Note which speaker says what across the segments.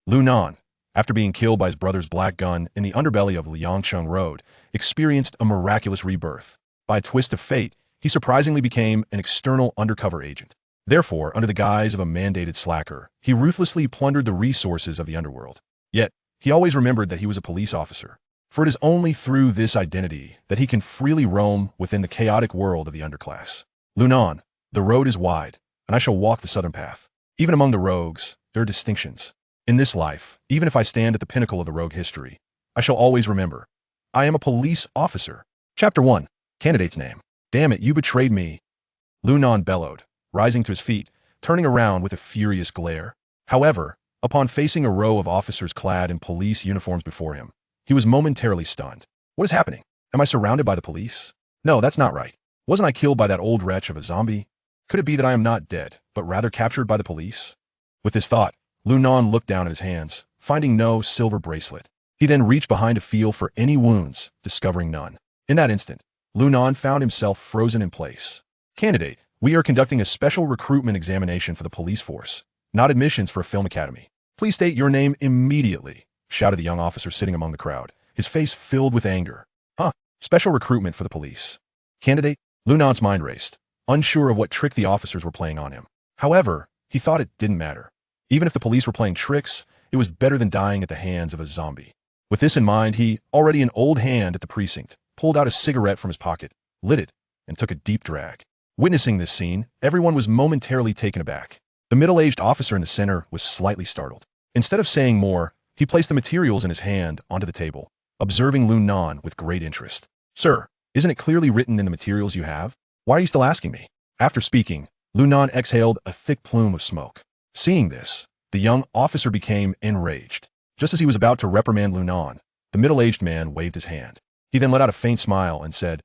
Speaker 1: Lu Nan, after being killed by his brother's black gun in the underbelly of Liangcheng Road, experienced a miraculous rebirth. By a twist of fate, he surprisingly became an external undercover agent. Therefore, under the guise of a mandated slacker, he ruthlessly plundered the resources of the underworld. Yet, he always remembered that he was a police officer, for it is only through this identity that he can freely roam within the chaotic world of the underclass. Lu Nan, the road is wide, and I shall walk the southern path. Even among the rogues, there are distinctions. In this life, even if I stand at the pinnacle of the rogue history, I shall always remember, I am a police officer. Chapter 1. Candidate's name. Damn it, you betrayed me. Lu Nan bellowed, rising to his feet, turning around with a furious glare. However, upon facing a row of officers clad in police uniforms before him, he was momentarily stunned. What is happening? Am I surrounded by the police? No, that's not right. Wasn't I killed by that old wretch of a zombie? Could it be that I am not dead, but rather captured by the police? With this thought, Lu Nan looked down at his hands, finding no silver bracelet. He then reached behind to feel for any wounds, discovering none. In that instant, Lu Nan found himself frozen in place. Candidate, we are conducting a special recruitment examination for the police force, not admissions for a film academy. Please state your name immediately, shouted the young officer sitting among the crowd, his face filled with anger. Huh, special recruitment for the police. Candidate, Lu Nan's mind raced, unsure of what trick the officers were playing on him. However, he thought it didn't matter. Even if the police were playing tricks, it was better than dying at the hands of a zombie. With this in mind, he, already an old hand at the precinct, pulled out a cigarette from his pocket, lit it, and took a deep drag. Witnessing this scene, everyone was momentarily taken aback. The middle-aged officer in the center was slightly startled. Instead of saying more, he placed the materials in his hand onto the table, observing Lu Nan with great interest. Sir, isn't it clearly written in the materials you have? Why are you still asking me? After speaking, Lu Nan exhaled a thick plume of smoke. Seeing this, the young officer became enraged. Just as he was about to reprimand Lu Nan, the middle-aged man waved his hand. He then let out a faint smile and said,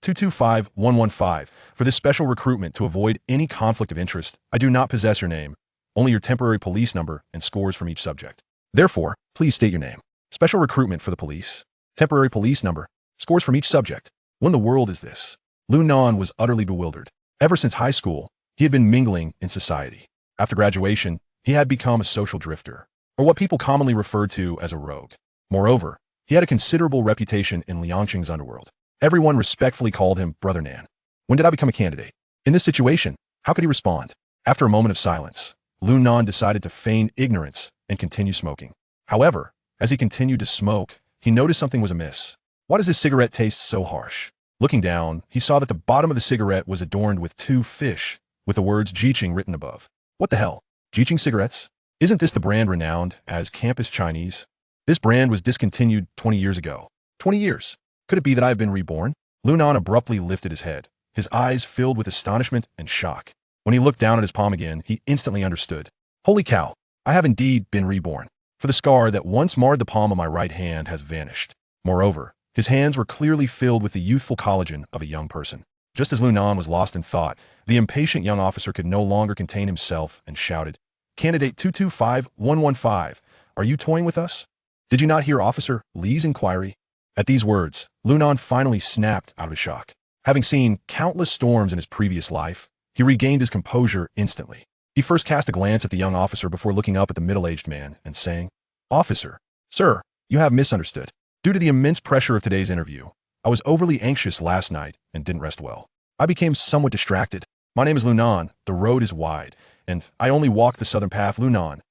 Speaker 1: 225115, for this special recruitment to avoid any conflict of interest, I do not possess your name, only your temporary police number and scores from each subject. Therefore, please state your name. Special recruitment for the police, temporary police number, scores from each subject. What in the world is this? Lu Nan was utterly bewildered. Ever since high school, he had been mingling in society. After graduation, he had become a social drifter, or what people commonly referred to as a rogue. Moreover, he had a considerable reputation in Liangcheng's underworld. Everyone respectfully called him Brother Nan. When did I become a candidate? In this situation, how could he respond? After a moment of silence, Lu Nan decided to feign ignorance and continue smoking. However, as he continued to smoke, he noticed something was amiss. Why does this cigarette taste so harsh? Looking down, he saw that the bottom of the cigarette was adorned with two fish, with the words Jiqing written above. What the hell? Jiqing cigarettes? Isn't this the brand renowned as Campus Chinese? This brand was discontinued 20 years ago. 20 years? Could it be that I have been reborn? Lu Nan abruptly lifted his head, his eyes filled with astonishment and shock. When he looked down at his palm again, he instantly understood. Holy cow, I have indeed been reborn. For the scar that once marred the palm of my right hand has vanished. Moreover, his hands were clearly filled with the youthful collagen of a young person. Just as Lu Nan was lost in thought, the impatient young officer could no longer contain himself and shouted, Candidate 225115, are you toying with us? Did you not hear Officer Li's inquiry? At these words, Lu Nan finally snapped out of his shock. Having seen countless storms in his previous life, he regained his composure instantly. He first cast a glance at the young officer before looking up at the middle-aged man and saying, Officer, sir, you have misunderstood. Due to the immense pressure of today's interview, I was overly anxious last night and didn't rest well. I became somewhat distracted. My name is Lu Nan, the road is wide, and I only walk the southern path, Lu Nan.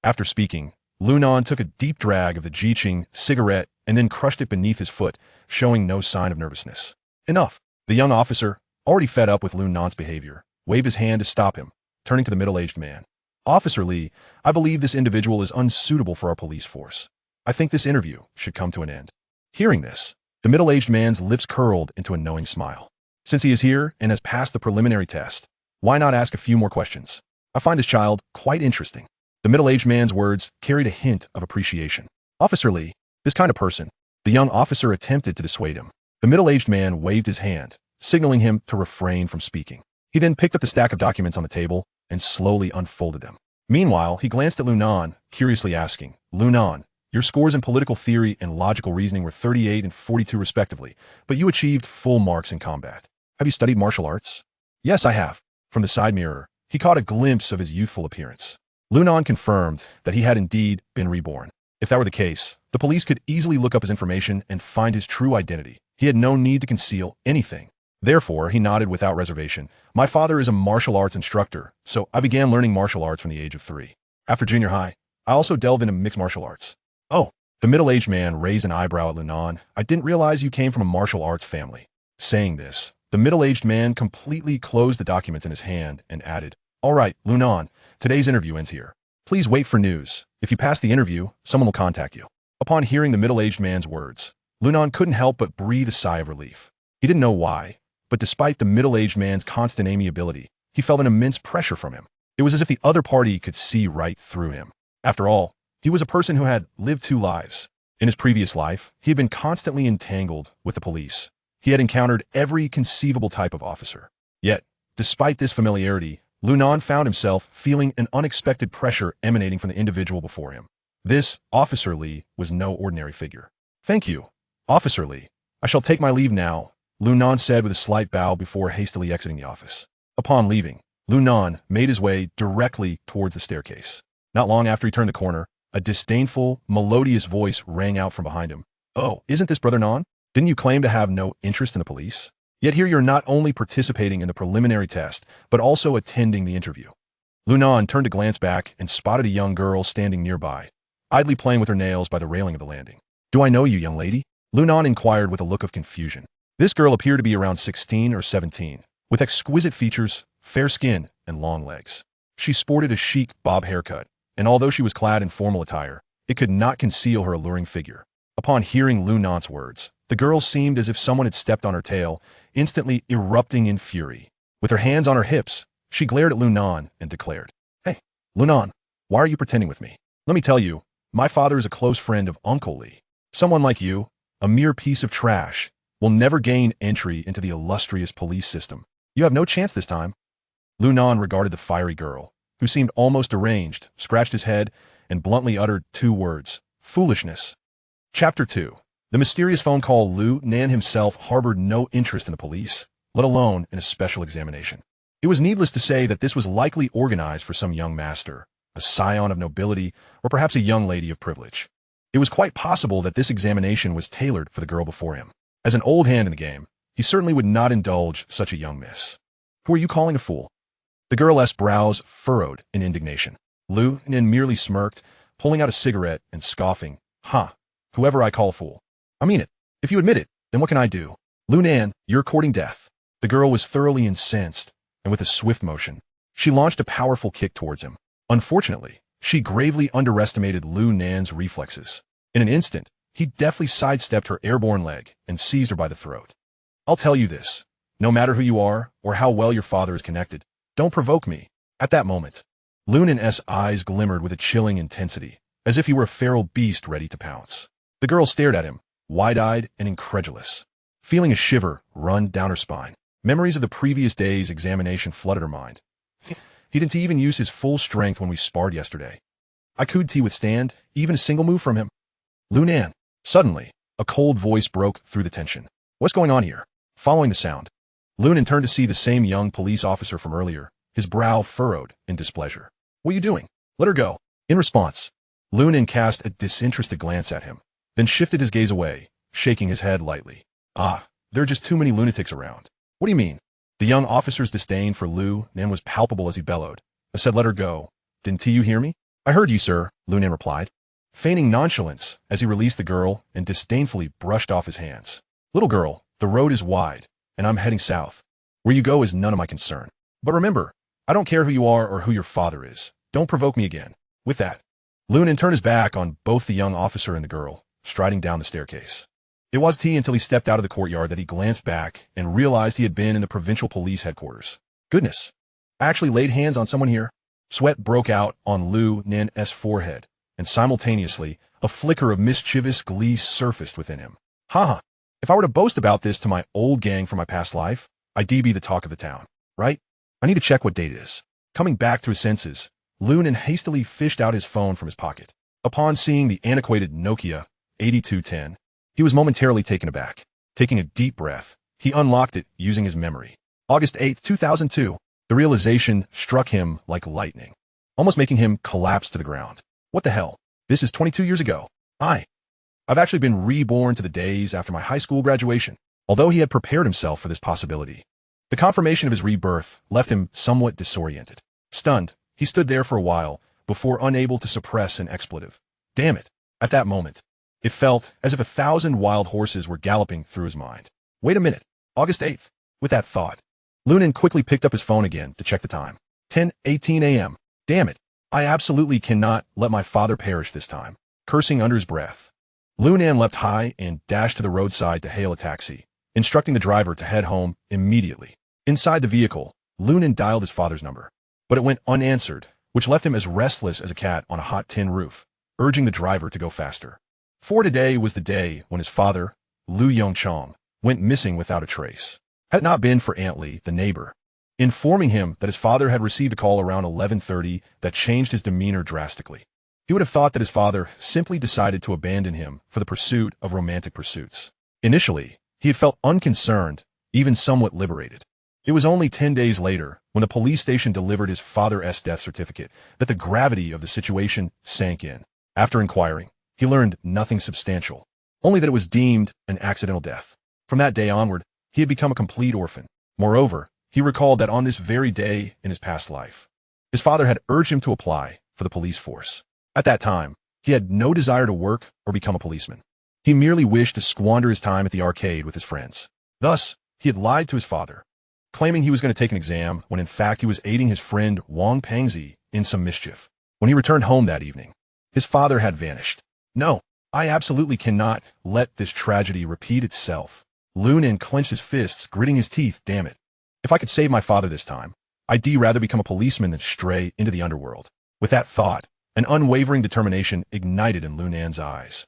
Speaker 1: After speaking, Lu Nan took a deep drag of the Jiqing cigarette and then crushed it beneath his foot, showing no sign of nervousness. Enough. The young officer, already fed up with Lu Nan's behavior, waved his hand to stop him, turning to the middle-aged man. Officer Li, I believe this individual is unsuitable for our police force. I think this interview should come to an end. Hearing this, the middle-aged man's lips curled into a knowing smile. Since he is here and has passed the preliminary test, why not ask a few more questions? I find this child quite interesting. The middle-aged man's words carried a hint of appreciation. Officer Li, this kind of person. The young officer attempted to dissuade him. The middle-aged man waved his hand, signaling him to refrain from speaking. He then picked up the stack of documents on the table and slowly unfolded them. Meanwhile, he glanced at Lu Nan, curiously asking, Lu Nan, your scores in political theory and logical reasoning were 38 and 42 respectively, but you achieved full marks in combat. Have you studied martial arts? Yes, I have. From the side mirror, he caught a glimpse of his youthful appearance. Lunan confirmed that he had indeed been reborn. If that were the case, the police could easily look up his information and find his true identity. He had no need to conceal anything. Therefore, he nodded without reservation. My father is a martial arts instructor, so I began learning martial arts from the age of 3. After junior high, I also delved into mixed martial arts. Oh, the middle-aged man raised an eyebrow at Lunan. I didn't realize you came from a martial arts family. Saying this, the middle-aged man completely closed the documents in his hand and added, All right, Lunan, today's interview ends here. Please wait for news. If you pass the interview, someone will contact you. Upon hearing the middle-aged man's words, Lunan couldn't help but breathe a sigh of relief. He didn't know why, but despite the middle-aged man's constant amiability, he felt an immense pressure from him. It was as if the other party could see right through him. After all, he was a person who had lived 2 lives. In his previous life, he had been constantly entangled with the police. He had encountered every conceivable type of officer. Yet, despite this familiarity, Lunan found himself feeling an unexpected pressure emanating from the individual before him. This Officer Lee was no ordinary figure. Thank you, Officer Lee. I shall take my leave now, Lunan said with a slight bow before hastily exiting the office. Upon leaving, Lunan made his way directly towards the staircase. Not long after he turned the corner, a disdainful, melodious voice rang out from behind him. Oh, isn't this Brother Nan? Didn't you claim to have no interest in the police? Yet here you're not only participating in the preliminary test, but also attending the interview. Lunan turned to glance back and spotted a young girl standing nearby, idly playing with her nails by the railing of the landing. Do I know you, young lady? Lunan inquired with a look of confusion. This girl appeared to be around 16 or 17, with exquisite features, fair skin, and long legs. She sported a chic bob haircut, and although she was clad in formal attire, it could not conceal her alluring figure. Upon hearing Lunan's words, the girl seemed as if someone had stepped on her tail, instantly erupting in fury. With her hands on her hips, she glared at Lunan and declared, Hey, Lunan, why are you pretending with me? Let me tell you, my father is a close friend of Uncle Lee. Someone like you, a mere piece of trash, will never gain entry into the illustrious police system. You have no chance this time. Lunan regarded the fiery girl, who seemed almost deranged, scratched his head, and bluntly uttered 2 words, foolishness. Chapter 2. The mysterious phone call. Lunan himself harbored no interest in the police, let alone in a special examination. It was needless to say that this was likely organized for some young master, a scion of nobility, or perhaps a young lady of privilege. It was quite possible that this examination was tailored for the girl before him. As an old hand in the game, he certainly would not indulge such a young miss. Who are you calling a fool? The girl's brows furrowed in indignation. Lunan merely smirked, pulling out a cigarette and scoffing, whoever I call a fool. I mean it. If you admit it, then what can I do? Lunan, you're courting death. The girl was thoroughly incensed, and with a swift motion, she launched a powerful kick towards him. Unfortunately, she gravely underestimated Lunan's reflexes. In an instant, he deftly sidestepped her airborne leg and seized her by the throat. I'll tell you this. No matter who you are, or how well your father is connected, don't provoke me. At that moment, Lunan's eyes glimmered with a chilling intensity, as if he were a feral beast ready to pounce. The girl stared at him, wide-eyed and incredulous, feeling a shiver run down her spine. Memories of the previous day's examination flooded her mind. He didn't even use his full strength when we sparred yesterday. I couldn't withstand even a single move from him. Lunan. Suddenly, a cold voice broke through the tension. What's going on here? Following the sound, Lunan turned to see the same young police officer from earlier, his brow furrowed in displeasure. What are you doing? Let her go. In response, Lunan cast a disinterested glance at him, then shifted his gaze away, shaking his head lightly. There are just too many lunatics around. What do you mean? The young officer's disdain for Lunan was palpable as he bellowed. I said let her go. Didn't you hear me? I heard you, sir, Lunan replied, feigning nonchalance as he released the girl and disdainfully brushed off his hands. Little girl, the road is wide, and I'm heading south. Where you go is none of my concern. But remember, I don't care who you are or who your father is. Don't provoke me again. With that, Lunan turned his back on both the young officer and the girl, striding down the staircase. It wasn't until he stepped out of the courtyard that he glanced back and realized he had been in the provincial police headquarters. Goodness, I actually laid hands on someone here. Sweat broke out on Lunan's forehead, and simultaneously, a flicker of mischievous glee surfaced within him. If I were to boast about this to my old gang from my past life, I'd be the talk of the town, right? I need to check what date it is. Coming back to his senses, Lunan hastily fished out his phone from his pocket. Upon seeing the antiquated Nokia 8210, he was momentarily taken aback. Taking a deep breath, he unlocked it using his memory. August 8, 2002. The realization struck him like lightning. almost making him collapse to the ground. What the hell? This is 22 years ago. I've actually been reborn to the days after my high school graduation. Although he had prepared himself for this possibility, the confirmation of his rebirth left him somewhat disoriented. Stunned, he stood there for a while before unable to suppress an expletive. Damn it. At that moment, it felt as if 1,000 wild horses were galloping through his mind. Wait a minute. August 8th. With that thought, Lunan quickly picked up his phone again to check the time. 10:18 a.m. Damn it. I absolutely cannot let my father perish this time. Cursing under his breath, Lunan leapt high and dashed to the roadside to hail a taxi, instructing the driver to head home immediately. Inside the vehicle, Lunan dialed his father's number, but it went unanswered, which left him as restless as a cat on a hot tin roof, urging the driver to go faster. For today was the day when his father, Lu Yongchong, went missing without a trace. Had it not been for Aunt Lee, the neighbor, informing him that his father had received a call around 11:30 that changed his demeanor drastically. He would have thought that his father simply decided to abandon him for the pursuit of romantic pursuits. Initially, he had felt unconcerned, even somewhat liberated. It was only 10 days later, when the police station delivered his father's death certificate, that the gravity of the situation sank in. After inquiring, he learned nothing substantial, only that it was deemed an accidental death. From that day onward, he had become a complete orphan. Moreover, he recalled that on this very day in his past life, his father had urged him to apply for the police force. At that time, he had no desire to work or become a policeman. He merely wished to squander his time at the arcade with his friends. Thus, he had lied to his father, claiming he was going to take an exam when in fact he was aiding his friend Wang Pengzi in some mischief. When he returned home that evening, his father had vanished. No, I absolutely cannot let this tragedy repeat itself. Lunan clenched his fists, gritting his teeth. Damn it. If I could save my father this time, I'd rather become a policeman than stray into the underworld. With that thought, an unwavering determination ignited in Lunan's eyes.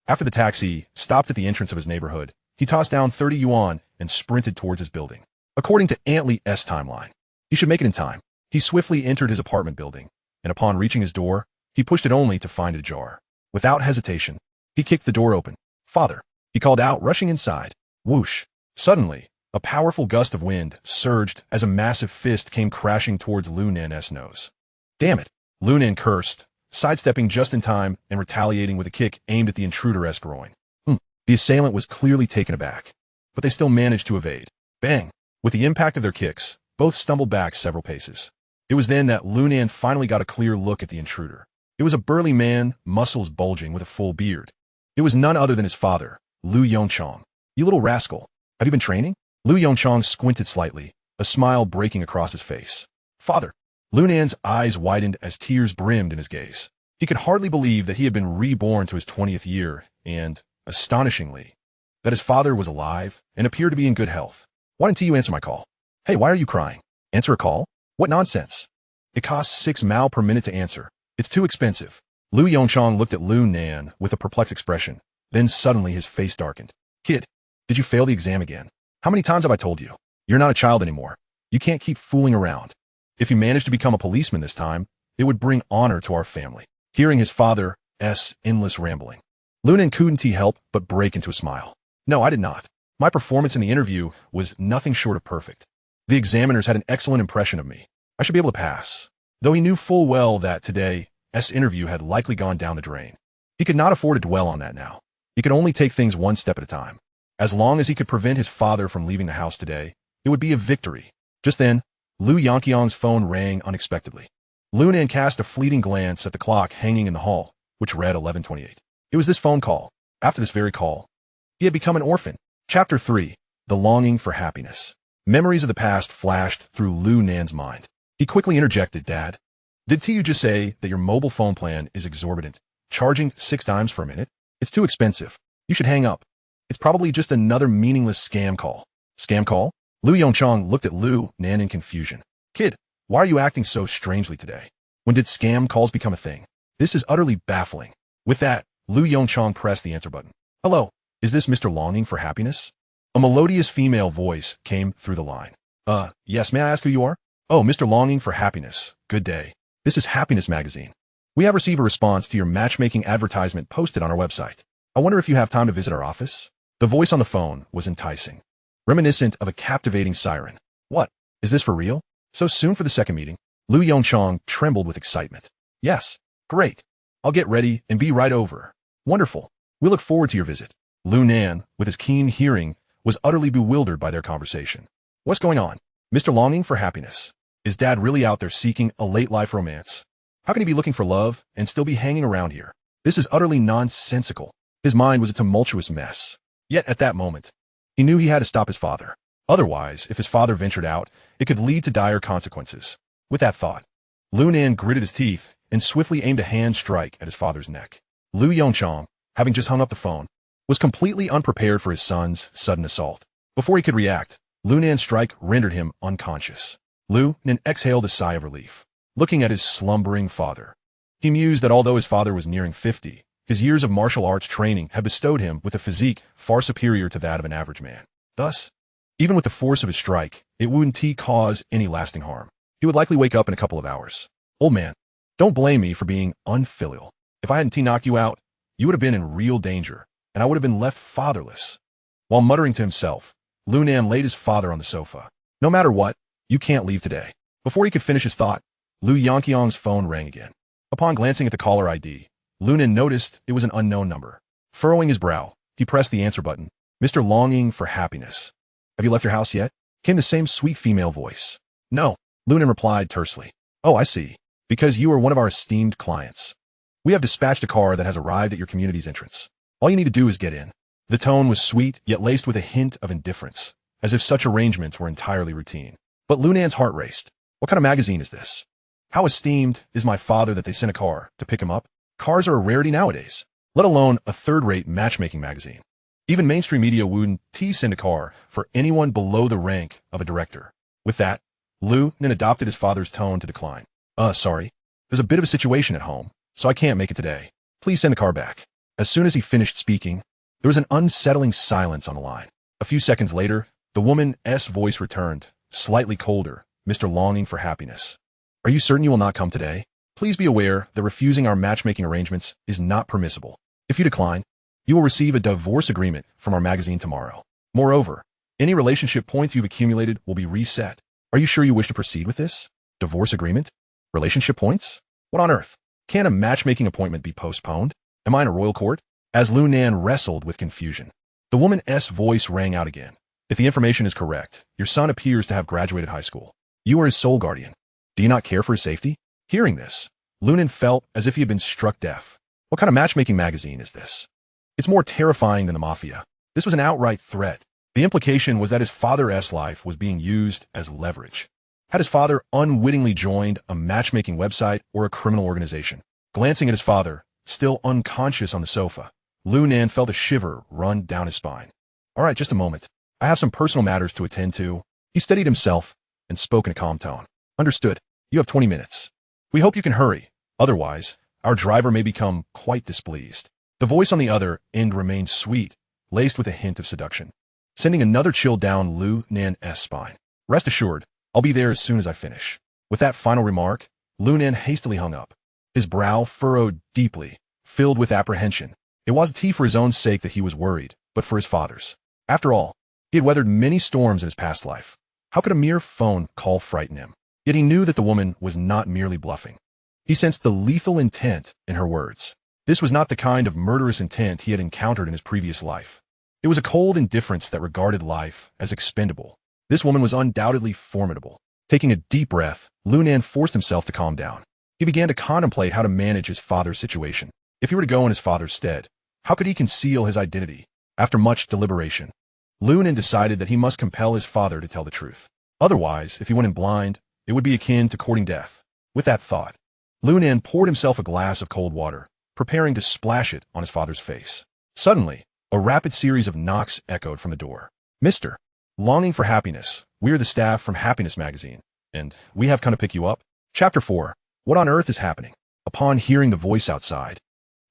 Speaker 1: After the taxi stopped at the entrance of his neighborhood, he tossed down 30 yuan and sprinted towards his building. According to Aunt Lee's timeline, he should make it in time. He swiftly entered his apartment building, and upon reaching his door, he pushed it only to find it ajar. Without hesitation, he kicked the door open. Father, he called out, rushing inside. Whoosh! Suddenly, a powerful gust of wind surged as a massive fist came crashing towards Lunan's nose. Damn it! Lunan cursed, sidestepping just in time and retaliating with a kick aimed at the intruder's groin. The assailant was clearly taken aback, but they still managed to evade. Bang! With the impact of their kicks, both stumbled back several paces. It was then that Lunan finally got a clear look at the intruder. It was a burly man, muscles bulging with a full beard. It was none other than his father, Lu Yongchong. You little rascal, have you been training? Lu Yongchong squinted slightly, a smile breaking across his face. Father. Lunan's eyes widened as tears brimmed in his gaze. He could hardly believe that he had been reborn to his 20th year and, astonishingly, that his father was alive and appeared to be in good health. Why didn't you answer my call? Hey, why are you crying? Answer a call? What nonsense. It costs 6 mao per minute to answer. It's too expensive. Lu Yongchong looked at Lunan with a perplexed expression. Then suddenly his face darkened. Kid, did you fail the exam again? How many times have I told you? You're not a child anymore. You can't keep fooling around. If you managed to become a policeman this time, it would bring honor to our family. Hearing his father's endless rambling, Lunan couldn't help but break into a smile. No, I did not. My performance in the interview was nothing short of perfect. The examiners had an excellent impression of me. I should be able to pass. Though he knew full well that today's interview had likely gone down the drain. He could not afford to dwell on that now. He could only take things one step at a time. As long as he could prevent his father from leaving the house today, it would be a victory. Just then, Lu Yongqiang's phone rang unexpectedly. Lunan cast a fleeting glance at the clock hanging in the hall, which read 11:28. It was this phone call. After this very call, he had become an orphan. Chapter 3. The Longing for Happiness. Memories of the past flashed through Lunan's mind. He quickly interjected, Dad, did you just say that your mobile phone plan is exorbitant, charging 6 times for a minute? It's too expensive. You should hang up. It's probably just another meaningless scam call. Scam call? Lu Yongchong looked at Lunan in confusion. Kid, why are you acting so strangely today? When did scam calls become a thing? This is utterly baffling. With that, Lu Yongchong pressed the answer button. Hello, is this Mr. Longing for Happiness? A melodious female voice came through the line. Yes, may I ask who you are? Oh, Mr. Longing for Happiness. Good day. This is Happiness Magazine. We have received a response to your matchmaking advertisement posted on our website. I wonder if you have time to visit our office? The voice on the phone was enticing, reminiscent of a captivating siren. What? Is this for real? So soon for the second meeting? Lu Yongchong trembled with excitement. Yes, great. I'll get ready and be right over. Wonderful. We look forward to your visit. Lu Nan, with his keen hearing, was utterly bewildered by their conversation. What's going on? Mr. Longing for happiness. Is Dad really out there seeking a late-life romance? How can he be looking for love and still be hanging around here? This is utterly nonsensical. His mind was a tumultuous mess. Yet at that moment, he knew he had to stop his father. Otherwise, if his father ventured out, it could lead to dire consequences. With that thought, Lu Nan gritted his teeth and swiftly aimed a hand strike at his father's neck. Lu Yongchong, having just hung up the phone, was completely unprepared for his son's sudden assault. Before he could react, Lu Nan's strike rendered him unconscious. Lu Nan exhaled a sigh of relief, looking at his slumbering father. He mused that although his father was nearing 50, his years of martial arts training had bestowed him with a physique far superior to that of an average man. Thus, even with the force of his strike, it wouldn't cause any lasting harm. He would likely wake up in a couple of hours. Old man, don't blame me for being unfilial. If I hadn't knocked you out, you would have been in real danger, and I would have been left fatherless. While muttering to himself, Lu Nan laid his father on the sofa. No matter what, you can't leave today. Before he could finish his thought, Lu Yongqiang's phone rang again. Upon glancing at the caller ID, Lu Nan noticed it was an unknown number. Furrowing his brow, he pressed the answer button. Mr. Longing for happiness. Have you left your house yet? Came the same sweet female voice. No, Lu Nan replied tersely. Oh, I see. Because you are one of our esteemed clients. We have dispatched a car that has arrived at your community's entrance. All you need to do is get in. The tone was sweet, yet laced with a hint of indifference, as if such arrangements were entirely routine. But Lu Nan's heart raced. What kind of magazine is this? How esteemed is my father that they sent a car to pick him up? Cars are a rarity nowadays, let alone a third-rate matchmaking magazine. Even mainstream media wouldn't send a car for anyone below the rank of a director. With that, Lu Nan adopted his father's tone to decline. Sorry. There's a bit of a situation at home, so I can't make it today. Please send the car back. As soon as he finished speaking, there was an unsettling silence on the line. A few seconds later, the woman's voice returned, slightly colder. Mr. Longing for happiness. Are you certain you will not come today? Please be aware that refusing our matchmaking arrangements is not permissible. If you decline, you will receive a divorce agreement from our magazine tomorrow. Moreover, any relationship points you've accumulated will be reset. Are you sure you wish to proceed with this? Divorce agreement? Relationship points? What on earth? Can a matchmaking appointment be postponed? Am I in a royal court? As Lu Nan wrestled with confusion, the woman's voice rang out again. If the information is correct, your son appears to have graduated high school. You are his sole guardian. Do you not care for his safety? Hearing this, Lu Nan felt as if he had been struck deaf. What kind of matchmaking magazine is this? It's more terrifying than the mafia. This was an outright threat. The implication was that his father's life was being used as leverage. Had his father unwittingly joined a matchmaking website or a criminal organization? Glancing at his father, still unconscious on the sofa, Lu Nan felt a shiver run down his spine. All right, just a moment. I have some personal matters to attend to. He steadied himself and spoke in a calm tone. Understood. You have 20 minutes. We hope you can hurry. Otherwise, our driver may become quite displeased. The voice on the other end remained sweet, laced with a hint of seduction, sending another chill down Lu Nan's spine. Rest assured, I'll be there as soon as I finish. With that final remark, Lu Nan hastily hung up. His brow furrowed deeply, filled with apprehension. It wasn't for his own sake that he was worried, but for his father's. After all, he had weathered many storms in his past life. How could a mere phone call frighten him? Yet he knew that the woman was not merely bluffing. He sensed the lethal intent in her words. This was not the kind of murderous intent he had encountered in his previous life. It was a cold indifference that regarded life as expendable. This woman was undoubtedly formidable. Taking a deep breath, Lu Nan forced himself to calm down. He began to contemplate how to manage his father's situation. If he were to go in his father's stead, how could he conceal his identity? After much deliberation, Lu Nan decided that he must compel his father to tell the truth. Otherwise, if he went in blind, it would be akin to courting death. With that thought, Lu Nan poured himself a glass of cold water, preparing to splash it on his father's face. Suddenly, a rapid series of knocks echoed from the door. Mr. Longing for happiness. We're the staff from Happiness Magazine, and we have come to pick you up. Chapter 4. What on earth is happening? Upon hearing the voice outside,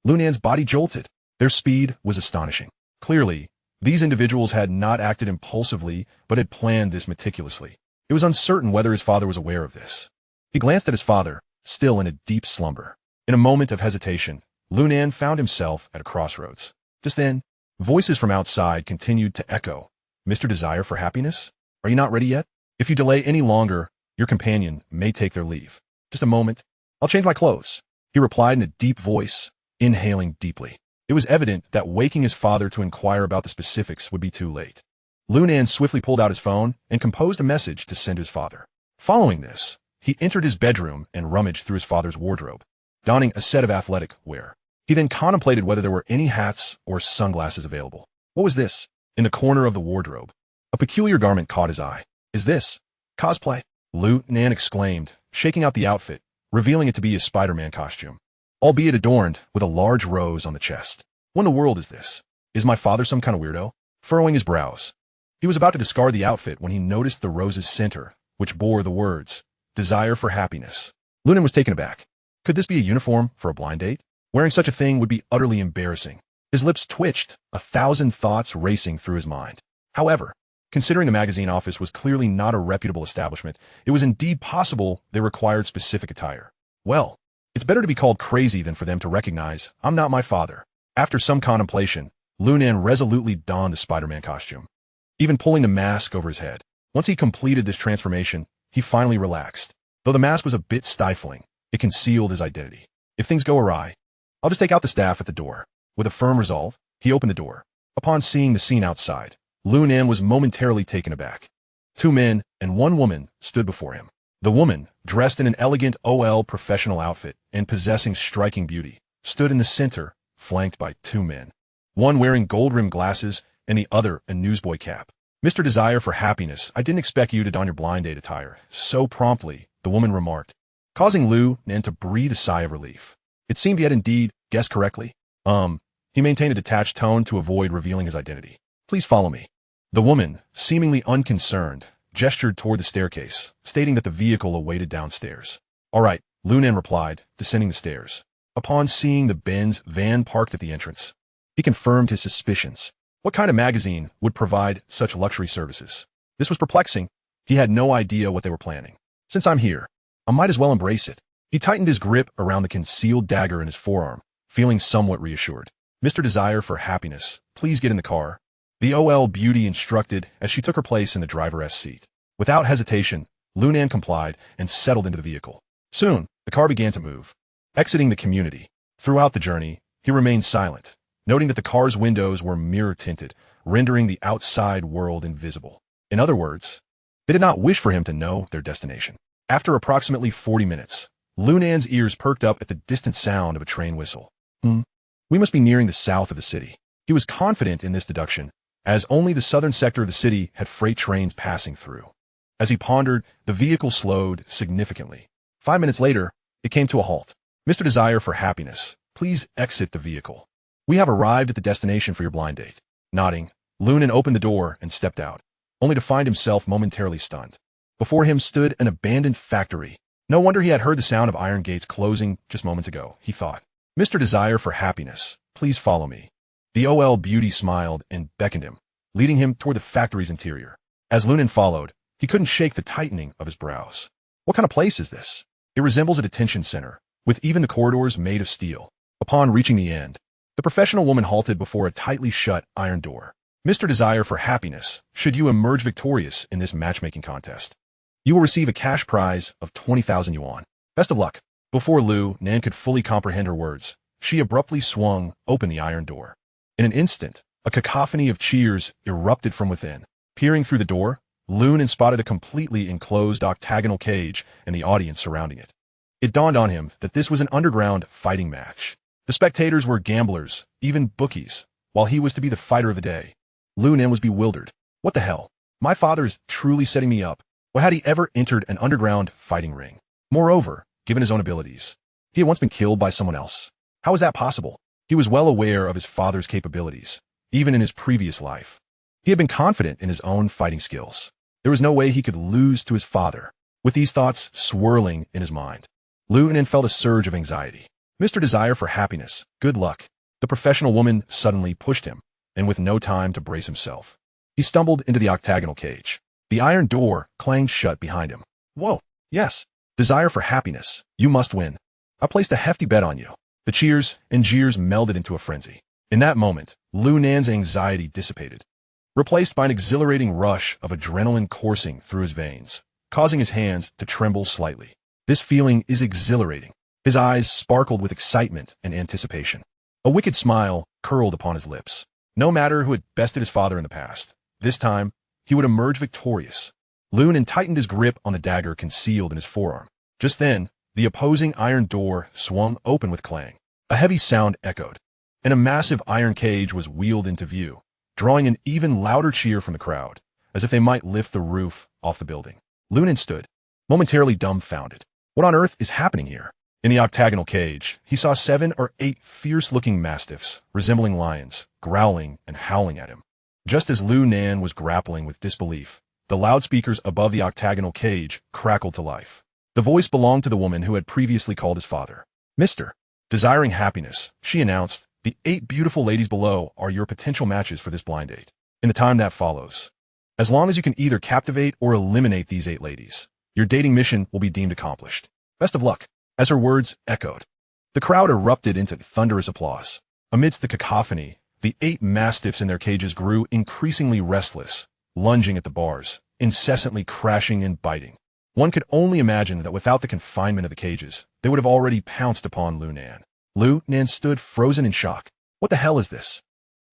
Speaker 1: Lu Nan's body jolted. Their speed was astonishing. Clearly, these individuals had not acted impulsively, but had planned this meticulously. It was uncertain whether his father was aware of this. He glanced at his father, still in a deep slumber. In a moment of hesitation, Lu Nan found himself at a crossroads. Just then, voices from outside continued to echo. Mr. Desire for happiness? Are you not ready yet? If you delay any longer, your companion may take their leave. Just a moment. I'll change my clothes, he replied in a deep voice, inhaling deeply. It was evident that waking his father to inquire about the specifics would be too late. Lunan swiftly pulled out his phone and composed a message to send to his father. Following this, he entered his bedroom and rummaged through his father's wardrobe, donning a set of athletic wear. He then contemplated whether there were any hats or sunglasses available. What was this? In the corner of the wardrobe, a peculiar garment caught his eye. Is this cosplay? Lunan exclaimed, shaking out the outfit, revealing it to be his Spider-Man costume, albeit adorned with a large rose on the chest. What in the world is this? Is my father some kind of weirdo? Furrowing his brows, he was about to discard the outfit when he noticed the rose's center, which bore the words, "Desire for happiness." Lunan was taken aback. Could this be a uniform for a blind date? Wearing such a thing would be utterly embarrassing. His lips twitched, 1,000 thoughts racing through his mind. However, considering the magazine office was clearly not a reputable establishment, it was indeed possible they required specific attire. Well, it's better to be called crazy than for them to recognize I'm not my father. After some contemplation, Lunan resolutely donned the Spider-Man costume, even pulling the mask over his head. Once he completed this transformation, he finally relaxed. Though the mask was a bit stifling, it concealed his identity. If things go awry, I'll just take out the staff at the door. With a firm resolve, he opened the door. Upon seeing the scene outside, Lunan was momentarily taken aback. 2 men and 1 woman stood before him. The woman, dressed in an elegant OL professional outfit and possessing striking beauty, stood in the center, flanked by 2 men. One wearing gold-rimmed glasses and the other a newsboy cap. Mr. Desire for Happiness, I didn't expect you to don your blind date attire so promptly, the woman remarked, causing Lunan to breathe a sigh of relief. It seemed he had indeed guessed correctly. He maintained a detached tone to avoid revealing his identity. Please follow me. The woman, seemingly unconcerned, gestured toward the staircase, stating that the vehicle awaited downstairs. All right, Lunan replied, descending the stairs. Upon seeing the Benz van parked at the entrance, he confirmed his suspicions. What kind of magazine would provide such luxury services? This was perplexing. He had no idea what they were planning. Since I'm here, I might as well embrace it. He tightened his grip around the concealed dagger in his forearm, feeling somewhat reassured. Mr. Desire for Happiness, please get in the car, the OL beauty instructed as she took her place in the driver's seat. Without hesitation, Lunan complied and settled into the vehicle. Soon, the car began to move, exiting the community. Throughout the journey, he remained silent, noting that the car's windows were mirror-tinted, rendering the outside world invisible. In other words, they did not wish for him to know their destination. After approximately 40 minutes, Lunan's ears perked up at the distant sound of a train whistle. We must be nearing the south of the city. He was confident in this deduction, as only the southern sector of the city had freight trains passing through. As he pondered, the vehicle slowed significantly. 5 minutes later, it came to a halt. Mr. Desire for Happiness, please exit the vehicle. We have arrived at the destination for your blind date. Nodding, Lunan opened the door and stepped out, only to find himself momentarily stunned. Before him stood an abandoned factory. No wonder he had heard the sound of iron gates closing just moments ago, he thought. Mr. Desire for Happiness, please follow me. The OL beauty smiled and beckoned him, leading him toward the factory's interior. As Lunan followed, he couldn't shake the tightening of his brows. What kind of place is this? It resembles a detention center, with even the corridors made of steel. Upon reaching the end, the professional woman halted before a tightly shut iron door. Mr. Desire for Happiness, should you emerge victorious in this matchmaking contest, you will receive a cash prize of 20,000 yuan. Best of luck. Before Lunan could fully comprehend her words, she abruptly swung open the iron door. In an instant, a cacophony of cheers erupted from within. Peering through the door, Lunan spotted a completely enclosed octagonal cage and the audience surrounding it. It dawned on him that this was an underground fighting match. The spectators were gamblers, even bookies, while he was to be the fighter of the day. Lunan was bewildered. What the hell? My father is truly setting me up. Why had he ever entered an underground fighting ring? Moreover, given his own abilities, he had once been killed by someone else. How was that possible? He was well aware of his father's capabilities, even in his previous life. He had been confident in his own fighting skills. There was no way he could lose to his father. With these thoughts swirling in his mind, Lunan felt a surge of anxiety. Mr. Desire for Happiness, good luck. The professional woman suddenly pushed him, and with no time to brace himself, he stumbled into the octagonal cage. The iron door clanged shut behind him. Whoa, yes. Desire for Happiness, you must win. I placed a hefty bet on you. The cheers and jeers melded into a frenzy. In that moment, Lunan's anxiety dissipated, replaced by an exhilarating rush of adrenaline coursing through his veins, causing his hands to tremble slightly. This feeling is exhilarating. His eyes sparkled with excitement and anticipation. A wicked smile curled upon his lips. No matter who had bested his father in the past, this time he would emerge victorious. Lu Nan tightened his grip on the dagger concealed in his forearm. Just then, the opposing iron door swung open with clang. A heavy sound echoed, and a massive iron cage was wheeled into view, drawing an even louder cheer from the crowd, as if they might lift the roof off the building. Lu Nan stood, momentarily dumbfounded. What on earth is happening here? In the octagonal cage, he saw 7 or 8 fierce-looking mastiffs, resembling lions, growling and howling at him. Just as Lu Nan was grappling with disbelief, the loudspeakers above the octagonal cage crackled to life. The voice belonged to the woman who had previously called his father. Mr. Desiring happiness, she announced, the 8 beautiful ladies below are your potential matches for this blind date. In the time that follows, as long as you can either captivate or eliminate these 8 ladies, your dating mission will be deemed accomplished. Best of luck. As her words echoed, the crowd erupted into thunderous applause. Amidst the cacophony, the 8 mastiffs in their cages grew increasingly restless, lunging at the bars, incessantly crashing and biting. One could only imagine that without the confinement of the cages, they would have already pounced upon Lu Nan. Lu Nan stood frozen in shock. What the hell is this?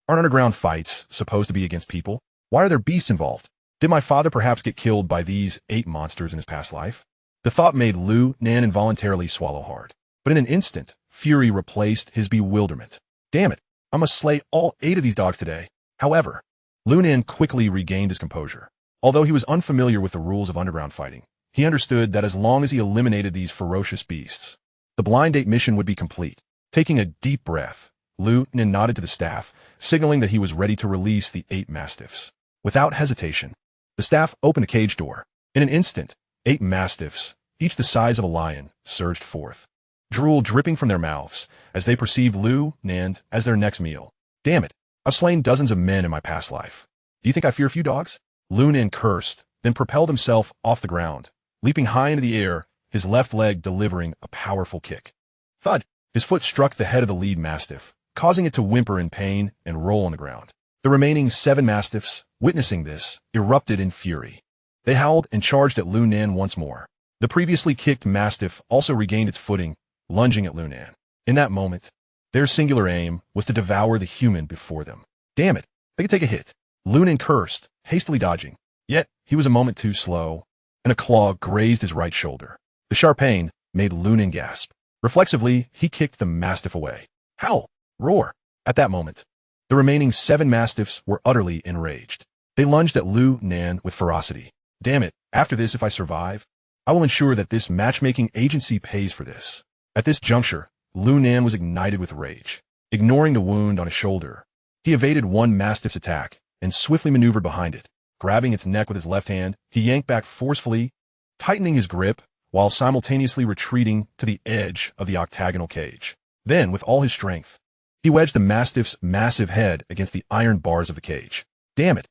Speaker 1: Aren't underground fights supposed to be against people? Why are there beasts involved? Did my father perhaps get killed by these 8 monsters in his past life? The thought made Lu Nan involuntarily swallow hard. But in an instant, fury replaced his bewilderment. Damn it, I must slay all 8 of these dogs today. However, Lu Nan quickly regained his composure. Although he was unfamiliar with the rules of underground fighting, he understood that as long as he eliminated these ferocious beasts, the blind date mission would be complete. Taking a deep breath, Lu Nan nodded to the staff, signaling that he was ready to release the 8 mastiffs. Without hesitation, the staff opened the cage door. In an instant, 8 mastiffs, each the size of a lion, surged forth, drool dripping from their mouths as they perceived Lu Nan as their next meal. Damn it, I've slain dozens of men in my past life. Do you think I fear few dogs? Lu Nan cursed, then propelled himself off the ground, leaping high into the air, his left leg delivering a powerful kick. Thud! His foot struck the head of the lead mastiff, causing it to whimper in pain and roll on the ground. The remaining 7 mastiffs, witnessing this, erupted in fury. They howled and charged at Lu Nan once more. The previously kicked mastiff also regained its footing, lunging at Lu Nan. In that moment, their singular aim was to devour the human before them. Damn it, they could take a hit. Lu Nan cursed, hastily dodging. Yet, he was a moment too slow, and a claw grazed his right shoulder. The sharp pain made Lu Nan gasp. Reflexively, he kicked the mastiff away. Howl! Roar! At that moment, the remaining 7 mastiffs were utterly enraged. They lunged at Lu Nan with ferocity. Damn it, after this, if I survive, I will ensure that this matchmaking agency pays for this. At this juncture, Lu Nan was ignited with rage. Ignoring the wound on his shoulder, he evaded one mastiff's attack and swiftly maneuvered behind it. Grabbing its neck with his left hand, he yanked back forcefully, tightening his grip while simultaneously retreating to the edge of the octagonal cage. Then, with all his strength, he wedged the mastiff's massive head against the iron bars of the cage. Damn it!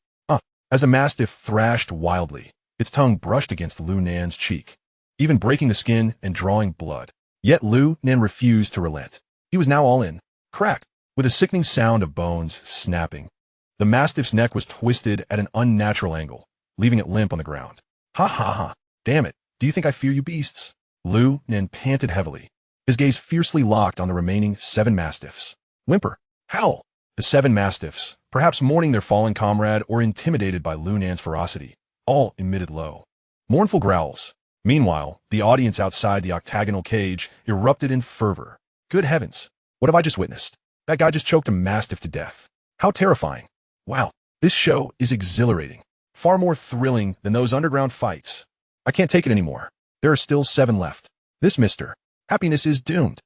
Speaker 1: As the mastiff thrashed wildly, its tongue brushed against Lu Nan's cheek, even breaking the skin and drawing blood. Yet Lu Nan refused to relent. He was now all in. Crack! With a sickening sound of bones snapping, the mastiff's neck was twisted at an unnatural angle, leaving it limp on the ground. Ha ha ha! Damn it! Do you think I fear you beasts? Lu Nan panted heavily, his gaze fiercely locked on the remaining 7 mastiffs. Whimper! Howl! The 7 mastiffs, perhaps mourning their fallen comrade or intimidated by Lu Nan's ferocity, all emitted low, mournful growls. Meanwhile, the audience outside the octagonal cage erupted in fervor. Good heavens! What have I just witnessed? That guy just choked a mastiff to death. How terrifying! Wow, this show is exhilarating. Far more thrilling than those underground fights. I can't take it anymore. There are still 7 left. This Mr. Happiness is doomed.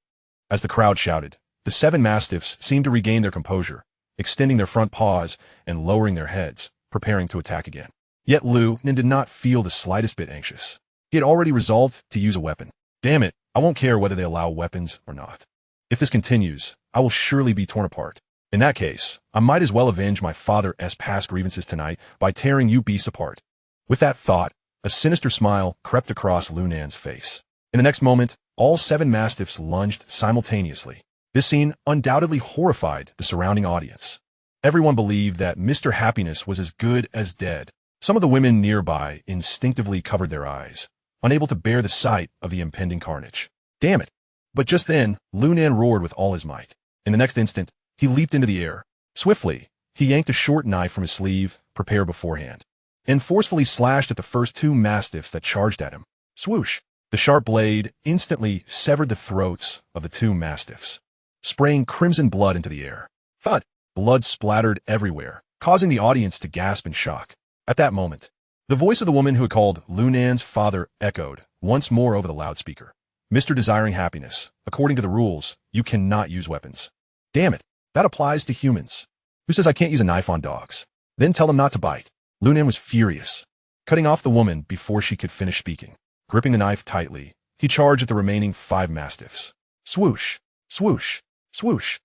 Speaker 1: As the crowd shouted, the 7 mastiffs seemed to regain their composure, extending their front paws and lowering their heads, preparing to attack again. Yet Lu Nan did not feel the slightest bit anxious. He had already resolved to use a weapon. Damn it, I won't care whether they allow weapons or not. If this continues, I will surely be torn apart. In that case, I might as well avenge my father's past grievances tonight by tearing you beasts apart. With that thought, a sinister smile crept across Lu Nan's face. In the next moment, all 7 mastiffs lunged simultaneously. This scene undoubtedly horrified the surrounding audience. Everyone believed that Mr. Happiness was as good as dead. Some of the women nearby instinctively covered their eyes, unable to bear the sight of the impending carnage. Damn it. But just then, Lunan roared with all his might. In the next instant, he leaped into the air. Swiftly, he yanked a short knife from his sleeve, prepared beforehand, and forcefully slashed at the first two mastiffs that charged at him. Swoosh! The sharp blade instantly severed the throats of the two mastiffs, spraying crimson blood into the air. Thud! Blood splattered everywhere, causing the audience to gasp in shock. At that moment, the voice of the woman who had called Lunan's father echoed once more over the loudspeaker. Mr. Desiring Happiness, according to the rules, you cannot use weapons. Damn it, that applies to humans. Who says I can't use a knife on dogs? Then tell them not to bite. Lunan was furious, cutting off the woman before she could finish speaking. Gripping the knife tightly, he charged at the remaining 5 mastiffs. Swoosh! Swoosh! Swoosh!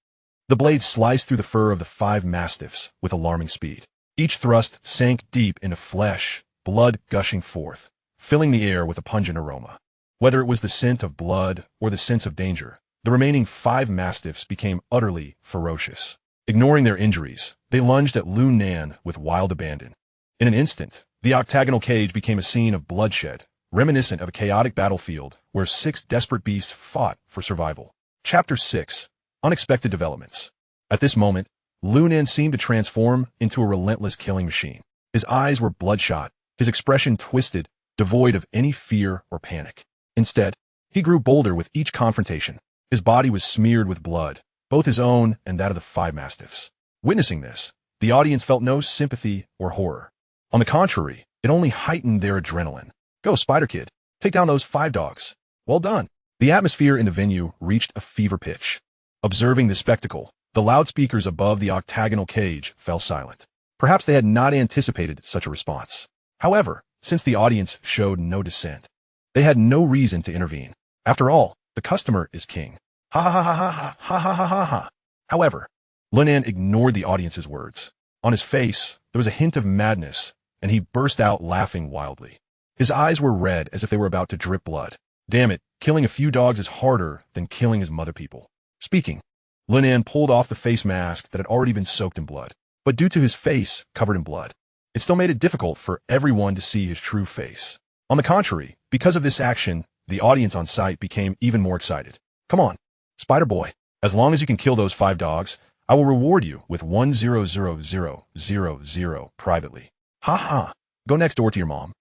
Speaker 1: The blade sliced through the fur of the 5 mastiffs with alarming speed. Each thrust sank deep into flesh, blood gushing forth, filling the air with a pungent aroma. Whether it was the scent of blood or the sense of danger, the remaining 5 mastiffs became utterly ferocious. Ignoring their injuries, they lunged at Lunan with wild abandon. In an instant, the octagonal cage became a scene of bloodshed, reminiscent of a chaotic battlefield where 6 desperate beasts fought for survival. Chapter 6. Unexpected Developments. At this moment, Lunan seemed to transform into a relentless killing machine. His eyes were bloodshot, his expression twisted, devoid of any fear or panic. Instead, he grew bolder with each confrontation. His body was smeared with blood, both his own and that of the 5 mastiffs. Witnessing this, the audience felt no sympathy or horror. On the contrary, it only heightened their adrenaline. Go, Spider Kid. Take down those 5 dogs. Well done. The atmosphere in the venue reached a fever pitch. Observing the spectacle, the loudspeakers above the octagonal cage fell silent. Perhaps they had not anticipated such a response. However, since the audience showed no dissent, they had no reason to intervene. After all, the customer is king. Ha ha ha ha ha ha ha ha ha ha. However, Lunan ignored the audience's words. On his face, there was a hint of madness, and he burst out laughing wildly. His eyes were red as if they were about to drip blood. Damn it, killing a few dogs is harder than killing his mother people. Speaking, Lunan pulled off the face mask that had already been soaked in blood. But due to his face covered in blood, it still made it difficult for everyone to see his true face. On the contrary, because of this action, the audience on site became even more excited. Come on, Spider Boy, as long as you can kill those 5 dogs, I will reward you with 1,000,000 privately. Ha ha, go next door to your mom.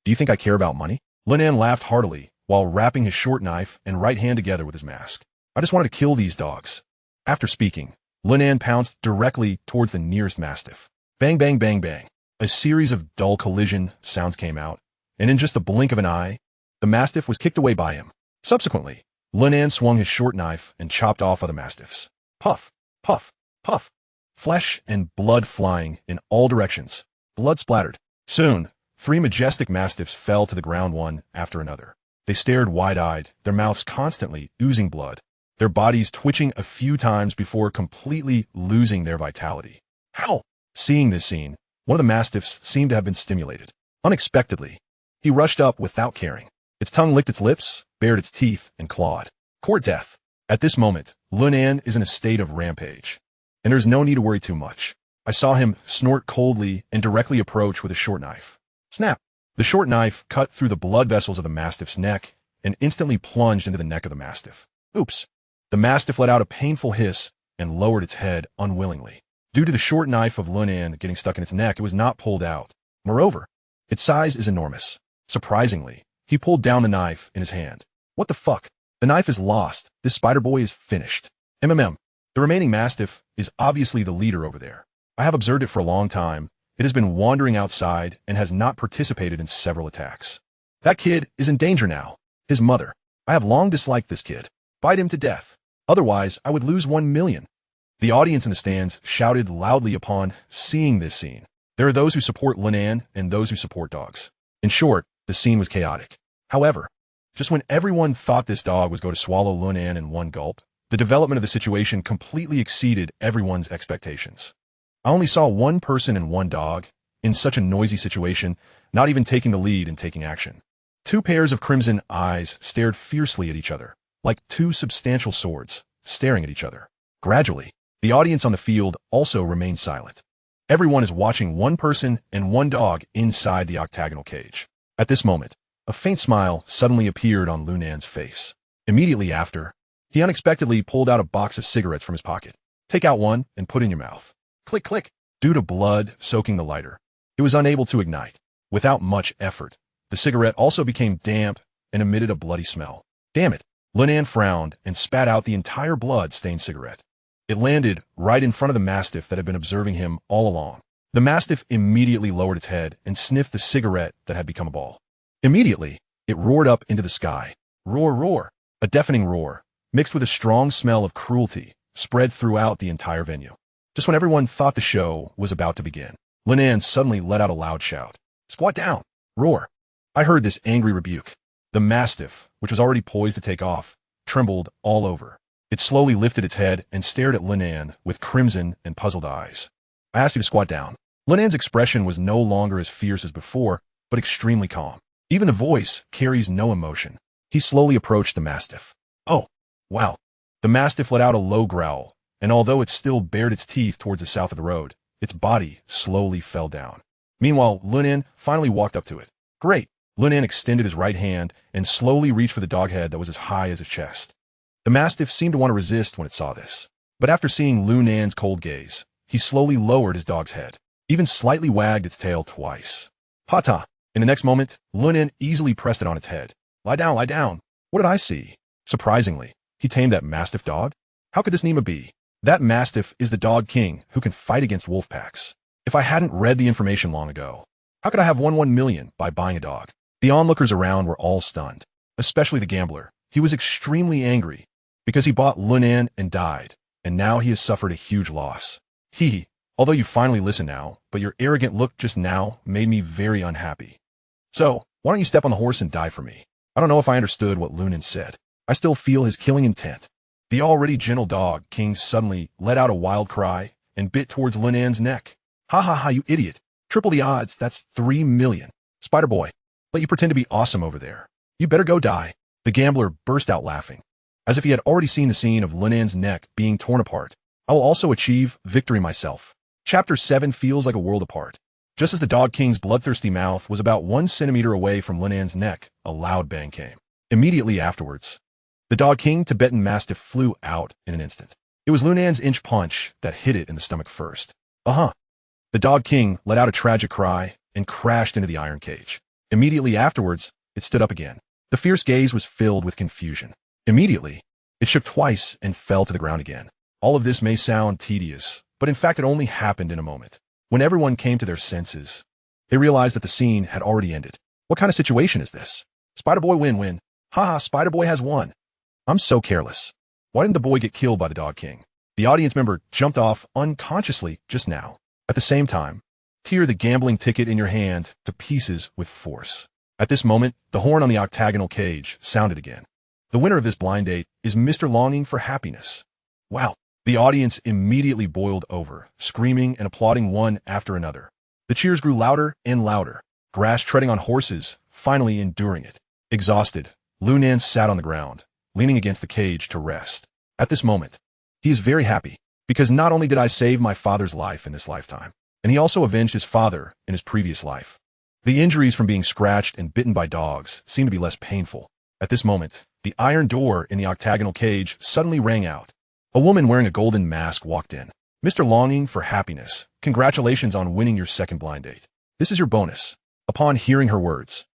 Speaker 1: Do you think I care about money? Lunan laughed heartily while wrapping his short knife and right hand together with his mask. I just wanted to kill these dogs. After speaking, Lunan pounced directly towards the nearest mastiff. Bang, bang, bang, bang. A series of dull collision sounds came out, and in just the blink of an eye, the mastiff was kicked away by him. Subsequently, Lunan swung his short knife and chopped off other mastiffs. Puff, puff, puff. Flesh and blood flying in all directions. Blood splattered. Soon, 3 majestic mastiffs fell to the ground one after another. They stared wide-eyed, their mouths constantly oozing blood, their bodies twitching a few times before completely losing their vitality. How? Seeing this scene, one of the mastiffs seemed to have been stimulated. Unexpectedly, he rushed up without caring. Its tongue licked its lips, bared its teeth, and clawed. Court death. At this moment, Lunan is in a state of rampage, and there's no need to worry too much. I saw him snort coldly and directly approach with a short knife. Snap! The short knife cut through the blood vessels of the mastiff's neck and instantly plunged into the neck of the mastiff. Oops! The mastiff let out a painful hiss and lowered its head unwillingly. Due to the short knife of Lunan getting stuck in its neck, it was not pulled out. Moreover, its size is enormous. Surprisingly, he pulled down the knife in his hand. What the fuck? The knife is lost. This spider boy is finished. The remaining mastiff is obviously the leader over there. I have observed it for a long time. It has been wandering outside and has not participated in several attacks. That kid is in danger now. His mother. I have long disliked this kid. Bite him to death. Otherwise, I would lose 1 million. The audience in the stands shouted loudly upon seeing this scene. There are those who support Lunan and those who support dogs. In short, the scene was chaotic. However, just when everyone thought this dog was going to swallow Lunan in one gulp, the development of the situation completely exceeded everyone's expectations. I only saw 1 person and 1 dog, in such a noisy situation, not even taking the lead and taking action. 2 pairs of crimson eyes stared fiercely at each other, like 2 substantial swords, staring at each other. Gradually, the audience on the field also remained silent. Everyone is watching 1 person and 1 dog inside the octagonal cage. At this moment, A faint smile suddenly appeared on Lunan's face. Immediately after, he unexpectedly pulled out a box of cigarettes from his pocket. Take out one and put in your mouth. Click, click. Due to blood soaking the lighter, it was unable to ignite. Without much effort, the cigarette also became damp and emitted a bloody smell. Damn it. Lunan frowned and spat out the entire blood-stained cigarette. It landed right in front of the mastiff that had been observing him all along. The mastiff immediately lowered its head and sniffed the cigarette that had become a ball. Immediately, it roared up into the sky. Roar, roar. A deafening roar, mixed with a strong smell of cruelty, spread throughout the entire venue. Just when everyone thought the show was about to begin, Lunan suddenly let out a loud shout. Squat down. Roar. I heard this angry rebuke. The mastiff, which was already poised to take off, trembled all over. It slowly lifted its head and stared at Lunan with crimson and puzzled eyes. I asked you to squat down. Lunan's expression was no longer as fierce as before, but extremely calm. Even the voice carries no emotion. He slowly approached the mastiff. Oh, wow. The mastiff let out a low growl, and although it still bared its teeth towards the south of the road, its body slowly fell down. Meanwhile, Lunan finally walked up to it. Great. Lunan extended his right hand and slowly reached for the dog head that was as high as his chest. The mastiff seemed to want to resist when it saw this, but after seeing Lunan's cold gaze, he slowly lowered his dog's head, even slightly wagged its tail twice. Hata! In the next moment, Lunan easily pressed it on its head. Lie down, lie down. What did I see? Surprisingly, he tamed that mastiff dog? How could this Nima be? That mastiff is the dog king who can fight against wolf packs. If I hadn't read the information long ago, how could I have won 1 million by buying a dog? The onlookers around were all stunned, especially the gambler. He was extremely angry because he bought Lunan and died, and now he has suffered a huge loss. Although you finally listen now, but your arrogant look just now made me very unhappy. So, why don't you step on the horse and die for me? I don't know if I understood what Lunan said. I still feel his killing intent. The already gentle dog king suddenly let out a wild cry and bit towards Lunan's neck. Ha ha ha, you idiot. Triple the odds, that's 3 million. Spider boy, let you pretend to be awesome over there. You better go die. The gambler burst out laughing, as if he had already seen the scene of Lunan's neck being torn apart. I will also achieve victory myself. Chapter 7 feels like a world apart. Just as the dog king's bloodthirsty mouth was about 1 centimeter away from Lunan's neck, a loud bang came. Immediately afterwards, the dog king Tibetan Mastiff flew out in an instant. It was Lunan's inch punch that hit it in the stomach first. The dog king let out a tragic cry and crashed into the iron cage. Immediately afterwards, it stood up again. The fierce gaze was filled with confusion. Immediately, it shook twice and fell to the ground again. All of this may sound tedious, but in fact it only happened in a moment. When everyone came to their senses, they realized that the scene had already ended. What kind of situation is this? Spider-Boy win-win. Haha, Spider-Boy has won. I'm so careless. Why didn't the boy get killed by the Dog King? The audience member jumped off unconsciously just now. At the same time, tear the gambling ticket in your hand to pieces with force. At this moment, the horn on the octagonal cage sounded again. The winner of this blind date is Mr. Longing for Happiness. Wow. The audience immediately boiled over, screaming and applauding one after another. The cheers grew louder and louder, grass treading on horses, finally enduring it. Exhausted, Lunan sat on the ground, leaning against the cage to rest. At this moment, he is very happy, because not only did I save my father's life in this lifetime, and he also avenged his father in his previous life. The injuries from being scratched and bitten by dogs seemed to be less painful. At this moment, the iron door in the octagonal cage suddenly rang out. A woman wearing a golden mask walked in. Mr. Longing for Happiness, congratulations on winning your second blind date. This is your bonus. Upon hearing her words,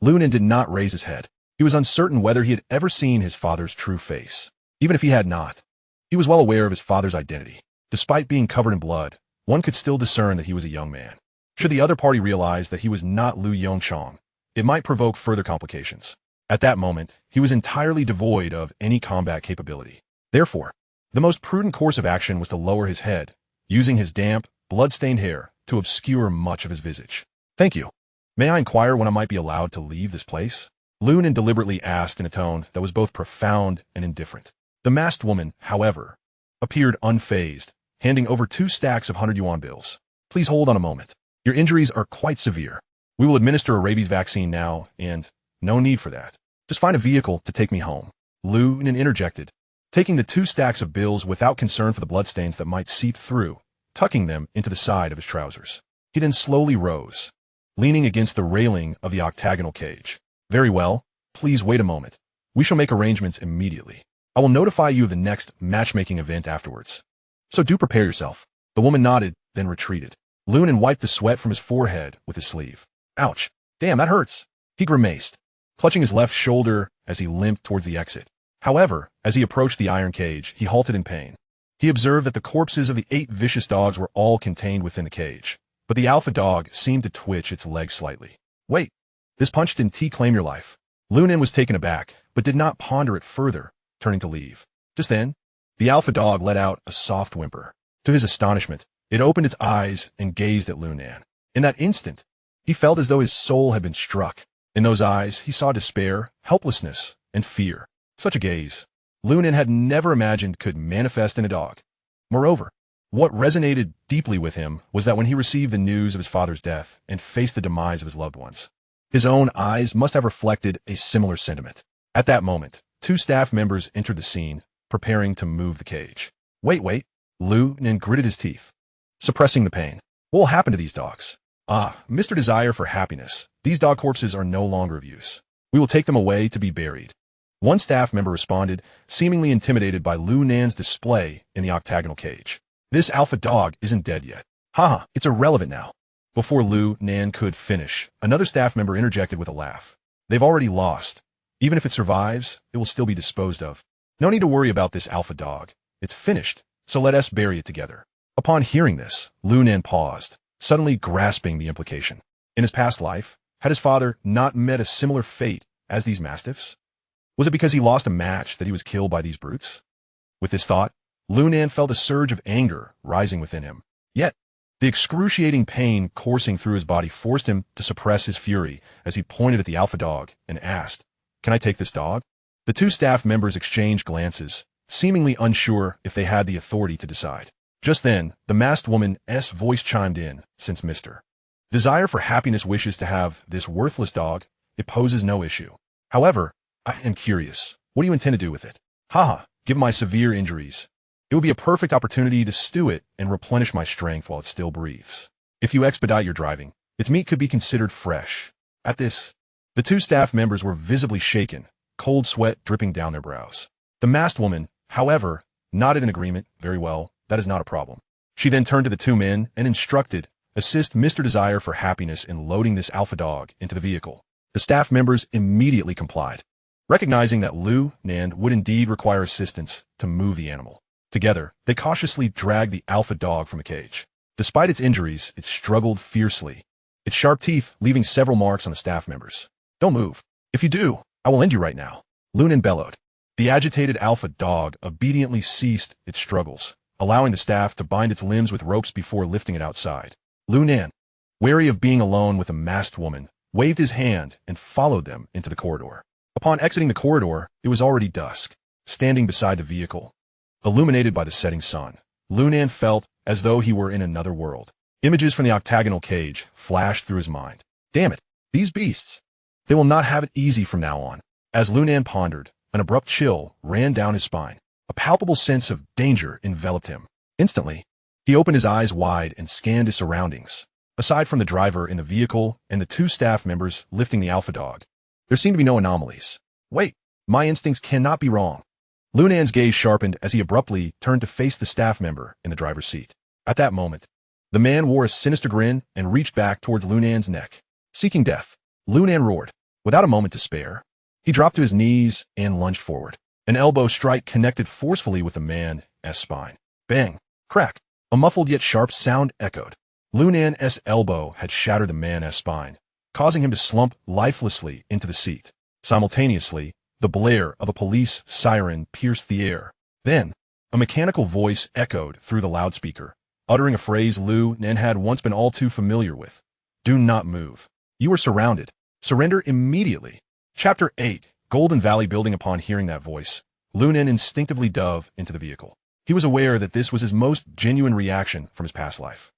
Speaker 1: Lunan did not raise his head. He was uncertain whether he had ever seen his father's true face. Even if he had not, he was well aware of his father's identity. Despite being covered in blood, one could still discern that he was a young man. Should the other party realize that he was not Lu Yongchong, it might provoke further complications. At that moment, he was entirely devoid of any combat capability. Therefore, the most prudent course of action was to lower his head, using his damp, blood-stained hair to obscure much of his visage. Thank you. May I inquire when I might be allowed to leave this place? Lunan deliberately asked in a tone that was both profound and indifferent. The masked woman, however, appeared unfazed, handing over 2 stacks of 100 yuan bills. Please hold on a moment. Your injuries are quite severe. We will administer a rabies vaccine now, and no need for that. Just find a vehicle to take me home. Lunan interjected, taking the 2 stacks of bills without concern for the bloodstains that might seep through, tucking them into the side of his trousers. He then slowly rose, leaning against the railing of the octagonal cage. Very well. Please wait a moment. We shall make arrangements immediately. I will notify you of the next matchmaking event afterwards. So do prepare yourself. The woman nodded, then retreated. Lunan wiped the sweat from his forehead with his sleeve. Ouch. Damn, that hurts. He grimaced, clutching his left shoulder as he limped towards the exit. However, as he approached the iron cage, he halted in pain. He observed that the corpses of the 8 vicious dogs were all contained within the cage, but the alpha dog seemed to twitch its leg slightly. Wait, this punch didn't claim your life? Lunan was taken aback, but did not ponder it further, turning to leave. Just then, the alpha dog let out a soft whimper. To his astonishment, it opened its eyes and gazed at Lunan. In that instant, he felt as though his soul had been struck. In those eyes, he saw despair, helplessness, and fear. Such a gaze, Lunan had never imagined could manifest in a dog. Moreover, what resonated deeply with him was that when he received the news of his father's death and faced the demise of his loved ones, his own eyes must have reflected a similar sentiment. At that moment, 2 staff members entered the scene, preparing to move the cage. Wait, Lunan gritted his teeth, suppressing the pain. What will happen to these dogs? Mr. Desire for Happiness, these dog corpses are no longer of use. We will take them away to be buried. One staff member responded, seemingly intimidated by Lunan's display in the octagonal cage. This alpha dog isn't dead yet. Haha, it's irrelevant now. Before Lunan could finish, another staff member interjected with a laugh. They've already lost. Even if it survives, it will still be disposed of. No need to worry about this alpha dog. It's finished, so let us bury it together. Upon hearing this, Lunan paused, suddenly grasping the implication. In his past life, had his father not met a similar fate as these mastiffs? Was it because he lost a match that he was killed by these brutes? With this thought, Lunan felt a surge of anger rising within him. Yet, the excruciating pain coursing through his body forced him to suppress his fury as he pointed at the alpha dog and asked, "Can I take this dog?" The 2 staff members exchanged glances, seemingly unsure if they had the authority to decide. Just then, the masked woman's voice chimed in, since Mr. Desire for Happiness wishes to have this worthless dog, it poses no issue. However, I am curious. What do you intend to do with it? Given my severe injuries, it would be a perfect opportunity to stew it and replenish my strength while it still breathes. If you expedite your driving, its meat could be considered fresh. At this, the 2 staff members were visibly shaken, cold sweat dripping down their brows. The masked woman, however, nodded in agreement. Very well, that is not a problem. She then turned to the 2 men and instructed, assist Mr. Desire for Happiness in loading this alpha dog into the vehicle. The staff members immediately complied, recognizing that Lunan would indeed require assistance to move the animal. Together, they cautiously dragged the alpha dog from the cage. Despite its injuries, it struggled fiercely, its sharp teeth leaving several marks on the staff members. Don't move. If you do, I will end you right now, Lunan bellowed. The agitated alpha dog obediently ceased its struggles, allowing the staff to bind its limbs with ropes before lifting it outside. Lunan, wary of being alone with a masked woman, waved his hand and followed them into the corridor. Upon exiting the corridor, it was already dusk. Standing beside the vehicle, illuminated by the setting sun, Lunan felt as though he were in another world. Images from the octagonal cage flashed through his mind. Damn it, these beasts. They will not have it easy from now on. As Lunan pondered, an abrupt chill ran down his spine. A palpable sense of danger enveloped him. Instantly, he opened his eyes wide and scanned his surroundings. Aside from the driver in the vehicle and the 2 staff members lifting the alpha dog, there seemed to be no anomalies. Wait, my instincts cannot be wrong. Lunan's gaze sharpened as he abruptly turned to face the staff member in the driver's seat. At that moment, the man wore a sinister grin and reached back towards Lunan's neck. Seeking death, Lunan roared. Without a moment to spare, he dropped to his knees and lunged forward. An elbow strike connected forcefully with the man's spine. Bang! Crack! A muffled yet sharp sound echoed. Lunan's elbow had shattered the man's spine, causing him to slump lifelessly into the seat. Simultaneously, the blare of a police siren pierced the air. Then, a mechanical voice echoed through the loudspeaker, uttering a phrase Lunan had once been all too familiar with. Do not move. You are surrounded. Surrender immediately. Chapter 8, Golden Valley. Building upon hearing that voice, Lunan instinctively dove into the vehicle. He was aware that this was his most genuine reaction from his past life.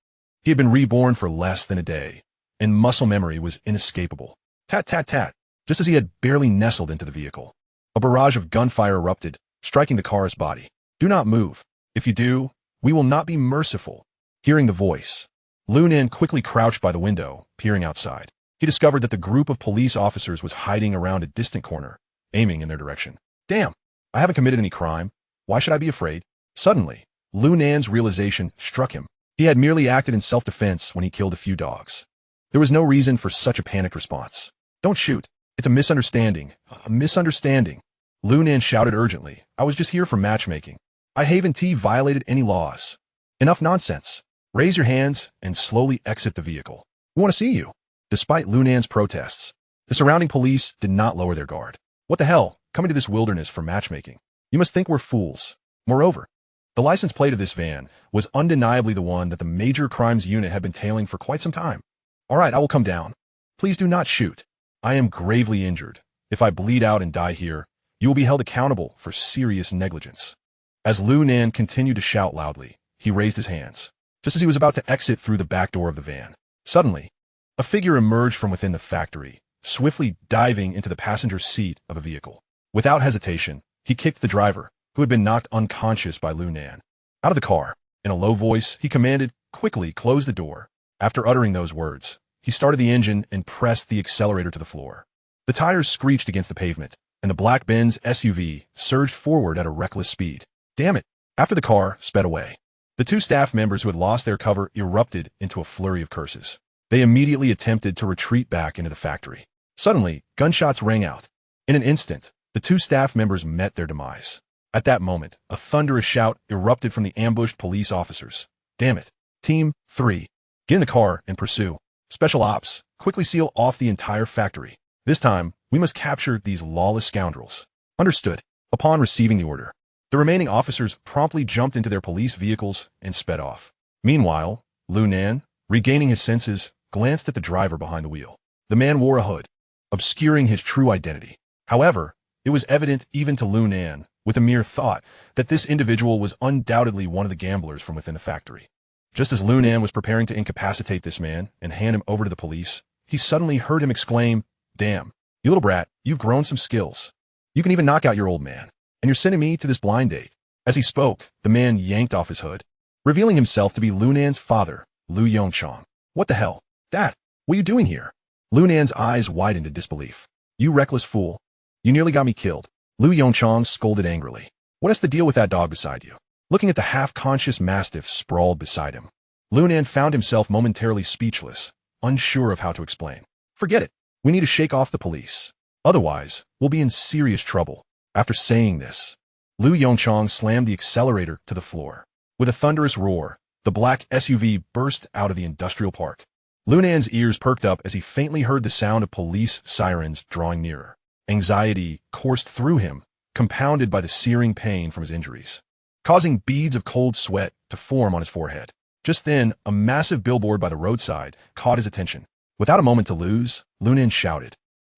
Speaker 1: He had been reborn for less than a day, and muscle memory was inescapable. Tat, tat, tat. Just as he had barely nestled into the vehicle, a barrage of gunfire erupted, striking the car's body. Do not move. If you do, we will not be merciful. Hearing the voice, Lunan quickly crouched by the window, peering outside. he discovered that the group of police officers was hiding around a distant corner, aiming in their direction. Damn, I haven't committed any crime. Why should I be afraid? Suddenly, Lu Nan's realization struck him. He had merely acted in self-defense when he killed a few dogs. There was no reason for such a panicked response. Don't shoot. It's a misunderstanding. A misunderstanding. Lu Nan shouted urgently. I was just here for matchmaking. I haven't violated any laws. Enough nonsense. Raise your hands and slowly exit the vehicle. We want to see you. Despite Lu Nan's protests, the surrounding police did not lower their guard. What the hell? Coming to this wilderness for matchmaking. You must think we're fools. Moreover, the license plate of this van was undeniably the one that the major crimes unit had been tailing for quite some time. All right, I will come down. Please do not shoot. I am gravely injured. If I bleed out and die here, you will be held accountable for serious negligence. As Lu Nan continued to shout loudly, he raised his hands. Just as he was about to exit through the back door of the van, suddenly, a figure emerged from within the factory, swiftly diving into the passenger seat of a vehicle. Without hesitation, he kicked the driver, who had been knocked unconscious by Lu Nan. Out of the car, in a low voice, he commanded, quickly close the door. After uttering those words, he started the engine and pressed the accelerator to the floor. The tires screeched against the pavement, and the black Benz SUV surged forward at a reckless speed. Damn it! After the car sped away, the two staff members who had lost their cover erupted into a flurry of curses. They immediately attempted to retreat back into the factory. Suddenly, gunshots rang out. In an instant, the two staff members met their demise. At that moment, a thunderous shout erupted from the ambushed police officers. Damn it. Team 3. Get in the car and pursue. Special Ops, quickly seal off the entire factory. This time, we must capture these lawless scoundrels. Understood. Upon receiving the order, the remaining officers promptly jumped into their police vehicles and sped off. Meanwhile, Lu Nan, regaining his senses, glanced at the driver behind the wheel. The man wore a hood, obscuring his true identity. However, it was evident even to Lu Nan, with a mere thought, that this individual was undoubtedly one of the gamblers from within the factory. Just as Lu Nan was preparing to incapacitate this man and hand him over to the police, he suddenly heard him exclaim, Damn, you little brat, you've grown some skills. You can even knock out your old man, and you're sending me to this blind date. As he spoke, the man yanked off his hood, revealing himself to be Lu Nan's father, Lu Yongchang. What the hell? Dad, what are you doing here? Lu Nan's eyes widened in disbelief. You reckless fool. You nearly got me killed. Lu Yongchang scolded angrily. What has to deal with that dog beside you? Looking at the half-conscious mastiff sprawled beside him, Lu Nan found himself momentarily speechless, unsure of how to explain. Forget it. We need to shake off the police. Otherwise, we'll be in serious trouble. After saying this, Lu Yongchang slammed the accelerator to the floor. With a thunderous roar, the black SUV burst out of the industrial park. Lu Nan's ears perked up as he faintly heard the sound of police sirens drawing nearer. Anxiety coursed through him, compounded by the searing pain from his injuries, causing beads of cold sweat to form on his forehead. Just then, a massive billboard by the roadside caught his attention. Without a moment to lose, Lu Nan shouted,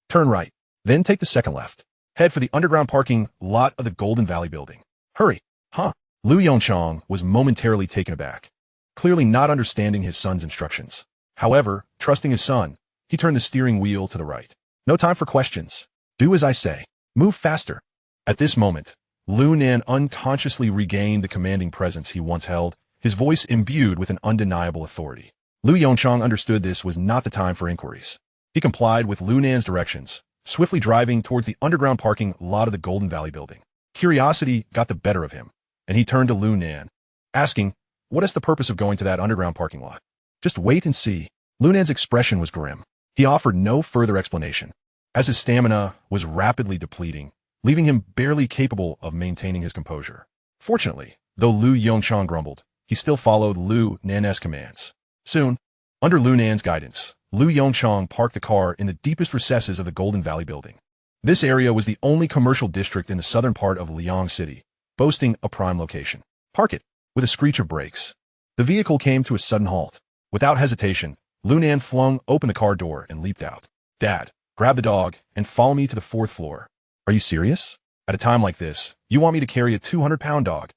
Speaker 1: Turn right, then take the second left. Head for the underground parking lot of the Golden Valley building. Hurry. Huh? Lu Yongchang was momentarily taken aback, clearly not understanding his son's instructions. However, trusting his son, he turned the steering wheel to the right. No time for questions. Do as I say. Move faster. At this moment, Lu Nan unconsciously regained the commanding presence he once held, his voice imbued with an undeniable authority. Lu Yongchang understood this was not the time for inquiries. He complied with Lu Nan's directions, swiftly driving towards the underground parking lot of the Golden Valley building. Curiosity got the better of him, and he turned to Lu Nan, asking, What is the purpose of going to that underground parking lot? Just wait and see. Lu Nan's expression was grim. He offered no further explanation, as his stamina was rapidly depleting, leaving him barely capable of maintaining his composure. Fortunately, though Lu Yongchang grumbled, he still followed Lu Nan's commands. Soon, under Lu Nan's guidance, Lu Yongchang parked the car in the deepest recesses of the Golden Valley building. This area was the only commercial district in the southern part of Liang City, boasting a prime location. Park it. With a screech of brakes, the vehicle came to a sudden halt. Without hesitation, Lu Nan flung open the car door and leaped out. Dad, grab the dog and follow me to the 4th floor. Are you serious? At a time like this, you want me to carry a 200-pound dog?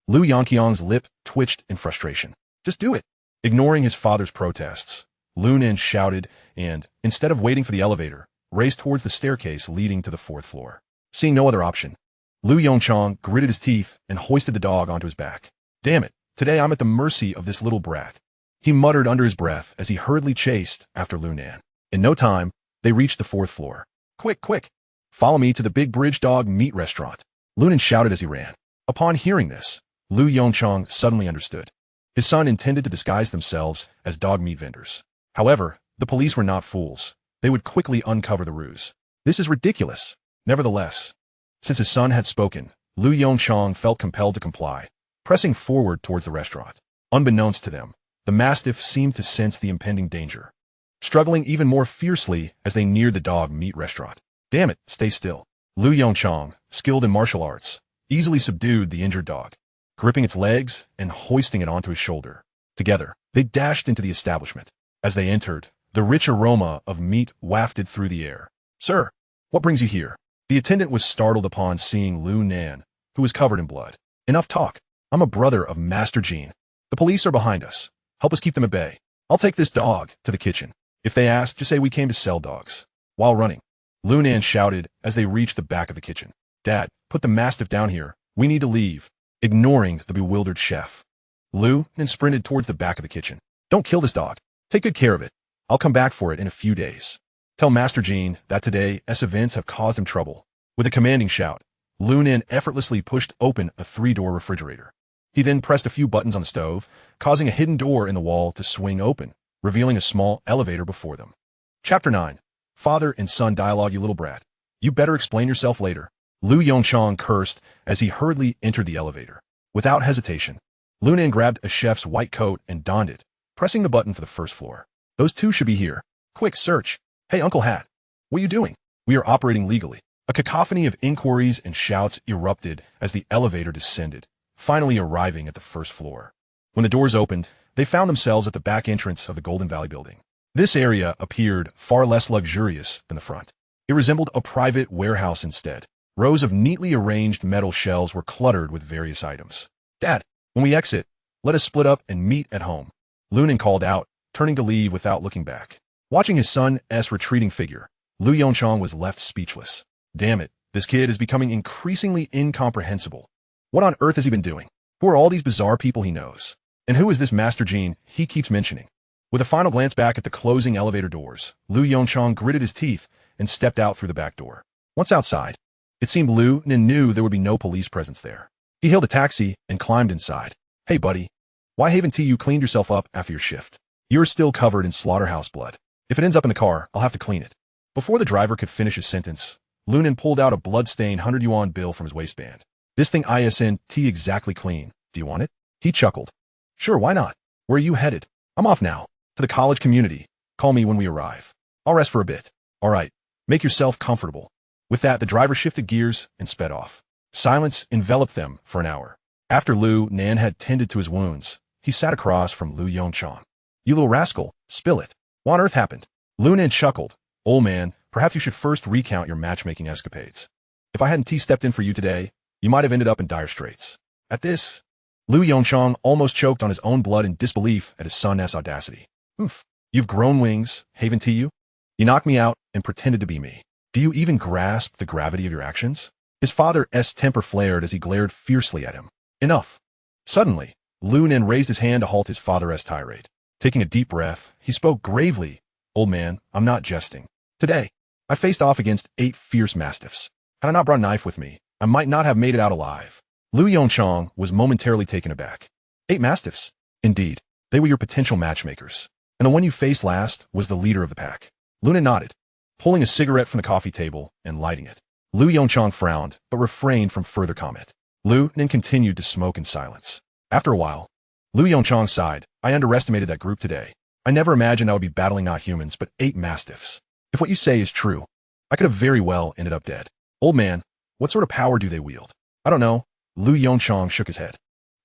Speaker 1: Lu Yongqiang's lip twitched in frustration. Just do it. Ignoring his father's protests, Lu Nan shouted and, instead of waiting for the elevator, raced towards the staircase leading to the 4th floor. Seeing no other option, Lu Yongchang gritted his teeth and hoisted the dog onto his back. Damn it, today I'm at the mercy of this little brat. He muttered under his breath as he hurriedly chased after Lu Nan. In no time, they reached the fourth floor. Quick, quick! Follow me to the Big Bridge Dog Meat Restaurant, Lunan shouted as he ran. Upon hearing this, Lu Yongchong suddenly understood. His son intended to disguise themselves as dog meat vendors. However, the police were not fools. They would quickly uncover the ruse. This is ridiculous. Nevertheless, since his son had spoken, Lu Yongchong felt compelled to comply, pressing forward towards the restaurant. Unbeknownst to them, the mastiff seemed to sense the impending danger, struggling even more fiercely as they neared the dog meat restaurant. Damn it, stay still. Lu Yongchong, skilled in martial arts, easily subdued the injured dog, gripping its legs and hoisting it onto his shoulder. Together, they dashed into the establishment. As they entered, the rich aroma of meat wafted through the air. Sir, what brings you here? The attendant was startled upon seeing Lu Nan, who was covered in blood. Enough talk. I'm a brother of Master Jean. The police are behind us. Help us keep them at bay. I'll take this dog to the kitchen. If they ask, just say we came to sell dogs. While running, Lu Nan shouted as they reached the back of the kitchen. Dad, put the mastiff down here. We need to leave. Ignoring the bewildered chef, Lu Nan sprinted towards the back of the kitchen. Don't kill this dog. Take good care of it. I'll come back for it in a few days. Tell Master Jean that today's events have caused him trouble. With a commanding shout, Lu Nan effortlessly pushed open a 3-door refrigerator. He then pressed a few buttons on the stove, causing a hidden door in the wall to swing open, revealing a small elevator before them. Chapter 9. Father and Son Dialogue. You little brat. You better explain yourself later. Lu Yongchong cursed as he hurriedly entered the elevator. Without hesitation, Lu Nan grabbed a chef's white coat and donned it, pressing the button for the first floor. Those two should be here. Quick, search. Hey, Uncle Hat. What are you doing? We are operating legally. A cacophony of inquiries and shouts erupted as the elevator descended, finally arriving at the first floor. When the doors opened, they found themselves at the back entrance of the Golden Valley building. This area appeared far less luxurious than the front. It resembled a private warehouse instead. Rows of neatly arranged metal shelves were cluttered with various items. Dad, when we exit, let us split up and meet at home. Lu Nan called out, turning to leave without looking back. Watching his son's retreating figure, Lu Yongchong was left speechless. Damn it, this kid is becoming increasingly incomprehensible. What on earth has he been doing? Who are all these bizarre people he knows? And who is this Master Jean he keeps mentioning? With a final glance back at the closing elevator doors, Lu Yongchong gritted his teeth and stepped out through the back door. Once outside, it seemed Lu Nan knew there would be no police presence there. He hailed a taxi and climbed inside. Hey buddy, why haven't you cleaned yourself up after your shift? You're still covered in slaughterhouse blood. If it ends up in the car, I'll have to clean it. Before the driver could finish his sentence, Lu Nan pulled out a blood-stained 100 yuan bill from his waistband. This thing isn't exactly clean. Do you want it? He chuckled. Sure, why not? Where are you headed? I'm off now. To the college community. Call me when we arrive. I'll rest for a bit. All right. Make yourself comfortable. With that, the driver shifted gears and sped off. Silence enveloped them for an hour. After Lu Nan had tended to his wounds, he sat across from Lu Yongchong. You little rascal, spill it. What on earth happened? Lu Nan chuckled. Old man, perhaps you should first recount your matchmaking escapades. If I hadn't stepped in for you today, you might have ended up in dire straits. At this, Lu Yongchong almost choked on his own blood in disbelief at his son's audacity. Oof, you've grown wings, haven't you? You knocked me out and pretended to be me. Do you even grasp the gravity of your actions? His father's temper flared as he glared fiercely at him. Enough. Suddenly, Lu Nan raised his hand to halt his father's tirade. Taking a deep breath, he spoke gravely. Old man, I'm not jesting. Today, I faced off against 8 fierce mastiffs. Had I not brought a knife with me, I might not have made it out alive. Lu Yongchong was momentarily taken aback. 8 mastiffs? Indeed, they were your potential matchmakers. And the one you faced last was the leader of the pack. Lu Nan nodded, pulling a cigarette from the coffee table and lighting it. Lu Yongchong frowned, but refrained from further comment. Lu Nan continued to smoke in silence. After a while, Lu Yongchong sighed. I underestimated that group today. I never imagined I would be battling not humans, but 8 mastiffs. If what you say is true, I could have very well ended up dead. Old man, what sort of power do they wield? I don't know. Lu Yongchong shook his head.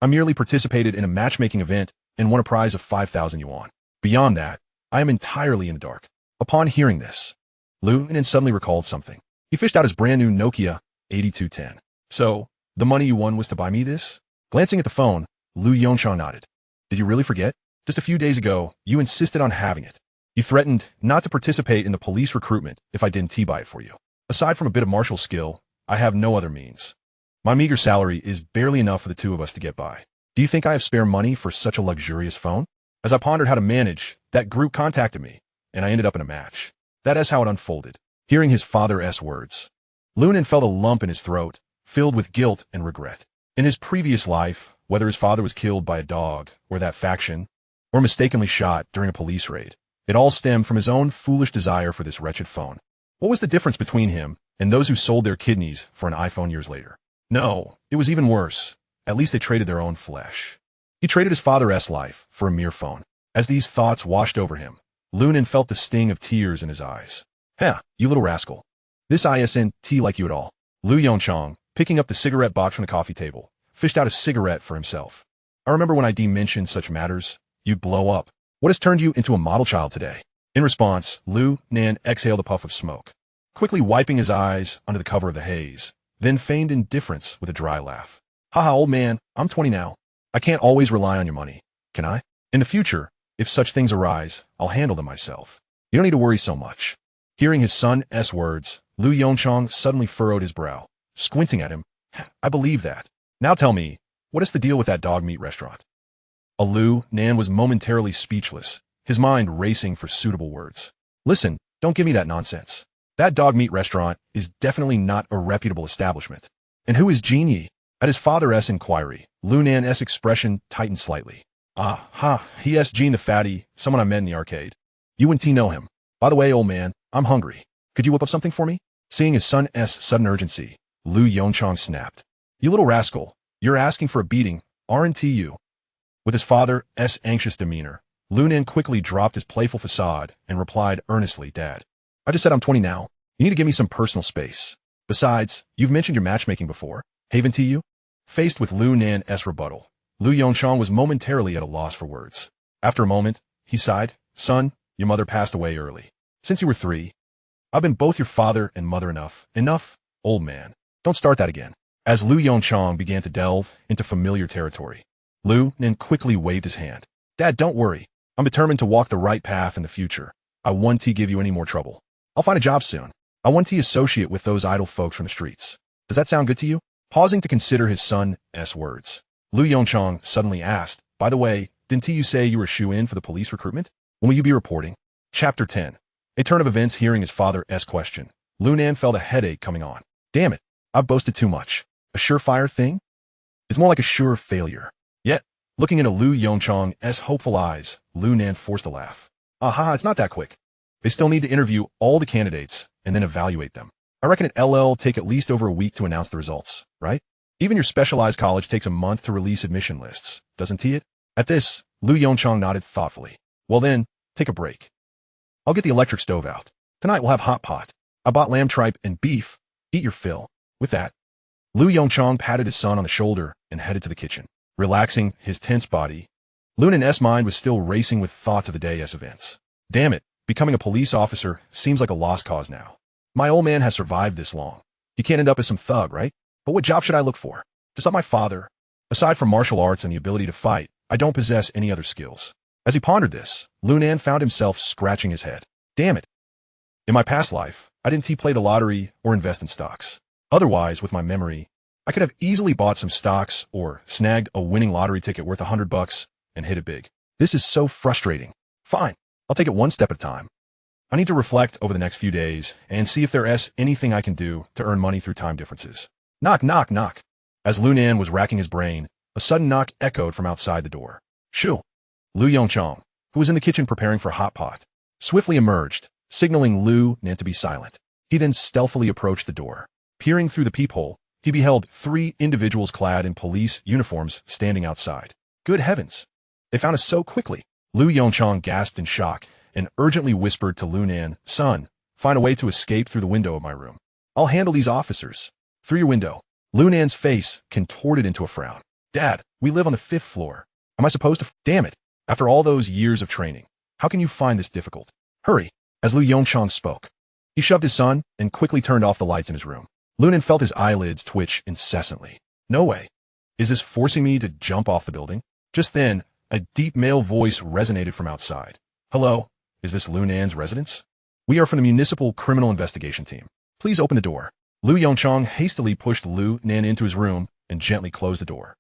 Speaker 1: I merely participated in a matchmaking event and won a prize of 5,000 yuan. Beyond that, I am entirely in the dark. Upon hearing this, Lu Nan suddenly recalled something. He fished out his brand new Nokia 8210. So, the money you won was to buy me this? Glancing at the phone, Lu Yongchong nodded. Did you really forget? Just a few days ago, you insisted on having it. You threatened not to participate in the police recruitment if I didn't buy it for you. Aside from a bit of martial skill, I have no other means. My meager salary is barely enough for the two of us to get by. Do you think I have spare money for such a luxurious phone? As I pondered how to manage, that group contacted me. and I ended up in a match. That is how it unfolded. Hearing his father's words, Liu Nan felt a lump in his throat, filled with guilt and regret. In his previous life, whether his father was killed by a dog, or that faction, or mistakenly shot during a police raid, it all stemmed from his own foolish desire for this wretched phone. What was the difference between him and those who sold their kidneys for an iPhone years later? No, it was even worse. At least they traded their own flesh. He traded his father's life for a mere phone. As these thoughts washed over him, Liu Nan felt the sting of tears in his eyes. "Heh, you little rascal. This isn't like you at all." Liu Yongchong, picking up the cigarette box from the coffee table, fished out a cigarette for himself. "I remember when I mentioned such matters, you'd blow up. What has turned you into a model child today?" In response, Liu Nan exhaled a puff of smoke, quickly wiping his eyes under the cover of the haze, then feigned indifference with a dry laugh. "Haha, old man, I'm 20 now. I can't always rely on your money, can I? In the future, if such things arise, I'll handle them myself. You don't need to worry so much." Hearing his son's words, Liu Yongchong suddenly furrowed his brow, squinting at him. "I believe that. Now tell me, what is the deal with that dog meat restaurant?" Liu Nan was momentarily speechless, his mind racing for suitable words. "Listen, don't give me that nonsense. That dog meat restaurant is definitely not a reputable establishment. And who is Jean Yi?" At his father's inquiry, Liu Nan's expression tightened slightly. He Jean the fatty, someone I met in the arcade. You and T know him. By the way, old man, I'm hungry. Could you whip up something for me?" Seeing his son's sudden urgency, Liu Yongchong snapped. "You little rascal, you're asking for a beating, aren't you?" With his father's anxious demeanor, Liu Nan quickly dropped his playful facade and replied earnestly, "Dad, I just said I'm 20 now. You need to give me some personal space. Besides, you've mentioned your matchmaking before, haven't you?" Faced with Liu Nan's rebuttal, Liu Yongchong was momentarily at a loss for words. After a moment, he sighed. "Son, your mother passed away early. Since you were 3, I've been both your father and mother enough. Enough, old man. Don't start that again." As Liu Yongchong began to delve into familiar territory, Liu Nan quickly waved his hand. "Dad, don't worry. I'm determined to walk the right path in the future. I won't give you any more trouble. I'll find a job soon. I won't associate with those idle folks from the streets. Does that sound good to you?" Pausing to consider his son's words, Liu Yongchong suddenly asked, "By the way, didn't you say you were shoo-in for the police recruitment? When will you be reporting?" Chapter 10. A turn of events. Hearing his father's question, Liu Nan felt a headache coming on. "Damn it, I've boasted too much. A surefire thing? It's more like a sure failure." Yet, looking into Liu Yongchong's hopeful eyes, Liu Nan forced a laugh. It's not that quick. They still need to interview all the candidates and then evaluate them. I reckon it'll take at least over a week to announce the results, right? Even your specialized college takes a month to release admission lists, doesn't it? At this, Liu Yongchong nodded thoughtfully. "Well then, take a break. I'll get the electric stove out. Tonight we'll have hot pot. I bought lamb tripe and beef. Eat your fill." With that, Liu Yongchong patted his son on the shoulder and headed to the kitchen. Relaxing his tense body, Liu Nan's mind was still racing with thoughts of the day's events. Damn it, becoming a police officer seems like a lost cause now. My old man has survived this long. He can't end up as some thug, right? But what job should I look for? Just like my father. Aside from martial arts and the ability to fight, I don't possess any other skills. As he pondered this, Liu Nan found himself scratching his head. Damn it. In my past life, I didn't play the lottery or invest in stocks. Otherwise, with my memory, I could have easily bought some stocks or snagged a winning lottery ticket worth $100 and hit it big. This is so frustrating. Fine, I'll take it one step at a time. I need to reflect over the next few days and see if there's anything I can do to earn money through time differences. Knock, knock, knock. As Liu Nan was racking his brain, a sudden knock echoed from outside the door. Shoo! Liu Yongchong, who was in the kitchen preparing for a hot pot, swiftly emerged, signaling Liu Nan to be silent. He then stealthily approached the door. Peering through the peephole, he beheld 3 individuals clad in police uniforms standing outside. Good heavens! They found us so quickly. Liu Yongchong gasped in shock and urgently whispered to Liu Nan, "Son, find a way to escape through the window of my room. I'll handle these officers." Through your window. Liu Nan's face contorted into a frown. "Dad, we live on the 5th floor. Am I supposed to— Damn it. After all those years of training, how can you find this difficult? Hurry." As Liu Yongchong spoke, he shoved his son and quickly turned off the lights in his room. Liu Nan felt his eyelids twitch incessantly. No way. Is this forcing me to jump off the building? Just then, a deep male voice resonated from outside. "Hello, is this Liu Nan's residence? We are from the Municipal Criminal Investigation Team. Please open the door." Liu Yongchong hastily pushed Liu Nan into his room and gently closed the door.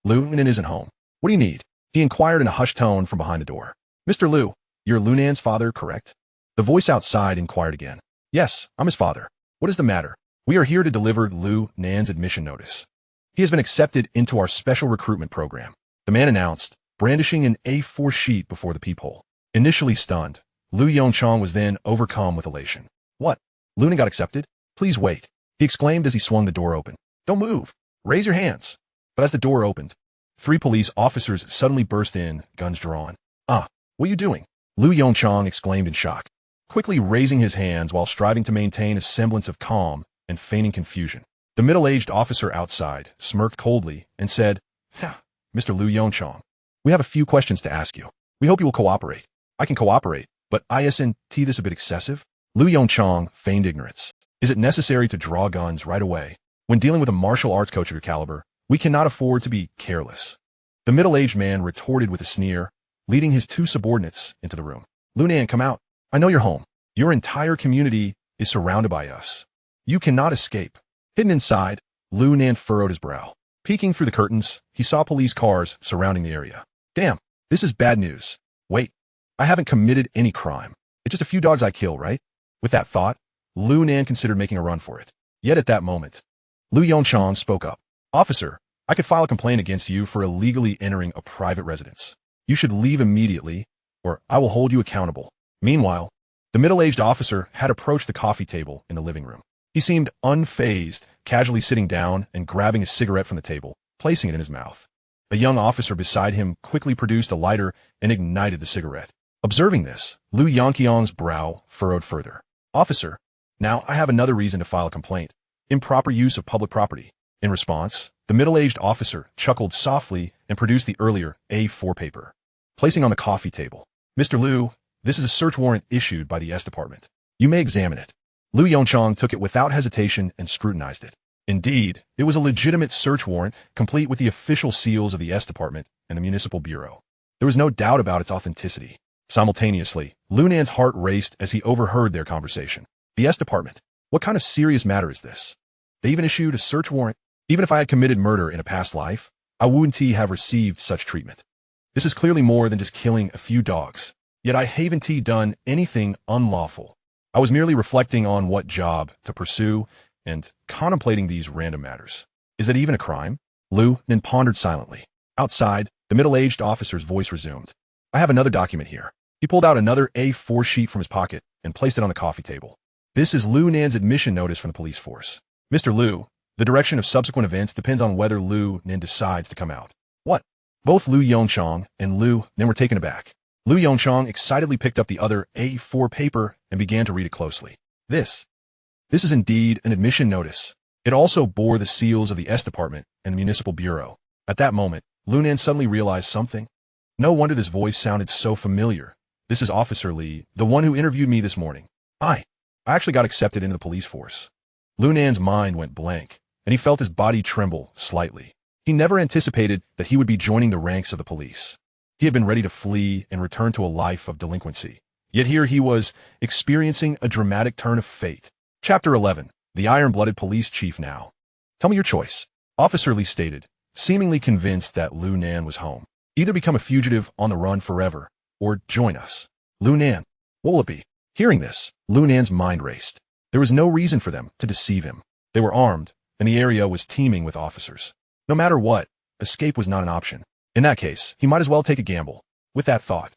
Speaker 1: Liu Nan isn't home. What do you need?" He inquired in a hushed tone from behind the door. "Mr. Liu, You're Lunan's father, correct? The voice outside inquired again. Yes, I'm his father. What is the matter? We are here to deliver Lu Nan's admission notice. He has been accepted into our special recruitment program, the man announced, brandishing an A4 sheet before the peephole. Initially stunned, Lu Yongchong was then overcome with elation. What? Lunan got accepted? Please wait, he exclaimed as he swung the door open. Don't move. Raise your hands. But as the door opened, 3 police officers suddenly burst in, guns drawn. Ah, what are you doing? Lu Yongchong exclaimed in shock, quickly raising his hands while striving to maintain a semblance of calm and feigning confusion. The middle-aged officer outside smirked coldly and said, Mr. Lu Yongchong, we have a few questions to ask you. We hope you will cooperate. I can cooperate, but isn't this a bit excessive? Lu Yongchong feigned ignorance. Is it necessary to draw guns right away? When dealing with a martial arts coach of your caliber, we cannot afford to be careless. The middle-aged man retorted with a sneer, leading his 2 subordinates into the room. Lunan, come out. I know you're home. Your entire community is surrounded by us. You cannot escape. Hidden inside, Lunan furrowed his brow. Peeking through the curtains, he saw police cars surrounding the area. Damn, this is bad news. Wait, I haven't committed any crime. It's just a few dogs I kill, right? With that thought, Lunan considered making a run for it. Yet at that moment, Lu Yongchong spoke up. Officer, I could file a complaint against you for illegally entering a private residence. You should leave immediately, or I will hold you accountable. Meanwhile, the middle-aged officer had approached the coffee table in the living room. He seemed unfazed, casually sitting down and grabbing a cigarette from the table, placing it in his mouth. A young officer beside him quickly produced a lighter and ignited the cigarette. Observing this, Lu Yongqiang's brow furrowed further. Officer, now I have another reason to file a complaint. Improper use of public property. In response, the middle-aged officer chuckled softly and produced the earlier A4 paper, placing on the coffee table. Mr. Lu, this is a search warrant issued by the S Department. You may examine it. Lu Yongchong took it without hesitation and scrutinized it. Indeed, it was a legitimate search warrant, complete with the official seals of the S Department and the Municipal Bureau. There was no doubt about its authenticity. Simultaneously, Lunan's heart raced as he overheard their conversation. The S Department? What kind of serious matter is this? They even issued a search warrant? Even if I had committed murder in a past life, I wouldn't have received such treatment. This is clearly more than just killing a few dogs. Yet I haven't done anything unlawful. I was merely reflecting on what job to pursue and contemplating these random matters. Is that even a crime? Lu then pondered silently. Outside, the middle-aged officer's voice resumed. I have another document here. He pulled out another A4 sheet from his pocket and placed it on the coffee table. This is Lu Nan's admission notice from the police force. Mr. Lu, the direction of subsequent events depends on whether Lu Nan decides to come out. What? Both Lu Yongchong and Lu Nan were taken aback. Lu Yongchong excitedly picked up the other A4 paper and began to read it closely. This is indeed an admission notice. It also bore the seals of the S Department and the Municipal Bureau. At that moment, Lu Nan suddenly realized something. No wonder this voice sounded so familiar. This is Officer Li, the one who interviewed me this morning. I actually got accepted into the police force. Lu Nan's mind went blank, and he felt his body tremble slightly. He never anticipated that he would be joining the ranks of the police. He had been ready to flee and return to a life of delinquency. Yet here he was, experiencing a dramatic turn of fate. Chapter 11. The Iron-Blooded Police Chief Now. Tell me your choice, Officer Li stated, seemingly convinced that Lu Nan was home. Either become a fugitive on the run forever, or join us. Lu Nan, what will it be? Hearing this, Lu Nan's mind raced. There was no reason for them to deceive him. They were armed, and the area was teeming with officers. No matter what, escape was not an option. In that case, he might as well take a gamble. With that thought,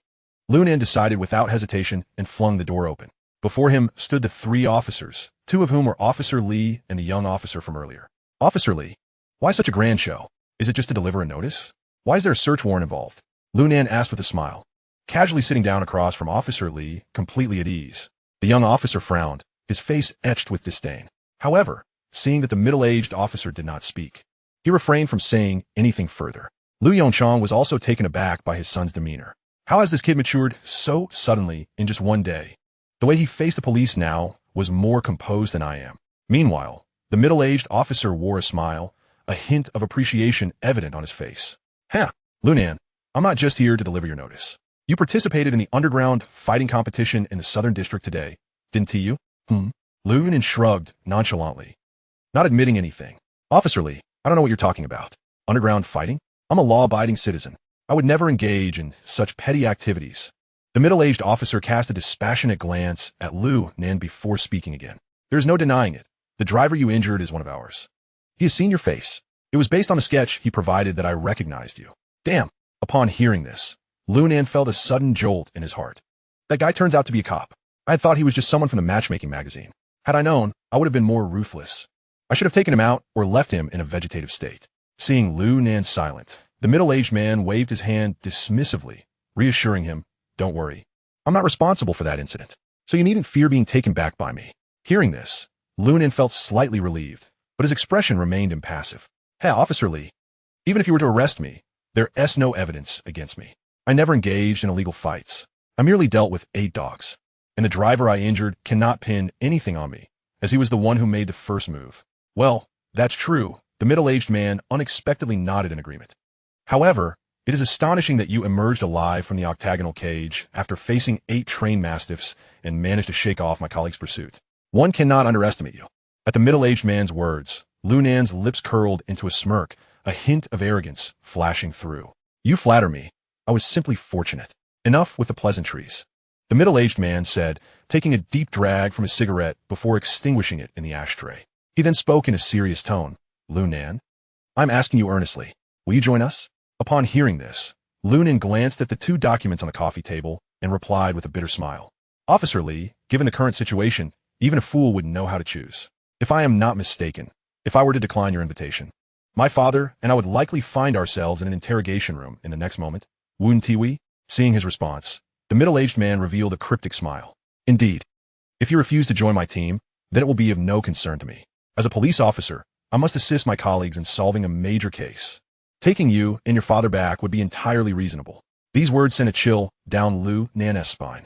Speaker 1: Lu Nan decided without hesitation and flung the door open. Before him stood the 3 officers, 2 of whom were Officer Li and the young officer from earlier. Officer Li, why such a grand show? Is it just to deliver a notice? Why is there a search warrant involved? Lu Nan asked with a smile, casually sitting down across from Officer Li, completely at ease. The young officer frowned, his face etched with disdain. However, seeing that the middle-aged officer did not speak, he refrained from saying anything further. Lu Yongchong was also taken aback by his son's demeanor. How has this kid matured so suddenly in just one day? The way he faced the police now was more composed than I am. Meanwhile, the middle-aged officer wore a smile, a hint of appreciation evident on his face. Lu Nan, I'm not just here to deliver your notice. You participated in the underground fighting competition in the Southern District today, didn't you? Lu Nan shrugged nonchalantly, not admitting anything. Officer Li, I don't know what you're talking about. Underground fighting? I'm a law-abiding citizen. I would never engage in such petty activities. The middle-aged officer cast a dispassionate glance at Liu Nan before speaking again. There is no denying it. The driver you injured is one of ours. He has seen your face. It was based on the sketch he provided that I recognized you. Damn. Upon hearing this, Liu Nan felt a sudden jolt in his heart. That guy turns out to be a cop. I had thought he was just someone from the matchmaking magazine. Had I known, I would have been more ruthless. I should have taken him out or left him in a vegetative state. Seeing Liu Nan silent, the middle-aged man waved his hand dismissively, reassuring him, "Don't worry. I'm not responsible for that incident, so you needn't fear being taken back by me." Hearing this, Liu Nan felt slightly relieved, but his expression remained impassive. "Hey, Officer Lee, even if you were to arrest me, there's no evidence against me. I never engaged in illegal fights. I merely dealt with 8 dogs, and the driver I injured cannot pin anything on me, as he was the one who made the first move." "Well, that's true." The middle-aged man unexpectedly nodded in agreement. "However, it is astonishing that you emerged alive from the octagonal cage after facing 8 trained mastiffs and managed to shake off my colleague's pursuit. One cannot underestimate you." At the middle-aged man's words, Liu Nan's lips curled into a smirk, a hint of arrogance flashing through. "You flatter me. I was simply fortunate. Enough with the pleasantries." The middle-aged man said, taking a deep drag from his cigarette before extinguishing it in the ashtray. He then spoke in a serious tone. "Liu Nan, I'm asking you earnestly. Will you join us?" Upon hearing this, Liu Nan glanced at the 2 documents on the coffee table and replied with a bitter smile. "Officer Lee, given the current situation, even a fool would know how to choose. If I am not mistaken, if I were to decline your invitation, my father and I would likely find ourselves in an interrogation room in the next moment. Woon Tiwi?" Seeing his response, the middle-aged man revealed a cryptic smile. "Indeed. If you refuse to join my team, then it will be of no concern to me. As a police officer, I must assist my colleagues in solving a major case. Taking you and your father back would be entirely reasonable." These words sent a chill down Liu Nan's spine.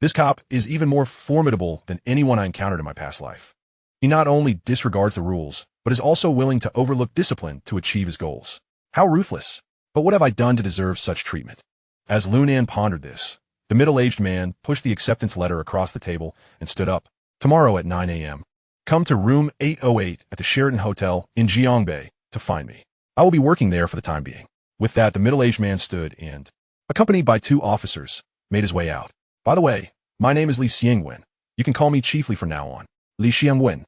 Speaker 1: This cop is even more formidable than anyone I encountered in my past life. He not only disregards the rules, but is also willing to overlook discipline to achieve his goals. How ruthless. But what have I done to deserve such treatment? As Liu Nan pondered this, the middle-aged man pushed the acceptance letter across the table and stood up. "Tomorrow at 9 a.m. Come to room 808 at the Sheraton Hotel in Gyeongbei to find me. I will be working there for the time being." With that, the middle-aged man stood and, accompanied by 2 officers, made his way out. "By the way, my name is Li Xiangwen. You can call me chiefly from now on. Li Xiangwen."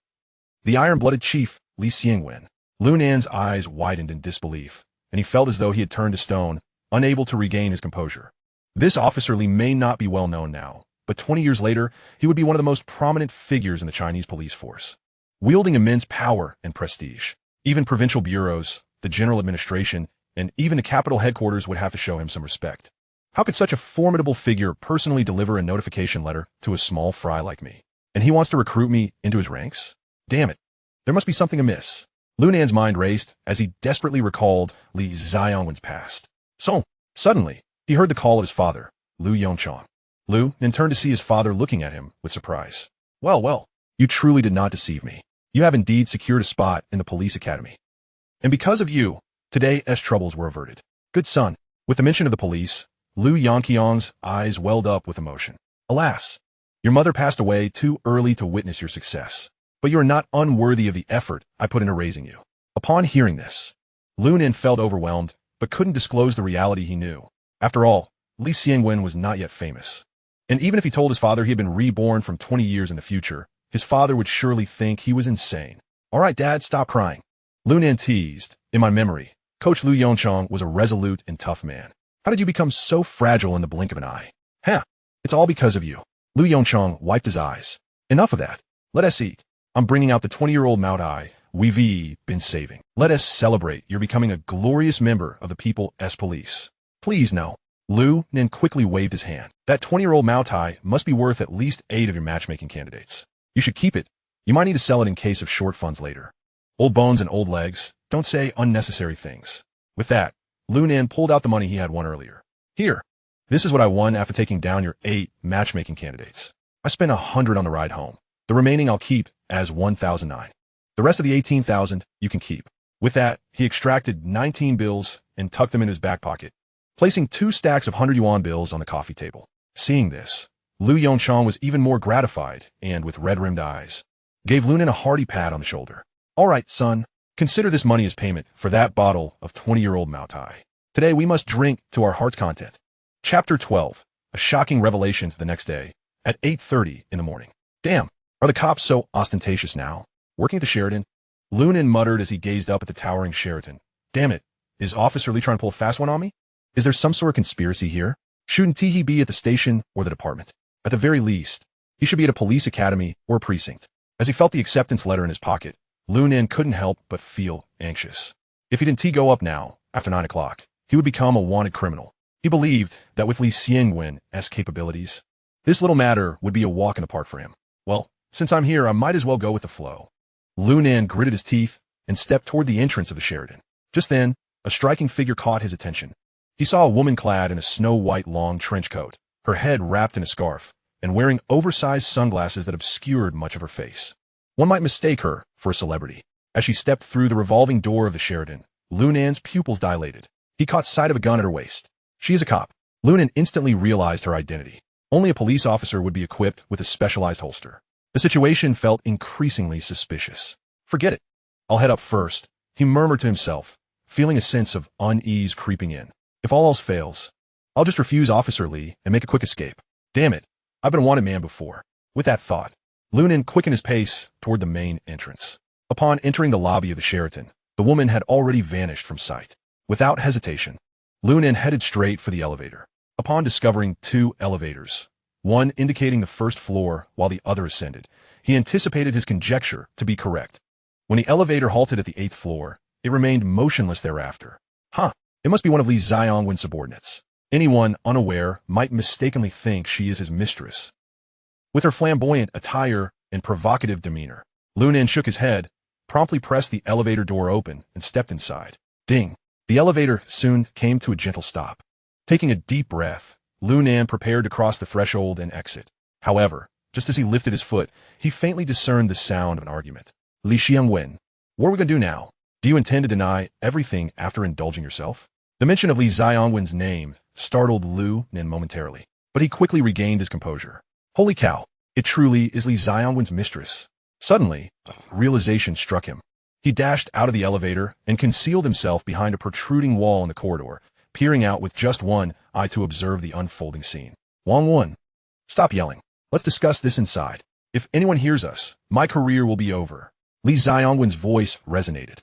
Speaker 1: The iron-blooded chief, Li Xiangwen. Liu Nan's eyes widened in disbelief, and he felt as though he had turned to stone, unable to regain his composure. This Officer Li may not be well known now, but 20 years later, he would be one of the most prominent figures in the Chinese police force, wielding immense power and prestige. Even provincial bureaus, the general administration, and even the capital headquarters would have to show him some respect. How could such a formidable figure personally deliver a notification letter to a small fry like me? And he wants to recruit me into his ranks? Damn it. There must be something amiss. Liu Nan's mind raced as he desperately recalled Li Xiangwen's past. So, suddenly, he heard the call of his father, Liu Yongchang. Liu then turned to see his father looking at him with surprise. Well, you truly did not deceive me. You have indeed secured a spot in the police academy. And because of you, today's troubles were averted. Good son." With the mention of the police, Liu Yongqiang's eyes welled up with emotion. "Alas, your mother passed away too early to witness your success, but you are not unworthy of the effort I put into raising you." Upon hearing this, Liu Nan felt overwhelmed, but couldn't disclose the reality he knew. After all, Li Xiangwen was not yet famous. And even if he told his father he had been reborn from 20 years in the future, his father would surely think he was insane. "All right, Dad, stop crying." Liu Nan teased. "In my memory, Coach Liu Yongchang was a resolute and tough man. How did you become so fragile in the blink of an eye?" It's all because of you." Liu Yongchang wiped his eyes. "Enough of that. Let us eat. I'm bringing out the 20-year-old Mao Tai we've been saving. Let us celebrate your becoming a glorious member of the People's Police." "Please, no." Liu Nan quickly waved his hand. "That 20-year-old Mao Tai must be worth at least 8 of your matchmaking candidates. You should keep it. You might need to sell it in case of short funds later. Old bones and old legs, don't say unnecessary things." With that, Liu Nan pulled out the money he had won earlier. "Here, this is what I won after taking down your 8 matchmaking candidates. I spent 100 on the ride home. The remaining I'll keep as 1,009. The rest of the 18,000 you can keep." With that, he extracted 19 bills and tucked them in his back pocket, placing 2 stacks of 100 yuan bills on the coffee table. Seeing this, Liu Yongchang was even more gratified and, with red-rimmed eyes, gave Liu Nan a hearty pat on the shoulder. "All right, son, consider this money as payment for that bottle of 20-year-old Mao Tai. Today we must drink to our heart's content." Chapter 12. a shocking revelation the next day, at 8:30 in the morning. Damn, are the cops so ostentatious now? Working at the Sheraton? Lunan muttered as he gazed up at the towering Sheraton. Damn it, is Officer Lee trying to pull a fast one on me? Is there some sort of conspiracy here? Shouldn't he be at the station or the department? At the very least, he should be at a police academy or a precinct. As he felt the acceptance letter in his pocket, Lunan couldn't help but feel anxious. If he didn't go up now, after 9 o'clock, he would become a wanted criminal. He believed that with Li Xiangwen's capabilities, this little matter would be a walk in the park for him. Well, since I'm here, I might as well go with the flow. Lunan gritted his teeth and stepped toward the entrance of the Sheraton. Just then, a striking figure caught his attention. He saw a woman clad in a snow-white long trench coat, her head wrapped in a scarf, and wearing oversized sunglasses that obscured much of her face. One might mistake her for a celebrity. As she stepped through the revolving door of the Sheraton, Lunan's pupils dilated. He caught sight of a gun at her waist. She is a cop. Lunan instantly realized her identity. Only a police officer would be equipped with a specialized holster. The situation felt increasingly suspicious. Forget it. I'll head up first, he murmured to himself, feeling a sense of unease creeping in. If all else fails, I'll just refuse Officer Lee and make a quick escape. Damn it, I've been a wanted man before. With that thought, Lunan quickened his pace toward the main entrance. Upon entering the lobby of the Sheraton, the woman had already vanished from sight. Without hesitation, Lunan headed straight for the elevator. Upon discovering 2 elevators, one indicating the first floor while the other ascended, he anticipated his conjecture to be correct. When the elevator halted at the 8th floor, it remained motionless thereafter. It must be one of Li Xiangwen's subordinates. Anyone unaware might mistakenly think she is his mistress. With her flamboyant attire and provocative demeanor, Lunan shook his head, promptly pressed the elevator door open, and stepped inside. Ding! The elevator soon came to a gentle stop. Taking a deep breath, Lunan prepared to cross the threshold and exit. However, just as he lifted his foot, he faintly discerned the sound of an argument. Li Xiangwen, what are we going to do now? Do you intend to deny everything after indulging yourself? The mention of Li Xiangwen's name startled Lunan momentarily, but he quickly regained his composure. Holy cow, it truly is Li Xiangwen's mistress. Suddenly, realization struck him. He dashed out of the elevator and concealed himself behind a protruding wall in the corridor, peering out with just one eye to observe the unfolding scene. Wang, stop yelling. Let's discuss this inside. If anyone hears us, my career will be over. Li Xiangwen's voice resonated,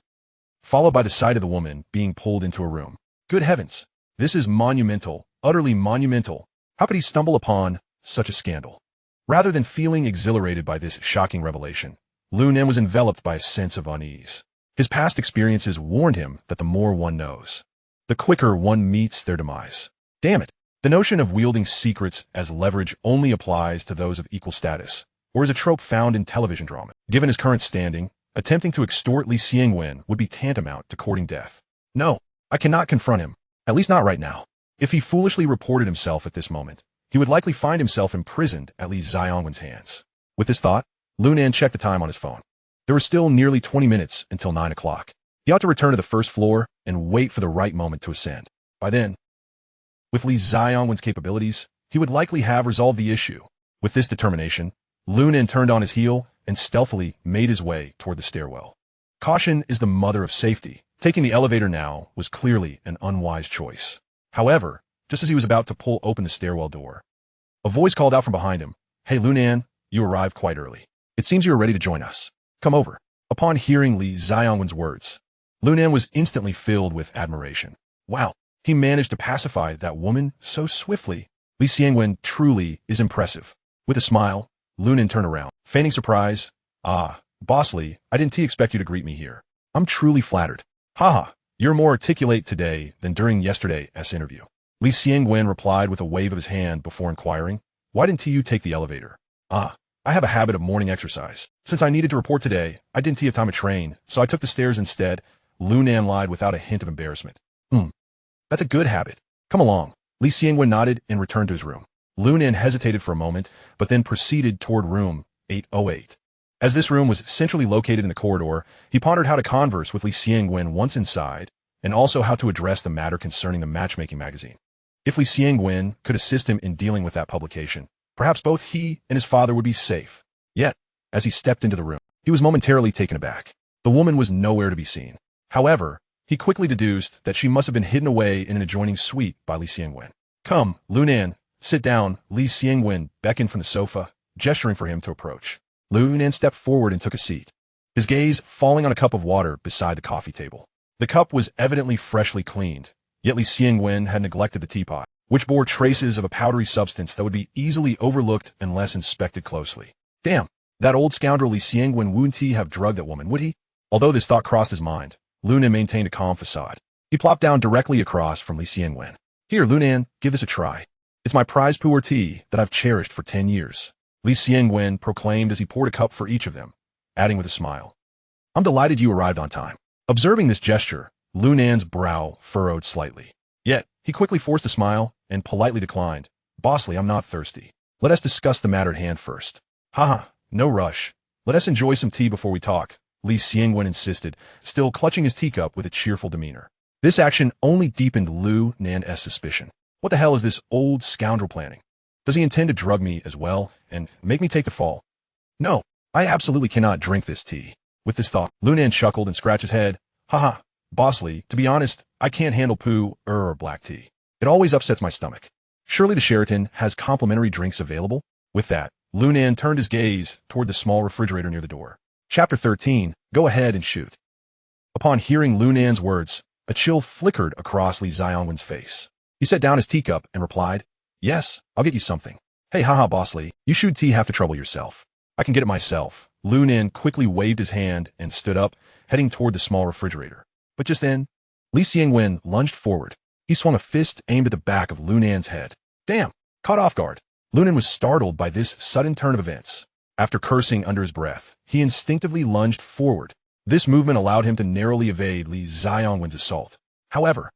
Speaker 1: followed by the sight of the woman being pulled into a room. Good heavens, this is monumental, utterly monumental. How could he stumble upon such a scandal? Rather than feeling exhilarated by this shocking revelation, Lunan was enveloped by a sense of unease. His past experiences warned him that the more one knows, the quicker one meets their demise. Damn it, the notion of wielding secrets as leverage only applies to those of equal status, or is a trope found in television drama. Given his current standing, attempting to extort Li Xiangwen would be tantamount to courting death. No, I cannot confront him, at least not right now. If he foolishly reported himself at this moment, he would likely find himself imprisoned at Li Xiangwen's hands. With this thought, Lunan checked the time on his phone. There were still nearly 20 minutes until 9 o'clock. He ought to return to the first floor and wait for the right moment to ascend. By then, with Li Xiangwen's capabilities, he would likely have resolved the issue. With this determination, Lunan turned on his heel and stealthily made his way toward the stairwell. Caution is the mother of safety. Taking the elevator now was clearly an unwise choice. However, just as he was about to pull open the stairwell door, a voice called out from behind him, "Hey Lunan, you arrived quite early. It seems you are ready to join us. Come over." Upon hearing Li Xiangwen's words, Lunan was instantly filled with admiration. Wow, he managed to pacify that woman so swiftly. Li Xiangwen truly is impressive. With a smile, Lunan turned around, feigning surprise. Boss Li, I didn't expect you to greet me here. I'm truly flattered. Haha, you're more articulate today than during yesterday's interview. Li Xiangwen replied with a wave of his hand before inquiring, "Why didn't you take the elevator?" I have a habit of morning exercise. Since I needed to report today, I didn't have time to train, so I took the stairs instead." Lunan lied without a hint of embarrassment. That's a good habit. Come along. Li Xiangwen nodded and returned to his room. Lunan hesitated for a moment, but then proceeded toward room 808. As this room was centrally located in the corridor, he pondered how to converse with Li Xiangwen once inside, and also how to address the matter concerning the matchmaking magazine. If Li Xiangwen could assist him in dealing with that publication, perhaps both he and his father would be safe. Yet, as he stepped into the room, he was momentarily taken aback. The woman was nowhere to be seen. However, he quickly deduced that she must have been hidden away in an adjoining suite by Li Xiangwen. "Come, Lunan, sit down, Li Xiangwen beckoned from the sofa, gesturing for him to approach. Lu Nan stepped forward and took a seat, his gaze falling on a cup of water beside the coffee table. The cup was evidently freshly cleaned, yet Li Xiangwen had neglected the teapot, which bore traces of a powdery substance that would be easily overlooked unless inspected closely. Damn, that old scoundrel Li Xiangwen wouldn't he have drugged that woman, would he? Although this thought crossed his mind, Lu Nan maintained a calm facade. He plopped down directly across from Li Xiangwen. Here, Lu Nan, give this a try. It's my prized pu'er tea that I've cherished for 10 years. Li Xiangwen proclaimed as he poured a cup for each of them, adding with a smile. I'm delighted you arrived on time. Observing this gesture, Lu Nan's brow furrowed slightly. Yet, he quickly forced a smile and politely declined. Bossly, I'm not thirsty. Let us discuss the matter at hand first. Haha, no rush. Let us enjoy some tea before we talk, Li Xiangwen insisted, still clutching his teacup with a cheerful demeanor. This action only deepened Lu Nan's suspicion. What the hell is this old scoundrel planning? Does he intend to drug me as well and make me take the fall? No, I absolutely cannot drink this tea. With this thought, Lu Nan chuckled and scratched his head. Haha, bossly, to be honest, I can't handle or black tea. It always upsets my stomach. Surely the Sheraton has complimentary drinks available? With that, Lu Nan turned his gaze toward the small refrigerator near the door. Chapter 13, Go ahead and shoot. Upon hearing Lu Nan's words, a chill flickered across Li Xiangwen's face. He set down his teacup and replied, Yes, I'll get you something. Hey haha bossly, you should tea have to trouble yourself. I can get it myself. Lu Nan quickly waved his hand and stood up, heading toward the small refrigerator. But just then, Li Xiangwen lunged forward. He swung a fist aimed at the back of Lu Nan's head. Damn! Caught off guard, Lu Nan was startled by this sudden turn of events. After cursing under his breath, he instinctively lunged forward. This movement allowed him to narrowly evade Li Xiangwen's assault. However,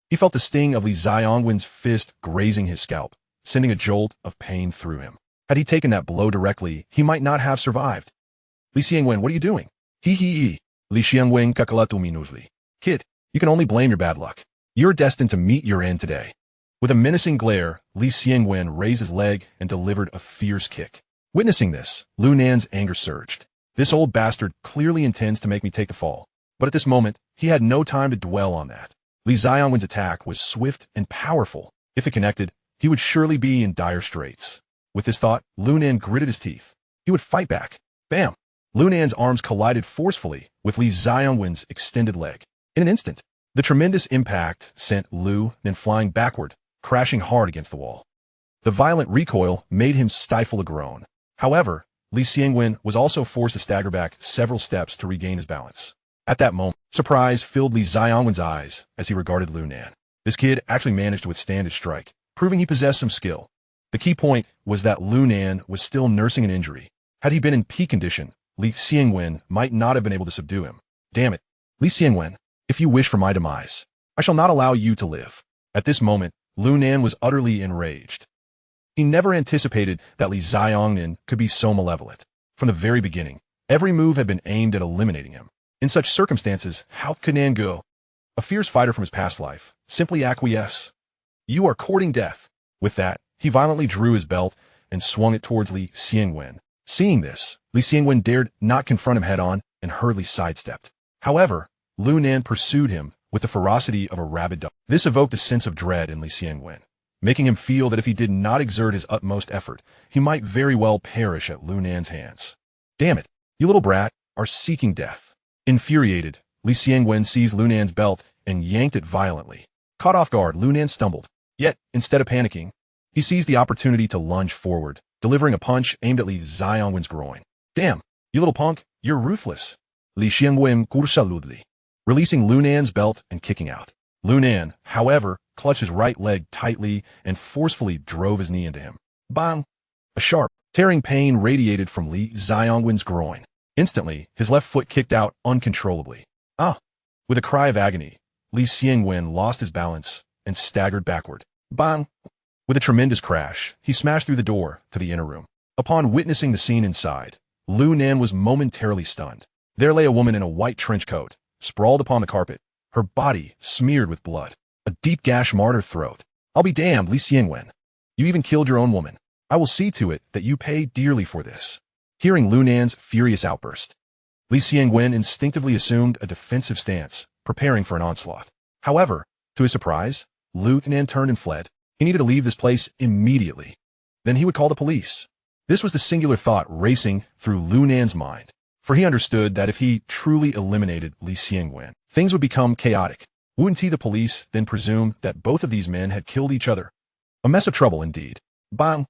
Speaker 1: he felt the sting of Li Xiangwen's fist grazing his scalp, sending a jolt of pain through him. Had he taken that blow directly, he might not have survived. Li Xiangwen, what are you doing? Hee. Li Xiangwen kakalatu minusli. Kid, you can only blame your bad luck. You're destined to meet your end today. With a menacing glare, Li Xiangwen raised his leg and delivered a fierce kick. Witnessing this, Lu Nan's anger surged. This old bastard clearly intends to make me take the fall. But at this moment, he had no time to dwell on that. Li Xiangwen's attack was swift and powerful. If it connected, he would surely be in dire straits. With this thought, Lu Nan gritted his teeth. He would fight back. Bam! Lu Nan's arms collided forcefully with Li Xiangwen's extended leg. In an instant, the tremendous impact sent Lu Nan flying backward, crashing hard against the wall. The violent recoil made him stifle a groan. However, Li Xiangwen was also forced to stagger back several steps to regain his balance. At that moment, surprise filled Li Xiangwen's eyes as he regarded Lu Nan. This kid actually managed to withstand his strike, proving he possessed some skill. The key point was that Lu Nan was still nursing an injury. Had he been in peak condition, Li Xiangwen might not have been able to subdue him. Damn it. Li Xiangwen, if you wish for my demise, I shall not allow you to live. At this moment, Lu Nan was utterly enraged. He never anticipated that Li Xiangwen could be so malevolent. From the very beginning, every move had been aimed at eliminating him. In such circumstances, how could Nan go? A fierce fighter from his past life, simply acquiesce. You are courting death. With that, he violently drew his belt and swung it towards Li Xiangwen. Seeing this, Li Xiangwen dared not confront him head-on and hurriedly sidestepped. However, Lu Nan pursued him with the ferocity of a rabid dog. This evoked a sense of dread in Li Xiangwen, making him feel that if he did not exert his utmost effort, he might very well perish at Lu Nan's hands. Damn it, you little brat are seeking death. Infuriated, Li Xiangwen seized Lu Nan's belt and yanked it violently. Caught off guard, Lu Nan stumbled. Yet, instead of panicking, he seized the opportunity to lunge forward, delivering a punch aimed at Li Xiangwen's groin. Damn, you little punk, you're ruthless. Li Xiangwen kursaludli, releasing Lu Nan's belt and kicking out. Lu Nan, however, clutched his right leg tightly and forcefully drove his knee into him. Bang! A sharp, tearing pain radiated from Li Xiangwen's groin. Instantly, his left foot kicked out uncontrollably. Ah! With a cry of agony, Li Xiangwen lost his balance and staggered backward. Bang! With a tremendous crash, he smashed through the door to the inner room. Upon witnessing the scene inside, Lu Nan was momentarily stunned. There lay a woman in a white trench coat, sprawled upon the carpet, her body smeared with blood. A deep gash marred her throat. I'll be damned, Li Xiangwen. You even killed your own woman. I will see to it that you pay dearly for this. Hearing Lu Nan's furious outburst, Li Xiangwen instinctively assumed a defensive stance, preparing for an onslaught. However, to his surprise, Lu Nan turned and fled. He needed to leave this place immediately. Then he would call the police. This was the singular thought racing through Lu Nan's mind, for he understood that if he truly eliminated Li Xiangwen, things would become chaotic. Wouldn't the police then presume that both of these men had killed each other? A mess of trouble indeed. Bang!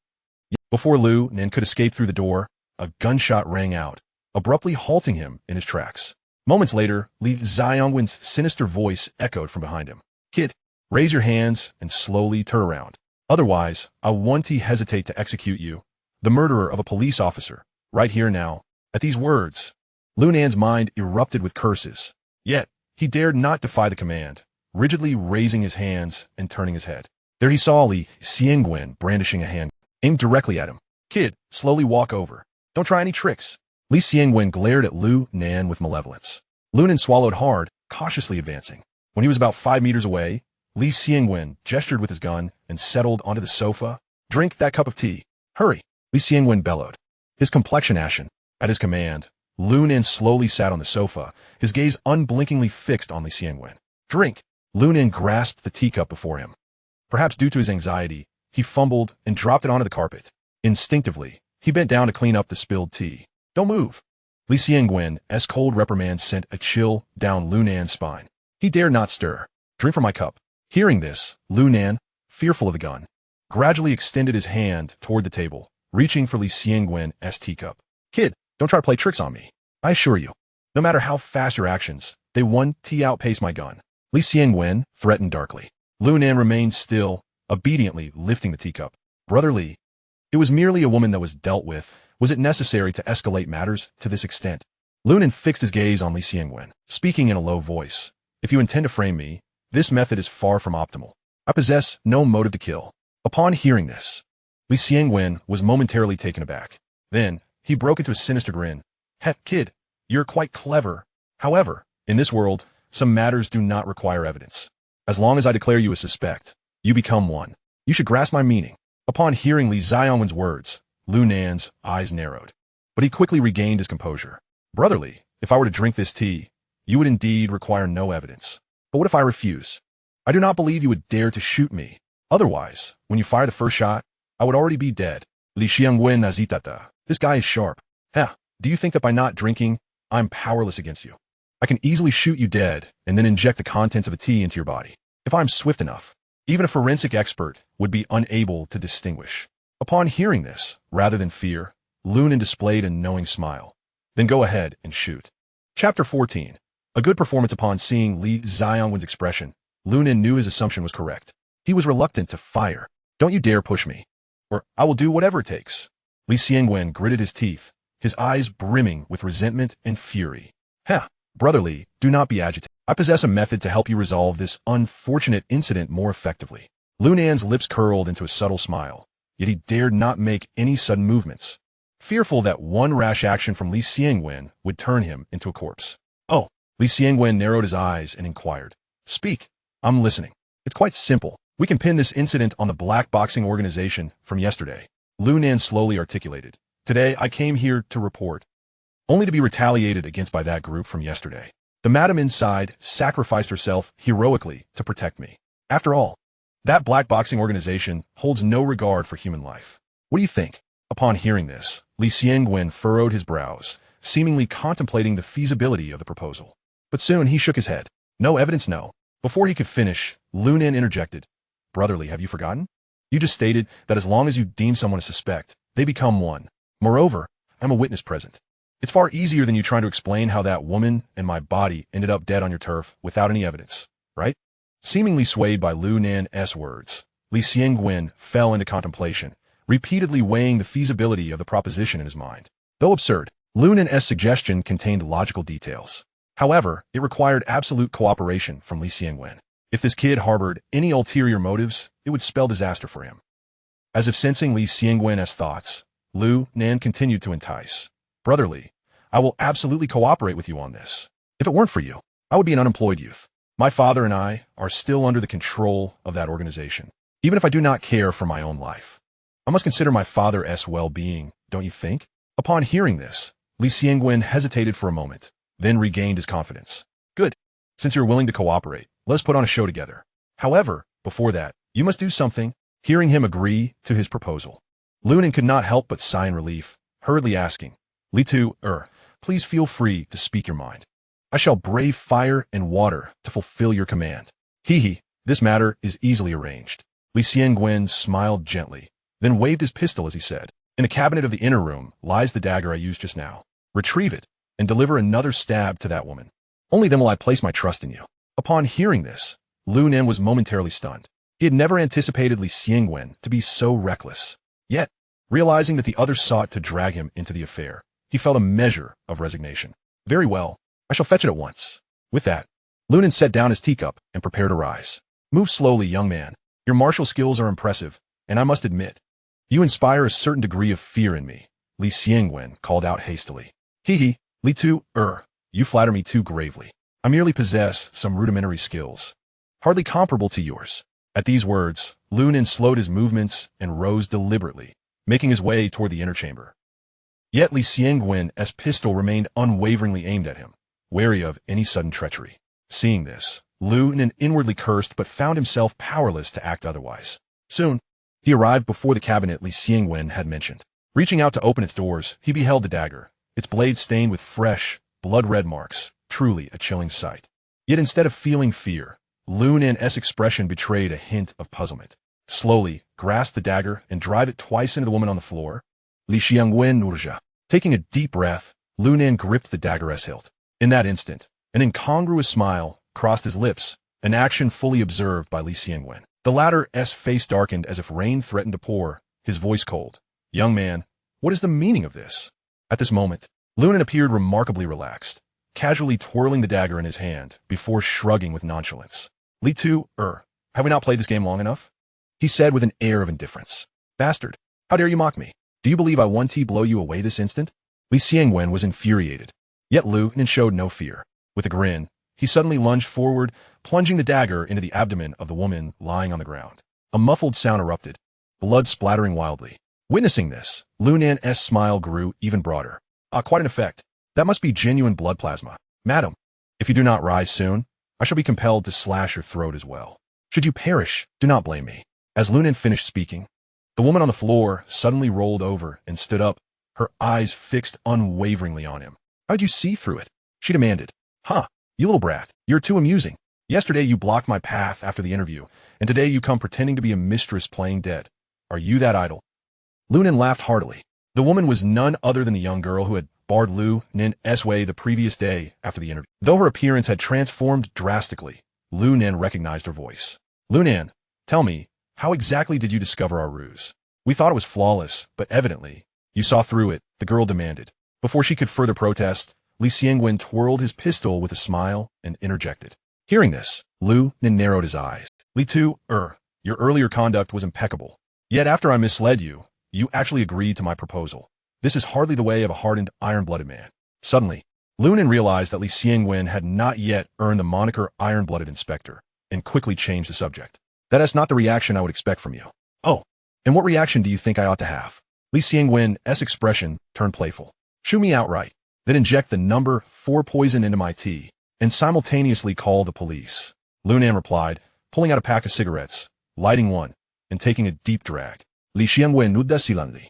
Speaker 1: Before Lu Nan could escape through the door, a gunshot rang out, abruptly halting him in his tracks. Moments later, Li Xiangwen's sinister voice echoed from behind him. Kid, raise your hands and slowly turn around. Otherwise, I won't hesitate to execute you, the murderer of a police officer, right here now. At these words, Lu Nan's mind erupted with curses. Yet, he dared not defy the command, rigidly raising his hands and turning his head. There he saw Li Xiangwen brandishing a hand, aimed directly at him. Kid, slowly walk over. Don't try any tricks. Li Xiangwen glared at Lu Nan with malevolence. Lu Nan swallowed hard, cautiously advancing. When he was about 5 meters away, Li Xiangwen gestured with his gun and settled onto the sofa. Drink that cup of tea. Hurry, Li Xiangwen bellowed. His complexion ashen. At his command, Lu Nan slowly sat on the sofa, his gaze unblinkingly fixed on Li Xiangwen. Drink. Lu Nan grasped the teacup before him. Perhaps due to his anxiety, he fumbled and dropped it onto the carpet. Instinctively, he bent down to clean up the spilled tea. Don't move. Li Xiangwen's cold reprimand sent a chill down Lu Nan's spine. He dared not stir. Drink from my cup. Hearing this, Lu Nan, fearful of the gun, gradually extended his hand toward the table, reaching for Li Xiangwen's teacup. Kid, don't try to play tricks on me. I assure you, no matter how fast your actions, they won't outpace my gun. Li Xiangwen threatened darkly. Lu Nan remained still, obediently lifting the teacup. Brother Li, it was merely a woman that was dealt with. Was it necessary to escalate matters to this extent? Lu Nan fixed his gaze on Li Xiangwen, speaking in a low voice. If you intend to frame me, this method is far from optimal. I possess no motive to kill. Upon hearing this, Li Xiangwen was momentarily taken aback. Then, he broke into a sinister grin. Heck, kid, you're quite clever. However, in this world, some matters do not require evidence. As long as I declare you a suspect, you become one. You should grasp my meaning. Upon hearing Li Xiangwen's words, Lu Nan's eyes narrowed. But he quickly regained his composure. Brother Li, if I were to drink this tea, you would indeed require no evidence. But what if I refuse? I do not believe you would dare to shoot me. Otherwise, when you fire the first shot, I would already be dead. Li Xiangwen nazitata. This guy is sharp. Heh, do you think that by not drinking, I'm powerless against you? I can easily shoot you dead and then inject the contents of the tea into your body. If I'm swift enough, even a forensic expert would be unable to distinguish. Upon hearing this, rather than fear, Lu Nan displayed a knowing smile. Then go ahead and shoot. Chapter 14. A good performance. Upon seeing Li Xiangwen's expression, Lu Nan knew his assumption was correct. He was reluctant to fire. Don't you dare push me, or I will do whatever it takes. Li Xiangwen gritted his teeth, his eyes brimming with resentment and fury. Heh, Brother Li, do not be agitated. I possess a method to help you resolve this unfortunate incident more effectively. Lu Nan's lips curled into a subtle smile, yet he dared not make any sudden movements, fearful that one rash action from Li Xiangwen would turn him into a corpse. Oh, Li Xiangwen narrowed his eyes and inquired. Speak, I'm listening. It's quite simple. We can pin this incident on the black boxing organization from yesterday. Lu Nan slowly articulated. Today I came here to report, only to be retaliated against by that group from yesterday. The madam inside sacrificed herself heroically to protect me. After all, that black boxing organization holds no regard for human life. What do you think? Upon hearing this, Li Xiangwen furrowed his brows, seemingly contemplating the feasibility of the proposal. But soon he shook his head. No evidence, no. Before he could finish, Lu Nan interjected. Brother Li, have you forgotten? You just stated that as long as you deem someone a suspect, they become one. Moreover, I'm a witness present. It's far easier than you trying to explain how that woman and my body ended up dead on your turf without any evidence, right? Seemingly swayed by Lu Nan's words, Li Xiangwen fell into contemplation, repeatedly weighing the feasibility of the proposition in his mind. Though absurd, Lu Nan's suggestion contained logical details. However, it required absolute cooperation from Li Xiangwen. If this kid harbored any ulterior motives, it would spell disaster for him. As if sensing Li Xiangwen's thoughts, Lu Nan continued to entice. Brother Li, I will absolutely cooperate with you on this. If it weren't for you, I would be an unemployed youth. My father and I are still under the control of that organization, even if I do not care for my own life. I must consider my father's well-being, don't you think? Upon hearing this, Li Xiangwen hesitated for a moment, then regained his confidence. Good. Since you're willing to cooperate, let us put on a show together. However, before that, you must do something. hearing him agree to his proposal. Lunan could not help but sigh in relief, hurriedly asking, Li Tu, please feel free to speak your mind. I shall brave fire and water to fulfill your command. Hee, this matter is easily arranged. Li Xiangwen smiled gently, then waved his pistol as he said, In the cabinet of the inner room lies the dagger I used just now. Retrieve it, and deliver another stab to that woman. Only then will I place my trust in you. Upon hearing this, Lu Nen was momentarily stunned. He had never anticipated Li Xiangwen to be so reckless. Yet, realizing that the other sought to drag him into the affair, he felt a measure of resignation. Very well, I shall fetch it at once. With that, Lu Nen set down his teacup and prepared to rise. Move slowly, young man. Your martial skills are impressive, and I must admit, you inspire a certain degree of fear in me, Li Xiangwen called out hastily. Hee, Li Tu, you flatter me too gravely. I merely possess some rudimentary skills, hardly comparable to yours. At these words, Lu Nen slowed his movements and rose deliberately, making his way toward the inner chamber. Yet Li Xiangwen's pistol remained unwaveringly aimed at him, wary of any sudden treachery. Seeing this, Lu Nen inwardly cursed but found himself powerless to act otherwise. Soon, he arrived before the cabinet Li Xiangwen had mentioned. Reaching out to open its doors, he beheld the dagger, its blade stained with fresh, blood-red marks, truly a chilling sight. Yet instead of feeling fear, Lu Nen's expression betrayed a hint of puzzlement. Slowly, grasp the dagger and drive it twice into the woman on the floor. Li Xiangwen Nurja. Taking a deep breath, Lu Nen gripped the dagger's hilt. In that instant, an incongruous smile crossed his lips, an action fully observed by Li Xiangwen. The latter's face darkened as if rain threatened to pour, his voice cold. Young man, what is the meaning of this? At this moment, Lu Nen appeared remarkably relaxed, casually twirling the dagger in his hand before shrugging with nonchalance. Li Tu, have we not played this game long enough? He said with an air of indifference. Bastard, how dare you mock me? Do you believe I one-T blow you away this instant? Li Xiangwen was infuriated, yet Lu Nen showed no fear. With a grin, he suddenly lunged forward, plunging the dagger into the abdomen of the woman lying on the ground. A muffled sound erupted, blood splattering wildly. Witnessing this, Lu Nen's smile grew even broader. Quite an effect. That must be genuine blood plasma. Madam, if you do not rise soon, I shall be compelled to slash your throat as well. Should you perish, do not blame me. As Lu Nen finished speaking, the woman on the floor suddenly rolled over and stood up, her eyes fixed unwaveringly on him. How'd you see through it? She demanded. You little brat, you're too amusing. Yesterday you blocked my path after the interview, and today you come pretending to be a mistress playing dead. Are you that idle? Lu Nen laughed heartily. The woman was none other than the young girl who had barred Lu Nen's way the previous day after the interview. Though her appearance had transformed drastically, Lu Nen recognized her voice. Lu Nen, tell me, how exactly did you discover our ruse? We thought it was flawless, but evidently, you saw through it, the girl demanded. Before she could further protest, Li Xiangwen twirled his pistol with a smile and interjected. Hearing this, Lu Nen narrowed his eyes. Li Tu, your earlier conduct was impeccable. Yet after I misled you, you actually agreed to my proposal. This is hardly the way of a hardened, iron-blooded man. Suddenly, Lu Nen realized that Li Xiangwen had not yet earned the moniker iron-blooded inspector, and quickly changed the subject. That is not the reaction I would expect from you. Oh, and what reaction do you think I ought to have? Li Xiangwen's expression turned playful. Shoot me outright, then inject the number 4 poison into my tea, and simultaneously call the police. Lu Nen replied, pulling out a pack of cigarettes, lighting one, and taking a deep drag. Li Xiangwen nudda silanli.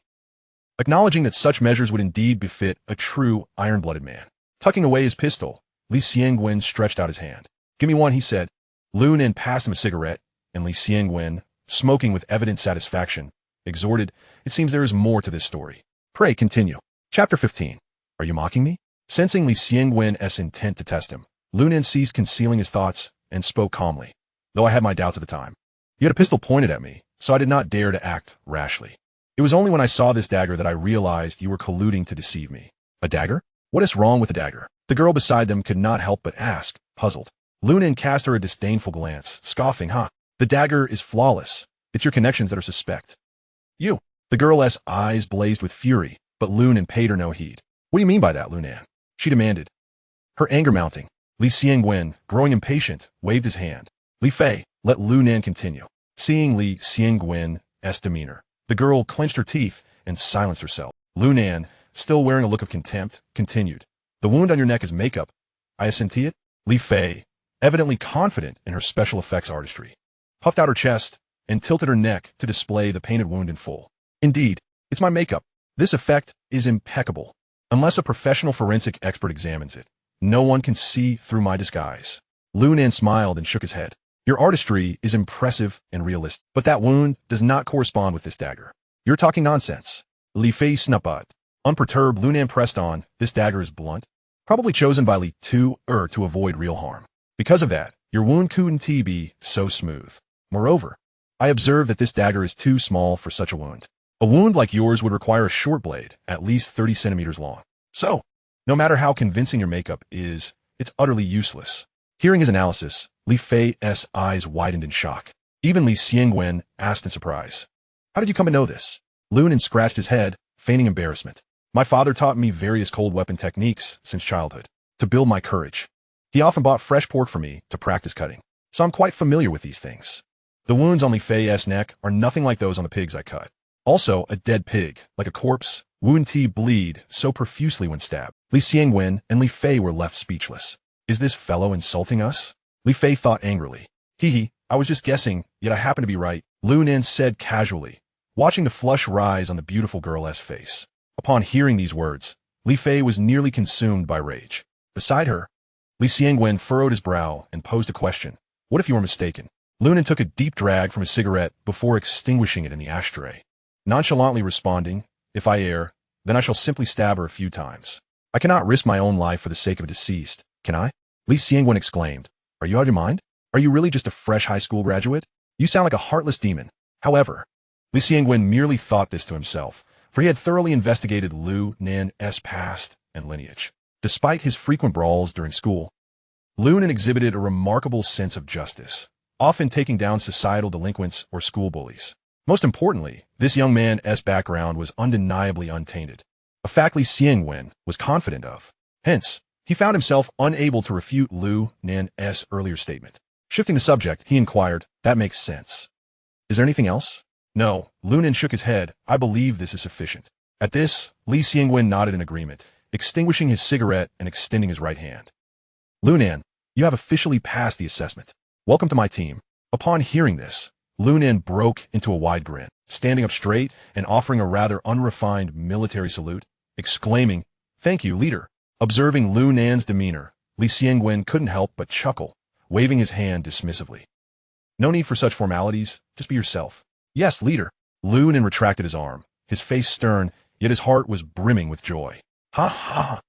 Speaker 1: Acknowledging that such measures would indeed befit a true iron-blooded man. Tucking away his pistol, Li Xiangwen stretched out his hand. Give me one, he said. Lu Nen passed him a cigarette, and Li Xiangwen, smoking with evident satisfaction, exhorted, It seems there is more to this story. Pray continue. Chapter 15. Are you mocking me? Sensing Li Xiangwen's intent to test him, Lu Nen ceased concealing his thoughts and spoke calmly, though I had my doubts at the time. You had a pistol pointed at me, so I did not dare to act rashly. It was only when I saw this dagger that I realized you were colluding to deceive me. A dagger? What is wrong with the dagger? The girl beside them could not help but ask, puzzled. Lu Nen cast her a disdainful glance, scoffing, The dagger is flawless. It's your connections that are suspect. You. The girl's eyes blazed with fury, but Lu Nen paid her no heed. What do you mean by that, Lu Nen? She demanded. Her anger mounting, Li Xiangwen, growing impatient, waved his hand. Li Fei, let Lu Nen continue. Seeing Li Xiangwen's demeanor, the girl clenched her teeth and silenced herself. Lu Nen, still wearing a look of contempt, continued. The wound on your neck is makeup. I assenti it? Li Fei, evidently confident in her special effects artistry, puffed out her chest and tilted her neck to display the painted wound in full. Indeed, it's my makeup. This effect is impeccable. Unless a professional forensic expert examines it, no one can see through my disguise. Lu Nan smiled and shook his head. Your artistry is impressive and realistic, but that wound does not correspond with this dagger. You're talking nonsense. Li Fei snapped. Unperturbed, Lu Nan pressed on. This dagger is blunt, probably chosen by Li to avoid real harm. Because of that, your wound couldn't be so smooth. Moreover, I observe that this dagger is too small for such a wound. A wound like yours would require a short blade, at least 30 centimeters long. So, no matter how convincing your makeup is, it's utterly useless. Hearing his analysis, Li Fei's eyes widened in shock. Even Li Xiangwen asked in surprise. How did you come to know this? Lu Nan scratched his head, feigning embarrassment. My father taught me various cold weapon techniques since childhood, to build my courage. He often bought fresh pork for me to practice cutting, so I'm quite familiar with these things. The wounds on Li Fei's neck are nothing like those on the pigs I cut. Also, a dead pig, like a corpse, wouldn't bleed so profusely when stabbed. Li Xiangwen and Li Fei were left speechless. Is this fellow insulting us? Li Fei thought angrily. Hee, I was just guessing, yet I happen to be right, Lu Nan said casually, watching the flush rise on the beautiful girl's face. Upon hearing these words, Li Fei was nearly consumed by rage. Beside her, Li Xiangwen furrowed his brow and posed a question. What if you were mistaken? Lu Nan took a deep drag from his cigarette before extinguishing it in the ashtray. Nonchalantly responding, if I err, then I shall simply stab her a few times. I cannot risk my own life for the sake of a deceased, can I? Li Xiangwen exclaimed. Are you out of your mind? Are you really just a fresh high school graduate? You sound like a heartless demon. However, Li Xiangwen merely thought this to himself, for he had thoroughly investigated Lu Nan's past and lineage. Despite his frequent brawls during school, Lu Nan exhibited a remarkable sense of justice, often taking down societal delinquents or school bullies. Most importantly, this young man's background was undeniably untainted, a fact Li Xiangwen was confident of. Hence, he found himself unable to refute Lu Nan's earlier statement. Shifting the subject, he inquired, that makes sense. Is there anything else? No, Lu Nan shook his head. I believe this is sufficient. At this, Li Xiangwen nodded in agreement, extinguishing his cigarette and extending his right hand. Lu Nan, you have officially passed the assessment. Welcome to my team. Upon hearing this, Lu Nan broke into a wide grin, standing up straight and offering a rather unrefined military salute, exclaiming, Thank you, leader. Observing Lu Nan's demeanor, Li Xiangwen couldn't help but chuckle, waving his hand dismissively. No need for such formalities, just be yourself. Yes, leader. Lu Nan retracted his arm, his face stern, yet his heart was brimming with joy. Ha ha!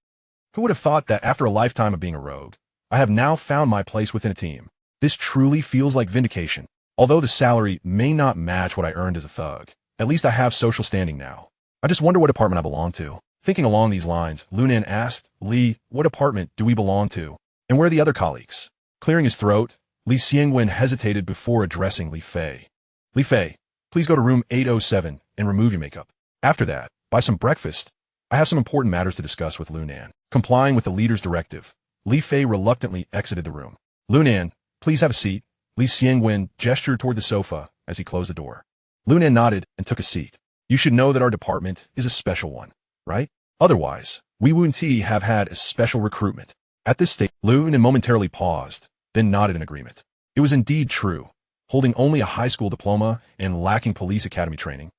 Speaker 1: Who would have thought that after a lifetime of being a rogue, I have now found my place within a team? This truly feels like vindication. Although the salary may not match what I earned as a thug, at least I have social standing now. I just wonder what apartment I belong to. Thinking along these lines, Lu Nan asked, Li, what apartment do we belong to? And where are the other colleagues? Clearing his throat, Li Xiangwen hesitated before addressing Li Fei. Li Fei, please go to room 807 and remove your makeup. After that, buy some breakfast. I have some important matters to discuss with Lu Nan. Complying with the leader's directive, Li Fei reluctantly exited the room. Lu Nan, please have a seat. Li Xiangwen gestured toward the sofa as he closed the door. Lu Nan nodded and took a seat. You should know that our department is a special one, right? Otherwise, we wouldn't have had a special recruitment. At this stage, Lu Nan momentarily paused, then nodded in agreement. It was indeed true. Holding only a high school diploma and lacking police academy training,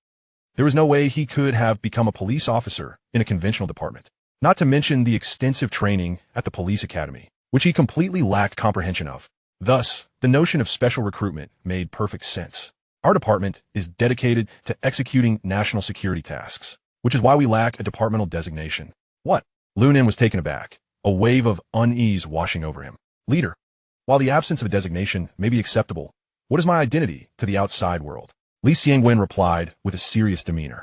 Speaker 1: there was no way he could have become a police officer in a conventional department. Not to mention the extensive training at the police academy, which he completely lacked comprehension of. Thus, the notion of special recruitment made perfect sense. Our department is dedicated to executing national security tasks, which is why we lack a departmental designation. What? Lu Nan was taken aback, a wave of unease washing over him. Leader, while the absence of a designation may be acceptable, what is my identity to the outside world? Li Xiangwen replied with a serious demeanor.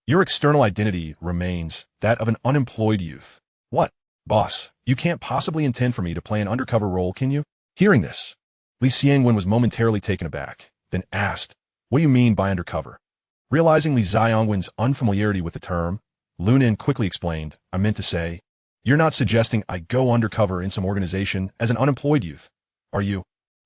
Speaker 1: Your external identity remains that of an unemployed youth. What? Boss, you can't possibly intend for me to play an undercover role, can you? Hearing this, Li Xiangwen was momentarily taken aback, then asked, what do you mean by undercover? Realizing Li Xiangwen's unfamiliarity with the term, Lu Nan quickly explained, I meant to say, you're not suggesting I go undercover in some organization as an unemployed youth, are you?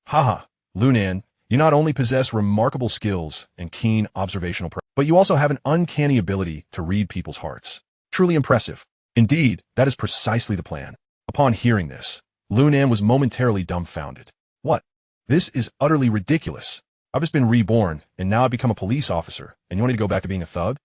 Speaker 1: Haha, Lu Nan, you not only possess remarkable skills and keen observational prowess, but you also have an uncanny ability to read people's hearts. Truly impressive. Indeed, that is precisely the plan. Upon hearing this, Lu Nan was momentarily dumbfounded. What? This is utterly ridiculous. I've just been reborn, and now I've become a police officer, and you want me to go back to being a thug?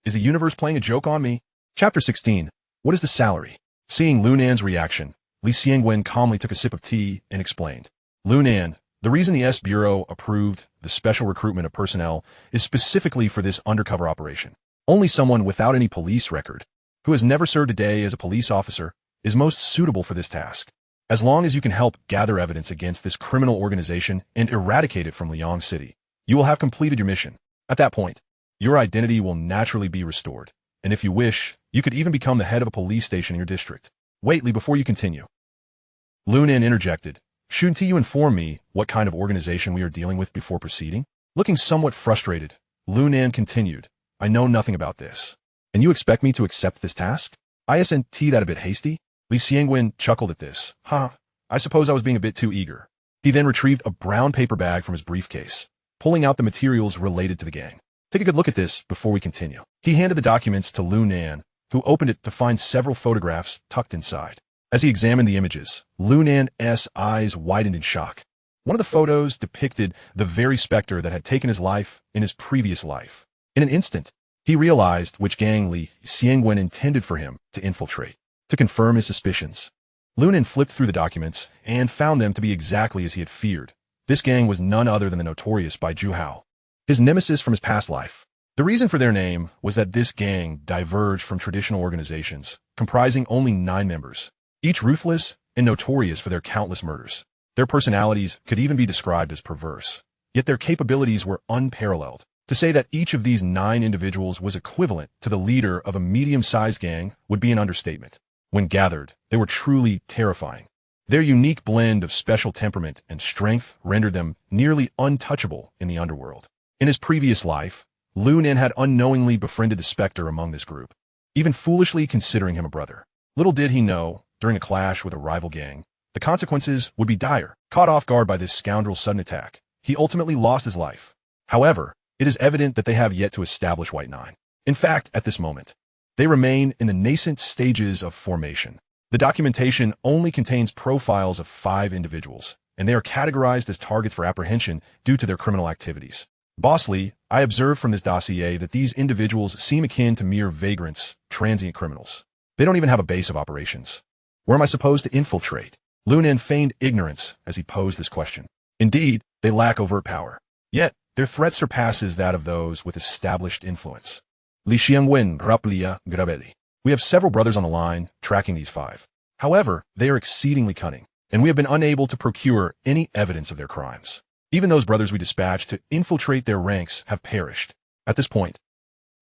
Speaker 1: Is the universe playing a joke on me? Chapter 16. What is the salary? Seeing Lunan's reaction, Li Xiangwen calmly took a sip of tea and explained. Lunan, the reason the S Bureau approved the special recruitment of personnel is specifically for this undercover operation. Only someone without any police record, who has never served a day as a police officer, is most suitable for this task. As long as you can help gather evidence against this criminal organization and eradicate it from Liang City, you will have completed your mission. At that point, your identity will naturally be restored, and if you wish, you could even become the head of a police station in your district. Wait, Li, before you continue. Lunan interjected. Shouldn't you inform me what kind of organization we are dealing with before proceeding? Looking somewhat frustrated, Lunan continued. I know nothing about this. And you expect me to accept this task? Isn't that a bit hasty? Li Xiangwen chuckled at this. I suppose I was being a bit too eager. He then retrieved a brown paper bag from his briefcase, pulling out the materials related to the gang. Take a good look at this before we continue. He handed the documents to Lunan, who opened it to find several photographs tucked inside. As he examined the images, Lunan's eyes widened in shock. One of the photos depicted the very specter that had taken his life in his previous life. In an instant, he realized which gang Li Xiangwen intended for him to infiltrate. To confirm his suspicions, Lunan flipped through the documents and found them to be exactly as he had feared. This gang was none other than the notorious Bai Juhao, his nemesis from his past life. The reason for their name was that this gang diverged from traditional organizations, comprising only 9 members, each ruthless and notorious for their countless murders. Their personalities could even be described as perverse, yet their capabilities were unparalleled. To say that each of these 9 individuals was equivalent to the leader of a medium-sized gang would be an understatement. When gathered, they were truly terrifying. Their unique blend of special temperament and strength rendered them nearly untouchable in the underworld. In his previous life, Lunan had unknowingly befriended the specter among this group, even foolishly considering him a brother. Little did he know, during a clash with a rival gang, the consequences would be dire. Caught off guard by this scoundrel's sudden attack, he ultimately lost his life. However, it is evident that they have yet to establish White Nine. In fact, at this moment, they remain in the nascent stages of formation. The documentation only contains profiles of 5 individuals, and they are categorized as targets for apprehension due to their criminal activities. Boss Li, I observed from this dossier that these individuals seem akin to mere vagrants, transient criminals. They don't even have a base of operations. Where am I supposed to infiltrate? Lunan feigned ignorance as he posed this question. Indeed, they lack overt power. Yet, their threat surpasses that of those with established influence. Li Xiangwen Raplia Graveli. We have several brothers on the line, tracking these 5. However, they are exceedingly cunning, and we have been unable to procure any evidence of their crimes. Even those brothers we dispatched to infiltrate their ranks have perished. At this point,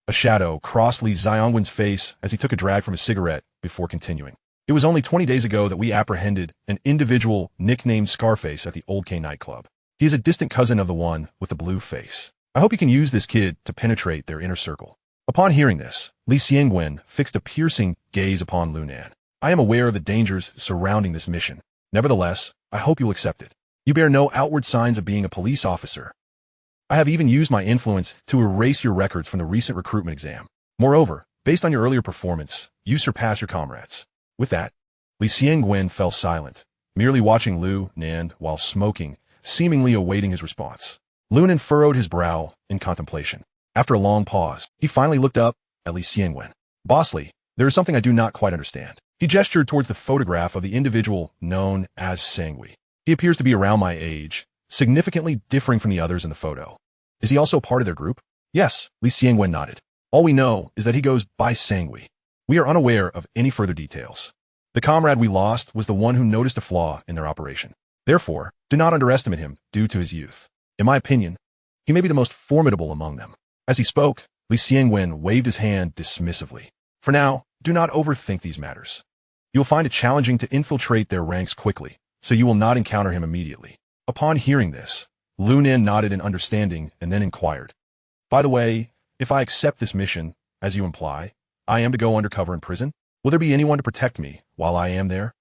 Speaker 1: a shadow crossed Li Xiangwen's face as he took a drag from his cigarette before continuing. It was only 20 days ago that we apprehended an individual nicknamed Scarface at the Old K nightclub. He is a distant cousin of the one with the blue face. I hope you can use this kid to penetrate their inner circle. Upon hearing this, Li Xiangwen fixed a piercing gaze upon Lunan. I am aware of the dangers surrounding this mission. Nevertheless, I hope you'll accept it. You bear no outward signs of being a police officer. I have even used my influence to erase your records from the recent recruitment exam. Moreover, based on your earlier performance, you surpass your comrades. With that, Li Xiangwen fell silent, merely watching Lunan while smoking, seemingly awaiting his response. Lunan furrowed his brow in contemplation. After a long pause, he finally looked up at Li Xiangwen. Boss Li, there is something I do not quite understand. He gestured towards the photograph of the individual known as Sangui. He appears to be around my age, significantly differing from the others in the photo. Is he also part of their group? Yes, Li Xiangwen nodded. All we know is that he goes by Sangui. We are unaware of any further details. The comrade we lost was the one who noticed a flaw in their operation. Therefore, do not underestimate him due to his youth. In my opinion, he may be the most formidable among them. As he spoke, Li Xiangwen waved his hand dismissively. For now, do not overthink these matters. You will find it challenging to infiltrate their ranks quickly, so you will not encounter him immediately. Upon hearing this, Lunan nodded in understanding and then inquired. By the way, if I accept this mission, as you imply, I am to go undercover in prison? Will there be anyone to protect me while I am there?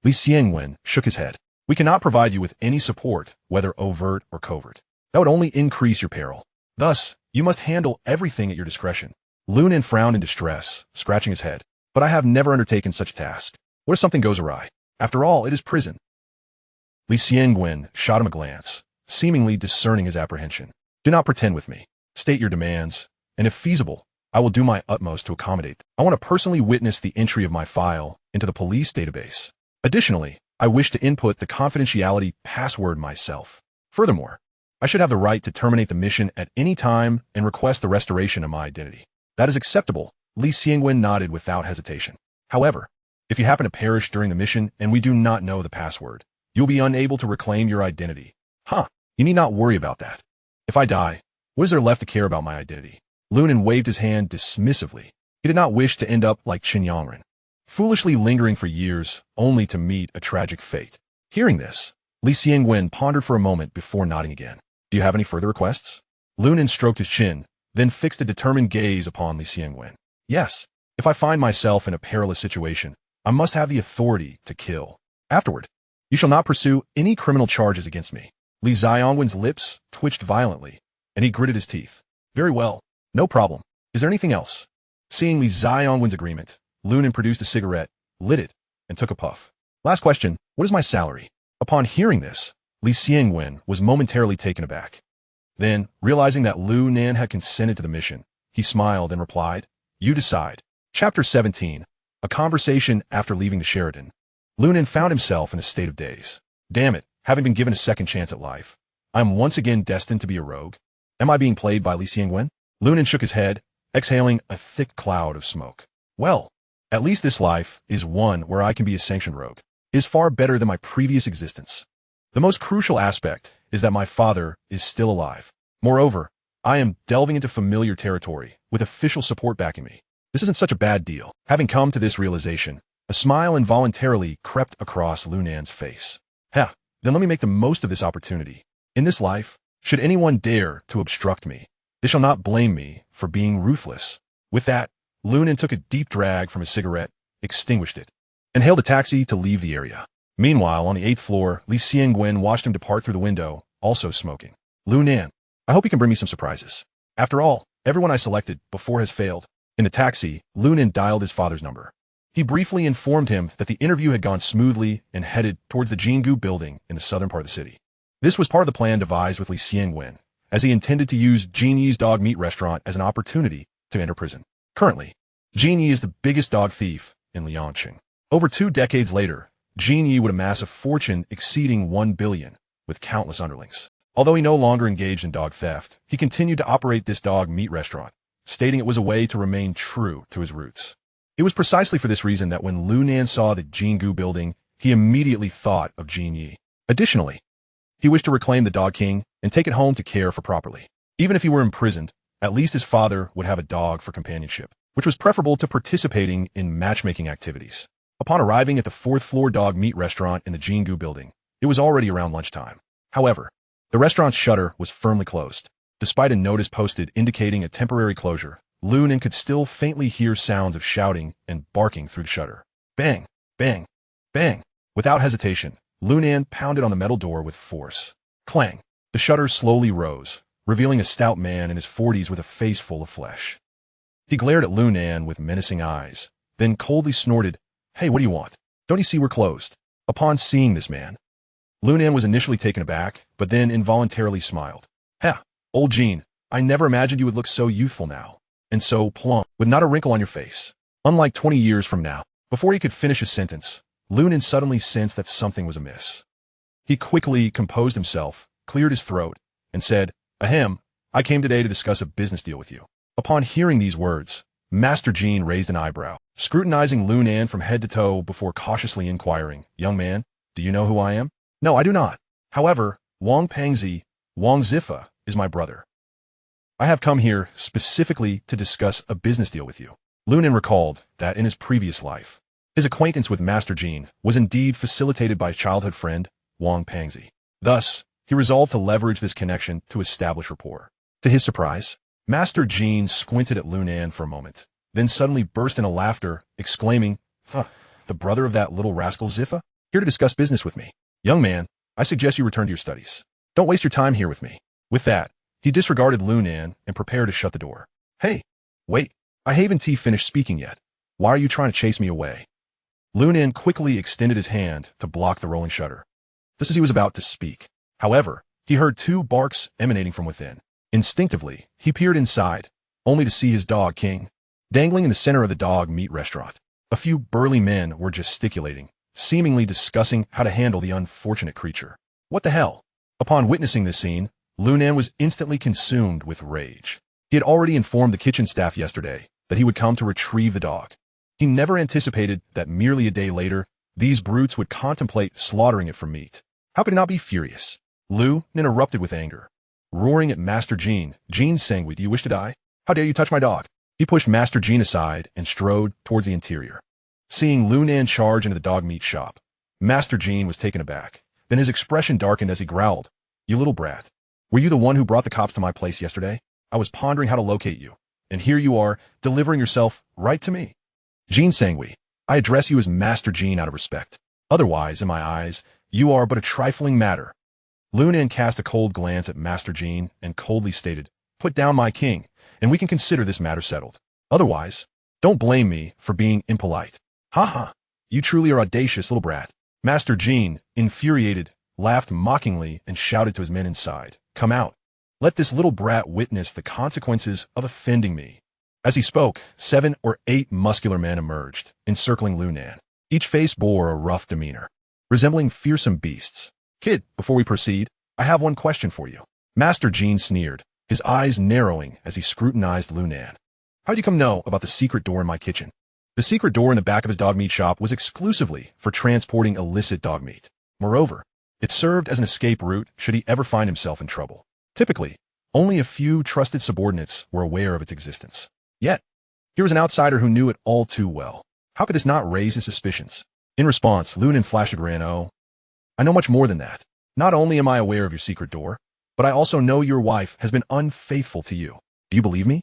Speaker 1: Li Xiangwen shook his head. We cannot provide you with any support, whether overt or covert. That would only increase your peril. Thus, you must handle everything at your discretion. Lunan frowned in distress, scratching his head. But I have never undertaken such a task. What if something goes awry? After all, it is prison. Li Xiangwen shot him a glance, seemingly discerning his apprehension. Do not pretend with me. State your demands, and if feasible, I will do my utmost to accommodate them. I want to personally witness the entry of my file into the police database. Additionally, I wish to input the confidentiality password myself. Furthermore, I should have the right to terminate the mission at any time and request the restoration of my identity. That is acceptable. Li Xiangwen nodded without hesitation. However, if you happen to perish during the mission and we do not know the password, you will be unable to reclaim your identity. You need not worry about that. If I die, what is there left to care about my identity? Lunan waved his hand dismissively. He did not wish to end up like Qin Yangren, foolishly lingering for years only to meet a tragic fate. Hearing this, Li Xiangwen pondered for a moment before nodding again. Do you have any further requests? Lunan stroked his chin, then fixed a determined gaze upon Li Xiangwen. Yes, if I find myself in a perilous situation, I must have the authority to kill. Afterward, you shall not pursue any criminal charges against me. Li Xiangwen's lips twitched violently, and he gritted his teeth. Very well, no problem. Is there anything else? Seeing Li Xiangwen's agreement, Lunan produced a cigarette, lit it, and took a puff. Last question, what is my salary? Upon hearing this, Li Xiangwen was momentarily taken aback. Then, realizing that Lu Nan had consented to the mission, he smiled and replied, You decide. Chapter 17, A Conversation After Leaving the Sheridan. Lu Nan found himself in a state of daze. Damn it, having been given a second chance at life, I am once again destined to be a rogue. Am I being played by Li Xiangwen? Lu Nan shook his head, exhaling a thick cloud of smoke. Well, at least this life is one where I can be a sanctioned rogue. It is far better than my previous existence. The most crucial aspect is that my father is still alive. Moreover, I am delving into familiar territory with official support backing me. This isn't such a bad deal. Having come to this realization, a smile involuntarily crept across Lu Nan's face. Then let me make the most of this opportunity. In this life, should anyone dare to obstruct me, they shall not blame me for being ruthless. With that, Lu Nan took a deep drag from his cigarette, extinguished it, and hailed a taxi to leave the area. Meanwhile, on the 8th floor, Li Xiangwen watched him depart through the window, also smoking. Lu Nan, I hope you can bring me some surprises. After all, everyone I selected before has failed. In the taxi, Lu Nan dialed his father's number. He briefly informed him that the interview had gone smoothly and headed towards the Jingu building in the southern part of the city. This was part of the plan devised with Li Xiangwen, as he intended to use Jin Yi's dog meat restaurant as an opportunity to enter prison. Currently, Jin Yi is the biggest dog thief in Liangqing. Over 2 decades later, Jin Yi would amass a fortune exceeding 1 billion, with countless underlings. Although he no longer engaged in dog theft, he continued to operate this dog meat restaurant, stating it was a way to remain true to his roots. It was precisely for this reason that when Lu Nan saw the Jingu building, he immediately thought of Jin Yi. Additionally, he wished to reclaim the Dog King and take it home to care for properly. Even if he were imprisoned, at least his father would have a dog for companionship, which was preferable to participating in matchmaking activities. Upon arriving at the 4th floor dog meat restaurant in the Jingu building, it was already around lunchtime. However, the restaurant's shutter was firmly closed. Despite a notice posted indicating a temporary closure, Lu Nan could still faintly hear sounds of shouting and barking through the shutter. Bang, bang, bang. Without hesitation, Lu Nan pounded on the metal door with force. Clang. The shutter slowly rose, revealing a stout man in his 40s with a face full of flesh. He glared at Lu Nan with menacing eyes, then coldly snorted, Hey, what do you want? Don't you see we're closed? Upon seeing this man, Lu Nan was initially taken aback, but then involuntarily smiled. Old Jean, I never imagined you would look so youthful now, and so plump, with not a wrinkle on your face. Unlike 20 years from now. Before he could finish his sentence, Lu Nan suddenly sensed that something was amiss. He quickly composed himself, cleared his throat, and said, Ahem, I came today to discuss a business deal with you. Upon hearing these words, Master Jean raised an eyebrow, scrutinizing Lu Nan from head to toe before cautiously inquiring, Young man, do you know who I am? No, I do not. However, Wang Pengzi, Wang Zifa, is my brother. I have come here specifically to discuss a business deal with you. Lu Nan recalled that in his previous life, his acquaintance with Master Jean was indeed facilitated by his childhood friend, Wang Pengzi. Thus, he resolved to leverage this connection to establish rapport. To his surprise, Master Jean squinted at Lu Nan for a moment, then suddenly burst into laughter, exclaiming, the brother of that little rascal Zifa? Here to discuss business with me. Young man, I suggest you return to your studies. Don't waste your time here with me. With that, he disregarded Lu Nan and prepared to shut the door. Hey, wait, I haven't finished speaking yet. Why are you trying to chase me away? Lu Nan quickly extended his hand to block the rolling shutter, just as he was about to speak. However, He heard two barks emanating from within. Instinctively, he peered inside, only to see his dog, King, dangling in the center of the dog meat restaurant. A few burly men were gesticulating, seemingly discussing how to handle the unfortunate creature. What the hell? Upon witnessing this scene, Lunan was instantly consumed with rage. He had already informed the kitchen staff yesterday that he would come to retrieve the dog. He never anticipated that merely a day later, these brutes would contemplate slaughtering it for meat. How could he not be furious? Lunan erupted with anger, roaring at Master Jean. Jean Sangui, do you wish to die? How dare you touch my dog? He pushed Master Jean aside and strode towards the interior. Seeing Lunan charge into the dog meat shop, Master Jean was taken aback. Then his expression darkened as he growled, "You little brat. Were you the one who brought the cops to my place yesterday? I was pondering how to locate you, and here you are, delivering yourself right to me." Jean Sangui, I address you as Master Jean out of respect. Otherwise, in my eyes, you are but a trifling matter. Lunan cast a cold glance at Master Jean and coldly stated, "Put down my king, and we can consider this matter settled. Otherwise, don't blame me for being impolite." "Ha ha, you truly are audacious, little brat." Master Jean, infuriated, laughed mockingly and shouted to his men inside, "Come out. Let this little brat witness the consequences of offending me." As he spoke, 7 or 8 muscular men emerged, encircling Lunan. Each face bore a rough demeanor, resembling fearsome beasts. "Kid, before we proceed, I have one question for you." Master Jean sneered, his eyes narrowing as he scrutinized Lunan. "How did you come to know about the secret door in my kitchen?" The secret door in the back of his dog meat shop was exclusively for transporting illicit dog meat. Moreover, it served as an escape route should he ever find himself in trouble. Typically, only a few trusted subordinates were aware of its existence. Yet, here was an outsider who knew it all too well. How could this not raise his suspicions? In response, Lunan flashed a grin. "Oh, I know much more than that. Not only am I aware of your secret door, but I also know your wife has been unfaithful to you. Do you believe me?"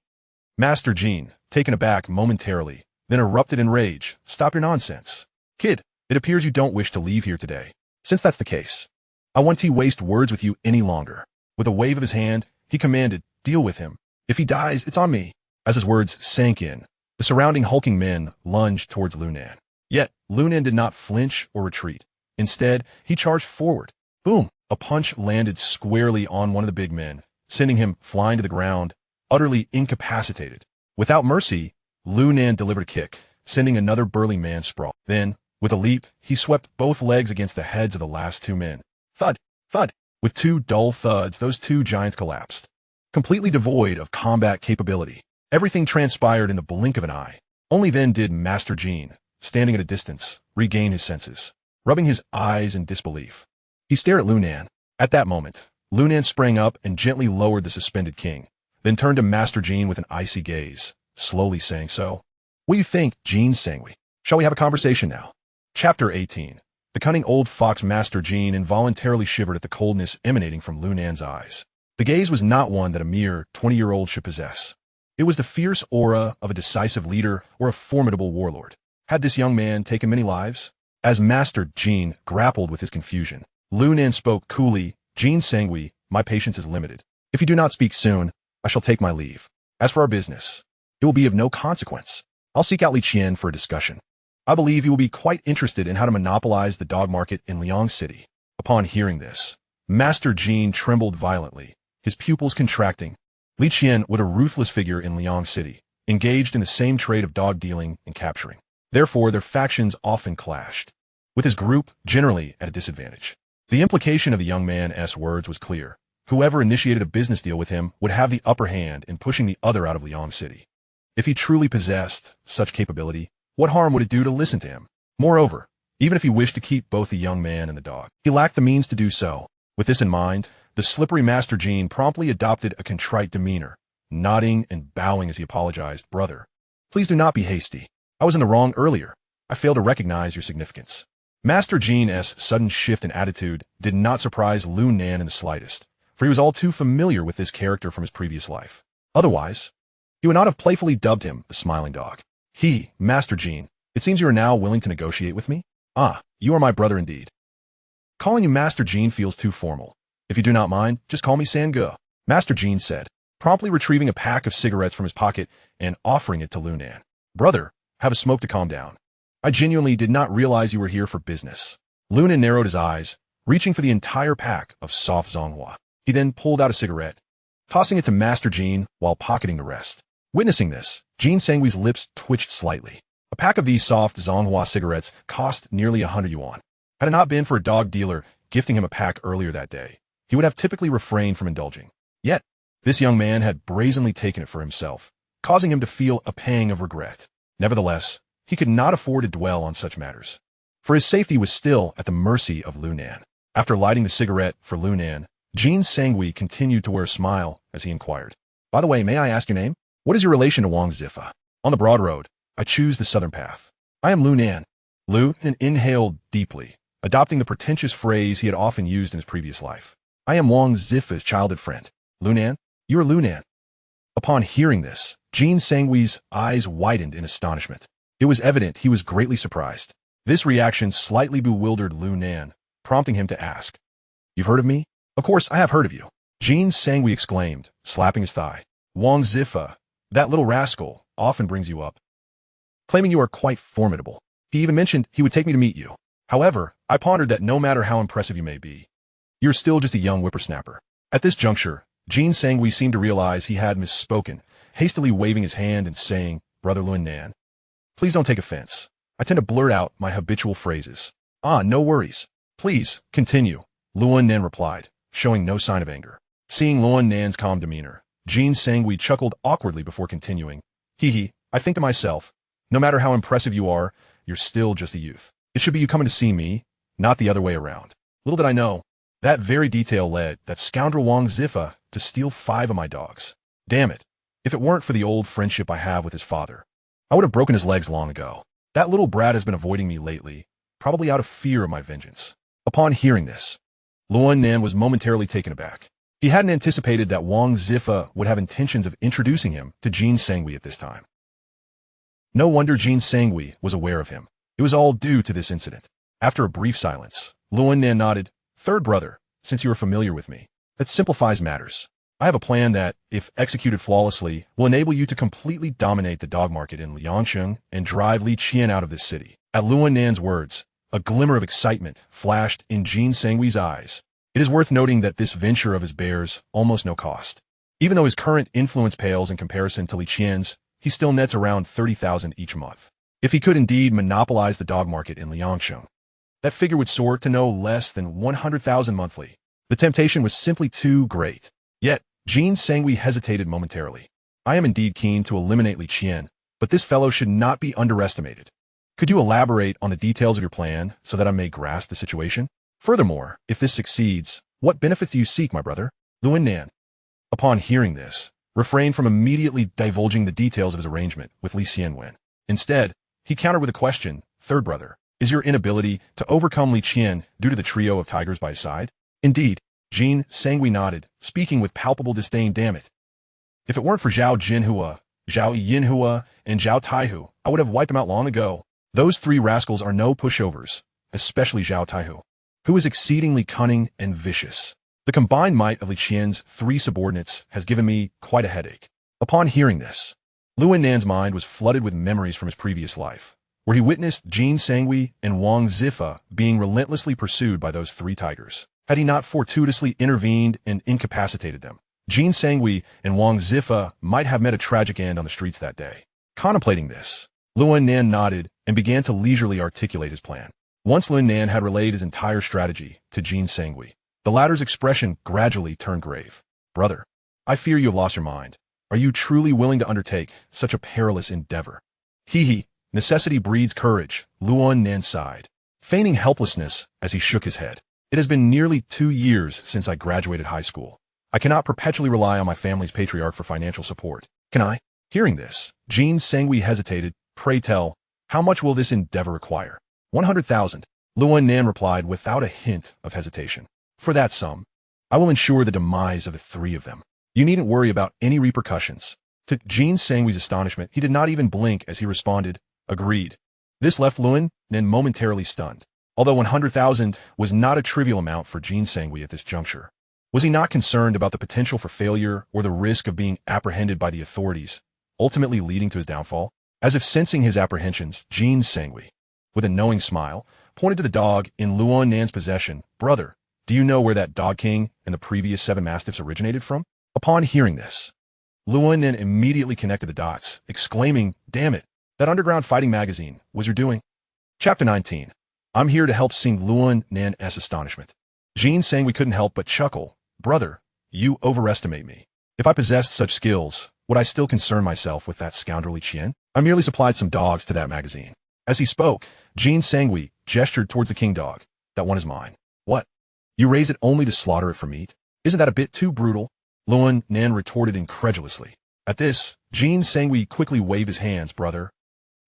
Speaker 1: Master Jean, taken aback momentarily, then erupted in rage. "Stop your nonsense. Kid, it appears you don't wish to leave here today. Since that's the case, I won't waste words with you any longer." With a wave of his hand, he commanded, "Deal with him. If he dies, it's on me." As his words sank in, the surrounding hulking men lunged towards Lunan. Yet, Lunan did not flinch or retreat. Instead, he charged forward. Boom! A punch landed squarely on one of the big men, sending him flying to the ground, utterly incapacitated. Without mercy, Lunan delivered a kick, sending another burly man sprawling. Then, with a leap, he swept both legs against the heads of the last 2 men. Thud! Thud! With 2 dull thuds, those 2 giants collapsed. Completely devoid of combat capability, everything transpired in the blink of an eye. Only then did Master Jean, standing at a distance, regain his senses. Rubbing his eyes in disbelief, he stared at Lunan. At that moment, Lunan sprang up and gently lowered the suspended king, then turned to Master Jean with an icy gaze, slowly saying, "So, what do you think, Jean Sangui? Shall we have a conversation now?" Chapter 18. The cunning old fox. Master Jean involuntarily shivered at the coldness emanating from Lunan's eyes. The gaze was not one that a mere 20-year-old should possess. It was the fierce aura of a decisive leader or a formidable warlord. Had this young man taken many lives? As Master Jean grappled with his confusion, Lunan spoke coolly, "Jean Sangui, my patience is limited. If you do not speak soon, I shall take my leave. As for our business, it will be of no consequence. I'll seek out Li Qian for a discussion. I believe he will be quite interested in how to monopolize the dog market in Liang City." Upon hearing this, Master Jean trembled violently, his pupils contracting. Li Qian was a ruthless figure in Liang City, engaged in the same trade of dog dealing and capturing. Therefore, their factions often clashed, with his group generally at a disadvantage. The implication of the young man's words was clear. Whoever initiated a business deal with him would have the upper hand in pushing the other out of Liang City. If he truly possessed such capability, what harm would it do to listen to him? Moreover, even if he wished to keep both the young man and the dog, he lacked the means to do so. With this in mind, the slippery Master Jean promptly adopted a contrite demeanor, nodding and bowing as he apologized. "Brother, please do not be hasty. I was in the wrong earlier. I failed to recognize your significance." Master Jean's sudden shift in attitude did not surprise Lunan in the slightest, for he was all too familiar with this character from his previous life. Otherwise, he would not have playfully dubbed him the smiling dog. Master Jean, it seems you are now willing to negotiate with me? Ah, you are my brother indeed. Calling you Master Jean feels too formal. If you do not mind, just call me Sangu, Master Jean said, promptly retrieving a pack of cigarettes from his pocket and offering it to Lunan. "Brother, have a smoke to calm down. I genuinely did not realize you were here for business." Lunan narrowed his eyes, reaching for the entire pack of soft Zonghua. He then pulled out a cigarette, tossing it to Master Jean while pocketing the rest. Witnessing this, Jean Sangwee's lips twitched slightly. A pack of these soft Zonghua cigarettes cost nearly 100 yuan. Had it not been for a dog dealer gifting him a pack earlier that day, he would have typically refrained from indulging. Yet, this young man had brazenly taken it for himself, causing him to feel a pang of regret. Nevertheless, he could not afford to dwell on such matters, for his safety was still at the mercy of Lu Nan. After lighting the cigarette for Lu Nan, Jean Sangwee continued to wear a smile as he inquired, "By the way, may I ask your name? What is your relation to Wang Zifa? On the broad road, I choose the southern path. I am Lu Nan." Lu Nan inhaled deeply, adopting the pretentious phrase he had often used in his previous life. "I am Wang Zifa's childhood friend. Lu Nan, you are Lu Nan." Upon hearing this, Jean Sangwee's eyes widened in astonishment. It was evident he was greatly surprised. This reaction slightly bewildered Lu Nan, prompting him to ask, "You've heard of me?" "Of course I have heard of you," Jean Sangwee exclaimed, slapping his thigh. "Wang Zifa, that little rascal, often brings you up, claiming you are quite formidable. He even mentioned he would take me to meet you. However, I pondered that no matter how impressive you may be, you're still just a young whippersnapper." At this juncture, Jean Sangwee seemed to realize he had misspoken, hastily waving his hand and saying, "Brother Lu Nan, please don't take offense. I tend to blurt out my habitual phrases." "Ah, no worries. Please, continue," Lu Nan replied, showing no sign of anger. Seeing Lu Nan's calm demeanor, Jean Sangwee chuckled awkwardly before continuing. "Hee, I think to myself, no matter how impressive you are, you're still just a youth. It should be you coming to see me, not the other way around." Little did I know, that very detail led that scoundrel Wang Zifa to steal 5 of my dogs. Damn it. If it weren't for the old friendship I have with his father, I would have broken his legs long ago. That little brat has been avoiding me lately, probably out of fear of my vengeance. Upon hearing this, Lu Nan was momentarily taken aback. He hadn't anticipated that Wang Zifa would have intentions of introducing him to Jean Sangwee at this time. No wonder Jean Sangwee was aware of him. It was all due to this incident. After a brief silence, Lu Nan nodded. "Third brother, since you are familiar with me, that simplifies matters. I have a plan that, if executed flawlessly, will enable you to completely dominate the dog market in Liangsheng and drive Li Qian out of this city." At Lu Nan's words, a glimmer of excitement flashed in Jean Sangwee's eyes. It is worth noting that this venture of his bears almost no cost. Even though his current influence pales in comparison to Li Qian's, he still nets around 30,000 each month. If he could indeed monopolize the dog market in Liangsheng, that figure would soar to no less than 100,000 monthly. The temptation was simply too great. Yet, Jean Sangwee hesitated momentarily. "I am indeed keen to eliminate Li Qian, but this fellow should not be underestimated. Could you elaborate on the details of your plan so that I may grasp the situation? Furthermore, if this succeeds, what benefits do you seek, my brother?" Lu Nan, upon hearing this, refrained from immediately divulging the details of his arrangement with Li Xianwen. Instead, he countered with a question, "Third brother, is your inability to overcome Li Qian due to the trio of tigers by his side?" "Indeed." Jean Sangwee nodded, speaking with palpable disdain. "Damn it. If it weren't for Zhao Jinhua, Zhao Yinhua, and Zhao Taihu, I would have wiped them out long ago. Those 3 rascals are no pushovers, especially Zhao Taihu, who is exceedingly cunning and vicious. The combined might of Li Qian's 3 subordinates has given me quite a headache." Upon hearing this, Lu Nan's mind was flooded with memories from his previous life, where he witnessed Jean Sangwee and Wang Zifa being relentlessly pursued by those 3 tigers. Had he not fortuitously intervened and incapacitated them, Jean Sangwee and Wang Zifa might have met a tragic end on the streets that day. Contemplating this, Lu Nan nodded and began to leisurely articulate his plan. Once Lu Nan had relayed his entire strategy to Jean Sangwee, the latter's expression gradually turned grave. "Brother, I fear you have lost your mind. Are you truly willing to undertake such a perilous endeavor?" "Hee, necessity breeds courage," Lu Nan sighed, feigning helplessness as he shook his head. "It has been nearly 2 years since I graduated high school. I cannot perpetually rely on my family's patriarch for financial support. Can I?" Hearing this, Jean Sangwee hesitated. "Pray tell, how much will this endeavor require?" 100,000. Lu Nan replied without a hint of hesitation. "For that sum, I will ensure the demise of the 3 of them. You needn't worry about any repercussions." To Jean Sangwee's astonishment, he did not even blink as he responded, "Agreed." This left Lu Nan momentarily stunned. Although 100,000 was not a trivial amount for Jean Sangwee at this juncture, was he not concerned about the potential for failure or the risk of being apprehended by the authorities, ultimately leading to his downfall? As if sensing his apprehensions, Jean Sangwee, with a knowing smile, pointed to the dog in Lu Nan's possession. "Brother, do you know where that dog king and the previous 7 mastiffs originated from? Upon hearing this, Luan then immediately connected the dots, exclaiming, damn it, that underground fighting magazine was your doing. Chapter 19. I'm here to help sing Luan Nan's astonishment. Jean saying we couldn't help but chuckle. Brother, you overestimate me. If I possessed such skills, would I still concern myself with that scoundrelly Chien? I merely supplied some dogs to that magazine. As he spoke, Jean Sangui gestured towards the king dog. That one is mine. What? You raised it only to slaughter it for meat? Isn't that a bit too brutal? Luan Nan retorted incredulously. At this, Jean Sangui quickly waved his hands. Brother,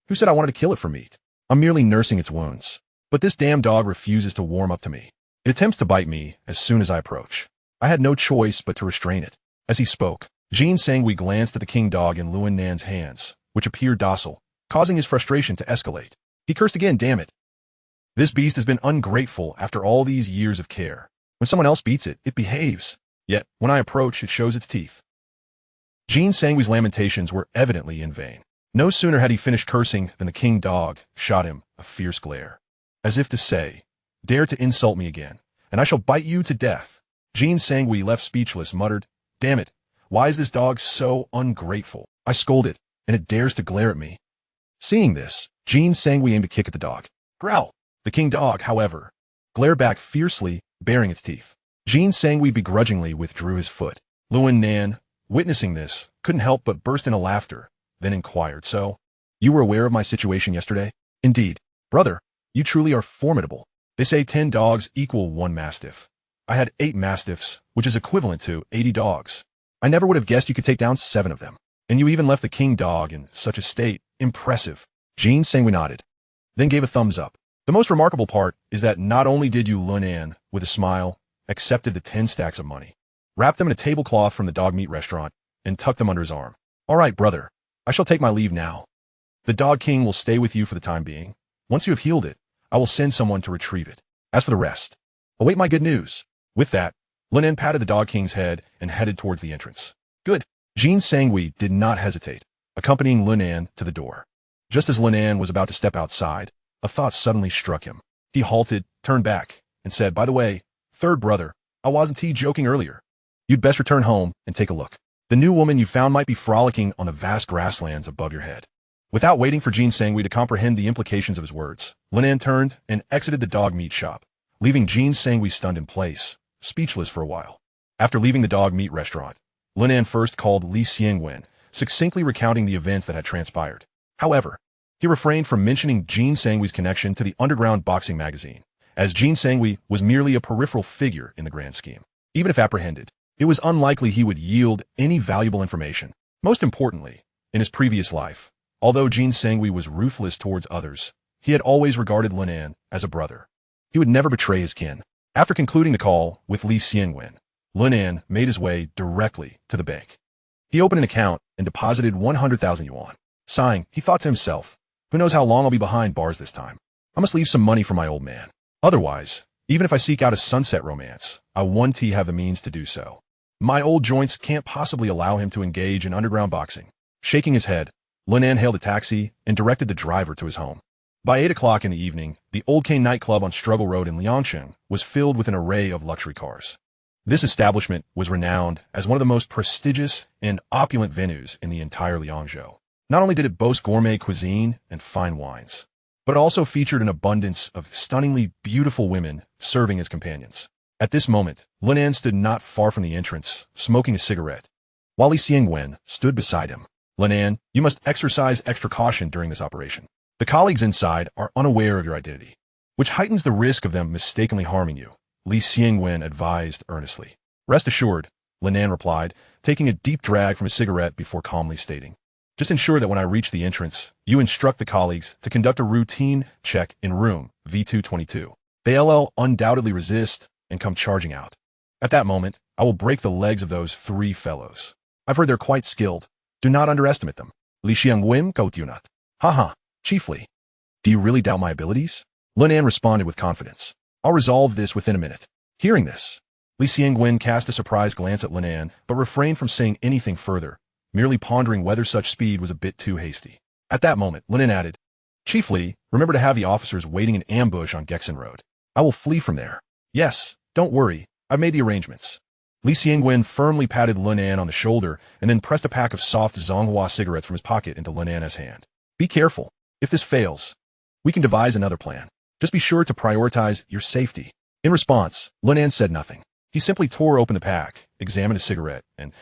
Speaker 1: who said I wanted to kill it for meat? I'm merely nursing its wounds. But this damn dog refuses to warm up to me. It attempts to bite me as soon as I approach. I had no choice but to restrain it. As he spoke, Jean Sangui glanced at the king dog in Luan Nan's hands, which appeared docile, causing his frustration to escalate. He cursed again. Damn it. This beast has been ungrateful after all these years of care. When someone else beats it, it behaves. Yet, when I approach, it shows its teeth. Jean Sangui's lamentations were evidently in vain. No sooner had he finished cursing than the king dog shot him a fierce glare, as if to say, dare to insult me again, and I shall bite you to death. Jean Sangui, left speechless, muttered, damn it, why is this dog so ungrateful? I scold it, and it dares to glare at me. Seeing this, Jean Sangui aimed a kick at the dog. Growl! The king dog, however, glared back fiercely, baring its teeth. Jean Sangui begrudgingly withdrew his foot. Luan Nan, witnessing this, couldn't help but burst into laughter, then inquired, so, you were aware of my situation yesterday? Indeed. Brother, you truly are formidable. They say 10 dogs equal 1 mastiff. I had 8 mastiffs, which is equivalent to 80 dogs. I never would have guessed you could take down 7 of them. And you even left the king dog in such a state. Impressive. Jean Sangui nodded, then gave a thumbs up. The most remarkable part is that not only did you, Lunan, with a smile, accepted the 10 stacks of money, wrapped them in a tablecloth from the dog meat restaurant, and tucked them under his arm. All right, brother, I shall take my leave now. The dog king will stay with you for the time being. Once you have healed it, I will send someone to retrieve it. As for the rest, await my good news. With that, Lunan patted the dog king's head and headed towards the entrance. Good. Jean Sangui did not hesitate, accompanying Lunan to the door. Just as Lunan was about to step outside, a thought suddenly struck him. He halted, turned back, and said, by the way, third brother, I wasn't joking earlier. You'd best return home and take a look. The new woman you found might be frolicking on the vast grasslands above your head. Without waiting for Jean Sangui to comprehend the implications of his words, Lunan turned and exited the dog meat shop, leaving Jean Sangui stunned in place, speechless for a while. After leaving the dog meat restaurant, Lunan first called Li Xiangwen, succinctly recounting the events that had transpired. However, he refrained from mentioning Jean Sangui's connection to the underground boxing magazine, as Jean Sangui was merely a peripheral figure in the grand scheme. Even if apprehended, it was unlikely he would yield any valuable information. Most importantly, in his previous life, although Jean Sangui was ruthless towards others, he had always regarded Lunan as a brother. He would never betray his kin. After concluding the call with Li Xiangwen, Lunan made his way directly to the bank. He opened an account and deposited 100,000 yuan. Sighing, he thought to himself, who knows how long I'll be behind bars this time. I must leave some money for my old man. Otherwise, even if I seek out a sunset romance, I won't have the means to do so. My old joints can't possibly allow him to engage in underground boxing. Shaking his head, Lunan hailed a taxi and directed the driver to his home. By 8 o'clock in the evening, the Old Cane nightclub on Struggle Road in Liangcheng was filled with an array of luxury cars. This establishment was renowned as one of the most prestigious and opulent venues in the entire Liangzhou. Not only did it boast gourmet cuisine and fine wines, but it also featured an abundance of stunningly beautiful women serving as companions. At this moment, Lunan stood not far from the entrance, smoking a cigarette, while Li Xiangwen stood beside him. Lunan, you must exercise extra caution during this operation. The colleagues inside are unaware of your identity, which heightens the risk of them mistakenly harming you, Li Xiangwen advised earnestly. Rest assured, Lunan replied, taking a deep drag from his cigarette before calmly stating, just ensure that when I reach the entrance, you instruct the colleagues to conduct a routine check in room V222. They'll undoubtedly resist and come charging out. At that moment, I will break the legs of those 3 fellows. I've heard they're quite skilled. Do not underestimate them. Li Xiangwen Kotyunat. Haha, chiefly. Do you really doubt my abilities? Lunan responded with confidence. I'll resolve this within a minute. Hearing this, Li Xiangwen cast a surprised glance at Lunan, but refrained from saying anything further, merely pondering whether such speed was a bit too hasty. At that moment, Lunan added, chiefly, remember to have the officers waiting in ambush on Gexen Road. I will flee from there. Yes, Don't worry, I've made the arrangements. Li Xiangwen firmly patted Lunan on the shoulder and then pressed a pack of soft Zonghua cigarettes from his pocket into Lunan's hand. Be careful. If this fails, we can devise another plan. Just be sure to prioritize your safety. In response, Lunan said nothing. He simply tore open the pack, examined a cigarette, and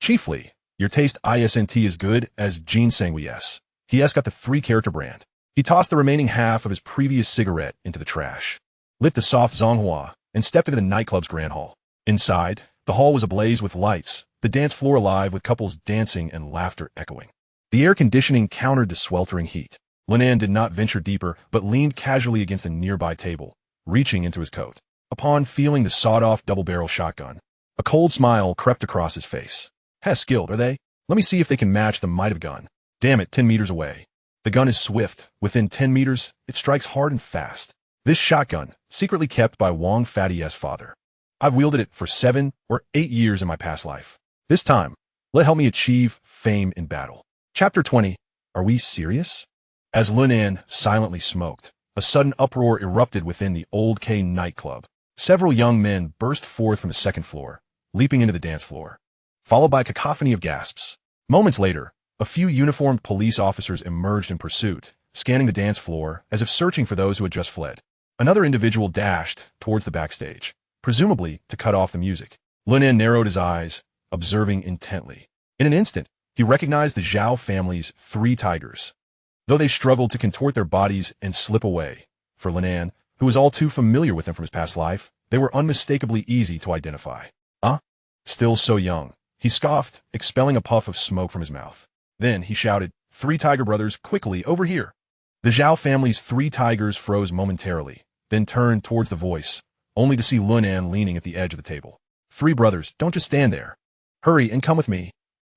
Speaker 1: chiefly, your taste isn't as good as ginseng yes. He got the 3-character brand. He tossed the remaining half of his previous cigarette into the trash, lit the soft Zonghua, and stepped into the nightclub's grand hall. Inside, the hall was ablaze with lights, the dance floor alive with couples dancing and laughter echoing. The air conditioning countered the sweltering heat. Lunan did not venture deeper, but leaned casually against a nearby table, reaching into his coat. Upon feeling the sawed-off double-barrel shotgun, a cold smile crept across his face. Skilled, are they? Let me see if they can match the might of gun. Damn it, 10 meters away. The gun is swift. Within 10 meters, it strikes hard and fast. This shotgun, secretly kept by Wang Fatty's father. I've wielded it for 7 or 8 years in my past life. This time, let help me achieve fame in battle. Chapter 20. Are we serious? As Lunan silently smoked, a sudden uproar erupted within the Old K nightclub. Several young men burst forth from the second floor, leaping into the dance floor, followed by a cacophony of gasps. Moments later, a few uniformed police officers emerged in pursuit, scanning the dance floor as if searching for those who had just fled. Another individual dashed towards the backstage, presumably to cut off the music. Lunan narrowed his eyes, observing intently. In an instant, he recognized the Zhao family's 3 tigers. Though they struggled to contort their bodies and slip away, for Lunan, who was all too familiar with them from his past life, they were unmistakably easy to identify. Still so young, he scoffed, expelling a puff of smoke from his mouth. Then he shouted, 3 tiger brothers, quickly, over here. The Zhao family's 3 tigers froze momentarily, then turned towards the voice, only to see Lunan leaning at the edge of the table. 3 brothers, don't just stand there. Hurry and come with me.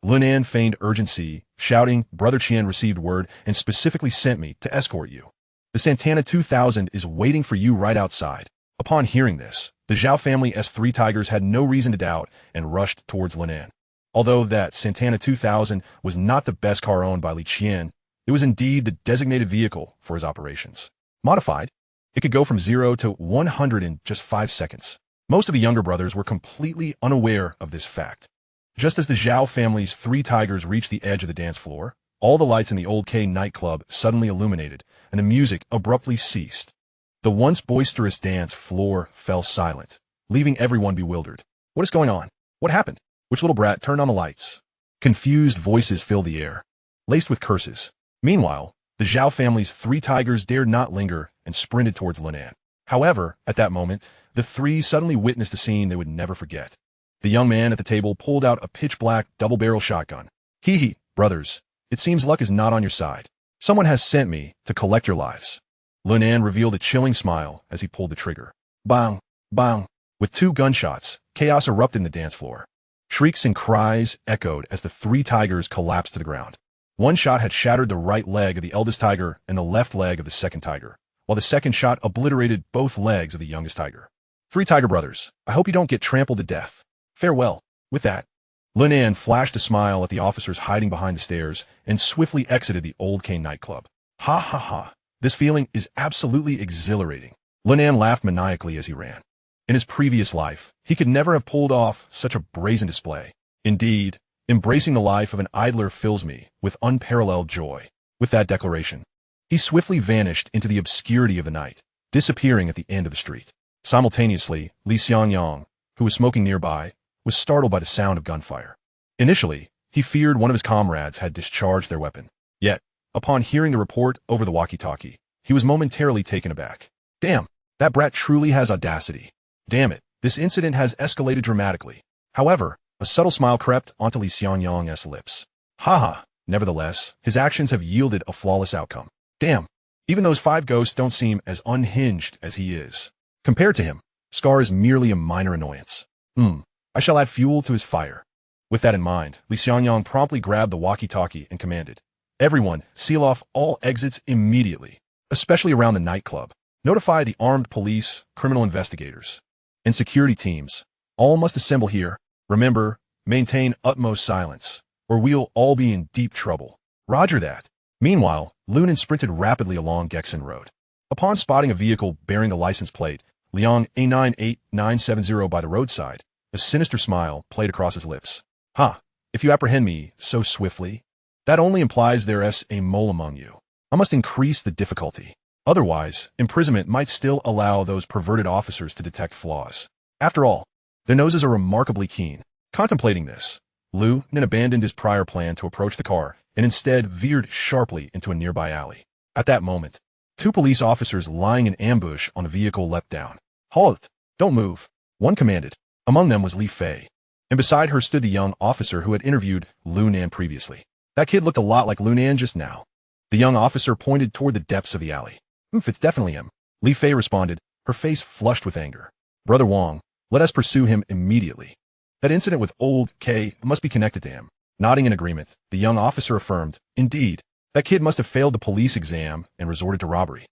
Speaker 1: Lunan feigned urgency, shouting, Brother Qian received word and specifically sent me to escort you. The Santana 2000 is waiting for you right outside. Upon hearing this, the Zhao family's 3 tigers had no reason to doubt and rushed towards Lunan. Although that Santana 2000 was not the best car owned by Li Qian, it was indeed the designated vehicle for his operations. Modified, it could go from 0 to 100 in just 5 seconds. Most of the younger brothers were completely unaware of this fact. Just as the Zhao family's 3 tigers reached the edge of the dance floor, all the lights in the Old K nightclub suddenly illuminated, and the music abruptly ceased. The once boisterous dance floor fell silent, leaving everyone bewildered. What is going on? What happened? Which little brat turned on the lights? Confused voices filled the air, laced with curses. Meanwhile, the Zhao family's 3 tigers dared not linger and sprinted towards Lunan. However, at that moment, the 3 suddenly witnessed a scene they would never forget. The young man at the table pulled out a pitch-black double-barrel shotgun. Hee, brothers, it seems luck is not on your side. Someone has sent me to collect your lives. Lunan revealed a chilling smile as he pulled the trigger. Bang, bang. With 2 gunshots, chaos erupted in the dance floor. Shrieks and cries echoed as the 3 tigers collapsed to the ground. One shot had shattered the right leg of the eldest tiger and the left leg of the second tiger, while the second shot obliterated both legs of the youngest tiger. 3 tiger brothers, I hope you don't get trampled to death. Farewell. With that, Lunan flashed a smile at the officers hiding behind the stairs and swiftly exited the Old K nightclub. Ha ha ha. This feeling is absolutely exhilarating. Lunan laughed maniacally as he ran. In his previous life, he could never have pulled off such a brazen display. Indeed, embracing the life of an idler fills me with unparalleled joy. With that declaration, he swiftly vanished into the obscurity of the night, disappearing at the end of the street. Simultaneously, Li Xiangyang, who was smoking nearby, was startled by the sound of gunfire. Initially, he feared one of his comrades had discharged their weapon. Yet, upon hearing the report over the walkie-talkie, he was momentarily taken aback. Damn, that brat truly has audacity. Damn it, this incident has escalated dramatically. However, a subtle smile crept onto Li Xiangyang's lips. Haha, nevertheless, his actions have yielded a flawless outcome. Damn, even those 5 ghosts don't seem as unhinged as he is. Compared to him, Scar is merely a minor annoyance. I shall add fuel to his fire. With that in mind, Li Xiangyang promptly grabbed the walkie-talkie and commanded, everyone, seal off all exits immediately, especially around the nightclub. Notify the armed police, criminal investigators, and security teams. All must assemble here. Remember, maintain utmost silence, or we'll all be in deep trouble. Roger that. Meanwhile, Lunan sprinted rapidly along Gexen Road. Upon spotting a vehicle bearing the license plate, Liang A98970 by the roadside. A sinister smile played across his lips. Ha! If you apprehend me so swiftly, that only implies there's a mole among you. I must increase the difficulty. Otherwise, imprisonment might still allow those perverted officers to detect flaws. After all, their noses are remarkably keen. Contemplating this, Liu Nen abandoned his prior plan to approach the car and instead veered sharply into a nearby alley. At that moment, two police officers lying in ambush on a vehicle leapt down. Halt! Don't move, one commanded. Among them was Li Fei, and beside her stood the young officer who had interviewed Liu Nan previously. That kid looked a lot like Liu Nan just now. The young officer pointed toward the depths of the alley. It's definitely him. Li Fei responded, her face flushed with anger. Brother Wang, let us pursue him immediately. That incident with old K must be connected to him. Nodding in agreement, the young officer affirmed, indeed, that kid must have failed the police exam and resorted to robbery.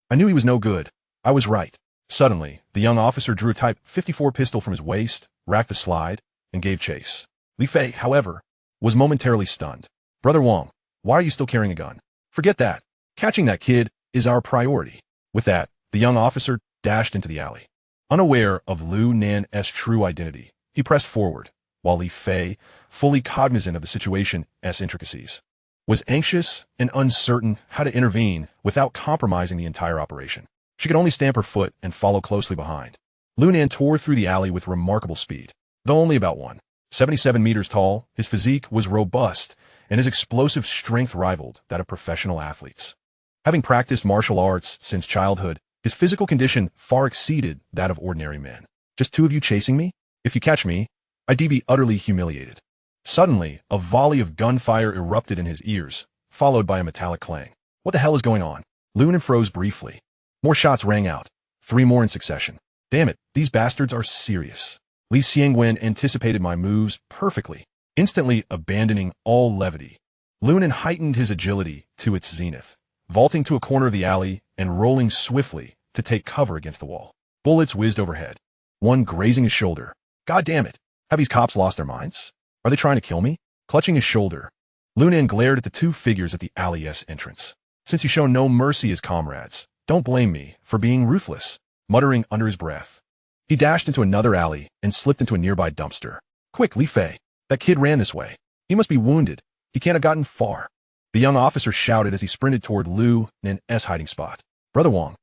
Speaker 1: I knew he was no good. I was right. Suddenly, the young officer drew a Type 54 pistol from his waist, racked the slide, and gave chase. Li Fei, however, was momentarily stunned. Brother Wang, why are you still carrying a gun? Forget that. Catching that kid is our priority. With that, the young officer dashed into the alley. Unaware of Liu Nan's true identity, he pressed forward, while Li Fei, fully cognizant of the situation's intricacies, was anxious and uncertain how to intervene without compromising the entire operation. She could only stamp her foot and follow closely behind. Liu Nan tore through the alley with remarkable speed. Though only about 177 meters tall, his physique was robust, and his explosive strength rivaled that of professional athletes. Having practiced martial arts since childhood, his physical condition far exceeded that of ordinary men. Just two of you chasing me? If you catch me, I'd be utterly humiliated. Suddenly, a volley of gunfire erupted in his ears, followed by a metallic clang. What the hell is going on? Liu Nan froze briefly. More shots rang out, 3 more in succession. Damn it, these bastards are serious. Li Xiangwen anticipated my moves perfectly, instantly abandoning all levity. Liu Nan heightened his agility to its zenith, vaulting to a corner of the alley and rolling swiftly to take cover against the wall. Bullets whizzed overhead, one grazing his shoulder. God damn it, have these cops lost their minds? Are they trying to kill me? Clutching his shoulder, Liu Nan glared at the two figures at the alley's entrance. Since you show no mercy as comrades, don't blame me for being ruthless, muttering under his breath. He dashed into another alley and slipped into a nearby dumpster. Quick, Li Fei, that kid ran this way. He must be wounded. He can't have gotten far. The young officer shouted as he sprinted toward Liu Nan's hiding spot. Brother Wang,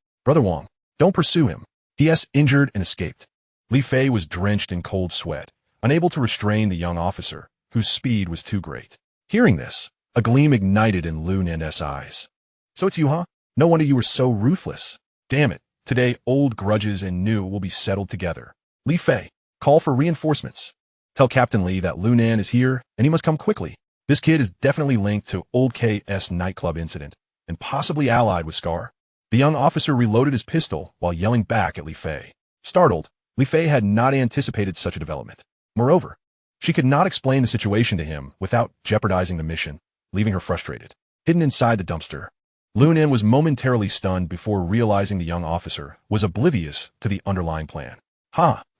Speaker 1: don't pursue him. He.S. injured and escaped. Li Fei was drenched in cold sweat, unable to restrain the young officer, whose speed was too great. Hearing this, a gleam ignited in Liu Nan's eyes. So it's you, huh? No wonder you were so ruthless. Damn it, today old grudges and new will be settled together. Li Fei, call for reinforcements. Tell Captain Li that Liu Nan is here and he must come quickly. This kid is definitely linked to old K.'s nightclub incident and possibly allied with Scar. The young officer reloaded his pistol while yelling back at Li Fei. Startled, Li Fei had not anticipated such a development. Moreover, she could not explain the situation to him without jeopardizing the mission, leaving her frustrated. Hidden inside the dumpster, Liu Nan was momentarily stunned before realizing the young officer was oblivious to the underlying plan.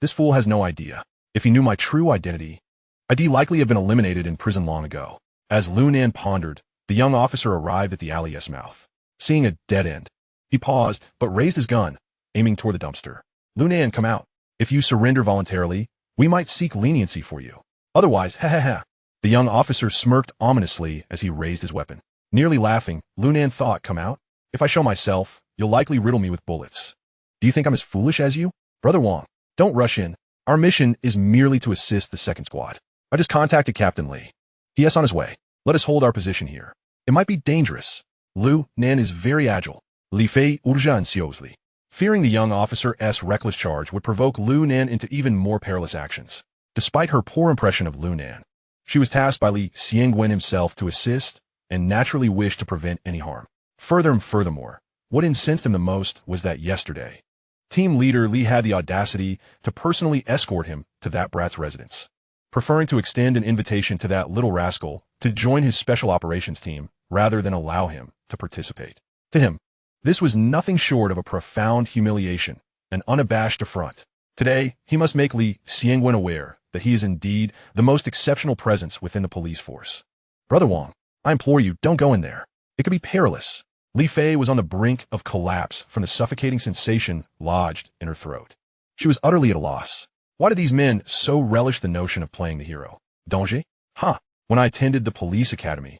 Speaker 1: This fool has no idea. If he knew my true identity, I'd likely have been eliminated in prison long ago. As Liu Nan pondered, the young officer arrived at the alley's mouth. Seeing a dead end, he paused but raised his gun, aiming toward the dumpster. Liu Nan, come out. If you surrender voluntarily, we might seek leniency for you. Otherwise, ha. The young officer smirked ominously as he raised his weapon. Nearly laughing, Liu Nan thought, come out? If I show myself, you'll likely riddle me with bullets. Do you think I'm as foolish as you? Brother Wang, don't rush in. Our mission is merely to assist the second squad. I just contacted Captain Li. He is on his way. Let us hold our position here. It might be dangerous. Liu Nan is very agile. Li Fei urgea ansiosely. Fearing the young officer's reckless charge would provoke Liu Nan into even more perilous actions. Despite her poor impression of Liu Nan, she was tasked by Li Xiangwen himself to assist and naturally wished to prevent any harm. Furthermore, what incensed him the most was that yesterday, team leader Li had the audacity to personally escort him to that brat's residence, preferring to extend an invitation to that little rascal to join his special operations team rather than allow him to participate. To him, this was nothing short of a profound humiliation, an unabashed affront. Today, he must make Li Xiangwen aware that he is indeed the most exceptional presence within the police force. Brother Wang, I implore you, don't go in there. It could be perilous. Li Fei was on the brink of collapse from the suffocating sensation lodged in her throat. She was utterly at a loss. Why did these men so relish the notion of playing the hero? Danger? Huh. When I attended the police academy,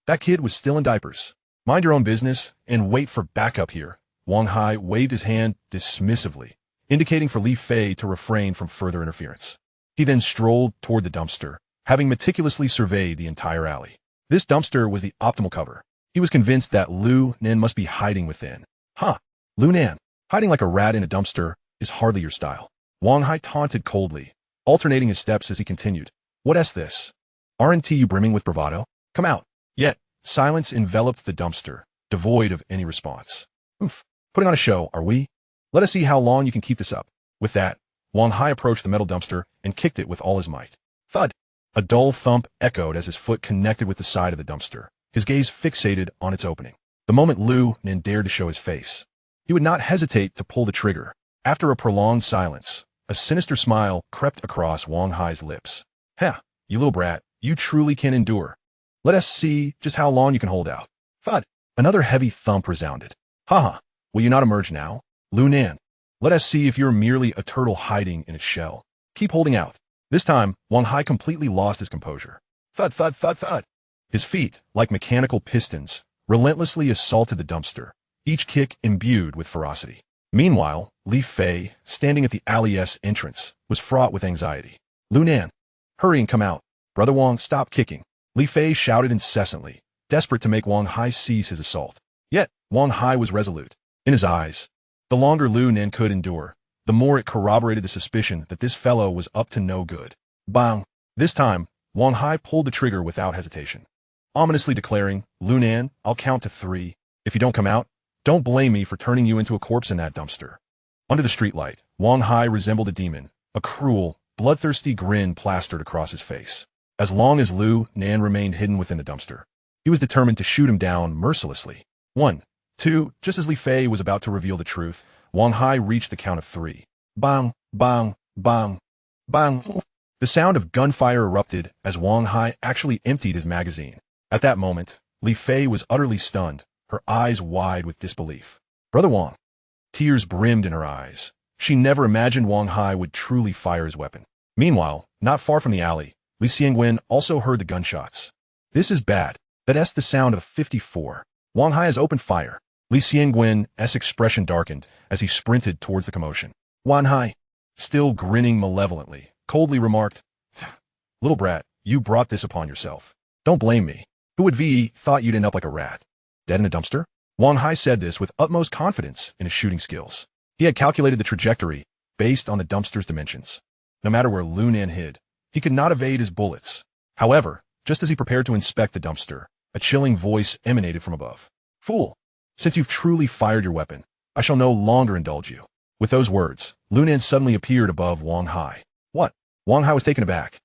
Speaker 1: that kid was still in diapers. Mind your own business and wait for backup here. Wang Hai waved his hand dismissively, indicating for Li Fei to refrain from further interference. He then strolled toward the dumpster, having meticulously surveyed the entire alley. This dumpster was the optimal cover. He was convinced that Lu Nan must be hiding within. Huh. Lu Nan, hiding like a rat in a dumpster is hardly your style. Wang Hai taunted coldly, alternating his steps as he continued. What's this? Aren't you brimming with bravado? Come out. Yet, silence enveloped the dumpster, devoid of any response. Putting on a show, are we? Let us see how long you can keep this up. With that, Wang Hai approached the metal dumpster and kicked it with all his might. Thud! A dull thump echoed as his foot connected with the side of the dumpster, his gaze fixated on its opening. The moment Lu Nan dared to show his face, he would not hesitate to pull the trigger. After a prolonged silence, a sinister smile crept across Wang Hai's lips. Heh, you little brat, you truly can endure. Let us see just how long you can hold out. Thud! Another heavy thump resounded. Haha, will you not emerge now? Lu Nan, let us see if you're merely a turtle hiding in its shell. Keep holding out. This time, Wang Hai completely lost his composure. Thud, thud, thud, thud. His feet, like mechanical pistons, relentlessly assaulted the dumpster, each kick imbued with ferocity. Meanwhile, Li Fei, standing at the alley's entrance, was fraught with anxiety. Lu Nan, hurry and come out. Brother Wang, stop kicking. Li Fei shouted incessantly, desperate to make Wang Hai cease his assault. Yet, Wang Hai was resolute. In his eyes, the longer Lu Nan could endure, the more it corroborated the suspicion that this fellow was up to no good. Bang! This time, Wang Hai pulled the trigger without hesitation, ominously declaring, Lu Nan, I'll count to 3. If you don't come out, don't blame me for turning you into a corpse in that dumpster. Under the streetlight, Wang Hai resembled a demon, a cruel, bloodthirsty grin plastered across his face. As long as Lu Nan remained hidden within the dumpster, he was determined to shoot him down mercilessly. 1, 2, just as Li Fei was about to reveal the truth, Wang Hai reached the count of 3. Bang, bang, bang, bang. The sound of gunfire erupted as Wang Hai actually emptied his magazine. At that moment, Li Fei was utterly stunned, her eyes wide with disbelief. Brother Wang. Tears brimmed in her eyes. She never imagined Wang Hai would truly fire his weapon. Meanwhile, not far from the alley, Li Xiangwen also heard the gunshots. This is bad. That's the sound of 54. Wang Hai has opened fire. Li Xiangwen's expression darkened as he sprinted towards the commotion. Wang Hai, still grinning malevolently, coldly remarked, Little brat, you brought this upon yourself. Don't blame me. Who would be thought you'd end up like a rat? Dead in a dumpster? Wang Hai said this with utmost confidence in his shooting skills. He had calculated the trajectory based on the dumpster's dimensions. No matter where Lu Nan hid, he could not evade his bullets. However, just as he prepared to inspect the dumpster, a chilling voice emanated from above. Fool! Since you've truly fired your weapon, I shall no longer indulge you. With those words, Lu Nan suddenly appeared above Wang Hai. What? Wang Hai was taken aback,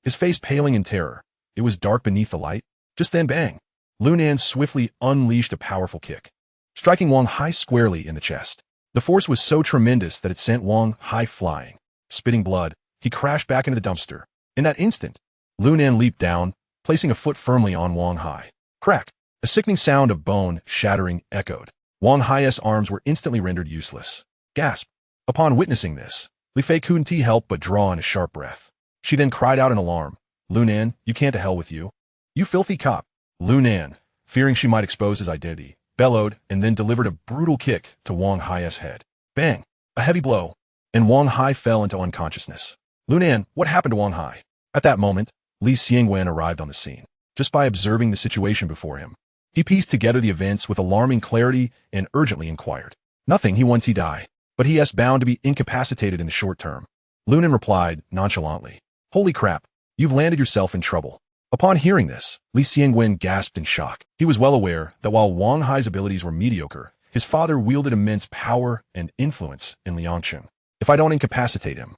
Speaker 1: his face paling in terror. It was dark beneath the light. Just then, bang! Lu Nan swiftly unleashed a powerful kick, striking Wang Hai squarely in the chest. The force was so tremendous that it sent Wang Hai flying. Spitting blood, he crashed back into the dumpster. In that instant, Lu Nan leaped down, placing a foot firmly on Wang Hai. Crack! A sickening sound of bone shattering echoed. Wang Hai's arms were instantly rendered useless. Gasp! Upon witnessing this, Li Fei couldn't help but draw in a sharp breath. She then cried out in alarm. Lu Nan, you can't to hell with you. You filthy cop! Lu Nan, fearing she might expose his identity, bellowed and then delivered a brutal kick to Wang Hai's head. Bang! A heavy blow, and Wang Hai fell into unconsciousness. Lu Nan, what happened to Wang Hai? At that moment, Li Xiangwen arrived on the scene. Just by observing the situation before him, he pieced together the events with alarming clarity and urgently inquired. Nothing, he wants he die, but he is bound to be incapacitated in the short term. Lu Nan replied nonchalantly. Holy crap, you've landed yourself in trouble. Upon hearing this, Li Xiangwen gasped in shock. He was well aware that while Wang Hai's abilities were mediocre, his father wielded immense power and influence in Liangchen. If I don't incapacitate him,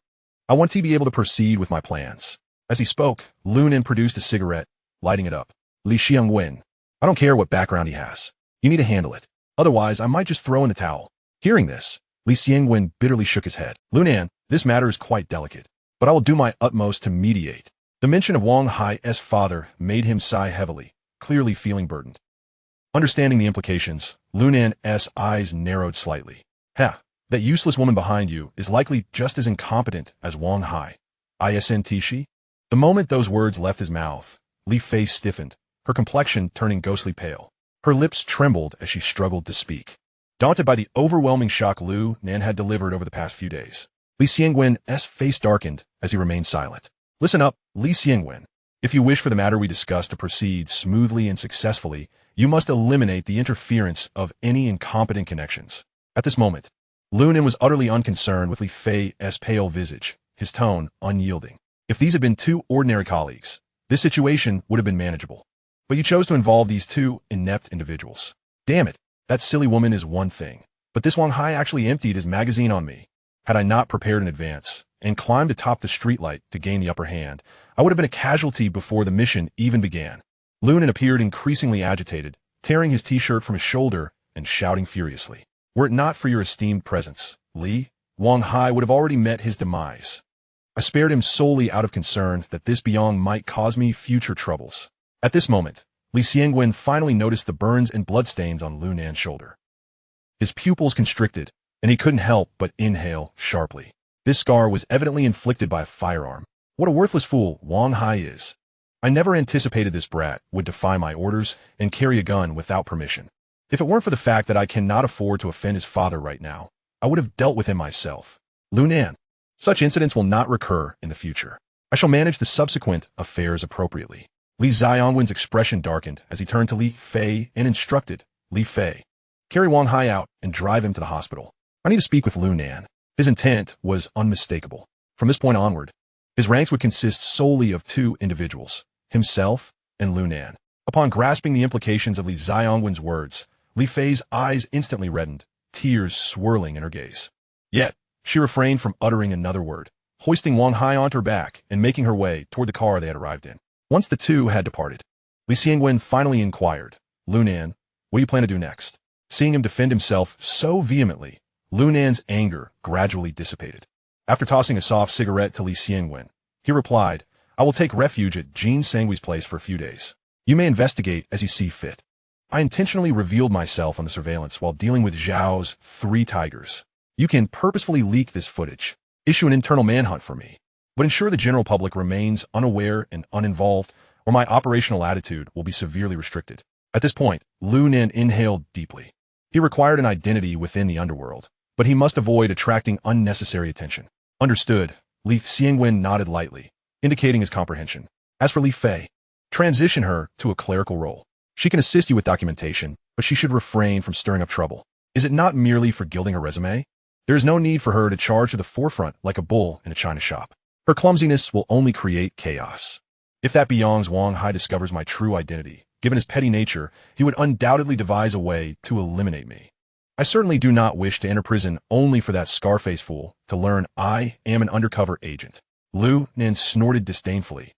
Speaker 1: I want to be able to proceed with my plans. As he spoke, Lu Nan produced a cigarette, lighting it up. Li Xiangwen, I don't care what background he has. You need to handle it. Otherwise, I might just throw in the towel. Hearing this, Li Xiangwen bitterly shook his head. Lu Nan, this matter is quite delicate, but I will do my utmost to mediate. The mention of Wang Hai's father made him sigh heavily, clearly feeling burdened. Understanding the implications, Lunan's eyes narrowed slightly. Ha! That useless woman behind you is likely just as incompetent as Wang Hai. Isn't she? The moment those words left his mouth, Li's face stiffened, her complexion turning ghostly pale. Her lips trembled as she struggled to speak. Daunted by the overwhelming shock Lunan had delivered over the past few days, Li Xiangwen's face darkened as he remained silent. Listen up, Li Xiangwen. If you wish for the matter we discussed to proceed smoothly and successfully, you must eliminate the interference of any incompetent connections. At this moment, Lunan was utterly unconcerned with Li Fei's pale visage, his tone unyielding. If these had been two ordinary colleagues, this situation would have been manageable. But you chose to involve these two inept individuals. Damn it, that silly woman is one thing. But this Wang Hai actually emptied his magazine on me. Had I not prepared in advance and climbed atop the streetlight to gain the upper hand, I would have been a casualty before the mission even began. Lunan appeared increasingly agitated, tearing his t-shirt from his shoulder and shouting furiously. Were it not for your esteemed presence, Li, Wang Hai would have already met his demise. I spared him solely out of concern that this Biong might cause me future troubles. At this moment, Li Xiangwen finally noticed the burns and bloodstains on Lunan's shoulder. His pupils constricted, and he couldn't help but inhale sharply. This scar was evidently inflicted by a firearm. What a worthless fool Wang Hai is. I never anticipated this brat would defy my orders and carry a gun without permission. If it weren't for the fact that I cannot afford to offend his father right now, I would have dealt with him myself. Lunan, such incidents will not recur in the future. I shall manage the subsequent affairs appropriately. Li Xiangwen's expression darkened as he turned to Li Fei and instructed, Li Fei, carry Wang Hai out and drive him to the hospital. I need to speak with Lunan. His intent was unmistakable. From this point onward, his ranks would consist solely of two individuals, himself and Lunan. Upon grasping the implications of Li Xiangwen's words, Li Fei's eyes instantly reddened, tears swirling in her gaze. Yet, she refrained from uttering another word, hoisting Wang Hai onto her back and making her way toward the car they had arrived in. Once the two had departed, Li Xiangwen finally inquired, Lunan, what do you plan to do next? Seeing him defend himself so vehemently, Lunan's anger gradually dissipated. After tossing a soft cigarette to Li Xiangwen, he replied, I will take refuge at Jean Sangwi's place for a few days. You may investigate as you see fit. I intentionally revealed myself on the surveillance while dealing with Zhao's 3 tigers. You can purposefully leak this footage, issue an internal manhunt for me, but ensure the general public remains unaware and uninvolved, or my operational attitude will be severely restricted. At this point, Lunan inhaled deeply. He required an identity within the underworld, but he must avoid attracting unnecessary attention. Understood, Li Xiangwen nodded lightly, indicating his comprehension. As for Li Fei, transition her to a clerical role. She can assist you with documentation, but she should refrain from stirring up trouble. Is it not merely for gilding her resume? There is no need for her to charge to the forefront like a bull in a china shop. Her clumsiness will only create chaos. If that Biong's Wang Hai discovers my true identity, given his petty nature, he would undoubtedly devise a way to eliminate me. I certainly do not wish to enter prison only for that Scarface fool to learn I am an undercover agent. Lunan snorted disdainfully,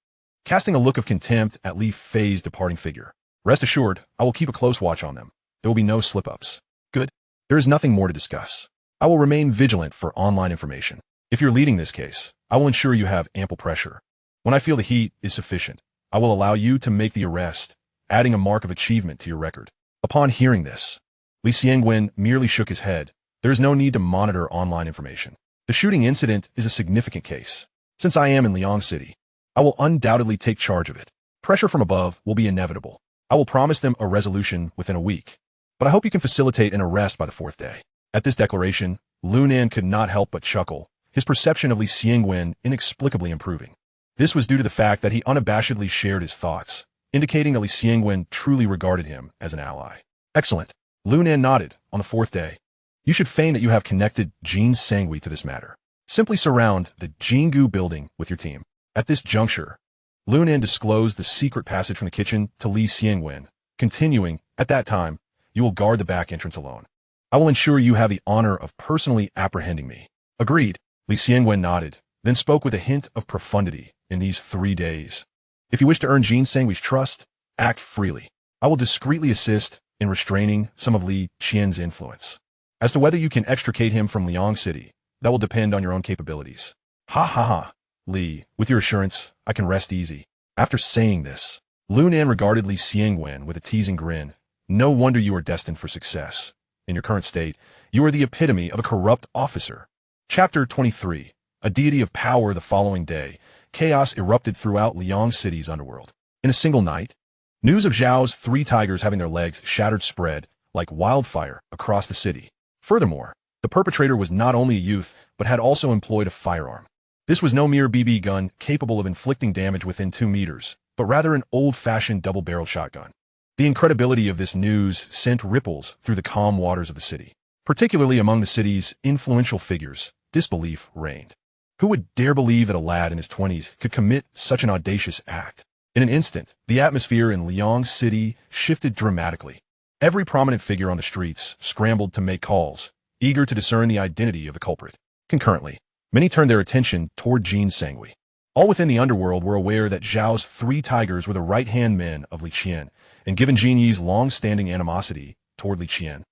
Speaker 1: casting a look of contempt at Li Fei's departing figure. Rest assured, I will keep a close watch on them. There will be no slip-ups. Good. There is nothing more to discuss. I will remain vigilant for online information. If you're leading this case, I will ensure you have ample pressure. When I feel the heat is sufficient, I will allow you to make the arrest, adding a mark of achievement to your record. Upon hearing this, Li Xiangwen merely shook his head. There is no need to monitor online information. The shooting incident is a significant case. Since I am in Liang City, I will undoubtedly take charge of it. Pressure from above will be inevitable. I will promise them a resolution within a week, but I hope you can facilitate an arrest by the 4th day. At this declaration, Lunan could not help but chuckle, his perception of Li Xiangwen inexplicably improving. This was due to the fact that he unabashedly shared his thoughts, indicating that Li Xiangwen truly regarded him as an ally. Excellent. Lunan nodded. On the 4th day, you should feign that you have connected Jean Sangwi to this matter. Simply surround the Jingu building with your team. At this juncture, Lunan disclosed the secret passage from the kitchen to Li Xiangwen, continuing, at that time, you will guard the back entrance alone. I will ensure you have the honor of personally apprehending me. Agreed. Li Xiangwen nodded, then spoke with a hint of profundity. In these 3 days, if you wish to earn Jean Sangwi's trust, act freely. I will discreetly assist in restraining some of Li Qian's influence. As to whether you can extricate him from Liang City, that will depend on your own capabilities. Ha ha ha. Li, with your assurance, I can rest easy. After saying this, Lunan regarded Li Xiangwen with a teasing grin, No wonder you are destined for success. In your current state, you are the epitome of a corrupt officer. Chapter 23. A deity of power. The following day, chaos erupted throughout Liang City's underworld. In a single night, news of Zhao's 3 tigers having their legs shattered spread like wildfire across the city. Furthermore, the perpetrator was not only a youth, but had also employed a firearm. This was no mere BB gun capable of inflicting damage within 2 meters, but rather an old-fashioned double-barreled shotgun. The incredibility of this news sent ripples through the calm waters of the city. Particularly among the city's influential figures, disbelief reigned. Who would dare believe that a lad in his 20s could commit such an audacious act? In an instant, the atmosphere in Liang City shifted dramatically. Every prominent figure on the streets scrambled to make calls, eager to discern the identity of the culprit. Concurrently, many turned their attention toward Jin Sangui. All within the underworld were aware that Zhao's 3 tigers were the right-hand men of Li Qian, and given Jin Yi's long-standing animosity toward Li Qian,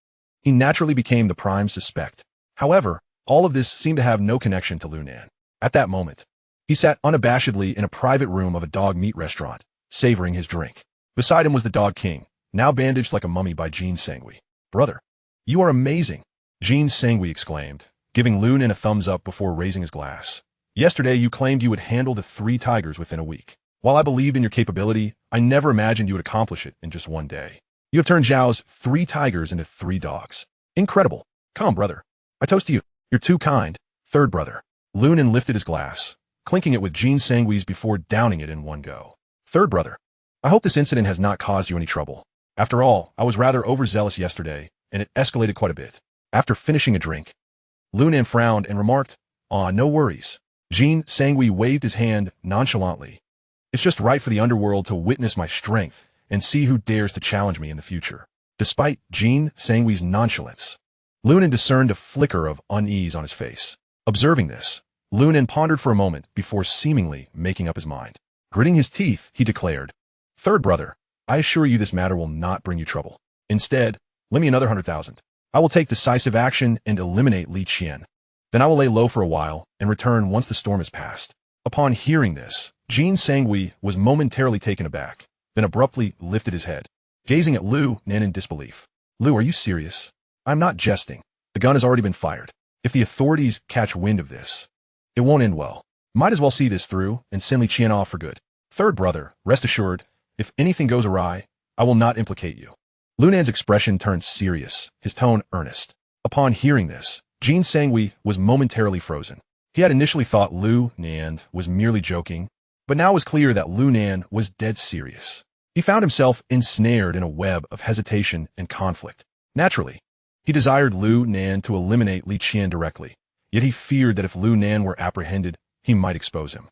Speaker 1: he naturally became the prime suspect. However, all of this seemed to have no connection to Lu Nan. At that moment, he sat unabashedly in a private room of a dog meat restaurant, savoring his drink. Beside him was the Dog King, now bandaged like a mummy by Jin Sangui. "Brother, you are amazing," Jin Sangui exclaimed, giving Lu Nan a thumbs up before raising his glass. "Yesterday you claimed you would handle the 3 tigers within a week. While I believed in your capability, I never imagined you would accomplish it in just one day. You have turned Zhao's 3 tigers into 3 dogs. Incredible. Come, brother. I toast to you. You're too kind. Third brother." Lu Nan lifted his glass, clinking it with Jin Sangui's before downing it in one go. "Third brother, I hope this incident has not caused you any trouble. After all, I was rather overzealous yesterday, and it escalated quite a bit." After finishing a drink, Lu Nan frowned and remarked, "No worries." Jin Sangui waved his hand nonchalantly. "It's just right for the underworld to witness my strength and see who dares to challenge me in the future." Despite Jin Sangui's nonchalance, Lu Nan discerned a flicker of unease on his face. Observing this, Lu Nan pondered for a moment before seemingly making up his mind. Gritting his teeth, he declared, "Third brother, I assure you this matter will not bring you trouble. Instead, lend me another 100,000. I will take decisive action and eliminate Li Qian. Then I will lay low for a while and return once the storm has passed." Upon hearing this, Jin Sangui was momentarily taken aback, then abruptly lifted his head, gazing at Lu Nan in disbelief. "Lu, are you serious? I'm not jesting. The gun has already been fired. If the authorities catch wind of this, it won't end well. Might as well see this through and send Li Qian off for good. Third brother, rest assured, if anything goes awry, I will not implicate you." Lu Nan's expression turned serious, his tone earnest. Upon hearing this, Jin Sangui was momentarily frozen. He had initially thought Lu Nan was merely joking, but now it was clear that Lu Nan was dead serious. He found himself ensnared in a web of hesitation and conflict. Naturally, he desired Lu Nan to eliminate Li Qian directly, yet he feared that if Lu Nan were apprehended, he might expose him.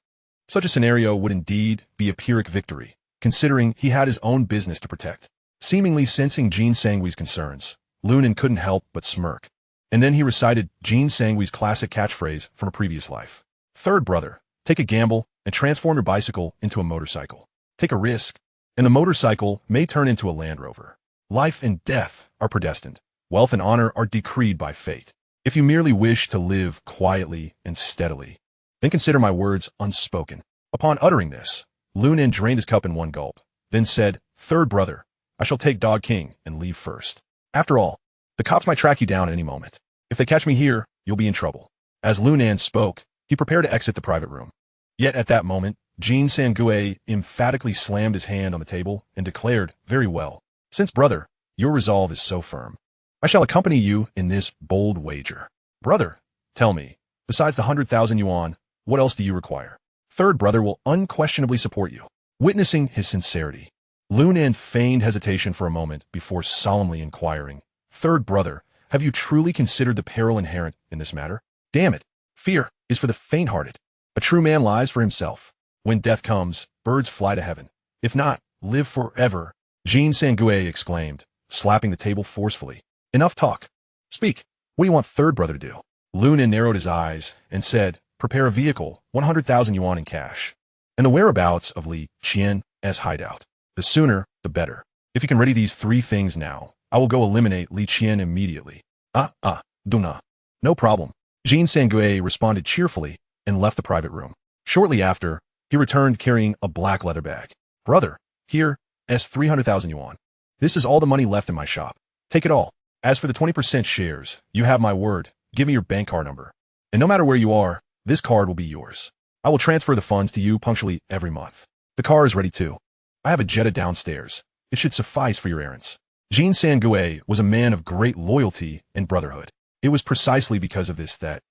Speaker 1: Such a scenario would indeed be a Pyrrhic victory, considering he had his own business to protect. Seemingly sensing Jin Sangui's concerns, Lu Nan couldn't help but smirk. And then he recited Jin Sangui's classic catchphrase from a previous life. "Third brother, take a gamble and transform your bicycle into a motorcycle. Take a risk, and the motorcycle may turn into a Land Rover. Life and death are predestined. Wealth and honor are decreed by fate. If you merely wish to live quietly and steadily, then consider my words unspoken." Upon uttering this, Lu Nan drained his cup in one gulp, then said, "Third brother, I shall take Dog King and leave first. After all, the cops might track you down at any moment. If they catch me here, you'll be in trouble." As Lu Nan spoke, he prepared to exit the private room. Yet at that moment, Jin Sangui emphatically slammed his hand on the table and declared, "Very well. Since, brother, your resolve is so firm, I shall accompany you in this bold wager. Brother, tell me, besides the 100,000 yuan, what else do you require? Third brother will unquestionably support you." Witnessing his sincerity, Lu Nan feigned hesitation for a moment before solemnly inquiring, "Third brother, have you truly considered the peril inherent in this matter? Damn it, fear is for the faint-hearted. A true man lives for himself. When death comes, birds fly to heaven. If not, live forever." Jin Sangui exclaimed, slapping the table forcefully. "Enough talk. Speak. What do you want third brother to do?" Lu Nan narrowed his eyes and said, "Prepare a vehicle, 100,000 yuan in cash, and the whereabouts of Li Qian's hideout. The sooner, the better. If you can ready these 3 things now, I will go eliminate Li Qian immediately." "Duna. No problem." Jin Sangui responded cheerfully and left the private room. Shortly after, he returned carrying a black leather bag. "Brother, here, 300,000 yuan. This is all the money left in my shop. Take it all. As for the 20% shares, you have my word. Give me your bank card number. And no matter where you are, this card will be yours. I will transfer the funds to you punctually every month. The car is ready too. I have a Jetta downstairs. It should suffice for your errands. Jean Sangue was a man of great loyalty and brotherhood. It was precisely because of this that,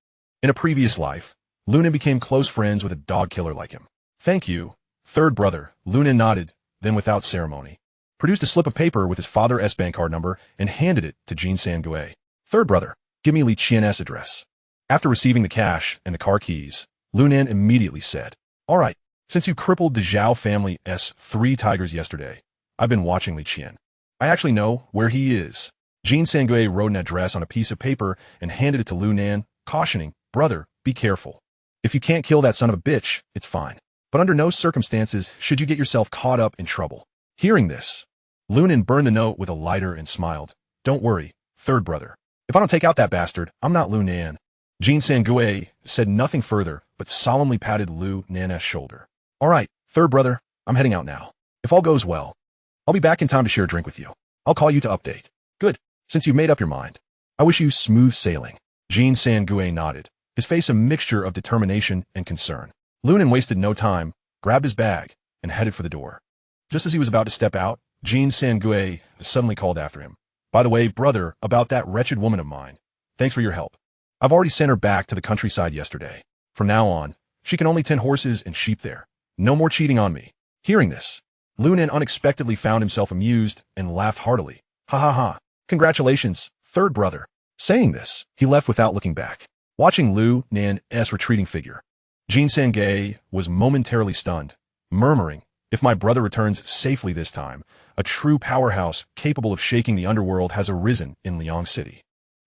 Speaker 1: in a previous life, Lunan became close friends with a dog killer like him. Thank you, third brother. Lunan nodded, then without ceremony, produced a slip of paper with his father's bank card number and handed it to Jean Sangue. Third brother, give me Li Qian's address. After receiving the cash and the car keys, Lunan immediately said, all right, since you crippled the Zhao family's 3 tigers yesterday, I've been watching Li Qian. I actually know where he is. Jean Sangue wrote an address on a piece of paper and handed it to Lunan, cautioning, brother, be careful. If you can't kill that son of a bitch, it's fine. But under no circumstances should you get yourself caught up in trouble. Hearing this, Lunan burned the note with a lighter and smiled. Don't worry, third brother. If I don't take out that bastard, I'm not Lunan. Jean Sangue said nothing further, but solemnly patted Lunan's shoulder. All right, third brother, I'm heading out now. If all goes well, I'll be back in time to share a drink with you. I'll call you to update. Good, since you've made up your mind. I wish you smooth sailing. Jean Sangue nodded, his face a mixture of determination and concern. Lunan wasted no time, grabbed his bag, and headed for the door. Just as he was about to step out, Jean Sangue suddenly called after him. By the way, brother, about that wretched woman of mine. Thanks for your help. I've already sent her back to the countryside yesterday. From now on, she can only tend horses and sheep there. No more cheating on me. Hearing this, Lunan unexpectedly found himself amused and laughed heartily. Ha ha ha. Congratulations, third brother. Saying this, he left without looking back. Watching Lunan's retreating figure, Jean Sangue was momentarily stunned, murmuring, if my brother returns safely this time, a true powerhouse capable of shaking the underworld has arisen in Liang City.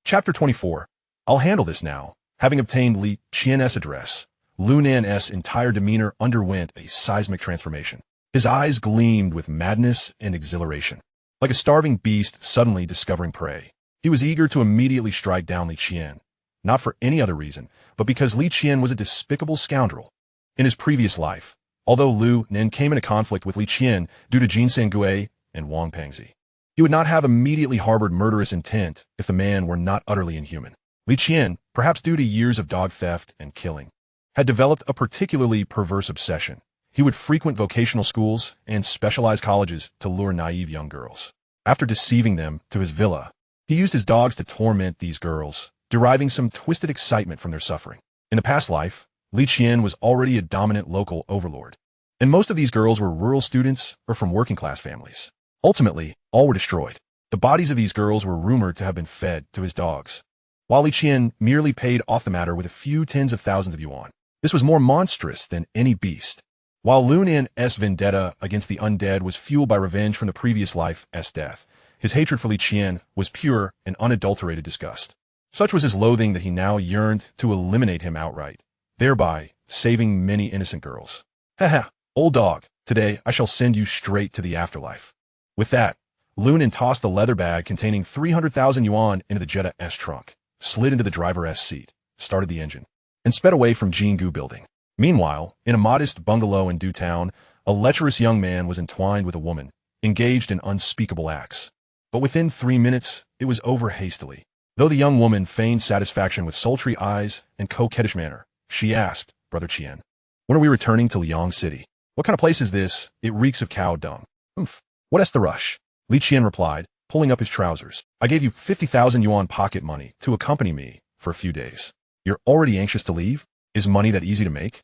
Speaker 1: Chapter 24. I'll handle this now. Having obtained Li Qian's address, Lunan's entire demeanor underwent a seismic transformation. His eyes gleamed with madness and exhilaration. Like a starving beast suddenly discovering prey, he was eager to immediately strike down Li Qian, not for any other reason, but because Li Qian was a despicable scoundrel. In his previous life, although Lunan came into conflict with Li Qian due to Jean Sangue and Wang Pengzi, he would not have immediately harbored murderous intent if the man were not utterly inhuman. Li Qian, perhaps due to years of dog theft and killing, had developed a particularly perverse obsession. He would frequent vocational schools and specialized colleges to lure naive young girls. After deceiving them to his villa, he used his dogs to torment these girls, deriving some twisted excitement from their suffering. In the past life, Li Qian was already a dominant local overlord, and most of these girls were rural students or from working-class families. Ultimately, all were destroyed. The bodies of these girls were rumored to have been fed to his dogs, while Li Qian merely paid off the matter with a few tens of thousands of yuan. This was more monstrous than any beast. While Lunan's vendetta against the undead was fueled by revenge from the previous life's death, his hatred for Li Qian was pure and unadulterated disgust. Such was his loathing that he now yearned to eliminate him outright, thereby saving many innocent girls. Haha, old dog, today I shall send you straight to the afterlife. With that, Lunan tossed the leather bag containing 300,000 yuan into the Jetta's trunk, slid into the driver's seat, started the engine, and sped away from Jingu building. Meanwhile, in a modest bungalow in Du Town, a lecherous young man was entwined with a woman, engaged in unspeakable acts. But within 3 minutes, it was over hastily. Though the young woman feigned satisfaction with sultry eyes and coquettish manner, she asked, Brother Qian, when are we returning to Liang City? What kind of place is this? It reeks of cow dung. Humph. What's the rush? Li Qian replied, pulling up his trousers. I gave you 50,000 yuan pocket money to accompany me for a few days. You're already anxious to leave? Is money that easy to make?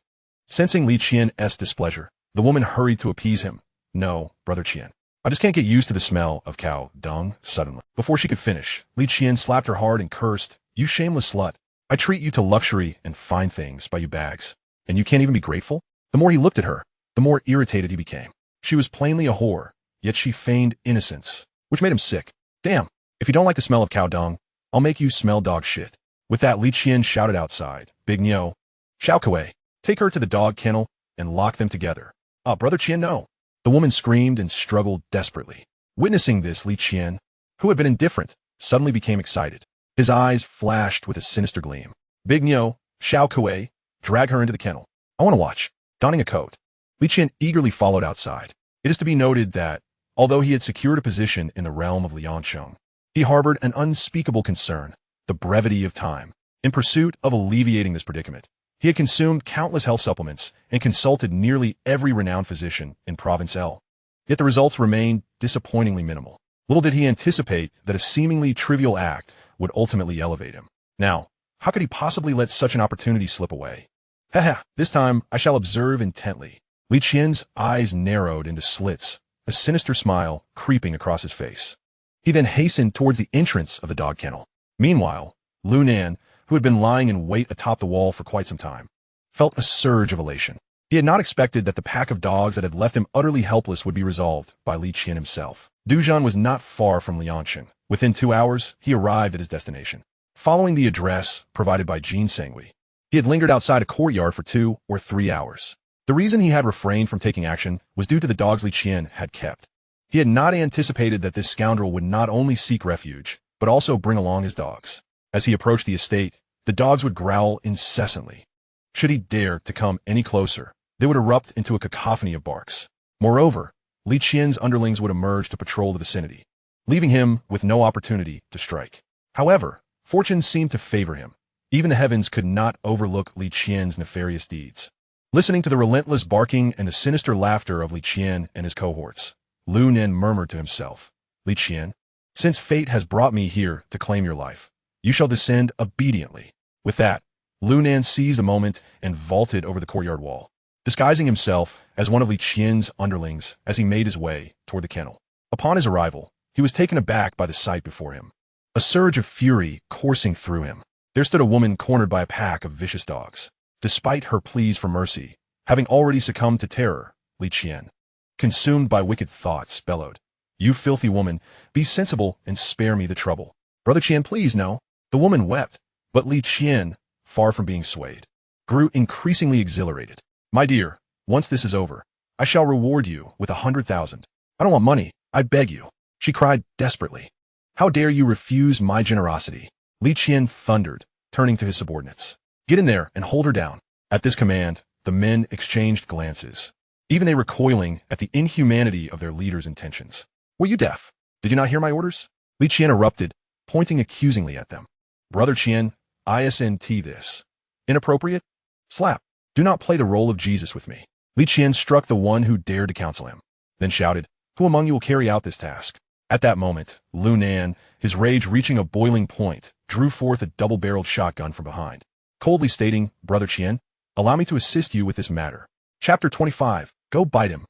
Speaker 1: Sensing Li Qian's displeasure, the woman hurried to appease him. No, Brother Qian. I just can't get used to the smell of cow dung suddenly. Before she could finish, Li Qian slapped her hard and cursed, You shameless slut. I treat you to luxury and fine things by you bags, and you can't even be grateful? The more he looked at her, the more irritated he became. She was plainly a whore, yet she feigned innocence, which made him sick. Damn, if you don't like the smell of cow dung, I'll make you smell dog shit. With that, Li Qian shouted outside, Big Nyo, Xiao Kuei, take her to the dog kennel and lock them together. Brother Qian, no. The woman screamed and struggled desperately. Witnessing this, Li Qian, who had been indifferent, suddenly became excited. His eyes flashed with a sinister gleam. Big Nyo, Xiao Kuei, drag her into the kennel. I want to watch. Donning a coat, Li Qian eagerly followed outside. It is to be noted that Although he had secured a position in the realm of Liangsheng, he harbored an unspeakable concern, the brevity of time. In pursuit of alleviating this predicament, he had consumed countless health supplements and consulted nearly every renowned physician in Province L. Yet the results remained disappointingly minimal. Little did he anticipate that a seemingly trivial act would ultimately elevate him. Now, how could he possibly let such an opportunity slip away? Haha, this time I shall observe intently. Li Qian's eyes narrowed into slits, a sinister smile creeping across his face. He then hastened towards the entrance of the dog kennel. Meanwhile, Lu Nan, who had been lying in wait atop the wall for quite some time, felt a surge of elation. He had not expected that the pack of dogs that had left him utterly helpless would be resolved by Li Qian himself. Dujian was not far from Liangsheng. Within 2 hours, he arrived at his destination. Following the address provided by Jean Sangui, he had lingered outside a courtyard for 2 or 3 hours. The reason he had refrained from taking action was due to the dogs Li Qian had kept. He had not anticipated that this scoundrel would not only seek refuge, but also bring along his dogs. As he approached the estate, the dogs would growl incessantly. Should he dare to come any closer, they would erupt into a cacophony of barks. Moreover, Li Qian's underlings would emerge to patrol the vicinity, leaving him with no opportunity to strike. However, fortune seemed to favor him. Even the heavens could not overlook Li Qian's nefarious deeds. Listening to the relentless barking and the sinister laughter of Li Qian and his cohorts, Lu Nan murmured to himself, Li Qian, since fate has brought me here to claim your life, you shall descend obediently. With that, Lu Nan seized the moment and vaulted over the courtyard wall, disguising himself as one of Li Qian's underlings as he made his way toward the kennel. Upon his arrival, he was taken aback by the sight before him. A surge of fury coursing through him. There stood a woman cornered by a pack of vicious dogs. Despite her pleas for mercy, having already succumbed to terror, Li Qian, consumed by wicked thoughts, bellowed, "You filthy woman, be sensible and spare me the trouble." "Brother Qian, please, no." The woman wept, but Li Qian, far from being swayed, grew increasingly exhilarated. "My dear, once this is over, I shall reward you with 100,000. I don't want money, I beg you," she cried desperately. "How dare you refuse my generosity?" Li Qian thundered, turning to his subordinates. "Get in there and hold her down." At this command, the men exchanged glances, even they recoiling at the inhumanity of their leader's intentions. "Were you deaf? Did you not hear my orders?" Li Qian erupted, pointing accusingly at them. "Brother Qian, ISNT this. Inappropriate? Slap. Do not play the role of Jesus with me." Li Qian struck the one who dared to counsel him, then shouted, "Who among you will carry out this task?" At that moment, Lu Nan, his rage reaching a boiling point, drew forth a double-barreled shotgun from behind, coldly stating, "Brother Qian, allow me to assist you with this matter." Chapter 25, Go Bite Him.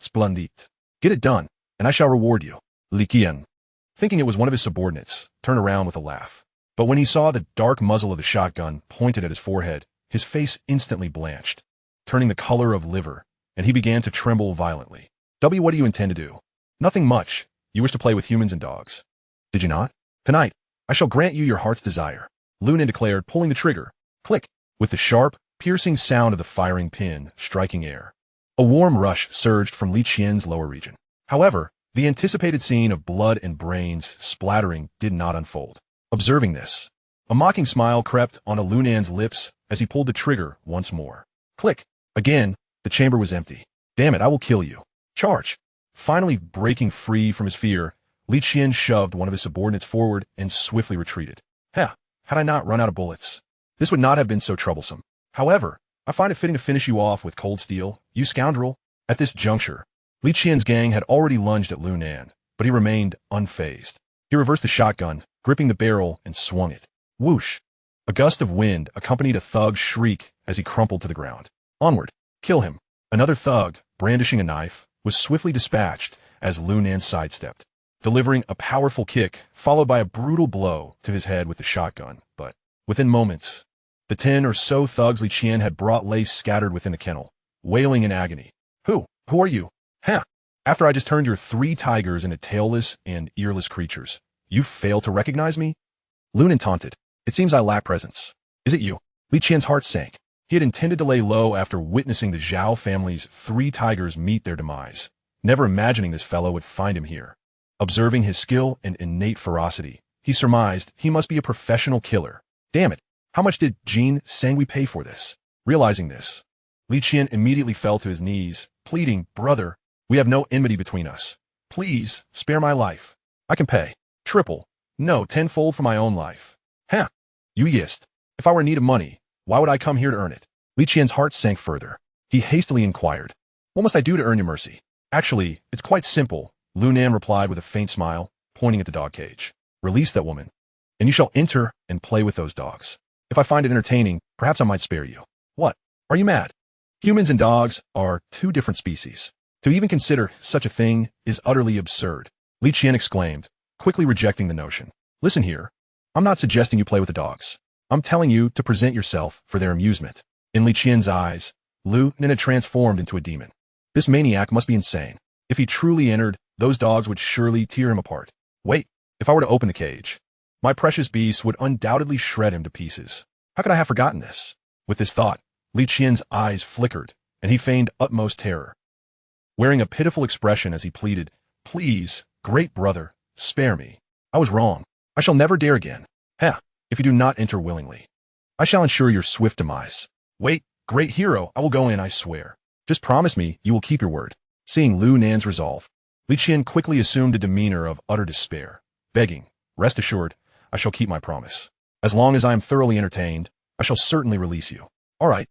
Speaker 1: Splendid. Get it done, and I shall reward you. Li Qian, thinking it was one of his subordinates, turned around with a laugh. But when he saw the dark muzzle of the shotgun pointed at his forehead, his face instantly blanched, turning the color of liver, and he began to tremble violently. What do you intend to do?" "Nothing much. You wish to play with humans and dogs. Did you not? Tonight, I shall grant you your heart's desire," Lu Nan declared, pulling the trigger. Click! With the sharp, piercing sound of the firing pin striking air, a warm rush surged from Li Qian's lower region. However, the anticipated scene of blood and brains splattering did not unfold. Observing this, a mocking smile crept onto Lu Nan's lips as he pulled the trigger once more. Click! Again, the chamber was empty. "Damn it, I will kill you. Charge!" Finally breaking free from his fear, Li Qian shoved one of his subordinates forward and swiftly retreated. Had I not run out of bullets, this would not have been so troublesome. However, I find it fitting to finish you off with cold steel, you scoundrel. At this juncture, Li Qian's gang had already lunged at Lu Nan, but he remained unfazed. He reversed the shotgun, gripping the barrel, and swung it. Whoosh! A gust of wind accompanied a thug's shriek as he crumpled to the ground. Onward! Kill him! Another thug, brandishing a knife, was swiftly dispatched as Lu Nan sidestepped, delivering a powerful kick followed by a brutal blow to his head with the shotgun. But within moments, the 10 or so thugs Li Qian had brought lay scattered within the kennel, wailing in agony. Who are you? After I just turned your 3 tigers into tailless and earless creatures, you fail to recognize me?" Lu Nan taunted. "It seems I lack presence. Is it you?" Li Qian's heart sank. He had intended to lay low after witnessing the Zhao family's 3 tigers meet their demise, never imagining this fellow would find him here. Observing his skill and innate ferocity, he surmised he must be a professional killer. Damn it, how much did Jean Sangui pay for this? Realizing this, Li Qian immediately fell to his knees, pleading, "Brother, we have no enmity between us. Please, spare my life. I can pay. Triple. No, tenfold for my own life. Huh. You yist. If I were in need of money, why would I come here to earn it? Li Qian's heart sank further. He hastily inquired, what must I do to earn your mercy? Actually, it's quite simple, Lu Nan replied with a faint smile, pointing at the dog cage. Release that woman, and you shall enter and play with those dogs. If I find it entertaining, perhaps I might spare you. What? Are you mad? Humans and dogs are two different species. To even consider such a thing is utterly absurd, Li Qian exclaimed, quickly rejecting the notion. Listen here. I'm not suggesting you play with the dogs. I'm telling you to present yourself for their amusement. In Li Qian's eyes, Lu Nan had transformed into a demon. This maniac must be insane. If he truly entered, those dogs would surely tear him apart. Wait, if I were to open the cage, my precious beast would undoubtedly shred him to pieces. How could I have forgotten this? With this thought, Li Qian's eyes flickered, and he feigned utmost terror. Wearing a pitiful expression as he pleaded, Please, great brother, spare me. I was wrong. I shall never dare again. Heh, if you do not enter willingly. I shall ensure your swift demise. Wait, great hero, I will go in, I swear. Just promise me you will keep your word. Seeing Lu Nan's resolve, Li Qian quickly assumed a demeanor of utter despair, begging, Rest assured, I shall keep my promise. As long as I am thoroughly entertained, I shall certainly release you. All right,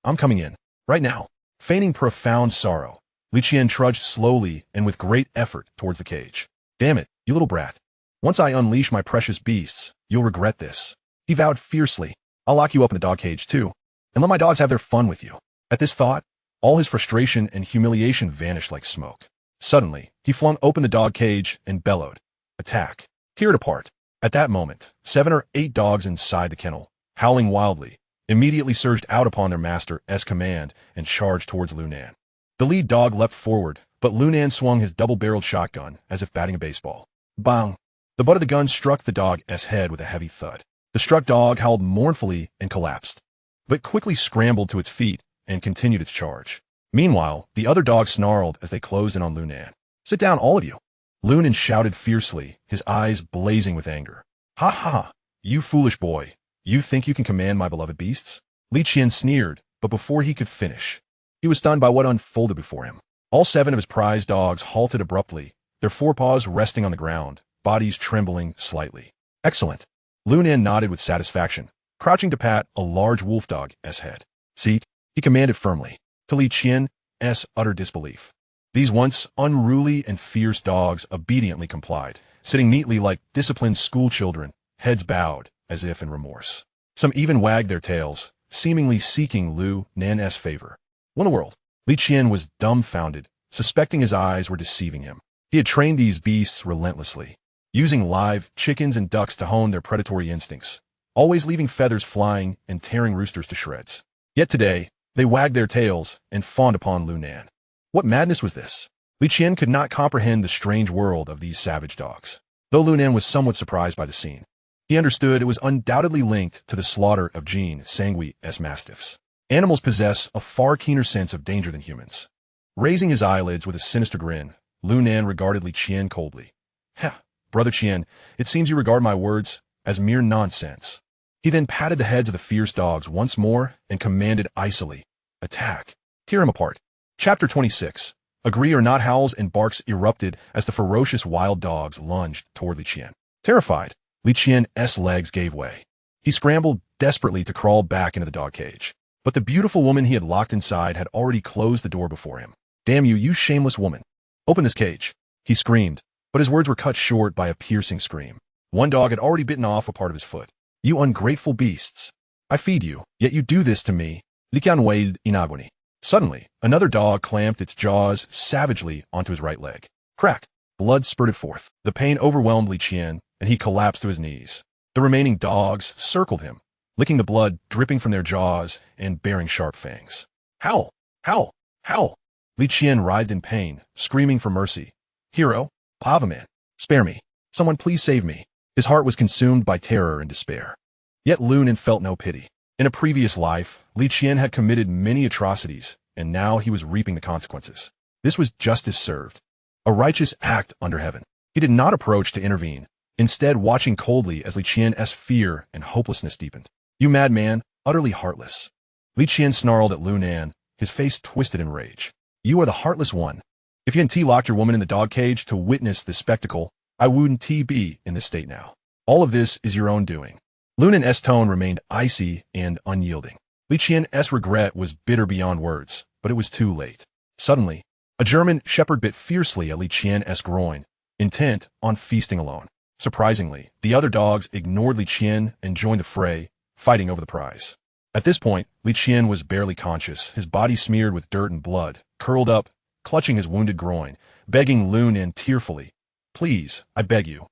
Speaker 1: I'm coming in. Right now. Feigning profound sorrow, Li Qian trudged slowly and with great effort towards the cage. Damn it, you little brat. Once I unleash my precious beasts, you'll regret this. He vowed fiercely. I'll lock you up in the dog cage too, and let my dogs have their fun with you. At this thought, all his frustration and humiliation vanished like smoke. Suddenly, he flung open the dog cage and bellowed, Attack. Tear it apart. At that moment, 7 or 8 dogs inside the kennel, howling wildly, immediately surged out upon their master's command and charged towards Lu Nan. The lead dog leapt forward, but Lu Nan swung his double-barreled shotgun as if batting a baseball. Bang! The butt of the gun struck the dog's head with a heavy thud. The struck dog howled mournfully and collapsed, but quickly scrambled to its feet and continued its charge. Meanwhile, the other dogs snarled as they closed in on Lu Nan. Sit down, all of you. Lu Nan shouted fiercely, his eyes blazing with anger. Ha ha! You foolish boy. You think you can command my beloved beasts? Li Qian sneered, but before he could finish, he was stunned by what unfolded before him. All 7 of his prize dogs halted abruptly, their forepaws resting on the ground, bodies trembling slightly. Excellent. Lu Nan nodded with satisfaction, crouching to pat a large wolf dog's head. Seat, he commanded firmly, to Li Qian's utter disbelief. These once unruly and fierce dogs obediently complied, sitting neatly like disciplined schoolchildren, heads bowed, as if in remorse. Some even wagged their tails, seemingly seeking Lu Nan's favor. What in the world? Li Qian was dumbfounded, suspecting his eyes were deceiving him. He had trained these beasts relentlessly, using live chickens and ducks to hone their predatory instincts, always leaving feathers flying and tearing roosters to shreds. Yet today, they wagged their tails and fawned upon Lu Nan. What madness was this? Li Qian could not comprehend the strange world of these savage dogs. Though Lu Nan was somewhat surprised by the scene, he understood it was undoubtedly linked to the slaughter of Jean Sangui's mastiffs. Animals possess a far keener sense of danger than humans. Raising his eyelids with a sinister grin, Lu Nan regarded Li Qian coldly. Heh, Brother Qian, it seems you regard my words as mere nonsense. He then patted the heads of the fierce dogs once more and commanded icily, Attack. Tear him apart. Chapter 26. Agree or not, howls and barks erupted as the ferocious wild dogs lunged toward Li Qian. Terrified, Li Qian's legs gave way. He scrambled desperately to crawl back into the dog cage, but the beautiful woman he had locked inside had already closed the door before him. Damn you, you shameless woman. Open this cage, he screamed, but his words were cut short by a piercing scream. One dog had already bitten off a part of his foot. You ungrateful beasts. I feed you, yet you do this to me. Li Qian wailed in agony. Suddenly, another dog clamped its jaws savagely onto his right leg. Crack! Blood spurted forth. The pain overwhelmed Li Qian, and he collapsed to his knees. The remaining dogs circled him, licking the blood dripping from their jaws and baring sharp fangs. Howl! Howl! Howl! Li Qian writhed in pain, screaming for mercy. Hero, Pavaman, spare me. Someone please save me. His heart was consumed by terror and despair. Yet Lu Nan felt no pity. In a previous life, Li Qian had committed many atrocities, and now he was reaping the consequences. This was justice served, a righteous act under heaven. He did not approach to intervene, instead watching coldly as Li Qian's fear and hopelessness deepened. You madman, utterly heartless. Li Qian snarled at Lu Nan, his face twisted in rage. You are the heartless one. If you hadn't locked your woman in the dog cage to witness this spectacle, I wouldn't be in this state now. All of this is your own doing. Lunan's tone remained icy and unyielding. Li Qian's regret was bitter beyond words, but it was too late. Suddenly, a German shepherd bit fiercely at Li Qian's groin, intent on feasting alone. Surprisingly, the other dogs ignored Li Qian and joined the fray, fighting over the prize. At this point, Li Qian was barely conscious, his body smeared with dirt and blood, curled up, clutching his wounded groin, begging Lunan tearfully, "Please, I beg you.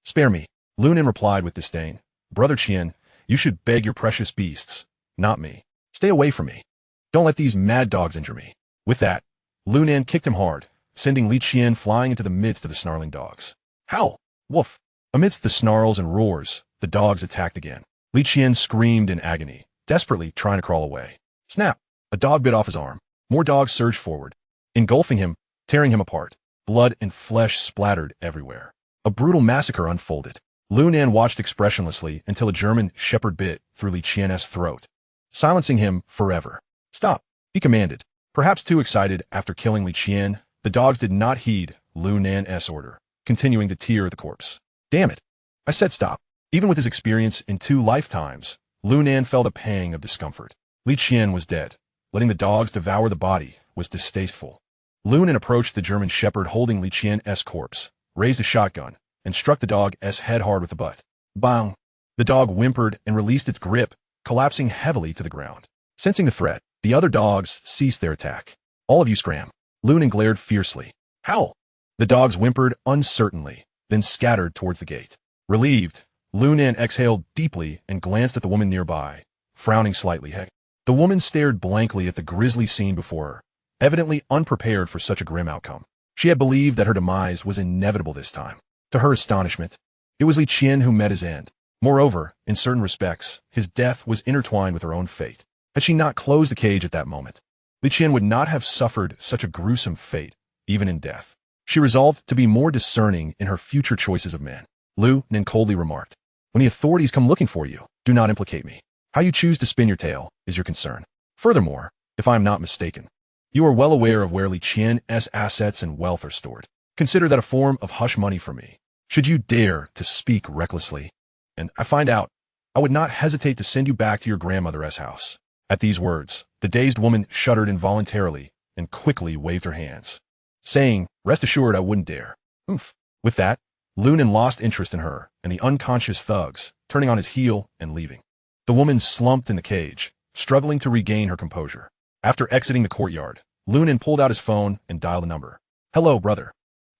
Speaker 1: Spare me." Lunan replied with disdain, "Brother Qian, you should beg your precious beasts, not me. Stay away from me. Don't let these mad dogs injure me." With that, Lunan kicked him hard, sending Li Qian flying into the midst of the snarling dogs. Howl! Woof! Amidst the snarls and roars, the dogs attacked again. Li Qian screamed in agony, desperately trying to crawl away. Snap! A dog bit off his arm. More dogs surged forward, engulfing him, tearing him apart. Blood and flesh splattered everywhere. A brutal massacre unfolded. Lunan watched expressionlessly until a German shepherd bit through Li Qian's throat, silencing him forever. "Stop," he commanded. Perhaps too excited after killing Li Qian, the dogs did not heed Lunan's order, continuing to tear the corpse. "Damn it. I said stop." Even with his experience in 2 lifetimes, Lunan felt a pang of discomfort. Li Qian was dead. Letting the dogs devour the body was distasteful. Lunan approached the German shepherd holding Li Qian's corpse, raised a shotgun, and struck the dog's head hard with the butt. Bang! The dog whimpered and released its grip, collapsing heavily to the ground. Sensing the threat, the other dogs ceased their attack. "All of you scram." Lunan glared fiercely. "Howl!" The dogs whimpered uncertainly, then scattered towards the gate. Relieved, Lunan exhaled deeply and glanced at the woman nearby, frowning slightly. Heck. The woman stared blankly at the grisly scene before her, evidently unprepared for such a grim outcome. She had believed that her demise was inevitable this time. To her astonishment, it was Li Qian who met his end. Moreover, in certain respects, his death was intertwined with her own fate. Had she not closed the cage at that moment, Li Qian would not have suffered such a gruesome fate, even in death. She resolved to be more discerning in her future choices of men. Lunan coldly remarked, "When the authorities come looking for you, do not implicate me. How you choose to spin your tale is your concern. Furthermore, if I am not mistaken, you are well aware of where Li Qian's assets and wealth are stored. Consider that a form of hush money for me. Should you dare to speak recklessly, and I find out, I would not hesitate to send you back to your grandmother's house." At these words, the dazed woman shuddered involuntarily and quickly waved her hands, saying, "Rest assured I wouldn't dare." Oomph. With that, Lunan lost interest in her and the unconscious thugs, turning on his heel and leaving. The woman slumped in the cage, struggling to regain her composure. After exiting the courtyard, Lunan pulled out his phone and dialed a number. "Hello, brother.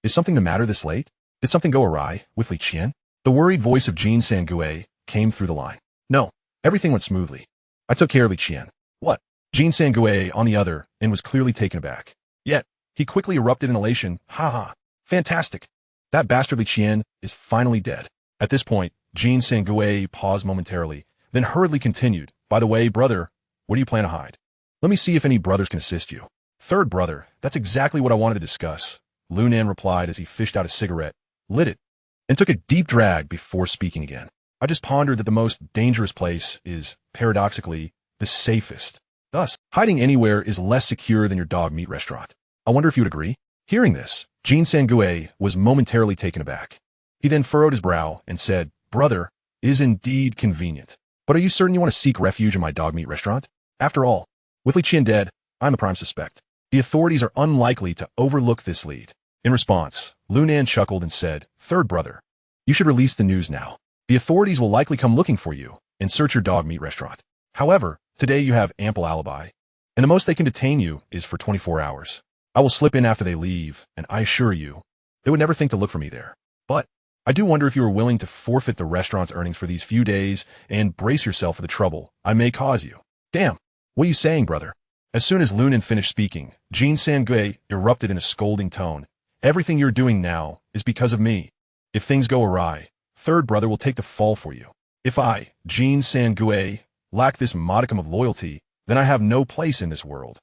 Speaker 1: Is something the matter this late? Did something go awry with Li Qian?" The worried voice of Jin Sangue came through the line. "No, everything went smoothly. I took care of Li Qian." "What?" Jin Sangue, on the other end, was clearly taken aback. Yet, he quickly erupted in elation. "Ha ha! Fantastic! That bastard Li Qian is finally dead." At this point, Jin Sangue paused momentarily, then hurriedly continued, "By the way, brother, where do you plan to hide? Let me see if any brothers can assist you." "Third brother, that's exactly what I wanted to discuss," Lunan replied as he fished out a cigarette, lit it, and took a deep drag before speaking again. "I just pondered that the most dangerous place is, paradoxically, the safest. Thus, hiding anywhere is less secure than your dog meat restaurant. I wonder if you would agree?" Hearing this, Jin Sangue was momentarily taken aback. He then furrowed his brow and said, "Brother, it is indeed convenient. But are you certain you want to seek refuge in my dog meat restaurant? After all, with Li Qian dead, I'm the prime suspect. The authorities are unlikely to overlook this lead." In response, Lunan chuckled and said, "Third brother, you should release the news now. The authorities will likely come looking for you and search your dog meat restaurant. However, today you have ample alibi, and the most they can detain you is for 24 hours. I will slip in after they leave, and I assure you, they would never think to look for me there. But I do wonder if you are willing to forfeit the restaurant's earnings for these few days and brace yourself for the trouble I may cause you." "Damn, what are you saying, brother?" As soon as Lunan finished speaking, Jin Sangue erupted in a scolding tone. "Everything you're doing now is because of me. If things go awry, third brother will take the fall for you. If I, Jin Sangue, lack this modicum of loyalty, then I have no place in this world."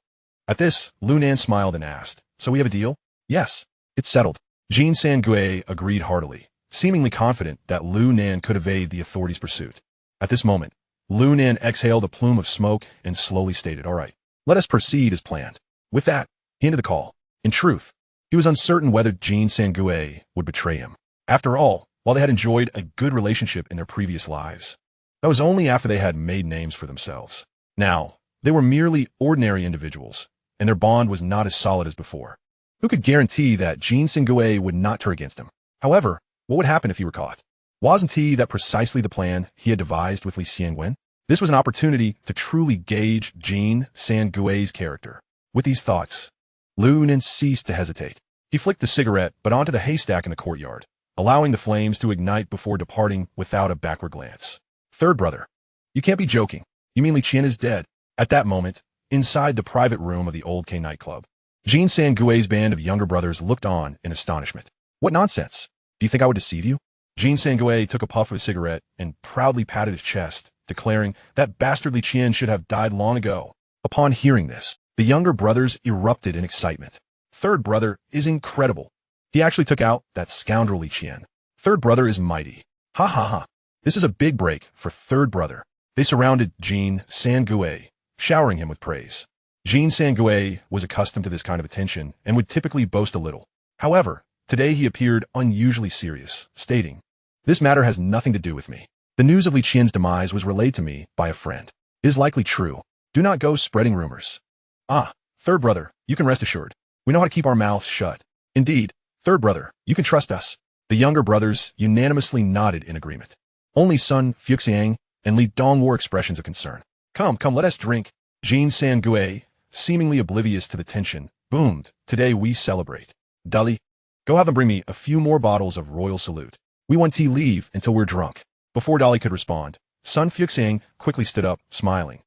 Speaker 1: At this, Lunan smiled and asked, "So we have a deal?" "Yes, it's settled." Jin Sangue agreed heartily, seemingly confident that Lunan could evade the authorities' pursuit. At this moment, Lunan exhaled a plume of smoke and slowly stated, "All right, let us proceed as planned." With that, he ended the call. In truth, He was uncertain whether Jean Sangue would betray him. After all, while they had enjoyed a good relationship in their previous lives, that was only after they had made names for themselves. Now, they were merely ordinary individuals, and their bond was not as solid as before. Who could guarantee that Jean Sangue would not turn against him? However, what would happen if he were caught? Wasn't that precisely the plan he had devised with Li Xiangwen? This was an opportunity to truly gauge Jean Sangue's character. With these thoughts, Lu Nen ceased to hesitate. He flicked the cigarette but onto the haystack in the courtyard, allowing the flames to ignite before departing without a backward glance. Third brother. You can't be joking. You mean Li Qian is dead? At that moment, inside the private room of the Old K nightclub, Jean Sangue's band of younger brothers looked on in astonishment. What nonsense? Do you think I would deceive you? Jean Sangue took a puff of his cigarette and proudly patted his chest, declaring that bastard Li Qian should have died long ago. Upon hearing this, the younger brothers erupted in excitement. Third brother is incredible. He actually took out that scoundrel Li Qian. Third brother is mighty. Ha ha ha. This is a big break for third brother. They surrounded Jean Sangue, showering him with praise. Jean Sangue was accustomed to this kind of attention and would typically boast a little. However, today he appeared unusually serious, stating, "This matter has nothing to do with me. The news of Li Qian's demise was relayed to me by a friend. It is likely true. Do not go spreading rumors." Ah, third brother, you can rest assured. We know how to keep our mouths shut. Indeed, third brother, you can trust us. The younger brothers unanimously nodded in agreement. Only Sun Fuxiang and Li Dong wore expressions of concern. Come, let us drink. Jean Sangue, seemingly oblivious to the tension, boomed, "Today we celebrate. Dully, go have them bring me a few more bottles of Royal Salute. We want tea leave until we're drunk." Before Dolly could respond, Sun Fuxiang quickly stood up, smiling,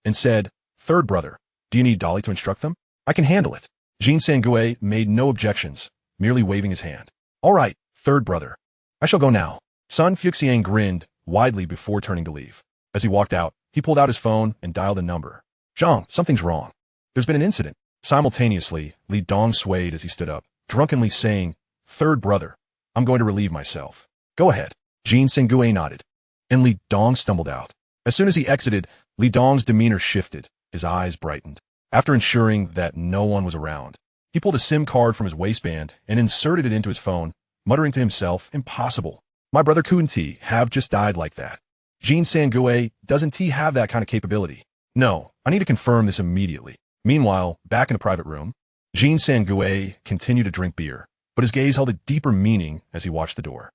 Speaker 1: and said, "Third brother, do you need Dolly to instruct them? I can handle it." Jean Sangue made no objections, merely waving his hand. "All right, third brother. I shall go now." Sun Fuxiang grinned widely before turning to leave. As he walked out, he pulled out his phone and dialed a number. "Zhang, something's wrong. There's been an incident." Simultaneously, Li Dong swayed as he stood up, drunkenly saying, "Third brother, I'm going to relieve myself." "Go ahead." Jean Sangue nodded, and Li Dong stumbled out. As soon as he exited, Li Dong's demeanor shifted, his eyes brightened. After ensuring that no one was around, he pulled a SIM card from his waistband and inserted it into his phone, muttering to himself, "Impossible. My brother couldn't have just died like that. Jean Sangue doesn't have that kind of capability. No, I need to confirm this immediately." Meanwhile, back in the private room, Jean Sangue continued to drink beer, but his gaze held a deeper meaning as he watched the door.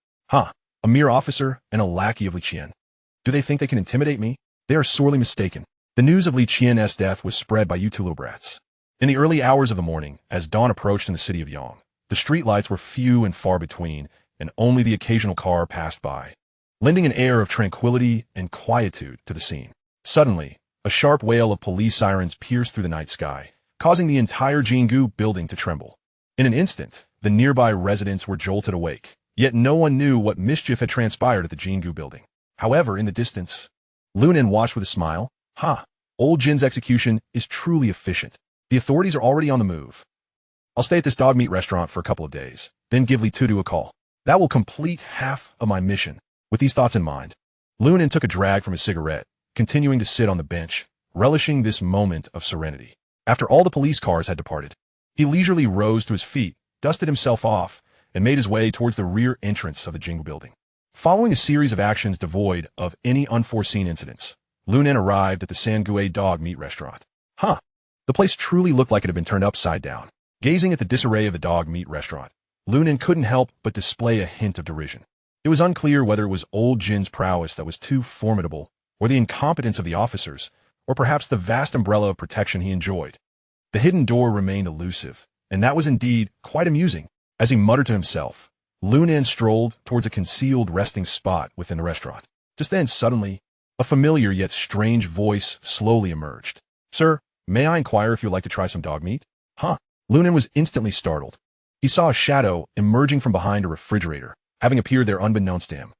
Speaker 1: A mere officer and a lackey of Li Qian. Do they think they can intimidate me? They are sorely mistaken. The news of Li Qian's death was spread by you two little brats. In the early hours of the morning, as dawn approached in the city of Yang, the streetlights were few and far between, and only the occasional car passed by, lending an air of tranquility and quietude to the scene. Suddenly, a sharp wail of police sirens pierced through the night sky, causing the entire Jingu building to tremble. In an instant, the nearby residents were jolted awake, yet no one knew what mischief had transpired at the Jingu building. However, in the distance, Lu Nen watched with a smile. Old Jin's execution is truly efficient. The authorities are already on the move. I'll stay at this dog meat restaurant for a couple of days, then give Li Tudu a call. That will complete half of my mission. With these thoughts in mind, Lu Nen took a drag from his cigarette, continuing to sit on the bench, relishing this moment of serenity. After all the police cars had departed, he leisurely rose to his feet, dusted himself off, and made his way towards the rear entrance of the Jingu building. Following a series of actions devoid of any unforeseen incidents, Lu Nen arrived at the Sangue dog meat restaurant. The place truly looked like it had been turned upside down. Gazing at the disarray of the dog meat restaurant, Lu Nen couldn't help but display a hint of derision. It was unclear whether it was old Jin's prowess that was too formidable, or the incompetence of the officers, or perhaps the vast umbrella of protection he enjoyed. The hidden door remained elusive, and that was indeed quite amusing. As he muttered to himself, Lu Nen strolled towards a concealed resting spot within the restaurant. Just then, suddenly, a familiar yet strange voice slowly emerged. "Sir, may I inquire if you'd like to try some dog meat?" Lu Nen was instantly startled. He saw a shadow emerging from behind a refrigerator, having appeared there unbeknownst to him.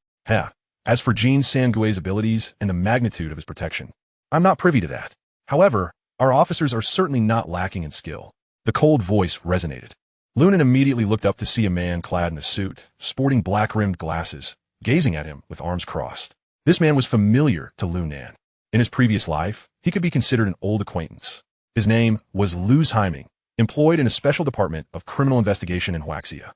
Speaker 1: As for Jean Sangue's abilities and the magnitude of his protection, I'm not privy to that. However, our officers are certainly not lacking in skill. The cold voice resonated. Lu Nen immediately looked up to see a man clad in a suit, sporting black-rimmed glasses, gazing at him with arms crossed. This man was familiar to Lu Nen. In his previous life, he could be considered an old acquaintance. His name was Lu Zhaiming, employed in a special department of criminal investigation in Huaxia.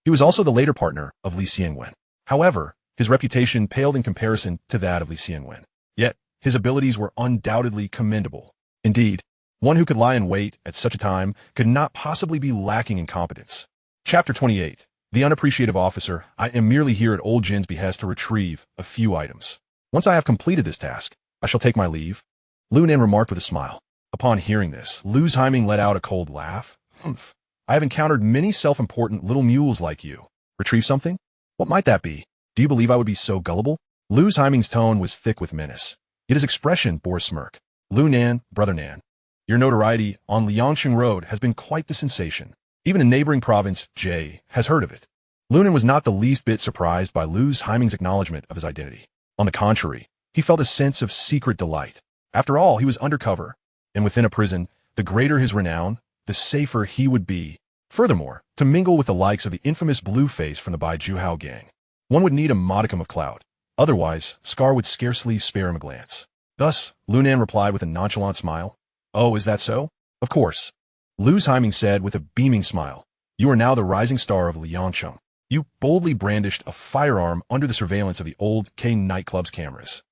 Speaker 1: He was also the later partner of Li Xiangwen. However, his reputation paled in comparison to that of Li Xiangwen. Yet, his abilities were undoubtedly commendable. Indeed, one who could lie in wait at such a time could not possibly be lacking in competence. Chapter 28. The Unappreciative Officer. I am merely here at Old Jin's behest to retrieve a few items. Once I have completed this task, I shall take my leave. Lu Nan remarked with a smile. Upon hearing this, Lu Haiming let out a cold laugh. Humph. I have encountered many self-important little mules like you. Retrieve something? What might that be? Do you believe I would be so gullible? Lu Haiming's tone was thick with menace, yet his expression bore a smirk. Lu Nan, brother Nan, your notoriety on Liangsheng Road has been quite the sensation. Even a neighboring province, Jie, has heard of it. Lu Nan was not the least bit surprised by Lu Haiming's acknowledgement of his identity. On the contrary, he felt a sense of secret delight. After all, he was undercover, and within a prison, the greater his renown, the safer he would be. Furthermore, to mingle with the likes of the infamous Blueface from the Baijuhao gang, one would need a modicum of clout. Otherwise, Scar would scarcely spare him a glance. Thus, Lu Nan replied with a nonchalant smile. Oh, is that so? Of course. Lu Haiming said with a beaming smile. You are now the rising star of Liangsheng. You boldly brandished a firearm under the surveillance of the old K nightclub's cameras.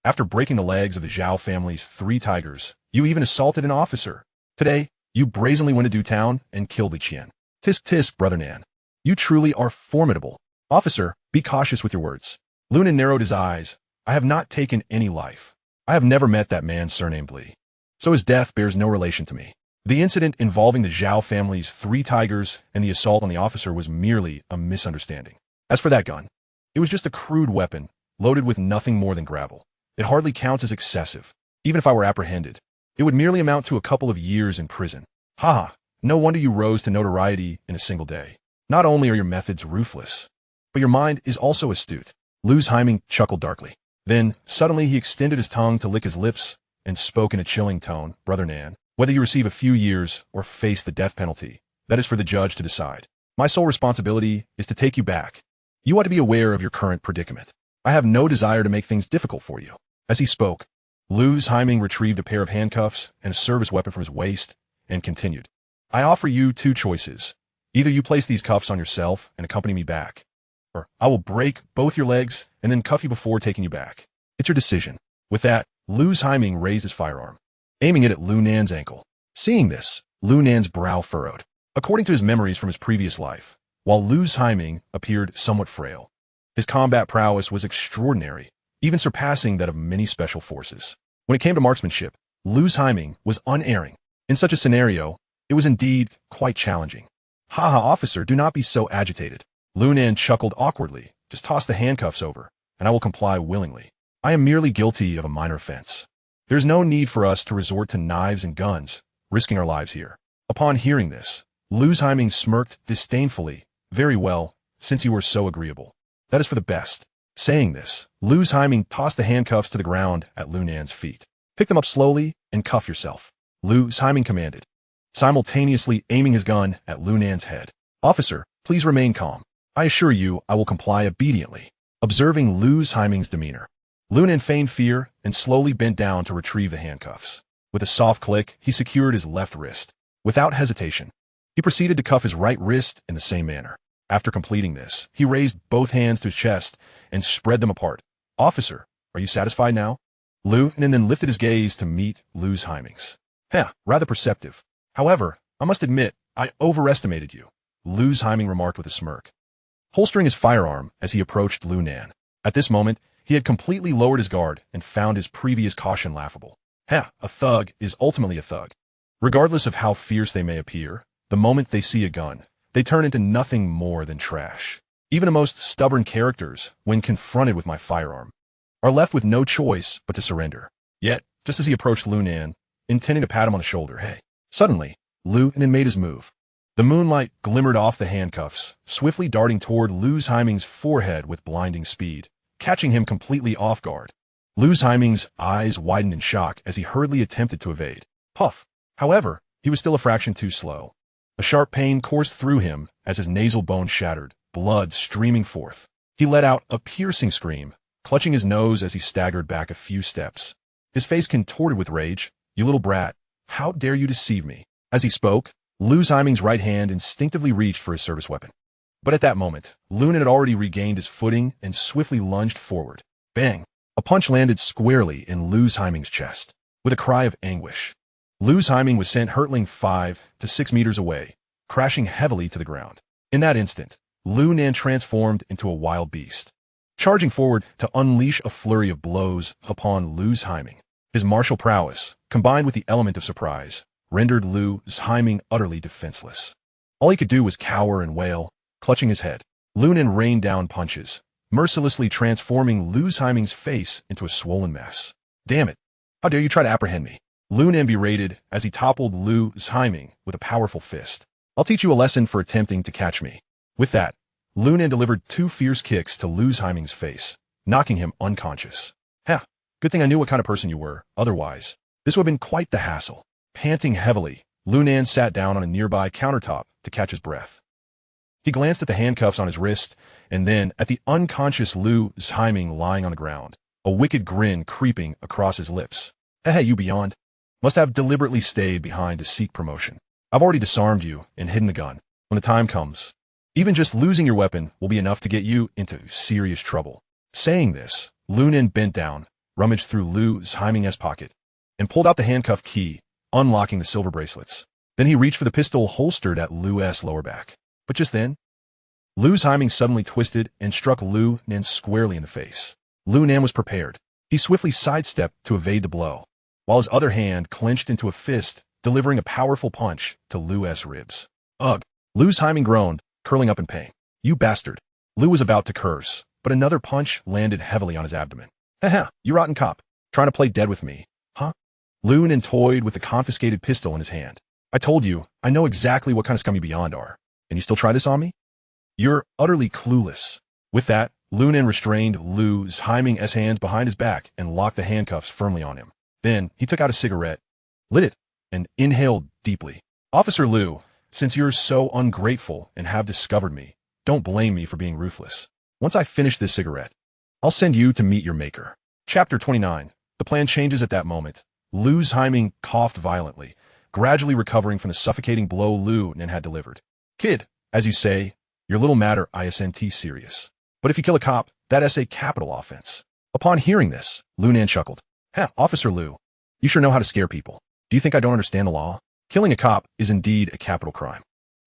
Speaker 1: After breaking the legs of the Zhao family's 3 tigers, you even assaulted an officer. Today, you brazenly went to town and killed Li Qian. Tisk tisk, brother Nan. You truly are formidable. Officer, be cautious with your words. Lu Nan narrowed his eyes. I have not taken any life. I have never met that man surnamed Li. So his death bears no relation to me. The incident involving the Zhao family's 3 tigers and the assault on the officer was merely a misunderstanding. As for that gun, it was just a crude weapon, loaded with nothing more than gravel. It hardly counts as excessive. Even if I were apprehended, it would merely amount to a couple of years in prison. Haha, no wonder you rose to notoriety in a single day. Not only are your methods ruthless, but your mind is also astute. Lu Haiming chuckled darkly. Then, suddenly he extended his tongue to lick his lips and spoke in a chilling tone. Brother Nan, whether you receive a few years or face the death penalty, that is for the judge to decide. My sole responsibility is to take you back. You ought to be aware of your current predicament. I have no desire to make things difficult for you. As he spoke, Lu Haiming retrieved a pair of handcuffs and a service weapon from his waist and continued. I offer you 2 choices. Either you place these cuffs on yourself and accompany me back, or I will break both your legs and then cuff you before taking you back. It's your decision. With that, Lu Haiming raised his firearm, aiming it at Lu Nan's ankle. Seeing this, Lu Nan's brow furrowed. According to his memories from his previous life, while Lu Haiming appeared somewhat frail, his combat prowess was extraordinary, even surpassing that of many special forces. When it came to marksmanship, Lu Haiming was unerring. In such a scenario, it was indeed quite challenging. Haha, officer, do not be so agitated. Lu Nan chuckled awkwardly. Just toss the handcuffs over, and I will comply willingly. I am merely guilty of a minor offense. There is no need for us to resort to knives and guns, risking our lives here. Upon hearing this, Lu Haiming smirked disdainfully. Very well, since you are so agreeable. That is for the best. Saying this, Lu Haiming tossed the handcuffs to the ground at Lu Nan's feet. Pick them up slowly and cuff yourself. Lu Haiming commanded, simultaneously aiming his gun at Lu Nan's head. Officer, please remain calm. I assure you I will comply obediently. Observing Lu Haiming's demeanor, Lu Nan feigned fear and slowly bent down to retrieve the handcuffs. With a soft click, he secured his left wrist. Without hesitation, he proceeded to cuff his right wrist in the same manner. After completing this, he raised both hands to his chest and spread them apart. Officer, are you satisfied now? Lu Nan then lifted his gaze to meet Lu Haiming's. Rather perceptive. However, I must admit, I overestimated you, Lu Haiming remarked with a smirk, holstering his firearm as he approached Lu Nan. At this moment, he had completely lowered his guard and found his previous caution laughable. A thug is ultimately a thug. Regardless of how fierce they may appear, the moment they see a gun, they turn into nothing more than trash. Even the most stubborn characters, when confronted with my firearm, are left with no choice but to surrender. Yet, just as he approached Lu Nan, intending to pat him on the shoulder, suddenly, Lu Nan made his move. The moonlight glimmered off the handcuffs, swiftly darting toward Lu Haiming's forehead with blinding speed, catching him completely off guard. Lu Haiming's eyes widened in shock as he hurriedly attempted to evade. Puff! However, he was still a fraction too slow. A sharp pain coursed through him as his nasal bone shattered, blood streaming forth. He let out a piercing scream, clutching his nose as he staggered back a few steps. His face contorted with rage. You little brat, how dare you deceive me? As he spoke, Lu Zhiming's right hand instinctively reached for his service weapon. But at that moment, Lunan had already regained his footing and swiftly lunged forward. Bang! A punch landed squarely in Lu Zhiming's chest. With a cry of anguish, Lu Zhiming was sent hurtling 5 to 6 meters away, crashing heavily to the ground. In that instant, Lu Nan transformed into a wild beast, charging forward to unleash a flurry of blows upon Lu Zhiming. His martial prowess, combined with the element of surprise, rendered Lu Zhiming utterly defenseless. All he could do was cower and wail, clutching his head. Lu Nan rained down punches, mercilessly transforming Lu Zhiming's face into a swollen mess. Damn it! How dare you try to apprehend me? Lu Nan berated as he toppled Lu Zhiming with a powerful fist. I'll teach you a lesson for attempting to catch me. With that, Lu Nan delivered 2 fierce kicks to Lu Zhiming's face, knocking him unconscious. Ha! Good thing I knew what kind of person you were, otherwise this would have been quite the hassle. Panting heavily, Lu Nan sat down on a nearby countertop to catch his breath. He glanced at the handcuffs on his wrist, and then at the unconscious Lu Zhiming lying on the ground, a wicked grin creeping across his lips. Hey, you beyond? Must have deliberately stayed behind to seek promotion. I've already disarmed you and hidden the gun. When the time comes, even just losing your weapon will be enough to get you into serious trouble. Saying this, Lu Nan bent down, rummaged through Lu Zhiming's pocket, and pulled out the handcuff key, unlocking the silver bracelets. Then he reached for the pistol holstered at Lu's lower back. But just then, Lu Zhiming suddenly twisted and struck Lu Nan squarely in the face. Lu Nan was prepared. He swiftly sidestepped to evade the blow, while his other hand clenched into a fist, delivering a powerful punch to Lu's ribs. Ugh! Lu Zhiming groaned, curling up in pain. You bastard! Lu was about to curse, but another punch landed heavily on his abdomen. Haha, you rotten cop. Trying to play dead with me, huh? Lu Nan toyed with the confiscated pistol in his hand. I told you, I know exactly what kind of scum you beyond are. And you still try this on me? You're utterly clueless. With that, Lu Nan restrained Lu Zhiming's hands behind his back and locked the handcuffs firmly on him. Then, he took out a cigarette, lit it, and inhaled deeply. Officer Lu, since you're so ungrateful and have discovered me, don't blame me for being ruthless. Once I finish this cigarette, I'll send you to meet your maker. Chapter 29. The plan changes at that moment. Lu Zhiming coughed violently, gradually recovering from the suffocating blow Lu Nan had delivered. Kid, as you say, your little matter isn't serious. But if you kill a cop, that's a capital offense. Upon hearing this, Lu Nan chuckled. Ha, Officer Lu, you sure know how to scare people. Do you think I don't understand the law? Killing a cop is indeed a capital crime.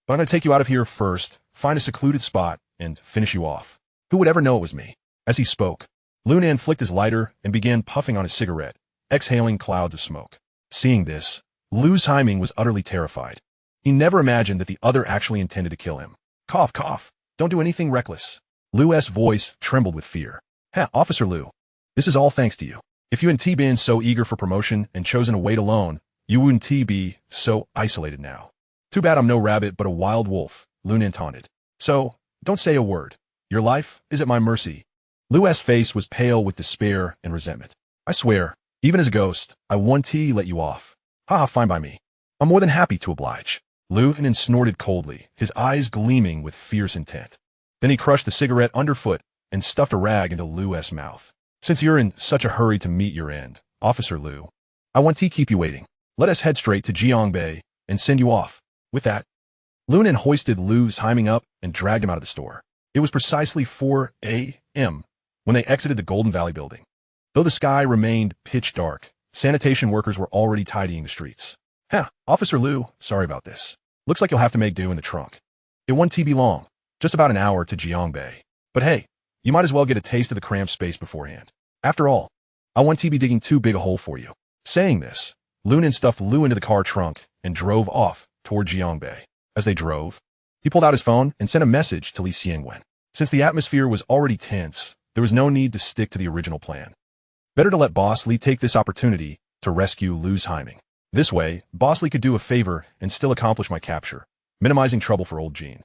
Speaker 1: But I'm going to take you out of here first, find a secluded spot, and finish you off. Who would ever know it was me? As he spoke, Lu Nan flicked his lighter and began puffing on his cigarette, exhaling clouds of smoke. Seeing this, Lu Zhiming was utterly terrified. He never imagined that the other actually intended to kill him. Cough, cough. Don't do anything reckless. Lu's voice trembled with fear. Ha, Officer Lu. This is all thanks to you. If you hadn't been so eager for promotion and chosen to wait alone, you wouldn't be so isolated now. Too bad I'm no rabbit but a wild wolf, Lu Nan taunted. So, don't say a word. Your life is at my mercy. Lu's face was pale with despair and resentment. I swear, even as a ghost, I won't let you off. Ha ha, fine by me. I'm more than happy to oblige. Lu Nan snorted coldly, his eyes gleaming with fierce intent. Then he crushed the cigarette underfoot and stuffed a rag into Lu's mouth. Since you're in such a hurry to meet your end, Officer Lu, I want to keep you waiting. Let us head straight to Jiangbei and send you off. With that, Lu Nan hoisted Lu Zhiming up and dragged him out of the store. It was precisely 4 a.m. when they exited the Golden Valley building. Though the sky remained pitch dark, sanitation workers were already tidying the streets. Ha, Officer Lu, sorry about this. Looks like you'll have to make do in the trunk. It won't be long, just about an hour to Jiangbei. But hey, you might as well get a taste of the cramped space beforehand. After all, I won't be digging too big a hole for you. Saying this, Lu Nan stuffed Lu into the car trunk and drove off toward Jiangbei. As they drove, he pulled out his phone and sent a message to Li Xiangwen. Since the atmosphere was already tense, there was no need to stick to the original plan. Better to let Boss Li take this opportunity to rescue Lu Zhiming. This way, Boss Li could do a favor and still accomplish my capture, minimizing trouble for old Jean.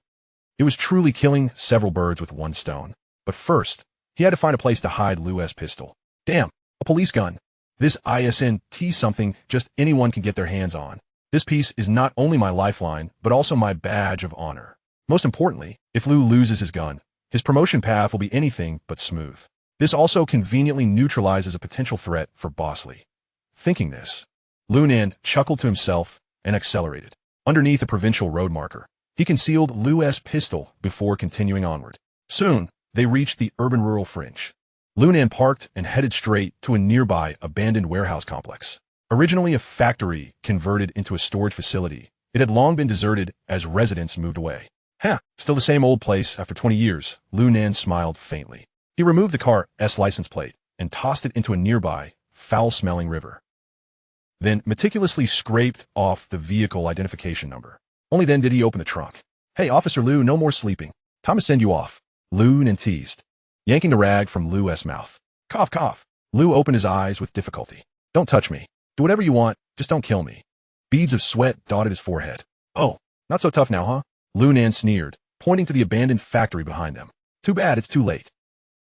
Speaker 1: It was truly killing several birds with one stone. But first, he had to find a place to hide Lu's pistol. Damn, a police gun. This isn't something just anyone can get their hands on. This piece is not only my lifeline, but also my badge of honor. Most importantly, if Lu loses his gun, his promotion path will be anything but smooth. This also conveniently neutralizes a potential threat for Boss Li. Thinking this, Lu Nan chuckled to himself and accelerated. underneath a provincial road marker. He concealed Lu's pistol before continuing onward. Soon, they reached the urban-rural fringe. Lunan parked and headed straight to a nearby abandoned warehouse complex. Originally a factory converted into a storage facility, it had long been deserted as residents moved away. Still the same old place after 20 years, Lunan smiled faintly. He removed the car's license plate and tossed it into a nearby, foul-smelling river. Then meticulously scraped off the vehicle identification number. Only then did he open the trunk. "Hey, Officer Liu, no more sleeping. Time to send you off," Lunan teased, yanking the rag from Lu's mouth. Cough, cough. Liu opened his eyes with difficulty. "Don't touch me. Do whatever you want, just don't kill me." Beads of sweat dotted his forehead. "Oh, not so tough now, huh?" Lunan sneered, pointing to the abandoned factory behind them. "Too bad it's too late.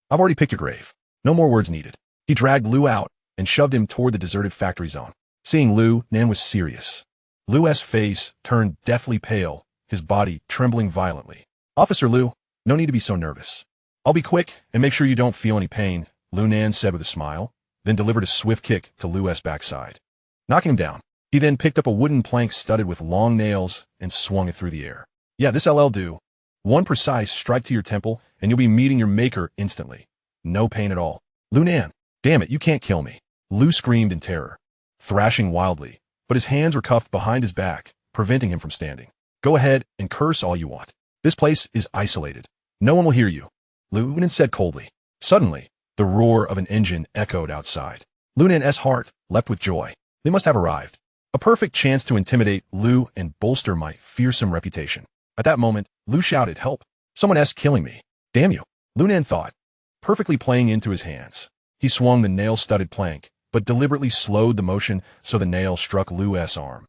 Speaker 1: I've already picked your grave. No more words needed." He dragged Liu out and shoved him toward the deserted factory zone. Seeing Liu, Nan was serious. Lu's face turned deathly pale, his body trembling violently. "Officer Liu, no need to be so nervous. I'll be quick and make sure you don't feel any pain," Lunan said with a smile, then delivered a swift kick to Lu's backside, knocking him down. He then picked up a wooden plank studded with long nails and swung it through the air. "Yeah, this'll do. One precise strike to your temple, and you'll be meeting your maker instantly. No pain at all." "Lunan, damn it, you can't kill me," Liu screamed in terror, thrashing wildly, but his hands were cuffed behind his back, preventing him from standing. "Go ahead and curse all you want. This place is isolated. No one will hear you," Lunan said coldly. Suddenly, the roar of an engine echoed outside. Lunan's heart leapt with joy. They must have arrived. A perfect chance to intimidate Liu and bolster my fearsome reputation. At that moment, Liu shouted, "Help! Someone's killing me. Damn you," Lunan thought, perfectly playing into his hands. He swung the nail-studded plank, but deliberately slowed the motion so the nail struck Lu's arm.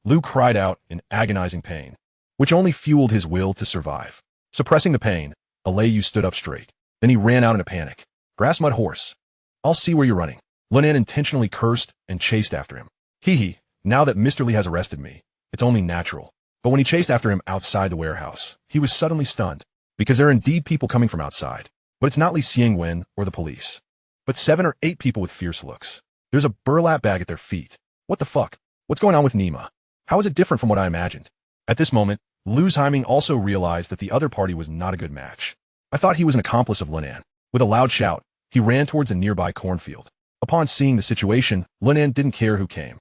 Speaker 1: Liu cried out in agonizing pain, which only fueled his will to survive. Suppressing the pain, Alayu stood up straight. Then he ran out in a panic. "Grass mud horse. I'll see where you're running." Lunan intentionally cursed and chased after him. Hee, now that Mr. Lee has arrested me, it's only natural. But when he chased after him outside the warehouse, he was suddenly stunned, because there are indeed people coming from outside. But it's not Li Xiangwen or the police, but 7 or 8 people with fierce looks. There's a burlap bag at their feet. What the fuck? What's going on with Nima? How is it different from what I imagined? At this moment, Liu Haiming also realized that the other party was not a good match. I thought he was an accomplice of Lunan. With a loud shout, he ran towards a nearby cornfield. Upon seeing the situation, Lunan didn't care who came.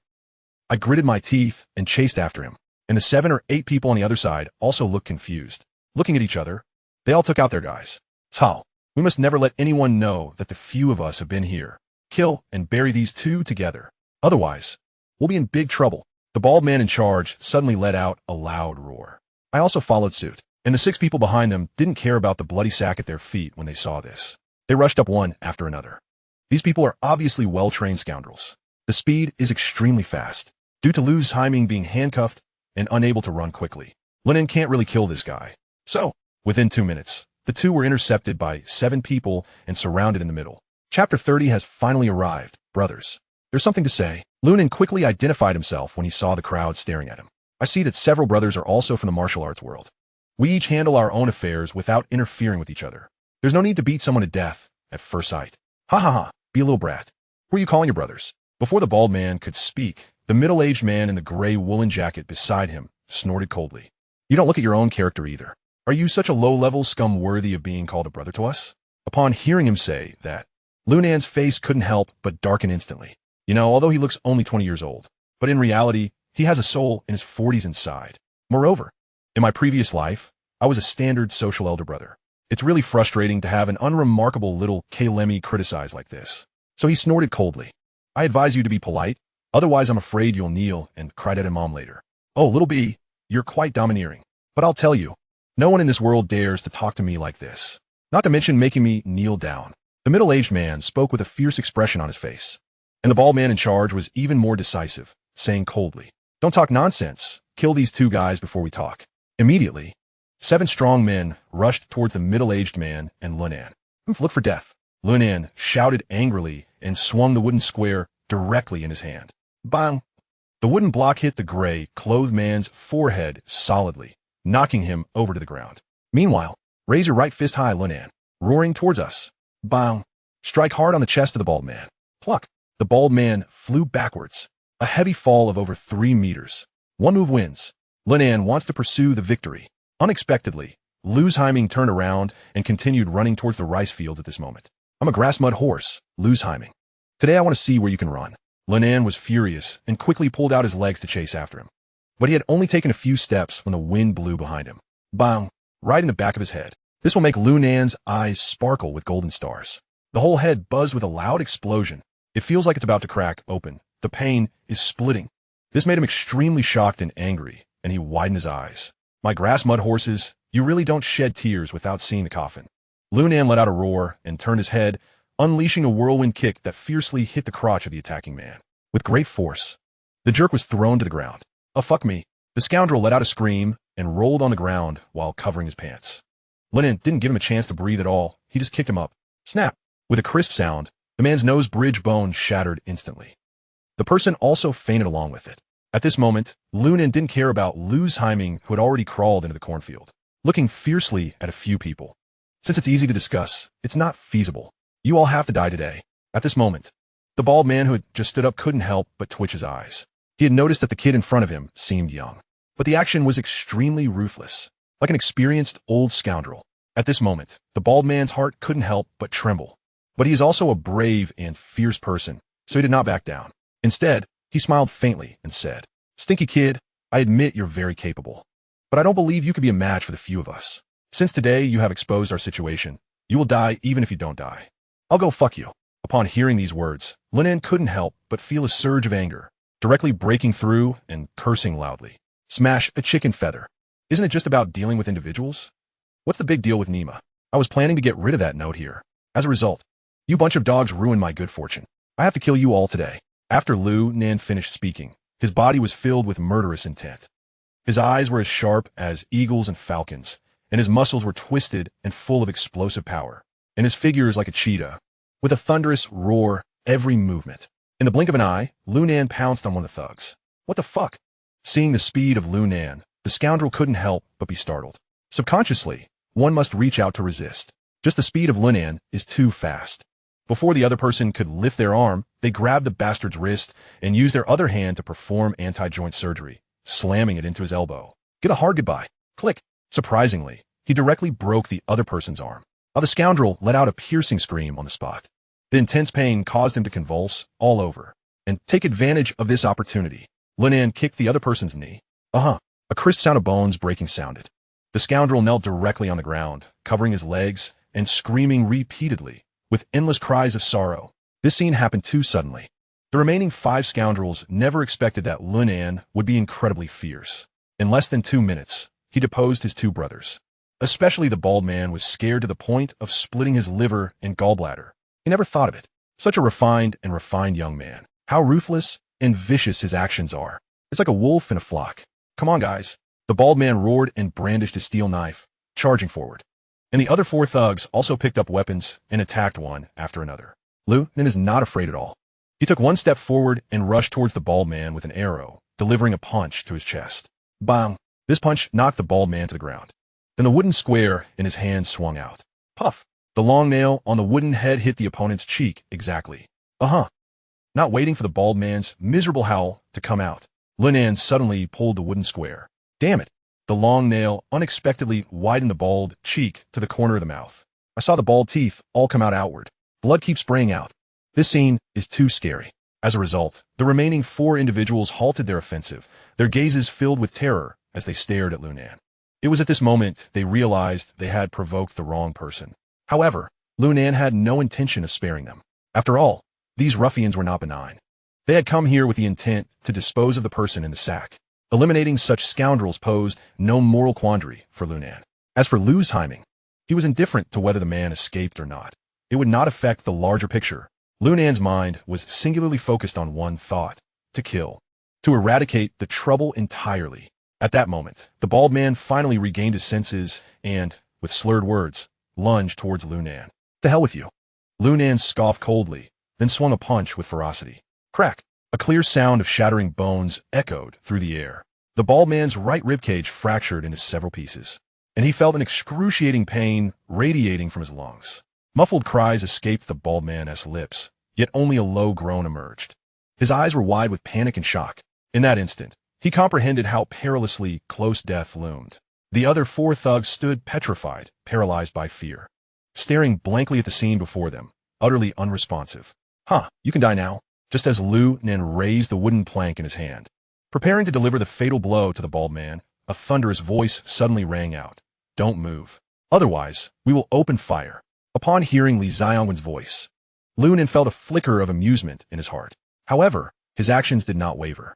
Speaker 1: I gritted my teeth and chased after him, and the 7 or 8 people on the other side also looked confused. Looking at each other, they all took out their guys. Cao, we must never let anyone know that the few of us have been here. Kill and bury these 2 together. Otherwise, we'll be in big trouble. The bald man in charge suddenly let out a loud roar. I also followed suit, and the 6 people behind them didn't care about the bloody sack at their feet when they saw this. They rushed up one after another. These people are obviously well-trained scoundrels. The speed is extremely fast, due to Liu Haiming being handcuffed and unable to run quickly. Lunan can't really kill this guy. So, within 2 minutes, the 2 were intercepted by 7 people and surrounded in the middle. Chapter 30 has finally arrived, brothers. There's something to say. Lunan quickly identified himself when he saw the crowd staring at him. I see that several brothers are also from the martial arts world. We each handle our own affairs without interfering with each other. There's no need to beat someone to death at first sight. Ha ha ha, be a little brat. Who are you calling your brothers? Before the bald man could speak, the middle-aged man in the gray woolen jacket beside him snorted coldly. You don't look at your own character either. Are you such a low-level scum worthy of being called a brother to us? Upon hearing him say that, Lunan's face couldn't help but darken instantly. Although he looks only 20 years old, but in reality, he has a soul in his 40s inside. Moreover, in my previous life, I was a standard social elder brother. It's really frustrating to have an unremarkable little K-Lemmy criticized like this. So he snorted coldly. I advise you to be polite, otherwise I'm afraid you'll kneel and cry at mom later. Oh, little B, you're quite domineering. But I'll tell you, no one in this world dares to talk to me like this. Not to mention making me kneel down. The middle-aged man spoke with a fierce expression on his face. And the bald man in charge was even more decisive, saying coldly, "Don't talk nonsense. Kill these 2 guys before we talk." Immediately, 7 strong men rushed towards the middle-aged man and Lunan. "Look for death." Lunan shouted angrily and swung the wooden square directly in his hand. Bang! The wooden block hit the gray, clothed man's forehead solidly, knocking him over to the ground. Meanwhile, raise your right fist high, Lunan, roaring towards us. Bang! Strike hard on the chest of the bald man. Pluck! The bald man flew backwards, a heavy fall of over 3 meters. One move wins. Linan wants to pursue the victory. Unexpectedly, Luzheiming turned around and continued running towards the rice fields at this moment. I'm a grass mud horse, Luzheiming. Today I want to see where you can run. Linan was furious and quickly pulled out his legs to chase after him. But he had only taken a few steps when the wind blew behind him. Bang! Right in the back of his head. This will make Lunan's eyes sparkle with golden stars. The whole head buzzed with a loud explosion. It feels like it's about to crack open. The pain is splitting. This made him extremely shocked and angry, and he widened his eyes. My grass mud horses, you really don't shed tears without seeing the coffin. Lunan let out a roar and turned his head, unleashing a whirlwind kick that fiercely hit the crotch of the attacking man. With great force, the jerk was thrown to the ground. Oh, fuck me. The scoundrel let out a scream and rolled on the ground while covering his pants. Linan didn't give him a chance to breathe at all. He just kicked him up. Snap! With a crisp sound, the man's nose bridge bone shattered instantly. The person also fainted along with it. At this moment, Lunan didn't care about Luzheiming, who had already crawled into the cornfield, looking fiercely at a few people. Since it's easy to discuss, it's not feasible. You all have to die today. At this moment, the bald man who had just stood up couldn't help but twitch his eyes. He had noticed that the kid in front of him seemed young, but the action was extremely ruthless, like an experienced old scoundrel. At this moment, the bald man's heart couldn't help but tremble. But he is also a brave and fierce person, so he did not back down. Instead, he smiled faintly and said, "Stinky kid, I admit you're very capable, but I don't believe you could be a match for the few of us. Since today you have exposed our situation, you will die even if you don't die. I'll go fuck you." Upon hearing these words, Linan couldn't help but feel a surge of anger, directly breaking through and cursing loudly. Smash a chicken feather. Isn't it just about dealing with individuals? What's the big deal with Nima? I was planning to get rid of that note here. As a result, you bunch of dogs ruined my good fortune. I have to kill you all today. After Lunan finished speaking, his body was filled with murderous intent. His eyes were as sharp as eagles and falcons, and his muscles were twisted and full of explosive power, and his figure is like a cheetah, with a thunderous roar every movement. In the blink of an eye, Lunan pounced on one of the thugs. What the fuck? Seeing the speed of Lunan, the scoundrel couldn't help but be startled. Subconsciously, one must reach out to resist. Just the speed of Lunan is too fast. Before the other person could lift their arm, they grabbed the bastard's wrist and used their other hand to perform anti-joint surgery, slamming it into his elbow. Get a hard goodbye. Click. Surprisingly, he directly broke the other person's arm. While the scoundrel let out a piercing scream on the spot. The intense pain caused him to convulse all over. And take advantage of this opportunity, Linan kicked the other person's knee. A crisp sound of bones breaking sounded. The scoundrel knelt directly on the ground, covering his legs and screaming repeatedly, with endless cries of sorrow. This scene happened too suddenly. The remaining 5 scoundrels never expected that Lunan would be incredibly fierce. In less than 2 minutes, he deposed his 2 brothers. Especially the bald man was scared to the point of splitting his liver and gallbladder. He never thought of it. Such a refined young man. How ruthless and vicious his actions are. It's like a wolf in a flock. Come on, guys. The bald man roared and brandished his steel knife, charging forward. And the other 4 thugs also picked up weapons and attacked one after another. Lunan is not afraid at all. He took 1 step forward and rushed towards the bald man with an arrow, delivering a punch to his chest. Bang! This punch knocked the bald man to the ground. Then the wooden square in his hand swung out. Puff! The long nail on the wooden head hit the opponent's cheek exactly. Not waiting for the bald man's miserable howl to come out, Lunan suddenly pulled the wooden square. Damn it! The long nail unexpectedly widened the bald cheek to the corner of the mouth. I saw the bald teeth all come out outward. Blood keeps spraying out. This scene is too scary. As a result, the remaining 4 individuals halted their offensive, their gazes filled with terror as they stared at Lunan. It was at this moment they realized they had provoked the wrong person. However, Lunan had no intention of sparing them. After all, these ruffians were not benign. They had come here with the intent to dispose of the person in the sack. Eliminating such scoundrels posed no moral quandary for Lunan. As for Luzheiming, he was indifferent to whether the man escaped or not. It would not affect the larger picture. Lunan's mind was singularly focused on one thought: to kill, to eradicate the trouble entirely. At that moment, the bald man finally regained his senses and, with slurred words, lunged towards Lunan. To hell with you. Lunan scoffed coldly, then swung a punch with ferocity. Crack! A clear sound of shattering bones echoed through the air. The bald man's right ribcage fractured into several pieces, and he felt an excruciating pain radiating from his lungs. Muffled cries escaped the bald man's lips, yet only a low groan emerged. His eyes were wide with panic and shock. In that instant, He comprehended how perilously close death loomed. The other 4 thugs stood petrified, paralyzed by fear, staring blankly at the scene before them, utterly unresponsive. Huh, you can die now. Just as Liu Nen raised the wooden plank in his hand, preparing to deliver the fatal blow to the bald man, a thunderous voice suddenly rang out. Don't move. Otherwise, we will open fire. Upon hearing Li Xiangwen's voice, Liu Nen felt a flicker of amusement in his heart. However, his actions did not waver.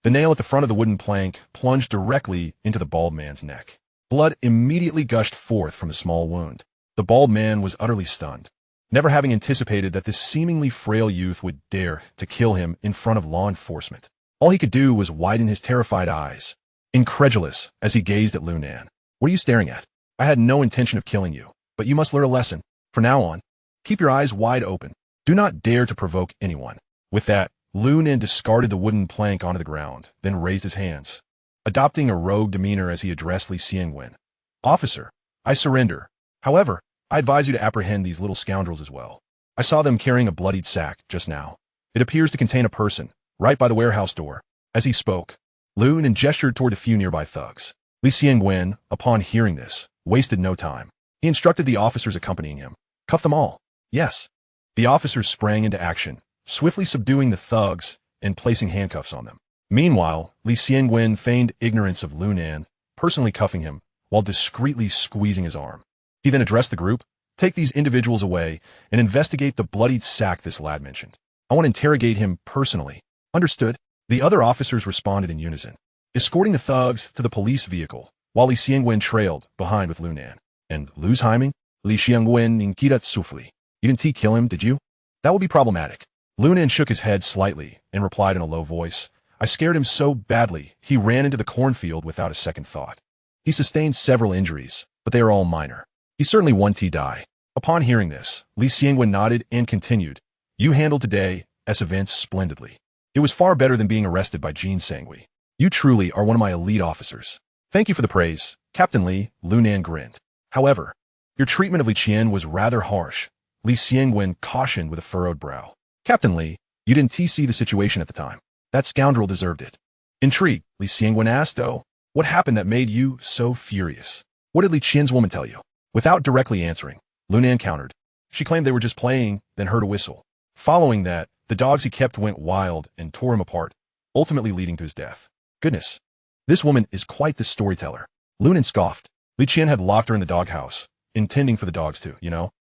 Speaker 1: The nail at the front of the wooden plank plunged directly into the bald man's neck. Blood immediately gushed forth from the small wound. The bald man was utterly stunned, never having anticipated that this seemingly frail youth would dare to kill him in front of law enforcement. All he could do was widen his terrified eyes, incredulous as he gazed at Liu Nen. What are you staring at? I had no intention of killing you, but you must learn a lesson. From now on, keep your eyes wide open. Do not dare to provoke anyone. With that, Liu Nen discarded the wooden plank onto the ground, then raised his hands, adopting a rogue demeanor as he addressed Li Xiangwen. Officer, I surrender. However, I advise you to apprehend these little scoundrels as well. I saw them carrying a bloodied sack just now. It appears to contain a person, right by the warehouse door. As he spoke, Liu Nen gestured toward the few nearby thugs. Li Xiangwen, upon hearing this, wasted no time. He instructed the officers accompanying him. Cuff them all. Yes. The officers sprang into action, swiftly subduing the thugs and placing handcuffs on them. Meanwhile, Li Xiangwen feigned ignorance of Liu Nen, personally cuffing him, while discreetly squeezing his arm. He then addressed the group. Take these individuals away and investigate the bloodied sack this lad mentioned. I want to interrogate him personally. Understood? The other officers responded in unison, escorting the thugs to the police vehicle, while Li Xiangwen trailed behind with Liu Nen. And Liu's Heiming? Li Xiangwen inquirat souffly. You didn't kill him, did you? That will be problematic. Liu Nen shook his head slightly and replied in a low voice. I scared him so badly, he ran into the cornfield without a second thought. He sustained several injuries, but they are all minor. He certainly won't die. Upon hearing this, Li Xiangwen nodded and continued. You handled today's events splendidly. It was far better than being arrested by Jean Sangui. You truly are one of my elite officers. Thank you for the praise, Captain Li. Liu Nen grinned. However, your treatment of Li Qian was rather harsh. Li Xiangwen cautioned with a furrowed brow. Captain Li, you didn't see the situation at the time. That scoundrel deserved it. Intrigued, Li Xiangwen asked, oh, what happened that made you so furious? What did Li Qian's woman tell you? Without directly answering, Liu Nen countered. She claimed they were just playing, then heard a whistle. Following that, the dogs he kept went wild and tore him apart, ultimately leading to his death. Goodness. This woman is quite the storyteller. Liu Nen scoffed. Li Qian had locked her in the doghouse, intending for the dogs to.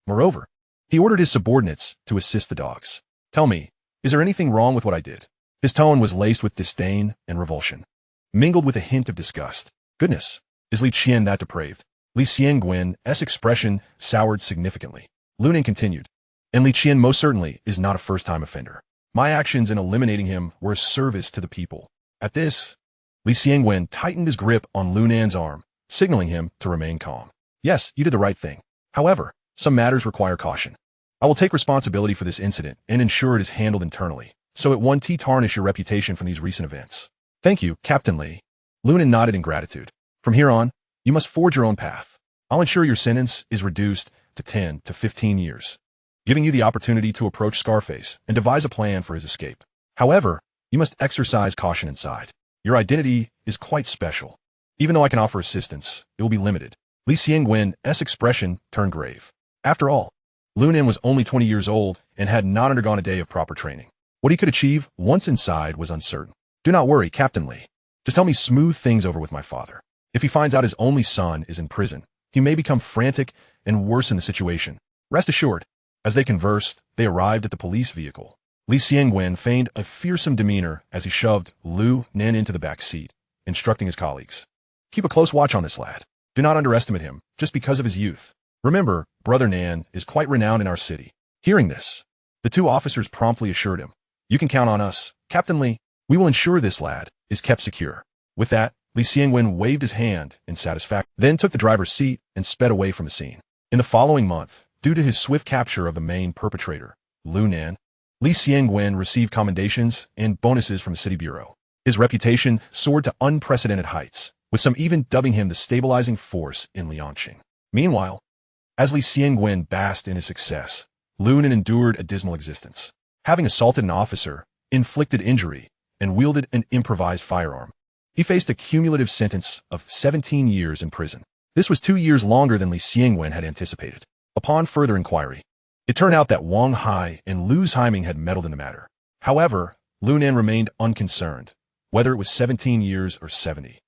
Speaker 1: Moreover, he ordered his subordinates to assist the dogs. Tell me, is there anything wrong with what I did? His tone was laced with disdain and revulsion, mingled with a hint of disgust. Goodness, is Li Qian that depraved? Li Xiangwen's expression soured significantly. Liu Nen continued, and Li Qian most certainly is not a first-time offender. My actions in eliminating him were a service to the people. At this, Li Xiangwen tightened his grip on Liu Nen's arm, signaling him to remain calm. Yes, you did the right thing. However, some matters require caution. I will take responsibility for this incident and ensure it is handled internally, so it won't tarnish your reputation from these recent events. Thank you, Captain Li. Liu Nen nodded in gratitude. From here on, you must forge your own path. I'll ensure your sentence is reduced to 10 to 15 years, giving you the opportunity to approach Scarface and devise a plan for his escape. However, you must exercise caution inside. Your identity is quite special. Even though I can offer assistance, it will be limited. Li Xiangwen's expression turned grave. After all, Liu Nen was only 20 years old and had not undergone a day of proper training. What he could achieve once inside was uncertain. Do not worry, Captain Li. Just help me smooth things over with my father. If he finds out his only son is in prison, he may become frantic and worsen the situation. Rest assured. As they conversed, they arrived at the police vehicle. Li Xiangwen feigned a fearsome demeanor as he shoved Liu Nen into the back seat, instructing his colleagues. Keep a close watch on this lad. Do not underestimate him, just because of his youth. Remember, Brother Nan is quite renowned in our city. Hearing this, the two officers promptly assured him, you can count on us, Captain Li. We will ensure this lad is kept secure. With that, Li Xiangwen waved his hand in satisfaction, then took the driver's seat and sped away from the scene. In the following month, due to his swift capture of the main perpetrator, Liu Nen, Li Xiangwen received commendations and bonuses from the city bureau. His reputation soared to unprecedented heights, with some even dubbing him the stabilizing force in Liangqing. Meanwhile, as Li Xiangwen basked in his success, Liu Nen endured a dismal existence. Having assaulted an officer, inflicted injury, and wielded an improvised firearm, He faced a cumulative sentence of 17 years in prison. This was 2 years longer than Li Xiangwen had anticipated. Upon further inquiry, it turned out that Wang Hai and Lu Haiming had meddled in the matter. However, Lu Nan remained unconcerned, whether it was 17 years or 70.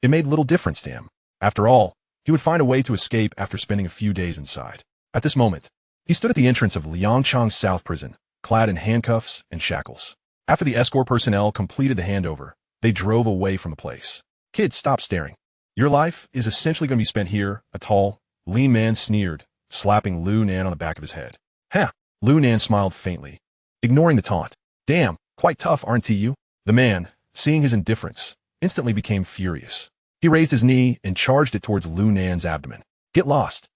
Speaker 1: It made little difference to him. After all, he would find a way to escape after spending a few days inside. At this moment, he stood at the entrance of Liangchang South Prison, clad in handcuffs and shackles. After the escort personnel completed the handover, they drove away from the place. Kid, stop staring. Your life is essentially going to be spent here, a tall, lean man sneered, slapping Lu Nan on the back of his head. Ha! Lu Nan smiled faintly, ignoring the taunt. Damn, quite tough, aren't you? The man, seeing his indifference, instantly became furious. He raised his knee and charged it towards Lu Nan's abdomen. Get lost.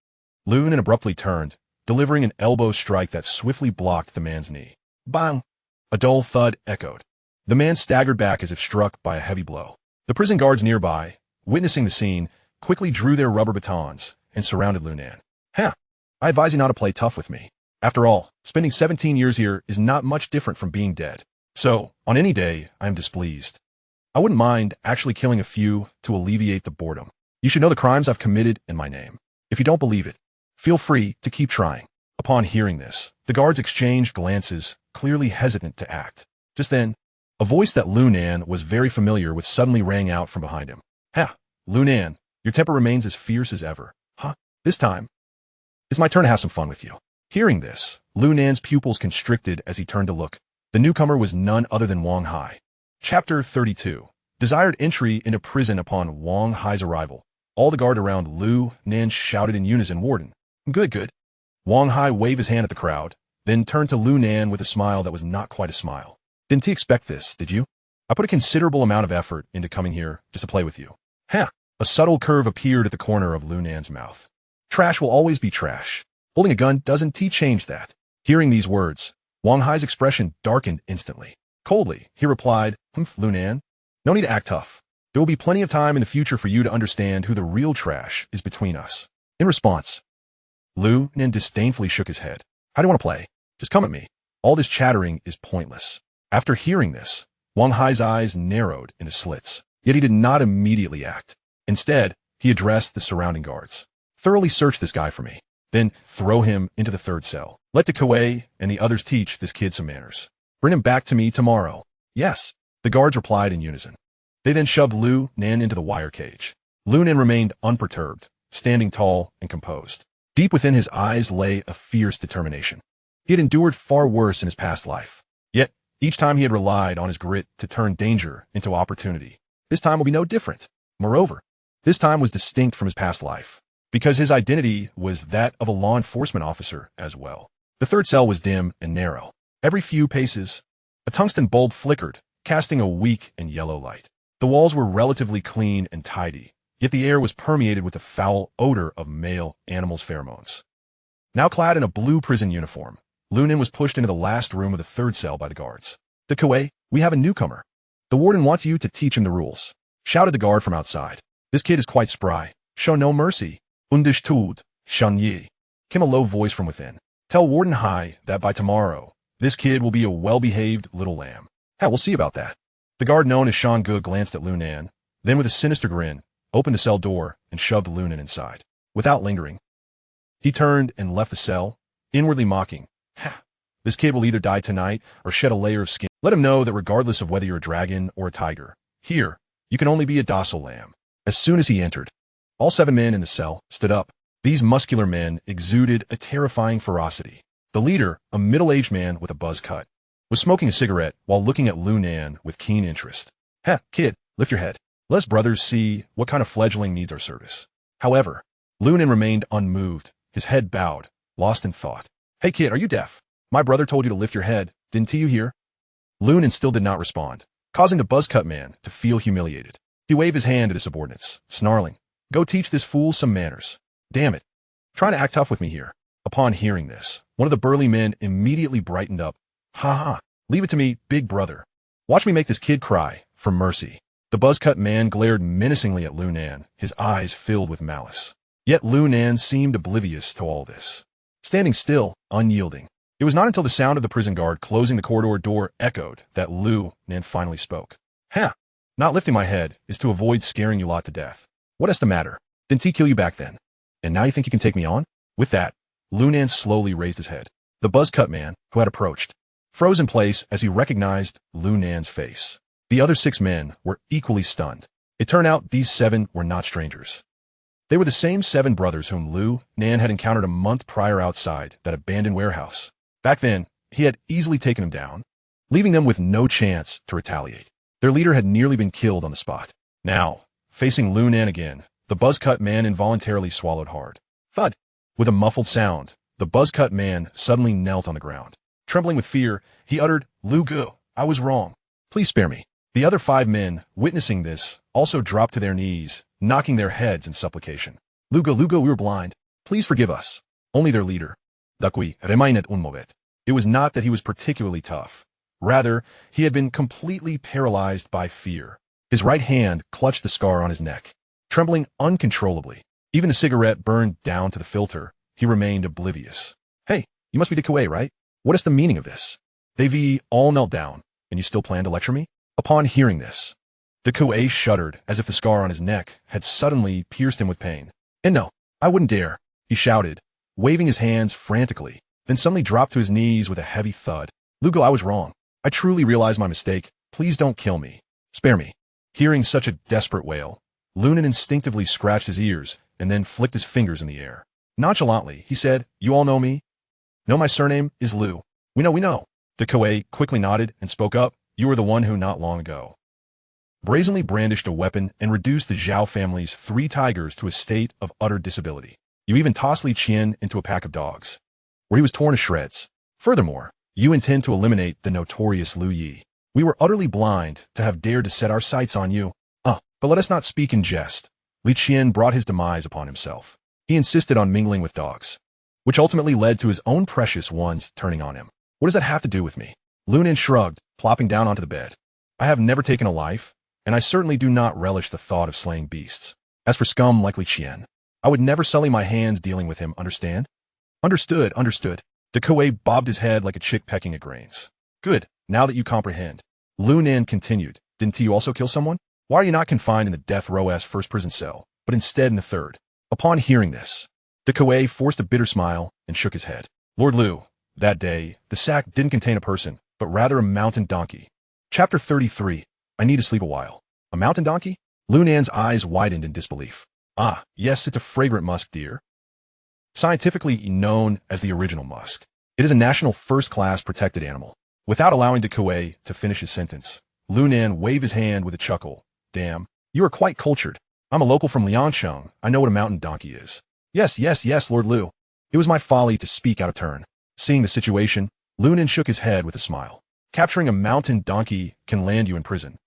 Speaker 1: Lu Nan abruptly turned, delivering an elbow strike that swiftly blocked the man's knee. Bang! A dull thud echoed. The man staggered back as if struck by a heavy blow. The prison guards nearby, witnessing the scene, quickly drew their rubber batons and surrounded Lu Nan. Ha! I advise you not to play tough with me. After all, spending 17 years here is not much different from being dead. So, on any day, I am displeased. I wouldn't mind actually killing a few to alleviate the boredom. You should know the crimes I've committed in my name. If you don't believe it, feel free to keep trying. Upon hearing this, the guards exchanged glances, clearly hesitant to act. Just then, a voice that Lu Nan was very familiar with suddenly rang out from behind him. Ha! Lu Nan, your temper remains as fierce as ever. Huh? This time, it's my turn to have some fun with you. Hearing this, Lu Nan's pupils constricted as he turned to look. The newcomer was none other than Wang Hai. Chapter 32. Desired entry into prison upon Wang Hai's arrival. All the guard around Lu Nan shouted in unison, Warden. Good, good. Wang Hai waved his hand at the crowd, then turned to Lu Nan with a smile that was not quite a smile. Didn't he expect this, did you? I put a considerable amount of effort into coming here just to play with you. Ha! A subtle curve appeared at the corner of Lu Nan's mouth. Trash will always be trash. Holding a gun doesn't change that. Hearing these words, Wang Hai's expression darkened instantly. Coldly, he replied, Lu Nan, no need to act tough. There will be plenty of time in the future for you to understand who the real trash is between us. In response, Lu Nan disdainfully shook his head. How do you want to play? Just come at me. All this chattering is pointless. After hearing this, Wang Hai's eyes narrowed into slits, yet he did not immediately act. Instead, he addressed the surrounding guards. Thoroughly search this guy for me, then throw him into the third cell. Let the Kuei and the others teach this kid some manners. Bring him back to me tomorrow. Yes, the guards replied in unison. They then shoved Lu Nan into the wire cage. Lu Nan remained unperturbed, standing tall and composed. Deep within his eyes lay a fierce determination. He had endured far worse in his past life. Yet, each time he had relied on his grit to turn danger into opportunity. This time will be no different. Moreover, this time was distinct from his past life, because his identity was that of a law enforcement officer as well. The third cell was dim and narrow. Every few paces, a tungsten bulb flickered, casting a weak and yellow light. The walls were relatively clean and tidy, yet the air was permeated with the foul odor of male animals' pheromones. Now clad in a blue prison uniform, Lu Nan was pushed into the last room of the third cell by the guards. The Kuei, we have a newcomer. The warden wants you to teach him the rules, shouted the guard from outside. This kid is quite spry. Show no mercy. Understood, Shan Yi, came a low voice from within. Tell Warden Hai that by tomorrow, this kid will be a well-behaved little lamb. Hell, we'll see about that. The guard known as Shan Ge glanced at Lu Nan, then with a sinister grin, opened the cell door and shoved Lu Nan inside. Without lingering, he turned and left the cell, inwardly mocking. Ha! This kid will either die tonight or shed a layer of skin. Let him know that regardless of whether you're a dragon or a tiger, here, you can only be a docile lamb. As soon as he entered, all 7 men in the cell stood up. These muscular men exuded a terrifying ferocity. The leader, a middle-aged man with a buzz cut, was smoking a cigarette while looking at Lu Nan with keen interest. Ha, kid, lift your head. Let us brothers see what kind of fledgling needs our service. However, Lu Nan remained unmoved, his head bowed, lost in thought. Hey kid, are you deaf? My brother told you to lift your head, didn't you hear? Lu Nan still did not respond, causing the buzz-cut man to feel humiliated. He waved his hand at his subordinates, snarling, Go teach this fool some manners. Damn it. Trying to act tough with me here. Upon hearing this, one of the burly men immediately brightened up. Ha ha, leave it to me, big brother. Watch me make this kid cry, for mercy. The buzz-cut man glared menacingly at Lu Nan, his eyes filled with malice. Yet Lu Nan seemed oblivious to all this. Standing still, unyielding. It was not until the sound of the prison guard closing the corridor door echoed that Lu Nan finally spoke. Ha! Not lifting my head is to avoid scaring you lot to death. What is the matter? Didn't he kill you back then? And now you think you can take me on? With that, Lunan slowly raised his head. The buzz-cut man, who had approached, froze in place as he recognized Lunan's face. The other 6 men were equally stunned. It turned out these 7 were not strangers. They were the same 7 brothers whom Lu Nan had encountered a month prior outside that abandoned warehouse. Back then, he had easily taken them down, leaving them with no chance to retaliate. Their leader had nearly been killed on the spot. Now, facing Lu Nan again, the buzz-cut man involuntarily swallowed hard. Thud! With a muffled sound, the buzz-cut man suddenly knelt on the ground. Trembling with fear, he uttered, "Lu Gu, I was wrong. Please spare me." The other 5 men, witnessing this, also dropped to their knees, knocking their heads in supplication. "Lu Gu, we were blind. Please forgive us." Only their leader, Dakui, remainet unmovet. It was not that he was particularly tough. Rather, he had been completely paralyzed by fear. His right hand clutched the scar on his neck. Trembling uncontrollably, even the cigarette burned down to the filter, he remained oblivious. "Hey, you must be Dakui, right? What is the meaning of this?" They all knelt down, and you still plan to lecture me? Upon hearing this, Dakui shuddered as if the scar on his neck had suddenly pierced him with pain. "And no, I wouldn't dare," he shouted, waving his hands frantically, then suddenly dropped to his knees with a heavy thud. "Lu Gu, I was wrong. I truly realize my mistake. Please don't kill me. Spare me." Hearing such a desperate wail, Lunan instinctively scratched his ears and then flicked his fingers in the air. Nonchalantly, he said, "You all know me?" "No, my surname is Lu." We know. Dakui quickly nodded and spoke up. "You were the one who not long ago brazenly brandished a weapon and reduced the Zhao family's 3 tigers to a state of utter disability. You even tossed Li Qian into a pack of dogs, where he was torn to shreds. Furthermore, you intend to eliminate the notorious Lu Yi. We were utterly blind to have dared to set our sights on you. But let us not speak in jest. Li Qian brought his demise upon himself. He insisted on mingling with dogs, which ultimately led to his own precious ones turning on him. What does that have to do with me?" Lunan shrugged, plopping down onto the bed. "I have never taken a life, and I certainly do not relish the thought of slaying beasts. As for scum like Li Qian, I would never sully my hands dealing with him, understand?" Understood. Dakui bobbed his head like a chick pecking at grains. "Good, now that you comprehend." Lunan continued, "Didn't you also kill someone? Why are you not confined in the death row's first prison cell, but instead in the 3rd? Upon hearing this, Dakui forced a bitter smile and shook his head. "Lord Lu, that day, the sack didn't contain a person, but rather a mountain donkey." Chapter 33. I need to sleep a while. A mountain donkey? Lunan's eyes widened in disbelief. "Ah, yes, it's a fragrant musk deer. Scientifically known as the original musk. It is a national first-class protected animal." Without allowing Dakui to finish his sentence, Lunan waved his hand with a chuckle. "Damn, you are quite cultured. I'm a local from Liangsheng. I know what a mountain donkey is." Yes, Lord Lu. It was my folly to speak out of turn." Seeing the situation, Lunan shook his head with a smile. "Capturing a mountain donkey can land you in prison,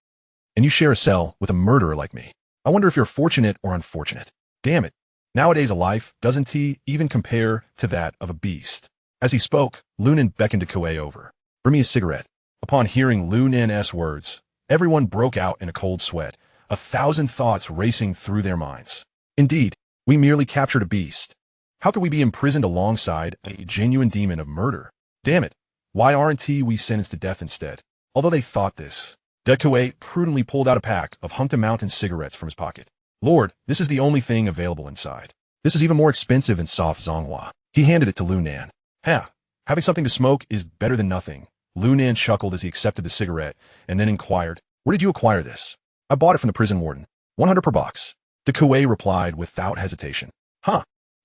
Speaker 1: and you share a cell with a murderer like me. I wonder if you're fortunate or unfortunate. Damn it. Nowadays a life doesn't even compare to that of a beast." As he spoke, Lunan beckoned Dakui over. "Bring me a cigarette." Upon hearing Lunan's words, everyone broke out in a cold sweat, 1,000 thoughts racing through their minds. Indeed, we merely captured a beast. How could we be imprisoned alongside a genuine demon of murder? Damn it, why aren't we sentenced to death instead? Although they thought this, Dakui prudently pulled out a pack of Hunter Mountain cigarettes from his pocket. "Lord, this is the only thing available inside. This is even more expensive than soft Zonghua." He handed it to Lunan. Having something to smoke is better than nothing." Lunan chuckled as he accepted the cigarette and then inquired, "Where did you acquire this?" "I bought it from the prison warden. 100 per box." Dakui replied without hesitation.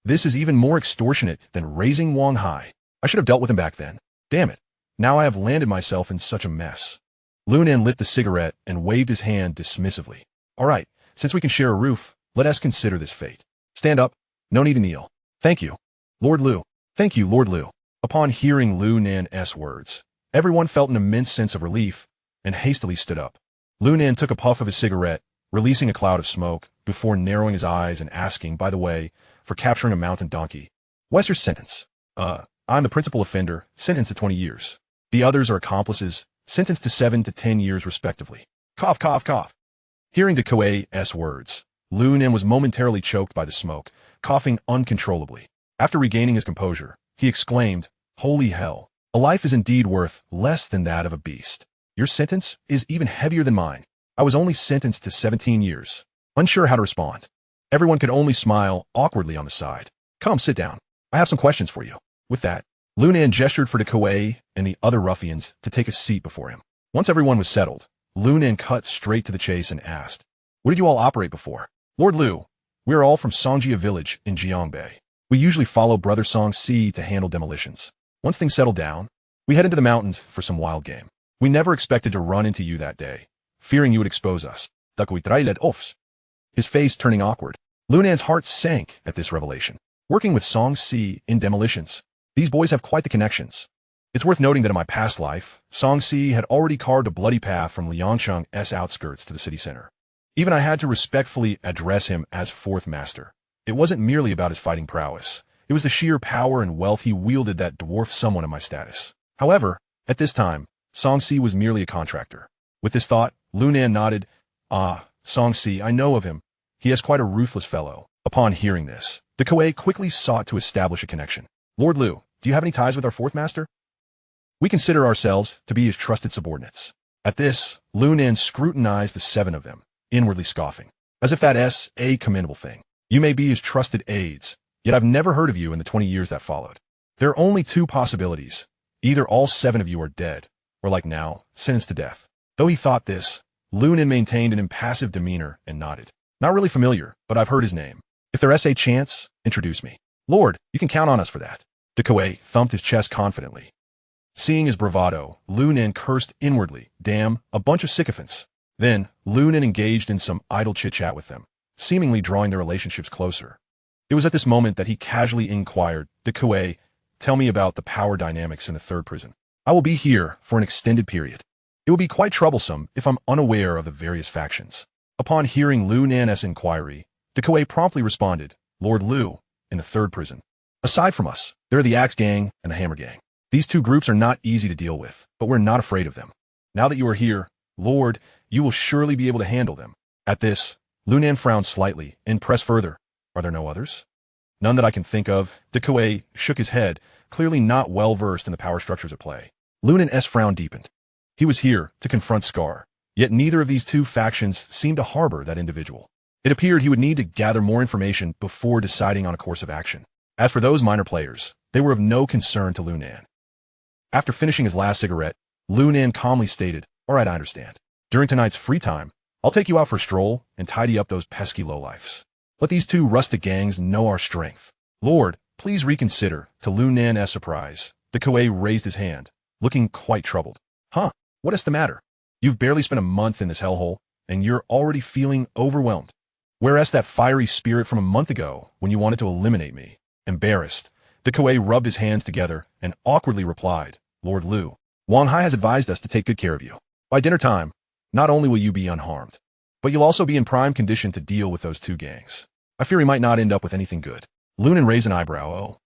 Speaker 1: This is even more extortionate than raising Wang Hai. I should have dealt with him back then. Damn it. Now I have landed myself in such a mess." Lunan lit the cigarette and waved his hand dismissively. "All right, since we can share a roof, let us consider this fate. Stand up. No need to kneel." "Thank you, Lord Lu." "Thank you, Lord Lu." Upon hearing Lunan's words, everyone felt an immense sense of relief and hastily stood up. Lunan took a puff of his cigarette, releasing a cloud of smoke, before narrowing his eyes and asking, "By the way, for capturing a mountain donkey, what's your sentence?" I'm the principal offender, sentenced to 20 years. The others are accomplices, sentenced to 7 to 10 years respectively." Cough, cough, cough. Hearing Dakue's words, Lunan was momentarily choked by the smoke, coughing uncontrollably. After regaining his composure, he exclaimed, "Holy hell, a life is indeed worth less than that of a beast. Your sentence is even heavier than mine. I was only sentenced to 17 years. Unsure how to respond. Everyone could only smile awkwardly on the side. Come, sit down. I have some questions for you. With that, Lunan gestured for Dekue and the other ruffians to take a seat before him. Once everyone was settled, Lunan cut straight to the chase and asked, "Where did you all operate before?" "Lord Lu, we are all from Songjia village in Jiangbei. We usually follow Brother Song Si to handle demolitions. Once things settle down, we head into the mountains for some wild game. We never expected to run into you that day, fearing you would expose us." His face turning awkward. Lunan's heart sank at this revelation. Working with Song Si in demolitions. These boys have quite the connections. It's worth noting that in my past life, Song Si had already carved a bloody path from Liangcheng's outskirts to the city center. Even I had to respectfully address him as fourth master. It wasn't merely about his fighting prowess. It was the sheer power and wealth he wielded that dwarfed someone of my status. However, at this time, Song Si was merely a contractor. With this thought, Lunan nodded. "Ah, Song Si, I know of him. He is quite a ruthless fellow." Upon hearing this, Dekue quickly sought to establish a connection. "Lord Lu, do you have any ties with our fourth master?" "We consider ourselves to be his trusted subordinates." At this, Lunan scrutinized the 7 of them, inwardly scoffing. As if that's a commendable thing. "You may be his trusted aides, yet I've never heard of you in the 20 years that followed. There are only 2 possibilities. Either all 7 of you are dead, or like now, sentenced to death." Though he thought this, Lunan maintained an impassive demeanor and nodded. "Not really familiar, but I've heard his name. If there's a chance, introduce me." "Lord, you can count on us for that." Dekue thumped his chest confidently. Seeing his bravado, Lunan cursed inwardly. Damn, a bunch of sycophants. Then, Lunan engaged in some idle chit-chat with them, seemingly drawing their relationships closer. It was at this moment that he casually inquired, "Dekue, tell me about the power dynamics in the 3rd prison. I will be here for an extended period. It will be quite troublesome if I'm unaware of the various factions." Upon hearing Lunan's inquiry, Dekue promptly responded, "Lord Lu, in the 3rd prison. Aside from us, there are the Axe Gang and the Hammer Gang. These 2 groups are not easy to deal with, but we're not afraid of them. Now that you are here, Lord, you will surely be able to handle them." At this, Lunan frowned slightly and pressed further. "Are there no others?" "None that I can think of." Dekue shook his head, clearly not well versed in the power structures at play. Lunan's frown deepened. He was here to confront Scar, yet neither of these 2 factions seemed to harbor that individual. It appeared he would need to gather more information before deciding on a course of action. As for those minor players, they were of no concern to Lunan. After finishing his last cigarette, Lunan calmly stated, "All right, I understand. During tonight's free time, I'll take you out for a stroll and tidy up those pesky lowlifes. Let these 2 rustic gangs know our strength." "Lord, please reconsider." To Lunan's surprise, Dekue raised his hand, looking quite troubled. "Huh? What is the matter? You've barely spent a month in this hellhole, and you're already feeling overwhelmed. Whereas that fiery spirit from a month ago when you wanted to eliminate me." Embarrassed, Dekue rubbed his hands together and awkwardly replied, "Lord Lu, Wang Hai has advised us to take good care of you. By dinner time, not only will you be unharmed, but you'll also be in prime condition to deal with those 2 gangs. I fear we might not end up with anything good." Lunan raised an eyebrow. "Oh,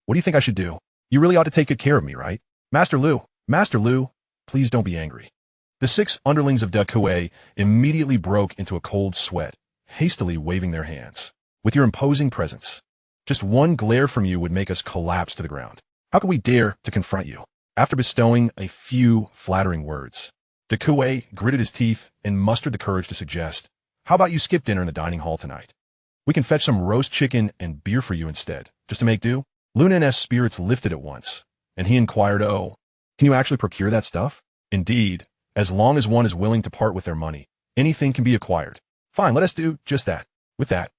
Speaker 1: what do you think I should do? You really ought to take good care of me, right?" Master Lu, please don't be angry." The 6 underlings of Dekue immediately broke into a cold sweat, hastily waving their hands. "With your imposing presence, just one glare from you would make us collapse to the ground. How could we dare to confront you?" After bestowing a few flattering words, Dekue gritted his teeth and mustered the courage to suggest, "How about you skip dinner in the dining hall tonight? We can fetch some roast chicken and beer for you instead, just to make do." Lunan's spirits lifted at once, and he inquired, "Oh, can you actually procure that stuff?" "Indeed, as long as one is willing to part with their money, anything can be acquired." "Fine, let us do just that." With that,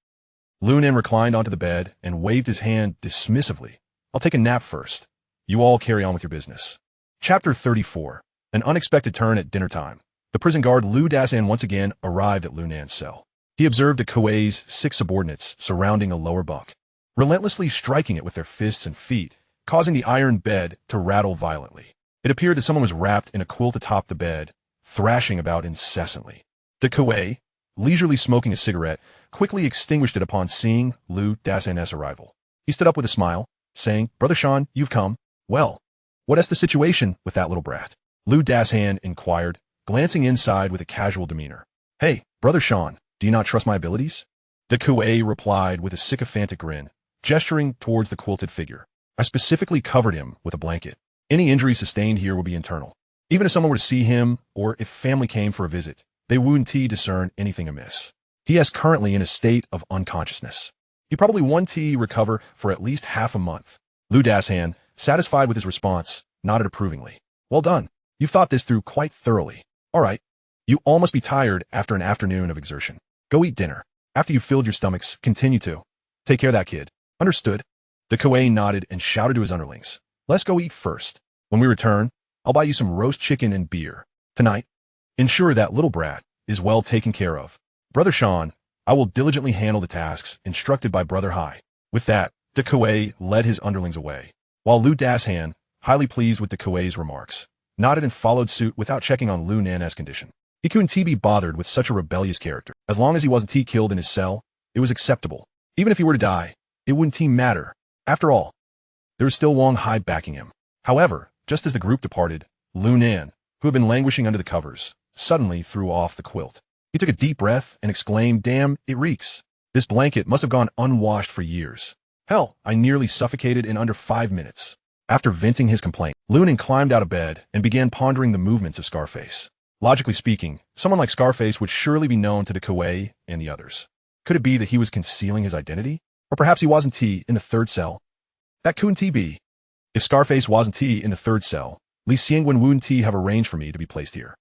Speaker 1: Lunan reclined onto the bed and waved his hand dismissively. "I'll take a nap first. You all carry on with your business." Chapter 34. An unexpected turn at dinner time. The prison guard Lu Dasan once again arrived at Lunan's cell. He observed Dekue's 6 subordinates surrounding a lower bunk, relentlessly striking it with their fists and feet, causing the iron bed to rattle violently. It appeared that someone was wrapped in a quilt atop the bed, thrashing about incessantly. Dekue, leisurely smoking a cigarette, quickly extinguished it upon seeing Lu Dasan's arrival. He stood up with a smile, saying, "Brother Sean, you've come. Well, what is the situation with that little brat?" Lu Dasan inquired, glancing inside with a casual demeanor. "Hey, Brother Sean, do you not trust my abilities?" Dekue replied with a sycophantic grin, gesturing towards the quilted figure. "I specifically covered him with a blanket. Any injury sustained here will be internal. Even if someone were to see him, or if family came for a visit, they wouldn't discern anything amiss. He is currently in a state of unconsciousness. He probably won't recover for at least half a month. Lu Dashan, satisfied with his response, nodded approvingly. Well done. You've thought this through quite thoroughly. All right. You all must be tired after an afternoon of exertion. Go eat dinner. After you've filled your stomachs, continue to take care of that kid. Understood? The Kuei nodded and shouted to his underlings. Let's go eat first. When we return, I'll buy you some roast chicken and beer. Tonight, ensure that little brat is well taken care of. Brother Sean, I will diligently handle the tasks instructed by Brother Hai. With that, the Kuei led his underlings away, while Lu Dashan, highly pleased with the Kuei's remarks, nodded and followed suit without checking on Lu Nan's condition. He couldn't be bothered with such a rebellious character. As long as he wasn't killed in his cell, it was acceptable. Even if he were to die, it wouldn't matter. After all, there was still Wang Hai backing him. However, just as the group departed, Lu Nan, who had been languishing under the covers, suddenly threw off the quilt. He took a deep breath and exclaimed, "Damn, it reeks. This blanket must have gone unwashed for years. Hell, I nearly suffocated in under 5 minutes." After venting his complaint, Lu Nan climbed out of bed and began pondering the movements of Scarface. Logically speaking, someone like Scarface would surely be known to the Kuei and the others. Could it be that he was concealing his identity? Or perhaps he wasn't in the third cell? That couldn't be. If Scarface wasn't in the third cell, Li Xiangwen wouldn't have arranged for me to be placed here.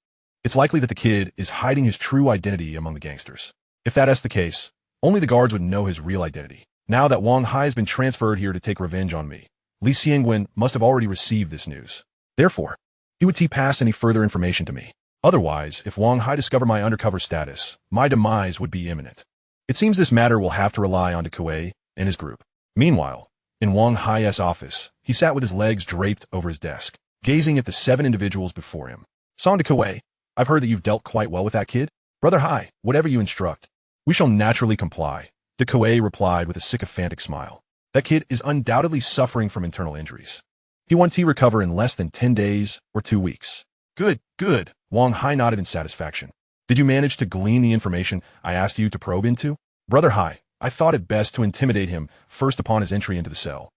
Speaker 1: It's likely that the kid is hiding his true identity among the gangsters. If that is the case, only the guards would know his real identity. Now that Wang Hai has been transferred here to take revenge on me, Li Xiangwen must have already received this news. Therefore, he would pass any further information to me. Otherwise, if Wang Hai discovered my undercover status, my demise would be imminent. It seems this matter will have to rely on the Kuei and his group. Meanwhile, in Wang Hai's office, he sat with his legs draped over his desk, gazing at the 7 individuals before him. Son de Kuei, I've heard that you've dealt quite well with that kid. Brother Hai, whatever you instruct, we shall naturally comply. De Kuei replied with a sycophantic smile. That kid is undoubtedly suffering from internal injuries. He wants to recover in less than 10 days or 2 weeks. Good, good. Wang Hai nodded in satisfaction. Did you manage to glean the information I asked you to probe into? Brother Hai, I thought it best to intimidate him first upon his entry into the cell,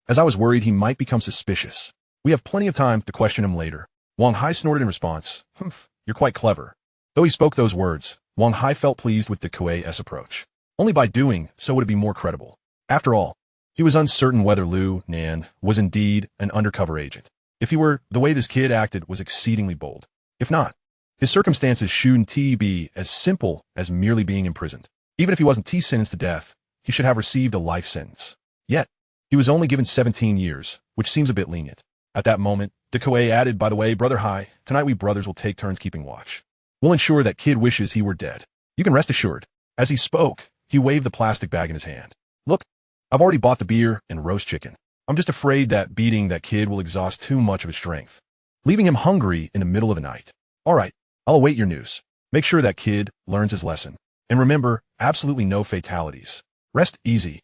Speaker 1: as I was worried he might become suspicious. We have plenty of time to question him later. Wang Hai snorted in response. Humph, you're quite clever. Though he spoke those words, Wang Hai felt pleased with the Kuei's approach. Only by doing so would it be more credible. After all, he was uncertain whether Lu Nan was indeed an undercover agent. If he were, the way this kid acted was exceedingly bold. If not, his circumstances shouldn't be as simple as merely being imprisoned. Even if he wasn't sentenced to death, he should have received a life sentence. Yet, he was only given 17 years, which seems a bit lenient. At that moment, the Kuei added, by the way, Brother Hai, tonight we brothers will take turns keeping watch. We'll ensure that kid wishes he were dead. You can rest assured. As he spoke, he waved the plastic bag in his hand. Look, I've already bought the beer and roast chicken. I'm just afraid that beating that kid will exhaust too much of his strength, leaving him hungry in the middle of the night. All right, I'll await your news. Make sure that kid learns his lesson. And remember, absolutely no fatalities. Rest easy.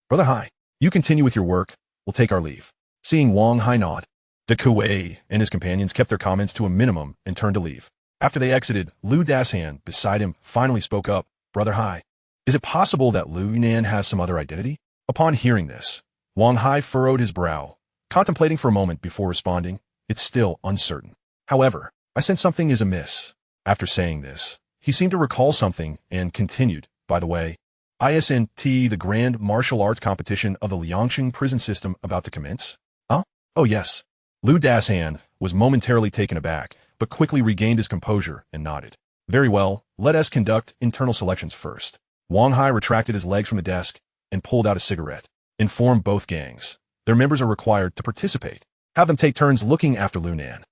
Speaker 1: Brother Hai, you continue with your work. We'll take our leave. Seeing Wang Hai nod, the Kuei and his companions kept their comments to a minimum and turned to leave. After they exited, Lu Dashan, beside him, finally spoke up. Brother Hai, is it possible that Lu Nan has some other identity? Upon hearing this, Wang Hai furrowed his brow, contemplating for a moment before responding. It's still uncertain. However, I sense something is amiss. After saying this, he seemed to recall something and continued, by the way, ISNT, the Grand Martial Arts Competition of the Liangsheng prison system about to commence? Huh? Oh yes. Lu Dashan was momentarily taken aback, but quickly regained his composure and nodded. Very well, let us conduct internal selections first. Wang Hai retracted his legs from the desk and pulled out a cigarette. Inform both gangs. Their members are required to participate. Have them take turns looking after Lu Nan.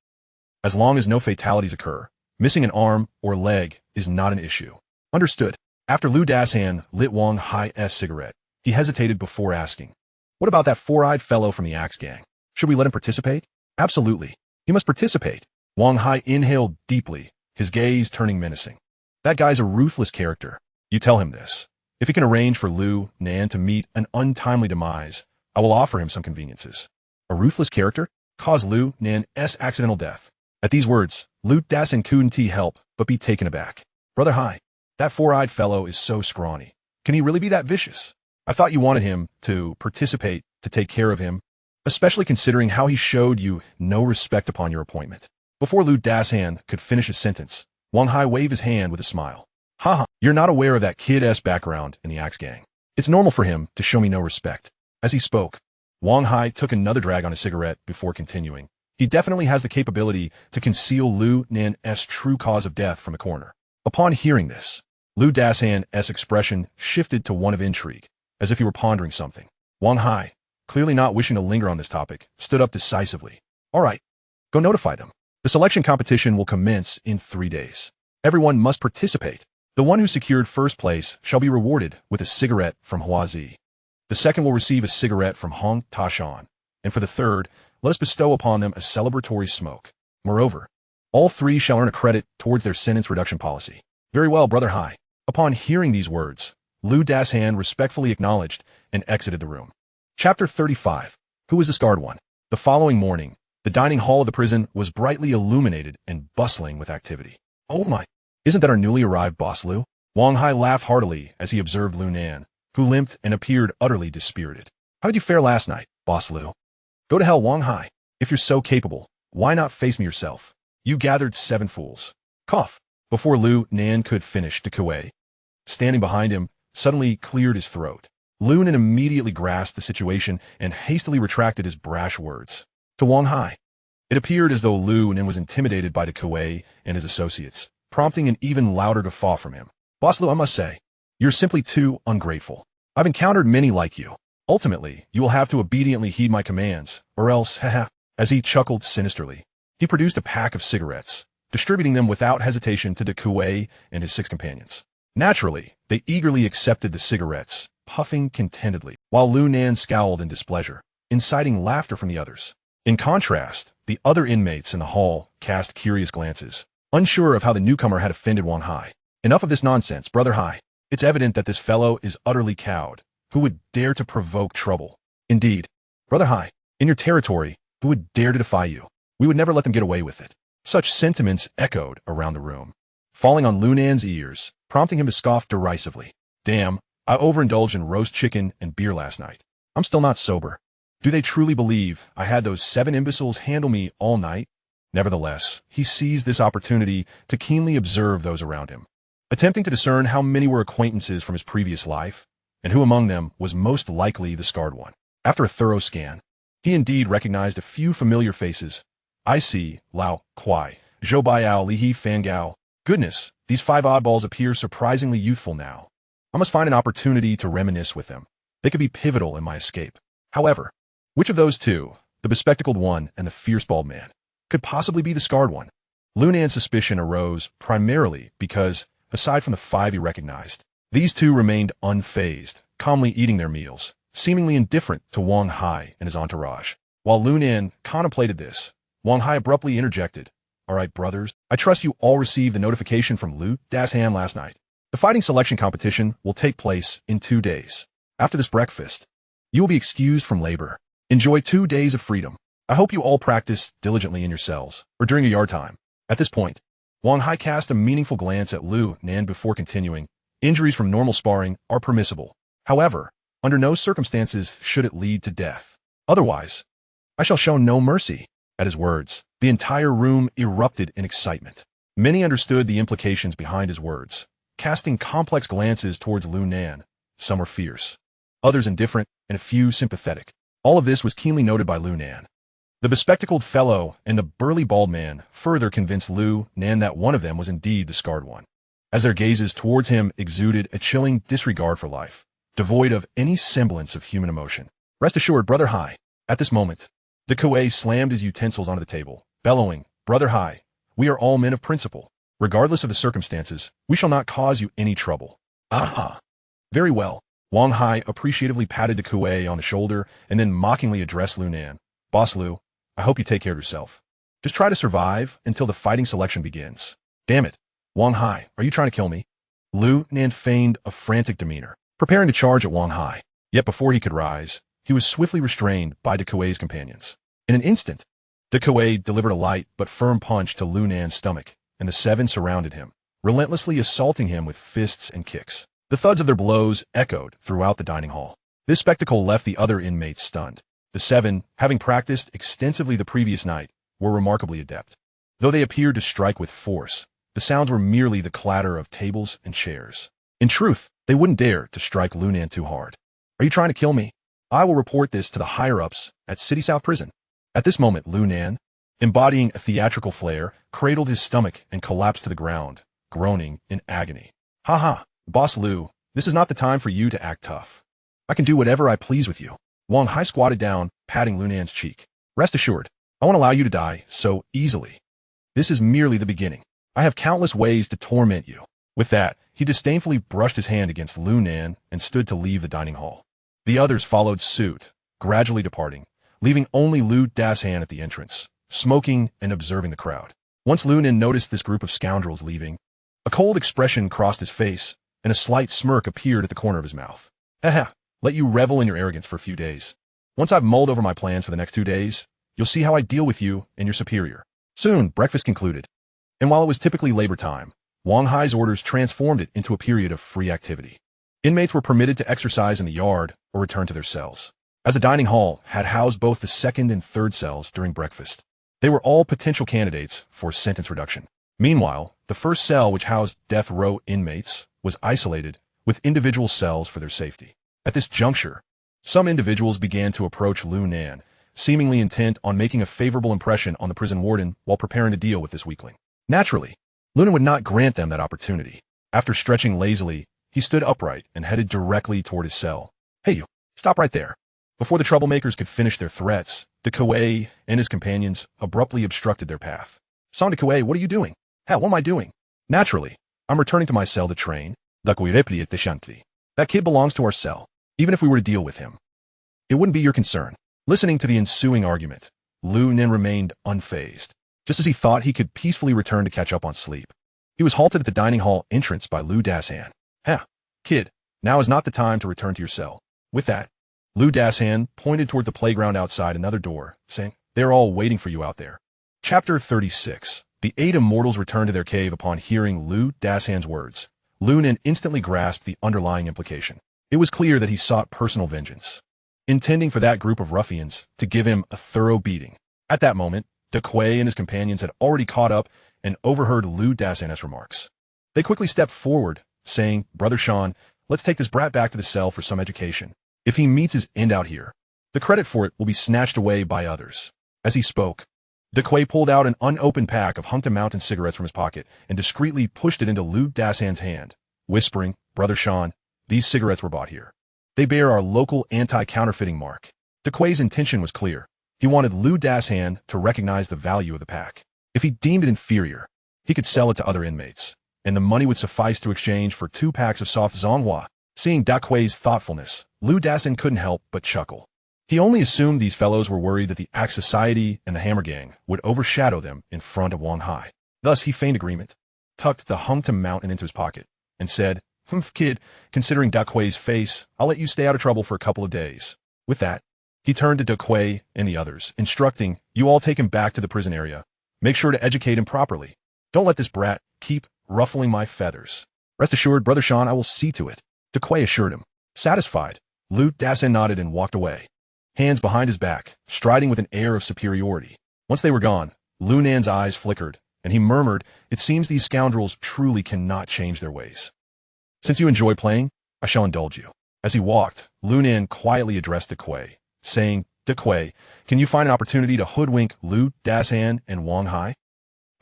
Speaker 1: As long as no fatalities occur, missing an arm or leg is not an issue. Understood. After Lu Dashan lit Wang Hai's cigarette, he hesitated before asking, what about that four-eyed fellow from the Axe Gang? Should we let him participate? Absolutely. He must participate. Wang Hai inhaled deeply, his gaze turning menacing. That guy's a ruthless character. You tell him this. If he can arrange for Lu Nan to meet an untimely demise, I will offer him some conveniences. A ruthless character? Cause Lu Nan's accidental death. At these words, Lu Dashan couldn't help but be taken aback. Brother Hai, that four-eyed fellow is so scrawny. Can he really be that vicious? I thought you wanted him to participate, to take care of him, especially considering how he showed you no respect upon your appointment. Before Lu Dashan could finish his sentence, Wang Hai waved his hand with a smile. Haha, you're not aware of that kid-s background in the Axe Gang. It's normal for him to show me no respect. As he spoke, Wang Hai took another drag on his cigarette before continuing. He definitely has the capability to conceal Lu Nan's true cause of death from a coroner. Upon hearing this, Lu Dasan's expression shifted to one of intrigue, as if he were pondering something. Wang Hai, clearly not wishing to linger on this topic, stood up decisively. All right, go notify them. The selection competition will commence in 3 days. Everyone must participate. The one who secured first place shall be rewarded with a cigarette from Huazi. The second will receive a cigarette from Hong Tashan, and for the third, let us bestow upon them a celebratory smoke. Moreover, all 3 shall earn a credit towards their sentence reduction policy. Very well, Brother Hai. Upon hearing these words, Lu Dasan respectfully acknowledged and exited the room. Chapter 35. Who is the scarred one? The following morning, the dining hall of the prison was brightly illuminated and bustling with activity. Oh my! Isn't that our newly arrived boss Lu? Wang Hai laughed heartily as he observed Lu Nan, who limped and appeared utterly dispirited. How did you fare last night, boss Lu? Go to hell, Wang Hai. If you're so capable, why not face me yourself? You gathered 7 fools. Cough. Before Lu Nan could finish, De Kuei, standing behind him, suddenly cleared his throat. Lu Nan immediately grasped the situation and hastily retracted his brash words. To Wang Hai, it appeared as though Lu Nan was intimidated by De Kuei and his associates, prompting an even louder guffaw from him. Boss Lu, I must say, you're simply too ungrateful. I've encountered many like you. Ultimately, you will have to obediently heed my commands, or else, haha. As he chuckled sinisterly, he produced a pack of cigarettes, distributing them without hesitation to De Kuei and his 6 companions. Naturally, they eagerly accepted the cigarettes, puffing contentedly, while Lu Nan scowled in displeasure, inciting laughter from the others. In contrast, the other inmates in the hall cast curious glances, unsure of how the newcomer had offended Wang Hai. Enough of this nonsense, Brother Hai. It's evident that this fellow is utterly cowed. Who would dare to provoke trouble? Indeed, Brother Hai, in your territory, who would dare to defy you? We would never let them get away with it. Such sentiments echoed around the room, falling on Lu Nan's ears, prompting him to scoff derisively. Damn, I overindulged in roast chicken and beer last night. I'm still not sober. Do they truly believe I had those 7 imbeciles handle me all night? Nevertheless, he seized this opportunity to keenly observe those around him, attempting to discern how many were acquaintances from his previous life, and who among them was most likely the scarred one. After a thorough scan, he indeed recognized a few familiar faces. I see Lao Kuai, Zhou Baiao, Li He Fangao. Goodness, these 5 oddballs appear surprisingly youthful now. I must find an opportunity to reminisce with them. They could be pivotal in my escape. However, which of those 2, the bespectacled one and the fierce bald man, could possibly be the scarred one? Lu Nan's suspicion arose primarily because, aside from the 5 he recognized, these 2 remained unfazed, calmly eating their meals, seemingly indifferent to Wang Hai and his entourage. While Lu Nan contemplated this, Wang Hai abruptly interjected. All right, brothers, I trust you all received the notification from Lu Dasan last night. The fighting selection competition will take place in 2 days. After this breakfast, you will be excused from labor. Enjoy 2 days of freedom. I hope you all practice diligently in your cells, or during your yard time. At this point, Wang Hai cast a meaningful glance at Lu Nan before continuing. Injuries from normal sparring are permissible. However, under no circumstances should it lead to death. Otherwise, I shall show no mercy. At his words, the entire room erupted in excitement. Many understood the implications behind his words, casting complex glances towards Lu Nan. Some were fierce, others indifferent, and a few sympathetic. All of this was keenly noted by Lu Nan. The bespectacled fellow and the burly bald man further convinced Lu Nan that one of them was indeed the scarred one, as their gazes towards him exuded a chilling disregard for life, devoid of any semblance of human emotion. Rest assured, Brother Hai. At this moment, De Kuei slammed his utensils onto the table, bellowing, Brother Hai, we are all men of principle. Regardless of the circumstances, we shall not cause you any trouble. Aha. Very well. Wang Hai appreciatively patted De Kuei on the shoulder and then mockingly addressed Lu Nan. Boss Lu, I hope you take care of yourself. Just try to survive until the fighting selection begins. Damn it. Wang Hai, are you trying to kill me? Lu Nan feigned a frantic demeanor, preparing to charge at Wang Hai. Yet before he could rise, he was swiftly restrained by De Kuei's companions. In an instant, De Kuei delivered a light but firm punch to Lu Nan's stomach, and the 7 surrounded him, relentlessly assaulting him with fists and kicks. The thuds of their blows echoed throughout the dining hall. This spectacle left the other inmates stunned. The 7, having practiced extensively the previous night, were remarkably adept. Though they appeared to strike with force, The sounds were merely the clatter of tables and chairs. In truth, they wouldn't dare to strike Lunan too hard. Are you trying to kill me? I will report this to the higher-ups at City South Prison. At this moment, Lunan, embodying a theatrical flair, cradled his stomach and collapsed to the ground, groaning in agony. Ha ha, Boss Lu, this is not the time for you to act tough. I can do whatever I please with you. Wang Hai squatted down, patting Lunan's cheek. Rest assured, I won't allow you to die so easily. This is merely the beginning. I have countless ways to torment you. With that, he disdainfully brushed his hand against Lunan and stood to leave the dining hall. The others followed suit, gradually departing, leaving only Lu Dashan at the entrance, smoking and observing the crowd. Once Lunan noticed this group of scoundrels leaving, a cold expression crossed his face, and a slight smirk appeared at the corner of his mouth. Haha, let you revel in your arrogance for a few days. Once I've mulled over my plans for the next 2 days, you'll see how I deal with you and your superior. Soon, breakfast concluded, and while it was typically labor time, Wang Hai's orders transformed it into a period of free activity. Inmates were permitted to exercise in the yard or return to their cells, as the dining hall had housed both the second and third cells during breakfast. They were all potential candidates for sentence reduction. Meanwhile, the first cell, which housed death row inmates, was isolated, with individual cells for their safety. At this juncture, some individuals began to approach Lunan, seemingly intent on making a favorable impression on the prison warden while preparing to deal with this weakling. Naturally, Lunan would not grant them that opportunity. After stretching lazily, he stood upright and headed directly toward his cell. Hey you, stop right there. Before the troublemakers could finish their threats, De Kuei and his companions abruptly obstructed their path. Son De Kuei, what are you doing? Hell, what am I doing? Naturally, I'm returning to my cell to train. That kid belongs to our cell, even if we were to deal with him. It wouldn't be your concern. Listening to the ensuing argument, Lunan remained unfazed. Just as he thought he could peacefully return to catch up on sleep, he was halted at the dining hall entrance by Lu Dashan. Kid, now is not the time to return to your cell. With that, Lu Dashan pointed toward the playground outside another door, saying, they're all waiting for you out there. Chapter 36. The 8 immortals returned to their cave upon hearing Lu Dashan's words. Lunan instantly grasped the underlying implication. It was clear that he sought personal vengeance, intending for that group of ruffians to give him a thorough beating. At that moment, De Kuei and his companions had already caught up and overheard Lu Dashan's remarks. They quickly stepped forward, saying, Brother Sean, let's take this brat back to the cell for some education. If he meets his end out here, the credit for it will be snatched away by others. As he spoke, De Kuei pulled out an unopened pack of Hunter Mountain cigarettes from his pocket and discreetly pushed it into Lu Dashan's hand, whispering, Brother Sean, these cigarettes were bought here. They bear our local anti-counterfeiting mark. De Kuei's intention was clear. He wanted Lu Dashan to recognize the value of the pack. If he deemed it inferior, he could sell it to other inmates, and the money would suffice to exchange for 2 packs of soft Zonghua. Seeing De Kuei's thoughtfulness, Lu Dashan couldn't help but chuckle. He only assumed these fellows were worried that the Axe Society and the Hammer Gang would overshadow them in front of Wang Hai. Thus, he feigned agreement, tucked the Hunter Mountain into his pocket, and said, Kid, considering De Kuei's face, I'll let you stay out of trouble for a couple of days. With that, he turned to De Kuei and the others, instructing, you all take him back to the prison area. Make sure to educate him properly. Don't let this brat keep ruffling my feathers. Rest assured, Brother Sean, I will see to it. De Kuei assured him. Satisfied, Lu Dashan nodded and walked away, hands behind his back, striding with an air of superiority. Once they were gone, Lunan's eyes flickered, and he murmured, it seems these scoundrels truly cannot change their ways. Since you enjoy playing, I shall indulge you. As he walked, Lunan quietly addressed De Kuei, saying, De Kuei, can you find an opportunity to hoodwink Lu Dashan and Wang Hai?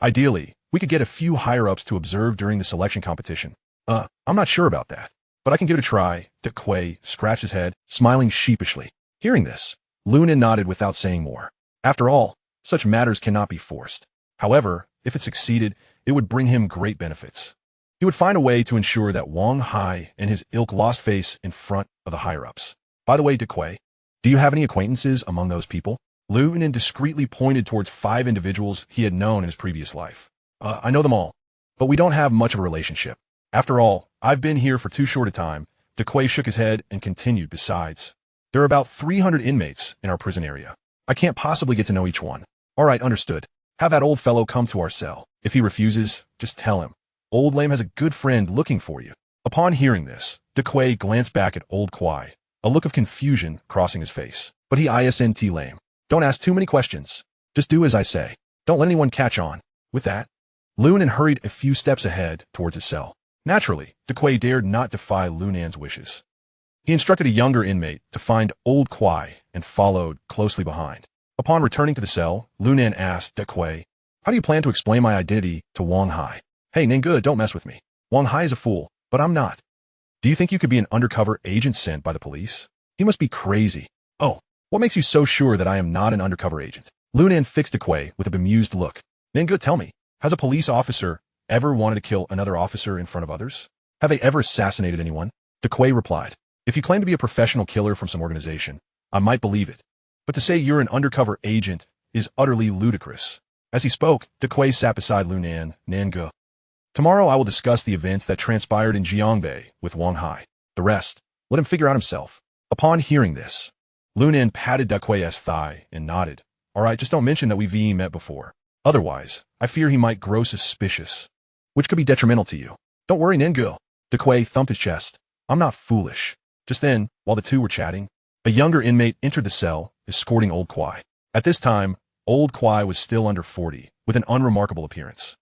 Speaker 1: Ideally, we could get a few higher-ups to observe during the selection competition. I'm not sure about that, but I can give it a try. De Kuei scratched his head, smiling sheepishly. Hearing this, Lunan nodded without saying more. After all, such matters cannot be forced. However, if it succeeded, it would bring him great benefits. He would find a way to ensure that Wang Hai and his ilk lost face in front of the higher-ups. By the way, De Kuei, do you have any acquaintances among those people? Lunan discreetly pointed towards 5 individuals he had known in his previous life. I know them all, but we don't have much of a relationship. After all, I've been here for too short a time. De Kuei shook his head and continued, besides, there are about 300 inmates in our prison area. I can't possibly get to know each one. All right, understood. Have that old fellow come to our cell. If he refuses, just tell him. Old Lame has a good friend looking for you. Upon hearing this, De Kuei glanced back at Old Kwai, a look of confusion crossing his face. But he isnt Lame. Don't ask too many questions. Just do as I say. Don't let anyone catch on. With that, Lunan hurried a few steps ahead towards his cell. Naturally, Dequay dared not defy Lunan's wishes. He instructed a younger inmate to find Old Kwai and followed closely behind. Upon returning to the cell, Lunan asked Dequay, "How do you plan to explain my identity to Wang Hai?" "Hey, Ninga, don't mess with me. Wang Hai is a fool, but I'm not. Do you think you could be an undercover agent sent by the police? He must be crazy. Oh, what makes you so sure that I am not an undercover agent?" Lunan fixed Dequay with a bemused look. "Ninga, tell me, has a police officer ever wanted to kill another officer in front of others? Have they ever assassinated anyone?" Dequay replied, "If you claim to be a professional killer from some organization, I might believe it. But to say you're an undercover agent is utterly ludicrous." As he spoke, Dequay sat beside Lunan. "Nanga, tomorrow I will discuss the events that transpired in Jiangbei with Wang Hai. The rest, let him figure out himself." Upon hearing this, Lunan patted Dequay's thigh and nodded. "All right, just don't mention that we've met before. Otherwise, I fear he might grow suspicious, which could be detrimental to you." "Don't worry, Ningil." Dequay thumped his chest. "I'm not foolish." Just then, while the two were chatting, a younger inmate entered the cell, escorting Old Kwai. At this time, Old Kwai was still under 40, with an unremarkable appearance.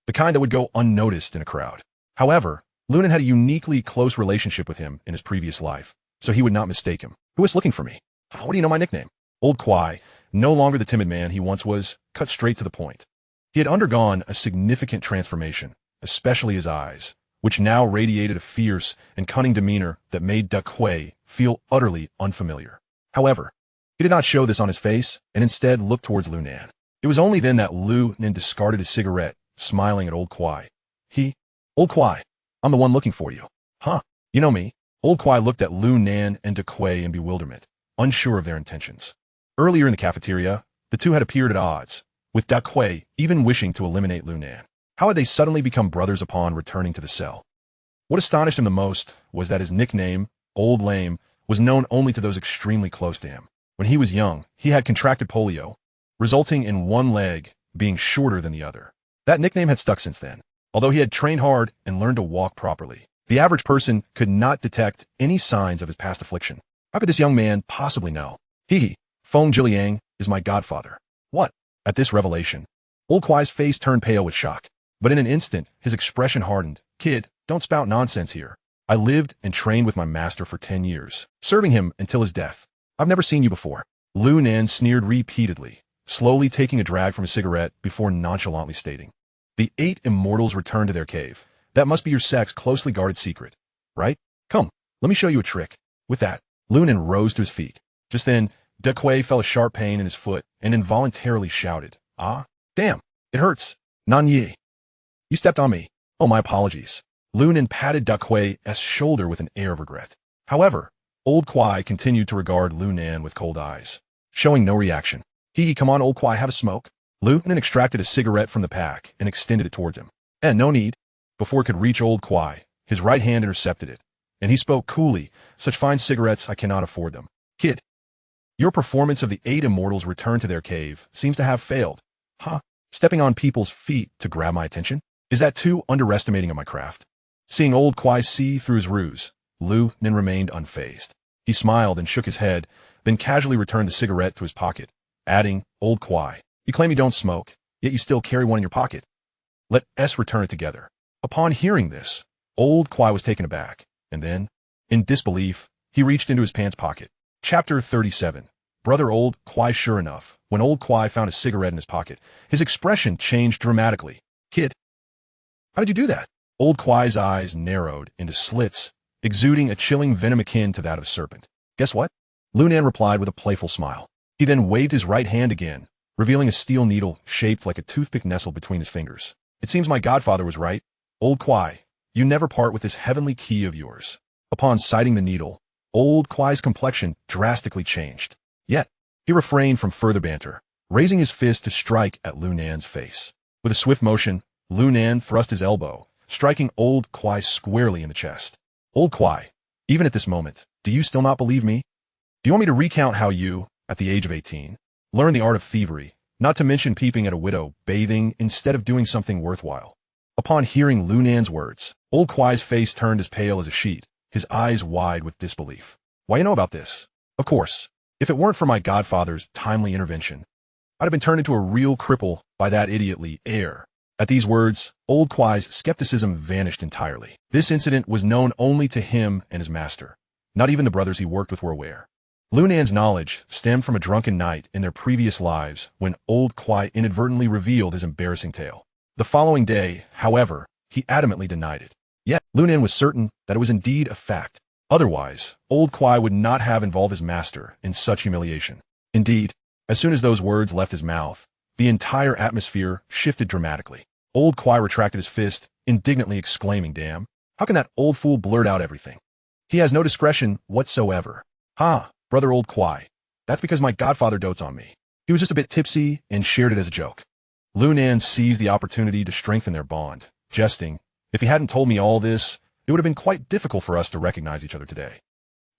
Speaker 1: The kind that would go unnoticed in a crowd. However, Lunan had a uniquely close relationship with him in his previous life, so he would not mistake him. "Who is looking for me? How do you know my nickname?" Old Kwai, no longer the timid man he once was, cut straight to the point. He had undergone a significant transformation, especially his eyes, which now radiated a fierce and cunning demeanor that made Dequay feel utterly unfamiliar. However, he did not show this on his face, and instead looked towards Lunan. It was only then that Lunan discarded his cigarette, smiling at Old Kwai. "Old Kwai, I'm the one looking for you." "Huh, you know me." Old Kwai looked at Lunan and Dequay in bewilderment, unsure of their intentions. Earlier in the cafeteria, the two had appeared at odds, with Dequay even wishing to eliminate Lunan. How had they suddenly become brothers upon returning to the cell? What astonished him the most was that his nickname, Old Lame, was known only to those extremely close to him. When he was young, he had contracted polio, resulting in one leg being shorter than the other. That nickname had stuck since then. Although he had trained hard and learned to walk properly, the average person could not detect any signs of his past affliction. How could this young man possibly know? Feng Jiliang is my godfather." "What?" At this revelation, Old Kwai's face turned pale with shock. But in an instant, his expression hardened. "Kid, don't spout nonsense here. I lived and trained with my master for 10 years, serving him until his death. I've never seen you before." Lunan sneered repeatedly, slowly taking a drag from his cigarette before nonchalantly stating, "The 8 immortals returned to their cave. That must be your sect's closely guarded secret, right? Come, let me show you a trick." With that, Lunan rose to his feet. Just then, Dequay felt a sharp pain in his foot and involuntarily shouted, "Ah, damn, it hurts. Nanye. You stepped on me. Oh, my apologies." Lunan patted Dequay's shoulder with an air of regret. However, Old Kwai continued to regard Lunan with cold eyes, showing no reaction. Come on, Old Kwai, have a smoke." Lunan extracted a cigarette from the pack and extended it towards him. "And no need." Before it could reach Old Kwai, his right hand intercepted it, and he spoke coolly, "Such fine cigarettes, I cannot afford them. Kid, your performance of the 8 immortals returned to their cave seems to have failed. Huh? Stepping on people's feet to grab my attention? Is that too underestimating of my craft?" Seeing Old Kwai see through his ruse, Lunan remained unfazed. He smiled and shook his head, then casually returned the cigarette to his pocket, adding, "Old Kwai, you claim you don't smoke, yet you still carry one in your pocket. Let us return it together." Upon hearing this, Old Kwai was taken aback, and then, in disbelief, he reached into his pants pocket. Chapter 37. Brother Old Kwai. Sure enough, when Old Kwai found a cigarette in his pocket, his expression changed dramatically. "Kid, how did you do that?" Old Kwai's eyes narrowed into slits, exuding a chilling venom akin to that of a serpent. "Guess what?" Lunan replied with a playful smile. He then waved his right hand again, revealing a steel needle shaped like a toothpick nestled between his fingers. "It seems my godfather was right. Old Kwai, you never part with this heavenly key of yours." Upon sighting the needle, Old Kwai's complexion drastically changed. Yet, he refrained from further banter, raising his fist to strike at Lunan's face. With a swift motion, Lunan thrust his elbow, striking Old Kwai squarely in the chest. "Old Kwai, even at this moment, do you still not believe me? Do you want me to recount how you, at the age of 18, learned the art of thievery, not to mention peeping at a widow bathing instead of doing something worthwhile?" Upon hearing Lunan's words, Old Kwai's face turned as pale as a sheet, his eyes wide with disbelief. "Why, you know about this? Of course, if it weren't for my godfather's timely intervention, I'd have been turned into a real cripple by that idiotly heir." At these words, Old Kwai's skepticism vanished entirely. This incident was known only to him and his master. Not even the brothers he worked with were aware. Lunan's knowledge stemmed from a drunken night in their previous lives when Old Kwai inadvertently revealed his embarrassing tale. The following day, however, he adamantly denied it. Yet, Lunan was certain that it was indeed a fact. Otherwise, Old Kwai would not have involved his master in such humiliation. Indeed, as soon as those words left his mouth, the entire atmosphere shifted dramatically. Old Kwai retracted his fist, indignantly exclaiming, "Damn, how can that old fool blurt out everything? He has no discretion whatsoever." "Ha, brother Old Kwai, that's because my godfather dotes on me. He was just a bit tipsy and shared it as a joke." Lunan seized the opportunity to strengthen their bond, jesting, "If he hadn't told me all this, it would have been quite difficult for us to recognize each other today."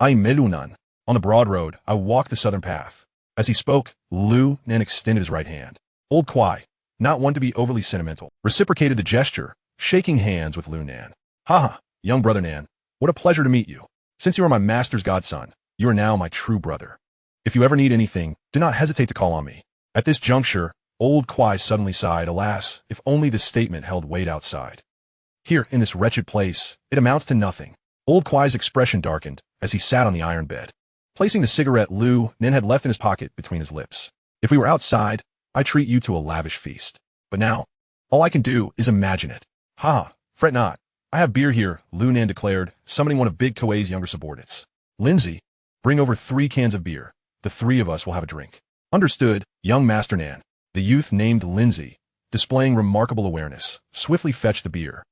Speaker 1: "I Melunan." On the broad road, I walked the southern path. As he spoke, Lunan extended his right hand. Old Kwai, not one to be overly sentimental, reciprocated the gesture, shaking hands with Lunan. "Haha, young brother Nan, what a pleasure to meet you. Since you are my master's godson, you are now my true brother. If you ever need anything, do not hesitate to call on me." At this juncture, Old Kwai suddenly sighed, alas, if only this statement held weight outside. Here, in this wretched place, it amounts to nothing. Old Kwai's expression darkened as he sat on the iron bed, placing the cigarette Lunan had left in his pocket between his lips. "If we were outside, I treat you to a lavish feast. But now, all I can do is imagine it." "Ha, fret not. I have beer here," Lunan declared, summoning one of Big Kuei's younger subordinates. "Lindsay, bring over 3 cans of beer. The 3 of us will have a drink." "Understood, young Master Nan." The youth named Lindsay, displaying remarkable awareness, swiftly fetched the beer,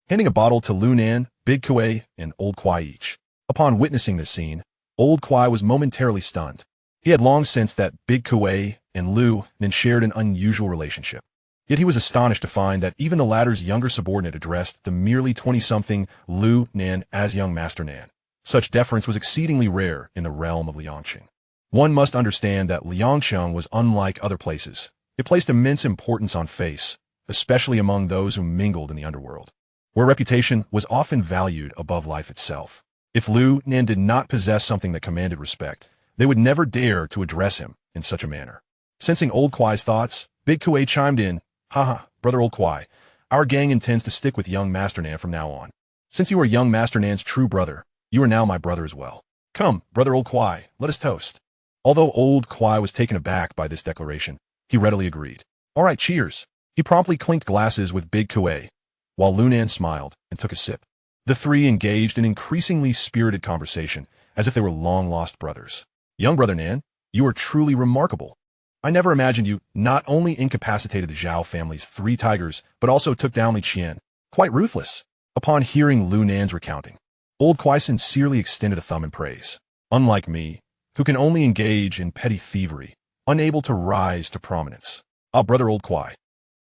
Speaker 1: handing a bottle to Lunan, Big Kuei, and Old Kwai each. Upon witnessing this scene, Old Kwai was momentarily stunned. He had long sensed that Big Kuei and Lunan shared an unusual relationship. Yet he was astonished to find that even the latter's younger subordinate addressed the merely 20-something Lunan as young Master Nan. Such deference was exceedingly rare in the realm of Liangqing. One must understand that Liangqing was unlike other places. It placed immense importance on face, especially among those who mingled in the underworld, where reputation was often valued above life itself. If Lunan did not possess something that commanded respect, they would never dare to address him in such a manner. Sensing Old Kwai's thoughts, Big Kuei chimed in, "Haha, brother Old Kwai, our gang intends to stick with young Master Nan from now on. Since you are young Master Nan's true brother, you are now my brother as well. Come, brother Old Kwai, let us toast." Although Old Kwai was taken aback by this declaration, he readily agreed. "All right, cheers." He promptly clinked glasses with Big Kuei, while Lunan smiled and took a sip. The 3 engaged in increasingly spirited conversation, as if they were long-lost brothers. "Young brother Nan, you are truly remarkable. I never imagined you not only incapacitated the Zhao family's 3 tigers, but also took down Li Qian. Quite ruthless." Upon hearing Lunan's recounting, Old Kwai sincerely extended a thumb in praise. "Unlike me, who can only engage in petty thievery, unable to rise to prominence. Ah, brother Old Kwai,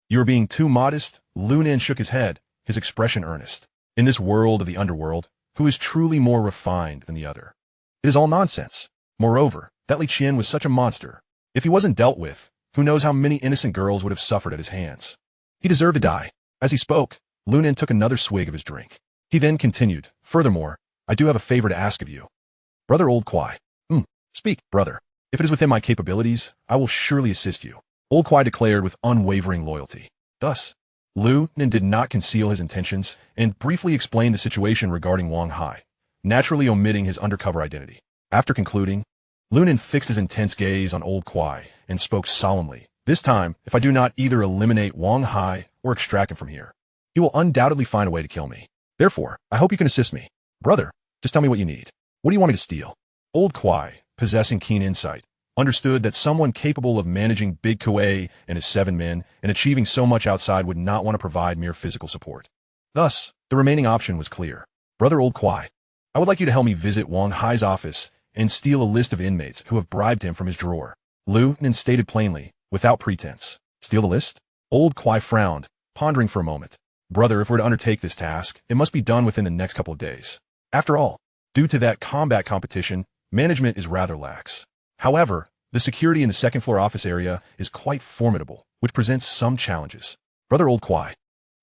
Speaker 1: you are being too modest." Lunan shook his head, his expression earnest. "In this world of the underworld, who is truly more refined than the other? It is all nonsense. Moreover, that Li Qian was such a monster. If he wasn't dealt with, who knows how many innocent girls would have suffered at his hands. He deserved to die." As he spoke, Lunan took another swig of his drink. He then continued, "Furthermore, I do have a favor to ask of you." "Brother Old Kwai." "Speak, brother. If it is within my capabilities, I will surely assist you," Old Kwai declared with unwavering loyalty. Thus, Lunan did not conceal his intentions and briefly explained the situation regarding Wang Hai, naturally omitting his undercover identity. After concluding, Lunan fixed his intense gaze on Old Kwai and spoke solemnly. "This time, if I do not either eliminate Wang Hai or extract him from here, he will undoubtedly find a way to kill me. Therefore, I hope you can assist me. Brother, just tell me what you need. What do you want me to steal?" Old Kwai, possessing keen insight, understood that someone capable of managing Big Kuei and his 7 men and achieving so much outside would not want to provide mere physical support. Thus, the remaining option was clear. "Brother Old Kwai, I would like you to help me visit Wang Hai's office and steal a list of inmates who have bribed him from his drawer." Lunan stated plainly, without pretense. "Steal the list?" Old Kwai frowned, pondering for a moment. "Brother, if we're to undertake this task, it must be done within the next couple of days. After all, due to that combat competition, management is rather lax. However, the security in the second-floor office area is quite formidable, which presents some challenges." "Brother Old Kwai,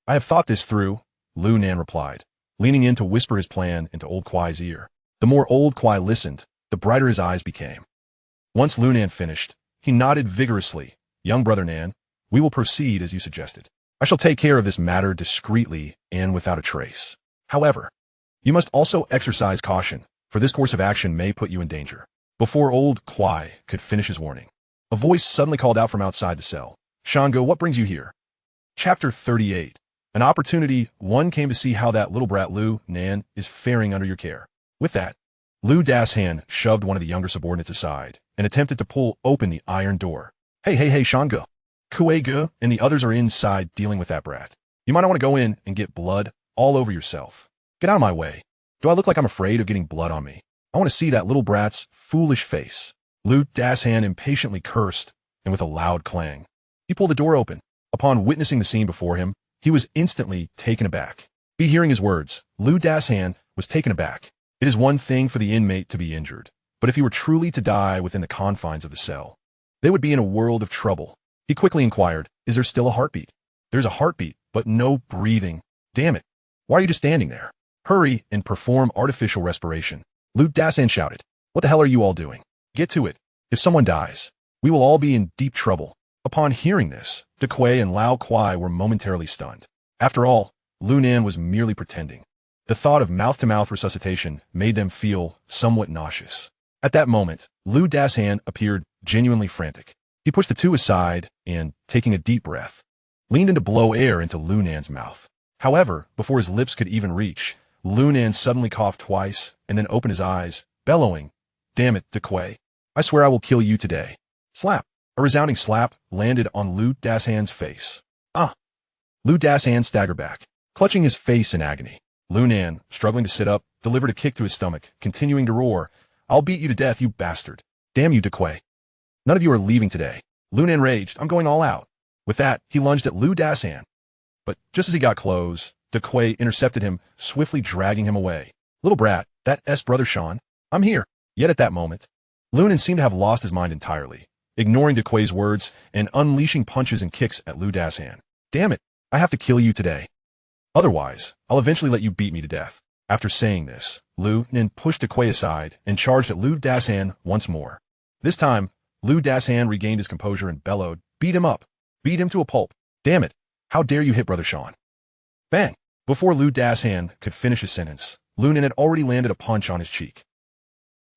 Speaker 1: I have thought this through," Lunan replied, leaning in to whisper his plan into Old Kwai's ear. The more Old Kwai listened, the brighter his eyes became. Once Lunan finished, he nodded vigorously. "Young brother Nan, we will proceed as you suggested. I shall take care of this matter discreetly and without a trace. However, you must also exercise caution, for this course of action may put you in danger. Before old Kwai could finish his warning, a voice suddenly called out from outside the cell. Shango, what brings you here? Chapter 38. An opportunity. One came to see how that little brat Lu Nan is faring under your care. With that, Lu Dashan shoved one of the younger subordinates aside and attempted to pull open the iron door. Hey, Shango. Kuege and the others are inside dealing with that brat. You might not want to go in and get blood all over yourself. Get out of my way. Do I look like I'm afraid of getting blood on me? I want to see that little brat's foolish face. Lu Dashan impatiently cursed, and with a loud clang, he pulled the door open. Upon witnessing the scene before him, he was instantly taken aback. Hearing his words, Lu Dashan was taken aback. It is one thing for the inmate to be injured, but if he were truly to die within the confines of the cell, they would be in a world of trouble. He quickly inquired, is there still a heartbeat? There's a heartbeat, but no breathing. Damn it. Why are you just standing there? Hurry and perform artificial respiration. Lu Dashan shouted. What the hell are you all doing? Get to it. If someone dies, we will all be in deep trouble. Upon hearing this, De Kuei and Lao Kwai were momentarily stunned. After all, Lu Nan was merely pretending. The thought of mouth-to-mouth resuscitation made them feel somewhat nauseous. At that moment, Lu Dashan appeared genuinely frantic. He pushed the two aside and, taking a deep breath, leaned in to blow air into Lu Nan's mouth. However, before his lips could even reach, Lu Nan suddenly coughed twice and then opened his eyes, bellowing, Damn it, De Kuei. I swear I will kill you today. Slap. A resounding slap landed on Lu Dashan's face. Ah! Lu Dashan staggered back, clutching his face in agony. Lu Nan, struggling to sit up, delivered a kick to his stomach, continuing to roar, I'll beat you to death, you bastard. Damn you, De Kuei. None of you are leaving today. Lu Nan raged, I'm going all out. With that, he lunged at Lu Dashan. But just as he got close, De Kuei intercepted him, swiftly dragging him away. Little brat, that brother Sean. I'm here. Yet at that moment, Lu Nan seemed to have lost his mind entirely, ignoring De Kuei's words and unleashing punches and kicks at Lu Dashan. Damn it, I have to kill you today. Otherwise, I'll eventually let you beat me to death. After saying this, Lu Nan pushed De Kuei aside and charged at Lu Dashan once more. This time, Lu Dashan regained his composure and bellowed, Beat him up. Beat him to a pulp. Damn it, how dare you hit Brother Sean? Bang! Before Lu Dashan could finish his sentence, Lu Nan had already landed a punch on his cheek.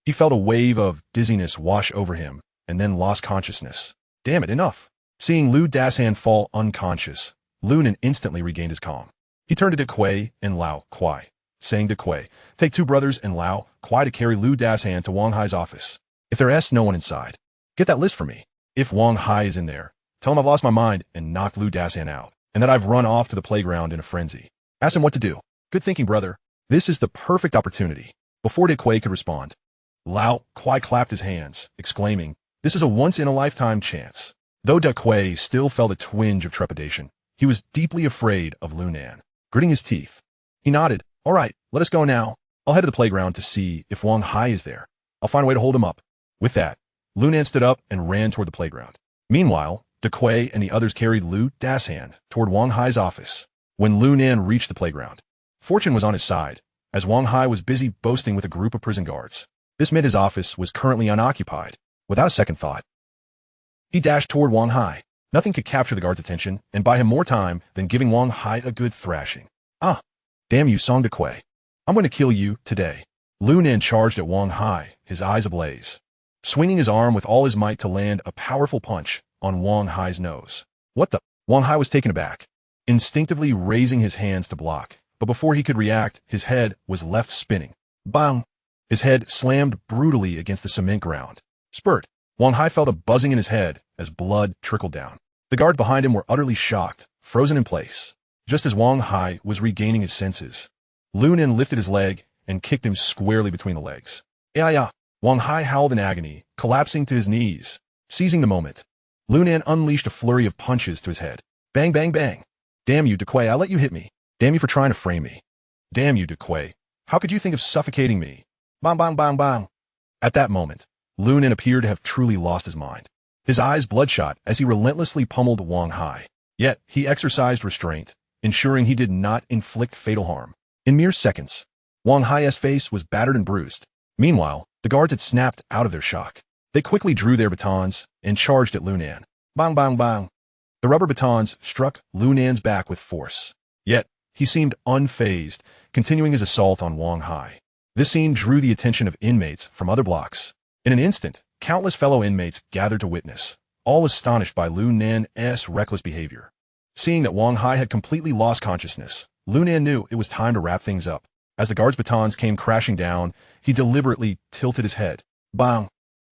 Speaker 1: He felt a wave of dizziness wash over him, and then lost consciousness. Damn it, enough. Seeing Lu Dashan fall unconscious, Lu Nan instantly regained his calm. He turned to De Kuei and Lao Kwai, saying to Kuei, take two brothers and Lao Kwai to carry Lu Dashan to Wang Hai's office. If there's no one inside, get that list for me. If Wang Hai is in there, tell him I've lost my mind and knocked Lu Dashan out, and that I've run off to the playground in a frenzy. Ask him what to do. Good thinking, brother. This is the perfect opportunity. Before De Kuei could respond, Lao Kwai clapped his hands, exclaiming, this is a once-in-a-lifetime chance. Though De Kuei still felt a twinge of trepidation, he was deeply afraid of Lu Nan. Gritting his teeth, he nodded, all right, let us go now. I'll head to the playground to see if Wang Hai is there. I'll find a way to hold him up. With that, Lu Nan stood up and ran toward the playground. Meanwhile, De Kuei and the others carried Lu Dashan toward Wang Hai's office. When Lu Nan reached the playground, fortune was on his side, as Wang Hai was busy boasting with a group of prison guards. This meant his office was currently unoccupied. Without a second thought, he dashed toward Wang Hai. Nothing could capture the guard's attention and buy him more time than giving Wang Hai a good thrashing. Ah, damn you, Song De Kuei. I'm going to kill you today. Lu Nan charged at Wang Hai, his eyes ablaze, swinging his arm with all his might to land a powerful punch on Wang Hai's nose. What the? Wang Hai was taken aback, instinctively raising his hands to block, but before he could react, his head was left spinning. Bang! His head slammed brutally against the cement ground. Spurt! Wang Hai felt a buzzing in his head as blood trickled down. The guards behind him were utterly shocked, frozen in place. Just as Wang Hai was regaining his senses, Lu Nan lifted his leg and kicked him squarely between the legs. Yeah. Wang Hai howled in agony, collapsing to his knees. Seizing the moment, Lu Nan unleashed a flurry of punches to his head. Bang, bang, bang. Damn you, De Kuei, I let you hit me. Damn you for trying to frame me. Damn you, De Kuei. How could you think of suffocating me? Bang, bang, bang, bang. At that moment, Lu Nan appeared to have truly lost his mind. His eyes bloodshot as he relentlessly pummeled Wang Hai. Yet, he exercised restraint, ensuring he did not inflict fatal harm. In mere seconds, Wang Hai's face was battered and bruised. Meanwhile, the guards had snapped out of their shock. They quickly drew their batons and charged at Lu Nan. Bang, bang, bang. The rubber batons struck Lu Nan's back with force. Yet, he seemed unfazed, continuing his assault on Wang Hai. This scene drew the attention of inmates from other blocks. In an instant, countless fellow inmates gathered to witness, all astonished by Lu Nan's reckless behavior. Seeing that Wang Hai had completely lost consciousness, Lu Nan knew it was time to wrap things up. As the guard's batons came crashing down, he deliberately tilted his head. Bang!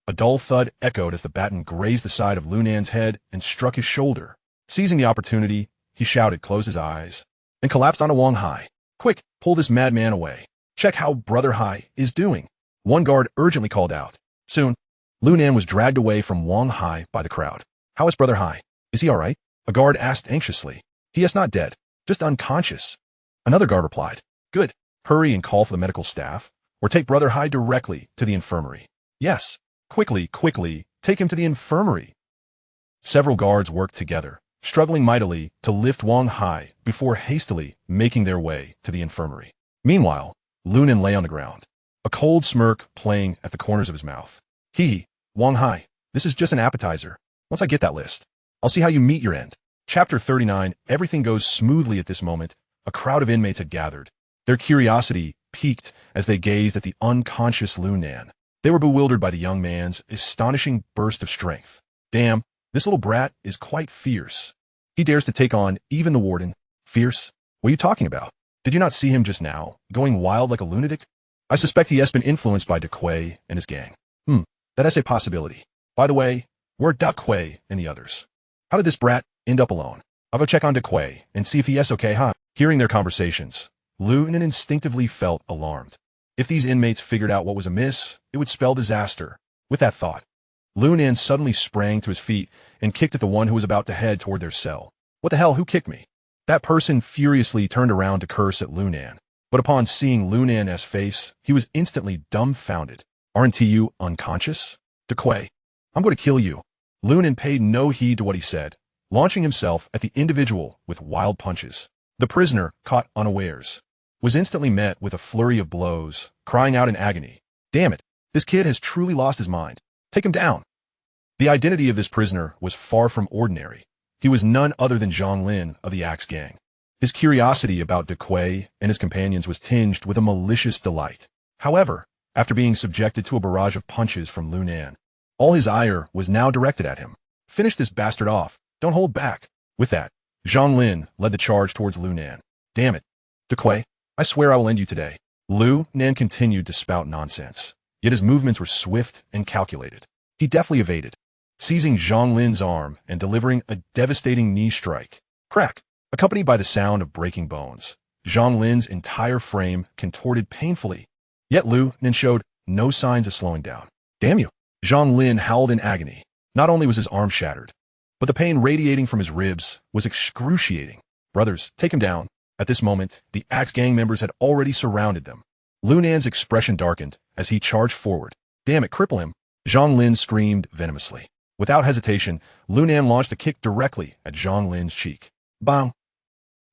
Speaker 1: A dull thud echoed as the baton grazed the side of Lu Nan's head and struck his shoulder. Seizing the opportunity, he shouted, closed his eyes, and collapsed onto Wang Hai. Quick, pull this madman away. Check how Brother Hai is doing. One guard urgently called out. Soon, Lu Nan was dragged away from Wang Hai by the crowd. How is Brother Hai? Is he all right? A guard asked anxiously. He is not dead, just unconscious. Another guard replied. Good. Hurry and call for the medical staff, or take Brother Hai directly to the infirmary. Yes. Quickly, quickly, take him to the infirmary. Several guards worked together, struggling mightily to lift Wang Hai before hastily making their way to the infirmary. Meanwhile, Lu Nan lay on the ground, a cold smirk playing at the corners of his mouth. Wang Hai, this is just an appetizer. Once I get that list, I'll see how you meet your end. Chapter 39, everything goes smoothly at this moment. A crowd of inmates had gathered. Their curiosity piqued as they gazed at the unconscious Lu Nan. They were bewildered by the young man's astonishing burst of strength. Damn, this little brat is quite fierce. He dares to take on even the warden. Fierce? What are you talking about? Did you not see him just now, going wild like a lunatic? I suspect he has been influenced by De Quay and his gang. That is a possibility. By the way, where are De Quay and the others? How did this brat end up alone? I'll go check on De Quay and see if he is okay, huh? Hearing their conversations, Lu Nan instinctively felt alarmed. If these inmates figured out what was amiss, it would spell disaster. With that thought, Lu Nan suddenly sprang to his feet and kicked at the one who was about to head toward their cell. What the hell, who kicked me? That person furiously turned around to curse at Lu Nan, but upon seeing Lu Nan's face, he was instantly dumbfounded. Aren't you unconscious? De Quay, I'm going to kill you. Lu Nan paid no heed to what he said, launching himself at the individual with wild punches. The prisoner, caught unawares, was instantly met with a flurry of blows, crying out in agony. Damn it, this kid has truly lost his mind. Take him down. The identity of this prisoner was far from ordinary. He was none other than Zhang Lin of the Axe Gang. His curiosity about De Quay and his companions was tinged with a malicious delight. However, after being subjected to a barrage of punches from Lu Nan, all his ire was now directed at him. Finish this bastard off. Don't hold back. With that, Zhang Lin led the charge towards Lu Nan. Damn it. De Quay, I swear I will end you today. Lu Nan continued to spout nonsense, yet his movements were swift and calculated. He deftly evaded, seizing Zhang Lin's arm and delivering a devastating knee strike. Crack, accompanied by the sound of breaking bones. Zhang Lin's entire frame contorted painfully, yet Lu Nan showed no signs of slowing down. Damn you! Zhang Lin howled in agony. Not only was his arm shattered, but the pain radiating from his ribs was excruciating. Brothers, take him down. At this moment, the Axe Gang members had already surrounded them. Lu Nan's expression darkened as he charged forward. Damn it, cripple him! Zhang Lin screamed venomously. Without hesitation, Lu Nan launched a kick directly at Zhang Lin's cheek. Bang!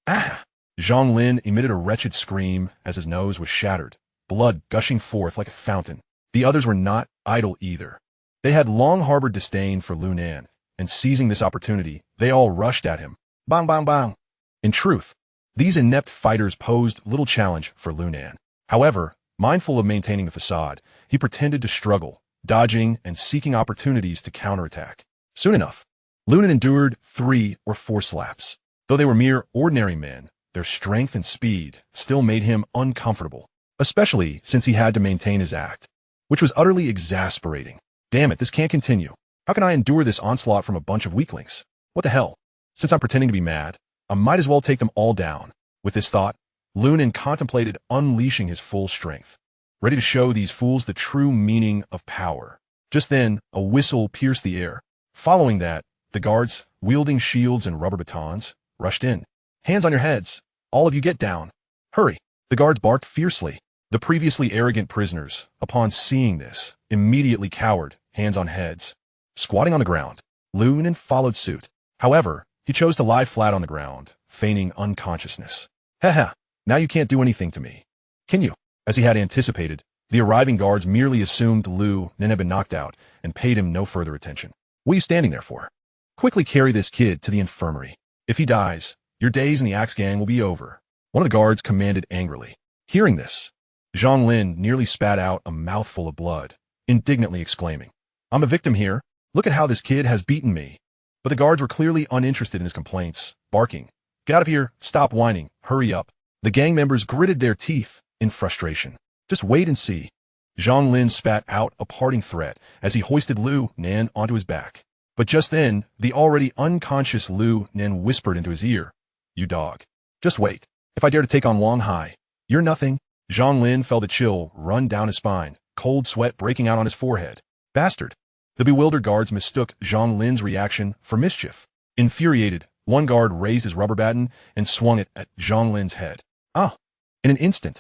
Speaker 1: Ah! Zhang Lin emitted a wretched scream as his nose was shattered, blood gushing forth like a fountain. The others were not idle either. They had long harbored disdain for Lu Nan, and seizing this opportunity, they all rushed at him. Bang, bang, bang! In truth, these inept fighters posed little challenge for Lu Nan. However, mindful of maintaining the facade, he pretended to struggle, dodging and seeking opportunities to counterattack. Soon enough, Lu Nan endured 3 or 4 slaps. Though they were mere ordinary men, their strength and speed still made him uncomfortable, especially since he had to maintain his act, which was utterly exasperating. Damn it, this can't continue. How can I endure this onslaught from a bunch of weaklings? What the hell? Since I'm pretending to be mad, I might as well take them all down. With this thought, Lu Nan contemplated unleashing his full strength, ready to show these fools the true meaning of power. Just then, a whistle pierced the air. Following that, the guards, wielding shields and rubber batons, rushed in. Hands on your heads. All of you get down. Hurry. The guards barked fiercely. The previously arrogant prisoners, upon seeing this, immediately cowered, hands on heads. Squatting on the ground, Lu Nan followed suit. However, he chose to lie flat on the ground, feigning unconsciousness. Haha, now you can't do anything to me. Can you? As he had anticipated, the arriving guards merely assumed Lu Nan had been knocked out and paid him no further attention. What are you standing there for? Quickly carry this kid to the infirmary. If he dies, your days in the Axe Gang will be over. One of the guards commanded angrily. Hearing this, Zhang Lin nearly spat out a mouthful of blood, indignantly exclaiming, I'm a victim here. Look at how this kid has beaten me. But the guards were clearly uninterested in his complaints, barking, Get out of here, stop whining, hurry up. The gang members gritted their teeth in frustration. Just wait and see. Zhang Lin spat out a parting threat as he hoisted Lu Nan onto his back. But just then, the already unconscious Lu Nan whispered into his ear, You dog. Just wait. If I dare to take on Wang Hai, you're nothing. Zhang Lin felt a chill run down his spine, cold sweat breaking out on his forehead. Bastard. The bewildered guards mistook Zhang Lin's reaction for mischief. Infuriated, one guard raised his rubber baton and swung it at Zhang Lin's head. Ah! In an instant,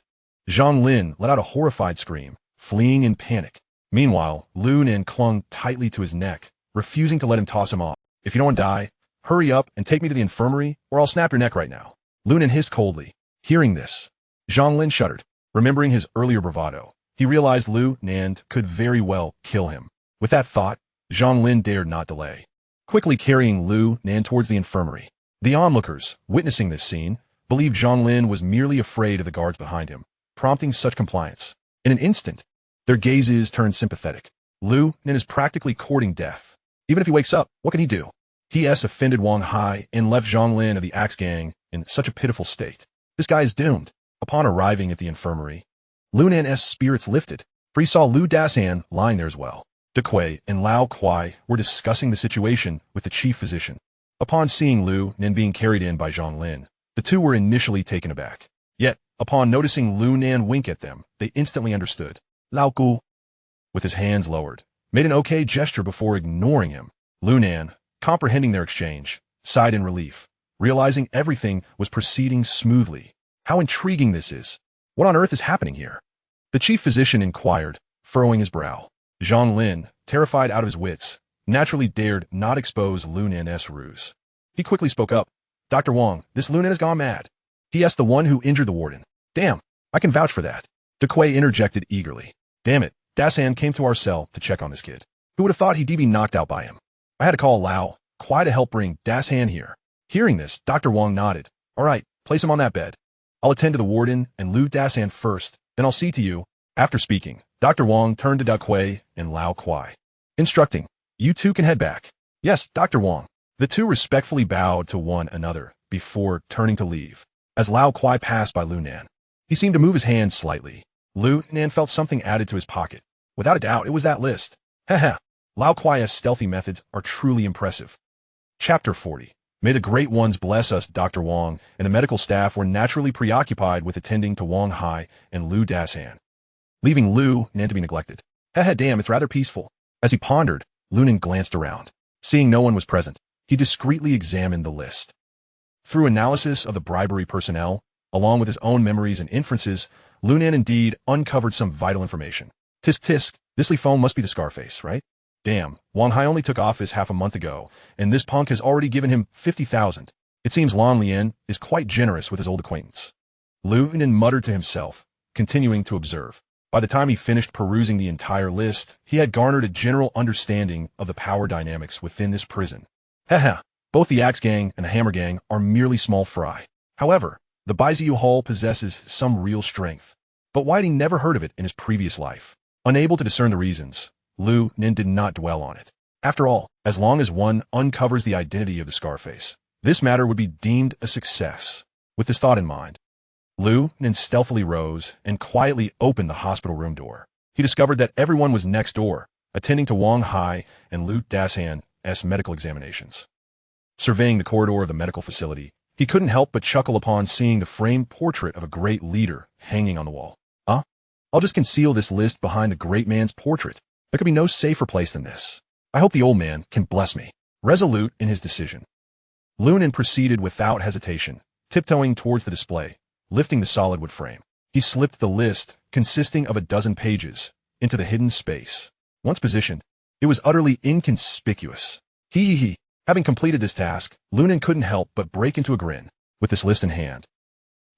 Speaker 1: Zhang Lin let out a horrified scream, fleeing in panic. Meanwhile, Lu Nan clung tightly to his neck, refusing to let him toss him off. If you don't want to die, hurry up and take me to the infirmary, or I'll snap your neck right now. Lu Nan hissed coldly. Hearing this, Zhang Lin shuddered. Remembering his earlier bravado, he realized Lu Nan could very well kill him. With that thought, Zhang Lin dared not delay, quickly carrying Lu Nan towards the infirmary. The onlookers, witnessing this scene, believed Zhang Lin was merely afraid of the guards behind him, prompting such compliance. In an instant, their gazes turned sympathetic. Lu Nan is practically courting death. Even if he wakes up, what can he do? He offended Wang Hai and left Zhang Lin of the Axe Gang in such a pitiful state. This guy is doomed. Upon arriving at the infirmary, Lu Nan's spirits lifted, for he saw Lu Dasan lying there as well. De Kuei and Lao Kuai were discussing the situation with the chief physician. Upon seeing Lu Nan being carried in by Zhang Lin, the two were initially taken aback. Yet, upon noticing Lu Nan wink at them, they instantly understood. Lao Gu, with his hands lowered, made an okay gesture before ignoring him. Lu Nan, comprehending their exchange, sighed in relief, realizing everything was proceeding smoothly. How intriguing this is. What on earth is happening here? The chief physician inquired, furrowing his brow. Zhang Lin, terrified out of his wits, naturally dared not expose Lu Nan's ruse. He quickly spoke up. Dr. Wang, this Lu Nan has gone mad. He asked the one who injured the warden. Damn, I can vouch for that. De Kuei interjected eagerly. Damn it, Dasan came to our cell to check on this kid. Who would have thought he'd be knocked out by him? I had to call Lao Kuai to help bring Dasan here. Hearing this, Dr. Wang nodded. All right, place him on that bed. I'll attend to the warden and Lu Dasan first, then I'll see to you. After speaking, Dr. Wang turned to Da Kuei and Lao Kuai, instructing, You two can head back. Yes, Dr. Wang. The two respectfully bowed to one another before turning to leave. As Lao Kuai passed by Lu Nan, he seemed to move his hand slightly. Lu Nan felt something added to his pocket. Without a doubt, it was that list. Haha, Lao Kuai's stealthy methods are truly impressive. Chapter 40. May the great ones bless us. Dr. Wang and the medical staff were naturally preoccupied with attending to Wang Hai and Lu Dasan, leaving Lu Nan to be neglected. Haha, damn, it's rather peaceful. As he pondered, Lu Nan glanced around. Seeing no one was present, he discreetly examined the list. Through analysis of the bribery personnel, along with his own memories and inferences, Lu Nan indeed uncovered some vital information. Tisk tisk, this Li Feng must be the Scarface, right? Damn, Wang Hai only took office half a month ago, and this punk has already given him 50,000. It seems Lan Lian is quite generous with his old acquaintance. Lu Nan muttered to himself, continuing to observe. By the time he finished perusing the entire list, he had garnered a general understanding of the power dynamics within this prison. Haha, both the Axe Gang and the Hammer Gang are merely small fry. However, the Baiziyu Hall possesses some real strength. But why had he never heard of it in his previous life? Unable to discern the reasons, Lu Nan did not dwell on it. After all, as long as one uncovers the identity of the Scarface, this matter would be deemed a success. With this thought in mind, Lu Nan stealthily rose and quietly opened the hospital room door. He discovered that everyone was next door, attending to Wang Hai and Lu Dasan's medical examinations. Surveying the corridor of the medical facility, he couldn't help but chuckle upon seeing the framed portrait of a great leader hanging on the wall. I'll just conceal this list behind the great man's portrait. There could be no safer place than this. I hope the old man can bless me. Resolute in his decision, Lu Nan proceeded without hesitation, tiptoeing towards the display, lifting the solid wood frame. He slipped the list, consisting of a dozen pages, into the hidden space. Once positioned, it was utterly inconspicuous. He. Having completed this task, Lu Nan couldn't help but break into a grin. With this list in hand,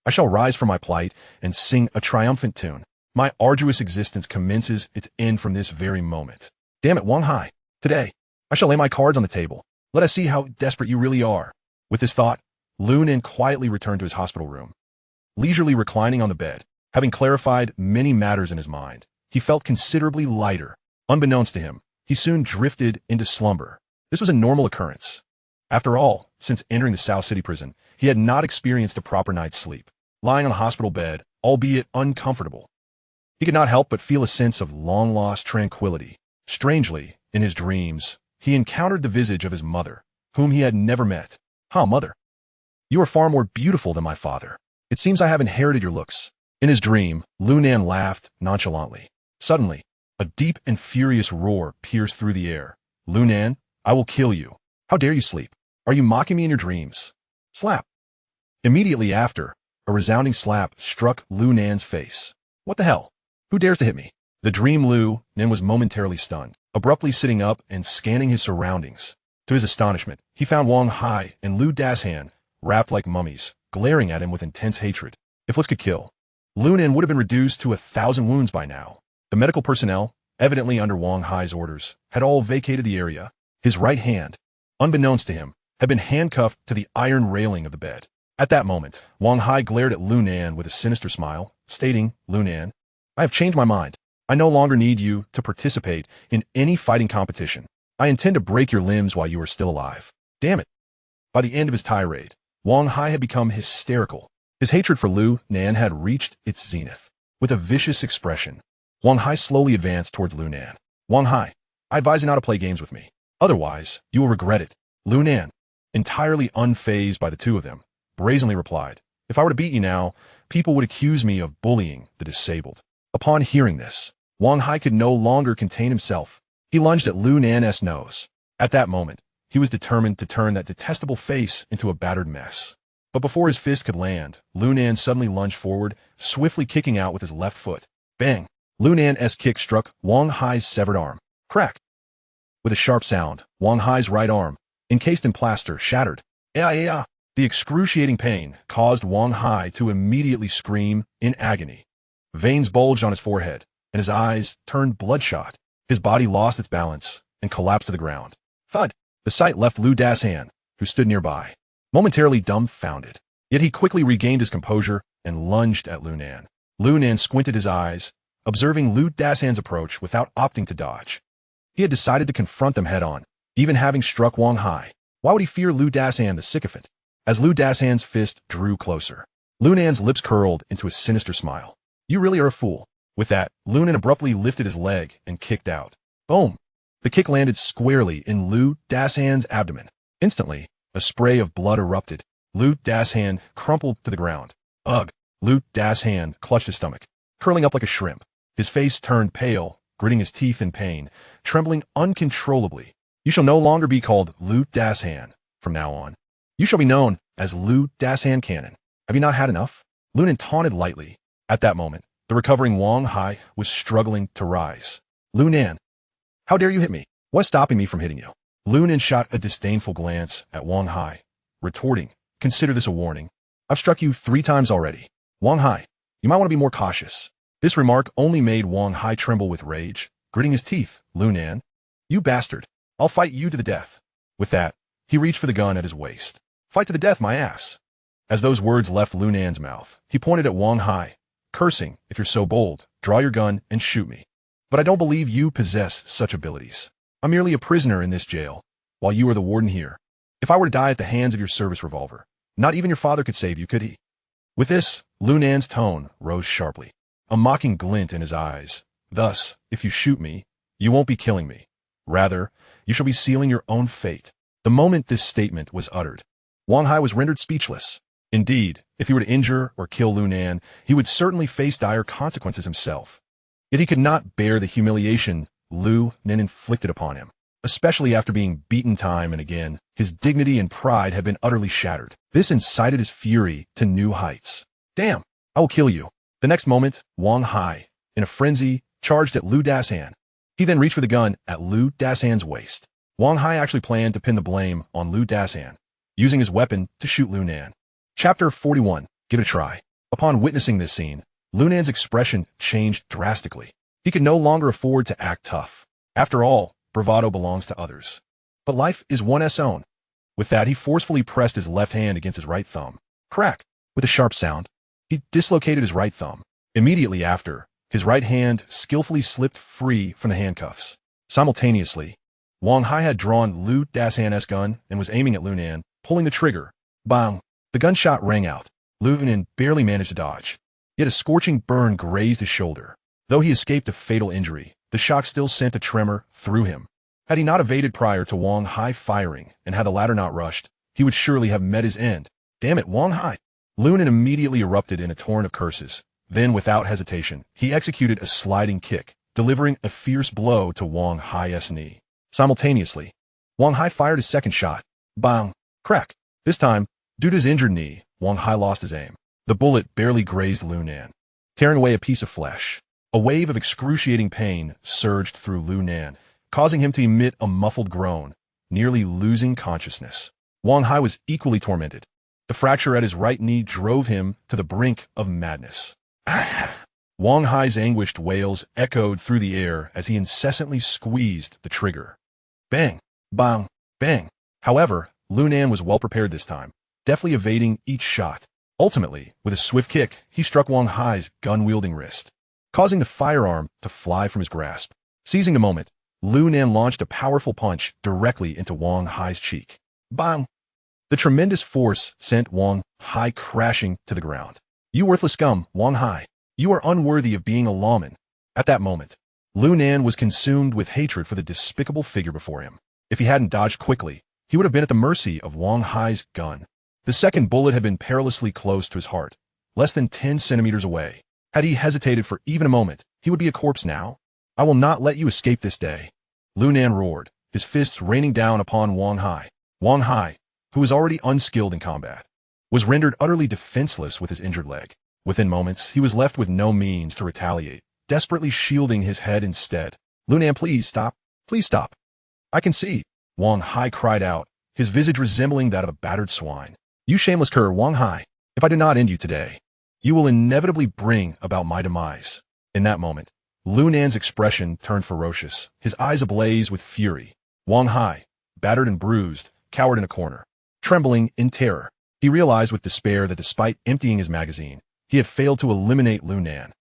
Speaker 1: I shall rise from my plight and sing a triumphant tune. My arduous existence commences its end from this very moment. Damn it, Wang Hai. Today, I shall lay my cards on the table. Let us see how desperate you really are. With this thought, Lu Nan quietly returned to his hospital room. Leisurely reclining on the bed, having clarified many matters in his mind, he felt considerably lighter. Unbeknownst to him, he soon drifted into slumber. This was a normal occurrence. After all, since entering the South City prison, he had not experienced a proper night's sleep. Lying on a hospital bed, albeit uncomfortable, he could not help but feel a sense of long-lost tranquility. Strangely, in his dreams, he encountered the visage of his mother, whom he had never met. Mother. You are far more beautiful than my father. It seems I have inherited your looks. In his dream, Lu Nan laughed nonchalantly. Suddenly, a deep and furious roar pierced through the air. Lu Nan, I will kill you. How dare you sleep? Are you mocking me in your dreams? Slap. Immediately after, a resounding slap struck Lu Nan's face. What the hell? Who dares to hit me? The dream Lu Nan was momentarily stunned, abruptly sitting up and scanning his surroundings. To his astonishment, he found Wang Hai and Lu Dashan, wrapped like mummies, glaring at him with intense hatred. If looks could kill, Lu Nan would have been reduced to 1,000 wounds by now. The medical personnel, evidently under Wang Hai's orders, had all vacated the area. His right hand, unbeknownst to him, had been handcuffed to the iron railing of the bed. At that moment, Wang Hai glared at Lu Nan with a sinister smile, stating, Lu Nan, I have changed my mind. I no longer need you to participate in any fighting competition. I intend to break your limbs while you are still alive. Damn it. By the end of his tirade, Wang Hai had become hysterical. His hatred for Lu Nan had reached its zenith. With a vicious expression, Wang Hai slowly advanced towards Lu Nan. Wang Hai, I advise you not to play games with me. Otherwise, you will regret it. Lu Nan, entirely unfazed by the two of them, brazenly replied, If I were to beat you now, people would accuse me of bullying the disabled. Upon hearing this, Wang Hai could no longer contain himself. He lunged at Lu Nan's nose. At that moment, he was determined to turn that detestable face into a battered mess. But before his fist could land, Lu Nan suddenly lunged forward, swiftly kicking out with his left foot. Bang! Lu Nan's kick struck Wang Hai's severed arm. Crack! With a sharp sound, Wang Hai's right arm, encased in plaster, shattered. The excruciating pain caused Wang Hai to immediately scream in agony. Veins bulged on his forehead, and his eyes turned bloodshot. His body lost its balance and collapsed to the ground. Thud! The sight left Lu Dashan, who stood nearby, momentarily dumbfounded. Yet he quickly regained his composure and lunged at Lu Nan. Lu Nan squinted his eyes, observing Lu Dashan's approach without opting to dodge. He had decided to confront them head-on, even having struck Wang Hai. Why would he fear Lu Dashan the sycophant? As Lu Dashan's fist drew closer, Lu Nan's lips curled into a sinister smile. You really are a fool. With that, Lu Nan abruptly lifted his leg and kicked out. Boom! The kick landed squarely in Lu Dashan's abdomen. Instantly, a spray of blood erupted. Lu Dashan crumpled to the ground. Ugh! Lu Dashan clutched his stomach, curling up like a shrimp. His face turned pale, gritting his teeth in pain, trembling uncontrollably. You shall no longer be called Lu Dashan from now on. You shall be known as Lu Dashan Cannon. Have you not had enough? Lu Nan taunted lightly. At that moment, the recovering Wang Hai was struggling to rise. Lu Nan, how dare you hit me? What's stopping me from hitting you? Lu Nan shot a disdainful glance at Wang Hai, retorting, Consider this a warning. I've struck you 3 times already. Wang Hai, you might want to be more cautious. This remark only made Wang Hai tremble with rage, gritting his teeth. Lu Nan, you bastard. I'll fight you to the death. With that, he reached for the gun at his waist. Fight to the death, my ass. As those words left Lu Nan's mouth, he pointed at Wang Hai, cursing, If you're so bold, draw your gun and shoot me. But I don't believe you possess such abilities. I'm merely a prisoner in this jail, while you are the warden here. If I were to die at the hands of your service revolver, not even your father could save you, could he? With this, Lu Nan's tone rose sharply, a mocking glint in his eyes. Thus, if you shoot me, you won't be killing me. Rather, you shall be sealing your own fate. The moment this statement was uttered, Wang Hai was rendered speechless. Indeed, if he were to injure or kill Lu Nan, he would certainly face dire consequences himself. Yet he could not bear the humiliation Lu Nan inflicted upon him. Especially after being beaten time and again, his dignity and pride had been utterly shattered. This incited his fury to new heights. Damn, I will kill you. The next moment, Wang Hai, in a frenzy, charged at Lu Dashan. He then reached for the gun at Lu Dashan's waist. Wang Hai actually planned to pin the blame on Lu Dashan, using his weapon to shoot Lu Nan. Chapter 41, Give it a try. Upon witnessing this scene, Lu Nan's expression changed drastically. He could no longer afford to act tough. After all, bravado belongs to others. but life is one's own. With that, he forcefully pressed his left hand against his right thumb. Crack! With a sharp sound, he dislocated his right thumb. Immediately after, his right hand skillfully slipped free from the handcuffs. Simultaneously, Wang Hai had drawn Lu Dasan's gun and was aiming at Lunan, pulling the trigger. Bang! The gunshot rang out. Lunan barely managed to dodge. Yet a scorching burn grazed his shoulder. Though he escaped a fatal injury, the shock still sent a tremor through him. Had he not evaded prior to Wang Hai firing, and had the latter not rushed, he would surely have met his end. Damn it, Wang Hai! Lunan immediately erupted in a torrent of curses. Then, without hesitation, he executed a sliding kick, delivering a fierce blow to Wang Hai's knee. Simultaneously, Wang Hai fired his second shot. Bang! Crack! This time, due to his injured knee, Wang Hai lost his aim. The bullet barely grazed Lunan, tearing away a piece of flesh. A wave of excruciating pain surged through Lunan, causing him to emit a muffled groan, nearly losing consciousness. Wang Hai was equally tormented. The fracture at his right knee drove him to the brink of madness. Wang Hai's anguished wails echoed through the air as he incessantly squeezed the trigger. Bang! Bang! Bang! However, Lunan was well prepared this time, deftly evading each shot. Ultimately, with a swift kick, he struck Wang Hai's gun-wielding wrist, causing the firearm to fly from his grasp. Seizing the moment, Lunan launched a powerful punch directly into Wang Hai's cheek. Bang! The tremendous force sent Wang Hai crashing to the ground. You worthless scum, Wang Hai. You are unworthy of being a lawman. At that moment, Lunan was consumed with hatred for the despicable figure before him. If he hadn't dodged quickly, he would have been at the mercy of Wang Hai's gun. The second bullet had been perilously close to his heart, less than 10 centimeters away. Had he hesitated for even a moment, he would be a corpse now. I will not let you escape this day. Lunan roared, his fists raining down upon Wang Hai. Wang Hai, who was already unskilled in combat, was rendered utterly defenseless with his injured leg. Within moments, he was left with no means to retaliate, desperately shielding his head instead. Lunan, please stop. Please stop. I can see. Wang Hai cried out, his visage resembling that of a battered swine. You shameless cur, Wang Hai. If I do not end you today, you will inevitably bring about my demise. In that moment, Lunan's expression turned ferocious, his eyes ablaze with fury. Wang Hai, battered and bruised, cowered in a corner. Trembling in terror, he realized with despair that despite emptying his magazine, he had failed to eliminate Lunan.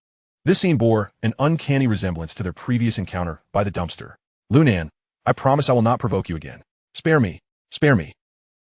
Speaker 1: This scene bore an uncanny resemblance to their previous encounter by the dumpster. Lunan, I promise I will not provoke you again. Spare me. Spare me.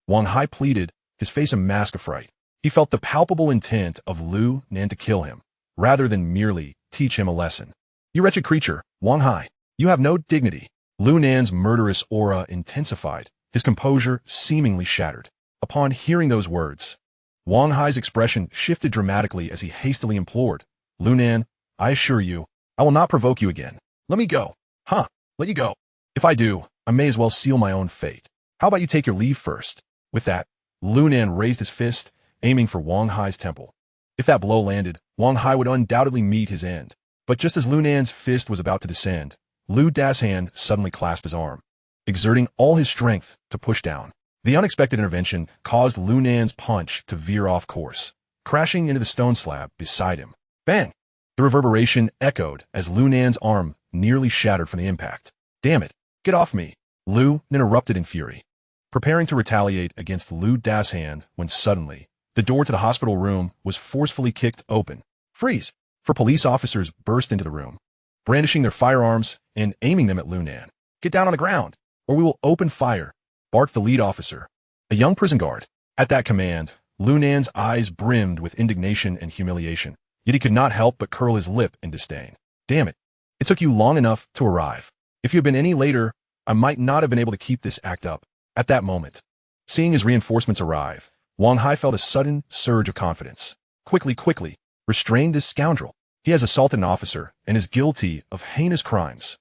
Speaker 1: Wang Hai pleaded, his face a mask of fright. He felt the palpable intent of Lunan to kill him, rather than merely teach him a lesson. You wretched creature, Wang Hai. You have no dignity. Lunan's murderous aura intensified, his composure seemingly shattered. Upon hearing those words, Wang Hai's expression shifted dramatically as he hastily implored, Lunan, I assure you, I will not provoke you again. Let me go. Huh, let you go. If I do, I may as well seal my own fate. How about you take your leave first? With that, Lunan raised his fist, aiming for Wang Hai's temple. If that blow landed, Wang Hai would undoubtedly meet his end. But just as Lunan's fist was about to descend, Lu Dasan suddenly clasped his arm, exerting all his strength to push down. The unexpected intervention caused Lunan's punch to veer off course, crashing into the stone slab beside him. Bang! The reverberation echoed as Lunan's arm nearly shattered from the impact. Damn it! Get off me! Lunan erupted in fury, preparing to retaliate against Lu Dasan when suddenly, the door to the hospital room was forcefully kicked open. Freeze! For police officers burst into the room, brandishing their firearms and aiming them at Lunan. Get down on the ground, or we will open fire, barked the lead officer, a young prison guard. At that command, Lunan's eyes brimmed with indignation and humiliation, yet he could not help but curl his lip in disdain. Damn it. It took you long enough to arrive. If you had been any later, I might not have been able to keep this act up. At that moment, seeing his reinforcements arrive, Wang Hai felt a sudden surge of confidence. Quickly, restrain this scoundrel. He has assaulted an officer and is guilty of heinous crimes.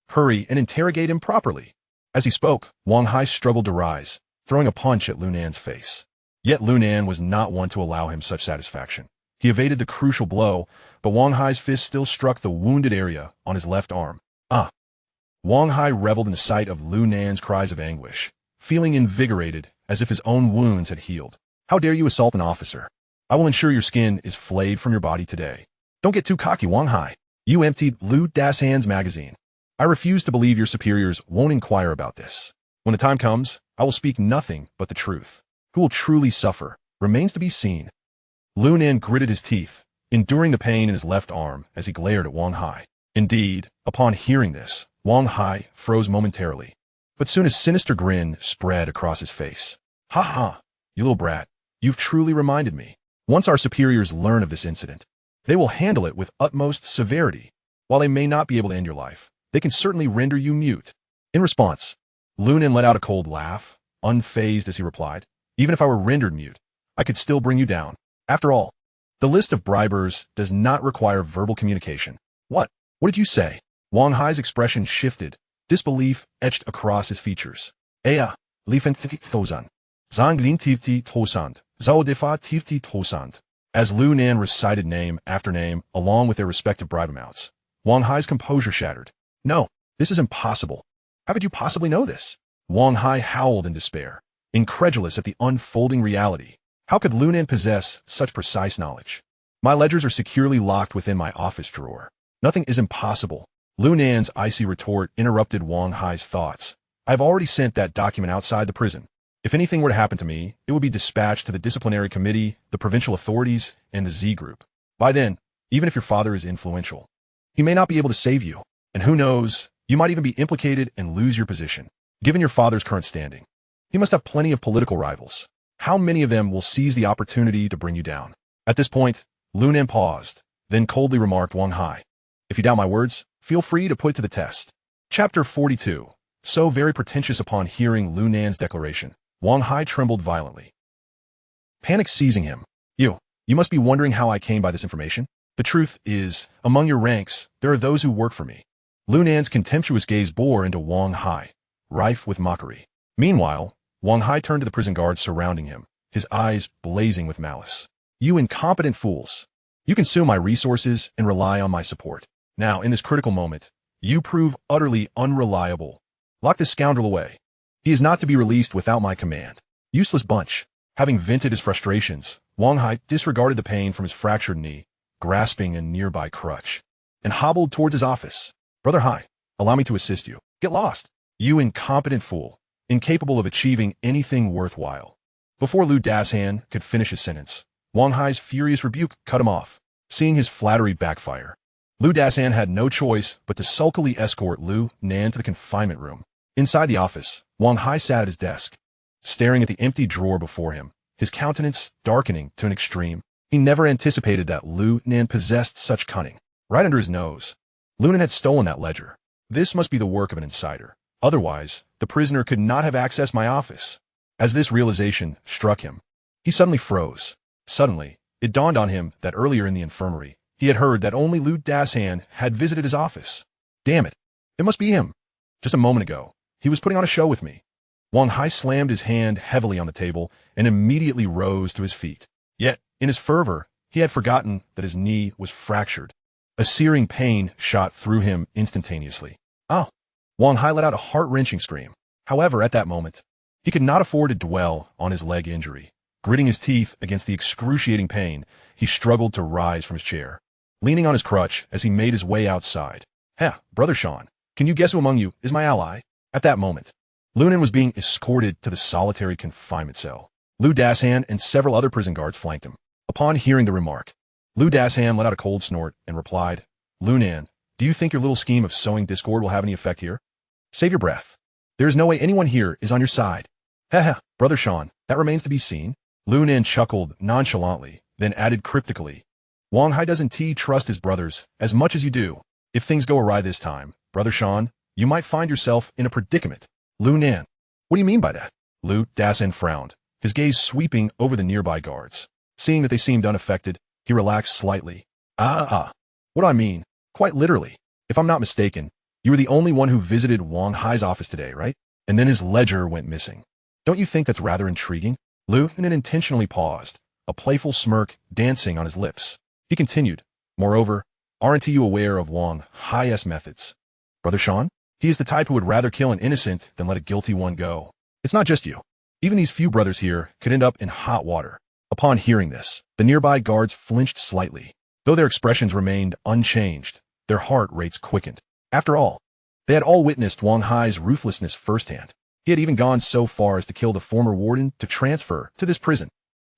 Speaker 1: Hurry and interrogate him properly. As he spoke, Wang Hai struggled to rise, throwing a punch at Lunan's face. Yet Lunan was not one to allow him such satisfaction. He evaded the crucial blow, but Wang Hai's fist still struck the wounded area on his left arm. Wang Hai reveled in the sight of Lunan's cries of anguish, feeling invigorated as if his own wounds had healed. How dare you assault an officer? I will ensure your skin is flayed from your body today. Don't get too cocky, Wang Hai. You emptied Lu Dasan's magazine. I refuse to believe your superiors won't inquire about this. When the time comes, I will speak nothing but the truth. Who will truly suffer remains to be seen. Lu Nan gritted his teeth, enduring the pain in his left arm as he glared at Wang Hai. Indeed, upon hearing this, Wang Hai froze momentarily, but soon a sinister grin spread across his face. Ha ha, you little brat, you've truly reminded me. Once our superiors learn of this incident, they will handle it with utmost severity. While they may not be able to end your life, they can certainly render you mute. In response, Lu Nan let out a cold laugh, unfazed as he replied, even if I were rendered mute, I could still bring you down. After all, the list of bribers does not require verbal communication. What? What did you say? Wang Hai's expression shifted, disbelief etched across his features. Ea, lifen tozan. Zang lin tivti tosand. Zao defa tivti tosand. As Lu Nan recited name after name along with their respective bribe amounts, Wang Hai's composure shattered. No, this is impossible. How could you possibly know this? Wang Hai howled in despair, incredulous at the unfolding reality. How could Lu Nan possess such precise knowledge? My ledgers are securely locked within my office drawer. Nothing is impossible. Lu Nan's icy retort interrupted Wang Hai's thoughts. I've already sent that document outside the prison. If anything were to happen to me, it would be dispatched to the disciplinary committee, the provincial authorities, and the Z group. By then, even if your father is influential, he may not be able to save you. And who knows, you might even be implicated and lose your position. Given your father's current standing, he must have plenty of political rivals. How many of them will seize the opportunity to bring you down? At this point, Lu Nan paused, then coldly remarked Wang Hai. If you doubt my words, feel free to put it to the test. Chapter 42. So very pretentious upon hearing Lu Nan's declaration, Wang Hai trembled violently. Panic seizing him. You must be wondering how I came by this information. The truth is, among your ranks, there are those who work for me. Lu Nan's contemptuous gaze bore into Wang Hai, rife with mockery. Meanwhile, Wang Hai turned to the prison guards surrounding him, his eyes blazing with malice. You incompetent fools! You consume my resources and rely on my support. Now, in this critical moment, you prove utterly unreliable. Lock this scoundrel away. He is not to be released without my command. Useless bunch. Having vented his frustrations, Wang Hai disregarded the pain from his fractured knee, grasping a nearby crutch, and hobbled towards his office. Brother Hai, allow me to assist you. Get lost. You incompetent fool, incapable of achieving anything worthwhile. Before Lu Dashan could finish his sentence, Wang Hai's furious rebuke cut him off, seeing his flattery backfire. Lu Dashan had no choice but to sulkily escort Lu Nan to the confinement room. Inside the office, Wang Hai sat at his desk, staring at the empty drawer before him, his countenance darkening to an extreme. He never anticipated that Lu Nan possessed such cunning. Right under his nose, Lu Nan had stolen that ledger. This must be the work of an insider. Otherwise, the prisoner could not have accessed my office. As this realization struck him, he suddenly froze. Suddenly, it dawned on him that earlier in the infirmary, he had heard that only Lu Dashan had visited his office. Damn it, it must be him. Just a moment ago, he was putting on a show with me. Wang Hai slammed his hand heavily on the table and immediately rose to his feet. Yet, in his fervor, he had forgotten that his knee was fractured. A searing pain shot through him instantaneously. Oh! Wang Hai let out a heart-wrenching scream. However, at that moment, he could not afford to dwell on his leg injury. Gritting his teeth against the excruciating pain, he struggled to rise from his chair, leaning on his crutch as he made his way outside. Heh, Brother Sean, can you guess who among you is my ally? At that moment, Lu Nan was being escorted to the solitary confinement cell. Lu Dashan and several other prison guards flanked him. Upon hearing the remark, Lu Dashan let out a cold snort and replied, Lu Nan, do you think your little scheme of sowing discord will have any effect here? Save your breath. There is no way anyone here is on your side. Heh, Brother Sean, that remains to be seen. Lu Nan chuckled nonchalantly, then added cryptically, Wang Hai doesn't trust his brothers as much as you do. If things go awry this time, Brother Sean, you might find yourself in a predicament. Lu Nan, what do you mean by that? Lu Dashan frowned, his gaze sweeping over the nearby guards. Seeing that they seemed unaffected, he relaxed slightly. What do I mean? Quite literally. If I'm not mistaken, you were the only one who visited Wang Hai's office today, right? And then his ledger went missing. Don't you think that's rather intriguing? Lu Nan intentionally paused, a playful smirk dancing on his lips. He continued, moreover, aren't you aware of Wang Hai's methods? Brother Sean? He is the type who would rather kill an innocent than let a guilty one go. It's not just you. Even these few brothers here could end up in hot water. Upon hearing this, the nearby guards flinched slightly. Though their expressions remained unchanged, their heart rates quickened. After all, they had all witnessed Wang Hai's ruthlessness firsthand. He had even gone so far as to kill the former warden to transfer to this prison.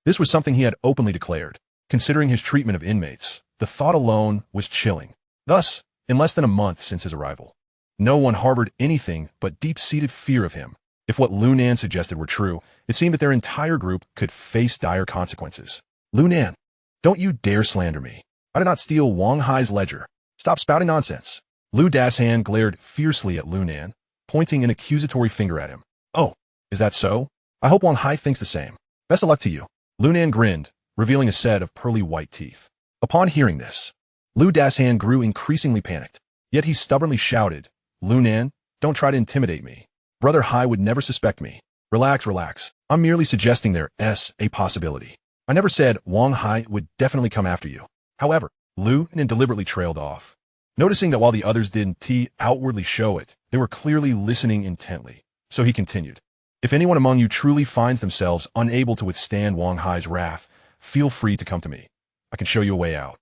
Speaker 1: This was something he had openly declared. Considering his treatment of inmates, the thought alone was chilling. Thus, in less than a month since his arrival, no one harbored anything but deep-seated fear of him. If what Lu Nan suggested were true, it seemed that their entire group could face dire consequences. Lu Nan, don't you dare slander me. I did not steal Wang Hai's ledger. Stop spouting nonsense. Lu Dasan glared fiercely at Lu Nan, pointing an accusatory finger at him. Oh, is that so? I hope Wang Hai thinks the same. Best of luck to you. Lu Nan grinned, revealing a set of pearly white teeth. Upon hearing this, Lu Dasan grew increasingly panicked. Yet he stubbornly shouted, Lu Nan, don't try to intimidate me. Brother Hai would never suspect me. Relax, relax. I'm merely suggesting there's a possibility. I never said Wang Hai would definitely come after you. However, Lu Nan deliberately trailed off. Noticing that while the others didn't outwardly show it, they were clearly listening intently. So he continued, if anyone among you truly finds themselves unable to withstand Wang Hai's wrath, feel free to come to me. I can show you a way out.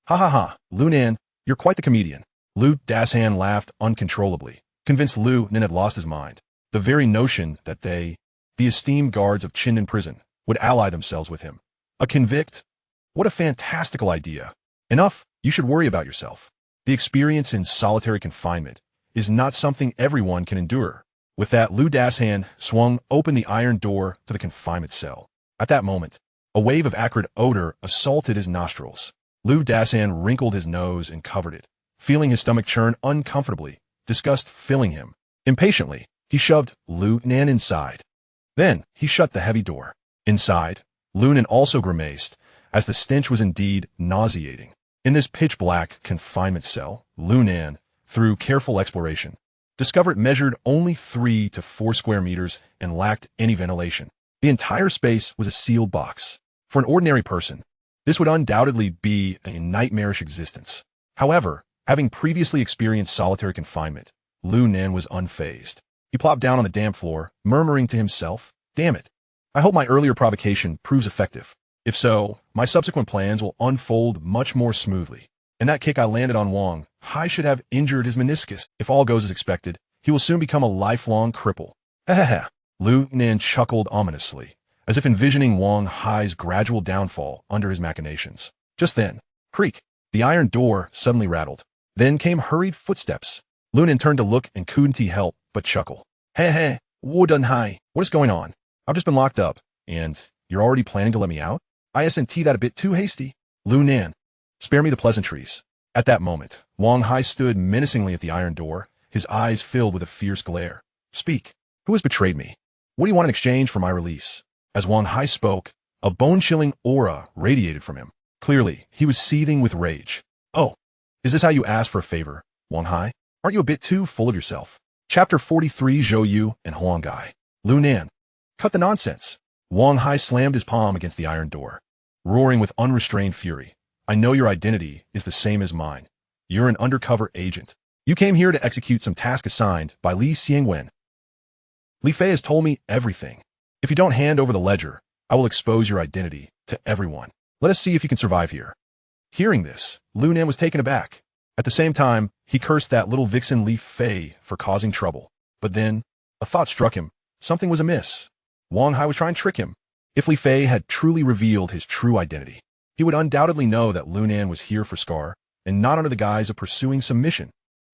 Speaker 1: Ha ha ha, Lu Nan, you're quite the comedian. Lu Dasan laughed uncontrollably, convinced Lu Nan had lost his mind. The very notion that the esteemed guards of Chinnan prison, would ally themselves with him. A convict? What a fantastical idea. Enough, you should worry about yourself. The experience in solitary confinement is not something everyone can endure. With that, Lu Dasan swung open the iron door to the confinement cell. At that moment, a wave of acrid odor assaulted his nostrils. Lu Dasan wrinkled his nose and covered it, feeling his stomach churn uncomfortably, disgust filling him. Impatiently, he shoved Lu Nan inside. Then, he shut the heavy door. Inside, Lu Nan also grimaced, as the stench was indeed nauseating. In this pitch-black confinement cell, Lu Nan, through careful exploration, discovered it measured only 3 to 4 square meters and lacked any ventilation. The entire space was a sealed box. For an ordinary person, this would undoubtedly be a nightmarish existence. However, having previously experienced solitary confinement, Lu Nan was unfazed. He plopped down on the damp floor, murmuring to himself, damn it. I hope my earlier provocation proves effective. If so, my subsequent plans will unfold much more smoothly. And that kick I landed on Wang Hai should have injured his meniscus. If all goes as expected, he will soon become a lifelong cripple. Ha. Lu Nan chuckled ominously, as if envisioning Wang Hai's gradual downfall under his machinations. Just then, creak, the iron door suddenly rattled. Then came hurried footsteps. Lu Nan turned to look and couldn't help but chuckle. Hey, Wudun Hai, what is going on? I've just been locked up, and you're already planning to let me out? Isn't that a bit too hasty? Lu Nan, spare me the pleasantries. At that moment, Wang Hai stood menacingly at the iron door, his eyes filled with a fierce glare. Speak. Who has betrayed me? What do you want in exchange for my release? As Wang Hai spoke, a bone-chilling aura radiated from him. Clearly, he was seething with rage. Oh, is this how you ask for a favor, Wang Hai? Aren't you a bit too full of yourself? Chapter 43, Zhou Yu and Huang Gai. Lu Nan, cut the nonsense. Wang Hai slammed his palm against the iron door, roaring with unrestrained fury. I know your identity is the same as mine. You're an undercover agent. You came here to execute some task assigned by Li Xiangwen. Li Fei has told me everything. If you don't hand over the ledger, I will expose your identity to everyone. Let us see if you can survive here. Hearing this, Lu Nan was taken aback. At the same time, he cursed that little vixen Li Fei for causing trouble. But then, a thought struck him. Something was amiss. Wang Hai was trying to trick him. If Li Fei had truly revealed his true identity, he would undoubtedly know that Lu Nan was here for Scar, and not under the guise of pursuing some mission.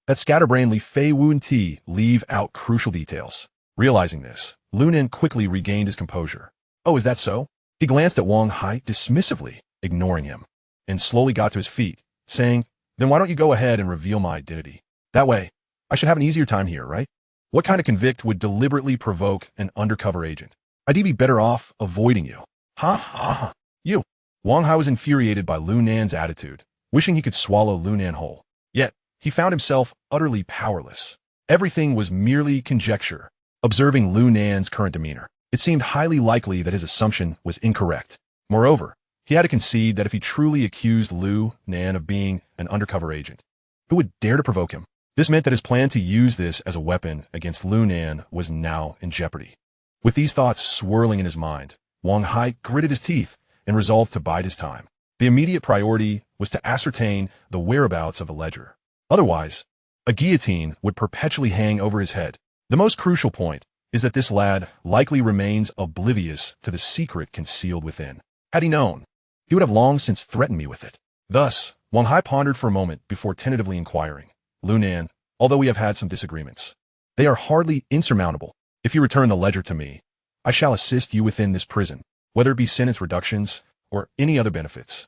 Speaker 1: That scatterbrain Li Fei Wu Ti leave out crucial details. Realizing this, Lu Nan quickly regained his composure. Oh, is that so? He glanced at Wang Hai dismissively, ignoring him, and slowly got to his feet, saying, then why don't you go ahead and reveal my identity? That way, I should have an easier time here, right? What kind of convict would deliberately provoke an undercover agent? I'd be better off avoiding you. Ha. You. Wang Hai was infuriated by Lu Nan's attitude, wishing he could swallow Lu Nan whole. Yet, he found himself utterly powerless. Everything was merely conjecture. Observing Lu Nan's current demeanor, it seemed highly likely that his assumption was incorrect. Moreover, he had to concede that if he truly accused Lu Nan of being an undercover agent, who would dare to provoke him? This meant that his plan to use this as a weapon against Lu Nan was now in jeopardy. With these thoughts swirling in his mind, Wang Hai gritted his teeth and resolved to bide his time. The immediate priority was to ascertain the whereabouts of the ledger. Otherwise, a guillotine would perpetually hang over his head. The most crucial point is that this lad likely remains oblivious to the secret concealed within. Had he known, he would have long since threatened me with it. Thus, Wang Hai pondered for a moment before tentatively inquiring, Lu Nan, although we have had some disagreements, they are hardly insurmountable. If you return the ledger to me, I shall assist you within this prison, whether it be sentence reductions or any other benefits.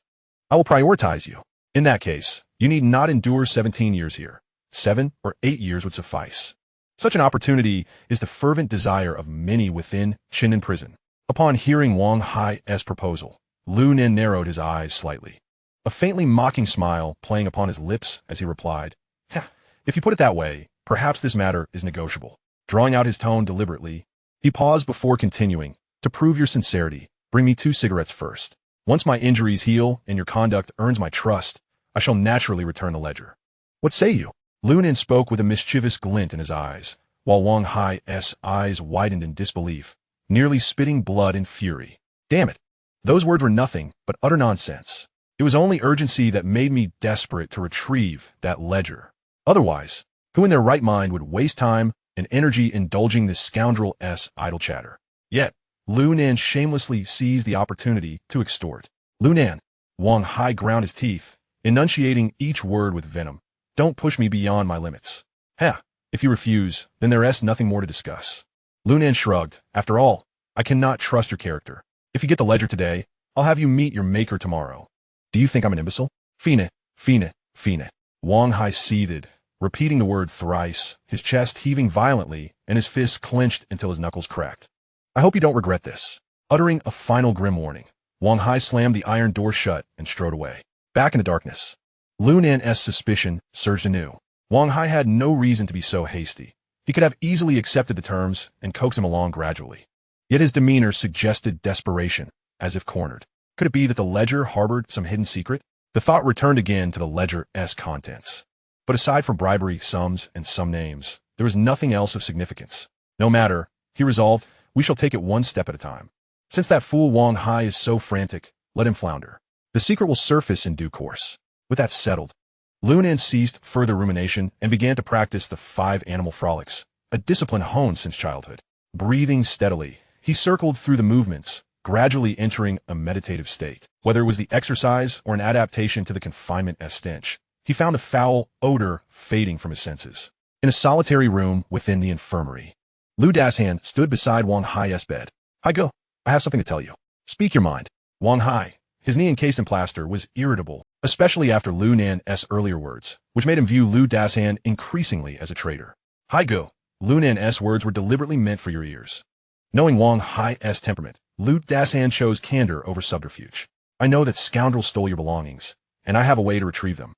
Speaker 1: I will prioritize you. In that case, you need not endure 17 years here. 7 or 8 years would suffice. Such an opportunity is the fervent desire of many within Chinnan prison. Upon hearing Wang Hai's proposal, Lu Nan narrowed his eyes slightly, a faintly mocking smile playing upon his lips as he replied, if you put it that way, perhaps this matter is negotiable. Drawing out his tone deliberately, he paused before continuing, to prove your sincerity, bring me 2 cigarettes first. Once my injuries heal and your conduct earns my trust, I shall naturally return the ledger. What say you? Lu Nan spoke with a mischievous glint in his eyes, while Wang Hai's eyes widened in disbelief, nearly spitting blood in fury. Damn it. Those words were nothing but utter nonsense. It was only urgency that made me desperate to retrieve that ledger. Otherwise, who in their right mind would waste time and energy indulging this scoundrel's idle chatter? Yet, Lu Nan shamelessly seized the opportunity to extort. Lu Nan, Wang Hai ground his teeth, enunciating each word with venom. Don't push me beyond my limits. If you refuse, then there's nothing more to discuss. Lu Nan shrugged. After all, I cannot trust your character. If you get the ledger today, I'll have you meet your maker tomorrow. Do you think I'm an imbecile? Fine. Wang Hai seethed, repeating the word thrice, his chest heaving violently and his fists clenched until his knuckles cracked. I hope you don't regret this. Uttering a final grim warning, Wang Hai slammed the iron door shut and strode away. Back in the darkness, Lu Nan's suspicion surged anew. Wang Hai had no reason to be so hasty. He could have easily accepted the terms and coaxed him along gradually. Yet his demeanor suggested desperation, as if cornered. Could it be that the ledger harbored some hidden secret? The thought returned again to the ledger's contents. But aside from bribery, sums, and some names, there was nothing else of significance. No matter, he resolved, we shall take it one step at a time. Since that fool Wang Hai is so frantic, let him flounder. The secret will surface in due course. With that settled, Lu Nan ceased further rumination and began to practice the 5 animal frolics, a discipline honed since childhood. Breathing steadily, he circled through the movements, gradually entering a meditative state. Whether it was the exercise or an adaptation to the confinement-esque stench, he found the foul odor fading from his senses. In a solitary room within the infirmary, Lu Dashan stood beside Wang Hai's bed. I have something to tell you. Speak your mind. Wang Hai, his knee encased in plaster, was irritable, especially after Lu Nan's earlier words, which made him view Lu Dashan increasingly as a traitor. Lu Nan's words were deliberately meant for your ears. Knowing Wang Hai's temperament, Lu Dashan chose candor over subterfuge. I know that scoundrels stole your belongings, and I have a way to retrieve them.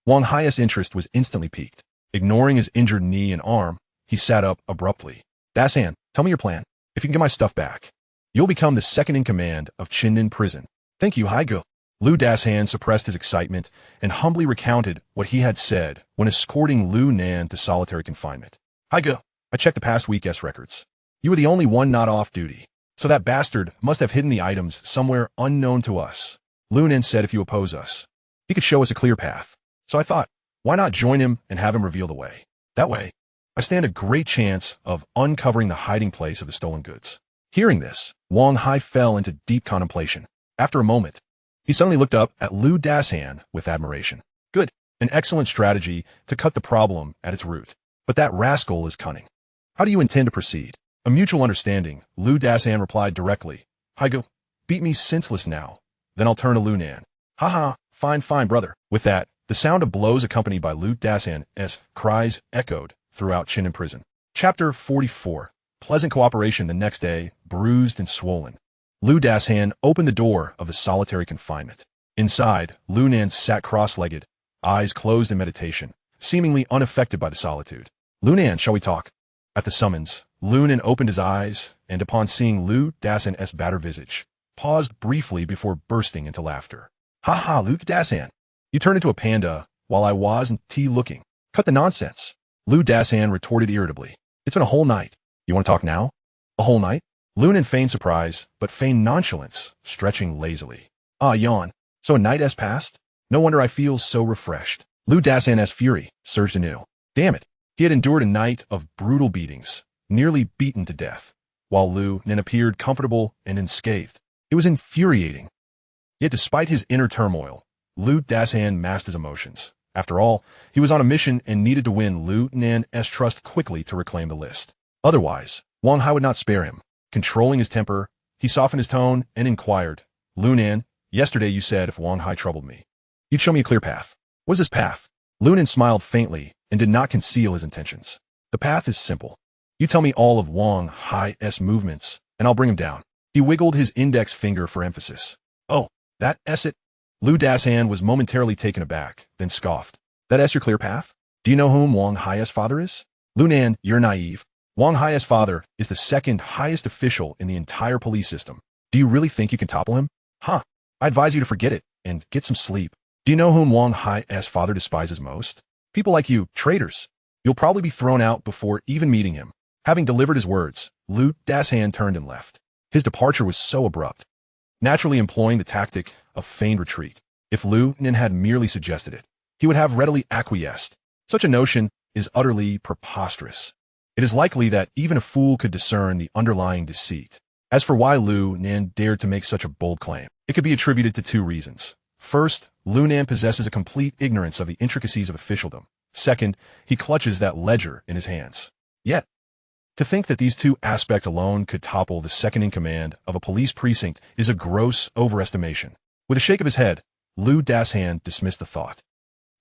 Speaker 1: Wang Hai's interest was instantly piqued. Ignoring his injured knee and arm, he sat up abruptly. Dashan, tell me your plan. If you can get my stuff back, you'll become the second in command of Chinnan prison. Thank you, Haigo. Lu Dashan suppressed his excitement and humbly recounted what he had said when escorting Lu Nan to solitary confinement. Haigo, I checked the past week's records. You were the only one not off duty, so that bastard must have hidden the items somewhere unknown to us. Lu Nan said if you oppose us, he could show us a clear path. So I thought, why not join him and have him reveal the way? That way, I stand a great chance of uncovering the hiding place of the stolen goods. Hearing this, Wang Hai fell into deep contemplation. After a moment, he suddenly looked up at Lu Dashan with admiration. Good, an excellent strategy to cut the problem at its root. But that rascal is cunning. How do you intend to proceed? A mutual understanding, Lu Dashan replied directly. Haigo, beat me senseless now. Then I'll turn to Lu Nan. Fine, brother. With that, the sound of blows accompanied by Lu Dashan's cries echoed throughout Chinnan prison. Chapter 44. Pleasant cooperation the next day, bruised and swollen. Lu Dashan opened the door of the solitary confinement. Inside, Lu Nan sat cross-legged, eyes closed in meditation, seemingly unaffected by the solitude. Lu Nan, shall we talk? At the summons, Lu Nan opened his eyes, and upon seeing Lu Dashan's battered visage, paused briefly before bursting into laughter. Lu Dashan, you turned into a panda while I wasn't looking. Cut the nonsense. Lu Dashan retorted irritably. It's been a whole night. You want to talk now? A whole night? Lu Nan feigned surprise, but feigned nonchalance, stretching lazily. Yawn. So a night has passed? No wonder I feel so refreshed. Lu Dashan's fury surged anew. Damn it. He had endured a night of brutal beatings. nearly beaten to death, while Lu Nen appeared comfortable and unscathed. It was infuriating. Yet despite his inner turmoil, Lu Dasan masked his emotions. After all, he was on a mission and needed to win Lu Nan's trust quickly to reclaim the list. Otherwise, Wang Hai would not spare him. Controlling his temper, he softened his tone and inquired, Lu Nan, yesterday you said if Wang Hai troubled me, you'd show me a clear path. What is this path? Lu Nan smiled faintly and did not conceal his intentions. The path is simple. You tell me all of Wang Hai's movements, and I'll bring him down. He wiggled his index finger for emphasis. Oh, that's it? Lu Dasan was momentarily taken aback, then scoffed. That's your clear path? Do you know whom Wang Hai's father is? Lu Nan, you're naive. Wang Hai's father is the second highest official in the entire police system. Do you really think you can topple him? Huh. I advise you to forget it and get some sleep. Do you know whom Wang Hai's father despises most? People like you, traitors. You'll probably be thrown out before even meeting him. Having delivered his words, Lu Dasan turned and left. His departure was so abrupt, naturally employing the tactic of feigned retreat. If Lu Nen had merely suggested it, he would have readily acquiesced. Such a notion is utterly preposterous. It is likely that even a fool could discern the underlying deceit. As for why Lu Nen dared to make such a bold claim, it could be attributed to two reasons. First, Lu Nen possesses a complete ignorance of the intricacies of officialdom. Second, he clutches that ledger in his hands. Yet, to think that these two aspects alone could topple the second-in-command of a police precinct is a gross overestimation. With a shake of his head, Lu Dasan dismissed the thought.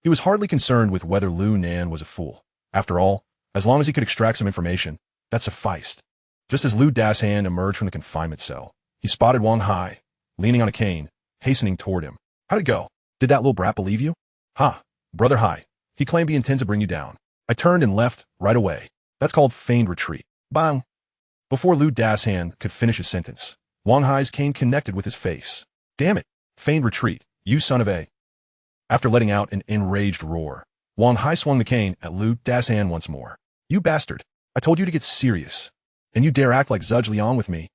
Speaker 1: He was hardly concerned with whether Lu Nan was a fool. After all, as long as he could extract some information, that sufficed. Just as Lu Dasan emerged from the confinement cell, he spotted Wang Hai, leaning on a cane, hastening toward him. How'd it go? Did that little brat believe you? Ha, Brother Hai. He claimed he intends to bring you down. I turned and left right away. That's called feigned retreat. Bang! Before Lu Dasan could finish his sentence, Wang Hai's cane connected with his face. Damn it! Feigned retreat, you son of a... After letting out an enraged roar, Wang Hai swung the cane at Lu Dasan once more. You bastard! I told you to get serious. And you dare act like Zhuge Liang with me?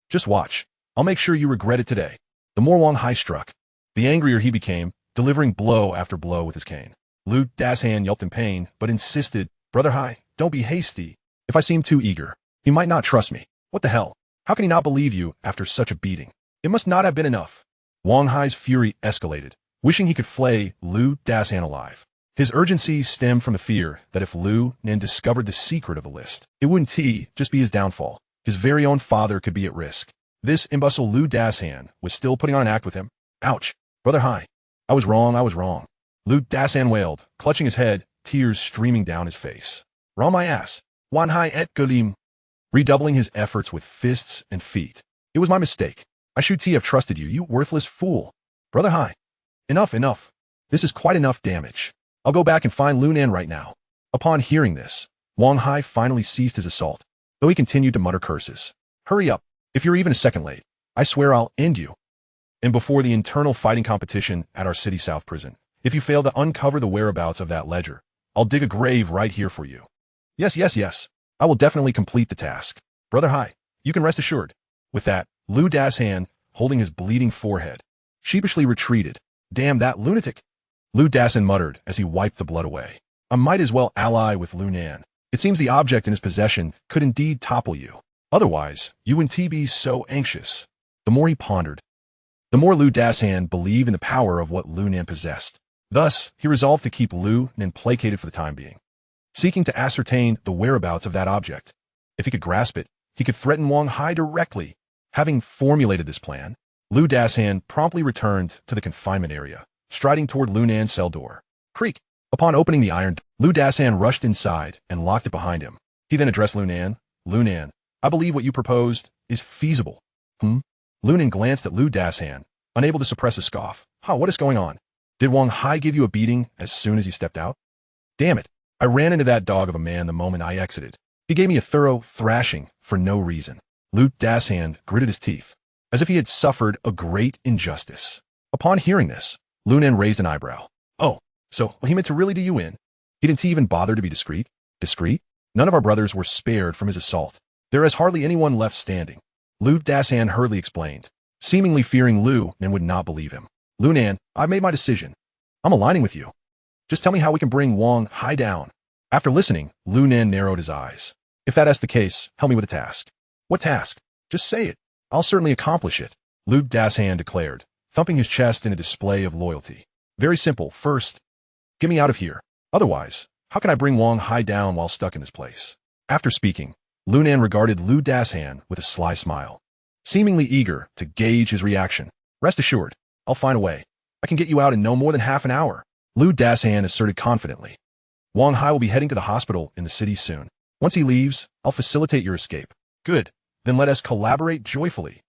Speaker 1: Just watch. I'll make sure you regret it today. The more Wang Hai struck, the angrier he became, delivering blow after blow with his cane. Lu Dasan yelped in pain, but insisted, Brother Hai, don't be hasty. If I seem too eager, he might not trust me. What the hell? How can he not believe you after such a beating? It must not have been enough. Wang Hai's fury escalated, wishing he could flay Lu Dasan alive. His urgency stemmed from the fear that if Lu Nen discovered the secret of the list, it wouldn't just be his downfall. His very own father could be at risk. This imbecile Lu Dasan was still putting on an act with him. Ouch. Brother Hai. I was wrong. Lu Dasan wailed, clutching his head, tears streaming down his face. Raw my ass. Wan Hai et Gulim. Redoubling his efforts with fists and feet. It was my mistake. I should have trusted you, you worthless fool. Brother Hai. Enough. This is quite enough damage. I'll go back and find Lu Nan right now. Upon hearing this, Wang Hai finally ceased his assault, though he continued to mutter curses. Hurry up. If you're even a second late, I swear I'll end you. And before the internal fighting competition at our City South prison, if you fail to uncover the whereabouts of that ledger, I'll dig a grave right here for you. Yes. I will definitely complete the task. Brother Hai, you can rest assured. With that, Lu Dasan, holding his bleeding forehead, sheepishly retreated. Damn that lunatic. Lu Dasan muttered as he wiped the blood away. I might as well ally with Lu Nan. It seems the object in his possession could indeed topple you. Otherwise, you wouldn't be so anxious. The more he pondered, the more Lu Dasan believed in the power of what Lu Nan possessed. Thus, he resolved to keep Lu Nan placated for the time being, seeking to ascertain the whereabouts of that object. If he could grasp it, he could threaten Wang Hai directly. Having formulated this plan, Lu Dasan promptly returned to the confinement area, striding toward Lu Nan's cell door. Creak! Upon opening the iron door, Lu Dasan rushed inside and locked it behind him. He then addressed Lu Nan. Lu Nan, I believe what you proposed is feasible. Lu Nan glanced at Lu Dasan, unable to suppress a scoff. What is going on? Did Wang Hai give you a beating as soon as you stepped out? Damn it. I ran into that dog of a man the moment I exited. He gave me a thorough thrashing for no reason. Lu Dasan gritted his teeth, as if he had suffered a great injustice. Upon hearing this, Lu Nan raised an eyebrow. Oh, so he meant to really do you in? He didn't even bother to be discreet? Discreet? None of our brothers were spared from his assault. There is hardly anyone left standing. Lu Dasan hurriedly explained, seemingly fearing Lu Nan would not believe him. Lu Nan, I've made my decision. I'm aligning with you. Just tell me how we can bring Wang Hai down. After listening, Lu Nan narrowed his eyes. If that's the case, help me with a task. What task? Just say it. I'll certainly accomplish it, Lu Dashan declared, thumping his chest in a display of loyalty. Very simple. First, get me out of here. Otherwise, how can I bring Wang Hai down while stuck in this place? After speaking, Lu Nan regarded Lu Dashan with a sly smile, seemingly eager to gauge his reaction. Rest assured, I'll find a way. I can get you out in no more than half an hour, Lu Dashan asserted confidently. Wang Hai will be heading to the hospital in the city soon. Once he leaves, I'll facilitate your escape. Good. Then let us collaborate joyfully.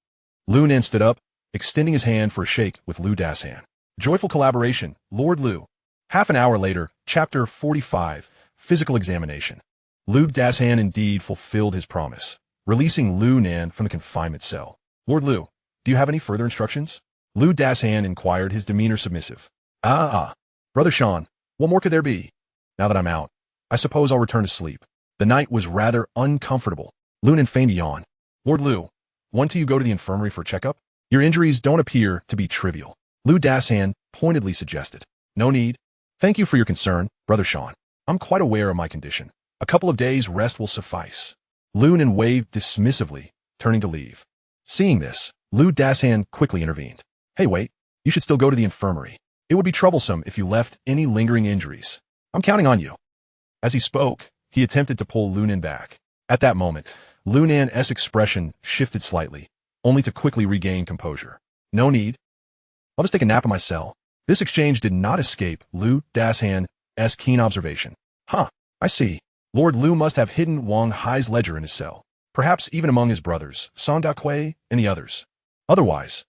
Speaker 1: Lu Nan stood up, extending his hand for a shake with Lu Dashan. Joyful collaboration, Lord Lu. Half an hour later, Chapter 45, Physical Examination. Lu Dashan indeed fulfilled his promise, releasing Lu Nan from the confinement cell. Lord Lu, do you have any further instructions? Lu Dashan inquired, his demeanor submissive. Brother Sean, what more could there be? Now that I'm out, I suppose I'll return to sleep. The night was rather uncomfortable. Lu Nan feigned a yawn. Lord Lu, want you go to the infirmary for a checkup? Your injuries don't appear to be trivial, Lu Dashan pointedly suggested. No need. Thank you for your concern, Brother Sean. I'm quite aware of my condition. A couple of days' rest will suffice. Lu Nan waved dismissively, turning to leave. Seeing this, Lu Dashan quickly intervened. Hey, wait. You should still go to the infirmary. It would be troublesome if you left any lingering injuries. I'm counting on you. As he spoke, he attempted to pull Lu Nan back. At that moment, Lu Nan's expression shifted slightly, only to quickly regain composure. No need. I'll just take a nap in my cell. This exchange did not escape Lu Dashan's keen observation. I see. Lord Lu must have hidden Wang Hai's ledger in his cell, perhaps even among his brothers, Song Dakui and the others. Otherwise,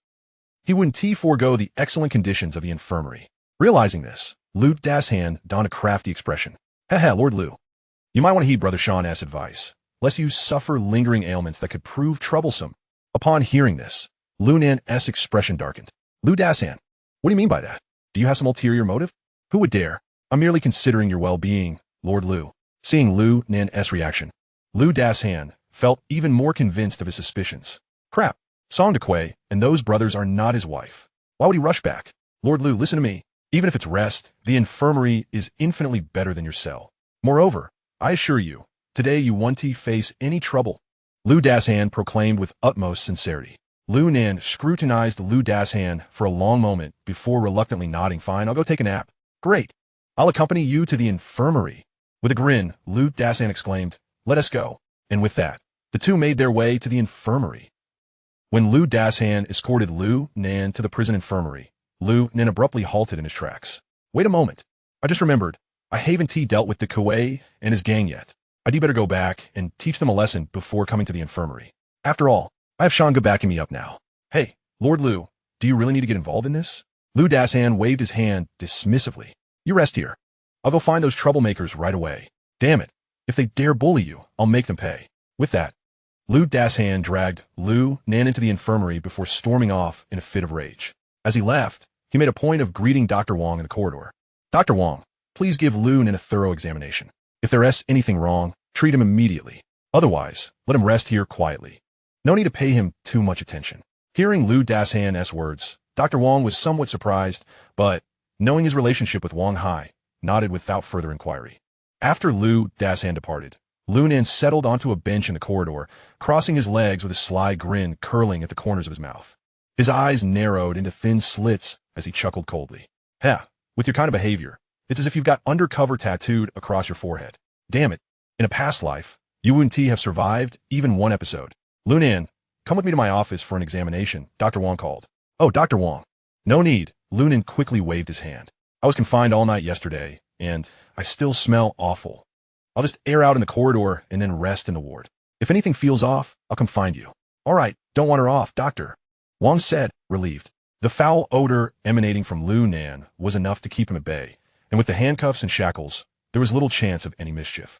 Speaker 1: he wouldn't forego the excellent conditions of the infirmary. Realizing this, Lu Dashan donned a crafty expression. Lord Lu. You might want to heed Brother Sean's advice, lest you suffer lingering ailments that could prove troublesome. Upon hearing this, Lu Nan's expression darkened. Lu Dashan, what do you mean by that? Do you have some ulterior motive? Who would dare? I'm merely considering your well-being, Lord Lu. Seeing Lu Nan's reaction, Lu Dashan felt even more convinced of his suspicions. Crap, Song Dakui and those brothers are not his wife. Why would he rush back? Lord Lu, listen to me. Even if it's rest, the infirmary is infinitely better than your cell. Moreover, I assure you, today you won't face any trouble, Lu Dashan proclaimed with utmost sincerity. Lu Nan scrutinized Lu Dashan for a long moment before reluctantly nodding. Fine, I'll go take a nap. Great. I'll accompany you to the infirmary. With a grin, Lu Dashan exclaimed, let us go. And with that, the two made their way to the infirmary. When Lu Dashan escorted Lu Nan to the prison infirmary, Lu Nan abruptly halted in his tracks. Wait a moment. I just remembered. I haven't dealt with the Dakui and his gang yet. I'd better go back and teach them a lesson before coming to the infirmary. After all, I have Shanga backing me up now. Hey, Lord Lu, do you really need to get involved in this? Lu Dashan waved his hand dismissively. You rest here. I'll go find those troublemakers right away. Damn it. If they dare bully you, I'll make them pay. With that, Lu Dashan dragged Lu Nan into the infirmary before storming off in a fit of rage. As he left, he made a point of greeting Dr. Wang in the corridor. Dr. Wang, please give Lu Nan a thorough examination. If there's anything wrong, treat him immediately. Otherwise, let him rest here quietly. No need to pay him too much attention. Hearing Lu Dashan's words, Dr. Wang was somewhat surprised, but, knowing his relationship with Wang Hai, nodded without further inquiry. After Lu Dashan departed, Lu Nan settled onto a bench in the corridor, crossing his legs with a sly grin curling at the corners of his mouth. His eyes narrowed into thin slits as he chuckled coldly. With your kind of behavior, it's as if you've got Undercover tattooed across your forehead. Damn it. In a past life, you wouldn't have survived even one episode. Lu Nan, come with me to my office for an examination, Dr. Wang called. Oh, Dr. Wang. No need. Lu Nan quickly waved his hand. I was confined all night yesterday, and I still smell awful. I'll just air out in the corridor and then rest in the ward. If anything feels off, I'll come find you. All right, don't wander off, doctor, Wang said, relieved. The foul odor emanating from Lu Nan was enough to keep him at bay, and with the handcuffs and shackles, there was little chance of any mischief.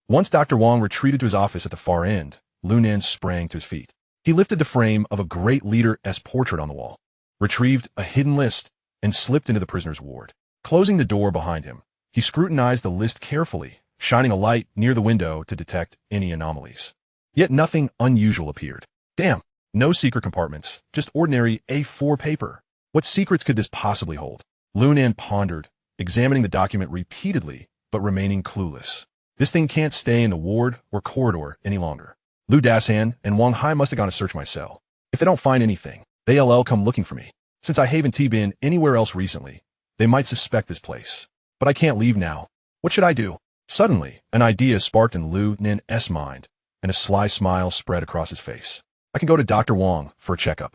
Speaker 1: Once Dr. Wang retreated to his office at the far end, Lu Nan sprang to his feet. He lifted the frame of a great leader's portrait on the wall, retrieved a hidden list, and slipped into the prisoner's ward. Closing the door behind him, he scrutinized the list carefully, shining a light near the window to detect any anomalies. Yet nothing unusual appeared. Damn, no secret compartments, just ordinary A4 paper. What secrets could this possibly hold? Lu Nan pondered, examining the document repeatedly, but remaining clueless. This thing can't stay in the ward or corridor any longer. Lu Dasan and Wang Hai must have gone to search my cell. If they don't find anything, they'll come looking for me. Since I haven't been anywhere else recently, they might suspect this place. But I can't leave now. What should I do? Suddenly, an idea sparked in Lu Nin's mind, and a sly smile spread across his face. I can go to Dr. Wang for a checkup.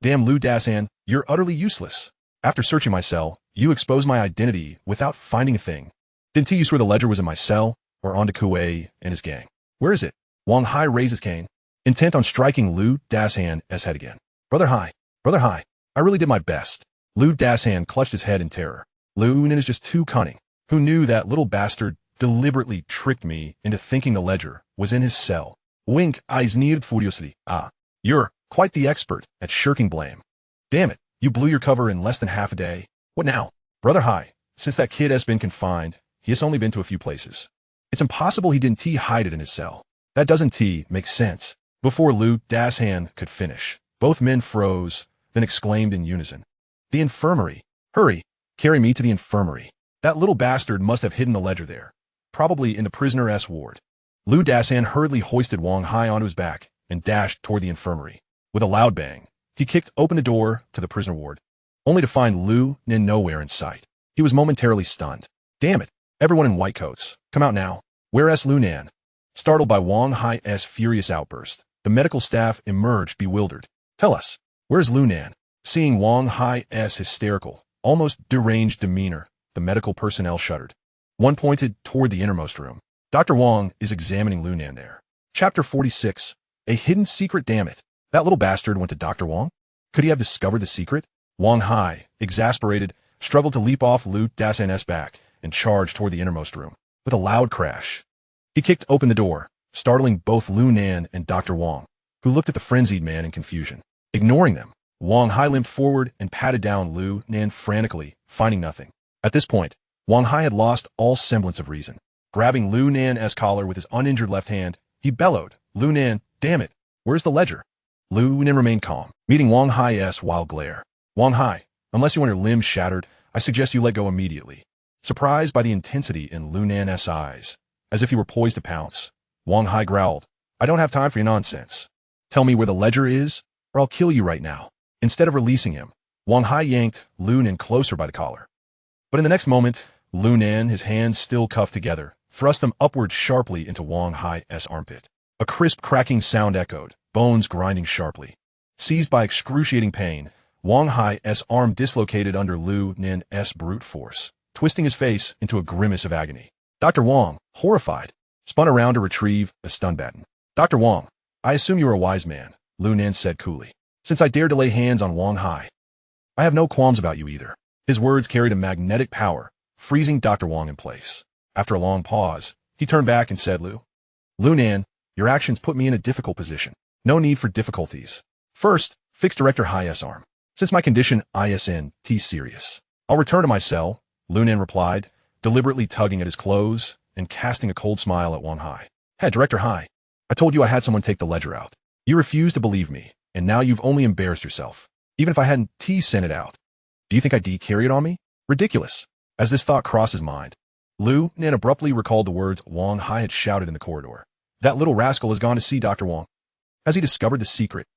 Speaker 1: Damn Lu Dasan, you're utterly useless. After searching my cell, you exposed my identity without finding a thing. Didn't you swear the ledger was in my cell, or on Kuei and his gang? Where is it? Wang Hai raised his cane, intent on striking Lu Dasan's head again. Brother Hai, I really did my best. Lu Dasan clutched his head in terror. Lu Nin is just too cunning. Who knew that little bastard deliberately tricked me into thinking the ledger was in his cell? Wink eyes needed furiously. Ah, you're quite the expert at shirking blame. Damn it, you blew your cover in less than half a day. What now? Brother Hai, since that kid has been confined, he has only been to a few places. It's impossible he didn't hide it in his cell. That doesn't make sense. Before Lu Dasan could finish, both men froze, then exclaimed in unison. The infirmary. Hurry, carry me to the infirmary. That little bastard must have hidden the ledger there, probably in the prisoner's ward. Lu Dasan hurriedly hoisted Wang Hai onto his back and dashed toward the infirmary. With a loud bang, he kicked open the door to the prisoner ward, only to find Lu Nin nowhere in sight. He was momentarily stunned. Damn it, everyone in white coats, come out now. Where's Lu Nin? Startled by Wang Hai's furious outburst, the medical staff emerged bewildered. Tell us, where's Lu Nin? Seeing Wang Hai's hysterical, almost deranged demeanor, the medical personnel shuddered. One pointed toward the innermost room. Dr. Wang is examining Lu Nin there. Chapter 46. A hidden secret, damn it. That little bastard went to Dr. Wang? Could he have discovered the secret? Wang Hai, exasperated, struggled to leap off Lu Dasan's back and charged toward the innermost room. With a loud crash, he kicked open the door, startling both Lu Nin and Dr. Wang, who looked at the frenzied man in confusion. Ignoring them, Wang Hai limped forward and patted down Lu Nin frantically, finding nothing. At this point, Wang Hai had lost all semblance of reason. Grabbing Lu Nin's collar with his uninjured left hand, he bellowed, Lu Nin, damn it, where's the ledger? Lu Nin remained calm, meeting Wang Hai's wild glare. Wang Hai, unless you want your limbs shattered, I suggest you let go immediately. Surprised by the intensity in Lu Nin's eyes, as if he were poised to pounce, Wang Hai growled, I don't have time for your nonsense. Tell me where the ledger is, or I'll kill you right now. Instead of releasing him, Wang Hai yanked Lu Nin closer by the collar. But in the next moment, Lu Nin, his hands still cuffed together, thrust them upward sharply into Wang Hai's armpit. A crisp cracking sound echoed, bones grinding sharply. Seized by excruciating pain, Wang Hai's arm dislocated under Lu Nin's brute force, twisting his face into a grimace of agony. Dr. Wang, horrified, spun around to retrieve a stun baton. Dr. Wang, I assume you are a wise man, Lu Nin said coolly, since I dared to lay hands on Wang Hai. I have no qualms about you either. His words carried a magnetic power, freezing Dr. Wang in place. After a long pause, he turned back and said, Lu Nin, your actions put me in a difficult position. No need for difficulties. First, fix Director Hai's arm. Since my condition isn't serious, I'll return to my cell, Lu Nin replied, deliberately tugging at his clothes and casting a cold smile at Wang Hai. Hey, Director Hai, I told you I had someone take the ledger out. You refused to believe me, and now you've only embarrassed yourself. Even if I hadn't sent it out, do you think I'd carry it on me? Ridiculous. As this thought crossed his mind, Lu Nin abruptly recalled the words Wang Hai had shouted in the corridor. That little rascal has gone to see Dr. Wang. Has he discovered the secret?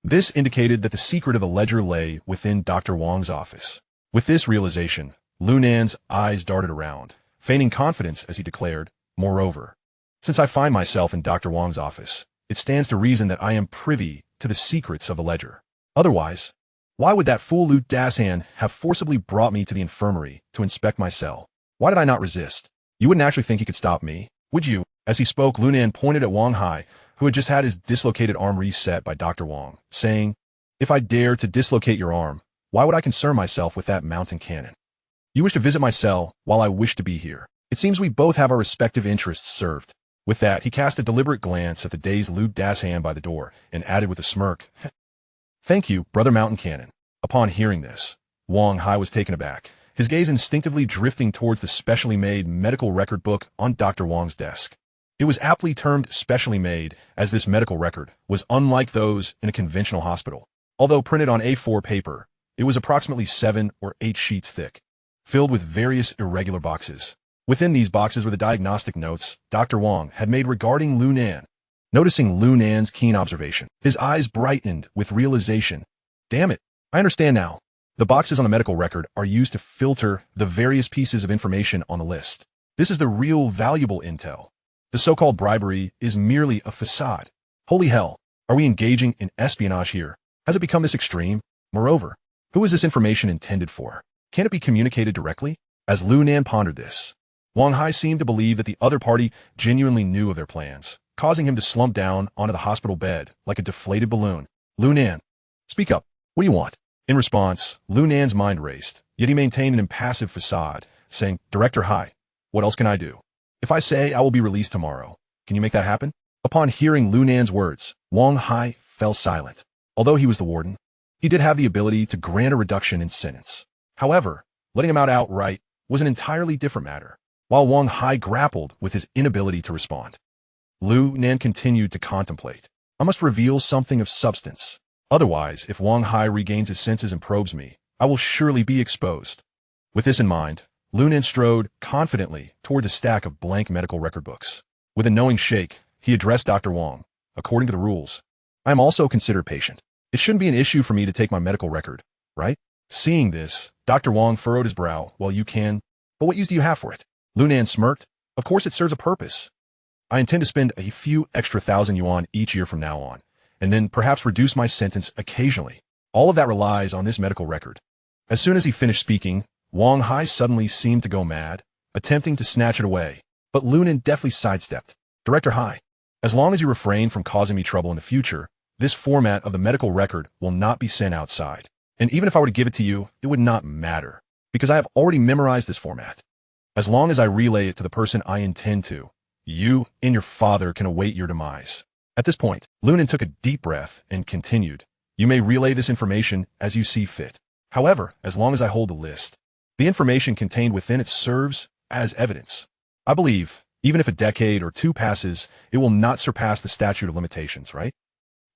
Speaker 1: This indicated that the secret of the ledger lay within Dr. Wang's office. With this realization, Lu Nin's eyes darted around, feigning confidence as he declared, moreover, since I find myself in Dr. Wang's office, it stands to reason that I am privy to the secrets of the ledger. Otherwise, why would that fool Lu Dasan have forcibly brought me to the infirmary to inspect my cell? Why did I not resist? You wouldn't actually think he could stop me, would you? As he spoke, Lu Nin pointed at Wang Hai, who had just had his dislocated arm reset by Dr. Wang, saying, If I dare to dislocate your arm, why would I concern myself with that mountain cannon? You wish to visit my cell while I wish to be here. It seems we both have our respective interests served. With that, he cast a deliberate glance at the dazed Lu Dasan by the door and added with a smirk, Thank you, Brother Mountain Cannon. Upon hearing this, Wang Hai was taken aback, his gaze instinctively drifting towards the specially made medical record book on Dr. Wang's desk. It was aptly termed specially made, as this medical record was unlike those in a conventional hospital. Although printed on A4 paper, it was approximately 7 or 8 sheets thick, filled with various irregular boxes. Within these boxes were the diagnostic notes Dr. Wang had made regarding Lu Nan. Noticing Lu Nan's keen observation, his eyes brightened with realization. Damn it, I understand now. The boxes on the medical record are used to filter the various pieces of information on the list. This is the real valuable intel. The so-called bribery is merely a facade. Holy hell, are we engaging in espionage here? Has it become this extreme? Moreover, who is this information intended for? Can it be communicated directly? As Lu Nan pondered this, Wang Hai seemed to believe that the other party genuinely knew of their plans, causing him to slump down onto the hospital bed like a deflated balloon. Lu Nan, speak up. What do you want? In response, Lu Nan's mind raced, yet he maintained an impassive facade, saying, Director Hai, what else can I do? If I say I will be released tomorrow, can you make that happen? Upon hearing Lu Nan's words, Wang Hai fell silent. Although he was the warden, he did have the ability to grant a reduction in sentence. However, letting him out outright was an entirely different matter. While Wang Hai grappled with his inability to respond, Lu Nan continued to contemplate. I must reveal something of substance. Otherwise, if Wang Hai regains his senses and probes me, I will surely be exposed. With this in mind, Lu Nan strode confidently toward the stack of blank medical record books. With a knowing shake, he addressed Dr. Wang. According to the rules, I am also considered patient. It shouldn't be an issue for me to take my medical record, right? Seeing this, Dr. Wang furrowed his brow. Well, you can, but what use do you have for it? Lu Nan smirked. Of course it serves a purpose. I intend to spend a few extra 1,000 yuan each year from now on, and then perhaps reduce my sentence occasionally. All of that relies on this medical record. As soon as he finished speaking, Wang Hai suddenly seemed to go mad, attempting to snatch it away, but Lu Nan deftly sidestepped. Director Hai, as long as you refrain from causing me trouble in the future, this format of the medical record will not be sent outside. And even if I were to give it to you, it would not matter, because I have already memorized this format. As long as I relay it to the person I intend to, you and your father can await your demise. At this point, Lu Nan took a deep breath and continued. You may relay this information as you see fit. However, as long as I hold the list, the information contained within it serves as evidence. I believe, even if a decade or two passes, it will not surpass the statute of limitations, right?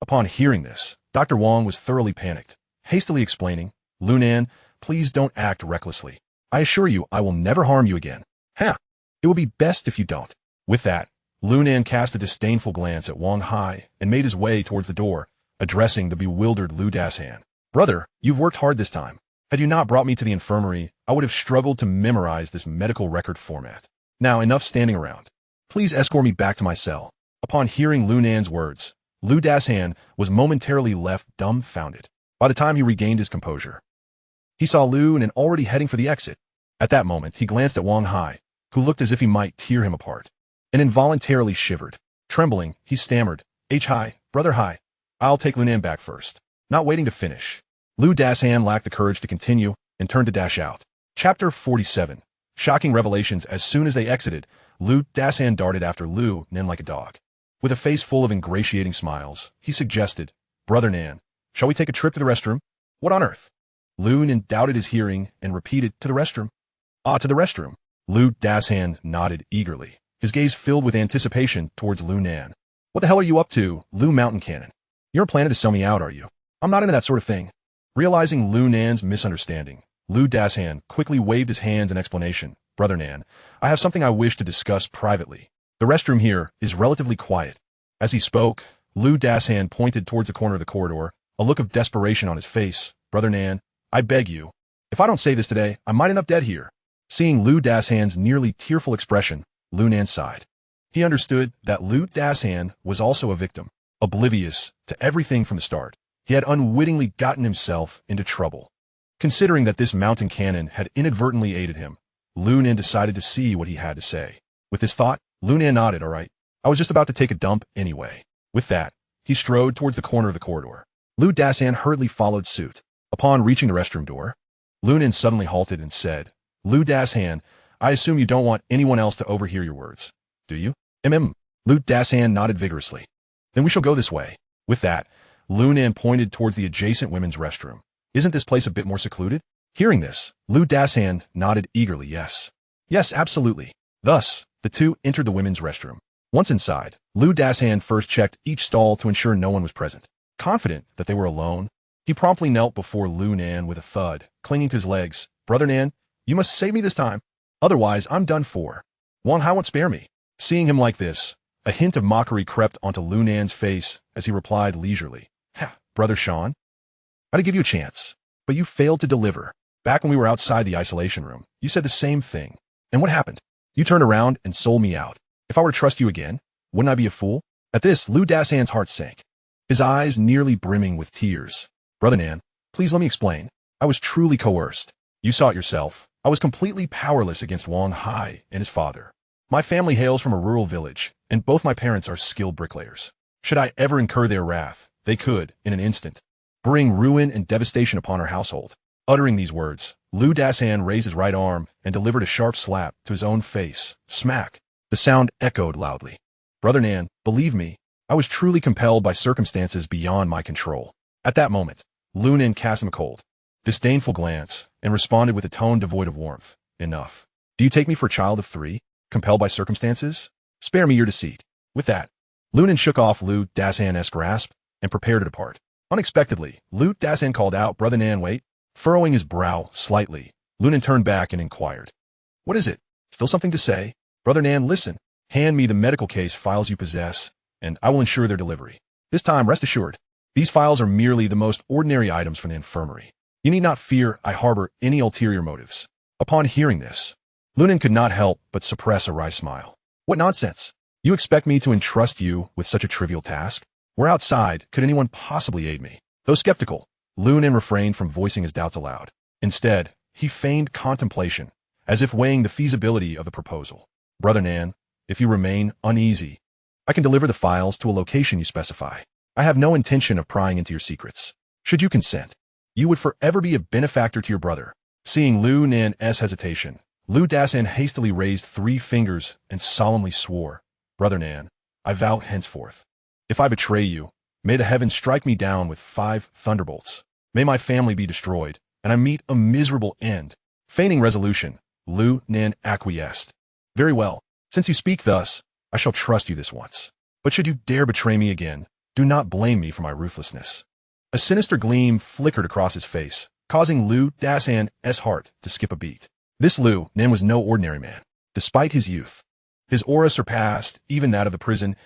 Speaker 1: Upon hearing this, Dr. Wang was thoroughly panicked, hastily explaining, Lu Nan, please don't act recklessly. I assure you I will never harm you again. It will be best if you don't. With that, Lu Nan cast a disdainful glance at Wang Hai and made his way towards the door, addressing the bewildered Lu Dasan. Brother, you've worked hard this time. Had you not brought me to the infirmary, I would have struggled to memorize this medical record format. Now, enough standing around. Please escort me back to my cell. Upon hearing Lu Nan's words, Lu Dasan was momentarily left dumbfounded. By the time he regained his composure, he saw Lu Nan already heading for the exit. At that moment, he glanced at Wang Hai, who looked as if he might tear him apart, and involuntarily shivered. Trembling, he stammered, Hai, Brother Hai, I'll take Lu Nan back first. Not waiting to finish, Lu Dasan lacked the courage to continue and turned to dash out. Chapter 47. Shocking revelations. As soon as they exited, Lu Dasan darted after Lu Nan like a dog. With a face full of ingratiating smiles, he suggested, Brother Nan, shall we take a trip to the restroom? What on earth? Lu Nan doubted his hearing and repeated, to the restroom. To the restroom. Lu Dasan nodded eagerly, his gaze filled with anticipation towards Lu Nan. What the hell are you up to, Lu Mountain Cannon? You aren't planning to sell me out, are you? I'm not into that sort of thing. Realizing Lu Nan's misunderstanding, Lu Dasan quickly waved his hands in explanation. Brother Nan, I have something I wish to discuss privately. The restroom here is relatively quiet. As he spoke, Lu Dasan pointed towards the corner of the corridor, a look of desperation on his face. Brother Nan, I beg you. If I don't say this today, I might end up dead here. Seeing Lu Dasan's nearly tearful expression, Lu Nan sighed. He understood that Lu Dasan was also a victim, oblivious to everything from the start. He had unwittingly gotten himself into trouble. Considering that this mountain cannon had inadvertently aided him, Lu Nan decided to see what he had to say. With this thought, Lu Nan nodded, all right. I was just about to take a dump anyway. With that, he strode towards the corner of the corridor. Lu Dasan hurriedly followed suit. Upon reaching the restroom door, Lu Nan suddenly halted and said, Lu Dasan, I assume you don't want anyone else to overhear your words, do you? Lu Dasan nodded vigorously. Then we shall go this way. With that, Lu Nan pointed towards the adjacent women's restroom. Isn't this place a bit more secluded? Hearing this, Lu Dasan nodded eagerly, yes. Yes, absolutely. Thus, the two entered the women's restroom. Once inside, Lu Dasan first checked each stall to ensure no one was present. Confident that they were alone, he promptly knelt before Lu Nan with a thud, clinging to his legs. Brother Nan, you must save me this time. Otherwise, I'm done for. Wang Hai won't spare me. Seeing him like this, a hint of mockery crept onto Lu Nan's face as he replied leisurely, "Ha, Brother Sean, I'd give you a chance, but you failed to deliver. Back when we were outside the isolation room, you said the same thing. And what happened? You turned around and sold me out. If I were to trust you again, wouldn't I be a fool?" At this, Lu Dasan's heart sank, his eyes nearly brimming with tears. "Brother Nan, please let me explain. I was truly coerced. You saw it yourself. I was completely powerless against Wang Hai and his father. My family hails from a rural village, and both my parents are skilled bricklayers. Should I ever incur their wrath, they could, in an instant, bring ruin and devastation upon our household." Uttering these words, Lu Dasan raised his right arm and delivered a sharp slap to his own face. Smack! The sound echoed loudly. "Brother Nan, believe me, I was truly compelled by circumstances beyond my control." At that moment, Lu Nan cast him a cold, disdainful glance and responded with a tone devoid of warmth. "Enough. Do you take me for a child of 3, compelled by circumstances? Spare me your deceit." With that, Lu Nan shook off Lu Dasan's grasp and prepared to depart. Unexpectedly, Lu Dasan called out, "Brother Nan, wait." Furrowing his brow slightly, Lu Nan turned back and inquired, "What is it? Still something to say?" "Brother Nan, listen. Hand me the medical case files you possess, and I will ensure their delivery. This time, rest assured, these files are merely the most ordinary items from the infirmary. You need not fear I harbor any ulterior motives." Upon hearing this, Lu Nan could not help but suppress a wry smile. "What nonsense! You expect me to entrust you with such a trivial task? We're outside. Could anyone possibly aid me?" Though skeptical, Lu Nan refrained from voicing his doubts aloud. Instead, he feigned contemplation, as if weighing the feasibility of the proposal. "Brother Nan, if you remain uneasy, I can deliver the files to a location you specify. I have no intention of prying into your secrets. Should you consent, you would forever be a benefactor to your brother." Seeing Lu Nan's hesitation, Lu Dasan hastily raised 3 fingers and solemnly swore, "Brother Nan, I vow henceforth, if I betray you, may the heavens strike me down with 5 thunderbolts. May my family be destroyed, and I meet a miserable end." Feigning resolution, Lu Nan acquiesced. "Very well. Since you speak thus, I shall trust you this once. But should you dare betray me again, do not blame me for my ruthlessness." A sinister gleam flickered across his face, causing Lu Dasan's heart to skip a beat. This Lu Nan was no ordinary man. Despite his youth, his aura surpassed even that of the prison's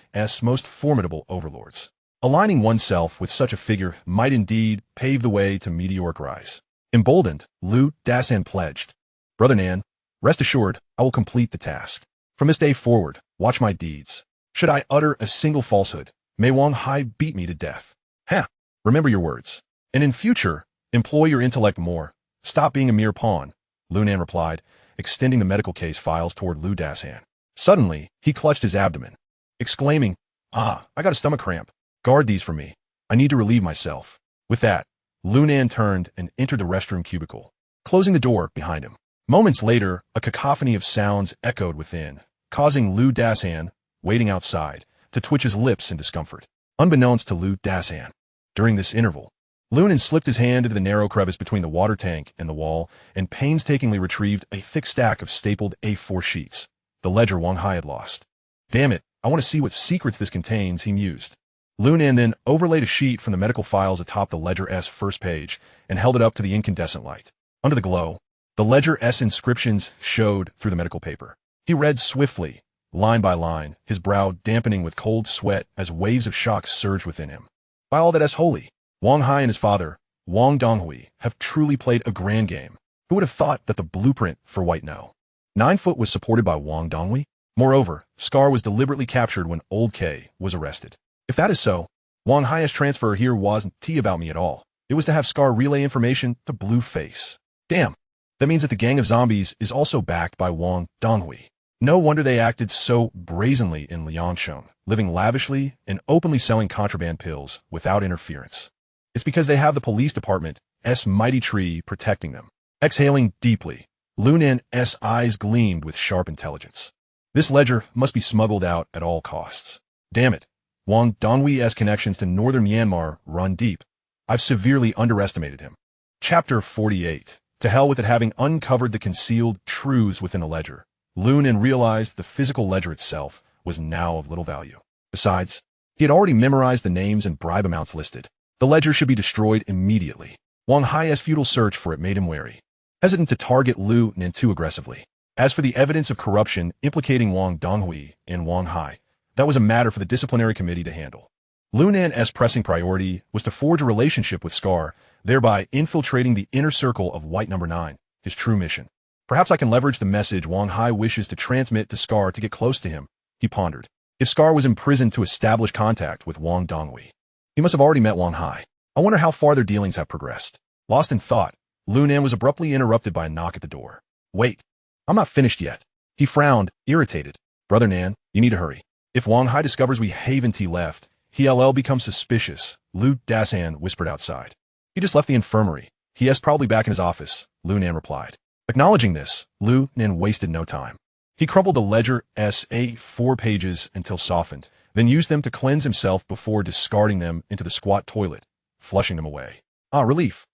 Speaker 1: most formidable overlords. Aligning oneself with such a figure might indeed pave the way to meteoric rise. Emboldened, Lu Dasan pledged, "Brother Nan, rest assured I will complete the task. From this day forward, watch my deeds. Should I utter a single falsehood, may Wang Hai beat me to death. Ha! Remember your words. And in future, employ your intellect more. Stop being a mere pawn," Lu Nan replied, extending the medical case files toward Lu Dasan. Suddenly, he clutched his abdomen, exclaiming, "Ah, I got a stomach cramp. Guard these for me. I need to relieve myself." With that, Lu Nan turned and entered the restroom cubicle, closing the door behind him. Moments later, a cacophony of sounds echoed within, causing Lu Dasan, waiting outside, to twitch his lips in discomfort. Unbeknownst to Lu Dasan, during this interval, Lu Nan slipped his hand into the narrow crevice between the water tank and the wall and painstakingly retrieved a thick stack of stapled A4 sheets, the ledger Wang Hai had lost. "Damn it, I want to see what secrets this contains," he mused. Lu Nan then overlaid a sheet from the medical files atop the ledger's first page and held it up to the incandescent light. Under the glow, the ledger's inscriptions showed through the medical paper. He read swiftly, line by line, his brow dampening with cold sweat as waves of shock surged within him. "By all that is holy, Wang Hai and his father, Wang Donghui, have truly played a grand game. Who would have thought that the blueprint for White No 9 Foot was supported by Wang Donghui? Moreover, Scar was deliberately captured when Old K was arrested. If that is so, Wang Hai's transfer here wasn't tea about me at all. It was to have Scar relay information to Blueface. Damn, that means that the gang of zombies is also backed by Wang Donghui. No wonder they acted so brazenly in Liangshun, living lavishly and openly selling contraband pills without interference. It's because they have the police department's mighty tree protecting them. Exhaling deeply, Lu Nan's eyes gleamed with sharp intelligence. This ledger must be smuggled out at all costs. Damn it. Wang Donghui's connections to northern Myanmar run deep. I've severely underestimated him. Chapter 48. To hell with it. Having uncovered the concealed truths within the ledger, Lu Nan realized the physical ledger itself was now of little value. Besides, he had already memorized the names and bribe amounts listed. The ledger should be destroyed immediately. Wang Hai's futile search for it made him wary, hesitant to target Lu Nan too aggressively. As for the evidence of corruption implicating Wang Donghui and Wang Hai, that was a matter for the disciplinary committee to handle. Lu Nan's pressing priority was to forge a relationship with Scar, thereby infiltrating the inner circle of White Number 9, his true mission. Perhaps I can leverage the message Wang Hai wishes to transmit to Scar to get close to him, he pondered. If Scar was imprisoned to establish contact with Wang Donghui, he must have already met Wang Hai. I wonder how far their dealings have progressed. Lost in thought, Lu Nan was abruptly interrupted by a knock at the door. Wait, I'm not finished yet. He frowned, irritated. Brother Nan, you need to hurry. If Wang Hai discovers we haven't left, he'll become suspicious, Lu Dasan whispered outside. He just left the infirmary. He's probably back in his office, Lu Nan replied. Acknowledging this, Lu Nan wasted no time. He crumpled the ledger's 4 pages until softened, then used them to cleanse himself before discarding them into the squat toilet, flushing them away. Ah, relief.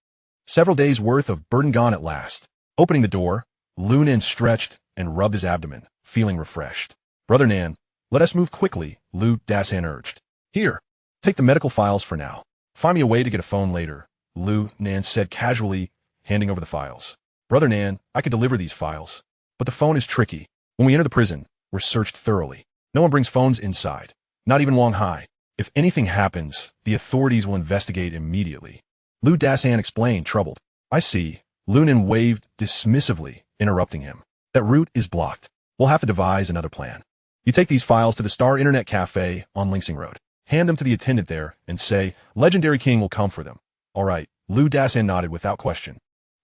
Speaker 1: Several days' worth of burden gone at last. Opening the door, Lu Nan stretched and rubbed his abdomen, feeling refreshed. Brother Nan, let us move quickly, Lu Dasan urged. Here, take the medical files for now. Find me a way to get a phone later, Lu Nan said casually, handing over the files. Brother Nan, I could deliver these files, but the phone is tricky. When we enter the prison, we're searched thoroughly. No one brings phones inside, not even Wang Hai. If anything happens, the authorities will investigate immediately. Lu Dasan explained, troubled. I see. Lu Nan waved dismissively, interrupting him. That route is blocked. We'll have to devise another plan. You take these files to the Star Internet Cafe on Lingsing Road. Hand them to the attendant there and say, Legendary King will come for them. All right, Lu Dasan nodded without question.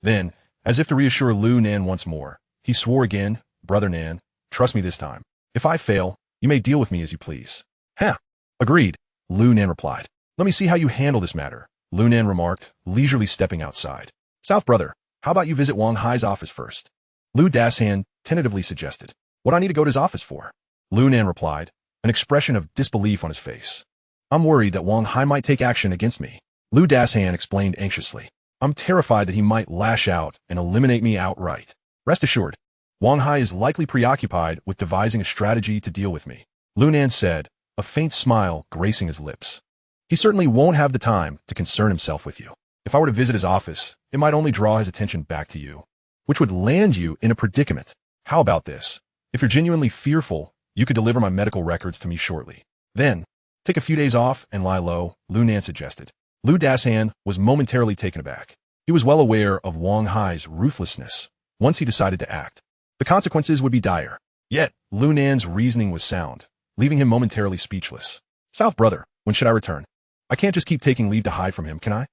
Speaker 1: Then, as if to reassure Lu Nan once more, he swore again, Brother Nan, trust me this time. If I fail, you may deal with me as you please. Huh. Agreed, Lu Nan replied. Let me see how you handle this matter, Lu Nan remarked, leisurely stepping outside. South brother, how about you visit Wang Hai's office first? Lu Dasan tentatively suggested. What I need to go to his office for? Lu Nan replied, an expression of disbelief on his face. I'm worried that Wang Hai might take action against me. Lu Dasan explained anxiously. I'm terrified that he might lash out and eliminate me outright. Rest assured, Wang Hai is likely preoccupied with devising a strategy to deal with me, Lu Nan said, a faint smile gracing his lips. He certainly won't have the time to concern himself with you. If I were to visit his office, it might only draw his attention back to you, which would land you in a predicament. How about this? If you're genuinely fearful, you could deliver my medical records to me shortly. Then, take a few days off and lie low, Lu Nan suggested. Lu Dasan was momentarily taken aback. He was well aware of Wang Hai's ruthlessness once he decided to act. The consequences would be dire. Yet, Lu Nan's reasoning was sound, leaving him momentarily speechless. South brother, when should I return? I can't just keep taking leave to hide from him, can I?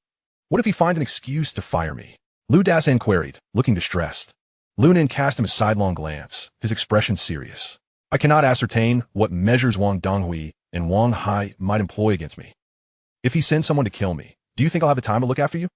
Speaker 1: What if he finds an excuse to fire me? Lu Dasan queried, looking distressed. Lu Nan cast him a sidelong glance, his expression serious. I cannot ascertain what measures Wang Donghui and Wang Hai might employ against me. If he sends someone to kill me, do you think I'll have the time to look after you?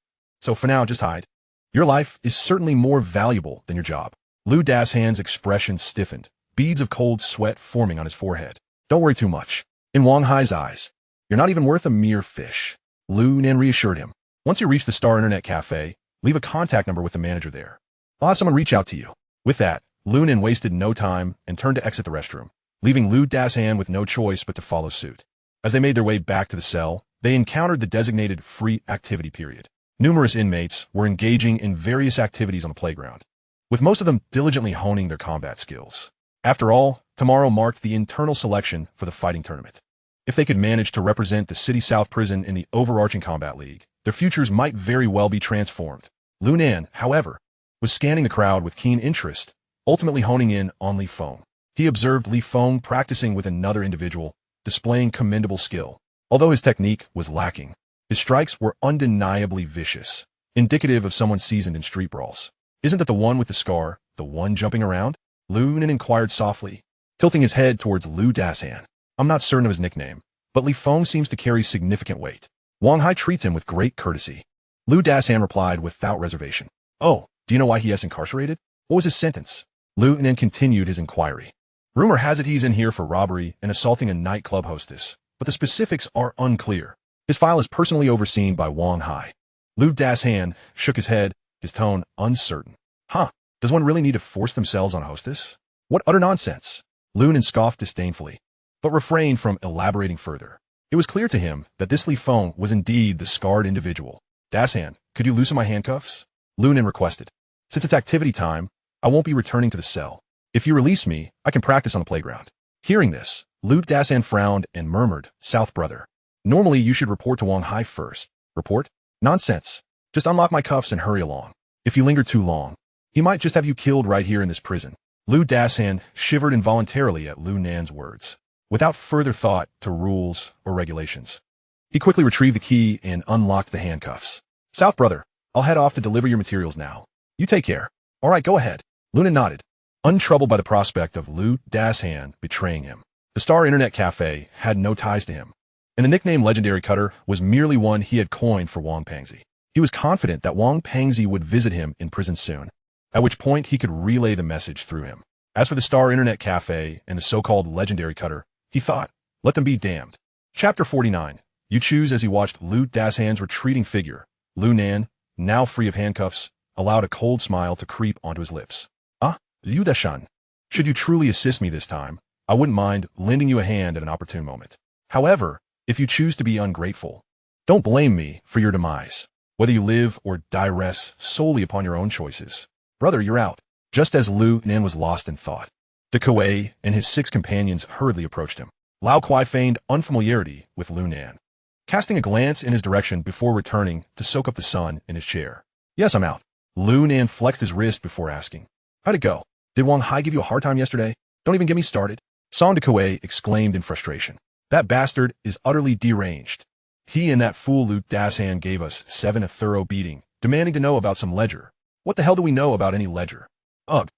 Speaker 1: So for now, just hide. Your life is certainly more valuable than your job. Lu Dasan's expression stiffened, beads of cold sweat forming on his forehead. Don't worry too much. In Wang Hai's eyes, you're not even worth a mere fish. Lu Nan reassured him. Once you reach the Star Internet Cafe, leave a contact number with the manager there. I'll have someone reach out to you. With that, Lu Nan wasted no time and turned to exit the restroom, leaving Lu Dasan with no choice but to follow suit. As they made their way back to the cell, they encountered the designated free activity period. Numerous inmates were engaging in various activities on the playground, with most of them diligently honing their combat skills. After all, tomorrow marked the internal selection for the fighting tournament. If they could manage to represent the City South Prison in the overarching combat league, their futures might very well be transformed. Lu Nan, however, was scanning the crowd with keen interest, ultimately honing in on Li Feng. He observed Li Feng practicing with another individual, displaying commendable skill. Although his technique was lacking, his strikes were undeniably vicious, indicative of someone seasoned in street brawls. Isn't that the one with the scar, the one jumping around? Lu Nan inquired softly, tilting his head towards Lu Dasan. I'm not certain of his nickname, but Li Feng seems to carry significant weight. Wang Hai treats him with great courtesy. Lu Dasan replied without reservation. Oh, do you know why he is incarcerated? What was his sentence? Lu Nan continued his inquiry. Rumor has it he's in here for robbery and assaulting a nightclub hostess, but the specifics are unclear. His file is personally overseen by Wang Hai. Lu Dasan shook his head, his tone uncertain. Huh, does one really need to force themselves on a hostess? What utter nonsense! Lu Nan scoffed disdainfully, but refrained from elaborating further. It was clear to him that this Li Feng was indeed the scarred individual. Dasan, could you loosen my handcuffs? Lu Nan requested. Since it's activity time, I won't be returning to the cell. If you release me, I can practice on the playground. Hearing this, Lu Dasan frowned and murmured, South brother. Normally you should report to Wang Hai first. Report? Nonsense. Just unlock my cuffs and hurry along. If you linger too long, he might just have you killed right here in this prison. Lu Dasan shivered involuntarily at Lu Nan's words. Without further thought to rules or regulations, he quickly retrieved the key and unlocked the handcuffs. South brother, I'll head off to deliver your materials now. You take care. All right, go ahead. Luna nodded, untroubled by the prospect of Lu Dasan betraying him. The Star Internet Cafe had no ties to him, and the nickname Legendary Cutter was merely one he had coined for Wang Pengzi. He was confident that Wang Pengzi would visit him in prison soon, at which point he could relay the message through him. As for the Star Internet Cafe and the so-called Legendary Cutter, he thought, let them be damned. Chapter 49. You choose as he watched Lu Dasan's retreating figure. Lu Nan, now free of handcuffs, allowed a cold smile to creep onto his lips. Ah, Liu Dashan. Should you truly assist me this time, I wouldn't mind lending you a hand at an opportune moment. However, if you choose to be ungrateful, don't blame me for your demise. Whether you live or die rests solely upon your own choices. Brother, you're out. Just as Lu Nan was lost in thought, De Kuei and his 6 companions hurriedly approached him. Lao Kuai feigned unfamiliarity with Lu Nan, casting a glance in his direction before returning to soak up the sun in his chair. Yes, I'm out. Lu Nan flexed his wrist before asking. How'd it go? Did Wang Hai give you a hard time yesterday? Don't even get me started. Song De Kuei exclaimed in frustration. That bastard is utterly deranged. He and that fool Lu Dasan gave us 7 a thorough beating, demanding to know about some ledger. What the hell do we know about any ledger? Ugh.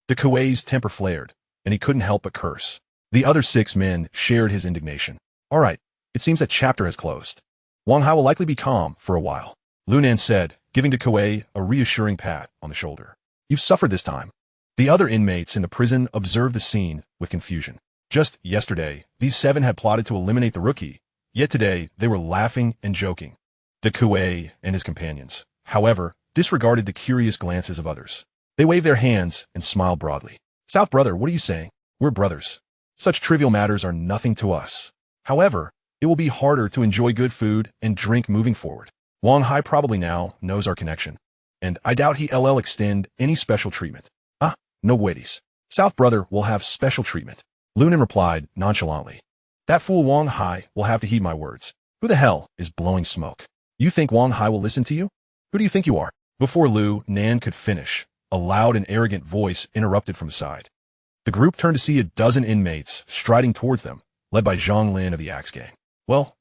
Speaker 1: De Kuei's temper flared, and he couldn't help but curse. The other 6 men shared his indignation. All right, it seems that chapter has closed. Wang Hai will likely be calm for a while, Lu Nan said, giving De Kuei a reassuring pat on the shoulder. You've suffered this time. The other inmates in the prison observed the scene with confusion. Just yesterday, these 7 had plotted to eliminate the rookie, yet today they were laughing and joking. De Kuei and his companions, however, disregarded the curious glances of others. They waved their hands and smiled broadly. South brother, what are you saying? We're brothers. Such trivial matters are nothing to us. However, it will be harder to enjoy good food and drink moving forward. Wang Hai probably now knows our connection, and I doubt he'll extend any special treatment. Ah, no worries. South brother will have special treatment. Lu Nan replied nonchalantly. That fool Wang Hai will have to heed my words. Who the hell is blowing smoke? You think Wang Hai will listen to you? Who do you think you are? Before Lu Nan could finish, a loud and arrogant voice interrupted from the side. The group turned to see a dozen inmates striding towards them, led by Zhang Lin of the Axe Gang. Well,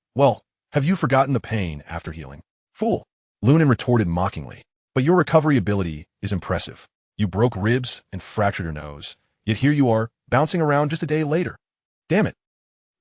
Speaker 1: have you forgotten the pain after healing? Fool, Lu Nan retorted mockingly. But your recovery ability is impressive. You broke ribs and fractured your nose, yet here you are, bouncing around just a day later. Damn it.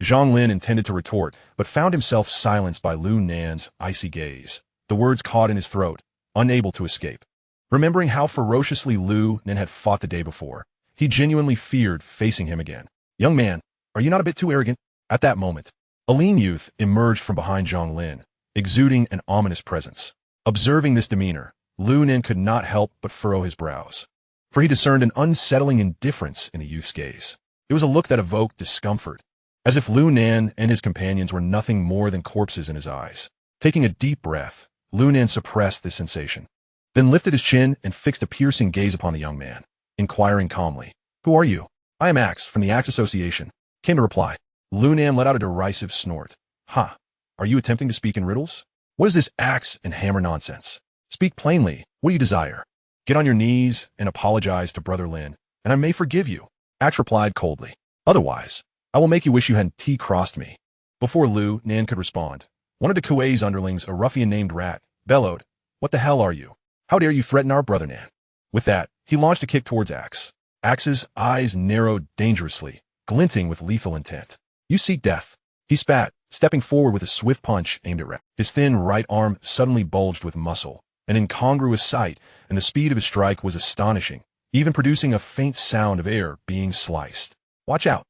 Speaker 1: Zhang Lin intended to retort, but found himself silenced by Lu Nan's icy gaze. The words caught in his throat, unable to escape. Remembering how ferociously Lu Nan had fought the day before, he genuinely feared facing him again. Young man, are you not a bit too arrogant? At that moment, a lean youth emerged from behind Zhang Lin, exuding an ominous presence. Observing this demeanor, Lu Nan could not help but furrow his brows, for he discerned an unsettling indifference in the youth's gaze. It was a look that evoked discomfort, as if Lu Nan and his companions were nothing more than corpses in his eyes. Taking a deep breath, Lu Nan suppressed this sensation, then lifted his chin and fixed a piercing gaze upon the young man, inquiring calmly. Who are you? I am Axe, from the Axe Association, came the reply. Lu Nan let out a derisive snort. Ha! Are you attempting to speak in riddles? What is this axe and hammer nonsense? Speak plainly. What do you desire? Get on your knees and apologize to Brother Lin, and I may forgive you. Axe replied coldly. Otherwise, I will make you wish you hadn't T-crossed me. Before Lu Nan could respond, one of De Kuei's underlings, a ruffian named Rat, bellowed, What the hell are you? How dare you threaten our brother Nan? With that, he launched a kick towards Axe. Axe's eyes narrowed dangerously, glinting with lethal intent. You seek death. He spat, stepping forward with a swift punch aimed at Rat. His thin right arm suddenly bulged with muscle, an incongruous sight, and the speed of his strike was astonishing, even producing a faint sound of air being sliced. Watch out.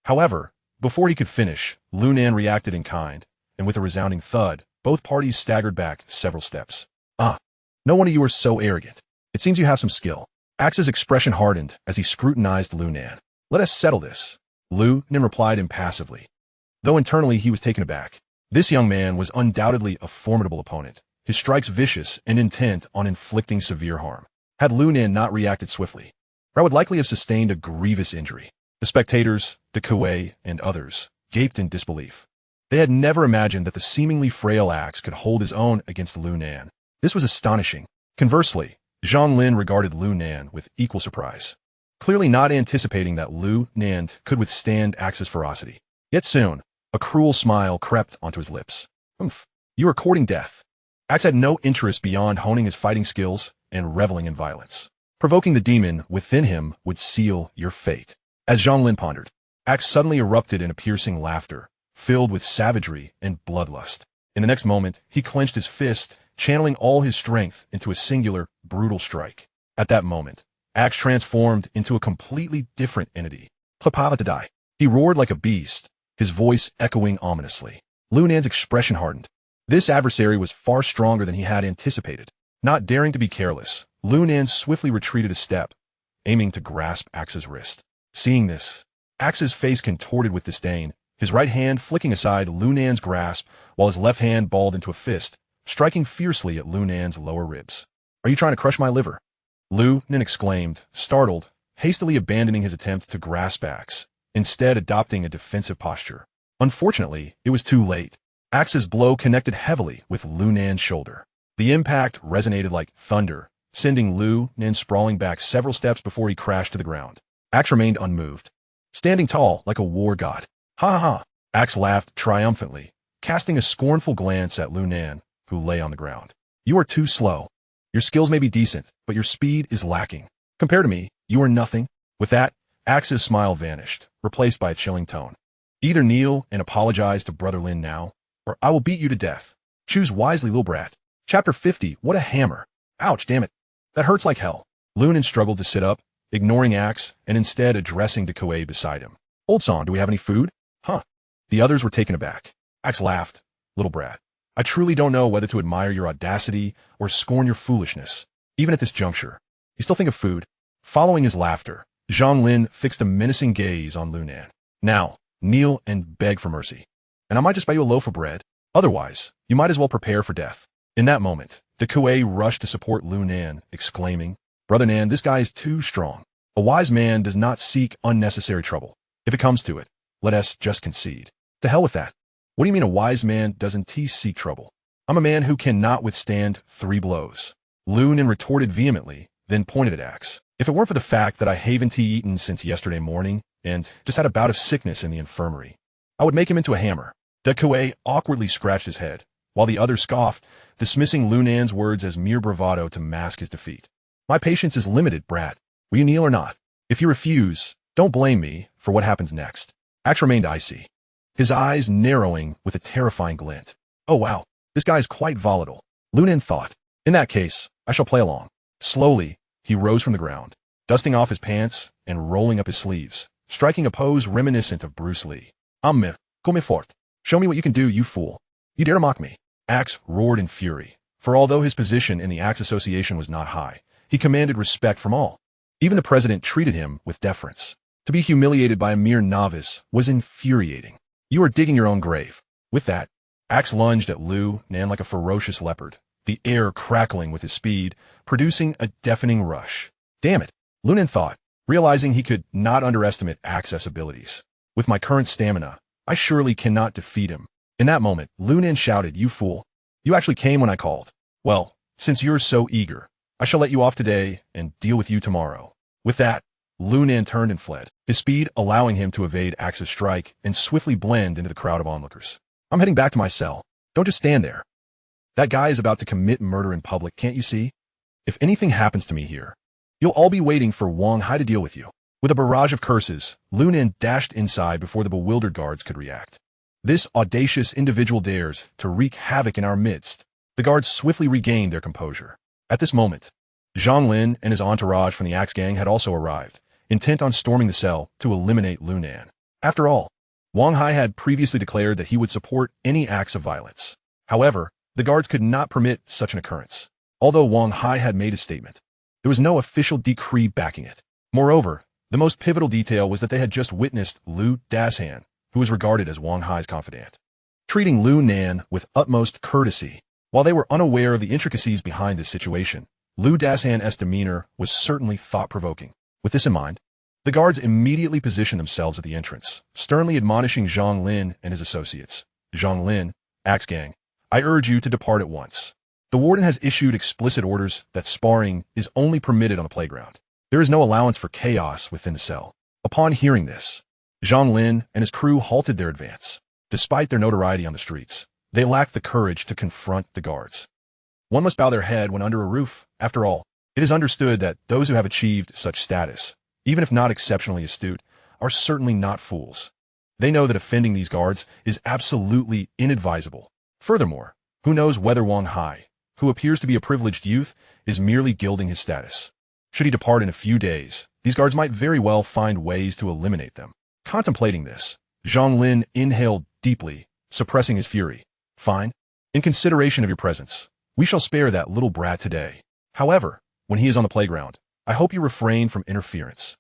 Speaker 1: However, before he could finish, Lu Nan reacted in kind, and with a resounding thud, both parties staggered back several steps. Ah, no one of you are so arrogant. It seems you have some skill. Axe's expression hardened as he scrutinized Lu Nan. Let us settle this. Lu Nan replied impassively, though internally he was taken aback. This young man was undoubtedly a formidable opponent, his strikes vicious and intent on inflicting severe harm. Had Lu Nan not reacted swiftly, or I would likely have sustained a grievous injury. The spectators, the Kuei, and others gaped in disbelief. They had never imagined that the seemingly frail axe could hold his own against Lu Nan. This was astonishing. Conversely, Zhang Lin regarded Lu Nan with equal surprise, clearly not anticipating that Lu Nan could withstand Axe's ferocity. Yet soon, a cruel smile crept onto his lips. Oomph, you are courting death. Axe had no interest beyond honing his fighting skills and reveling in violence. Provoking the demon within him would seal your fate. As Zhang Lin pondered, Axe suddenly erupted in a piercing laughter, filled with savagery and bloodlust. In the next moment, he clenched his fist, channeling all his strength into a singular, brutal strike. At that moment, Axe transformed into a completely different entity. Plapavadadai. He roared like a beast, his voice echoing ominously. Lu Nan's expression hardened. This adversary was far stronger than he had anticipated. Not daring to be careless, Lu Nan swiftly retreated a step, aiming to grasp Axe's wrist. Seeing this, Axe's face contorted with disdain, his right hand flicking aside Lu Nan's grasp while his left hand balled into a fist, striking fiercely at Lu Nan's lower ribs. Are you trying to crush my liver? Lu Nan exclaimed, startled, hastily abandoning his attempt to grasp Axe, instead adopting a defensive posture. Unfortunately, it was too late. Axe's blow connected heavily with Lu Nan's shoulder. The impact resonated like thunder, sending Lu Nan sprawling back several steps before he crashed to the ground. Axe remained unmoved, standing tall like a war god. Ha ha ha! Axe laughed triumphantly, casting a scornful glance at Lu Nan, who lay on the ground. You are too slow. Your skills may be decent, but your speed is lacking. Compared to me, you are nothing. With that, Axe's smile vanished, replaced by a chilling tone. Either kneel and apologize to Brother Lin now, or I will beat you to death. Choose wisely, little brat. Chapter 50, what a hammer. Ouch, damn it. That hurts like hell. Lu Nan struggled to sit up, ignoring Axe and instead addressing the Kuei beside him. Old Son, do we have any food? Huh. The others were taken aback. Axe laughed. Little brat, I truly don't know whether to admire your audacity or scorn your foolishness. Even at this juncture, you still think of food? Following his laughter, Zhang Lin fixed a menacing gaze on Lu Nan. Now, kneel and beg for mercy. And I might just buy you a loaf of bread. Otherwise, you might as well prepare for death. In that moment, the Kuei rushed to support Lu Nan, exclaiming, Brother Nan, this guy is too strong. A wise man does not seek unnecessary trouble. If it comes to it, let us just concede. To hell with that. What do you mean a wise man doesn't seek trouble? I'm a man who cannot withstand 3 blows. Lu Nan retorted vehemently, then pointed at Axe. If it weren't for the fact that I haven't tea eaten since yesterday morning and just had a bout of sickness in the infirmary, I would make him into a hammer. The Kuei awkwardly scratched his head, while the other scoffed, dismissing Lu Nan's words as mere bravado to mask his defeat. My patience is limited, brat. Will you kneel or not? If you refuse, don't blame me for what happens next. Axe remained icy, his eyes narrowing with a terrifying glint. Oh wow, this guy is quite volatile, Lu Nan thought. In that case, I shall play along. Slowly, he rose from the ground, dusting off his pants and rolling up his sleeves, striking a pose reminiscent of Bruce Lee. Come fort. Show me what you can do, you fool. You dare mock me. Axe roared in fury, for although his position in the Axe Association was not high, he commanded respect from all. Even the president treated him with deference. To be humiliated by a mere novice was infuriating. You are digging your own grave. With that, Axe lunged at Lu Nan like a ferocious leopard, the air crackling with his speed, producing a deafening rush. Damn it, Lu Nan thought, realizing he could not underestimate Axe's abilities. With my current stamina, I surely cannot defeat him. In that moment, Lu Nan shouted, You fool. You actually came when I called. Well, since you're so eager, I shall let you off today and deal with you tomorrow. With that, Lu Nan turned and fled, his speed allowing him to evade Axe's strike and swiftly blend into the crowd of onlookers. I'm heading back to my cell. Don't just stand there. That guy is about to commit murder in public, can't you see? If anything happens to me here, you'll all be waiting for Wang Hai to deal with you. With a barrage of curses, Lu Nan dashed inside before the bewildered guards could react. This audacious individual dares to wreak havoc in our midst. The guards swiftly regained their composure. At this moment, Zhang Lin and his entourage from the Axe Gang had also arrived, intent on storming the cell to eliminate Lu Nan. After all, Wang Hai had previously declared that he would support any acts of violence. However, the guards could not permit such an occurrence. Although Wang Hai had made a statement, there was no official decree backing it. Moreover, the most pivotal detail was that they had just witnessed Lu Dashan, who was regarded as Wang Hai's confidant, treating Lu Nan with utmost courtesy. While they were unaware of the intricacies behind this situation, Lu Dashan's demeanor was certainly thought-provoking. With this in mind, the guards immediately positioned themselves at the entrance, sternly admonishing Zhang Lin and his associates. Zhang Lin, Axe Gang, I urge you to depart at once. The warden has issued explicit orders that sparring is only permitted on the playground. There is no allowance for chaos within the cell. Upon hearing this, Zhang Lin and his crew halted their advance. Despite their notoriety on the streets, they lacked the courage to confront the guards. One must bow their head when under a roof. After all, it is understood that those who have achieved such status, even if not exceptionally astute, are certainly not fools. They know that offending these guards is absolutely inadvisable. Furthermore, who knows whether Wang Hai, who appears to be a privileged youth, is merely gilding his status. Should he depart in a few days, these guards might very well find ways to eliminate them. Contemplating this, Zhang Lin inhaled deeply, suppressing his fury. Fine. In consideration of your presence, we shall spare that little brat today. However, when he is on the playground, I hope you refrain from interference.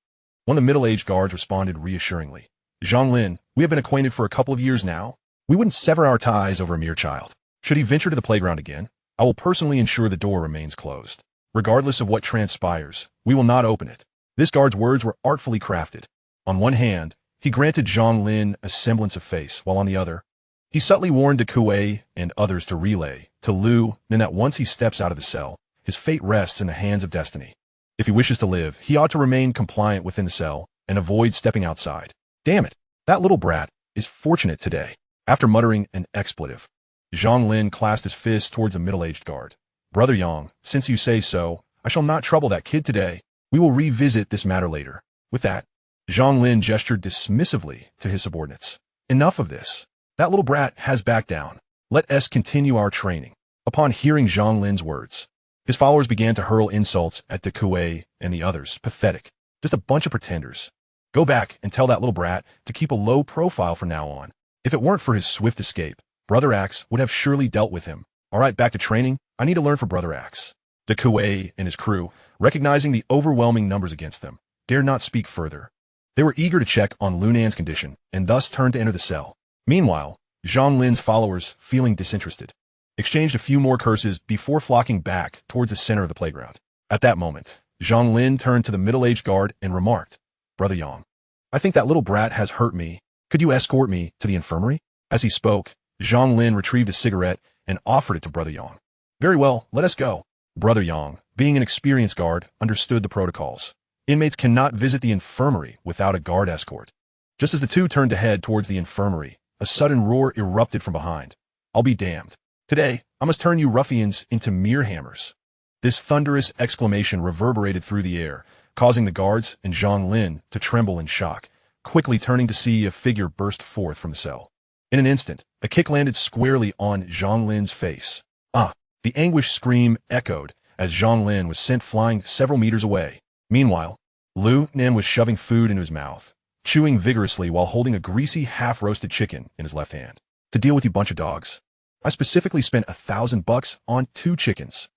Speaker 1: One of the middle-aged guards responded reassuringly. Zhang Lin, we have been acquainted for a couple of years now. We wouldn't sever our ties over a mere child. Should he venture to the playground again, I will personally ensure the door remains closed. Regardless of what transpires, we will not open it. This guard's words were artfully crafted. On one hand, he granted Zhang Lin a semblance of face, while on the other, he subtly warned De Kuei and others to relay to Lu Nen that once he steps out of the cell, his fate rests in the hands of destiny. If he wishes to live, he ought to remain compliant within the cell and avoid stepping outside. Damn it, that little brat is fortunate today. After muttering an expletive, Zhang Lin clasped his fist towards the middle-aged guard. Brother Yang, since you say so, I shall not trouble that kid today. We will revisit this matter later. With that, Zhang Lin gestured dismissively to his subordinates. Enough of this. That little brat has backed down. Let us continue our training. Upon hearing Zhang Lin's words, his followers began to hurl insults at De Kuei and the others. Pathetic. Just a bunch of pretenders. Go back and tell that little brat to keep a low profile from now on. If it weren't for his swift escape, Brother Axe would have surely dealt with him. All right, back to training. I need to learn from Brother Axe. De Kuei and his crew, recognizing the overwhelming numbers against them, dared not speak further. They were eager to check on Lu Nan's condition and thus turned to enter the cell. Meanwhile, Zhang Lin's followers, feeling disinterested, exchanged a few more curses before flocking back towards the center of the playground. At that moment, Zhang Lin turned to the middle-aged guard and remarked, Brother Yang, I think that little brat has hurt me. Could you escort me to the infirmary? As he spoke, Zhang Lin retrieved a cigarette and offered it to Brother Yang. Very well, let us go. Brother Yang, being an experienced guard, understood the protocols. Inmates cannot visit the infirmary without a guard escort. Just as the two turned to head towards the infirmary, a sudden roar erupted from behind. I'll be damned. Today, I must turn you ruffians into mere hammers. This thunderous exclamation reverberated through the air, causing the guards and Zhang Lin to tremble in shock, quickly turning to see a figure burst forth from the cell. In an instant, a kick landed squarely on Zhang Lin's face. Ah! The anguished scream echoed as Zhang Lin was sent flying several meters away. Meanwhile, Lu Nen was shoving food into his mouth, chewing vigorously while holding a greasy half-roasted chicken in his left hand. To deal with you bunch of dogs. I specifically spent $1,000 on 2 chickens.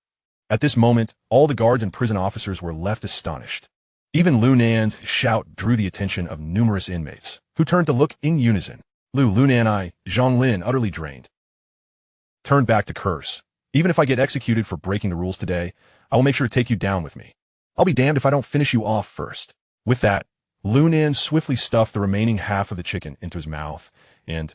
Speaker 1: At this moment, all the guards and prison officers were left astonished. Even Lu Nan's shout drew the attention of numerous inmates, who turned to look in unison. Lu Nan I, Zhang Lin, utterly drained, turned back to curse. Even if I get executed for breaking the rules today, I will make sure to take you down with me. I'll be damned if I don't finish you off first. With that, Lu Nan swiftly stuffed the remaining half of the chicken into his mouth and,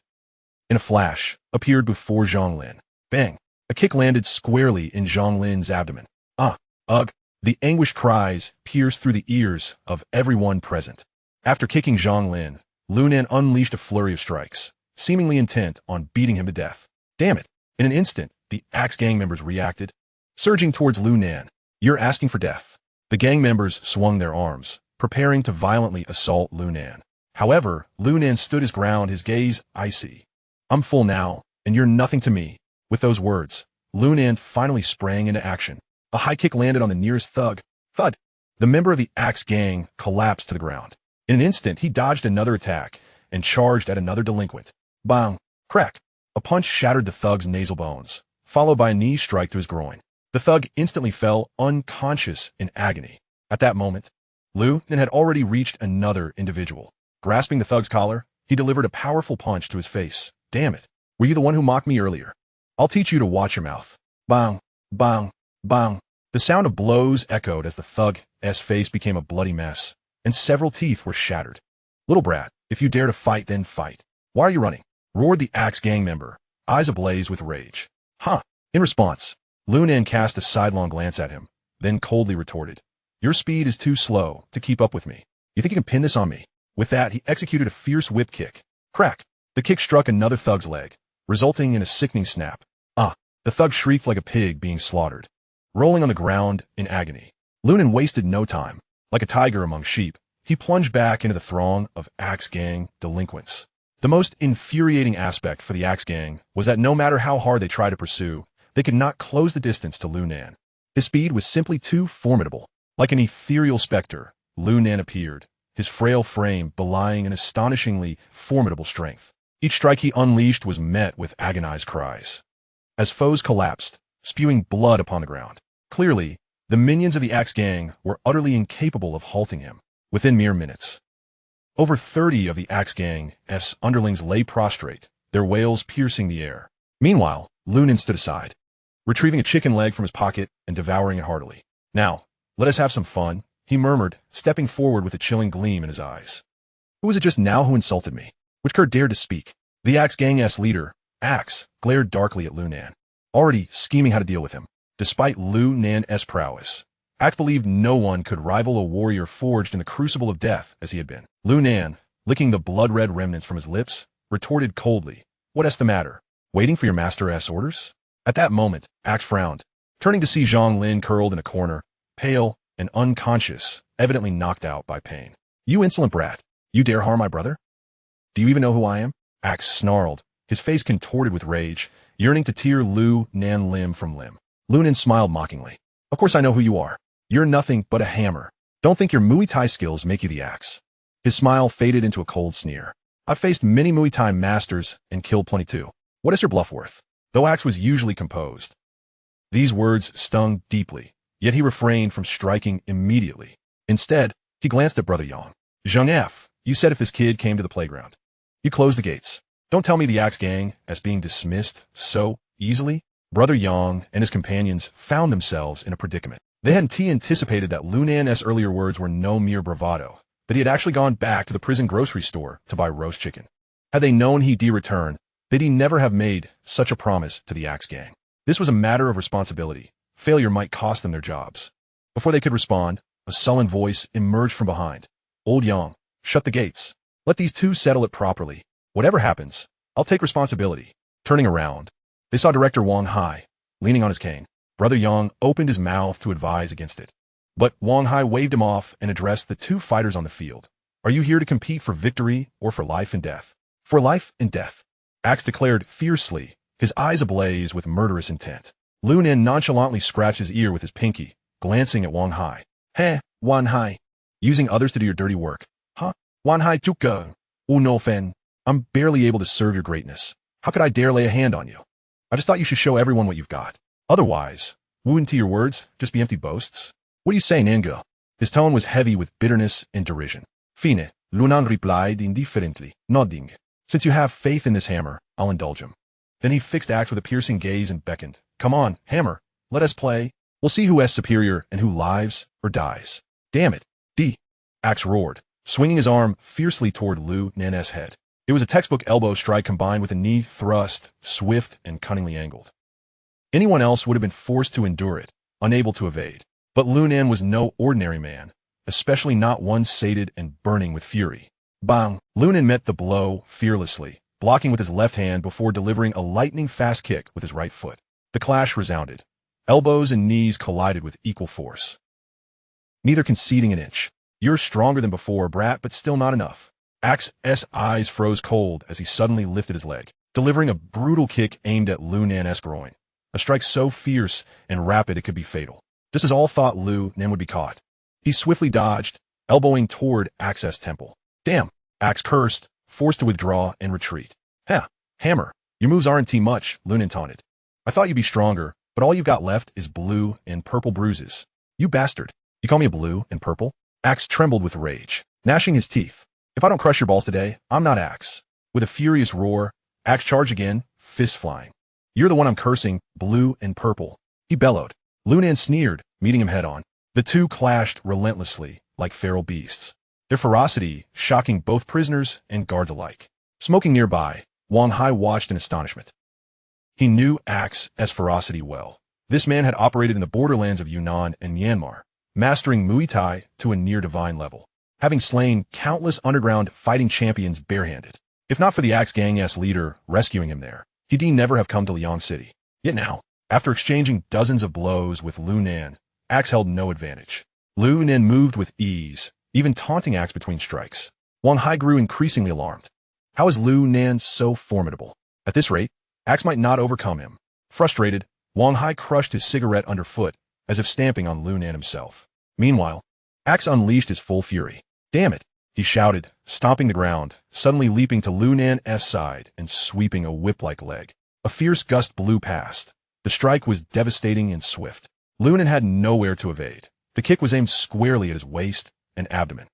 Speaker 1: in a flash, appeared before Zhang Lin. Bang! A kick landed squarely in Zhang Lin's abdomen. Ah! Ugh! The anguished cries pierced through the ears of everyone present. After kicking Zhang Lin, Lu Nan unleashed a flurry of strikes, seemingly intent on beating him to death. Damn it! In an instant, the Axe gang members reacted, surging towards Lu Nan. You're asking for death. The gang members swung their arms, preparing to violently assault Lu Nan. However, Lu Nan stood his ground, his gaze icy. I'm full now, and you're nothing to me. With those words, Lu Nan finally sprang into action. A high kick landed on the nearest thug. Thud! The member of the Axe gang collapsed to the ground. In an instant, he dodged another attack and charged at another delinquent. Bang! Crack! A punch shattered the thug's nasal bones, followed by a knee strike to his groin. The thug instantly fell unconscious in agony. At that moment, Lu Nan had already reached another individual. Grasping the thug's collar, he delivered a powerful punch to his face. Damn it! Were you the one who mocked me earlier? I'll teach you to watch your mouth. Bang! Bang! Bang! The sound of blows echoed as the thug's face became a bloody mess. and several teeth were shattered. "Little brat, if you dare to fight, then fight. Why are you running?" roared the Axe gang member, eyes ablaze with rage. "Huh." In response, Lu Nan cast a sidelong glance at him, then coldly retorted, "Your speed is too slow to keep up with me. You think you can pin this on me?" With that, he executed a fierce whip kick. Crack! The kick struck another thug's leg, resulting in a sickening snap. Ah! The thug shrieked like a pig being slaughtered, rolling on the ground in agony. Lu Nan wasted no time. Like a tiger among sheep, he plunged back into the throng of Axe gang delinquents. The most infuriating aspect for the Axe gang was that no matter how hard they tried to pursue, they could not close the distance to Lu Nan. His speed was simply too formidable. Like an ethereal specter, Lu Nan appeared, his frail frame belying an astonishingly formidable strength. Each strike he unleashed was met with agonized cries, as foes collapsed, spewing blood upon the ground. Clearly, the minions of the Axe gang were utterly incapable of halting him. Within mere minutes, over 30 of the Axe gang's underlings lay prostrate, their wails piercing the air. Meanwhile, Lu Nan stood aside, retrieving a chicken leg from his pocket and devouring it heartily. "Now, let us have some fun," he murmured, stepping forward with a chilling gleam in his eyes. "Who was it just now who insulted me? Which cur dared to speak?" The Axe gang's leader, Axe, glared darkly at Lu Nan, already scheming how to deal with him. Despite Lu Nan's prowess, Axe believed no one could rival a warrior forged in the crucible of death as he had been. Lu Nan, licking the blood-red remnants from his lips, retorted coldly, "What's the matter? Waiting for your master's orders?" At that moment, Axe frowned, turning to see Zhang Lin curled in a corner, pale and unconscious, evidently knocked out by pain. "You insolent brat, you dare harm my brother? Do you even know who I am?" Axe snarled, his face contorted with rage, yearning to tear Lu Nan limb from limb. Lu Nan smiled mockingly. "Of course I know who you are. You're nothing but a hammer. Don't think your Muay Thai skills make you the Axe." His smile faded into a cold sneer. "I've faced many Muay Thai masters and killed plenty too. What is your bluff worth?" Though Axe was usually composed, these words stung deeply, yet he refrained from striking immediately. Instead, he glanced at Brother Yang. "Zhang F, you said if this kid came to the playground, you closed the gates. Don't tell me the Axe gang is being dismissed so easily." Brother Yang and his companions found themselves in a predicament. They hadn't anticipated that Lu Nan's earlier words were no mere bravado, that he had actually gone back to the prison grocery store to buy roast chicken. Had they known he'd return, they'd never have made such a promise to the Axe gang. This was a matter of responsibility. Failure might cost them their jobs. Before they could respond, a sullen voice emerged from behind. "Old Yang, shut the gates. Let these two settle it properly. Whatever happens, I'll take responsibility." Turning around, they saw Director Wang Hai, leaning on his cane. Brother Yang opened his mouth to advise against it, but Wang Hai waved him off and addressed the two fighters on the field. "Are you here to compete for victory or for life and death?" "For life and death," Axe declared fiercely, his eyes ablaze with murderous intent. Lu Nan nonchalantly scratched his ear with his pinky, glancing at Wang Hai. "Heh, Wang Hai. Using others to do your dirty work. Huh? Wang Hai Tuka. No fen. I'm barely able to serve your greatness. How could I dare lay a hand on you? I just thought you should show everyone what you've got. Otherwise, wouldn't your words just be empty boasts? What do you say, Nanga?" His tone was heavy with bitterness and derision. "Fine," Lu Nan replied indifferently, nodding. "Since you have faith in this hammer, I'll indulge him." Then he fixed Axe with a piercing gaze and beckoned. "Come on, hammer, let us play. We'll see who is superior and who lives or dies." "Damn it, D," Axe roared, swinging his arm fiercely toward Lu Nan's head. It was a textbook elbow strike combined with a knee thrust, swift and cunningly angled. Anyone else would have been forced to endure it, unable to evade. But Lu Nan was no ordinary man, especially not one sated and burning with fury. Bang! Lu Nan met the blow fearlessly, blocking with his left hand before delivering a lightning-fast kick with his right foot. The clash resounded. Elbows and knees collided with equal force, neither conceding an inch. "You're stronger than before, brat, but still not enough." Axe's eyes froze cold as he suddenly lifted his leg, delivering a brutal kick aimed at Lu Nan's groin. A strike so fierce and rapid it could be fatal. Just as all thought Lu Nan would be caught, he swiftly dodged, elbowing toward Axe's temple. "Damn!" Axe cursed, forced to withdraw and retreat. "Heh, hammer, your moves aren't too much," Lu Nan taunted. "I thought you'd be stronger, but all you've got left is blue and purple bruises. You bastard! You call me a blue and purple?" Axe trembled with rage, gnashing his teeth. "If I don't crush your balls today, I'm not Axe." With a furious roar, Axe charged again, fists flying. "You're the one I'm cursing, blue and purple," he bellowed. Lu Nan sneered, meeting him head on. The two clashed relentlessly, like feral beasts. their ferocity shocking both prisoners and guards alike. Smoking nearby, Wang Hai watched in astonishment. He knew Axe's ferocity well. This man had operated in the borderlands of Yunnan and Myanmar, mastering Muay Thai to a near-divine level, having slain countless underground fighting champions barehanded. If not for the Axe Gang's leader rescuing him there, he'd never have come to Liang City. Yet now, after exchanging dozens of blows with Lu Nan, Axe held no advantage. Lu Nan moved with ease, even taunting Axe between strikes. Wang Hai grew increasingly alarmed. How is Lu Nan so formidable? At this rate, Axe might not overcome him. Frustrated, Wang Hai crushed his cigarette underfoot, as if stamping on Lu Nan himself. Meanwhile, Axe unleashed his full fury. Damn it, he shouted, stomping the ground, suddenly leaping to Lu Nan's side and sweeping a whip-like leg. A fierce gust blew past. The strike was devastating and swift. Lu Nan had nowhere to evade. The kick was aimed squarely at his waist and abdomen.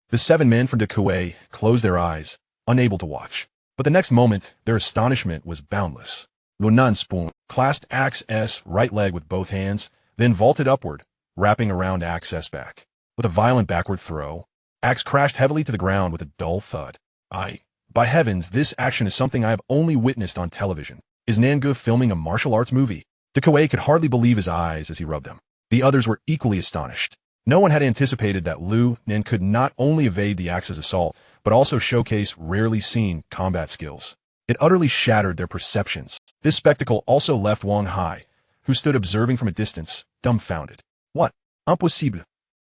Speaker 1: The 7 men from Kuwait closed their eyes, unable to watch. But the next moment, their astonishment was boundless. Lu Nan spoon clasped Axe's right leg with both hands, then vaulted upward, wrapping around Axe's back. With a violent backward throw, Axe crashed heavily to the ground with a dull thud. By heavens, this action is something I have only witnessed on television. Is Nangu filming a martial arts movie? Kuwait could hardly believe his eyes as he rubbed them. The others were equally astonished. No one had anticipated that Lu Nan could not only evade the Axe's assault, but also showcase rarely seen combat skills. It utterly shattered their perceptions. This spectacle also left Wang Hai, who stood observing from a distance, dumbfounded. What? Impossible.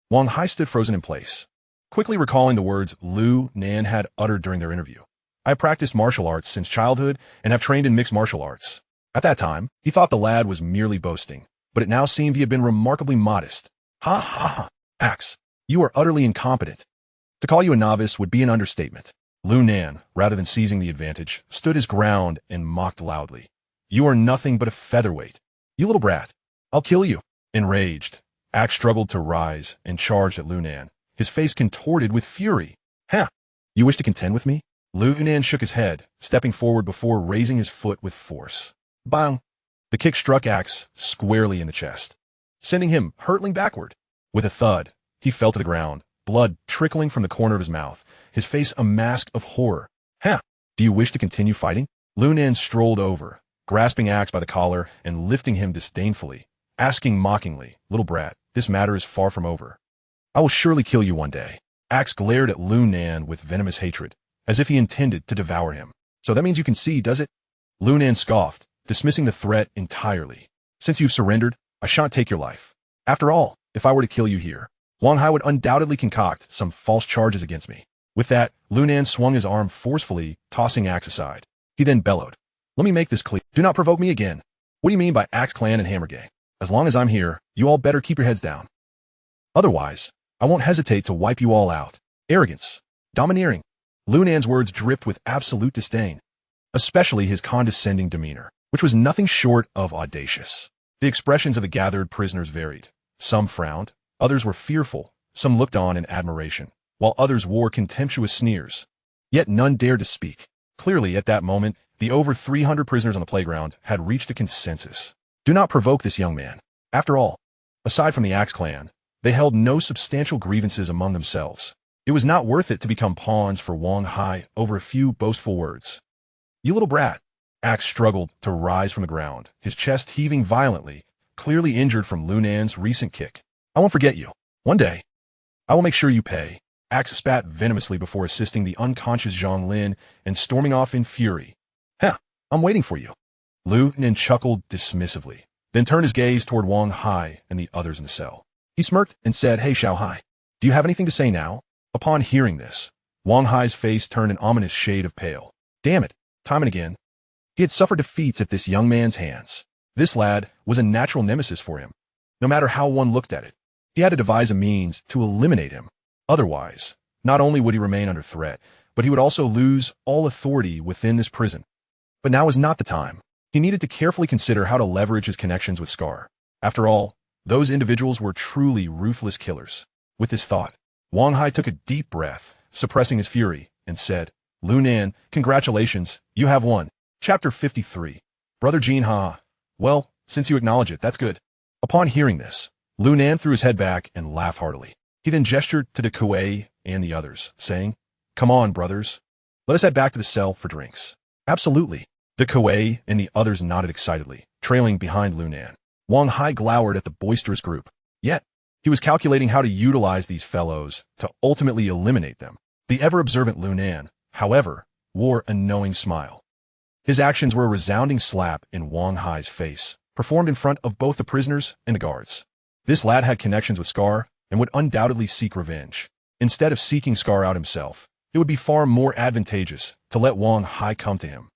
Speaker 1: Wang Hai stood frozen in place, quickly recalling the words Lu Nan had uttered during their interview. I have practiced martial arts since childhood and have trained in mixed martial arts. At that time, he thought the lad was merely boasting, but it now seemed he had been remarkably modest. Ha ha ha, Axe, you are utterly incompetent. To call you a novice would be an understatement. Lu Nan, rather than seizing the advantage, stood his ground and mocked loudly. You are nothing but a featherweight. You little brat. I'll kill you. Enraged, Axe struggled to rise and charged at Lu Nan, his face contorted with fury. Ha! You wish to contend with me? Lu Nan shook his head, stepping forward before raising his foot with force. Bang! The kick struck Axe squarely in the chest, sending him hurtling backward. With a thud, he fell to the ground, blood trickling from the corner of his mouth, his face a mask of horror. Ha! Do you wish to continue fighting? Lu Nan strolled over, grasping Axe by the collar and lifting him disdainfully, asking mockingly, Little brat, this matter is far from over. I will surely kill you one day. Axe glared at Lu Nan with venomous hatred, as if he intended to devour him. So that means you can see, does it? Lu Nan scoffed, dismissing the threat entirely. Since you've surrendered, I shan't take your life. After all, if I were to kill you here, Wang Hai would undoubtedly concoct some false charges against me. With that, Lu Nan swung his arm forcefully, tossing Axe aside. He then bellowed, Let me make this clear. Do not provoke me again. What do you mean by Axe Clan and Hammer Gang? As long as I'm here, you all better keep your heads down. Otherwise, I won't hesitate to wipe you all out. Arrogance. Domineering. Lu Nan's words dripped with absolute disdain, especially his condescending demeanor, which was nothing short of audacious. The expressions of the gathered prisoners varied. Some frowned, others were fearful, some looked on in admiration, while others wore contemptuous sneers. Yet none dared to speak. Clearly, at that moment, the over 300 prisoners on the playground had reached a consensus. Do not provoke this young man. After all, aside from the Axe Clan, they held no substantial grievances among themselves. It was not worth it to become pawns for Wang Hai over a few boastful words. You little brat. Axe struggled to rise from the ground, his chest heaving violently, clearly injured from Lu Nan's recent kick. I won't forget you. One day, I will make sure you pay. Axe spat venomously before assisting the unconscious Zhang Lin and storming off in fury. Ha! I'm waiting for you. Lu Nan chuckled dismissively, then turned his gaze toward Wang Hai and the others in the cell. He smirked and said, Hey Xiao Hai, do you have anything to say now? Upon hearing this, Wang Hai's face turned an ominous shade of pale. Damn it, time and again. He had suffered defeats at this young man's hands. This lad was a natural nemesis for him. No matter how one looked at it, he had to devise a means to eliminate him. Otherwise, not only would he remain under threat, but he would also lose all authority within this prison. But now was not the time. He needed to carefully consider how to leverage his connections with Scar. After all, those individuals were truly ruthless killers. With this thought, Wang Hai took a deep breath, suppressing his fury, and said, Lu Nan, congratulations, you have won. Chapter 53. Brother Jean Ha. Well, since you acknowledge it, that's good. Upon hearing this, Lu Nan threw his head back and laughed heartily. He then gestured to the Kuei and the others, saying, "Come on, brothers. Let us head back to the cell for drinks." "Absolutely." De Kuei and the others nodded excitedly, trailing behind Lunan. Wang Hai glowered at the boisterous group. Yet, he was calculating how to utilize these fellows to ultimately eliminate them. The ever-observant Lunan, however, wore a knowing smile. His actions were a resounding slap in Wang Hai's face, performed in front of both the prisoners and the guards. This lad had connections with Scar and would undoubtedly seek revenge. Instead of seeking Scar out himself, it would be far more advantageous to let Wang Hai come to him.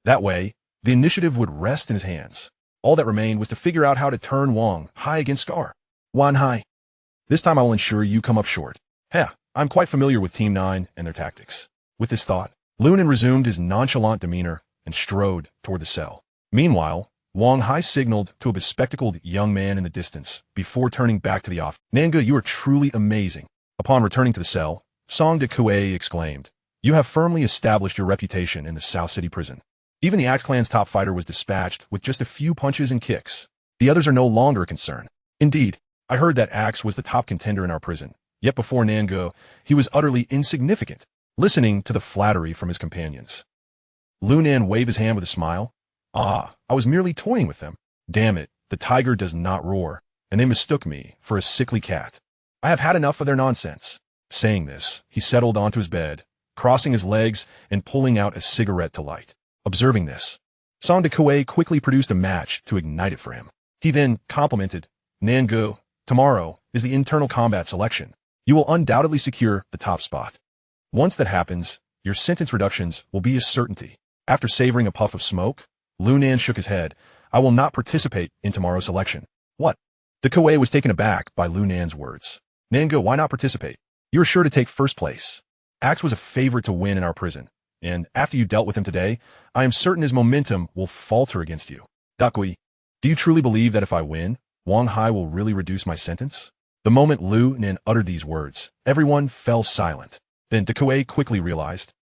Speaker 1: That way, the initiative would rest in his hands. All that remained was to figure out how to turn Wang Hai against Scar. "Wang Hai, this time I will ensure you come up short. I'm quite familiar with Team 9 and their tactics." With this thought, Lunan resumed his nonchalant demeanor and strode toward the cell. Meanwhile, Wang Hai signaled to a bespectacled young man in the distance before turning back to the office. "Nanga, you are truly amazing." Upon returning to the cell, Song de Kuei exclaimed, "You have firmly established your reputation in the South City prison." Even the Axe Clan's top fighter was dispatched with just a few punches and kicks. The others are no longer a concern. Indeed, I heard that Axe was the top contender in our prison, yet before Nango, he was utterly insignificant. Listening to the flattery from his companions, Lunan waved his hand with a smile. "I was merely toying with them. Damn it, the tiger does not roar, and they mistook me for a sickly cat. I have had enough of their nonsense." Saying this, he settled onto his bed, crossing his legs and pulling out a cigarette to light. Observing this, Song de Kuei quickly produced a match to ignite it for him. He then complimented, "Nango, tomorrow is the internal combat selection. You will undoubtedly secure the top spot. Once that happens, your sentence reductions will be a certainty." After savoring a puff of smoke, Lunan shook his head. "I will not participate in tomorrow's selection." "What?" De Kuei was taken aback by Lunan's words. "Nango, why not participate? You are sure to take first place. Axe was a favorite to win in our prison, and after you dealt with him today, I am certain his momentum will falter against you. Dakui, do you truly believe that if I win, Wang Hai will really reduce my sentence?" The moment Lu Nin uttered these words, everyone fell silent. Then De Kuei quickly realized.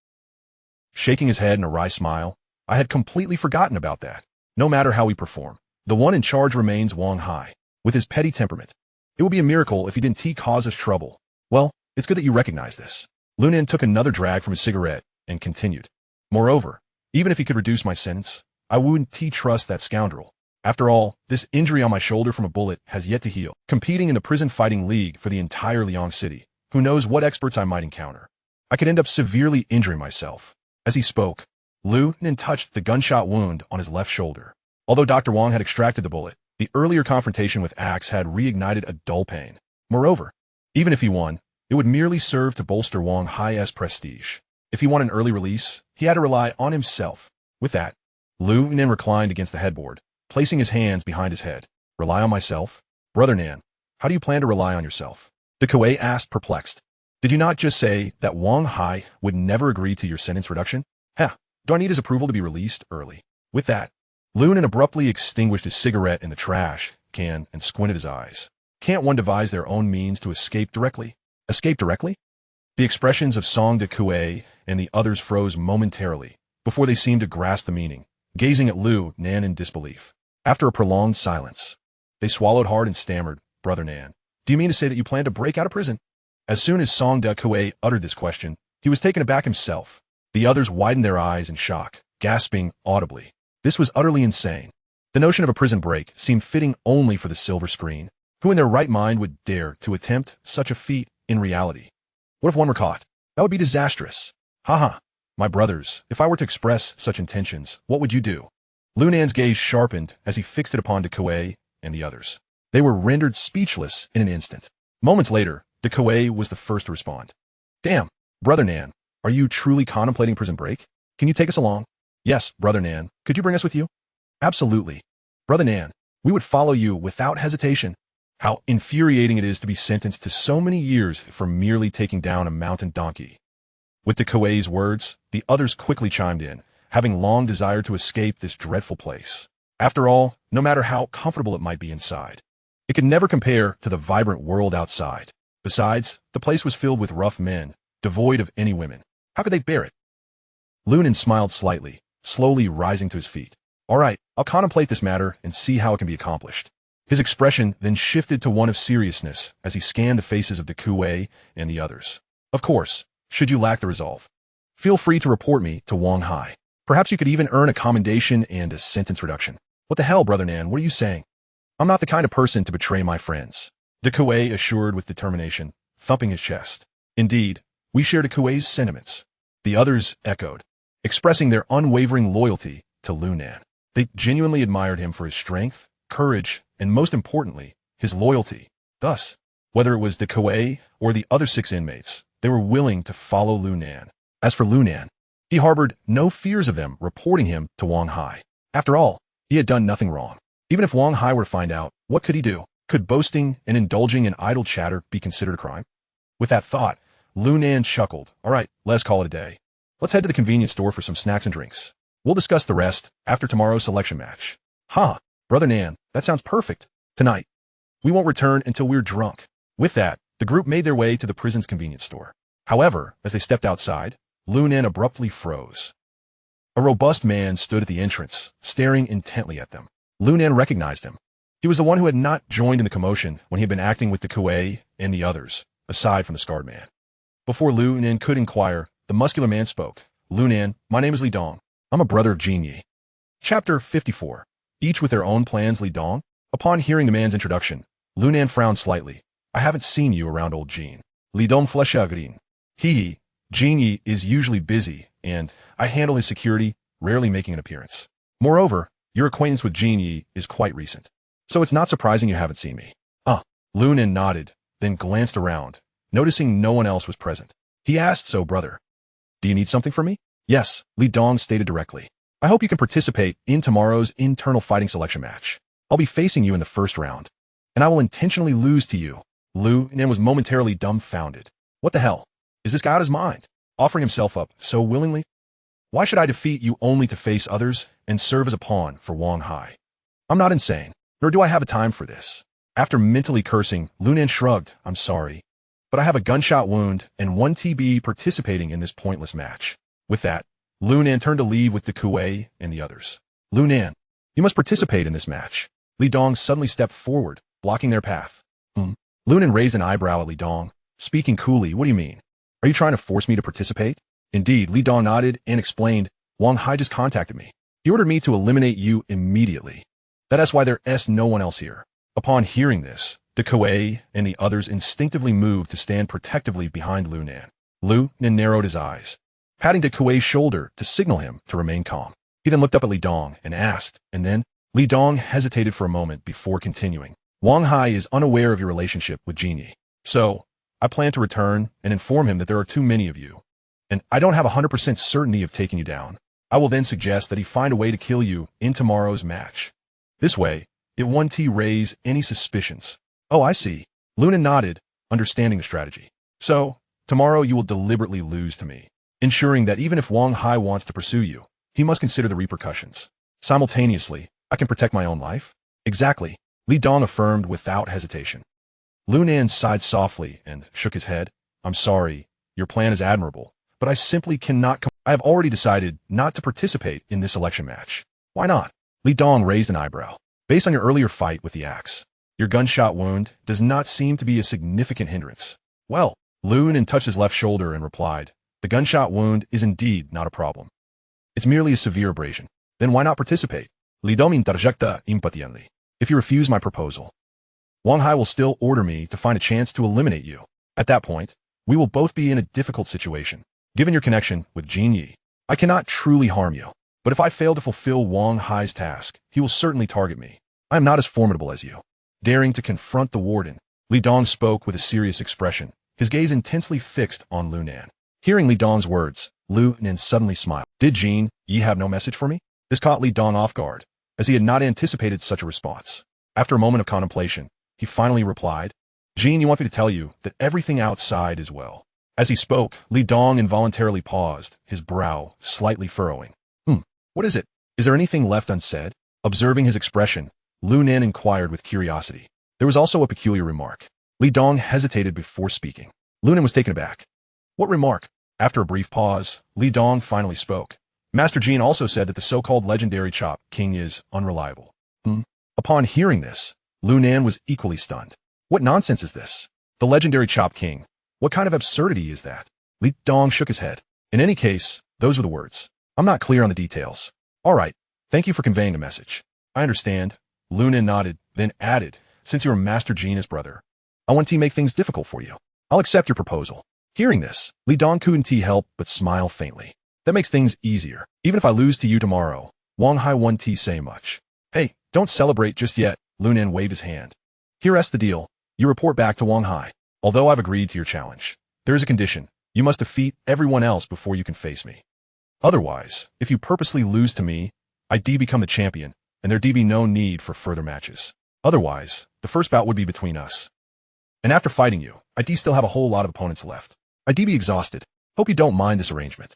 Speaker 1: Shaking his head in a wry smile, "I had completely forgotten about that. No matter how we perform, the one in charge remains Wang Hai, with his petty temperament. It would be a miracle if he didn't cause us trouble. Well, it's good that you recognize this." Lunan took another drag from his cigarette and continued. "Moreover, even if he could reduce my sentence, I wouldn't trust that scoundrel. After all, this injury on my shoulder from a bullet has yet to heal. Competing in the prison fighting league for the entire Liang City, who knows what experts I might encounter. I could end up severely injuring myself." As he spoke, Lu Nin touched the gunshot wound on his left shoulder. Although Dr. Wang had extracted the bullet, the earlier confrontation with Axe had reignited a dull pain. Moreover, even if he won, it would merely serve to bolster Wang Hai's prestige. If he wanted an early release, he had to rely on himself. With that, Lu Nin reclined against the headboard, placing his hands behind his head. "Rely on myself? Brother Nan, how do you plan to rely on yourself?" De Kuei asked, perplexed. "Did you not just say that Wang Hai would never agree to your sentence reduction? Do I need his approval to be released early?" With that, Lu Nin abruptly extinguished his cigarette in the trash can and squinted his eyes. "Can't one devise their own means to escape directly?" "Escape directly?" The expressions of Song de Kuei and the others froze momentarily, before they seemed to grasp the meaning, gazing at Lu Nan in disbelief. After a prolonged silence, they swallowed hard and stammered, "Brother Nan, do you mean to say that you plan to break out of prison?" As soon as Song de Kuei uttered this question, he was taken aback himself. The others widened their eyes in shock, gasping audibly. This was utterly insane. The notion of a prison break seemed fitting only for the silver screen. Who in their right mind would dare to attempt such a feat in reality? What if one were caught? That would be disastrous. Haha. My brothers, if I were to express such intentions, what would you do? Lunan's gaze sharpened as he fixed it upon De Kuei and the others. They were rendered speechless in an instant. Moments later, De Kuei was the first to respond. "Damn, Brother Nan, are you truly contemplating prison break? Can you take us along?" "Yes, Brother Nan. Could you bring us with you?" "Absolutely. Brother Nan, we would follow you without hesitation." How infuriating it is to be sentenced to so many years for merely taking down a mountain donkey. With De Kuei's words, the others quickly chimed in, having long desired to escape this dreadful place. After all, no matter how comfortable it might be inside, it could never compare to the vibrant world outside. Besides, the place was filled with rough men, devoid of any women. How could they bear it? Lunan smiled slightly, slowly rising to his feet. "All right, I'll contemplate this matter and see how it can be accomplished." His expression then shifted to one of seriousness as he scanned the faces of De Kuei and the others. Of course, should you lack the resolve, feel free to report me to Wang Hai. Perhaps you could even earn a commendation and a sentence reduction. What the hell, Brother Nan, what are you saying? I'm not the kind of person to betray my friends, De Kuei assured with determination, thumping his chest. Indeed, we share De Kuei's sentiments. The others echoed, expressing their unwavering loyalty to Lu Nan. They genuinely admired him for his strength, courage, and most importantly, his loyalty. Thus, whether it was De Kuei or the other 6 inmates, they were willing to follow Lu Nan. As for Lu Nan, he harbored no fears of them reporting him to Wang Hai. After all, he had done nothing wrong. Even if Wang Hai were to find out, what could he do? Could boasting and indulging in idle chatter be considered a crime? With that thought, Lu Nan chuckled. All right, let's call it a day. Let's head to the convenience store for some snacks and drinks. We'll discuss the rest after tomorrow's selection match. Brother Nan, that sounds perfect. Tonight, we won't return until we're drunk. With that, the group made their way to the prison's convenience store. However, as they stepped outside, Lu Nan abruptly froze. A robust man stood at the entrance, staring intently at them. Lu Nan recognized him. He was the one who had not joined in the commotion when he had been acting with the Kuei and the others, aside from the scarred man. Before Lu Nan could inquire, the muscular man spoke. Lu Nan, my name is Li Dong. I'm a brother of Jin Yi. Chapter 54. Each with their own plans, Li Dong. Upon hearing the man's introduction, Lu Nan frowned slightly. I haven't seen you around old Jin. Li Dong flesha. Jin Yi is usually busy, and I handle his security, rarely making an appearance. Moreover, your acquaintance with Jin Yi is quite recent, so it's not surprising you haven't seen me. Lu Nan nodded, then glanced around, noticing no one else was present. He asked, so brother, do you need something from me? Yes, Li Dong stated directly. I hope you can participate in tomorrow's internal fighting selection match. I'll be facing you in the first round, and I will intentionally lose to you. Lu Nan was momentarily dumbfounded. What the hell? Is this guy out of his mind? Offering himself up so willingly? Why should I defeat you only to face others and serve as a pawn for Wang Hai? I'm not insane, nor do I have a time for this. After mentally cursing, Lu Nan shrugged. I'm sorry, but I have a gunshot wound and 1 TB participating in this pointless match. With that, Lu Nan turned to leave with the Kuei and the others. Lu Nan, you must participate in this match. Li Dong suddenly stepped forward, blocking their path. Lu Nan raised an eyebrow at Li Dong, speaking coolly. What do you mean? Are you trying to force me to participate? Indeed, Li Dong nodded and explained, Wang Hai just contacted me. He ordered me to eliminate you immediately. That's why there's no one else here. Upon hearing this, the Kuei and the others instinctively moved to stand protectively behind Lu Nan. Lu Nan narrowed his eyes, patting the Kuei's shoulder to signal him to remain calm. He then looked up at Li Dong and asked, and then Li Dong hesitated for a moment before continuing. Wang Hai is unaware of your relationship with Jin Yi, so I plan to return and inform him that there are too many of you, and I don't have 100% certainty of taking you down. I will then suggest that he find a way to kill you in tomorrow's match. This way, it won't raise any suspicions. Oh, I see. Lu Nan nodded, understanding the strategy. So, tomorrow you will deliberately lose to me, ensuring that even if Wang Hai wants to pursue you, he must consider the repercussions. Simultaneously, I can protect my own life? Exactly, Li Dong affirmed without hesitation. Lu Nan sighed softly and shook his head. I'm sorry, your plan is admirable, but I simply cannot I have already decided not to participate in this election match. Why not? Li Dong raised an eyebrow. Based on your earlier fight with the axe, your gunshot wound does not seem to be a significant hindrance. Well, Lu Nan touched his left shoulder and replied, the gunshot wound is indeed not a problem. It's merely a severe abrasion. Then why not participate? Li Dong interjecta impatiently. If you refuse my proposal, Wang Hai will still order me to find a chance to eliminate you. At that point, we will both be in a difficult situation. Given your connection with Jin Yi, I cannot truly harm you. But if I fail to fulfill Wang Hai's task, he will certainly target me. I am not as formidable as you. Daring to confront the warden, Li Dong spoke with a serious expression, his gaze intensely fixed on Lu Nan. Hearing Li Dong's words, Lu Nan suddenly smiled. Did Jin Yi have no message for me? This caught Li Dong off guard, as he had not anticipated such a response. After a moment of contemplation, he finally replied, Jin, you want me to tell you that everything outside is well. As he spoke, Li Dong involuntarily paused, his brow slightly furrowing. What is it? Is there anything left unsaid? Observing his expression, Lu Nan inquired with curiosity. There was also a peculiar remark. Li Dong hesitated before speaking. Lu Nan was taken aback. What remark? After a brief pause, Li Dong finally spoke. Master Jin also said that the so-called legendary Chop King is unreliable. Upon hearing this, Lu Nan was equally stunned. What nonsense is this? The legendary Chop King, What kind of absurdity is that? Li Dong shook his head. In any case, those were the words. I'm not clear on the details. All right, thank you for conveying the message. I understand. Lu Nen nodded, then added, since you're Master Genius brother, I want to make things difficult for you. I'll accept your proposal. Hearing this, Li Dong couldn't help but smile faintly. That makes things easier. Even if I lose to you tomorrow, Wang Hai won't say much. Hey, don't celebrate just yet, Lu Nen waved his hand. Here's the deal. You report back to Wang Hai. Although I've agreed to your challenge, there is a condition. You must defeat everyone else before you can face me. Otherwise, if you purposely lose to me, I'd become the champion, and there'd be no need for further matches. Otherwise, the first bout would be between us. And after fighting you, I'd still have a whole lot of opponents left. I'd be exhausted. Hope you don't mind this arrangement.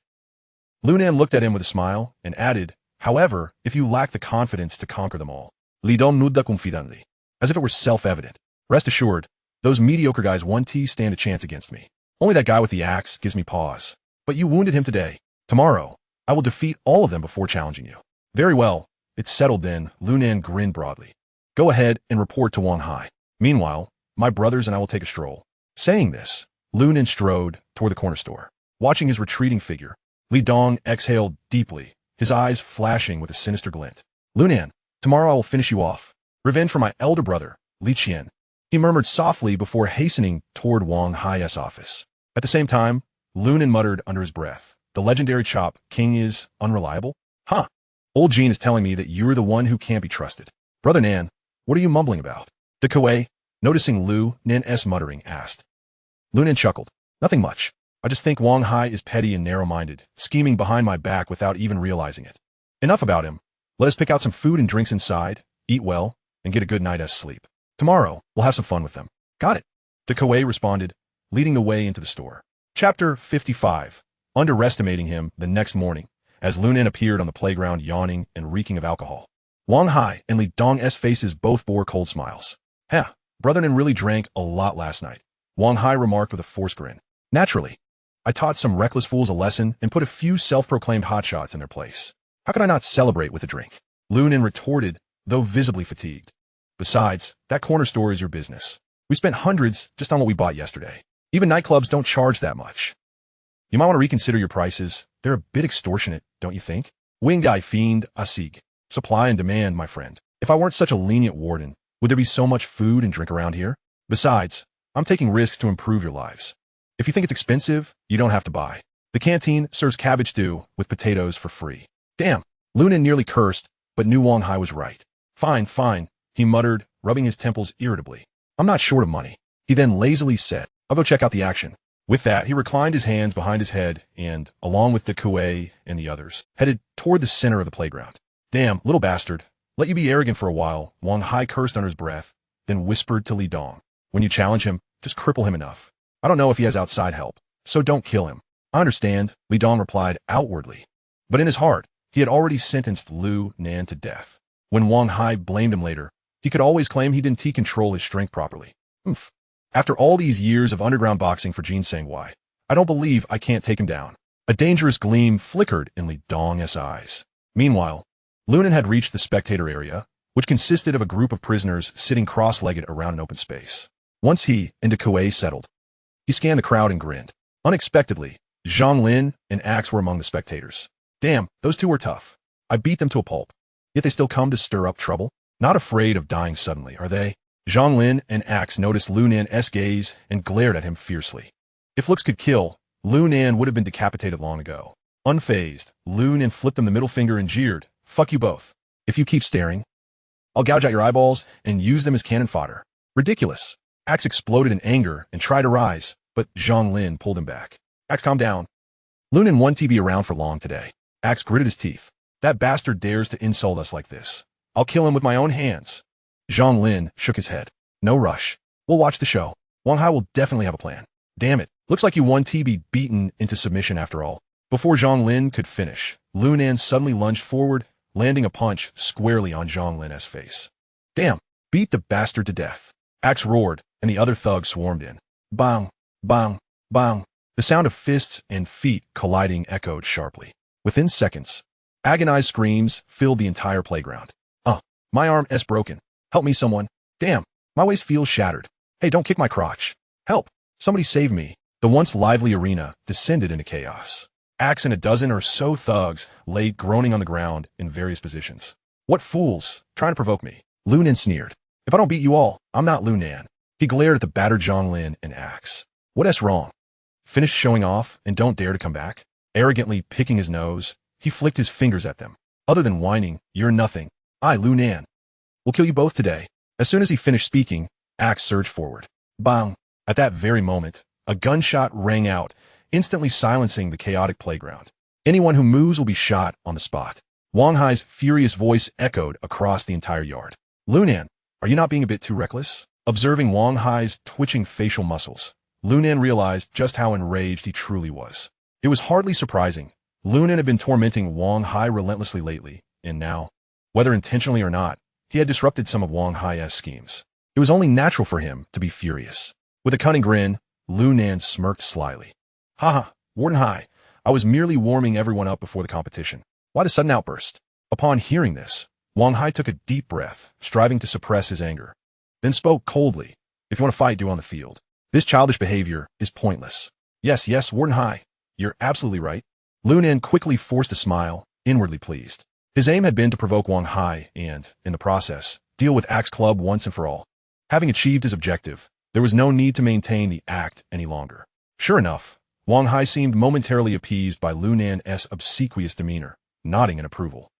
Speaker 1: Lu Nen looked at him with a smile and added, however, if you lack the confidence to conquer them all, Li Dong nudda confidently, as if it were self-evident. Rest assured, those mediocre guys won't stand a chance against me. Only that guy with the axe gives me pause. But you wounded him today. Tomorrow, I will defeat all of them before challenging you. Very well. It's settled then, Lu Nen grinned broadly. Go ahead and report to Wang Hai. Meanwhile, my brothers and I will take a stroll. Saying this, Lu Nen strode toward the corner store. Watching his retreating figure, Li Dong exhaled deeply, his eyes flashing with a sinister glint. Lu Nen, tomorrow I will finish you off. Revenge for my elder brother, Li Qian. He murmured softly before hastening toward Wang Hai's office. At the same time, Lu Nen muttered under his breath, the legendary chop king is unreliable? Huh. Old Jean is telling me that you're the one who can't be trusted. Brother Nan, what are you mumbling about? The Kuei, noticing Lu Nen's muttering, asked. Lu Nen chuckled. Nothing much. I just think Wang Hai is petty and narrow-minded, scheming behind my back without even realizing it. Enough about him. Let us pick out some food and drinks inside, eat well, and get a good night's sleep. Tomorrow, we'll have some fun with them. Got it. The Kuei responded, leading the way into the store. Chapter 55. Underestimating him the next morning, as Lu Nen appeared on the playground yawning and reeking of alcohol. Wang Hai and Li Dong's faces both bore cold smiles. Heh, brother Nen really drank a lot last night, Wang Hai remarked with a forced grin. Naturally. I taught some reckless fools a lesson and put a few self-proclaimed hotshots in their place. How could I not celebrate with a drink? Lu Nen retorted, though visibly fatigued. Besides, that corner store is your business. We spent hundreds just on what we bought yesterday. Even nightclubs don't charge that much. You might want to reconsider your prices. They're a bit extortionate, don't you think? Wing Dai fiend, asig. Supply and demand, my friend. If I weren't such a lenient warden, would there be so much food and drink around here? Besides, I'm taking risks to improve your lives. If you think it's expensive, you don't have to buy. The canteen serves cabbage stew with potatoes for free. Damn, Lu Nen nearly cursed, but knew Wang Hai was right. Fine, fine, he muttered, rubbing his temples irritably. I'm not short of money. He then lazily said, I'll go check out the action. With that, he reclined his hands behind his head and, along with the Kuei and the others, headed toward the center of the playground. Damn, little bastard. Let you be arrogant for a while, Wang Hai cursed under his breath, then whispered to Li Dong. When you challenge him, just cripple him enough. I don't know if he has outside help, so don't kill him. I understand, Li Dong replied outwardly. But in his heart, he had already sentenced Lu Nen to death. When Wang Hai blamed him later, he could always claim he didn't control his strength properly. Oomph. After all these years of underground boxing for Jin Sangwai, I don't believe I can't take him down. A dangerous gleam flickered in Li Dong's eyes. Meanwhile, Lu Nen had reached the spectator area, which consisted of a group of prisoners sitting cross-legged around an open space. Once he and the Kuei settled, he scanned the crowd and grinned. Unexpectedly, Zhang Lin and Axe were among the spectators. Damn, those two were tough. I beat them to a pulp. Yet they still come to stir up trouble? Not afraid of dying suddenly, are they? Zhang Lin and Axe noticed Lu Nen's gaze and glared at him fiercely. If looks could kill, Lu Nen would have been decapitated long ago. Unfazed, Lu Nen flipped them the middle finger and jeered, fuck you both. If you keep staring, I'll gouge out your eyeballs and use them as cannon fodder. Ridiculous. Axe exploded in anger and tried to rise, but Zhang Lin pulled him back. Axe, calm down. Lu Nen won't be around for long today. Axe gritted his teeth. That bastard dares to insult us like this. I'll kill him with my own hands. Zhang Lin shook his head. No rush. We'll watch the show. Wang Hai will definitely have a plan. Damn it. Looks like you won to be beaten into submission after all. Before Zhang Lin could finish, Lu Nen suddenly lunged forward, landing a punch squarely on Zhang Lin's face. Damn. Beat the bastard to death. Axe roared, and the other thugs swarmed in. Bang, bang, bang. The sound of fists and feet colliding echoed sharply. Within seconds, agonized screams filled the entire playground. My arm is broken. Help me, someone. Damn, my waist feels shattered. Hey, don't kick my crotch. Help. Somebody save me. The once lively arena descended into chaos. Axe and a dozen or so thugs lay groaning on the ground in various positions. What fools, trying to provoke me. Lu Nan sneered. If I don't beat you all, I'm not Lu Nan. He glared at the battered Zhonglin and Axe. What's wrong? Finish showing off and don't dare to come back? Arrogantly picking his nose, he flicked his fingers at them. Other than whining, you're nothing. I, Lu Nan, will kill you both today. As soon as he finished speaking, Axe surged forward. Bang! At that very moment, a gunshot rang out, instantly silencing the chaotic playground. Anyone who moves will be shot on the spot. Wang Hai's furious voice echoed across the entire yard. Lu Nan, are you not being a bit too reckless? Observing Wang Hai's twitching facial muscles, Lu Nan realized just how enraged he truly was. It was hardly surprising. Lu Nan had been tormenting Wang Hai relentlessly lately, and now, whether intentionally or not, he had disrupted some of Wang Hai's schemes. It was only natural for him to be furious. With a cunning grin, Lu Nan smirked slyly. Haha, Warden Hai, I was merely warming everyone up before the competition. Why the sudden outburst? Upon hearing this, Wang Hai took a deep breath, striving to suppress his anger, then spoke coldly. If you want to fight, do it on the field. This childish behavior is pointless. Yes, Warden Hai, you're absolutely right. Lu Nan quickly forced a smile, inwardly pleased. His aim had been to provoke Wang Hai and, in the process, deal with Axe Club once and for all. Having achieved his objective, there was no need to maintain the act any longer. Sure enough, Wang Hai seemed momentarily appeased by Lu Nan's obsequious demeanor, nodding in approval.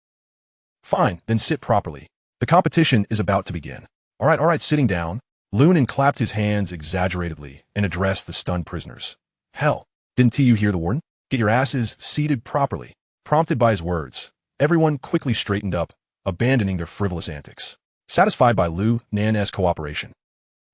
Speaker 1: Fine, then sit properly. The competition is about to begin. All right, sitting down. Lu Nan clapped his hands exaggeratedly and addressed the stunned prisoners. Hell, didn't you hear the warden? Get your asses seated properly. Prompted by his words, everyone quickly straightened up, abandoning their frivolous antics. Satisfied by Lu Nan's cooperation,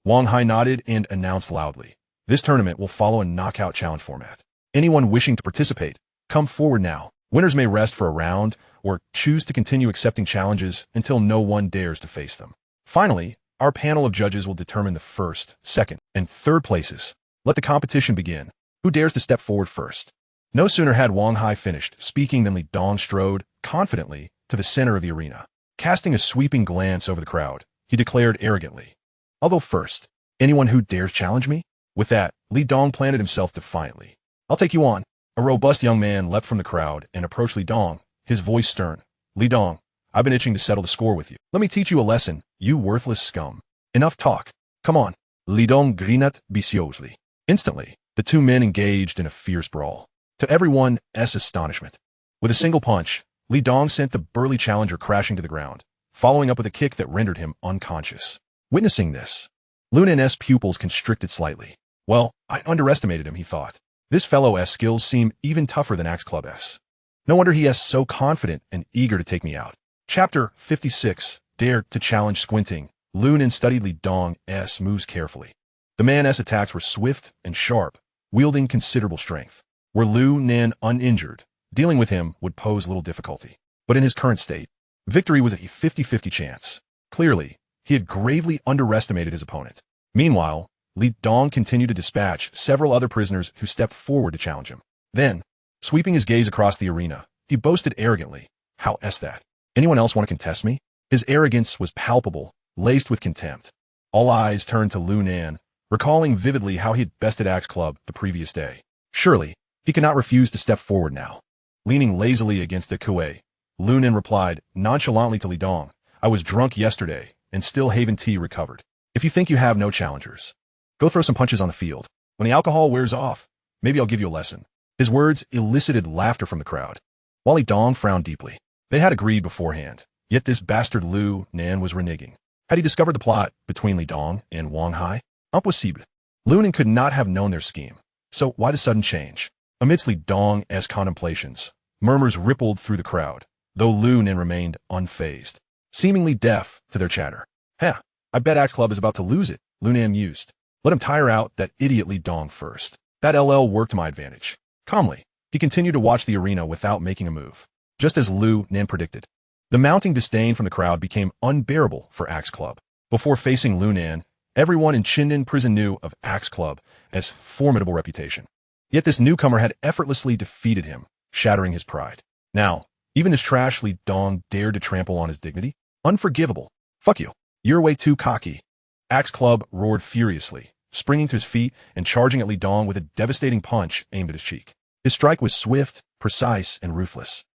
Speaker 1: Wang Hai nodded and announced loudly, this tournament will follow a knockout challenge format. Anyone wishing to participate, come forward now. Winners may rest for a round or choose to continue accepting challenges until no one dares to face them. Finally, our panel of judges will determine the first, second, and third places. Let the competition begin. Who dares to step forward first? No sooner had Wang Hai finished speaking than Li Dong strode confidently to the center of the arena. Casting a sweeping glance over the crowd, he declared arrogantly, I'll go first. Anyone who dares challenge me? With that, Li Dong planted himself defiantly. I'll take you on. A robust young man leapt from the crowd and approached Li Dong, his voice stern. Li Dong, I've been itching to settle the score with you. Let me teach you a lesson, you worthless scum. Enough talk. Come on. Li Dong grinat viciously. Instantly, the two men engaged in a fierce brawl. To everyone's astonishment, with a single punch, Li Dong sent the burly challenger crashing to the ground, following up with a kick that rendered him unconscious. Witnessing this, Lu Nan's pupils constricted slightly. Well, I underestimated him, he thought. This fellow's skills seem even tougher than Axe Club's. No wonder he is so confident and eager to take me out. Chapter 56, Dare to Challenge Squinting. Lu Nan studied Li Dong's moves carefully. The man's attacks were swift and sharp, wielding considerable strength. Were Lu Nan uninjured, dealing with him would pose little difficulty. But in his current state, victory was a 50-50 chance. Clearly, he had gravely underestimated his opponent. Meanwhile, Li Dong continued to dispatch several other prisoners who stepped forward to challenge him. Then, sweeping his gaze across the arena, he boasted arrogantly, How's that? Anyone else want to contest me? His arrogance was palpable, laced with contempt. All eyes turned to Lu Nan, recalling vividly how he had bested Axe Club the previous day. Surely, he could not refuse to step forward now. Leaning lazily against the quay, Lu Nan replied nonchalantly to Li Dong, I was drunk yesterday and still haven't recovered. If you think you have no challengers, go throw some punches on the field. When the alcohol wears off, maybe I'll give you a lesson. His words elicited laughter from the crowd. While Li Dong frowned deeply. They had agreed beforehand, yet this bastard Lu Nan was reneging. Had he discovered the plot between Li Dong and Wang Hai? Impossible. Lu Nan could not have known their scheme. So why the sudden change? Amidst Li Dong's contemplations, murmurs rippled through the crowd, though Lu Nan remained unfazed, seemingly deaf to their chatter. Heh, I bet Axe Club is about to lose it, Lu Nan mused. Let him tire out that idiot Li Dong first. That LL worked to my advantage. Calmly, he continued to watch the arena without making a move. Just as Lu Nan predicted, the mounting disdain from the crowd became unbearable for Axe Club. Before facing Lu Nan, everyone in Chindan prison knew of Axe Club as formidable reputation. Yet this newcomer had effortlessly defeated him, shattering his pride. Now, even this trash Li Dong dared to trample on his dignity? Unforgivable. Fuck you. You're way too cocky. Axe Club roared furiously, springing to his feet and charging at Li Dong with a devastating punch aimed at his cheek. His strike was swift, precise, and ruthless.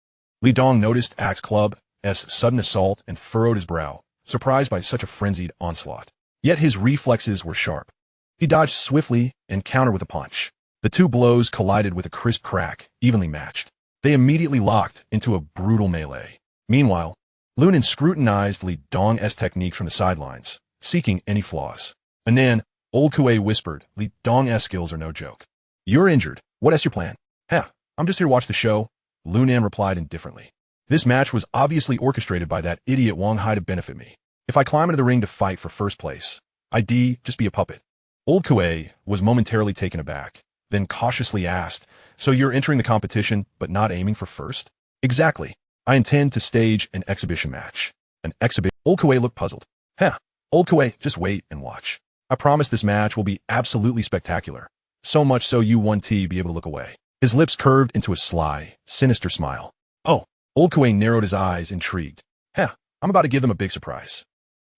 Speaker 1: Li Dong noticed Axe Club's sudden assault and furrowed his brow, surprised by such a frenzied onslaught. Yet his reflexes were sharp. He dodged swiftly and countered with a punch. The two blows collided with a crisp crack, evenly matched. They immediately locked into a brutal melee. Meanwhile, Lunan scrutinized Li Dong's technique from the sidelines, seeking any flaws. And then, old Kuei whispered, Li Dong's skills are no joke. You're injured. What's your plan? Heh, I'm just here to watch the show, Lunan replied indifferently. This match was obviously orchestrated by that idiot Wang Hai to benefit me. If I climb into the ring to fight for first place, I'd just be a puppet. Old Kuei was momentarily taken aback, then cautiously asked, so you're entering the competition but not aiming for first? Exactly. I intend to stage an exhibition match. An exhibition? Old Kuei looked puzzled. Heh, Old Kuei, just wait and watch. I promise this match will be absolutely spectacular. So much so you won't be able to look away. His lips curved into a sly, sinister smile. Oh, Old Kuei narrowed his eyes, intrigued. Heh, I'm about to give them a big surprise.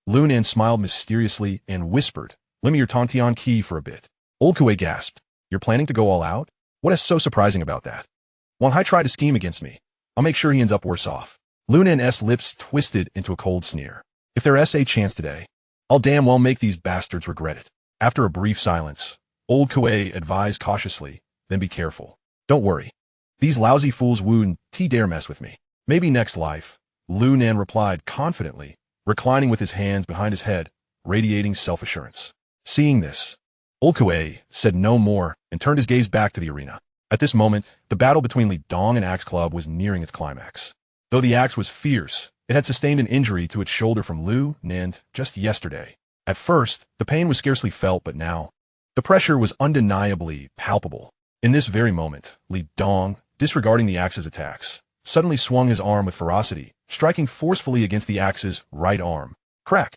Speaker 1: Lunan smiled mysteriously and whispered, lend me your Tontian key for a bit. Old Kuei gasped. You're planning to go all out? What is so surprising about that? Wang Hai tried to scheme against me. I'll make sure he ends up worse off. Lunan's lips twisted into a cold sneer. If there's a chance today, I'll damn well make these bastards regret it. After a brief silence, Old Kuei advised cautiously, then be careful. Don't worry. These lousy fools wouldn't dare mess with me. Maybe next life, Lunan replied confidently, reclining with his hands behind his head, radiating self-assurance. Seeing this, Old Kuei said no more and turned his gaze back to the arena. At this moment, the battle between Li Dong and Axe Club was nearing its climax. Though the axe was fierce, it had sustained an injury to its shoulder from Lunan just yesterday. At first, the pain was scarcely felt, but now, the pressure was undeniably palpable. In this very moment, Li Dong, disregarding the axe's attacks, suddenly swung his arm with ferocity, striking forcefully against the axe's right arm. Crack!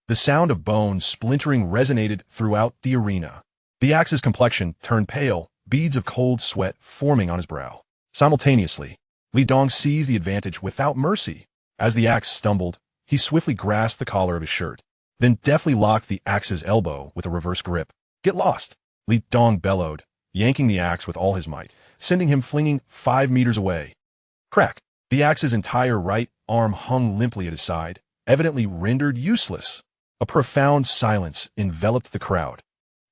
Speaker 1: The sound of bones splintering resonated throughout the arena. The axe's complexion turned pale, beads of cold sweat forming on his brow. Simultaneously, Li Dong seized the advantage without mercy. As the axe stumbled, he swiftly grasped the collar of his shirt, then deftly locked the axe's elbow with a reverse grip. Get lost! Li Dong bellowed, yanking the axe with all his might, sending him flinging 5 meters away. Crack! The axe's entire right arm hung limply at his side, evidently rendered useless. A profound silence enveloped the crowd.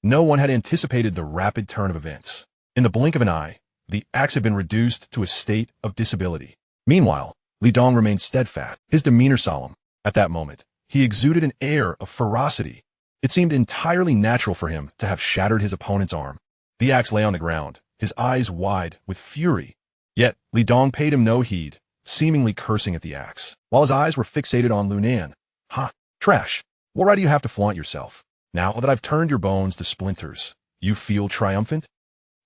Speaker 1: No one had anticipated the rapid turn of events. In the blink of an eye, the axe had been reduced to a state of disability. Meanwhile, Li Dong remained steadfast, his demeanor solemn. At that moment, he exuded an air of ferocity. It seemed entirely natural for him to have shattered his opponent's arm. The axe lay on the ground, his eyes wide with fury. Yet, Li Dong paid him no heed, seemingly cursing at the axe, while his eyes were fixated on Lunan. Ha! Trash! What right do you have to flaunt yourself? Now that I've turned your bones to splinters, you feel triumphant?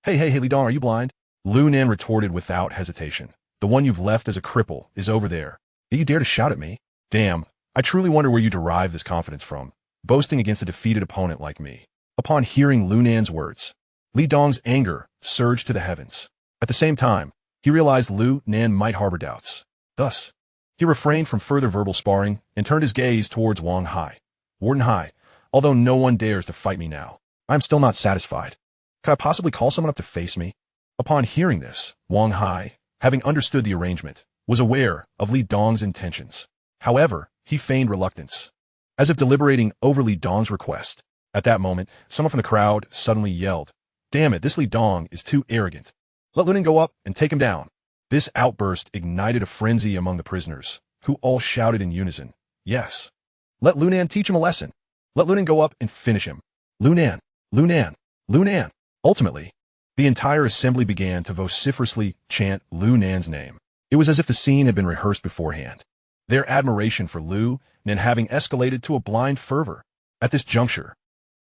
Speaker 1: Hey, Li Dong, are you blind? Lunan retorted without hesitation. The one you've left as a cripple is over there. Do you dare to shout at me? Damn, I truly wonder where you derive this confidence from, boasting against a defeated opponent like me. Upon hearing Lunan's words, Li Dong's anger surged to the heavens. At the same time, he realized Lunan might harbor doubts. Thus, he refrained from further verbal sparring and turned his gaze towards Wang Hai. Warden Hai, although no one dares to fight me now, I am still not satisfied. Could I possibly call someone up to face me? Upon hearing this, Wang Hai, having understood the arrangement, was aware of Li Dong's intentions. However, he feigned reluctance, as if deliberating over Li Dong's request. At that moment, someone from the crowd suddenly yelled, Damn it, this Li Dong is too arrogant. Let Lunan go up and take him down. This outburst ignited a frenzy among the prisoners, who all shouted in unison, Yes. Let Lunan teach him a lesson. Let Lunan go up and finish him. Lunan, Lunan, Lunan. Ultimately, the entire assembly began to vociferously chant Lunan's name. It was as if the scene had been rehearsed beforehand. Their admiration for Lunan having escalated to a blind fervor. At this juncture,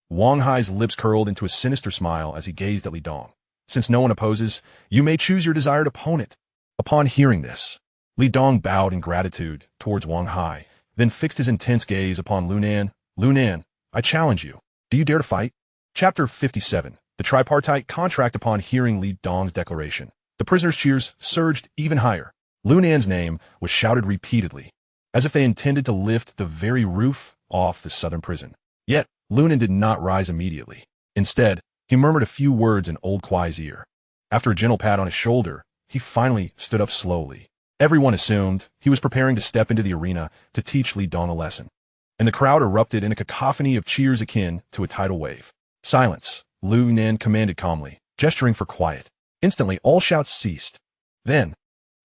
Speaker 1: Wang Hai's lips curled into a sinister smile as he gazed at Li Dong. Since no one opposes, you may choose your desired opponent. Upon hearing this, Li Dong bowed in gratitude towards Wang Hai, then fixed his intense gaze upon Lunan. Lunan, I challenge you. Do you dare to fight? Chapter 57. The tripartite contract. Upon hearing Li Dong's declaration, the prisoners' cheers surged even higher. Lunan's name was shouted repeatedly, as if they intended to lift the very roof off the southern prison. Yet, Lunan did not rise immediately. Instead, he murmured a few words in old Kuai's ear. After a gentle pat on his shoulder, he finally stood up slowly. Everyone assumed he was preparing to step into the arena to teach Li Dong a lesson, and the crowd erupted in a cacophony of cheers akin to a tidal wave. Silence, Lu Nan commanded calmly, gesturing for quiet. Instantly, all shouts ceased. Then,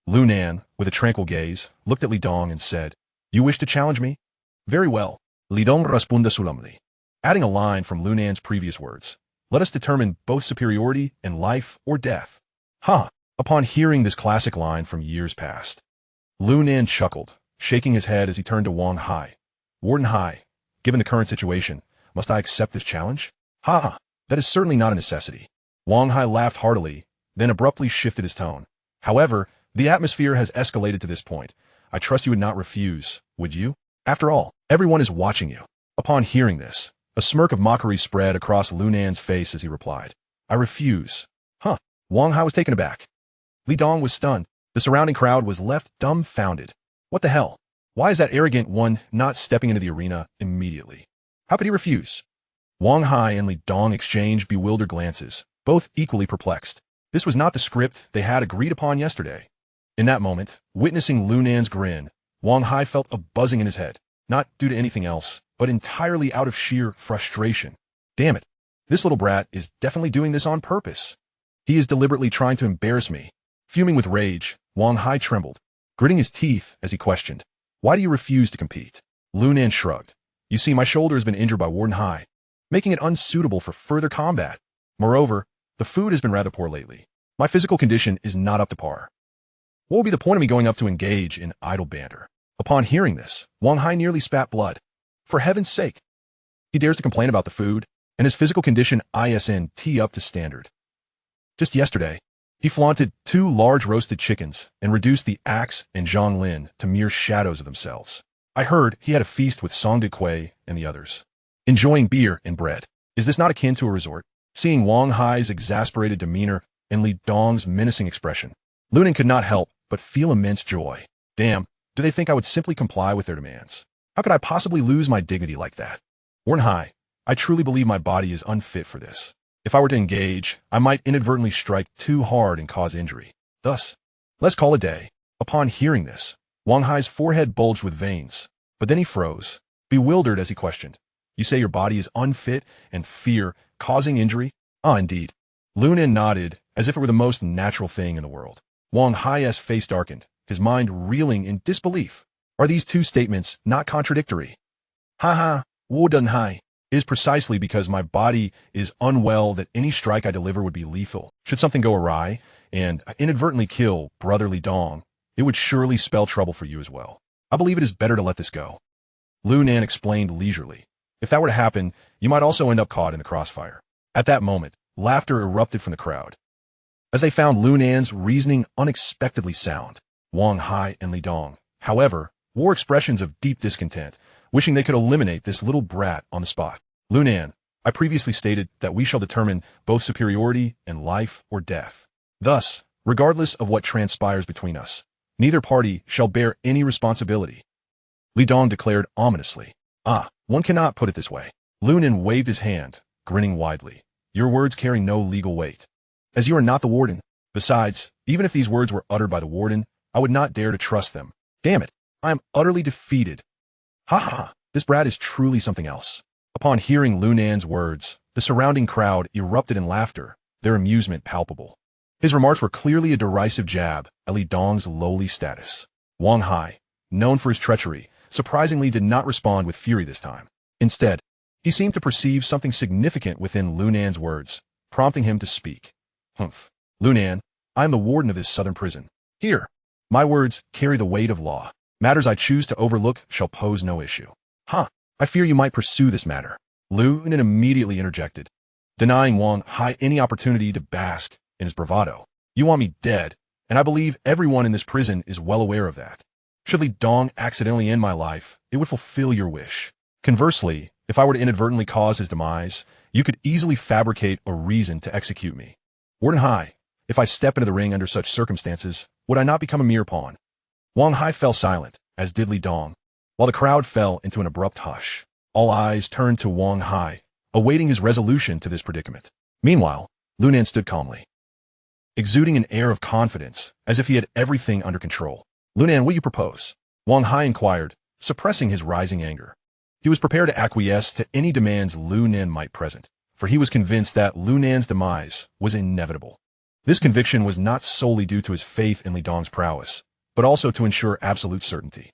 Speaker 1: Lu Nan, with a tranquil gaze, looked at Li Dong and said, "You wish to challenge me? Very well." Li Dong responde solemnly, adding a line from Lu Nan's previous words. "Let us determine both superiority and life or death." Huh. Upon hearing this classic line from years past, Lu Nan chuckled, shaking his head as he turned to Wang Hai. "Warden Hai, given the current situation, must I accept this challenge?" "Ha! That is certainly not a necessity." Wang Hai laughed heartily, then abruptly shifted his tone. "However, the atmosphere has escalated to this point. I trust you would not refuse, would you? After all, everyone is watching you." Upon hearing this, a smirk of mockery spread across Lu Nan's face as he replied, "I refuse." Huh. Wang Hai was taken aback. Li Dong was stunned. The surrounding crowd was left dumbfounded. What the hell? Why is that arrogant one not stepping into the arena immediately? How could he refuse? Wang Hai and Li Dong exchanged bewildered glances, both equally perplexed. This was not the script they had agreed upon yesterday. In that moment, witnessing Lu Nan's grin, Wang Hai felt a buzzing in his head, not due to anything else, but entirely out of sheer frustration. Damn it. This little brat is definitely doing this on purpose. He is deliberately trying to embarrass me. Fuming with rage, Wang Hai trembled, gritting his teeth as he questioned, "Why do you refuse to compete?" Lu Nan shrugged. "You see, my shoulder has been injured by Warden Hai, making it unsuitable for further combat. Moreover, the food has been rather poor lately. My physical condition is not up to par. What would be the point of me going up to engage in idle banter?" Upon hearing this, Wang Hai nearly spat blood. For heaven's sake! He dares to complain about the food, and his physical condition isn't up to standard. Just yesterday, he flaunted 2 large roasted chickens and reduced the Axe and Zhang Lin to mere shadows of themselves. I heard he had a feast with Song De Kui and the others, enjoying beer and bread. Is this not akin to a resort? Seeing Wang Hai's exasperated demeanor and Li Dong's menacing expression, Lu Nan could not help but feel immense joy. Damn, do they think I would simply comply with their demands? How could I possibly lose my dignity like that? Warden Hai, I truly believe my body is unfit for this. If I were to engage, I might inadvertently strike too hard and cause injury. Thus, let's call it a day. Upon hearing this, Wang Hai's forehead bulged with veins, but then he froze, bewildered as he questioned, "You say your body is unfit and fear causing injury?" "Ah, indeed." Lu Nan nodded as if it were the most natural thing in the world. Wang Hai's face darkened, his mind reeling in disbelief. Are these two statements not contradictory? "Ha ha, Warden Hai. It is precisely because my body is unwell that any strike I deliver would be lethal. Should something go awry, and I inadvertently kill Brother Li Dong, it would surely spell trouble for you as well. I believe it is better to let this go." Lu Nan explained leisurely. "If that were to happen, you might also end up caught in the crossfire." At that moment, laughter erupted from the crowd, as they found Lu Nan's reasoning unexpectedly sound. Wang Hai and Li Dong, however, wore expressions of deep discontent, wishing they could eliminate this little brat on the spot. "Lu Nan, I previously stated that we shall determine both superiority and life or death. Thus, regardless of what transpires between us, neither party shall bear any responsibility." Li Dong declared ominously. "Ah, one cannot put it this way." Lu Nan waved his hand, grinning widely. "Your words carry no legal weight, as you are not the warden. Besides, even if these words were uttered by the warden, I would not dare to trust them. Damn it, I am utterly defeated." Ha ha, this brat is truly something else. Upon hearing Lu Nan's words, the surrounding crowd erupted in laughter, their amusement palpable. His remarks were clearly a derisive jab at Li Dong's lowly status. Wang Hai, known for his treachery, surprisingly did not respond with fury this time. Instead, he seemed to perceive something significant within Lu Nan's words, prompting him to speak. "Humph. Lu Nan, I am the warden of this southern prison. Here, my words carry the weight of law. Matters I choose to overlook shall pose no issue." "Huh, I fear you might pursue this matter." Lu Nan immediately interjected, denying Wang Hai any opportunity to bask in his bravado. "You want me dead, and I believe everyone in this prison is well aware of that. Should Li Dong accidentally end my life, it would fulfill your wish. Conversely, if I were to inadvertently cause his demise, you could easily fabricate a reason to execute me. Warden Hai, if I step into the ring under such circumstances, would I not become a mere pawn?" Wang Hai fell silent, as did Li Dong, while the crowd fell into an abrupt hush. All eyes turned to Wang Hai, awaiting his resolution to this predicament. Meanwhile, Lu Nan stood calmly, exuding an air of confidence, as if he had everything under control. Lu Nan, what do you propose? Wang Hai inquired, suppressing his rising anger. He was prepared to acquiesce to any demands Lu Nan might present, for he was convinced that Lu Nan's demise was inevitable. This conviction was not solely due to his faith in Li Dong's prowess, but also to ensure absolute certainty.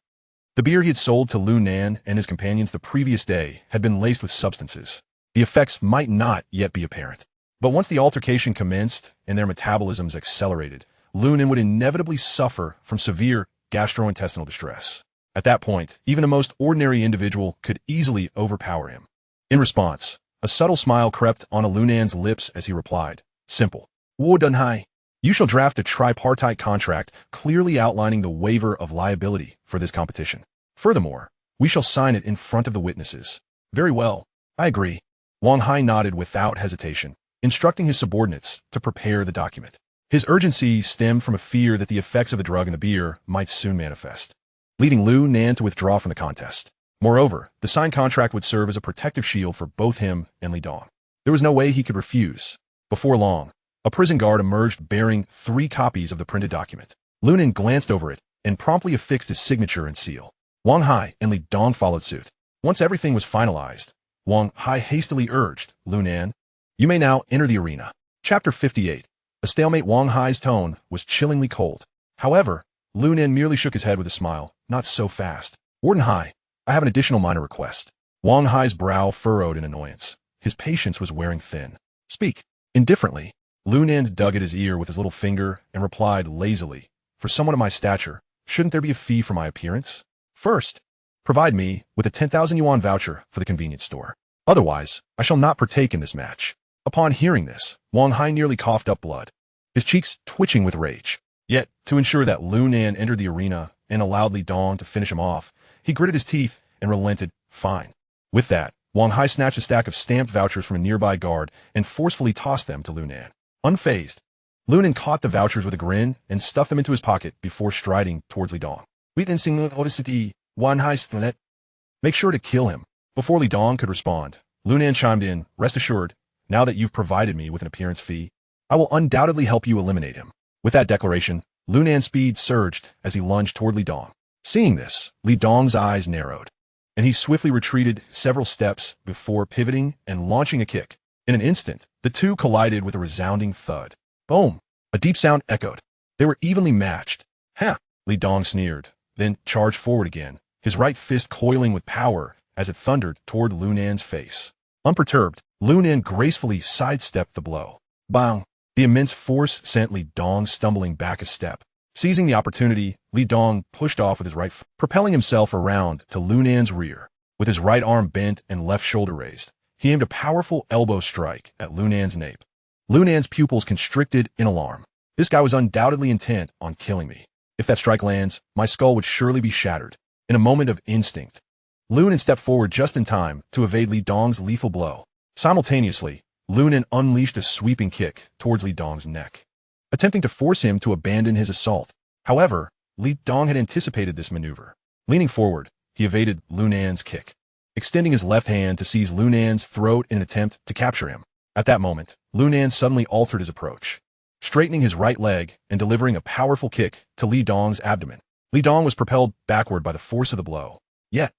Speaker 1: The beer he had sold to Lu Nan and his companions the previous day had been laced with substances. The effects might not yet be apparent. But once the altercation commenced and their metabolisms accelerated, Lu Nan would inevitably suffer from severe gastrointestinal distress. At that point, even the most ordinary individual could easily overpower him. In response, a subtle smile crept onto Lu Nan's lips as he replied, simple. Wu Dunhai, you shall draft a tripartite contract clearly outlining the waiver of liability for this competition. Furthermore, we shall sign it in front of the witnesses. Very well, I agree. Wang Hai nodded without hesitation, instructing his subordinates to prepare the document. His urgency stemmed from a fear that the effects of the drug in the beer might soon manifest, leading Lu Nan to withdraw from the contest. Moreover, the signed contract would serve as a protective shield for both him and Li Dong. There was no way he could refuse. Before long, a prison guard emerged bearing 3 copies of the printed document. Lu Nan glanced over it and promptly affixed his signature and seal. Wang Hai and Li Dong followed suit. Once everything was finalized, Wang Hai hastily urged, Lu Nan, you may now enter the arena. Chapter 58. A stalemate. Wang Hai's tone was chillingly cold. However, Lu Nan merely shook his head with a smile. Not so fast. Warden Hai, I have an additional minor request. Wang Hai's brow furrowed in annoyance. His patience was wearing thin. Speak. Indifferently, Lu Nan dug at his ear with his little finger and replied lazily, for someone of my stature, shouldn't there be a fee for my appearance? First, provide me with a 10,000 yuan voucher for the convenience store. Otherwise, I shall not partake in this match. Upon hearing this, Wang Hai nearly coughed up blood, his cheeks twitching with rage. Yet, to ensure that Lu Nan entered the arena and allowed Li Dong to finish him off, he gritted his teeth and relented. Fine. With that, Wang Hai snatched a stack of stamped vouchers from a nearby guard and forcefully tossed them to Lu Nan. Unfazed, Lu Nan caught the vouchers with a grin and stuffed them into his pocket before striding towards Li Dong. Make sure to kill him. Before Li Dong could respond, Lu Nan chimed in, rest assured, now that you've provided me with an appearance fee, I will undoubtedly help you eliminate him. With that declaration, Lu Nan's speed surged as he lunged toward Li Dong. Seeing this, Li Dong's eyes narrowed, and he swiftly retreated several steps before pivoting and launching a kick. In an instant, the two collided with a resounding thud. Boom! A deep sound echoed. They were evenly matched. Ha! Li Dong sneered, then charged forward again, his right fist coiling with power as it thundered toward Lu Nan's face. Unperturbed, Lu Nan gracefully sidestepped the blow. Bang! The immense force sent Li Dong stumbling back a step. Seizing the opportunity, Li Dong pushed off with his right foot, propelling himself around to Lu Nan's rear. With his right arm bent and left shoulder raised, he aimed a powerful elbow strike at Lu Nan's nape. Lu Nan's pupils constricted in alarm. This guy was undoubtedly intent on killing me. If that strike lands, my skull would surely be shattered. In a moment of instinct, Lu Nan stepped forward just in time to evade Li Dong's lethal blow. Simultaneously, Lu Nan unleashed a sweeping kick towards Li Dong's neck, attempting to force him to abandon his assault. However, Li Dong had anticipated this maneuver. Leaning forward, he evaded Lu Nan's kick, extending his left hand to seize Lu Nan's throat in an attempt to capture him. At that moment, Lu Nan suddenly altered his approach, straightening his right leg and delivering a powerful kick to Li Dong's abdomen. Li Dong was propelled backward by the force of the blow. Yet,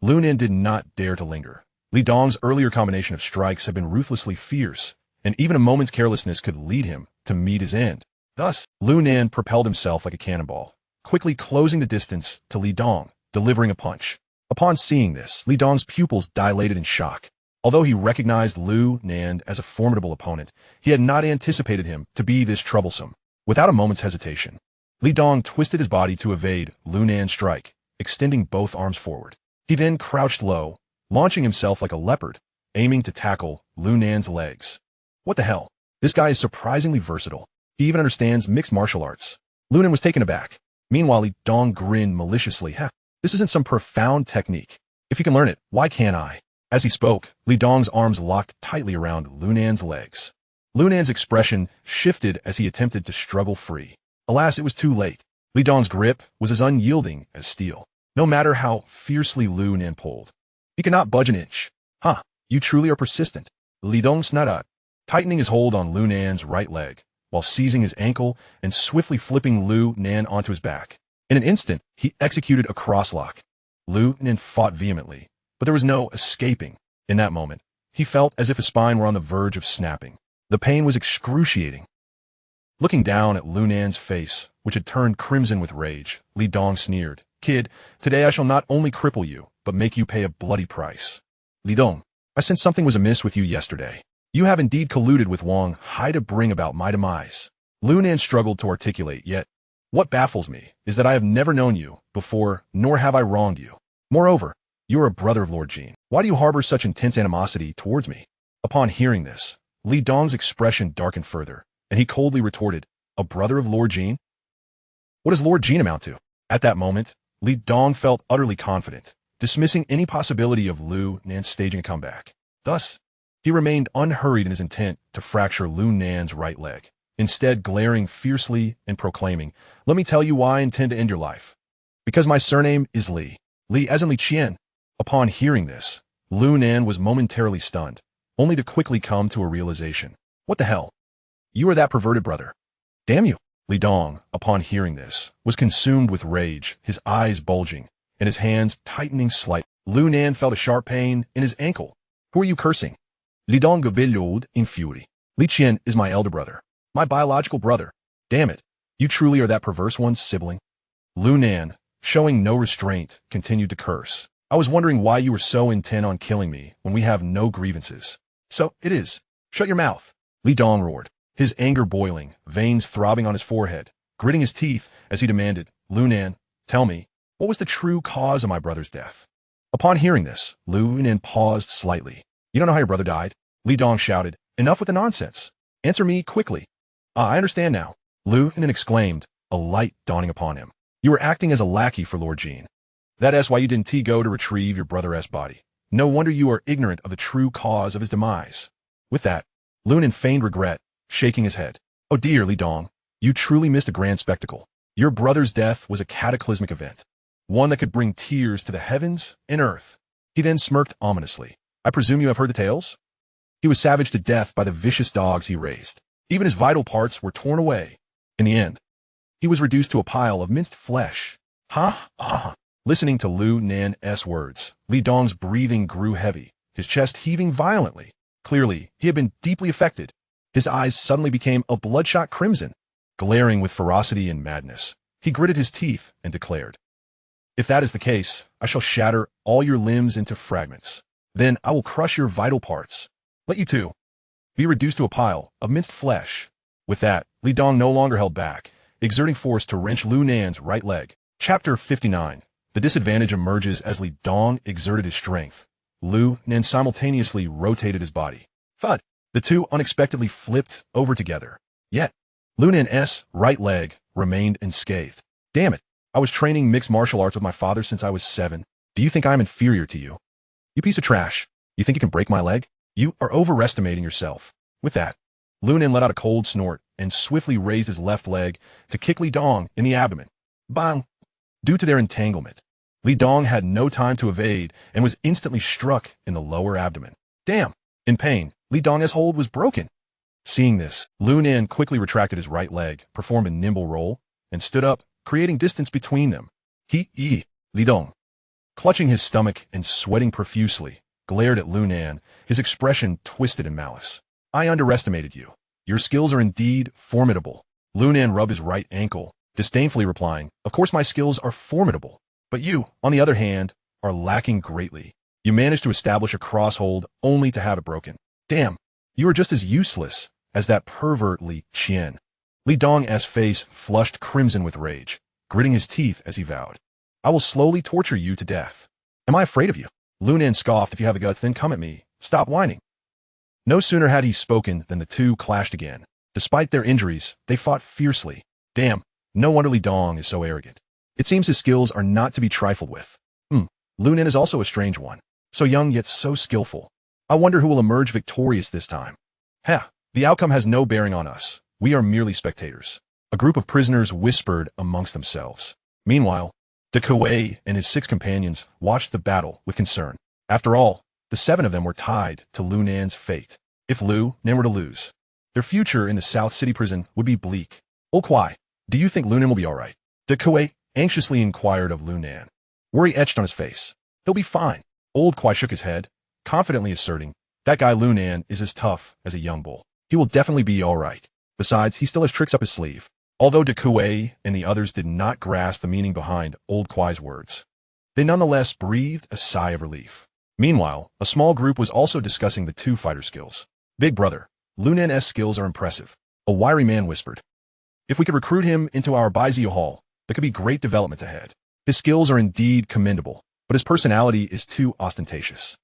Speaker 1: Lu Nan did not dare to linger. Li Dong's earlier combination of strikes had been ruthlessly fierce, and even a moment's carelessness could lead him to meet his end. Thus, Lu Nan propelled himself like a cannonball, quickly closing the distance to Li Dong, delivering a punch. Upon seeing this, Li Dong's pupils dilated in shock. Although he recognized Lu Nan as a formidable opponent, he had not anticipated him to be this troublesome. Without a moment's hesitation, Li Dong twisted his body to evade Lu Nan's strike, extending both arms forward. He then crouched low, launching himself like a leopard, aiming to tackle Lu Nan's legs. What the hell? This guy is surprisingly versatile. He even understands mixed martial arts. Lu Nan was taken aback. Meanwhile, Li Dong grinned maliciously. This isn't some profound technique. If you can learn it, why can't I? As he spoke, Li Dong's arms locked tightly around Lu Nan's legs. Lu Nan's expression shifted as he attempted to struggle free. Alas, it was too late. Li Dong's grip was as unyielding as steel, no matter how fiercely Lu Nan pulled. He could not budge an inch. You truly are persistent. Li Dong snarled, tightening his hold on Lu Nan's right leg, while seizing his ankle and swiftly flipping Lu Nan onto his back. In an instant, he executed a crosslock. Lu Nan fought vehemently, but there was no escaping. In that moment, he felt as if his spine were on the verge of snapping. The pain was excruciating. Looking down at Lu Nan's face, which had turned crimson with rage, Li Dong sneered, "Kid, today I shall not only cripple you, but make you pay a bloody price." "Li Dong, I sensed something was amiss with you yesterday. You have indeed colluded with Wang Hai to bring about my demise." Lu Nan struggled to articulate, "Yet, what baffles me is that I have never known you before, nor have I wronged you. Moreover, you are a brother of Lord Jin. Why do you harbor such intense animosity towards me?" Upon hearing this, Li Dong's expression darkened further, and he coldly retorted, "A brother of Lord Jin? What does Lord Jin amount to?" At that moment, Li Dong felt utterly confident, dismissing any possibility of Lu Nan staging a comeback. Thus, he remained unhurried in his intent to fracture Lu Nan's right leg, instead glaring fiercely and proclaiming, "Let me tell you why I intend to end your life. Because my surname is Li. Li as in Li Qian." Upon hearing this, Lu Nan was momentarily stunned, only to quickly come to a realization. "What the hell? You are that perverted brother. Damn you." Li Dong, upon hearing this, was consumed with rage, his eyes bulging, and his hands tightening slightly. Lu Nan felt a sharp pain in his ankle. "Who are you cursing?" Li Dong bellowed in fury. "Li Qian is my elder brother. My biological brother. Damn it. You truly are that perverse one's sibling." Lu Nan, showing no restraint, continued to curse. "I was wondering why you were so intent on killing me when we have no grievances. So it is. Shut your mouth." Li Dong roared, his anger boiling, veins throbbing on his forehead, gritting his teeth as he demanded, "Lu Nan, tell me, what was the true cause of my brother's death?" Upon hearing this, Lu Nan paused slightly. "You don't know how your brother died?" Li Dong shouted, "Enough with the nonsense. Answer me quickly." "Ah, I understand now," Lu Nan exclaimed, a light dawning upon him. "You were acting as a lackey for Lord Jin. That is why you didn't go to retrieve your brother's body. No wonder you are ignorant of the true cause of his demise." With that, Lu Nan feigned regret, shaking his head. "Oh dear, Li Dong, you truly missed a grand spectacle. Your brother's death was a cataclysmic event, one that could bring tears to the heavens and earth." He then smirked ominously. "I presume you have heard the tales? He was savaged to death by the vicious dogs he raised. Even his vital parts were torn away. In the end, he was reduced to a pile of minced flesh." "Ha, ha." Listening to Lu Nan's words, Li Dong's breathing grew heavy, his chest heaving violently. Clearly, he had been deeply affected. His eyes suddenly became a bloodshot crimson. Glaring with ferocity and madness, he gritted his teeth and declared, "If that is the case, I shall shatter all your limbs into fragments. Then I will crush your vital parts. Let you too be reduced to a pile of minced flesh." With that, Li Dong no longer held back, exerting force to wrench Lu Nan's right leg. Chapter 59. The disadvantage emerges as Li Dong exerted his strength. Lu Nan simultaneously rotated his body. Thud! The two unexpectedly flipped over together. Yet, Lu Nan's right leg remained unscathed. "Damn it! I was training mixed martial arts with my father since I was 7. Do you think I am inferior to you? You piece of trash. You think you can break my leg? You are overestimating yourself." With that, Lu Nan let out a cold snort and swiftly raised his left leg to kick Li Dong in the abdomen. Bang! Due to their entanglement, Li Dong had no time to evade and was instantly struck in the lower abdomen. Damn! In pain, Li Dong's hold was broken. Seeing this, Lu Nan quickly retracted his right leg, performed a nimble roll, and stood up, creating distance between them. Li Dong, clutching his stomach and sweating profusely, glared at Lu Nan, his expression twisted in malice. "I underestimated you. Your skills are indeed formidable." Lu Nan rubbed his right ankle, disdainfully replying, "Of course my skills are formidable. But you, on the other hand, are lacking greatly. You managed to establish a crosshold only to have it broken. Damn, you are just as useless as that pervert Li Qian." Li Dong's face flushed crimson with rage, gritting his teeth as he vowed, "I will slowly torture you to death." "Am I afraid of you?" Lu Nan scoffed. "If you have the guts, then come at me. Stop whining." No sooner had he spoken than the two clashed again. Despite their injuries, they fought fiercely. Damn, no wonder Li Dong is so arrogant. It seems his skills are not to be trifled with. Lu Nan is also a strange one. So young yet so skillful. I wonder who will emerge victorious this time. The outcome has no bearing on us. We are merely spectators. A group of prisoners whispered amongst themselves. Meanwhile, De Kuei and his 6 companions watched the battle with concern. After all, The 7 of them were tied to Lu Nan's fate. If Lu Nan were to lose, their future in the South City prison would be bleak. Old Kwai, do you think Lu Nan will be all right? De Kuei anxiously inquired of Lu Nan. Worry etched on his face. He'll be fine. Old Kwai shook his head, confidently asserting, that guy Lu Nan is as tough as a young bull. He will definitely be all right. Besides, he still has tricks up his sleeve. Although De Kuei and the others did not grasp the meaning behind Old Kwai's words, they nonetheless breathed a sigh of relief. Meanwhile, a small group was also discussing the 2 fighter skills. Big brother, Lu Nan's skills are impressive. A wiry man whispered. If we could recruit him into our Baizio Hall, there could be great developments ahead. His skills are indeed commendable, but his personality is too ostentatious.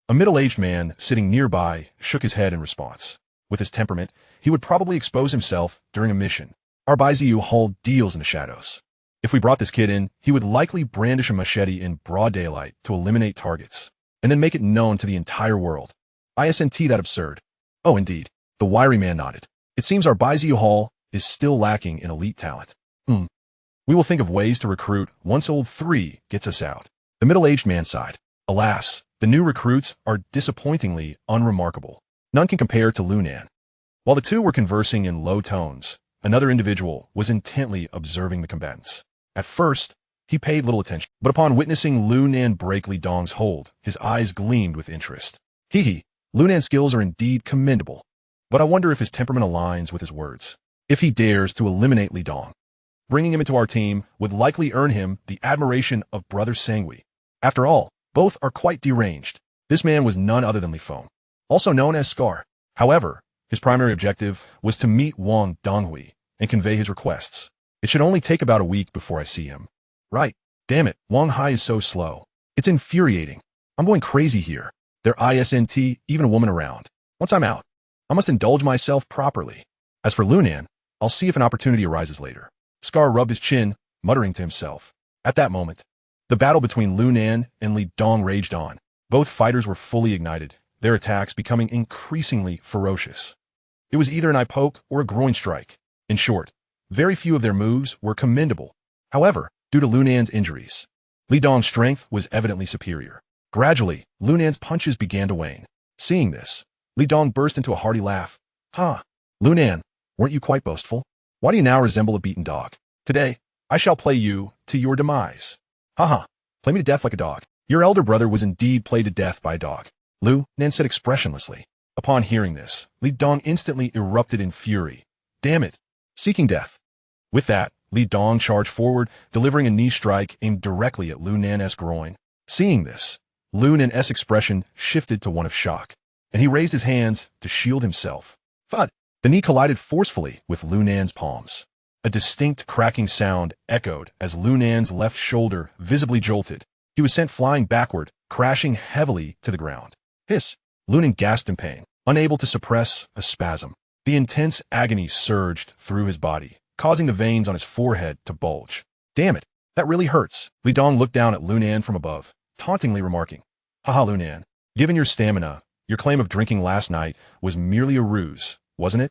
Speaker 1: A middle-aged man sitting nearby shook his head in response. With his temperament, he would probably expose himself during a mission. Our Baizio Hall deals in the shadows. If we brought this kid in, he would likely brandish a machete in broad daylight to eliminate targets, and then make it known to the entire world. Isn't that absurd? Oh, indeed. The wiry man nodded. It seems our Baizio Hall is still lacking in elite talent. We will think of ways to recruit once old 3 gets us out. The middle-aged man sighed. Alas, the new recruits are disappointingly unremarkable. None can compare to Lu Nan. While the 2 were conversing in low tones, another individual was intently observing the combatants. At first, he paid little attention, but upon witnessing Lu Nan break Li Dong's hold, his eyes gleamed with interest. Lu Nan's skills are indeed commendable, but I wonder if his temperament aligns with his words. If he dares to eliminate Li Dong, bringing him into our team would likely earn him the admiration of Brother Sangui. After all, both are quite deranged. This man was none other than Li Feng, also known as Scar. However, his primary objective was to meet Wang Donghui and convey his requests. It should only take about a week before I see him. Right. Damn it, Wang Hai is so slow. It's infuriating. I'm going crazy here. There isn't even a woman around. Once I'm out, I must indulge myself properly. As for Lu Nan, I'll see if an opportunity arises later. Scar rubbed his chin, muttering to himself. At that moment, the battle between Lu Nan and Li Dong raged on. Both fighters were fully ignited, their attacks becoming increasingly ferocious. It was either an eye poke or a groin strike. In short, very few of their moves were commendable. However, due to Lu Nan's injuries, Li Dong's strength was evidently superior. Gradually, Lu Nan's punches began to wane. Seeing this, Li Dong burst into a hearty laugh. Lu Nan, weren't you quite boastful? Why do you now resemble a beaten dog? Today, I shall play you to your demise. Play me to death like a dog. Your elder brother was indeed played to death by a dog, Lu Nan said expressionlessly. Upon hearing this, Li Dong instantly erupted in fury. Damn it! Seeking death. With that, Li Dong charged forward, delivering a knee strike aimed directly at Lu Nan's groin. Seeing this, Lu Nan's expression shifted to one of shock, and he raised his hands to shield himself. Thud! The knee collided forcefully with Lu Nan's palms. A distinct cracking sound echoed as Lu Nan's left shoulder visibly jolted. He was sent flying backward, crashing heavily to the ground. Hiss! Lu Nan gasped in pain, unable to suppress a spasm. The intense agony surged through his body, causing the veins on his forehead to bulge. Damn it, that really hurts. Li Dong looked down at Lu Nan from above, tauntingly remarking, Lu Nan, given your stamina, your claim of drinking last night was merely a ruse, wasn't it?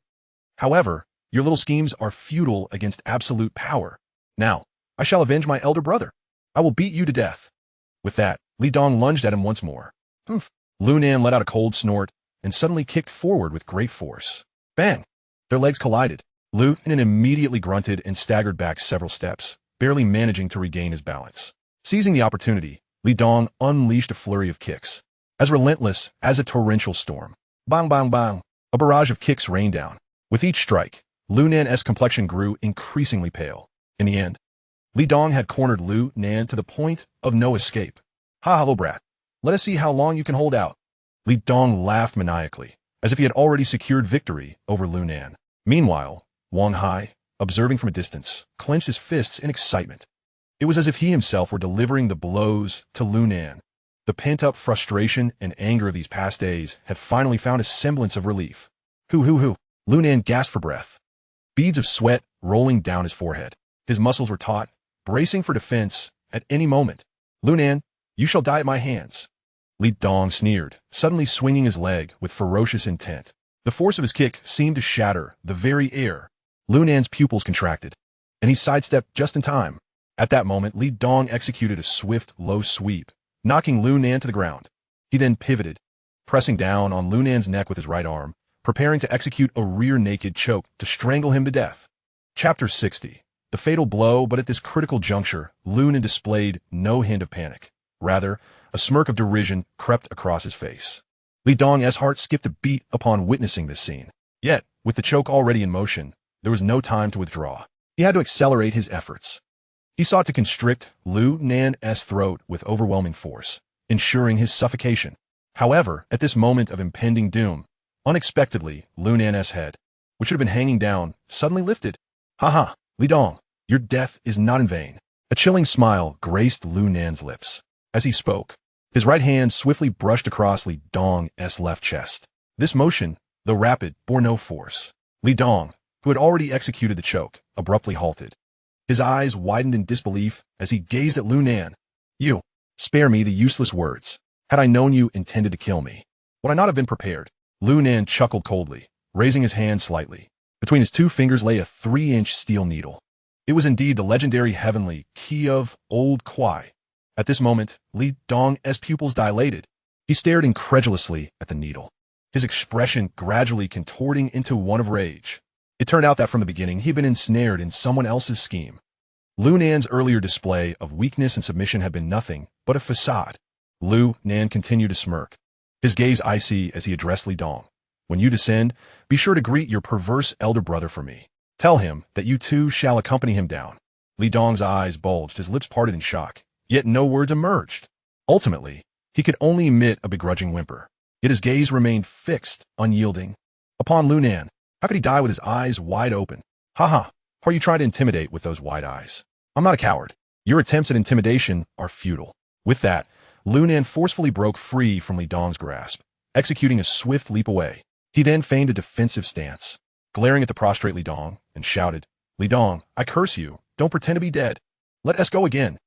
Speaker 1: However, your little schemes are futile against absolute power. Now, I shall avenge my elder brother. I will beat you to death. With that, Li Dong lunged at him once more. Humph! Lu Nan let out a cold snort and suddenly kicked forward with great force. Bang! Their legs collided. Lu Nan immediately grunted and staggered back several steps, barely managing to regain his balance. Seizing the opportunity, Li Dong unleashed a flurry of kicks, as relentless as a torrential storm. Bang, bang, bang! A barrage of kicks rained down. With each strike, Lu Nan's complexion grew increasingly pale. In the end, Li Dong had cornered Lu Nan to the point of no escape. Little brat. Let us see how long you can hold out. Li Dong laughed maniacally, as if he had already secured victory over Lu Nan. Meanwhile, Wang Hai, observing from a distance, clenched his fists in excitement. It was as if he himself were delivering the blows to Lu Nan. The pent-up frustration and anger of these past days had finally found a semblance of relief. Hoo. Lu Nan gasped for breath, beads of sweat rolling down his forehead. His muscles were taut, bracing for defense at any moment. Lu Nan, you shall die at my hands. Li Dong sneered, suddenly swinging his leg with ferocious intent. The force of his kick seemed to shatter the very air. Lu Nan's pupils contracted, and he sidestepped just in time. At that moment, Li Dong executed a swift, low sweep, knocking Lu Nan to the ground. He then pivoted, pressing down on Lu Nan's neck with his right arm, preparing to execute a rear-naked choke to strangle him to death. Chapter 60. The fatal blow, but at this critical juncture, Lu Nan displayed no hint of panic. Rather, a smirk of derision crept across his face. Li Dong's heart skipped a beat upon witnessing this scene. Yet, with the choke already in motion, there was no time to withdraw. He had to accelerate his efforts. He sought to constrict Lu Nan's throat with overwhelming force, ensuring his suffocation. However, at this moment of impending doom, unexpectedly, Lu Nan's head, which had been hanging down, suddenly lifted. "Ha, Li Dong, your death is not in vain." A chilling smile graced Lu Nan's lips. As he spoke, his right hand swiftly brushed across Li Dong's left chest. This motion, though rapid, bore no force. Li Dong, who had already executed the choke, abruptly halted. His eyes widened in disbelief as he gazed at Lu Nan. "You, spare me the useless words. Had I known you intended to kill me, would I not have been prepared?" Lu Nan chuckled coldly, raising his hand slightly. Between his two fingers lay a 3-inch steel needle. It was indeed the legendary heavenly key of Old Kwai. At this moment, Li Dong's pupils dilated. He stared incredulously at the needle, his expression gradually contorting into one of rage. It turned out that from the beginning he had been ensnared in someone else's scheme. Lu Nan's earlier display of weakness and submission had been nothing but a facade. Lu Nan continued to smirk, his gaze icy as he addressed Li Dong. "When you descend, be sure to greet your perverse elder brother for me. Tell him that you too shall accompany him down." Li Dong's eyes bulged, his lips parted in shock, yet no words emerged. Ultimately, he could only emit a begrudging whimper, yet his gaze remained fixed, unyielding, upon Lu Nan. How could he die with his eyes wide open? "Ha, who are you trying to intimidate with those wide eyes? I'm not a coward. Your attempts at intimidation are futile." With that, Lu Nan forcefully broke free from Li Dong's grasp, executing a swift leap away. He then feigned a defensive stance, glaring at the prostrate Li Dong, and shouted, "Li Dong, I curse you. Don't pretend to be dead. Let us go again."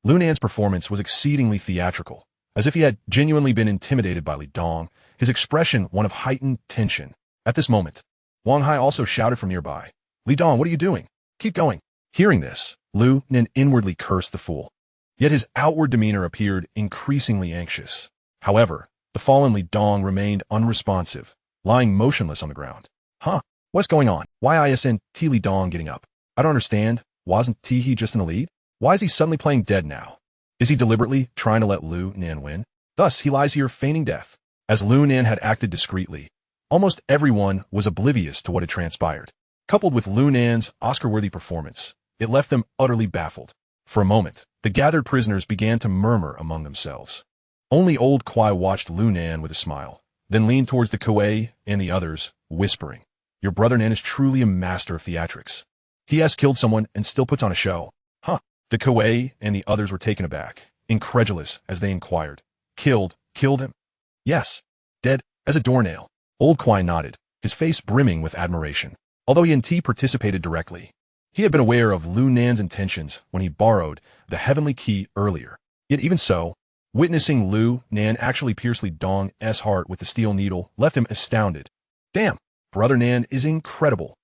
Speaker 1: Lu Nan's performance was exceedingly theatrical, as if he had genuinely been intimidated by Li Dong, his expression one of heightened tension. At this moment, Wang Hai also shouted from nearby, "Li Dong, what are you doing? Keep going." Hearing this, Lu Nan inwardly cursed the fool. Yet his outward demeanor appeared increasingly anxious. However, the fallen Li Dong remained unresponsive, lying motionless on the ground. What's going on? Why isn't Li Dong getting up? I don't understand. Wasn't he just in the lead? Why is he suddenly playing dead now? Is he deliberately trying to let Lu Nan win? Thus, he lies here feigning death. As Lu Nan had acted discreetly, almost everyone was oblivious to what had transpired. Coupled with Lu Nan's Oscar-worthy performance, it left them utterly baffled. For a moment, the gathered prisoners began to murmur among themselves. Only Old Kwai watched Lu Nan with a smile, then leaned towards the Kuei and the others, whispering, "Your brother Nan is truly a master of theatrics. He has killed someone and still puts on a show." The Kuei and the others were taken aback, incredulous as they inquired, Killed him?" "Yes, dead as a doornail." Old Kwai nodded, his face brimming with admiration. Although he hadn't participated directly, he had been aware of Lu Nan's intentions when he borrowed the heavenly key earlier. Yet even so, witnessing Lu Nan actually pierce Li Dong's heart with the steel needle left him astounded. "Damn, brother Nan is incredible."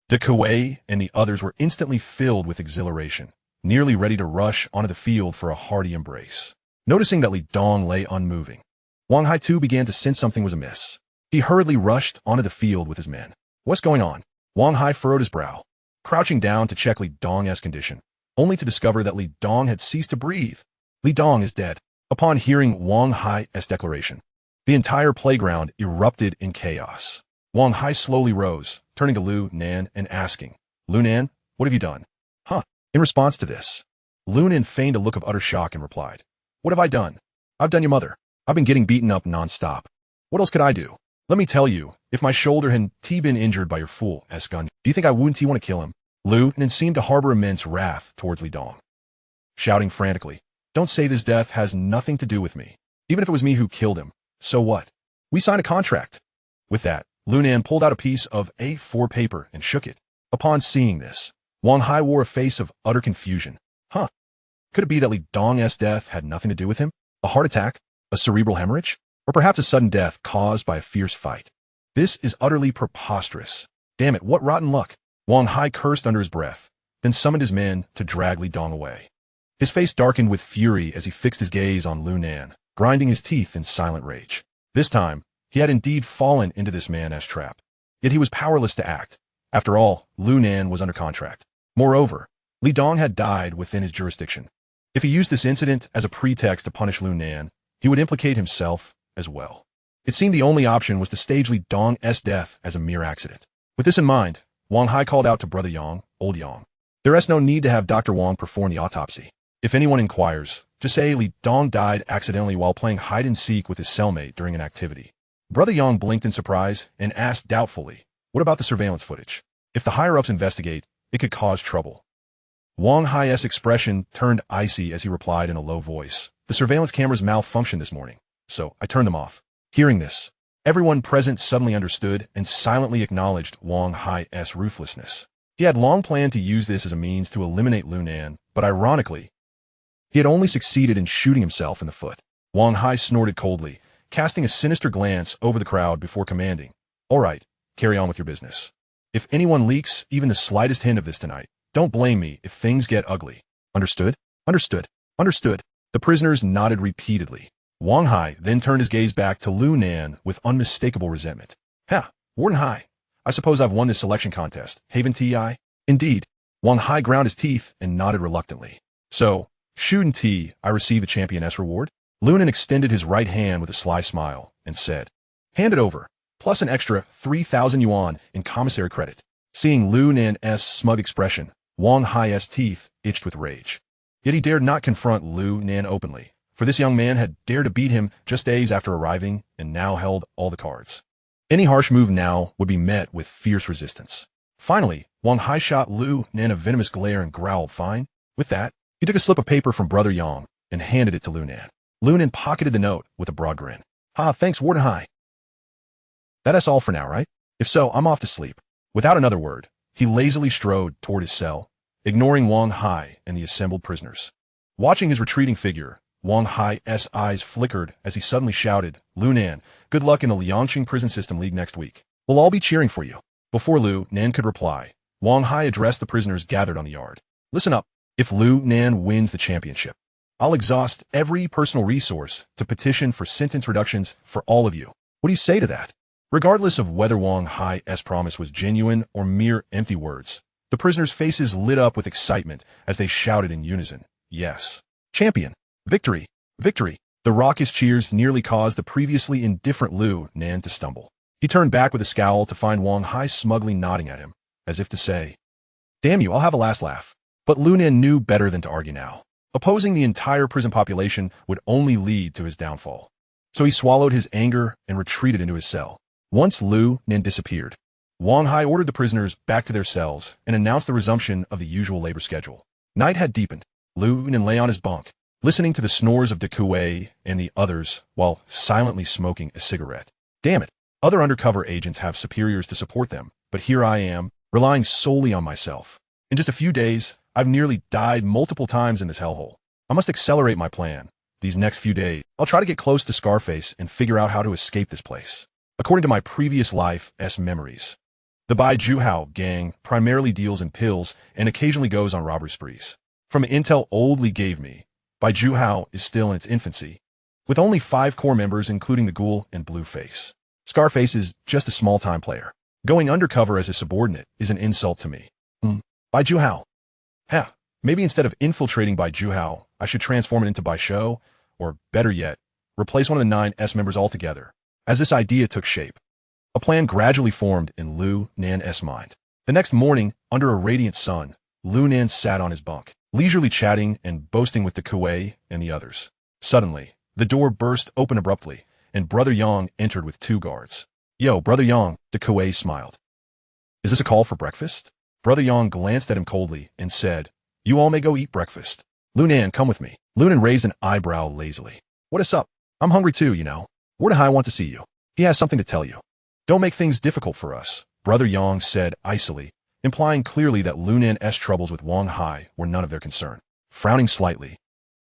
Speaker 1: The Kuei and the others were instantly filled with exhilaration, nearly ready to rush onto the field for a hearty embrace. Noticing that Li Dong lay unmoving, Wang Hai too began to sense something was amiss. He hurriedly rushed onto the field with his men. "What's going on?" Wang Hai furrowed his brow, crouching down to check Li Dong's condition, only to discover that Li Dong had ceased to breathe. "Li Dong is dead." Upon hearing Wang Hai's declaration, the entire playground erupted in chaos. Wang Hai slowly rose, turning to Lu Nan and asking, "Lu Nan, what have you done?" In response to this, Lu Nan feigned a look of utter shock and replied, "What have I done? I've done your mother. I've been getting beaten up nonstop. What else could I do? Let me tell you, if my shoulder hadn't been injured by your fool gun, do you think I wouldn't want to kill him?" Lu Nan seemed to harbor immense wrath towards Li Dong, shouting frantically, "Don't say this death has nothing to do with me. Even if it was me who killed him, so what? We signed a contract." With that, Lu Nan pulled out a piece of A4 paper and shook it. Upon seeing this, Wang Hai wore a face of utter confusion. Could it be that Li Dong's death had nothing to do with him? A heart attack? A cerebral hemorrhage? Or perhaps a sudden death caused by a fierce fight? This is utterly preposterous. Damn it, what rotten luck. Wang Hai cursed under his breath, then summoned his men to drag Li Dong away. His face darkened with fury as he fixed his gaze on Lu Nan, grinding his teeth in silent rage. This time, he had indeed fallen into this man's trap. Yet he was powerless to act. After all, Lu Nan was under contract. Moreover, Li Dong had died within his jurisdiction. If he used this incident as a pretext to punish Lu Nan, he would implicate himself as well. It seemed the only option was to stage Li Dong's death as a mere accident. With this in mind, Wang Hai called out to Brother Yang, Old Yang. There is no need to have Dr. Wang perform the autopsy. If anyone inquires, just say Li Dong died accidentally while playing hide-and-seek with his cellmate during an activity. Brother Yang blinked in surprise and asked doubtfully, what about the surveillance footage? If the higher-ups investigate, it could cause trouble. Wang Hai's expression turned icy as he replied in a low voice. The surveillance cameras malfunctioned this morning, so I turned them off. Hearing this, everyone present suddenly understood and silently acknowledged Wang Hai's ruthlessness. He had long planned to use this as a means to eliminate Lu Nan, but ironically, he had only succeeded in shooting himself in the foot. Wang Hai snorted coldly, casting a sinister glance over the crowd before commanding, all right, carry on with your business. If anyone leaks even the slightest hint of this tonight, don't blame me if things get ugly. Understood? Understood. Understood. The prisoners nodded repeatedly. Wang Hai then turned his gaze back to Lu Nan with unmistakable resentment. Ha, Warden Hai, I suppose I've won this selection contest, haven't I? Indeed. Wang Hai ground his teeth and nodded reluctantly. So, shouldn't I receive a championess reward? Lu Nan extended his right hand with a sly smile and said, hand it over, plus an extra 3,000 yuan in commissary credit. Seeing Lu Nan's smug expression, Wang Hai's teeth itched with rage. Yet he dared not confront Lu Nan openly, for this young man had dared to beat him just days after arriving and now held all the cards. Any harsh move now would be met with fierce resistance. Finally, Wang Hai shot Lu Nan a venomous glare and growled, fine. With that, he took a slip of paper from Brother Yang and handed it to Lu Nan. Lu Nan pocketed the note with a broad grin. Ha, thanks, Warden Hai. That's all for now, right? If so, I'm off to sleep. Without another word, he lazily strode toward his cell, ignoring Wang Hai and the assembled prisoners. Watching his retreating figure, Wang Hai's eyes flickered as he suddenly shouted, Lu Nan, good luck in the Liangqing Prison System League next week. We'll all be cheering for you. Before Lu Nan could reply, Wang Hai addressed the prisoners gathered on the yard. Listen up. If Lu Nan wins the championship, I'll exhaust every personal resource to petition for sentence reductions for all of you. What do you say to that? Regardless of whether Wang Hai's promise was genuine or mere empty words, the prisoners' faces lit up with excitement as they shouted in unison, yes. Champion! Victory! Victory! The raucous cheers nearly caused the previously indifferent Lu Nan to stumble. He turned back with a scowl to find Wang Hai smugly nodding at him, as if to say, damn you, I'll have a last laugh. But Lu Nan knew better than to argue now. Opposing the entire prison population would only lead to his downfall. So he swallowed his anger and retreated into his cell. Once Lu Nan disappeared, Wang Hai ordered the prisoners back to their cells and announced the resumption of the usual labor schedule. Night had deepened. Lu Nan lay on his bunk, listening to the snores of De Kuei and the others while silently smoking a cigarette. Damn it, other undercover agents have superiors to support them, but here I am, relying solely on myself. In just a few days, I've nearly died multiple times in this hellhole. I must accelerate my plan. These next few days, I'll try to get close to Scarface and figure out how to escape this place. According to my previous life's memories, the Bai Juhao gang primarily deals in pills and occasionally goes on robbery sprees. From intel Old Li gave me, Bai Juhao is still in its infancy, with only 5 core members including the Ghoul and Blueface. Scarface is just a small-time player. Going undercover as a subordinate is an insult to me. Bai Juhao. Heh, maybe instead of infiltrating Bai Juhao, I should transform it into Bai Shou, or better yet, replace one of the 9S members altogether. As this idea took shape, a plan gradually formed in Lu Nan's mind. The next morning, under a radiant sun, Lu Nan sat on his bunk, leisurely chatting and boasting with De Kuei and the others. Suddenly, the door burst open abruptly, and Brother Yang entered with 2 guards. Yo, Brother Yang, De Kuei smiled. Is this a call for breakfast? Brother Yang glanced at him coldly and said, you all may go eat breakfast. Lu Nan, come with me. Lu Nan raised an eyebrow lazily. What is up? I'm hungry too, you know. Warden Hai wants to see you. He has something to tell you. Don't make things difficult for us, Brother Yang said icily, implying clearly that Lu Nan's troubles with Wang Hai were none of their concern. Frowning slightly,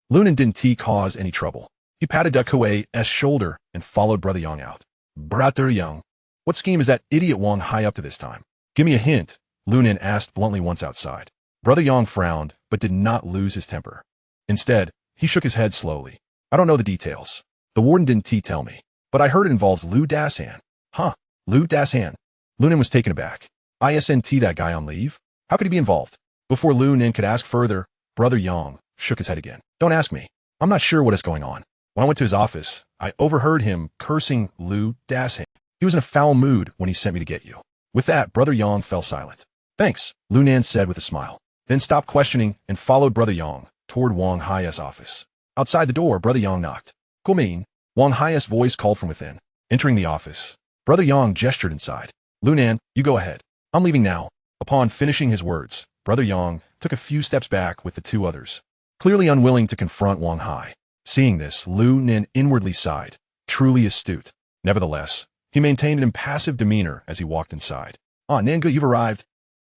Speaker 1: Lu Nan didn't cause any trouble. He patted De Kuei's shoulder and followed Brother Yang out. Brother Yang, what scheme is that idiot Wang Hai up to this time? Give me a hint, Lu Nan asked bluntly once outside. Brother Yang frowned, but did not lose his temper. Instead, he shook his head slowly. I don't know the details. The warden didn't tell me, but I heard it involves Liu Dasan. Huh, Liu Dasan. Lunan was taken aback. Isn't that guy on leave? How could he be involved? Before Lu Nin could ask further, Brother Yang shook his head again. Don't ask me. I'm not sure what is going on. When I went to his office, I overheard him cursing Liu Dasan. He was in a foul mood when he sent me to get you. With that, Brother Yang fell silent. Thanks, Lu Nan said with a smile, then stopped questioning and followed Brother Yang toward Wang Hai's office. Outside the door, Brother Yang knocked. Come in. Wang Hai's voice called from within. Entering the office, Brother Yang gestured inside. Lu Nan, you go ahead. I'm leaving now. Upon finishing his words, Brother Yang took a few steps back with the two others, clearly unwilling to confront Wang Hai. Seeing this, Lu Nin inwardly sighed. Truly astute. Nevertheless, he maintained an impassive demeanor as he walked inside. Ah, Nanga, you've arrived.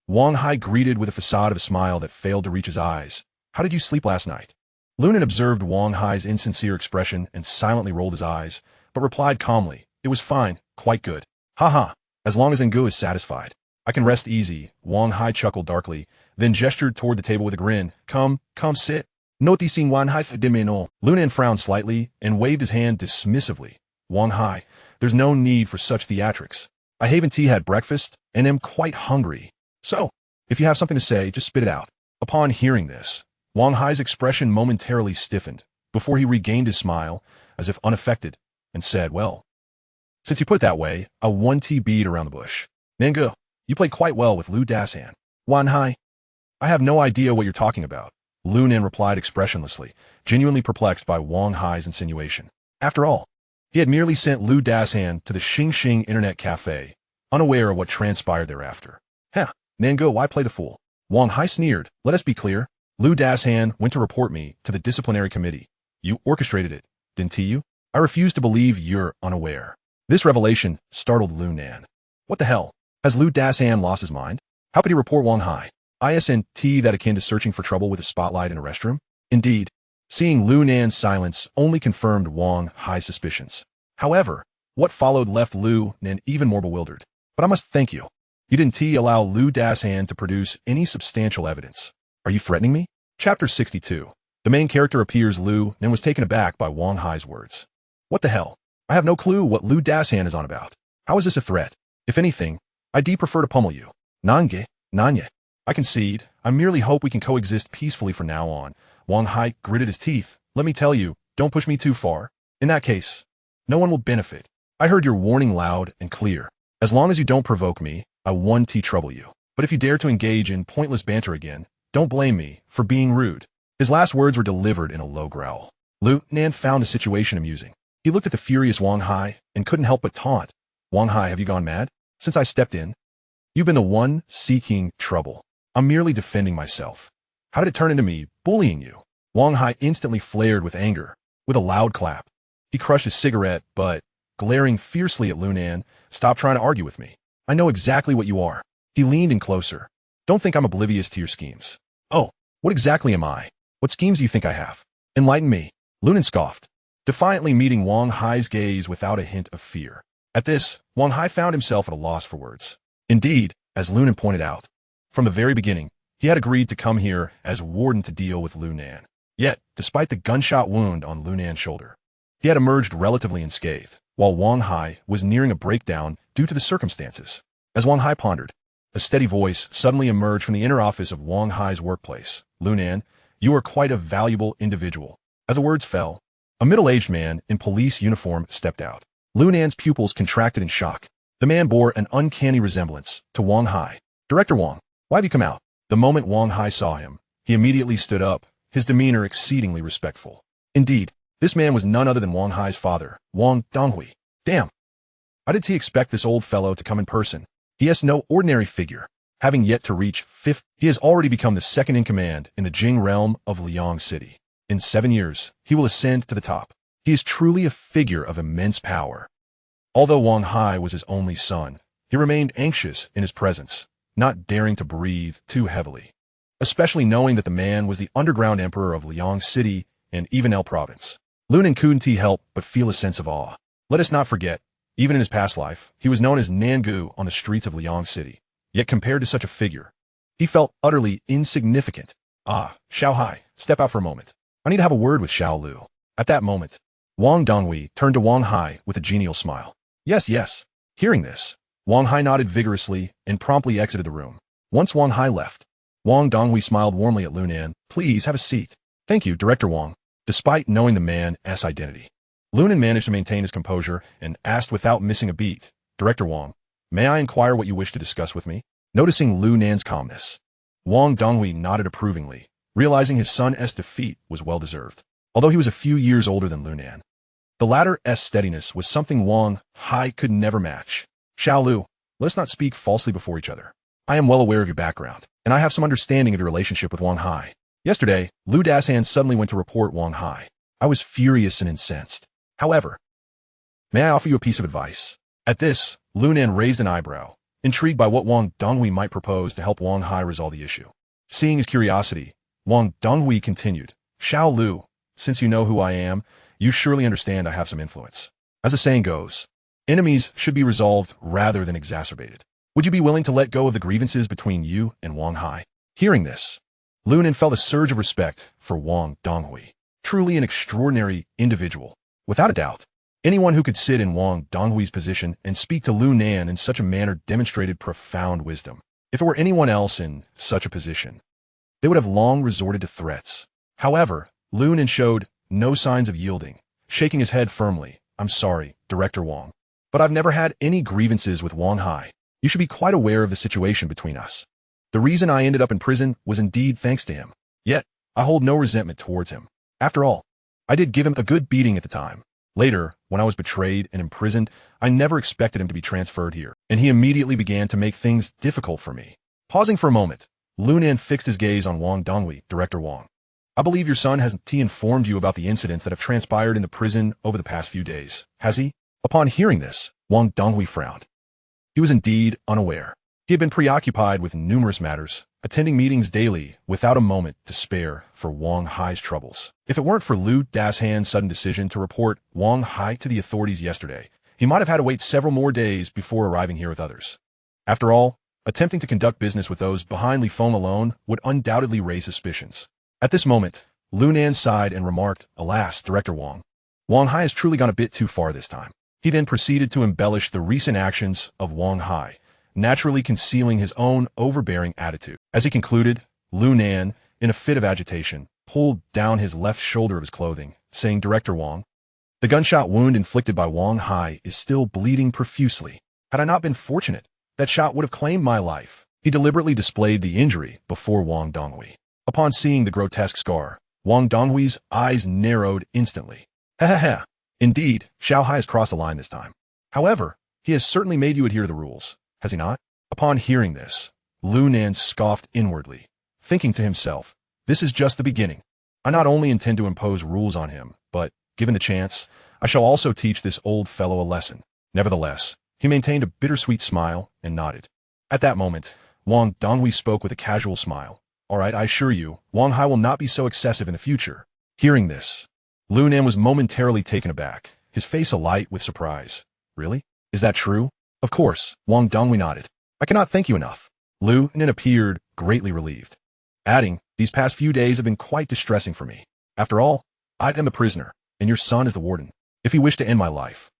Speaker 1: Wang Hai greeted with a facade of a smile that failed to reach his eyes. How did you sleep last night? Lu Nin observed Wang Hai's insincere expression and silently rolled his eyes, but replied calmly, it was fine, quite good. Ha, as long as Ngu is satisfied. I can rest easy. Wang Hai chuckled darkly, then gestured toward the table with a grin. Come, sit. Noticing Wang Hai demeno. Lu Nin frowned slightly and waved his hand dismissively. Wang Hai, there's no need for such theatrics. I haven't had breakfast and am quite hungry. So, if you have something to say, just spit it out. Upon hearing this, Wang Hai's expression momentarily stiffened before he regained his smile, as if unaffected, and said, well, since you put it that way, a 1T bead around the bush. Nanga, you played quite well with Liu Dasan. Wang Hai, I have no idea what you're talking about. Lu Nin replied expressionlessly, genuinely perplexed by Wang Hai's insinuation. After all, he had merely sent Liu Dasan to the Xing Xing Internet Cafe, unaware of what transpired thereafter. Heh, Nanga, why play the fool? Wang Hai sneered. Let us be clear. Liu Dasan went to report me to the disciplinary committee. You orchestrated it, didn't you? I refuse to believe you're unaware. This revelation startled Lu Nan. What the hell? Has Liu Dasan lost his mind? How could he report Wang Hai? Isn't that akin to searching for trouble with a spotlight in a restroom? Indeed, seeing Lu Nan's silence only confirmed Wang Hai's suspicions. However, what followed left Lu Nan even more bewildered. But I must thank you. You didn't allow Liu Dasan to produce any substantial evidence. Are you threatening me? Chapter 62. The main character appears Lu Nan was taken aback by Wang Hai's words. What the hell? I have no clue what Liu Dasan is on about. How is this a threat? If anything, I'd prefer to pummel you. Nanya. I concede. I merely hope we can coexist peacefully from now on. Wang Hai gritted his teeth. Let me tell you, don't push me too far. In that case, no one will benefit. I heard your warning loud and clear. As long as you don't provoke me, I won't trouble you. But if you dare to engage in pointless banter again, don't blame me for being rude. His last words were delivered in a low growl. Lu Nan found the situation amusing. He looked at the furious Wang Hai and couldn't help but taunt. Wang Hai, have you gone mad? Since I stepped in, you've been the one seeking trouble. I'm merely defending myself. How did it turn into me bullying you? Wang Hai instantly flared with anger. With a loud clap, he crushed his cigarette, but, glaring fiercely at Lu Nan, stop trying to argue with me. I know exactly what you are. He leaned in closer. Don't think I'm oblivious to your schemes. Oh, what exactly am I? What schemes do you think I have? Enlighten me. Lu Nan scoffed, defiantly meeting Wang Hai's gaze without a hint of fear. At this, Wang Hai found himself at a loss for words. Indeed, as Lu Nan pointed out, from the very beginning, he had agreed to come here as warden to deal with Lu Nan. Yet, despite the gunshot wound on Lu Nan's shoulder, he had emerged relatively unscathed, while Wang Hai was nearing a breakdown due to the circumstances. As Wang Hai pondered, a steady voice suddenly emerged from the inner office of Wang Hai's workplace. Lu Nan, you are quite a valuable individual. As the words fell, a middle-aged man in police uniform stepped out. Lu Nan's pupils contracted in shock. The man bore an uncanny resemblance to Wang Hai. Director Wang, why have you come out? The moment Wang Hai saw him, he immediately stood up, his demeanor exceedingly respectful. Indeed, this man was none other than Wang Hai's father, Wang Donghui. Damn! How did he expect this old fellow to come in person? He is no ordinary figure. Having yet to reach 5th, he has already become the second in command in the Jing realm of Liang City. In 7 years, he will ascend to the top. He is truly a figure of immense power. Although Wang Hai was his only son, he remained anxious in his presence, not daring to breathe too heavily, especially knowing that the man was the underground emperor of Liang City and Evenel province. Lu Nan couldn't help but feel a sense of awe. Let us not forget, even in his past life, he was known as Nangu on the streets of Liang City. Yet compared to such a figure, he felt utterly insignificant. Ah, Xiao Hai, step out for a moment. I need to have a word with Xiao Lu. At that moment, Wang Donghui turned to Wang Hai with a genial smile. Yes, yes. Hearing this, Wang Hai nodded vigorously and promptly exited the room. Once Wang Hai left, Wang Donghui smiled warmly at Lunan. Please have a seat. Thank you, Director Wang. Despite knowing the man's identity, Lunan managed to maintain his composure and asked without missing a beat, Director Wang, may I inquire what you wish to discuss with me? Noticing Lunan's calmness, Wang Donghui nodded approvingly, realizing his son's defeat was well-deserved. Although he was a few years older than Lunan, the latter's steadiness was something Wang Hai could never match. Xiao Lu, let's not speak falsely before each other. I am well aware of your background, and I have some understanding of your relationship with Wang Hai. Yesterday, Lu Dasan suddenly went to report Wang Hai. I was furious and incensed. However, may I offer you a piece of advice? At this, Lunan raised an eyebrow, intrigued by what Wang Donghui might propose to help Wang Hai resolve the issue. Seeing his curiosity, Wang Donghui continued, Xiao Lu, since you know who I am, you surely understand I have some influence. As the saying goes, enemies should be resolved rather than exacerbated. Would you be willing to let go of the grievances between you and Wang Hai? Hearing this, Lunan felt a surge of respect for Wang Donghui. Truly an extraordinary individual. Without a doubt, anyone who could sit in Wang Donghui's position and speak to Lunan in such a manner demonstrated profound wisdom. If it were anyone else in such a position, they would have long resorted to threats. However, Lunan showed no signs of yielding, shaking his head firmly. I'm sorry, Director Wang, but I've never had any grievances with Wang Hai. You should be quite aware of the situation between us. The reason I ended up in prison was indeed thanks to him. Yet, I hold no resentment towards him. After all, I did give him a good beating at the time. Later, when I was betrayed and imprisoned, I never expected him to be transferred here, and he immediately began to make things difficult for me. Pausing for a moment, Lunan fixed his gaze on Wang Donghui, Director Wang. I believe your son has informed you about the incidents that have transpired in the prison over the past few days, has he? Upon hearing this, Wang Donghui frowned. He was indeed unaware. He had been preoccupied with numerous matters, attending meetings daily without a moment to spare for Wang Hai's troubles. If it weren't for Lu Dasan's sudden decision to report Wang Hai to the authorities yesterday, he might have had to wait several more days before arriving here with others. After all, attempting to conduct business with those behind the phone alone would undoubtedly raise suspicions. At this moment, Lunan sighed and remarked, Alas, Director Wang, Wang Hai has truly gone a bit too far this time. He then proceeded to embellish the recent actions of Wang Hai, naturally concealing his own overbearing attitude. As he concluded, Lunan, in a fit of agitation, pulled down his left shoulder of his clothing, saying, Director Wang, the gunshot wound inflicted by Wang Hai is still bleeding profusely. Had I not been fortunate, that shot would have claimed my life. He deliberately displayed the injury before Wang Donghui. Upon seeing the grotesque scar, Wang Donghui's eyes narrowed instantly. Ha ha ha. Indeed, Xiao Hai has crossed the line this time. However, he has certainly made you adhere to the rules, has he not? Upon hearing this, Lunan scoffed inwardly, thinking to himself, this is just the beginning. I not only intend to impose rules on him, but, given the chance, I shall also teach this old fellow a lesson. Nevertheless, he maintained a bittersweet smile and nodded. At that moment, Wang Donghui spoke with a casual smile. All right, I assure you, Wang Hai will not be so excessive in the future. Hearing this, Lunan was momentarily taken aback, his face alight with surprise. Really? Is that true? Of course, Wang Donghui nodded. I cannot thank you enough. Lunan appeared greatly relieved, adding, these past few days have been quite distressing for me. After all, I am a prisoner, and your son is the warden. If he wished to end my life,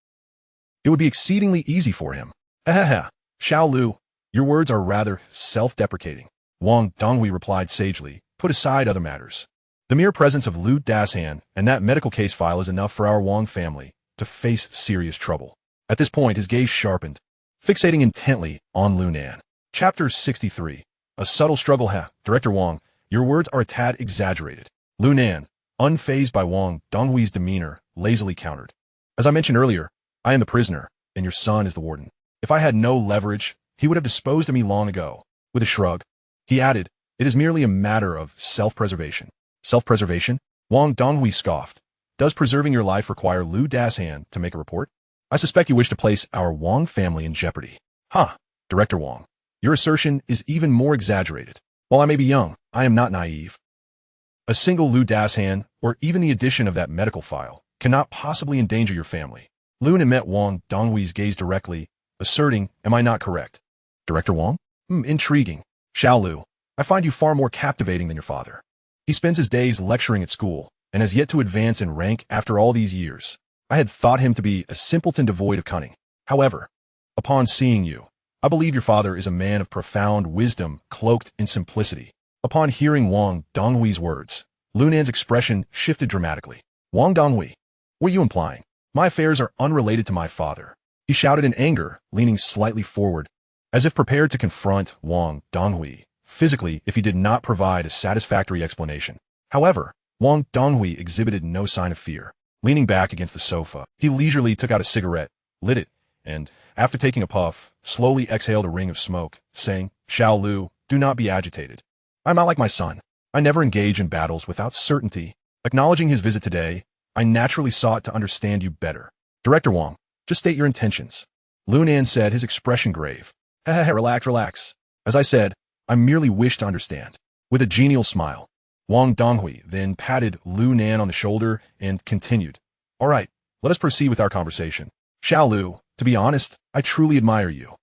Speaker 1: it would be exceedingly easy for him. Ha ha ha. Xiao Lu, your words are rather self-deprecating. Wang Donghui replied sagely, put aside other matters. The mere presence of Lu Dasan and that medical case file is enough for our Wang family to face serious trouble. At this point, his gaze sharpened, fixating intently on Lunan. Chapter 63. A subtle struggle. Director Wang, your words are a tad exaggerated. Lunan, unfazed by Wang Donghui's demeanor, lazily countered. As I mentioned earlier, I am the prisoner, and your son is the warden. If I had no leverage, he would have disposed of me long ago. With a shrug, he added, it is merely a matter of self-preservation. Self-preservation? Wang Donghui scoffed. Does preserving your life require Lu Dasan to make a report? I suspect you wish to place our Wang family in jeopardy. Director Wang, your assertion is even more exaggerated. While I may be young, I am not naive. A single Lu Dasan, or even the addition of that medical file, cannot possibly endanger your family. Lunan met Wang Donghui's gaze directly, asserting, am I not correct? Director Wang? Intriguing. Xiao Lu, I find you far more captivating than your father. He spends his days lecturing at school, and has yet to advance in rank after all these years. I had thought him to be a simpleton devoid of cunning. However, upon seeing you, I believe your father is a man of profound wisdom cloaked in simplicity. Upon hearing Wang Donghui's words, Lunan's expression shifted dramatically. Wang Donghui, what are you implying? My affairs are unrelated to my father. He shouted in anger, leaning slightly forward, as if prepared to confront Wang Donghui physically if he did not provide a satisfactory explanation. However, Wang Donghui exhibited no sign of fear. Leaning back against the sofa, he leisurely took out a cigarette, lit it, and, after taking a puff, slowly exhaled a ring of smoke, saying, Xiao Lu, do not be agitated. I'm not like my son. I never engage in battles without certainty. Acknowledging his visit today, I naturally sought to understand you better. Director Wang, just state your intentions. Lunan said, his expression grave. Relax, relax. As I said, I merely wish to understand. With a genial smile, Wang Donghui then patted Lunan on the shoulder and continued. All right, let us proceed with our conversation. Xiao Lu, to be honest, I truly admire you.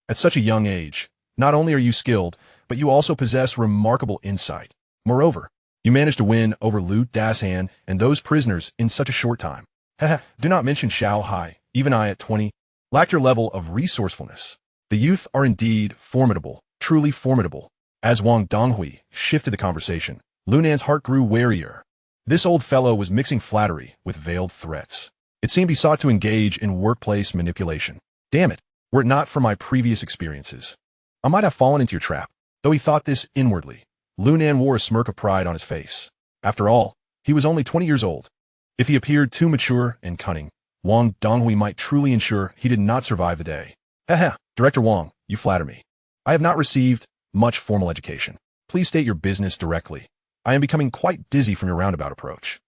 Speaker 1: At such a young age, not only are you skilled, but you also possess remarkable insight. Moreover, you managed to win over Lu Dashan and those prisoners in such a short time. Do not mention Xiao Hai, even I at 20, lacked your level of resourcefulness. The youth are indeed formidable, truly formidable. As Wang Donghui shifted the conversation, Lunan's heart grew warier. This old fellow was mixing flattery with veiled threats. It seemed he sought to engage in workplace manipulation. Damn it, were it not for my previous experiences, I might have fallen into your trap. Though he thought this inwardly, Lunan wore a smirk of pride on his face. After all, he was only 20 years old. If he appeared too mature and cunning, Wang Donghui might truly ensure he did not survive the day. Director Wang, you flatter me. I have not received much formal education. Please state your business directly. I am becoming quite dizzy from your roundabout approach.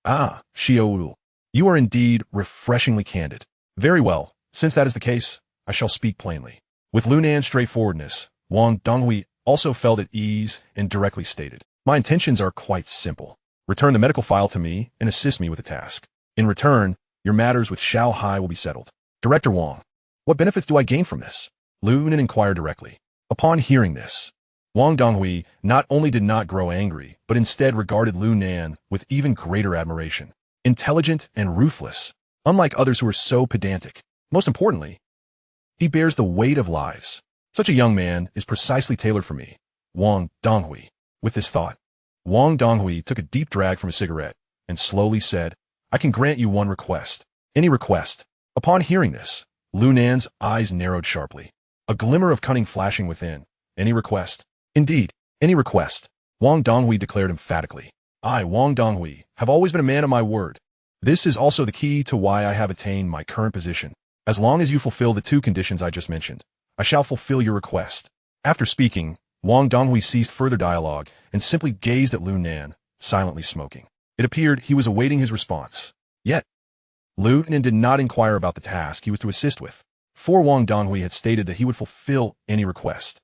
Speaker 1: Xiao, you are indeed refreshingly candid. Very well, since that is the case, I shall speak plainly. With Lunan's straightforwardness, Wang Donghui also felt at ease and directly stated, my intentions are quite simple. Return the medical file to me and assist me with the task. In return, your matters with Xiao Hai will be settled. Director Wang, what benefits do I gain from this? Lunan inquired directly. Upon hearing this, Wang Donghui not only did not grow angry, but instead regarded Lunan with even greater admiration. Intelligent and ruthless, unlike others who are so pedantic. Most importantly, he bears the weight of lives. Such a young man is precisely tailored for me. Wang Donghui. With this thought, Wang Donghui took a deep drag from his cigarette and slowly said, I can grant you one request. Any request. Upon hearing this, Lunan's eyes narrowed sharply, a glimmer of cunning flashing within. Any request. Indeed, any request. Wang Donghui declared emphatically. I, Wang Donghui, have always been a man of my word. This is also the key to why I have attained my current position. As long as you fulfill the two conditions I just mentioned, I shall fulfill your request. After speaking, Wang Donghui ceased further dialogue and simply gazed at Lunan, silently smoking. It appeared he was awaiting his response. Yet, Lunan did not inquire about the task he was to assist with, for Wang Donghui had stated that he would fulfill any request.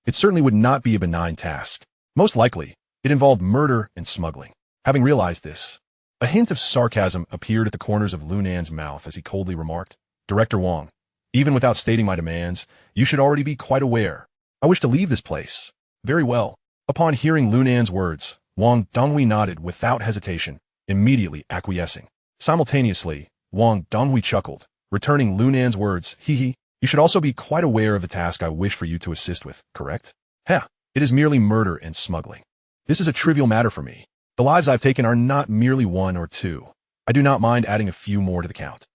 Speaker 1: It certainly would not be a benign task. Most likely, it involved murder and smuggling. Having realized this, a hint of sarcasm appeared at the corners of Lunan's mouth as he coldly remarked, Director Wang, even without stating my demands, you should already be quite aware. I wish to leave this place. Very well. Upon hearing Lunan's words, Wang Donghui nodded without hesitation, immediately acquiescing. Simultaneously, Wang Donghui chuckled, returning Lunan's words, you should also be quite aware of the task I wish for you to assist with, correct? It is merely murder and smuggling. This is a trivial matter for me. The lives I've taken are not merely one or two. I do not mind adding a few more to the count.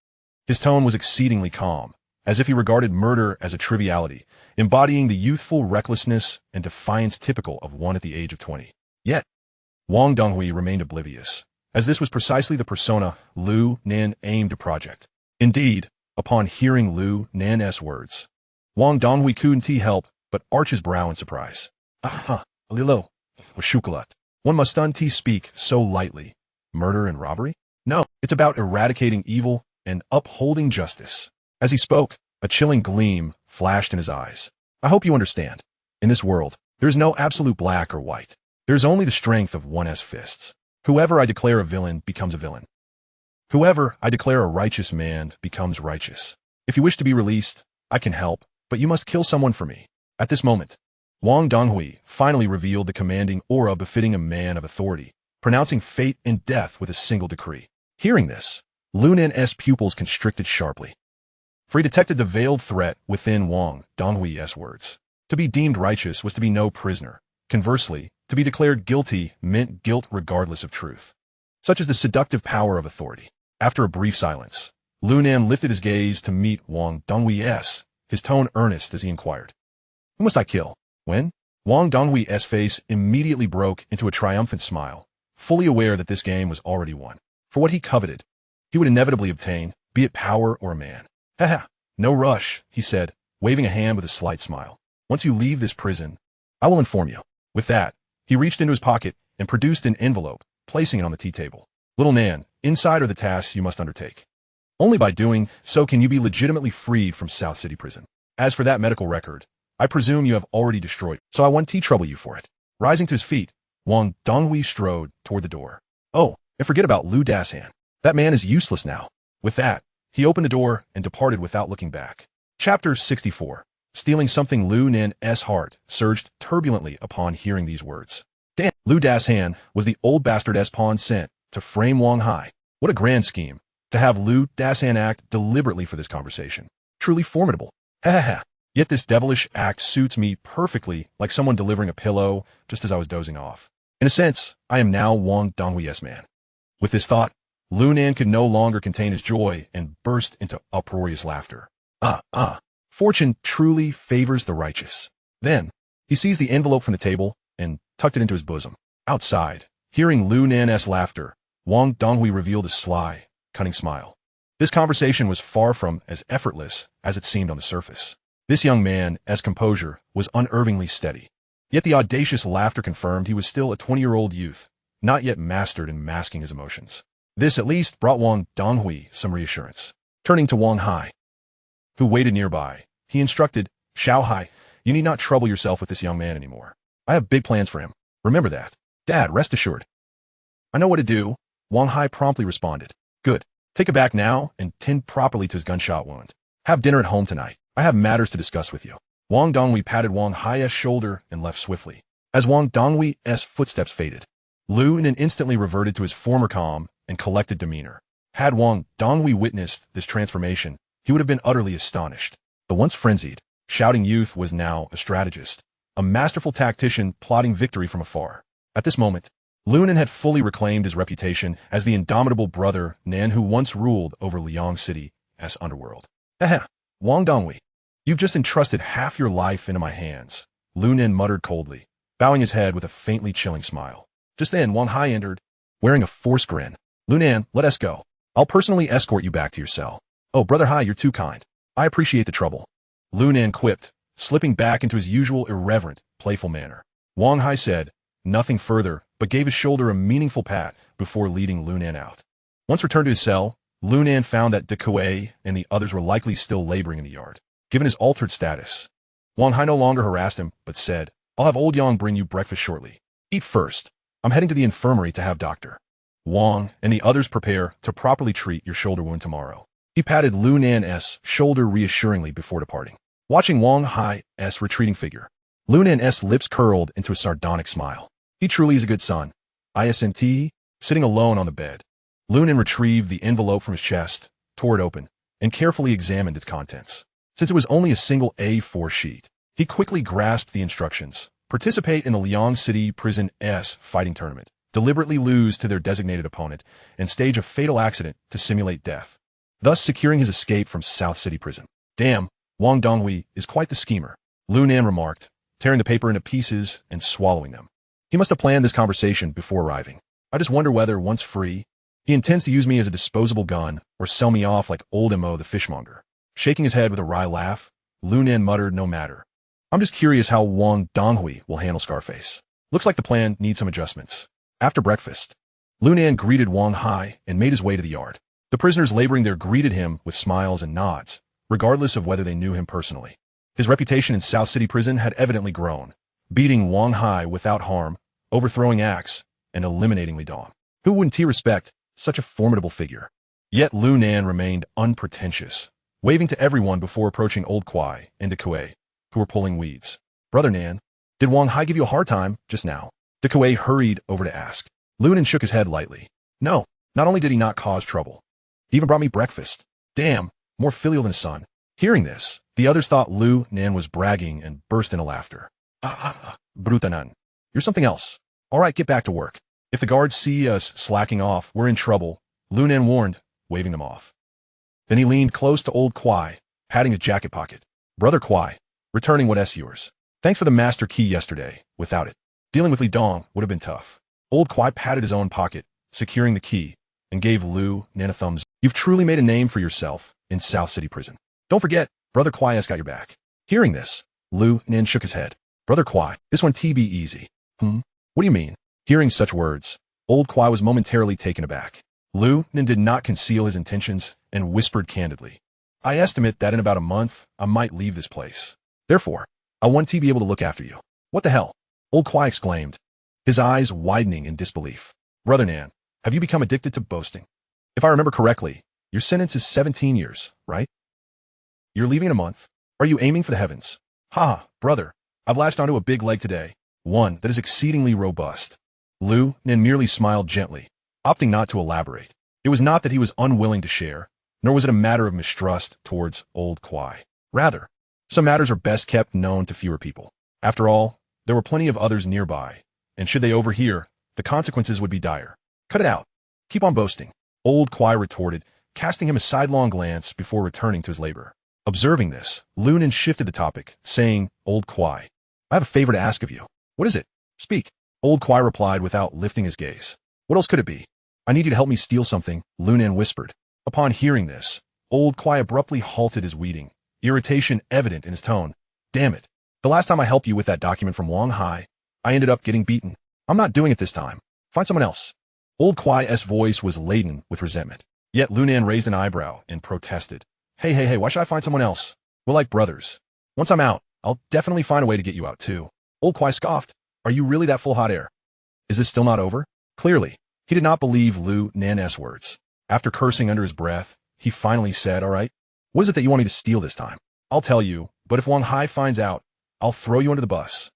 Speaker 1: His tone was exceedingly calm, as if he regarded murder as a triviality, embodying the youthful recklessness and defiance typical of one at the age of 20. Yet, Wang Donghui remained oblivious, as this was precisely the persona Lu Nan aimed to project. Indeed, upon hearing Lu Nan's words, Wang Donghui couldn't help but arch his brow in surprise. Lilo, Washukalat. One must speak so lightly. Murder and robbery? No, it's about eradicating evil and upholding justice. As he spoke, a chilling gleam flashed in his eyes. I hope you understand. In this world, there is no absolute black or white. There is only the strength of one's fists. Whoever I declare a villain becomes a villain. Whoever I declare a righteous man becomes righteous. If you wish to be released, I can help, but you must kill someone for me. At this moment, Wang Donghui finally revealed the commanding aura befitting a man of authority, pronouncing fate and death with a single decree. Hearing this, Lu Nan's pupils constricted sharply. For he detected the veiled threat within Wang Donghui's words. To be deemed righteous was to be no prisoner. Conversely, to be declared guilty meant guilt regardless of truth. Such is the seductive power of authority. After a brief silence, Lu Nan lifted his gaze to meet Wang Donghui's, his tone earnest as he inquired. Who must I kill? When? Wang Donghui's face immediately broke into a triumphant smile, fully aware that this game was already won. For what he coveted, he would inevitably obtain, be it power or a man. Haha, no rush, he said, waving a hand with a slight smile. Once you leave this prison, I will inform you. With that, he reached into his pocket and produced an envelope, placing it on the tea table. Little Nan, inside are the tasks you must undertake. Only by doing so can you be legitimately freed from South City Prison. As for that medical record, I presume you have already destroyed it, so I won't trouble you for it. Rising to his feet, Wang Donghui strode toward the door. Oh, and forget about Lu Dasan. That man is useless now. With that, he opened the door and departed without looking back. Chapter 64. Stealing something. Lu Nan's heart surged turbulently upon hearing these words. Damn, Lu Dasan was the old bastard's pawn sent to frame Wang Hai. What a grand scheme, to have Lu Dasan act deliberately for this conversation. Truly formidable. Ha ha ha. Yet this devilish act suits me perfectly, like someone delivering a pillow just as I was dozing off. In a sense, I am now Wang Donghui's man. With this thought, Lu Nan could no longer contain his joy and burst into uproarious laughter. Fortune truly favors the righteous. Then, he seized the envelope from the table and tucked it into his bosom. Outside, hearing Lu Nan's laughter, Wang Donghui revealed a sly, cunning smile. This conversation was far from as effortless as it seemed on the surface. This young man's composure was unerringly steady. Yet the audacious laughter confirmed he was still a 20-year-old youth, not yet mastered in masking his emotions. This at least brought Wang Donghui some reassurance. Turning to Wang Hai, who waited nearby, he instructed, Xiao Hai, you need not trouble yourself with this young man anymore. I have big plans for him. Remember that. Dad, rest assured. I know what to do, Wang Hai promptly responded. Good. Take it back now and tend properly to his gunshot wound. Have dinner at home tonight. I have matters to discuss with you. Wang Donghui patted Wang Hai's shoulder and left swiftly. As Wang Donghui's footsteps faded, Lu Nan instantly reverted to his former calm and collected demeanor. Had Wang Donghui witnessed this transformation, he would have been utterly astonished. The once frenzied, shouting youth was now a strategist, a masterful tactician plotting victory from afar. At this moment, Lu Nan had fully reclaimed his reputation as the indomitable brother Nan who once ruled over Liang City as Underworld. Haha, Wang Donghui, you've just entrusted half your life into my hands, Lu Nan muttered coldly, bowing his head with a faintly chilling smile. Just then, Wang Hai entered, wearing a forced grin. Lu Nan, let us go. I'll personally escort you back to your cell. Oh, Brother Hai, you're too kind. I appreciate the trouble. Lu Nan quipped, slipping back into his usual irreverent, playful manner. Wang Hai said nothing further, but gave his shoulder a meaningful pat before leading Lu Nan out. Once returned to his cell, Lu Nan found that De Kuei and the others were likely still laboring in the yard. Given his altered status, Wang Hai no longer harassed him, but said, I'll have old Yang bring you breakfast shortly. Eat first. I'm heading to the infirmary to have Dr. Wang and the others prepare to properly treat your shoulder wound tomorrow. He patted Lu Nan's shoulder reassuringly before departing. Watching Wang Hai's retreating figure, Lu Nan's lips curled into a sardonic smile. He truly is a good son. ISNT, sitting alone on the bed. Lu Nan retrieved the envelope from his chest, tore it open, and carefully examined its contents. Since it was only a single A4 sheet, he quickly grasped the instructions. Participate in the Liang City Prison's fighting tournament. Deliberately lose to their designated opponent and stage a fatal accident to simulate death, thus securing his escape from South City Prison. Damn, Wang Donghui is quite the schemer, Lu Nan remarked, tearing the paper into pieces and swallowing them. He must have planned this conversation before arriving. I just wonder whether, once free, he intends to use me as a disposable gun or sell me off like old Mo the fishmonger. Shaking his head with a wry laugh, Lu Nan muttered, no matter. I'm just curious how Wang Donghui will handle Scarface. Looks like the plan needs some adjustments. After breakfast, Lu Nan greeted Wang Hai and made his way to the yard. The prisoners laboring there greeted him with smiles and nods, regardless of whether they knew him personally. His reputation in South City Prison had evidently grown, beating Wang Hai without harm, overthrowing acts, and eliminating Li Dong. Who wouldn't respect such a formidable figure? Yet Lu Nan remained unpretentious, waving to everyone before approaching Old Kwai and De Kuei, who were pulling weeds. Brother Nan, did Wang Hai give you a hard time just now? De Kuei hurried over to ask. Lu Nan shook his head lightly. No, not only did he not cause trouble, He even brought me breakfast. Damn, more filial than a son. Hearing this, the others thought Lu Nan was bragging and burst into laughter. Brutanan. You're something else. All right, get back to work. If the guards see us slacking off, we're in trouble, Lu Nan warned, waving them off. Then he leaned close to old Kwai, patting his jacket pocket. Brother Kwai, returning what's yours. Thanks for the master key yesterday. Without it, dealing with Li Dong would have been tough. Old Kwai patted his own pocket, securing the key, and gave Lu Nan a thumbs. You've truly made a name for yourself in South City Prison. Don't forget, Brother Kwai has got your back. Hearing this, Lu Nan shook his head. Brother Kwai, this one be easy. What do you mean? Hearing such words, old Kwai was momentarily taken aback. Lu Nan did not conceal his intentions and whispered candidly. I estimate that in about a month, I might leave this place. Therefore, I want to be able to look after you. What the hell? Old Kwai exclaimed, his eyes widening in disbelief. Brother Nan, have you become addicted to boasting? If I remember correctly, your sentence is 17 years, right? You're leaving in a month. Are you aiming for the heavens? Ha, brother, I've latched onto a big leg today, one that is exceedingly robust. Lu Nan merely smiled gently, opting not to elaborate. It was not that he was unwilling to share, nor was it a matter of mistrust towards old Kwai. Rather, some matters are best kept known to fewer people. After all, there were plenty of others nearby, and should they overhear, the consequences would be dire. Cut it out. Keep on boasting, old Kwai retorted, casting him a sidelong glance before returning to his labor. Observing this, Lu Nan shifted the topic, saying, Old Kwai, I have a favor to ask of you. What is it? Speak. Old Kwai replied without lifting his gaze. What else could it be? I need you to help me steal something, Lu Nan whispered. Upon hearing this, old Kwai abruptly halted his weeding, irritation evident in his tone. Damn it. The last time I helped you with that document from Wang Hai, I ended up getting beaten. I'm not doing it this time. Find someone else. Old Kwai's voice was laden with resentment. Yet Lu Nan raised an eyebrow and protested. Hey, why should I find someone else? We're like brothers. Once I'm out, I'll definitely find a way to get you out too. Old Kwai scoffed. Are you really that full hot air? Is this still not over? Clearly, he did not believe Lu Nan's words. After cursing under his breath, he finally said, all right, what is it that you want me to steal this time? I'll tell you, but if Wang Hai finds out, I'll throw you under the bus.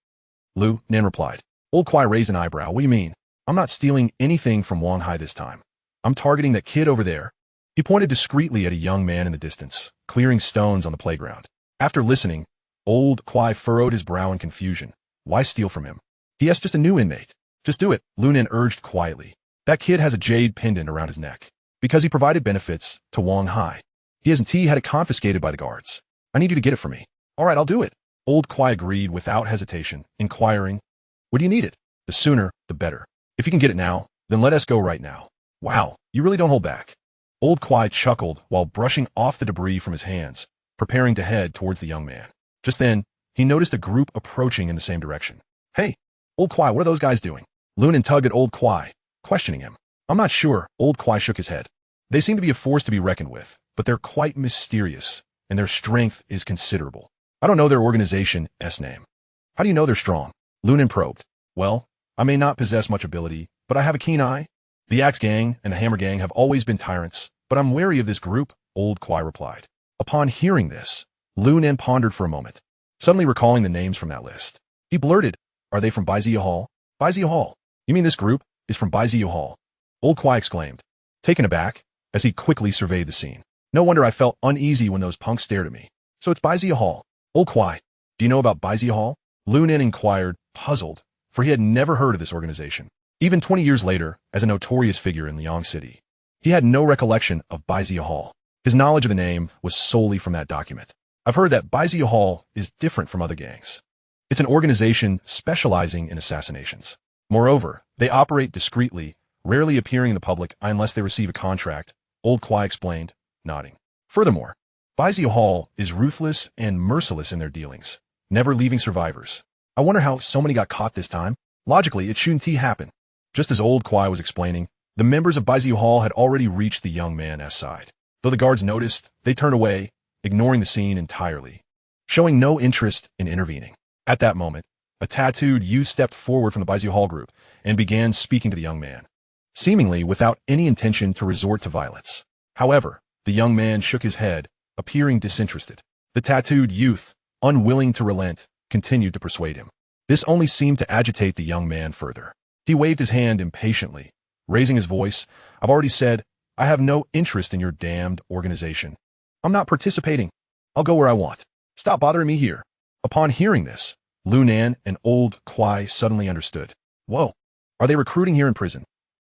Speaker 1: Lu Nan replied. Old Kwai raised an eyebrow. What do you mean? I'm not stealing anything from Wang Hai this time. I'm targeting that kid over there. He pointed discreetly at a young man in the distance, clearing stones on the playground. After listening, old Kwai furrowed his brow in confusion. Why steal from him? He is just a new inmate. Just do it, Lu Nan urged quietly. That kid has a jade pendant around his neck, because he provided benefits to Wang Hai. He had it confiscated by the guards. I need you to get it for me. All right, I'll do it. Old Kwai agreed without hesitation, inquiring, where do you need it? The sooner, the better. If you can get it now, then let us go right now. Wow, you really don't hold back. Old Kwai chuckled while brushing off the debris from his hands, preparing to head towards the young man. Just then, he noticed a group approaching in the same direction. Hey, Old Kwai, what are those guys doing? Lu Nan tugged at Old Kwai, questioning him. I'm not sure, Old Kwai shook his head. They seem to be a force to be reckoned with, but they're quite mysterious, and their strength is considerable. I don't know their organization's name. How do you know they're strong? Lu Nan probed. Well, I may not possess much ability, but I have a keen eye. The Axe Gang and the Hammer Gang have always been tyrants, but I'm wary of this group, Old Kwai replied. Upon hearing this, Lu Nan pondered for a moment, suddenly recalling the names from that list. He blurted, are they from Baizia Hall? Baizia Hall? You mean this group is from Baizia Hall? Old Kwai exclaimed, taken aback, as he quickly surveyed the scene. No wonder I felt uneasy when those punks stared at me. So it's Baizia Hall. Old Kwai, do you know about Baizia Hall? Lu Nan inquired, puzzled, for he had never heard of this organization. Even 20 years later, as a notorious figure in Liang City, he had no recollection of Baizia Hall. His knowledge of the name was solely from that document. I've heard that Baizia Hall is different from other gangs. It's an organization specializing in assassinations. Moreover, they operate discreetly, rarely appearing in the public unless they receive a contract, Old Kwai explained, nodding. Furthermore, Baizia Hall is ruthless and merciless in their dealings, never leaving survivors. I wonder how so many got caught this time. Logically, it shouldn't happen. Just as Old Kwai was explaining, the members of Baizia Hall had already reached the young man's side. Though the guards noticed, they turned away, ignoring the scene entirely, showing no interest in intervening. At that moment, a tattooed youth stepped forward from the Baizia Hall group and began speaking to the young man, seemingly without any intention to resort to violence. However, the young man shook his head, appearing disinterested. The tattooed youth, unwilling to relent, continued to persuade him. This only seemed to agitate the young man further. He waved his hand impatiently, raising his voice. I've already said, I have no interest in your damned organization. I'm not participating. I'll go where I want. Stop bothering me here. Upon hearing this, Lu Nan and old Kwai suddenly understood. Whoa, are they recruiting here in prison?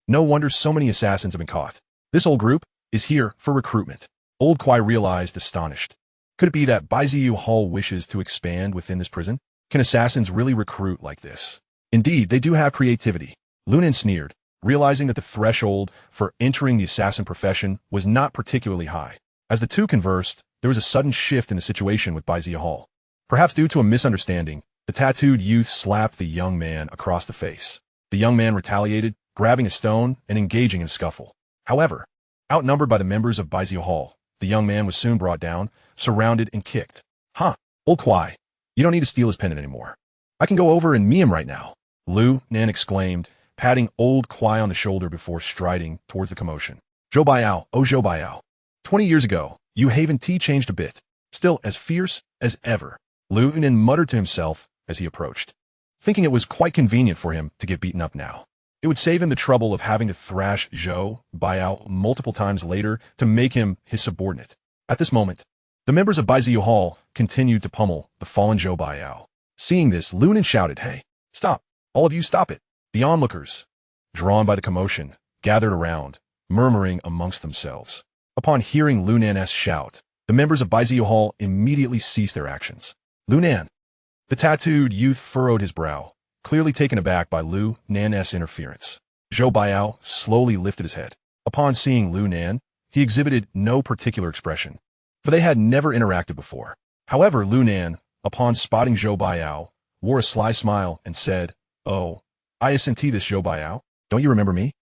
Speaker 1: No wonder so many assassins have been caught. This whole group is here for recruitment. Old Kwai realized, astonished. Could it be that Baiziyu Hall wishes to expand within this prison? Can assassins really recruit like this? Indeed, they do have creativity. Lu Nan sneered, realizing that the threshold for entering the assassin profession was not particularly high. As the two conversed, there was a sudden shift in the situation with Baiziyu Hall. Perhaps due to a misunderstanding, the tattooed youth slapped the young man across the face. The young man retaliated, grabbing a stone and engaging in a scuffle. However, outnumbered by the members of Baiziyu Hall, the young man was soon brought down, surrounded, and kicked. Huh, old Kwai, you don't need to steal his pendant anymore. I can go over and meet him right now, Lu Nan exclaimed, patting old Kwai on the shoulder before striding towards the commotion. Zhou Baiao, oh Zhou Baiao. 20 years ago, you Haven Tea changed a bit. Still as fierce as ever, Lu Nan muttered to himself as he approached, thinking it was quite convenient for him to get beaten up now. It would save him the trouble of having to thrash Zhou Baiao multiple times later to make him his subordinate. At this moment, the members of Baiziyu Hall continued to pummel the fallen Zhou Baiao. Seeing this, Lu Nan shouted, Hey, stop! All of you stop it! The onlookers, drawn by the commotion, gathered around, murmuring amongst themselves. Upon hearing Lu Nan's shout, the members of Baiziyu Hall immediately ceased their actions. Lu Nan. The tattooed youth furrowed his brow, clearly taken aback by Lu Nan's interference. Zhou Baiao slowly lifted his head. Upon seeing Lu Nan, he exhibited no particular expression, for they had never interacted before. However, Lu Nan, upon spotting Zhou Baiao, wore a sly smile and said, Oh, I sent this Zhou Baiao. Don't you remember me?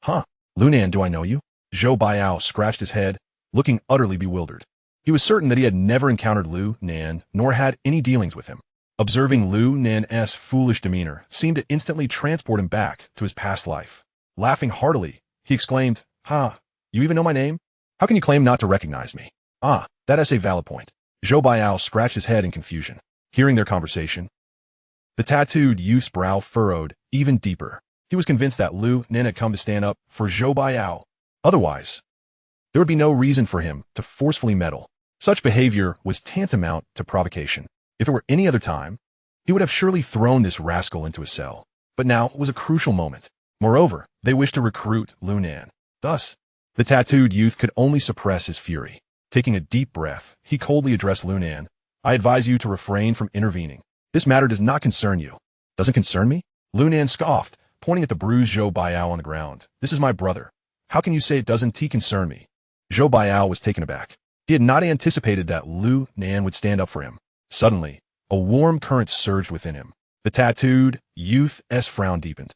Speaker 1: Huh, Lu Nan, do I know you? Zhou Baiao scratched his head, looking utterly bewildered. He was certain that he had never encountered Lu Nan, nor had any dealings with him. Observing Lu Nan's foolish demeanor seemed to instantly transport him back to his past life. Laughing heartily, he exclaimed, Ha, you even know my name? How can you claim not to recognize me? Ah, that is a valid point. Zhou Baiao scratched his head in confusion. Hearing their conversation, the tattooed youth's brow furrowed even deeper. He was convinced that Lu Nan had come to stand up for Zhou Baiao. Otherwise, there would be no reason for him to forcefully meddle. Such behavior was tantamount to provocation. If it were any other time, he would have surely thrown this rascal into a cell. But now was a crucial moment. Moreover, they wished to recruit Lu Nan. Thus, the tattooed youth could only suppress his fury. Taking a deep breath, he coldly addressed Lu Nan. I advise you to refrain from intervening. This matter does not concern you. Doesn't concern me? Lu Nan scoffed, pointing at the bruised Zhou Baiao on the ground. This is my brother. How can you say it doesn't concern me? Zhou Baiao was taken aback. He had not anticipated that Lu Nan would stand up for him. Suddenly, a warm current surged within him. The tattooed youth's frown deepened,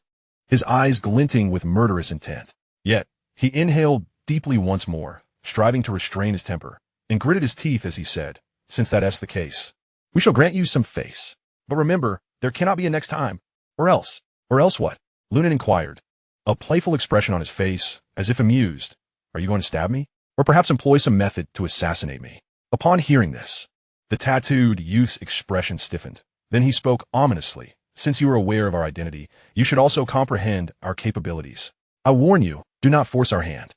Speaker 1: his eyes glinting with murderous intent. Yet, he inhaled deeply once more, striving to restrain his temper, and gritted his teeth as he said, Since that's the case, we shall grant you some face. But remember, there cannot be a next time. Or else what? Lu Nan inquired, a playful expression on his face, as if amused. Are you going to stab me? Or perhaps employ some method to assassinate me? Upon hearing this, the tattooed youth's expression stiffened. Then he spoke ominously. Since you are aware of our identity, you should also comprehend our capabilities. I warn you, do not force our hand.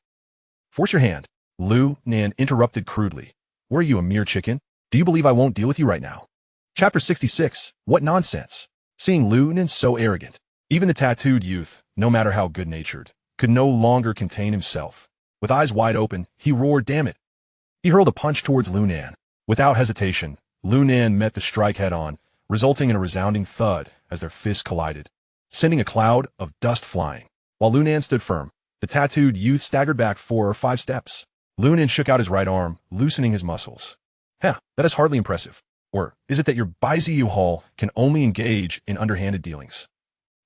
Speaker 1: Force your hand? Lu Nan interrupted crudely. Were you a mere chicken? Do you believe I won't deal with you right now? Chapter 66. What nonsense. Seeing Lu Nan so arrogant, even the tattooed youth, no matter how good-natured, could no longer contain himself. With eyes wide open, he roared, Damn it! He hurled a punch towards Lu Nan. Without hesitation, Lu Nan met the strike head-on, resulting in a resounding thud as their fists collided, sending a cloud of dust flying. While Lu Nan stood firm, the tattooed youth staggered back 4 or 5 steps. Lu Nan shook out his right arm, loosening his muscles. That is hardly impressive. Or is it that your Baiziyu Hall can only engage in underhanded dealings?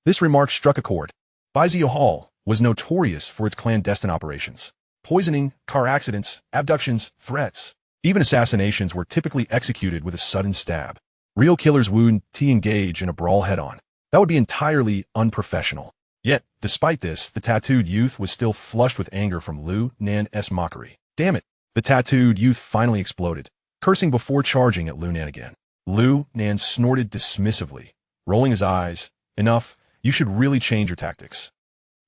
Speaker 1: This remark struck a chord. Baiziyu Hall was notorious for its clandestine operations. Poisoning, car accidents, abductions, threats. Even assassinations were typically executed with a sudden stab. Real killers wouldn't engage in a brawl head-on. That would be entirely unprofessional. Yet, despite this, the tattooed youth was still flushed with anger from Lu Nan's mockery. Damn it! The tattooed youth finally exploded, cursing before charging at Lu Nan again. Lu Nan snorted dismissively, rolling his eyes. Enough, you should really change your tactics.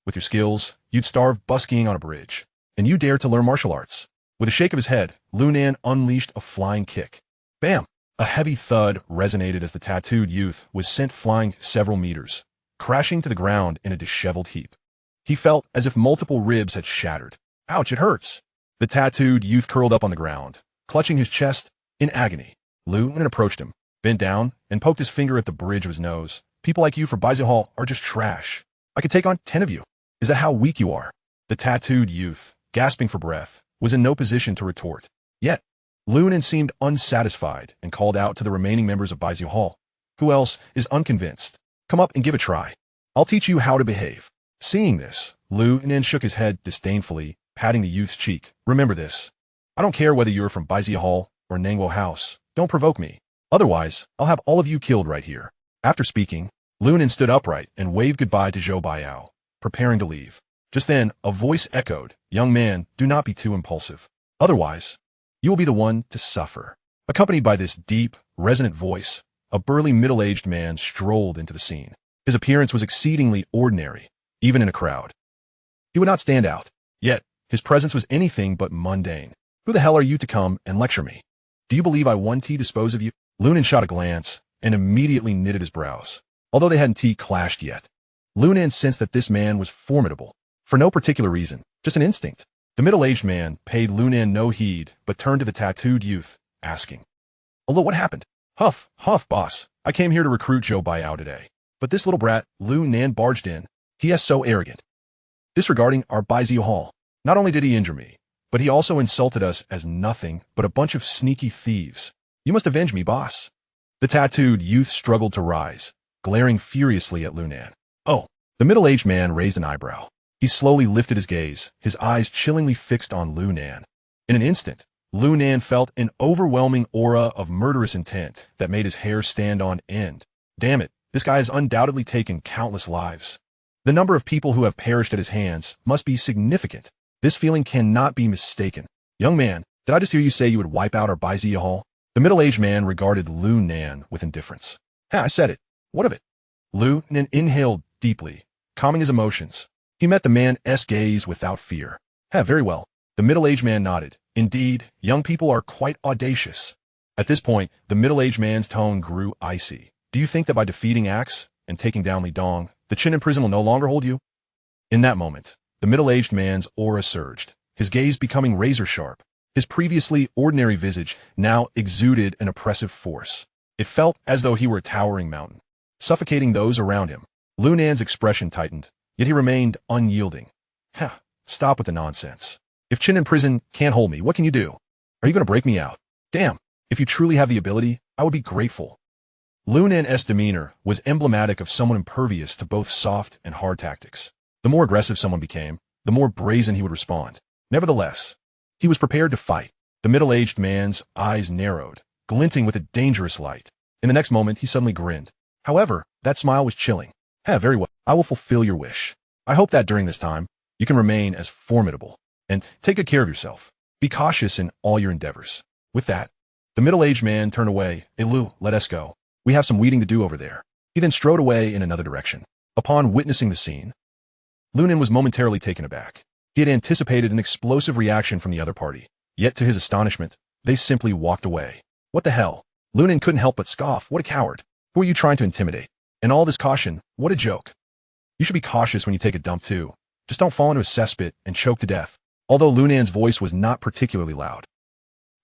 Speaker 1: With your skills, you'd starve busking on a bridge. And you dare to learn martial arts? With a shake of his head, Lu Nan unleashed a flying kick. Bam! A heavy thud resonated as the tattooed youth was sent flying several meters, crashing to the ground in a disheveled heap. He felt as if multiple ribs had shattered. Ouch, it hurts. The tattooed youth curled up on the ground, clutching his chest in agony. Lu Nan approached him, bent down, and poked his finger at the bridge of his nose. People like you from Baizi Hall are just trash. I could take on 10 of you. Is that how weak you are? The tattooed youth, gasping for breath, was in no position to retort. Yet, Lu Nan seemed unsatisfied and called out to the remaining members of Baizi Hall. Who else is unconvinced? Come up and give a try. I'll teach you how to behave. Seeing this, Lu Nan shook his head disdainfully, patting the youth's cheek. Remember this. I don't care whether you're from Baizi Hall or Nangwo House. Don't provoke me. Otherwise, I'll have all of you killed right here. After speaking, Lu Nan stood upright and waved goodbye to Zhou Baiao, preparing to leave. Just then, a voice echoed, "Young man, do not be too impulsive. Otherwise, you will be the one to suffer." Accompanied by this deep, resonant voice, a burly middle-aged man strolled into the scene. His appearance was exceedingly ordinary, even in a crowd. He would not stand out, yet his presence was anything but mundane. Who the hell are you to come and lecture me? Do you believe I want to dispose of you? Lu Nan shot a glance and immediately knitted his brows. Although they hadn't clashed yet, Lu Nan sensed that this man was formidable, for no particular reason, just an instinct. The middle-aged man paid Lu Nan no heed, but turned to the tattooed youth, asking, "Although what happened?" "Huff, huff, boss. I came here to recruit Zhou Baiao today. But this little brat, Lu Nan, barged in. He is so arrogant. Disregarding our Baizi Hall. Not only did he injure me, but he also insulted us as nothing but a bunch of sneaky thieves. You must avenge me, boss." The tattooed youth struggled to rise, glaring furiously at Lu Nan. "Oh." The middle-aged man raised an eyebrow. He slowly lifted his gaze, his eyes chillingly fixed on Lu Nan. In an instant, Lu Nan felt an overwhelming aura of murderous intent that made his hair stand on end. Damn it, this guy has undoubtedly taken countless lives. The number of people who have perished at his hands must be significant. This feeling cannot be mistaken. "Young man, did I just hear you say you would wipe out our Baizi Hall?" The middle-aged man regarded Lu Nan with indifference. "Ha, I said it. What of it?" Lu Nan inhaled deeply, calming his emotions. He met the man's gaze without fear. "Ha, very well." The middle-aged man nodded. "Indeed, young people are quite audacious." At this point, the middle-aged man's tone grew icy. "Do you think that by defeating Axe and taking down Li Dong, the Qin in prison will no longer hold you?" In that moment, the middle-aged man's aura surged, his gaze becoming razor-sharp. His previously ordinary visage now exuded an oppressive force. It felt as though he were a towering mountain, suffocating those around him. Lu Nan's expression tightened, yet he remained unyielding. "Ha, stop with the nonsense. If Qin in prison can't hold me, what can you do? Are you going to break me out? Damn, if you truly have the ability, I would be grateful." Lu Nan's demeanor was emblematic of someone impervious to both soft and hard tactics. The more aggressive someone became, the more brazen he would respond. Nevertheless, he was prepared to fight. The middle-aged man's eyes narrowed, glinting with a dangerous light. In the next moment, he suddenly grinned. However, that smile was chilling. "Ha, very well. I will fulfill your wish. I hope that during this time, you can remain as formidable. And take good care of yourself. Be cautious in all your endeavors." With that, the middle-aged man turned away. "Hey, Lu, let us go. We have some weeding to do over there." He then strode away in another direction. Upon witnessing the scene, Lu Nan was momentarily taken aback. He had anticipated an explosive reaction from the other party, yet to his astonishment, they simply walked away. "What the hell?" Lu Nan couldn't help but scoff. "What a coward. Who are you trying to intimidate? And all this caution, what a joke. You should be cautious when you take a dump too. Just don't fall into a cesspit and choke to death." Although Lu Nan's voice was not particularly loud,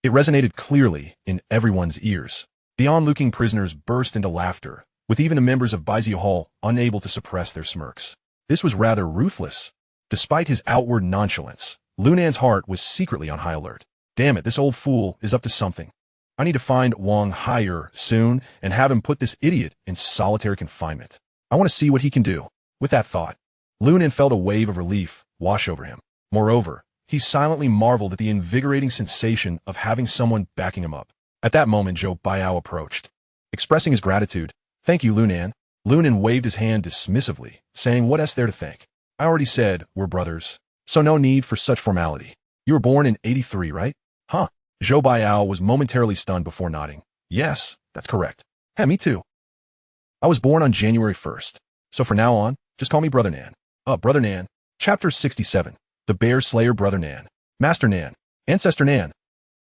Speaker 1: it resonated clearly in everyone's ears. The onlooking prisoners burst into laughter, with even the members of Baizi Hall unable to suppress their smirks. This was rather ruthless. Despite his outward nonchalance, Lu Nan's heart was secretly on high alert. "Damn it, this old fool is up to something. I need to find Wang Haier soon and have him put this idiot in solitary confinement. I want to see what he can do." With that thought, Lu Nan felt a wave of relief wash over him. Moreover, he silently marveled at the invigorating sensation of having someone backing him up. At that moment, Zhou Baiao approached. Expressing his gratitude, "Thank you, Lu Nan." Lu Nan waved his hand dismissively, saying, "What is there to thank? I already said we're brothers, so no need for such formality. You were born in 83, right?" "Huh." Zhou Baiao was momentarily stunned before nodding. "Yes, that's correct." "Hey, me too. I was born on January 1st, so from now on, just call me Brother Nan." Brother Nan. Chapter 67. The bear slayer Brother Nan. Master Nan. Ancestor Nan.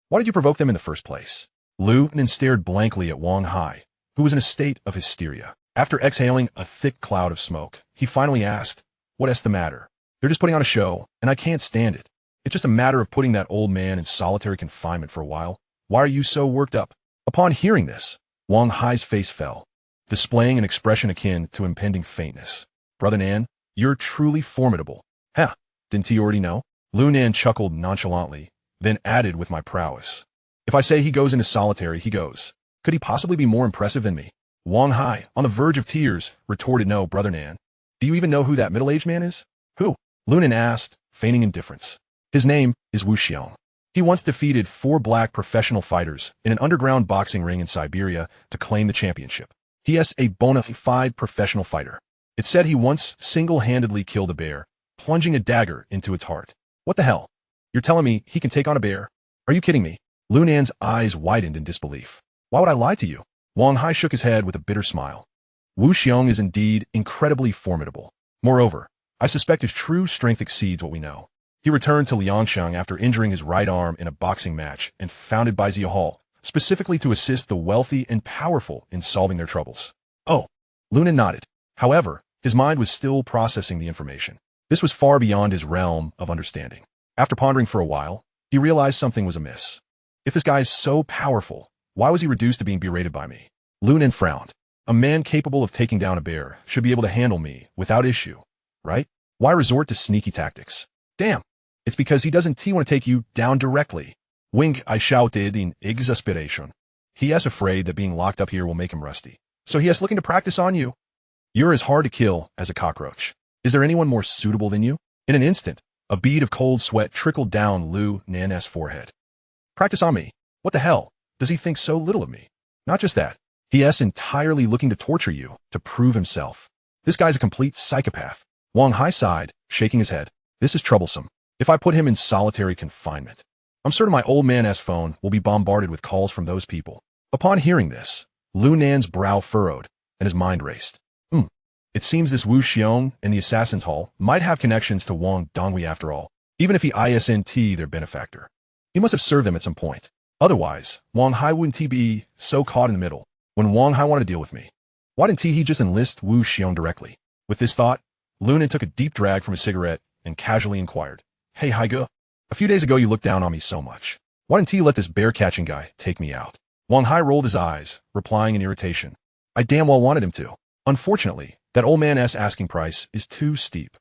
Speaker 1: Why did you provoke them in the first place? Lu Nan stared blankly at Wang Hai, who was in a state of hysteria. After exhaling a thick cloud of smoke, he finally asked, "What's the matter? They're just putting on a show, and I can't stand it. It's just a matter of putting that old man in solitary confinement for a while. Why are you so worked up?" Upon hearing this, Wang Hai's face fell, displaying an expression akin to impending faintness. "Brother Nan, you're truly formidable." "Huh, didn't he already know?" Lu Nan chuckled nonchalantly, then added with my prowess. "If I say he goes into solitary, he goes. Could he possibly be more impressive than me?" Wang Hai, on the verge of tears, retorted, "No, Brother Nan. Do you even know who that middle-aged man is?" "Who?" Lu Nan asked, feigning indifference. "His name is Wu Xiong. He once defeated 4 black professional fighters in an underground boxing ring in Siberia to claim the championship. He is a bona fide professional fighter. It's said he once single-handedly killed a bear, plunging a dagger into its heart." "What the hell? You're telling me he can take on a bear? Are you kidding me?" Lu Nan's eyes widened in disbelief. "Why would I lie to you?" Wang Hai shook his head with a bitter smile. "Wu Xiong is indeed incredibly formidable. Moreover, I suspect his true strength exceeds what we know. He returned to Liangshan after injuring his right arm in a boxing match and founded Baizi Hall, specifically to assist the wealthy and powerful in solving their troubles." "Oh." Lu Nan nodded. However, his mind was still processing the information. This was far beyond his realm of understanding. After pondering for a while, he realized something was amiss. If this guy is so powerful, why was he reduced to being berated by me? Lu Nan frowned. A man capable of taking down a bear should be able to handle me without issue, right? Why resort to sneaky tactics? Damn, it's because he doesn't want to take you down directly. Wink, I shouted in exasperation. He is afraid that being locked up here will make him rusty. So he is looking to practice on you. You're as hard to kill as a cockroach. Is there anyone more suitable than you? In an instant, a bead of cold sweat trickled down Lu Nan's forehead. Practice on me? What the hell? Does he think so little of me? Not just that. He is entirely looking to torture you, to prove himself. This guy's a complete psychopath. Wang Hai sighed, shaking his head. This is troublesome. If I put him in solitary confinement, I'm certain my old man's phone will be bombarded with calls from those people. Upon hearing this, Lu Nan's brow furrowed, and his mind raced. It seems this Wu Xiong and the Assassin's Hall might have connections to Wang Dongui after all, even if he isn't their benefactor. He must have served them at some point. Otherwise, Wang Hai wouldn't be so caught in the middle when Wang Hai wanted to deal with me. Why didn't he just enlist Wu Xiong directly? With this thought, Lu Nan took a deep drag from his cigarette and casually inquired, "Hey, Haige, a few days ago you looked down on me so much. Why didn't he let this bear-catching guy take me out?" Wang Hai rolled his eyes, replying in irritation, "I damn well wanted him to. Unfortunately, that old man's asking price is too steep.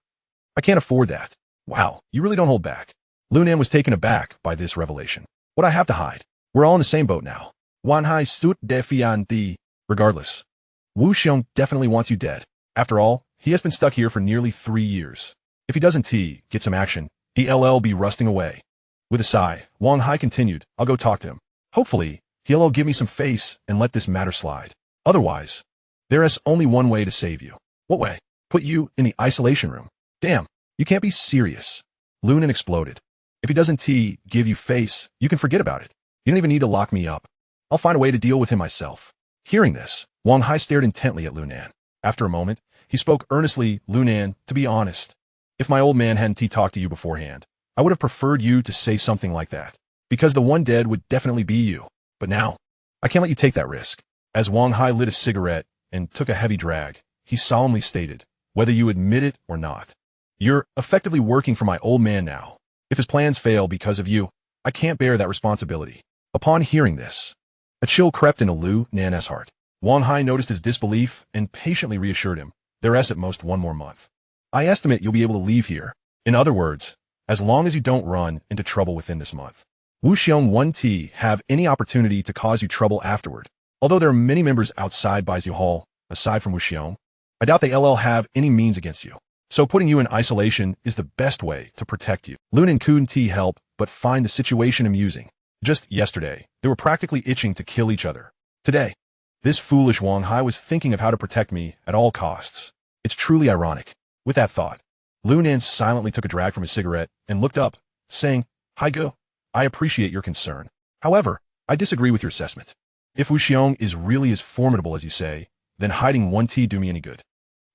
Speaker 1: I can't afford that." "Wow, you really don't hold back." Lu Nan was taken aback by this revelation. "What I have to hide? We're all in the same boat now." Wang Hai stood defiant. Regardless, Wu Xiong definitely wants you dead. After all, he has been stuck here for nearly 3 years. If he doesn't get some action, he'll be rusting away. With a sigh, Wang Hai continued, "I'll go talk to him. Hopefully, he'll give me some face and let this matter slide. Otherwise, there is only one way to save you." "What way?" "Put you in the isolation room." "Damn, you can't be serious." Lu Nan exploded. "If he doesn't give you face, you can forget about it. You don't even need to lock me up. I'll find a way to deal with him myself." Hearing this, Wang Hai stared intently at Lu Nan. After a moment, he spoke earnestly. "Lu Nan, to be honest, if my old man hadn't talked to you beforehand, I would have preferred you to say something like that, because the one dead would definitely be you. But now, I can't let you take that risk." As Wang Hai lit a cigarette and took a heavy drag, he solemnly stated, "Whether you admit it or not, you're effectively working for my old man now. If his plans fail because of you, I can't bear that responsibility." Upon hearing this, a chill crept into Lu Nan's heart. Wang Hai noticed his disbelief and patiently reassured him, "There is at most 1 more month. I estimate you'll be able to leave here. In other words, as long as you don't run into trouble within this month. Wu Xiong won't have any opportunity to cause you trouble afterward. Although there are many members outside Baizi Hall, aside from Wu Xiong, I doubt they'll have any means against you. So putting you in isolation is the best way to protect you." Lu Nan couldn't help but find the situation amusing. Just yesterday, they were practically itching to kill each other. Today, this foolish Wang Hai was thinking of how to protect me at all costs. It's truly ironic. With that thought, Lu Nan silently took a drag from his cigarette and looked up, saying, "Haige, I appreciate your concern. However, I disagree with your assessment. If Wu Xiong is really as formidable as you say, then hiding won't do me any good.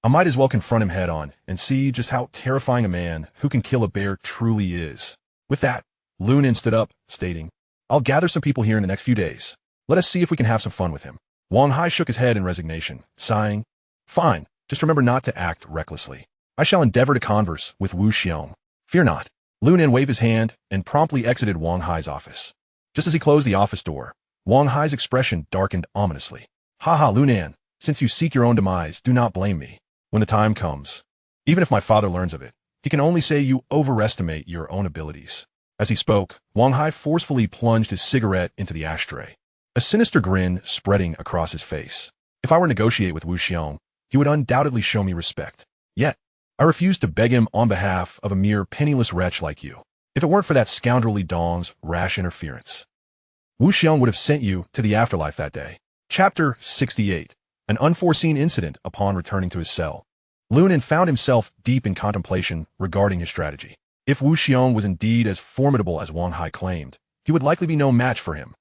Speaker 1: I might as well confront him head on and see just how terrifying a man who can kill a bear truly is. With that, Lu Nen stood up, stating, I'll gather some people here in the next few days. Let us see if we can have some fun with him. Wang Hai shook his head in resignation, sighing, Fine, just remember not to act recklessly. I shall endeavor to converse with Wu Xiong. Fear not. Lu Nen waved his hand and promptly exited Wang Hai's office. Just as he closed the office door, Wang Hai's expression darkened ominously. Haha, Lu Nen, since you seek your own demise, do not blame me. When the time comes, even if my father learns of it, he can only say you overestimate your own abilities. As he spoke, Wang Hai forcefully plunged his cigarette into the ashtray, a sinister grin spreading across his face. If I were to negotiate with Wu Xiong, he would undoubtedly show me respect. Yet, I refuse to beg him on behalf of a mere penniless wretch like you. If it weren't for that scoundrelly Dong's rash interference, Wu Xiong would have sent you to the afterlife that day. Chapter 68. An unforeseen incident upon returning to his cell. Lu Nen found himself deep in contemplation regarding his strategy. If Wu Xiong was indeed as formidable as Wang Hai claimed, he would likely be no match for him.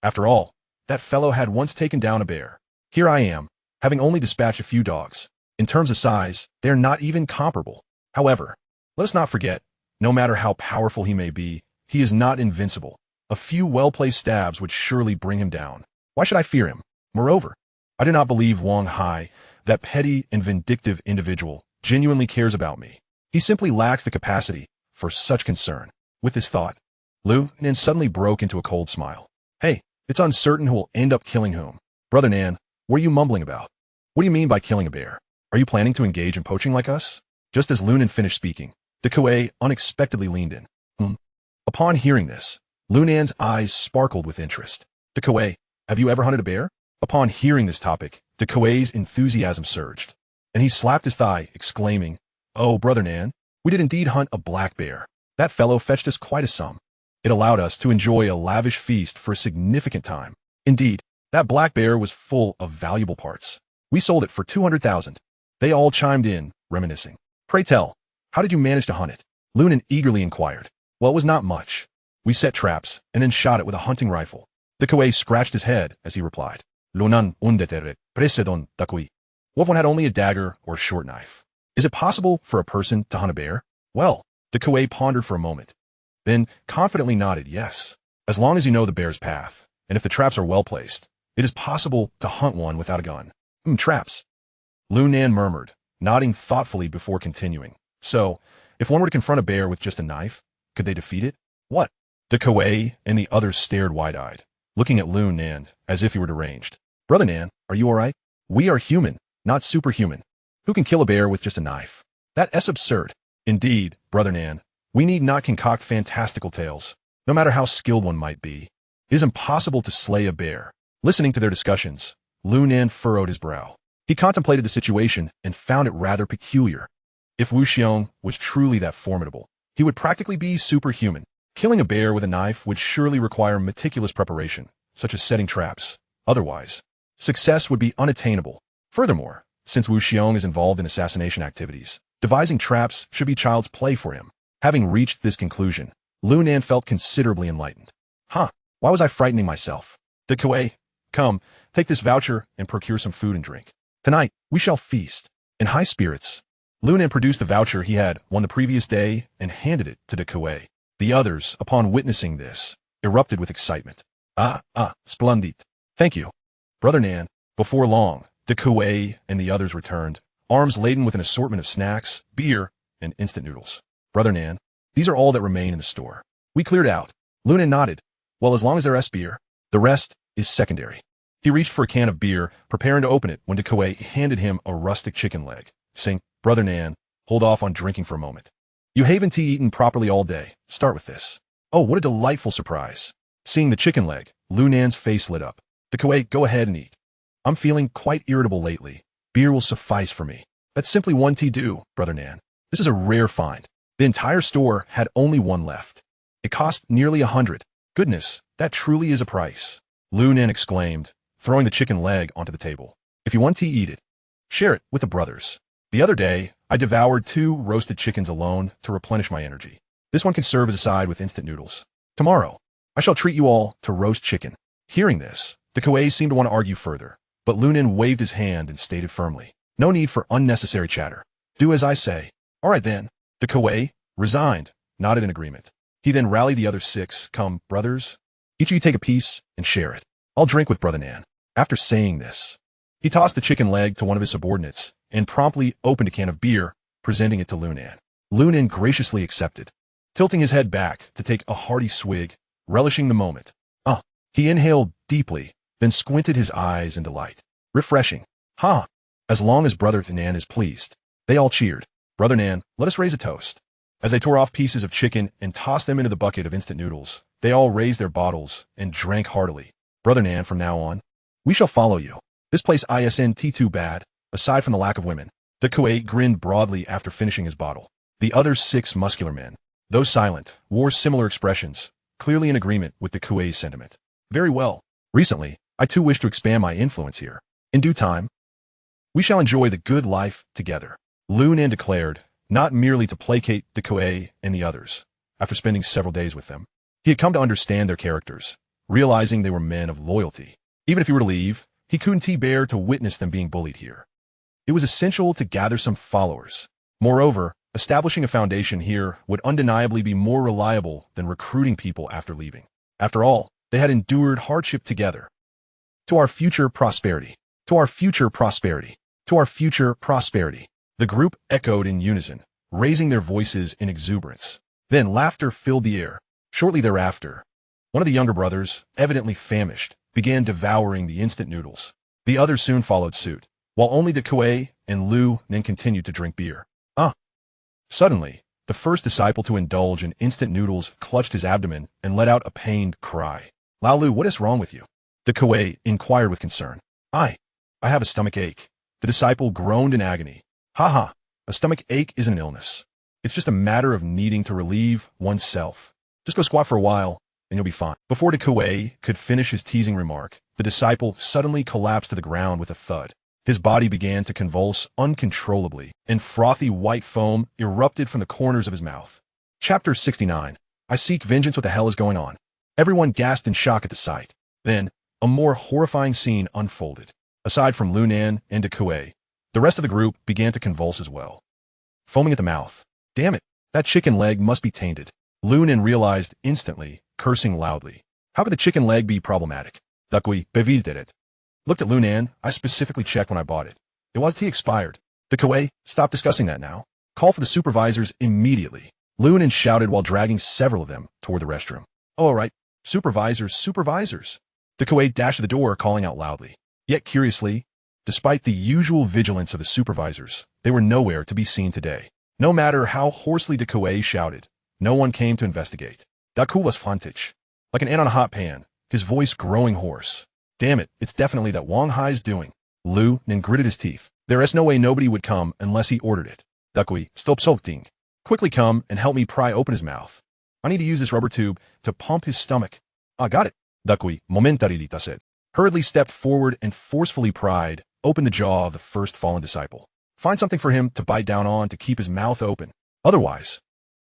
Speaker 1: After all, that fellow had once taken down a bear. Here I am, having only dispatched a few dogs. In terms of size, they are not even comparable. However, let us not forget, no matter how powerful he may be, he is not invincible. A few well-placed stabs would surely bring him down. Why should I fear him? Moreover, I do not believe Wang Hai, that petty and vindictive individual, genuinely cares about me. He simply lacks the capacity for such concern. With this thought, Lu Nen suddenly broke into a cold smile. Hey, it's uncertain who will end up killing whom. Brother Nan, what are you mumbling about? What do you mean by killing a bear? Are you planning to engage in poaching like us? Just as Lu Nen finished speaking, De Kuei unexpectedly leaned in. Upon hearing this, Lu Nan's eyes sparkled with interest. De Kuei, have you ever hunted a bear? Upon hearing this topic, De Kuei's enthusiasm surged, and he slapped his thigh, exclaiming, Oh, Brother Nan, we did indeed hunt a black bear. That fellow fetched us quite a sum. It allowed us to enjoy a lavish feast for a significant time. Indeed, that black bear was full of valuable parts. We sold it for 200,000. They all chimed in, reminiscing. Pray tell, how did you manage to hunt it? Lu Nen eagerly inquired. Well, it was not much. We set traps and then shot it with a hunting rifle. De Kuei scratched his head as he replied. Lunan undeterret, presedon takui. What if one had only a dagger or a short knife? Is it possible for a person to hunt a bear? Well, De Kuei pondered for a moment, then confidently nodded yes. As long as you know the bear's path, and if the traps are well placed, it is possible to hunt one without a gun. Traps. Lu Nen murmured, nodding thoughtfully before continuing. So, if one were to confront a bear with just a knife, could they defeat it? What? De Kuei and the others stared wide-eyed, looking at Lu Nen as if he were deranged. Brother Nan, are you all right? We are human, not superhuman. Who can kill a bear with just a knife? That's absurd. Indeed, Brother Nan, we need not concoct fantastical tales. No matter how skilled one might be, it is impossible to slay a bear. Listening to their discussions, Lu Nen furrowed his brow. He contemplated the situation and found it rather peculiar. If Wu Xiong was truly that formidable, he would practically be superhuman. Killing a bear with a knife would surely require meticulous preparation, such as setting traps. Otherwise, success would be unattainable. Furthermore, since Wu Xiong is involved in assassination activities, devising traps should be child's play for him. Having reached this conclusion, Lu Nen felt considerably enlightened. Why was I frightening myself? De Kuei, come, take this voucher and procure some food and drink. Tonight, we shall feast. In high spirits, Lu Nen produced the voucher he had won the previous day and handed it to De Kuei. The others, upon witnessing this, erupted with excitement. Splendid. Thank you. Brother Nan. Before long, De Kuei and the others returned, arms laden with an assortment of snacks, beer, and instant noodles. Brother Nan, these are all that remain in the store. We cleared out. Lu Nen nodded. Well, as long as there's beer, the rest is secondary. He reached for a can of beer, preparing to open it when De Kuei handed him a rustic chicken leg, saying, Brother Nan, hold off on drinking for a moment. You haven't eaten properly all day. Start with this. Oh, what a delightful surprise. Seeing the chicken leg, Lu Nan's face lit up. De Kuei, go ahead and eat. I'm feeling quite irritable lately. Beer will suffice for me. That's simply one tea do, Brother Nan. This is a rare find. The entire store had only one left. It cost nearly 100. Goodness, that truly is a price. Lu Nen exclaimed, throwing the chicken leg onto the table. If you want to eat it, share it with the brothers. The other day, I devoured 2 roasted chickens alone to replenish my energy. This one can serve as a side with instant noodles. Tomorrow, I shall treat you all to roast chicken. Hearing this, De Kuei seemed to want to argue further, but Lu Nen waved his hand and stated firmly, No need for unnecessary chatter. Do as I say. All right then. The Kuei, resigned, nodded in agreement. He then rallied the other 6, come, brothers. Each of you take a piece and share it. I'll drink with Brother Nan. After saying this, he tossed the chicken leg to one of his subordinates and promptly opened a can of beer, presenting it to Lunan. Lunan graciously accepted, tilting his head back to take a hearty swig, relishing the moment. He inhaled deeply, then squinted his eyes in delight. Refreshing. As long as Brother Nan is pleased. They all cheered. Brother Nan, let us raise a toast. As they tore off pieces of chicken and tossed them into the bucket of instant noodles, they all raised their bottles and drank heartily. Brother Nan, from now on, we shall follow you. This place isn't too bad, aside from the lack of women. The Kuei grinned broadly after finishing his bottle. The other 6 muscular men, though silent, wore similar expressions, clearly in agreement with the Kuei's sentiment. Very well. Recently, I too wish to expand my influence here. In due time, we shall enjoy the good life together. Lunan declared, not merely to placate the Kuei and the others. After spending several days with them, he had come to understand their characters, realizing they were men of loyalty. Even if he were to leave, he couldn't bear to witness them being bullied here. It was essential to gather some followers. Moreover, establishing a foundation here would undeniably be more reliable than recruiting people after leaving. After all, they had endured hardship together. To our future prosperity. To our future prosperity. To our future prosperity. The group echoed in unison, raising their voices in exuberance. Then laughter filled the air. Shortly thereafter, one of the younger brothers, evidently famished, began devouring the instant noodles. The others soon followed suit, while only the Kuei and Lu Nen continued to drink beer. Suddenly, the first disciple to indulge in instant noodles clutched his abdomen and let out a pained cry. Lao Lu, what is wrong with you? The Kuei inquired with concern. I have a stomach ache. The disciple groaned in agony. A stomach ache isn't an illness. It's just a matter of needing to relieve oneself. Just go squat for a while, and you'll be fine. Before the Kuei could finish his teasing remark, the disciple suddenly collapsed to the ground with a thud. His body began to convulse uncontrollably, and frothy white foam erupted from the corners of his mouth. Chapter 69. I seek vengeance. What the hell is going on? Everyone gasped in shock at the sight. Then, a more horrifying scene unfolded. Aside from Lunan and the Kuei, the rest of the group began to convulse as well. Foaming at the mouth. Damn it, that chicken leg must be tainted. Lunan realized instantly, cursing loudly. How could the chicken leg be problematic? Dakui bevildet it. Looked at Lunan. I specifically checked when I bought it. It was expired. The Kuei, stop discussing that now. Call for the supervisors immediately. Lunan shouted while dragging several of them toward the restroom. Oh, all right. Supervisors. The Kuei dashed to the door, calling out loudly. Yet curiously, despite the usual vigilance of the supervisors, they were nowhere to be seen today. No matter how hoarsely the Kuei shouted, no one came to investigate. Daku was fantich. Like an ant on a hot pan, his voice growing hoarse. Damn it, it's definitely that Wang Hai's doing. Lu Nen gritted his teeth. There is no way nobody would come unless he ordered it. Dakui, stop soaking. Quickly come and help me pry open his mouth. I need to use this rubber tube to pump his stomach. Got it. Dakui, momentarily said. Hurriedly stepped forward and forcefully pried open the jaw of the first fallen disciple. Find something for him to bite down on to keep his mouth open. Otherwise,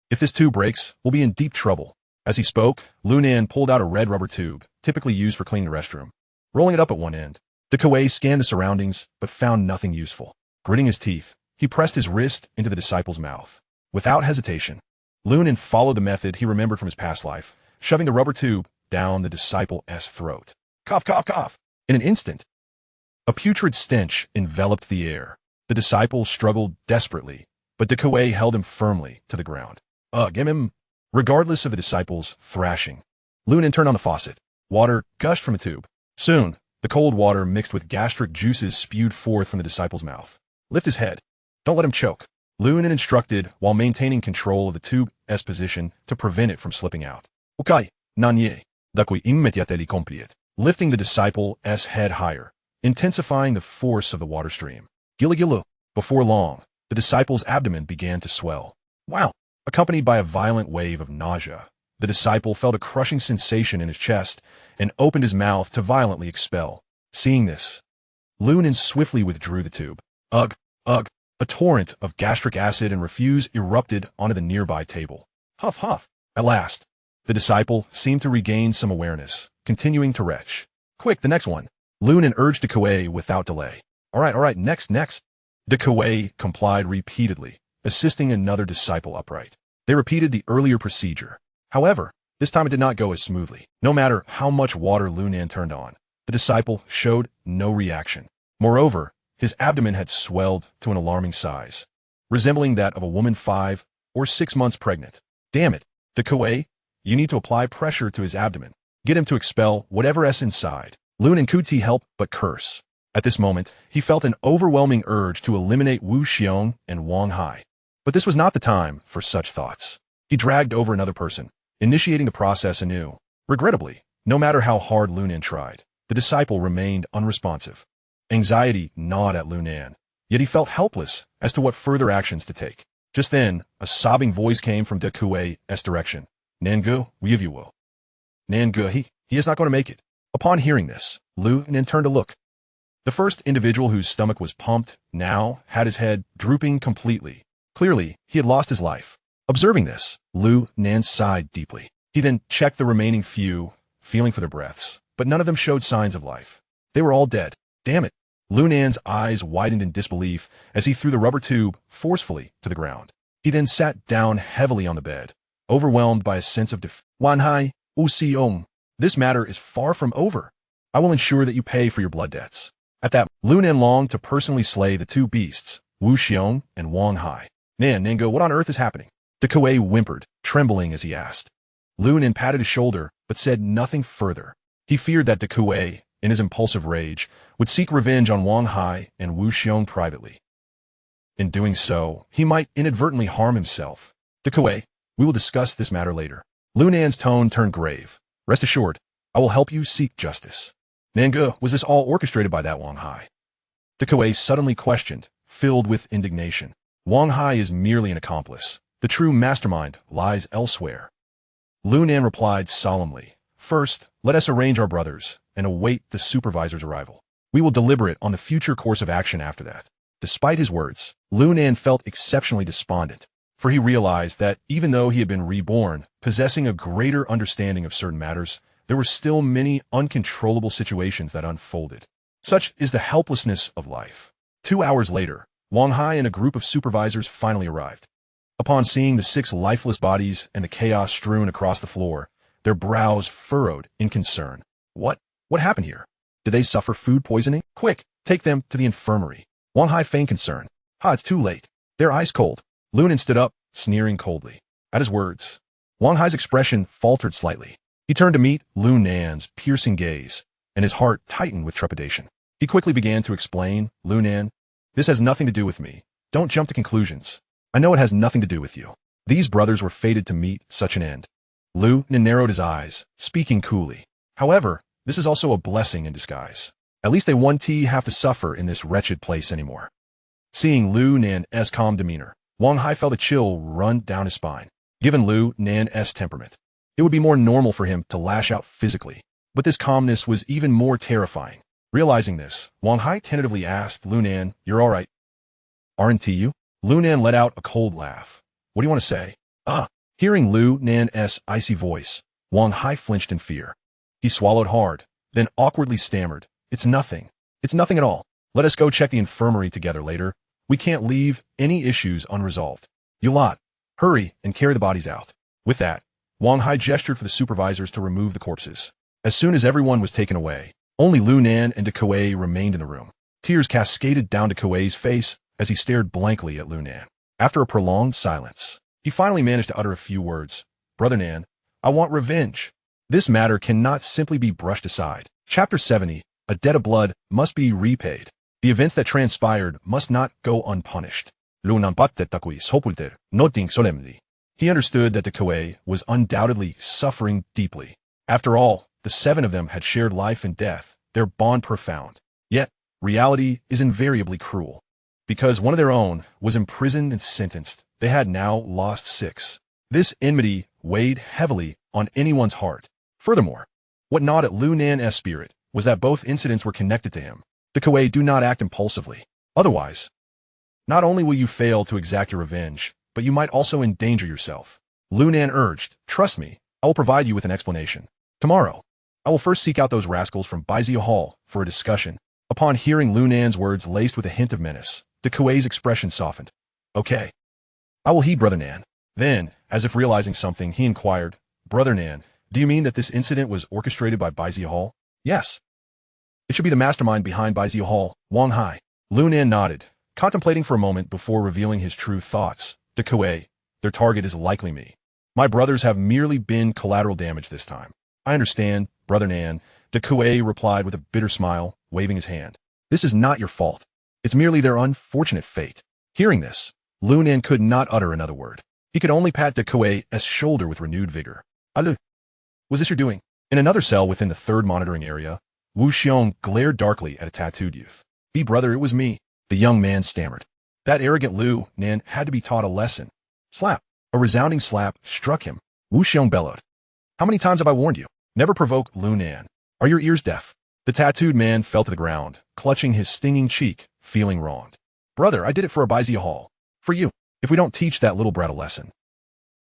Speaker 1: if this tube breaks, we'll be in deep trouble. As he spoke, Lunan pulled out a red rubber tube, typically used for cleaning the restroom. Rolling it up at one end, the Kuei scanned the surroundings, but found nothing useful. Gritting his teeth, he pressed his wrist into the disciple's mouth. Without hesitation, Lunan followed the method he remembered from his past life, shoving the rubber tube down the disciple's throat. Cough, cough, cough. In an instant, a putrid stench enveloped the air. The disciple struggled desperately, but the Kuei held him firmly to the ground. Give him. Regardless of the disciple's thrashing, Lunan turned on the faucet. Water gushed from the tube. Soon, the cold water mixed with gastric juices spewed forth from the disciple's mouth. Lift his head. Don't let him choke. Lunan instructed while maintaining control of the tube's position to prevent it from slipping out. Okay, nanye. Dakui immediately compliet. Lifting the disciple's head higher, intensifying the force of the water stream. Giligilu. Before long, the disciple's abdomen began to swell. Wow! Accompanied by a violent wave of nausea, the disciple felt a crushing sensation in his chest and opened his mouth to violently expel. Seeing this, Lunan swiftly withdrew the tube. Ugh! A torrent of gastric acid and refuse erupted onto the nearby table. Huff, huff. At last, the disciple seemed to regain some awareness, continuing to retch. Quick, the next one. Lunan urged the Kuei without delay. All right, next. De Kuei complied repeatedly, assisting another disciple upright. They repeated the earlier procedure. However, this time it did not go as smoothly. No matter how much water Lunan turned on, the disciple showed no reaction. Moreover, his abdomen had swelled to an alarming size, resembling that of a woman 5 or 6 months pregnant. Damn it, De Kuei, you need to apply pressure to his abdomen. Get him to expel whatever's inside. Lunan could help but curse. At this moment, he felt an overwhelming urge to eliminate Wu Xiong and Wang Hai. But this was not the time for such thoughts. He dragged over another person, initiating the process anew. Regrettably, no matter how hard Lunan tried, the disciple remained unresponsive. Anxiety gnawed at Lunan, yet he felt helpless as to what further actions to take. Just then, a sobbing voice came from De Kuei's direction. Nangu, Weavuo. Nangu, he is not going to make it. Upon hearing this, Lunan turned to look. The first individual whose stomach was pumped now had his head drooping completely. Clearly, he had lost his life. Observing this, Lunan sighed deeply. He then checked the remaining few, feeling for their breaths, but none of them showed signs of life. They were all dead. Damn it. Lunan's eyes widened in disbelief as he threw the rubber tube forcefully to the ground. He then sat down heavily on the bed, overwhelmed by a sense of defeat. Wanhai, Usiong. This matter is far from over. I will ensure that you pay for your blood debts. At that, Lunan longed to personally slay the two beasts, Wu Xiong and Wang Hai. Nango, what on earth is happening? De Kuei whimpered, trembling as he asked. Lunan patted his shoulder, but said nothing further. He feared that De Kuei, in his impulsive rage, would seek revenge on Wang Hai and Wu Xiong privately. In doing so, he might inadvertently harm himself. De Kuei, we will discuss this matter later. Lunan's tone turned grave. Rest assured, I will help you seek justice. Nangu, was this all orchestrated by that Wang Hai? De Kuei suddenly questioned, filled with indignation. Wang Hai is merely an accomplice. The true mastermind lies elsewhere. Lunan replied solemnly. First, let us arrange our brothers and await the supervisor's arrival. We will deliberate on the future course of action after that. Despite his words, Lunan felt exceptionally despondent, for he realized that even though he had been reborn, possessing a greater understanding of certain matters, there were still many uncontrollable situations that unfolded. Such is the helplessness of life. 2 hours later, Wang Hai and a group of supervisors finally arrived. Upon seeing the 6 lifeless bodies and the chaos strewn across the floor, their brows furrowed in concern. What happened here? Did they suffer food poisoning? Quick, take them to the infirmary. Wang Hai feigned concern. It's too late. They're ice cold. Lunan stood up, sneering coldly. At his words, Wang Hai's expression faltered slightly. He turned to meet Lunan's piercing gaze, and his heart tightened with trepidation. He quickly began to explain, Lunan, this has nothing to do with me. Don't jump to conclusions. I know it has nothing to do with you. These brothers were fated to meet such an end. Lunan narrowed his eyes, speaking coolly. However, this is also a blessing in disguise. At least they won't have to suffer in this wretched place anymore. Seeing Lunan's calm demeanor, Wang Hai felt a chill run down his spine. Given Lunan's temperament, it would be more normal for him to lash out physically, but this calmness was even more terrifying. Realizing this, Wang Hai tentatively asked Lunan, you're all right? Aren't you? Lunan let out a cold laugh. What do you want to say? Hearing Lunan's icy voice, Wang Hai flinched in fear. He swallowed hard, then awkwardly stammered. It's nothing. It's nothing at all. Let us go check the infirmary together later. We can't leave any issues unresolved. You lot, hurry and carry the bodies out. With that, Wang Hai gestured for the supervisors to remove the corpses. As soon as everyone was taken away, only Lunan and De Kuei remained in the room. Tears cascaded down De Kuei's face as he stared blankly at Lunan. After a prolonged silence, he finally managed to utter a few words. Brother Nan, I want revenge. This matter cannot simply be brushed aside. Chapter 70, a debt of blood must be repaid. The events that transpired must not go unpunished. Lunan batte takui sopulter, noting solemnly. He understood that De Kuei was undoubtedly suffering deeply. After all, the 7 of them had shared life and death, their bond profound. Yet, reality is invariably cruel. Because one of their own was imprisoned and sentenced, they had now lost 6. This enmity weighed heavily on anyone's heart. Furthermore, what gnawed at Lunan's spirit was that both incidents were connected to him. De Kuei, do not act impulsively. Otherwise, not only will you fail to exact your revenge, but you might also endanger yourself. Lunan urged, trust me, I will provide you with an explanation. Tomorrow, I will first seek out those rascals from Baizia Hall for a discussion. Upon hearing Lunan's words laced with a hint of menace, De Kuei's expression softened. Okay. I will heed, Brother Nan. Then, as if realizing something, he inquired, Brother Nan, do you mean that this incident was orchestrated by Baizi Hall? Yes. It should be the mastermind behind Baizi Hall, Wang Hai. Lu Nan nodded, contemplating for a moment before revealing his true thoughts. De Kuei, their target is likely me. My brothers have merely been collateral damage this time. I understand, Brother Nan. De Kuei replied with a bitter smile, waving his hand. This is not your fault. It's merely their unfortunate fate. Hearing this, Lu Nan could not utter another word. He could only pat De Kuei's shoulder with renewed vigor. Alu, was this your doing? In another cell within the third monitoring area, Wu Xiong glared darkly at a tattooed youth. Be brother, it was me, the young man stammered. That arrogant Lu Nan had to be taught a lesson. Slap. A resounding slap struck him. Wu Xiong bellowed. How many times have I warned you? Never provoke Lu Nan. Are your ears deaf? The tattooed man fell to the ground, clutching his stinging cheek, feeling wronged. Brother, I did it for a Baizi Hall. For you. If we don't teach that little brat a lesson.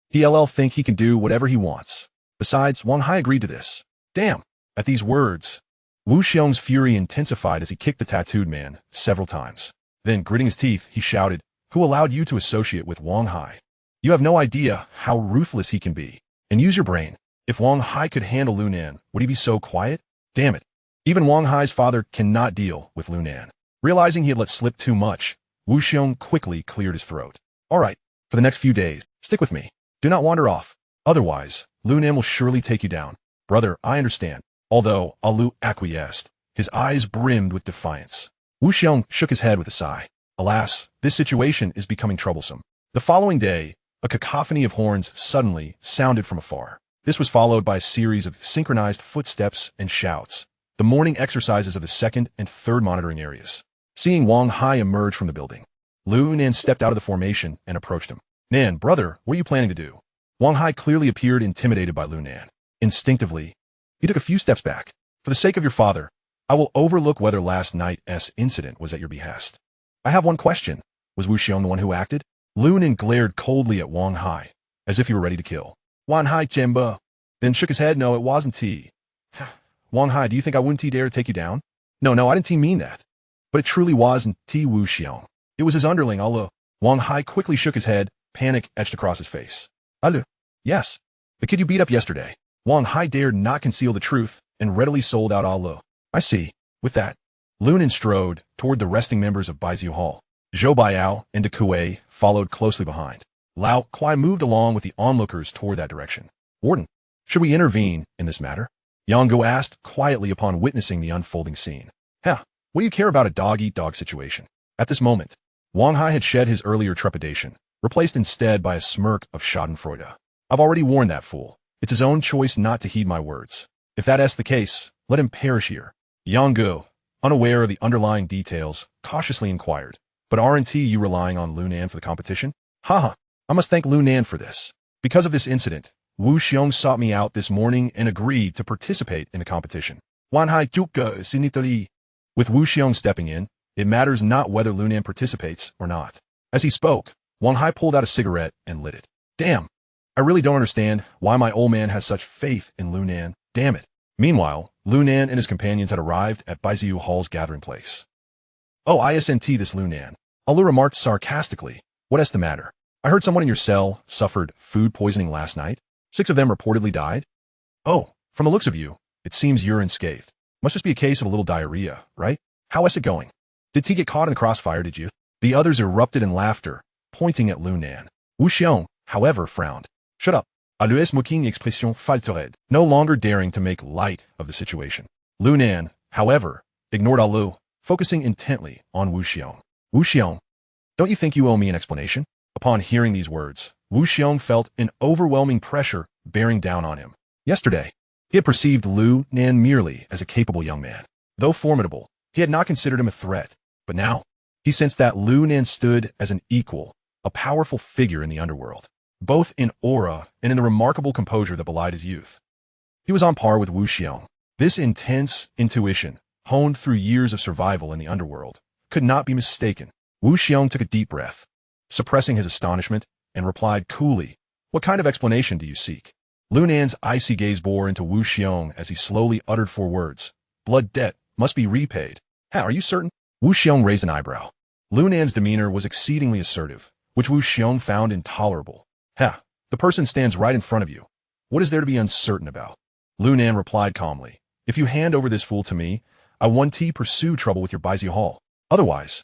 Speaker 1: He'll think he can do whatever he wants. Besides, Wang Hai agreed to this. Damn. At these words, Wu Xiong's fury intensified as he kicked the tattooed man several times. Then, gritting his teeth, he shouted, Who allowed you to associate with Wang Hai? You have no idea how ruthless he can be. And use your brain. If Wang Hai could handle Lu Nan, would he be so quiet? Damn it. Even Wang Hai's father cannot deal with Lu Nan. Realizing he had let slip too much, Wu Xiong quickly cleared his throat. All right, for the next few days, stick with me. Do not wander off. Otherwise, Lu Nan will surely take you down. Brother, I understand. Although Alu acquiesced, his eyes brimmed with defiance. Wu Xiong shook his head with a sigh. Alas, this situation is becoming troublesome. The following day, a cacophony of horns suddenly sounded from afar. This was followed by a series of synchronized footsteps and shouts. The morning exercises of the second and third monitoring areas. Seeing Wang Hai emerge from the building, Lu Nan stepped out of the formation and approached him. Nan, brother, what are you planning to do? Wang Hai clearly appeared intimidated by Lu Nan. Instinctively, he took a few steps back. For the sake of your father, I will overlook whether last night's incident was at your behest. I have one question. Was Wu Xiong the one who acted? Lu Nan glared coldly at Wang Hai, as if he were ready to kill. Wang Hai Jianba, then shook his head. No, it wasn't he. Wang Hai, do you think I wouldn't dare to take you down? No, I didn't mean that. But it truly wasn't Wu Xiong. It was his underling, Alu. Wang Hai quickly shook his head, panic etched across his face. Alu. Yes. The kid you beat up yesterday. Wang Hai dared not conceal the truth and readily sold out Alu. I see. With that, Lu Nan strode toward the resting members of Baizi Hall. Zhou Baiao and De Kuei followed closely behind. Lao Kuai moved along with the onlookers toward that direction. Warden, should we intervene in this matter? Yang Guo asked quietly upon witnessing the unfolding scene. What do you care about a dog-eat-dog situation? At this moment, Wang Hai had shed his earlier trepidation, replaced instead by a smirk of schadenfreude. I've already warned that fool. It's his own choice not to heed my words. If that's the case, let him perish here. Yang Guo, unaware of the underlying details, cautiously inquired. But aren't you relying on Lu Nan for the competition? Haha, I must thank Lu Nan for this. Because of this incident, Wu Xiong sought me out this morning and agreed to participate in the competition. Wan Hai Juka Sinitori. With Wu Xiong stepping in, it matters not whether Lu Nan participates or not. As he spoke, Wang Hai pulled out a cigarette and lit it. Damn, I really don't understand why my old man has such faith in Lu Nan. Damn it. Meanwhile, Lu Nan and his companions had arrived at Baiziu Hall's gathering place. Oh, isn't this Lu Nan? Alu remarked sarcastically. What is the matter? I heard someone in your cell suffered food poisoning last night. 6 of them reportedly died. Oh, from the looks of you, it seems you're unscathed. Must just be a case of a little diarrhea, right? How is it going? Did T get caught in the crossfire, did you? The others erupted in laughter, pointing at Lu Nan. Wu Xiong, however, frowned. Shut up. Alu es moquing expression faltered, no longer daring to make light of the situation. Lu Nan, however, ignored Alu, focusing intently on Wu Xiong. Wu Xiong, don't you think you owe me an explanation? Upon hearing these words, Wu Xiong felt an overwhelming pressure bearing down on him. Yesterday, he had perceived Lu Nan merely as a capable young man. Though formidable, he had not considered him a threat. But now, he sensed that Lu Nan stood as an equal, a powerful figure in the underworld, both in aura and in the remarkable composure that belied his youth. He was on par with Wu Xiong. This intense intuition, honed through years of survival in the underworld, could not be mistaken. Wu Xiong took a deep breath, suppressing his astonishment, and replied coolly, What kind of explanation do you seek? Lu Nan's icy gaze bore into Wu Xiong as he slowly uttered 4 words. Blood debt must be repaid. Are you certain? Wu Xiong raised an eyebrow. Lu Nan's demeanor was exceedingly assertive, which Wu Xiong found intolerable. "Ha, the person stands right in front of you. What is there to be uncertain about?" Lu Nan replied calmly. "If you hand over this fool to me, I won't pursue trouble with your Baizi Hall. Otherwise,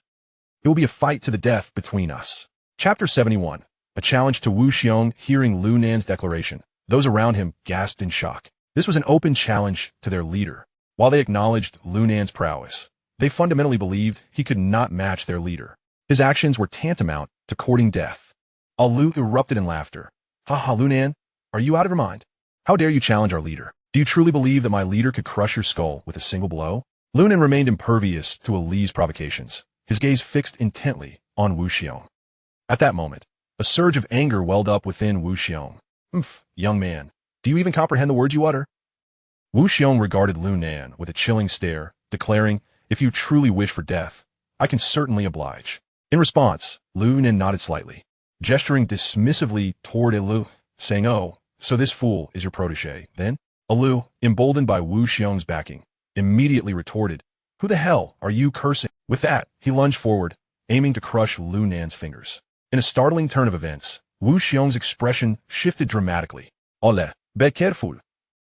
Speaker 1: it will be a fight to the death between us." Chapter 71. A challenge to Wu Xiong. Hearing Lu Nan's declaration, those around him gasped in shock. This was an open challenge to their leader. While they acknowledged Lu Nan's prowess, they fundamentally believed he could not match their leader. His actions were tantamount to courting death. Lu erupted in laughter. "Ha ha, Lu Nan, are you out of your mind? How dare you challenge our leader? Do you truly believe that my leader could crush your skull with a single blow?" Lu Nan remained impervious to Li's provocations, his gaze fixed intently on Wu Xiong. At that moment, a surge of anger welled up within Wu Xiong. Young man, do you even comprehend the words you utter?" Wu Xiong regarded Lu Nan with a chilling stare, declaring, "If you truly wish for death, I can certainly oblige." In response, Lu Nan nodded slightly, gesturing dismissively toward Lu, saying, "Oh, so this fool is your protege, then?" Lu, emboldened by Wu Xiong's backing, immediately retorted, "Who the hell are you cursing?" With that, he lunged forward, aiming to crush Lu Nan's fingers. In a startling turn of events, Wu Xiong's expression shifted dramatically. "Ole, be careful."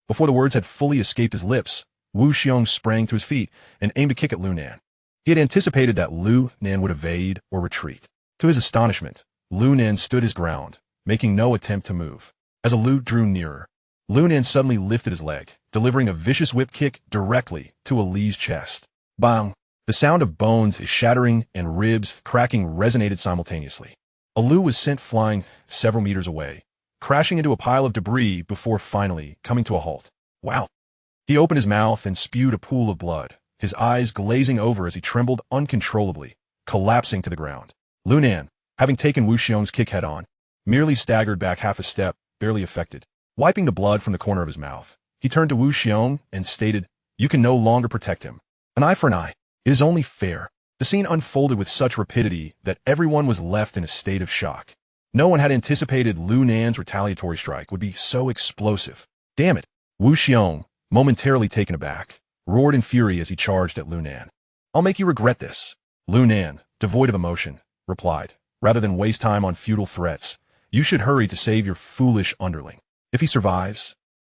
Speaker 1: Before the words had fully escaped his lips, Wu Xiong sprang to his feet and aimed a kick at Lu Nan. He had anticipated that Lu Nan would evade or retreat. To his astonishment, Lu Nan stood his ground, making no attempt to move. As Lu drew nearer, Lu Nan suddenly lifted his leg, delivering a vicious whip kick directly to Li's chest. Bang! The sound of bones shattering and ribs cracking resonated simultaneously. Lu was sent flying several meters away, crashing into a pile of debris before finally coming to a halt. Wow! He opened his mouth and spewed a pool of blood, his eyes glazing over as he trembled uncontrollably, collapsing to the ground. Lu Nan, having taken Wu Xiong's kick head-on, merely staggered back half a step, barely affected. Wiping the blood from the corner of his mouth, he turned to Wu Xiong and stated, "You can no longer protect him. An eye for an eye. It is only fair." The scene unfolded with such rapidity that everyone was left in a state of shock. No one had anticipated Lu Nan's retaliatory strike would be so explosive. "Damn it!" Wu Xiong, momentarily taken aback, roared in fury as he charged at Lu Nan. "I'll make you regret this." Lu Nan, devoid of emotion, replied, "Rather than waste time on futile threats, you should hurry to save your foolish underling. If he survives,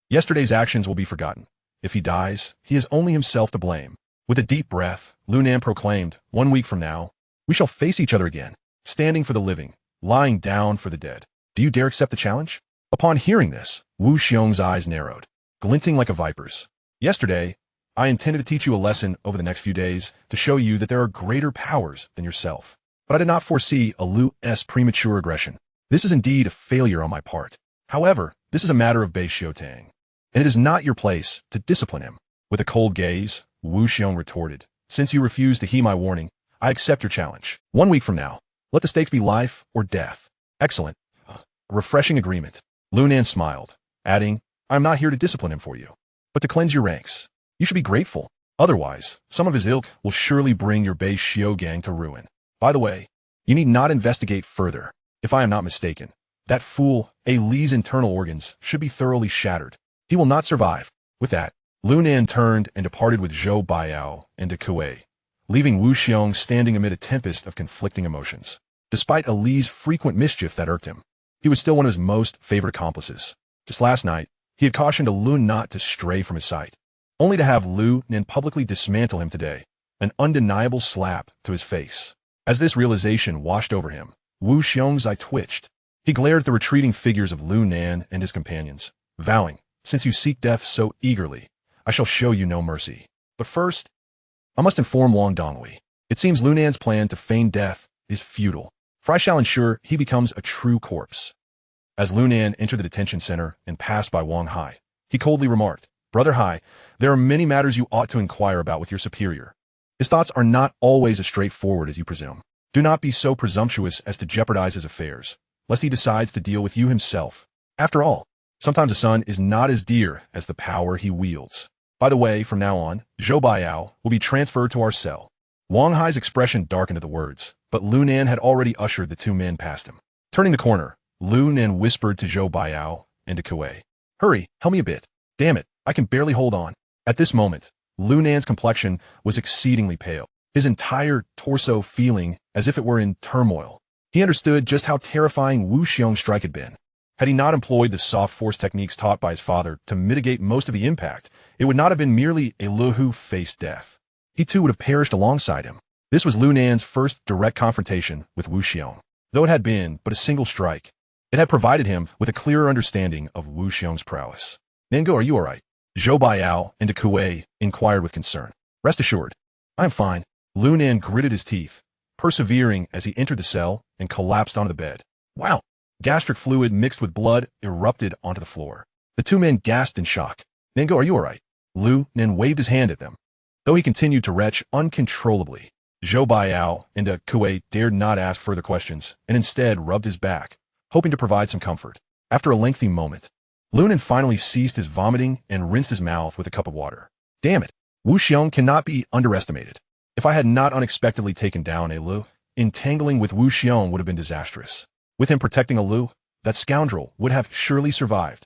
Speaker 1: yesterday's actions will be forgotten. If he dies, he has only himself to blame." With a deep breath, Lu Nan proclaimed, "1 week from now, we shall face each other again, standing for the living, lying down for the dead. Do you dare accept the challenge?" Upon hearing this, Wu Xiong's eyes narrowed, glinting like a viper's. "Yesterday, I intended to teach you a lesson over the next few days to show you that there are greater powers than yourself. But I did not foresee Lu's premature aggression. This is indeed a failure on my part. However, this is a matter of Bei Xiutang, and it is not your place to discipline him." With a cold gaze, Wu Xiong retorted, "Since you refuse to heed my warning, I accept your challenge. 1 week from now, let the stakes be life or death." "Excellent. A refreshing agreement." Lu Nan smiled, adding, "I am not here to discipline him for you, but to cleanse your ranks. You should be grateful. Otherwise, some of his ilk will surely bring your Bei Xiu gang to ruin. By the way, you need not investigate further. If I am not mistaken, that fool Li's internal organs should be thoroughly shattered. He will not survive." With that, Lu Nan turned and departed with Zhou Baiao and De Kuei, leaving Wu Xiong standing amid a tempest of conflicting emotions. Despite Li's frequent mischief that irked him, he was still one of his most favored accomplices. Just last night, he had cautioned Lu not to stray from his sight, only to have Lu Nan publicly dismantle him today, an undeniable slap to his face. As this realization washed over him, Wu Xiong's eye twitched. He glared at the retreating figures of Lu Nan and his companions, vowing, "Since you seek death so eagerly, I shall show you no mercy. But first, I must inform Wang Dongwei. It seems Lu Nan's plan to feign death is futile, for I shall ensure he becomes a true corpse." As Lu Nan entered the detention center and passed by Wang Hai, he coldly remarked, "Brother Hai, there are many matters you ought to inquire about with your superior. His thoughts are not always as straightforward as you presume. Do not be so presumptuous as to jeopardize his affairs, lest he decides to deal with you himself. After all, sometimes a son is not as dear as the power he wields. By the way, from now on, Zhou Baiao will be transferred to our cell." Wang Hai's expression darkened at the words, but Lu Nan had already ushered the two men past him. Turning the corner, Lu Nan whispered to Zhou Baiao and to Kuei, "Hurry, help me a bit. Damn it, I can barely hold on." At this moment, Lu Nan's complexion was exceedingly pale. his entire torso feeling as if it were in turmoil. He understood just how terrifying Wu Xiong's strike had been. Had he not employed the soft force techniques taught by his father to mitigate most of the impact, it would not have been merely a Lu who faced death. He too would have perished alongside him. This was Lu Nan's first direct confrontation with Wu Xiong. Though it had been but a single strike, it had provided him with a clearer understanding of Wu Xiong's prowess. Nango, are you all right? Zhou Baiao and Kuei inquired with concern. Rest assured, I am fine. Lu Nan gritted his teeth, persevering as he entered the cell and collapsed onto the bed. Wow! Gastric fluid mixed with blood erupted onto the floor. The two men gasped in shock. Nango, are you all right? Lu Nan waved his hand at them. Though he continued to retch uncontrollably, Zhou Baiao and Kuei dared not ask further questions and instead rubbed his back, hoping to provide some comfort. After a lengthy moment, Lu Nan finally ceased his vomiting and rinsed his mouth with a cup of water. Damn it! Wu Xiong cannot be underestimated. If I had not unexpectedly taken down a Lu, entangling with Wu Xiong would have been disastrous. With him protecting a Lu, that scoundrel would have surely survived.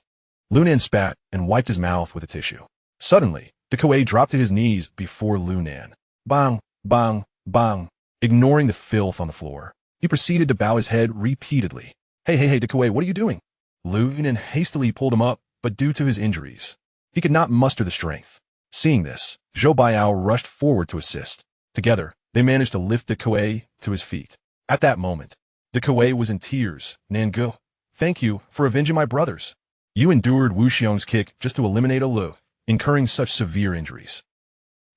Speaker 1: Lu Nan spat and wiped his mouth with a tissue. Suddenly, Kuei dropped to his knees before Lu Nan. Bang, bang, bang. Ignoring the filth on the floor, he proceeded to bow his head repeatedly. Hey, Kuei, what are you doing? Lu Nan hastily pulled him up, but due to his injuries, he could not muster the strength. Seeing this, Zhou Baiao rushed forward to assist. Together, they managed to lift Kuei to his feet. At that moment, Kuei was in tears. Nango, thank you for avenging my brothers. You endured Wu Xiong's kick just to eliminate a Lu, incurring such severe injuries.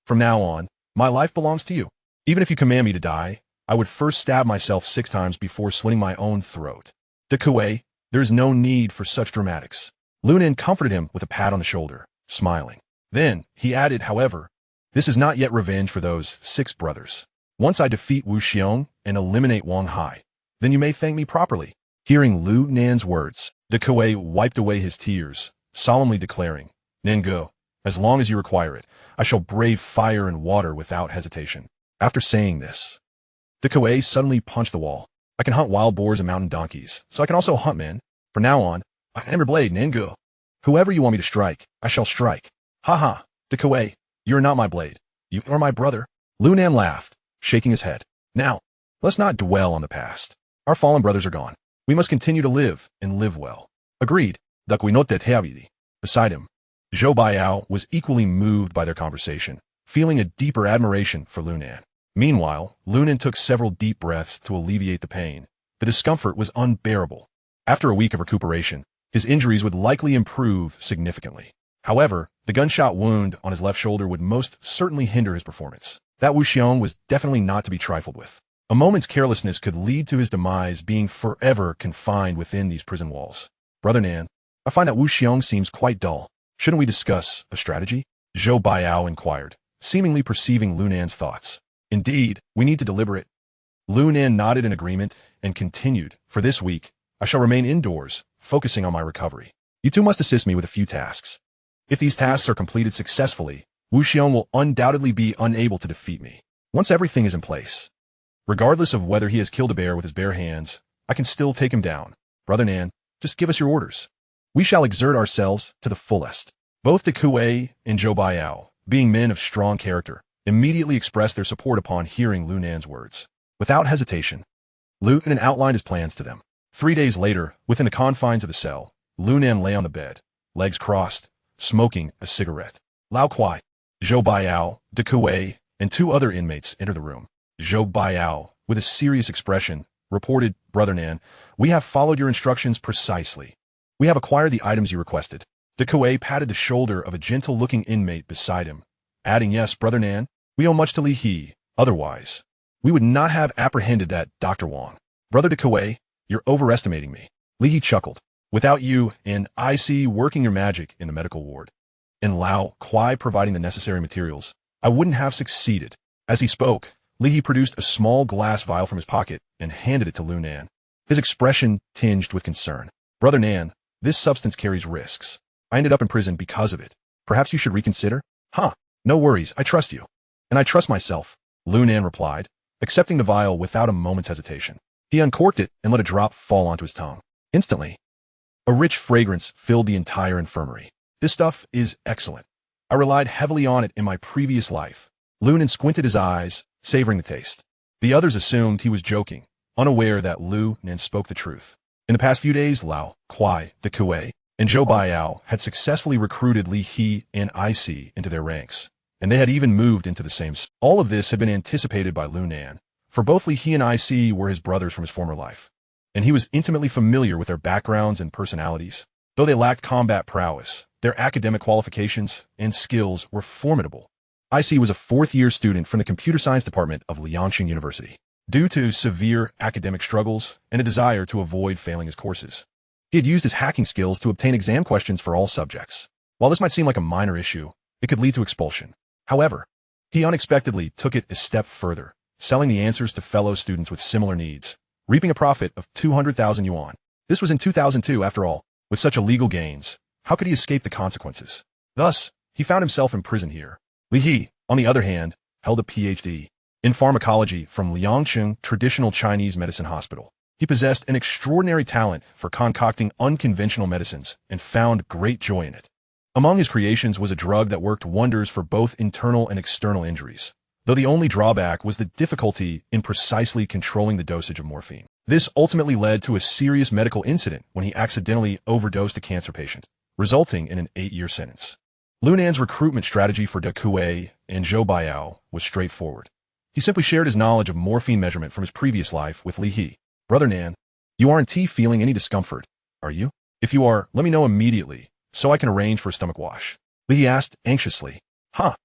Speaker 1: From now on, my life belongs to you. Even if you command me to die, I would first stab myself 6 times before slitting my own throat. Kuei, there is no need for such dramatics. Lu Nan comforted him with a pat on the shoulder, smiling. Then, he added, however, this is not yet revenge for those 6 brothers. Once I defeat Wu Xiong and eliminate Wang Hai, then you may thank me properly. Hearing Lu Nan's words, Kuei wiped away his tears, solemnly declaring, Nango, as long as you require it, I shall brave fire and water without hesitation. After saying this, Kuei suddenly punched the wall. I can hunt wild boars and mountain donkeys, so I can also hunt men. From now on, I am your blade, Nango. Whoever you want me to strike, I shall strike. Ha ha, Kuei, you are not my blade. You are my brother. Lu Nan laughed, shaking his head. Now, let's not dwell on the past. Our fallen brothers are gone. We must continue to live, and live well. Agreed. Beside him, Zhou Baiao was equally moved by their conversation, feeling a deeper admiration for Lu Nan. Meanwhile, Lu Nan took several deep breaths to alleviate the pain. The discomfort was unbearable. After a week of recuperation, his injuries would likely improve significantly. However, the gunshot wound on his left shoulder would most certainly hinder his performance. That Wu Xiong was definitely not to be trifled with. A moment's carelessness could lead to his demise being forever confined within these prison walls. Brother Nan, I find that Wu Xiong seems quite dull. Shouldn't we discuss a strategy? Zhou Baiao inquired, seemingly perceiving Lu Nan's thoughts. Indeed, we need to deliberate. Lu Nan nodded in agreement and continued, for this week, I shall remain indoors, focusing on my recovery. You two must assist me with a few tasks. If these tasks are completed successfully, Wu Xiong will undoubtedly be unable to defeat me. Once everything is in place, regardless of whether he has killed a bear with his bare hands, I can still take him down. Brother Nan, just give us your orders. We shall exert ourselves to the fullest. Both Kuei and Zhou Baiao, being men of strong character, immediately expressed their support upon hearing Lu Nan's words. Without hesitation, Lu Nan outlined his plans to them. 3 days later, within the confines of the cell, Lu Nan lay on the bed, legs crossed, smoking a cigarette. Lao Kuai, Zhou Baiao, Kuei, and 2 other inmates entered the room. Zhou Baiao, with a serious expression, reported, Brother Nan, we have followed your instructions precisely. We have acquired the items you requested. Kuei patted the shoulder of a gentle-looking inmate beside him, adding, yes, Brother Nan, we owe much to Li He, otherwise, we would not have apprehended that Dr. Wang. Brother Kuei, you're overestimating me. Li He chuckled. Without you and I see working your magic in the medical ward, and Lao Kuai providing the necessary materials, I wouldn't have succeeded. As he spoke, Li He produced a small glass vial from his pocket and handed it to Lu Nan. His expression tinged with concern. Brother Nan, this substance carries risks. I ended up in prison because of it. Perhaps you should reconsider? Huh, no worries, I trust you. And I trust myself, Lu Nan replied, accepting the vial without a moment's hesitation. He uncorked it and let a drop fall onto his tongue. Instantly, a rich fragrance filled the entire infirmary. This stuff is excellent. I relied heavily on it in my previous life. Lu Nan squinted his eyes, savoring the taste. The others assumed he was joking, unaware that Lu Nan spoke the truth. In the past few days, Lao, Kuai, De Kue, and Zhou Baiao had successfully recruited Li He and IC into their ranks, and they had even moved into the same. All of this had been anticipated by Lu Nan, for both Li He and IC were his brothers from his former life, and he was intimately familiar with their backgrounds and personalities. Though they lacked combat prowess, their academic qualifications and skills were formidable. IC was a fourth-year student from the computer science department of Liangcity University. Due to severe academic struggles and a desire to avoid failing his courses, he had used his hacking skills to obtain exam questions for all subjects. While this might seem like a minor issue, it could lead to expulsion. However, he unexpectedly took it a step further, selling the answers to fellow students with similar needs, reaping a profit of 200,000 yuan. This was in 2002, after all. With such illegal gains, how could he escape the consequences? Thus, he found himself imprisoned here. Li He, on the other hand, held a PhD in pharmacology from Liangcheng Traditional Chinese Medicine Hospital. He possessed an extraordinary talent for concocting unconventional medicines and found great joy in it. Among his creations was a drug that worked wonders for both internal and external injuries, though the only drawback was the difficulty in precisely controlling the dosage of morphine. This ultimately led to a serious medical incident when he accidentally overdosed a cancer patient, resulting in an 8-year sentence. Lu Nan's recruitment strategy for De Kue and Zhou Baiao was straightforward. He simply shared his knowledge of morphine measurement from his previous life with Li He. Brother Nan, you aren't feeling any discomfort, are you? If you are, let me know immediately, so I can arrange for a stomach wash. Li He asked anxiously. I'll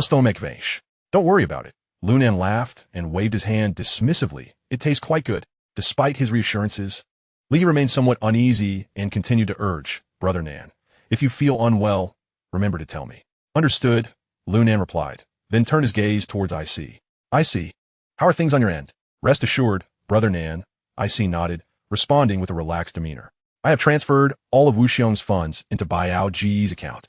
Speaker 1: stomach vache. Don't worry about it. Lu Nan laughed and waved his hand dismissively. It tastes quite good. Despite his reassurances, Li remained somewhat uneasy and continued to urge, Brother Nan, if you feel unwell, remember to tell me. Understood, Lu Nan replied, then turned his gaze towards IC. IC, how are things on your end? Rest assured, Brother Nan, IC nodded, responding with a relaxed demeanor. I have transferred all of Wu Xiong's funds into Baiao Ji's account.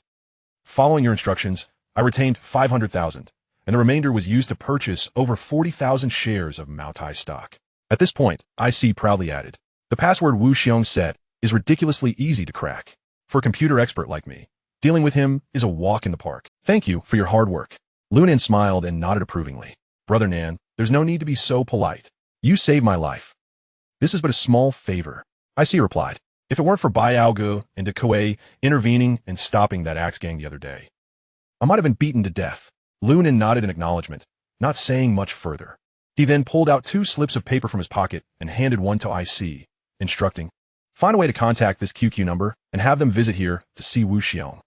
Speaker 1: Following your instructions, I retained 500,000, and the remainder was used to purchase over 40,000 shares of Maotai stock. At this point, IC proudly added, the password Wu Xiong set is ridiculously easy to crack. For a computer expert like me, dealing with him is a walk in the park. Thank you for your hard work. Lu Nan smiled and nodded approvingly. Brother Nan, there's no need to be so polite. You saved my life. This is but a small favor. IC replied. If it weren't for Baiao Gu and De Kue intervening and stopping that axe gang the other day, I might have been beaten to death. Lu Nan nodded in acknowledgement, not saying much further. He then pulled out 2 slips of paper from his pocket and handed one to IC, instructing, find a way to contact this QQ number and have them visit here to see Wu Xiong.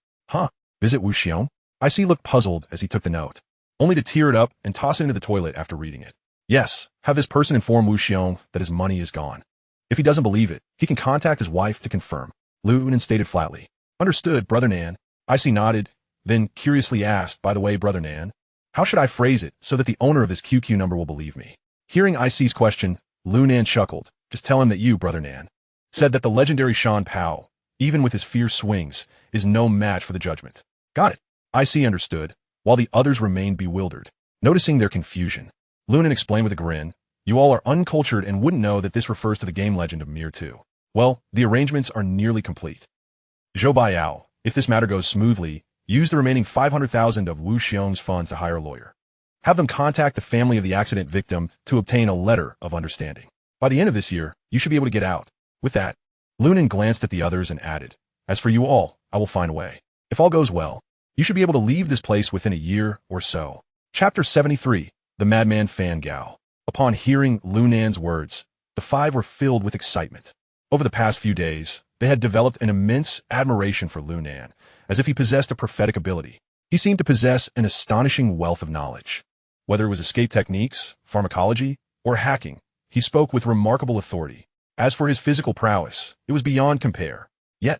Speaker 1: Visit Wu Xiong? IC looked puzzled as he took the note, only to tear it up and toss it into the toilet after reading it. Yes, have this person inform Wu Xiong that his money is gone. If he doesn't believe it, he can contact his wife to confirm. Lu Nan stated flatly. Understood, Brother Nan. IC nodded, then curiously asked, by the way, Brother Nan, how should I phrase it so that the owner of this QQ number will believe me? Hearing IC's question, Lu Nan chuckled. Just tell him that you, Brother Nan, said that the legendary Shan Pao, even with his fierce swings, is no match for the judgment. Got it. IC understood, while the others remained bewildered. Noticing their confusion, Lu Nan explained with a grin, you all are uncultured and wouldn't know that this refers to the game legend of Mir 2. Well, the arrangements are nearly complete. Zhou Baiao, if this matter goes smoothly, use the remaining 500,000 of Wu Xiong's funds to hire a lawyer. Have them contact the family of the accident victim to obtain a letter of understanding. By the end of this year, you should be able to get out. With that, Lu Nan glanced at the others and added, as for you all, I will find a way. If all goes well, you should be able to leave this place within a year or so. Chapter 73, The Madman Fan Gao. Upon hearing Lu Nan's words, the 5 were filled with excitement. Over the past few days, they had developed an immense admiration for Lu Nan, as if he possessed a prophetic ability. He seemed to possess an astonishing wealth of knowledge. Whether it was escape techniques, pharmacology, or hacking, he spoke with remarkable authority. As for his physical prowess, it was beyond compare. Yet,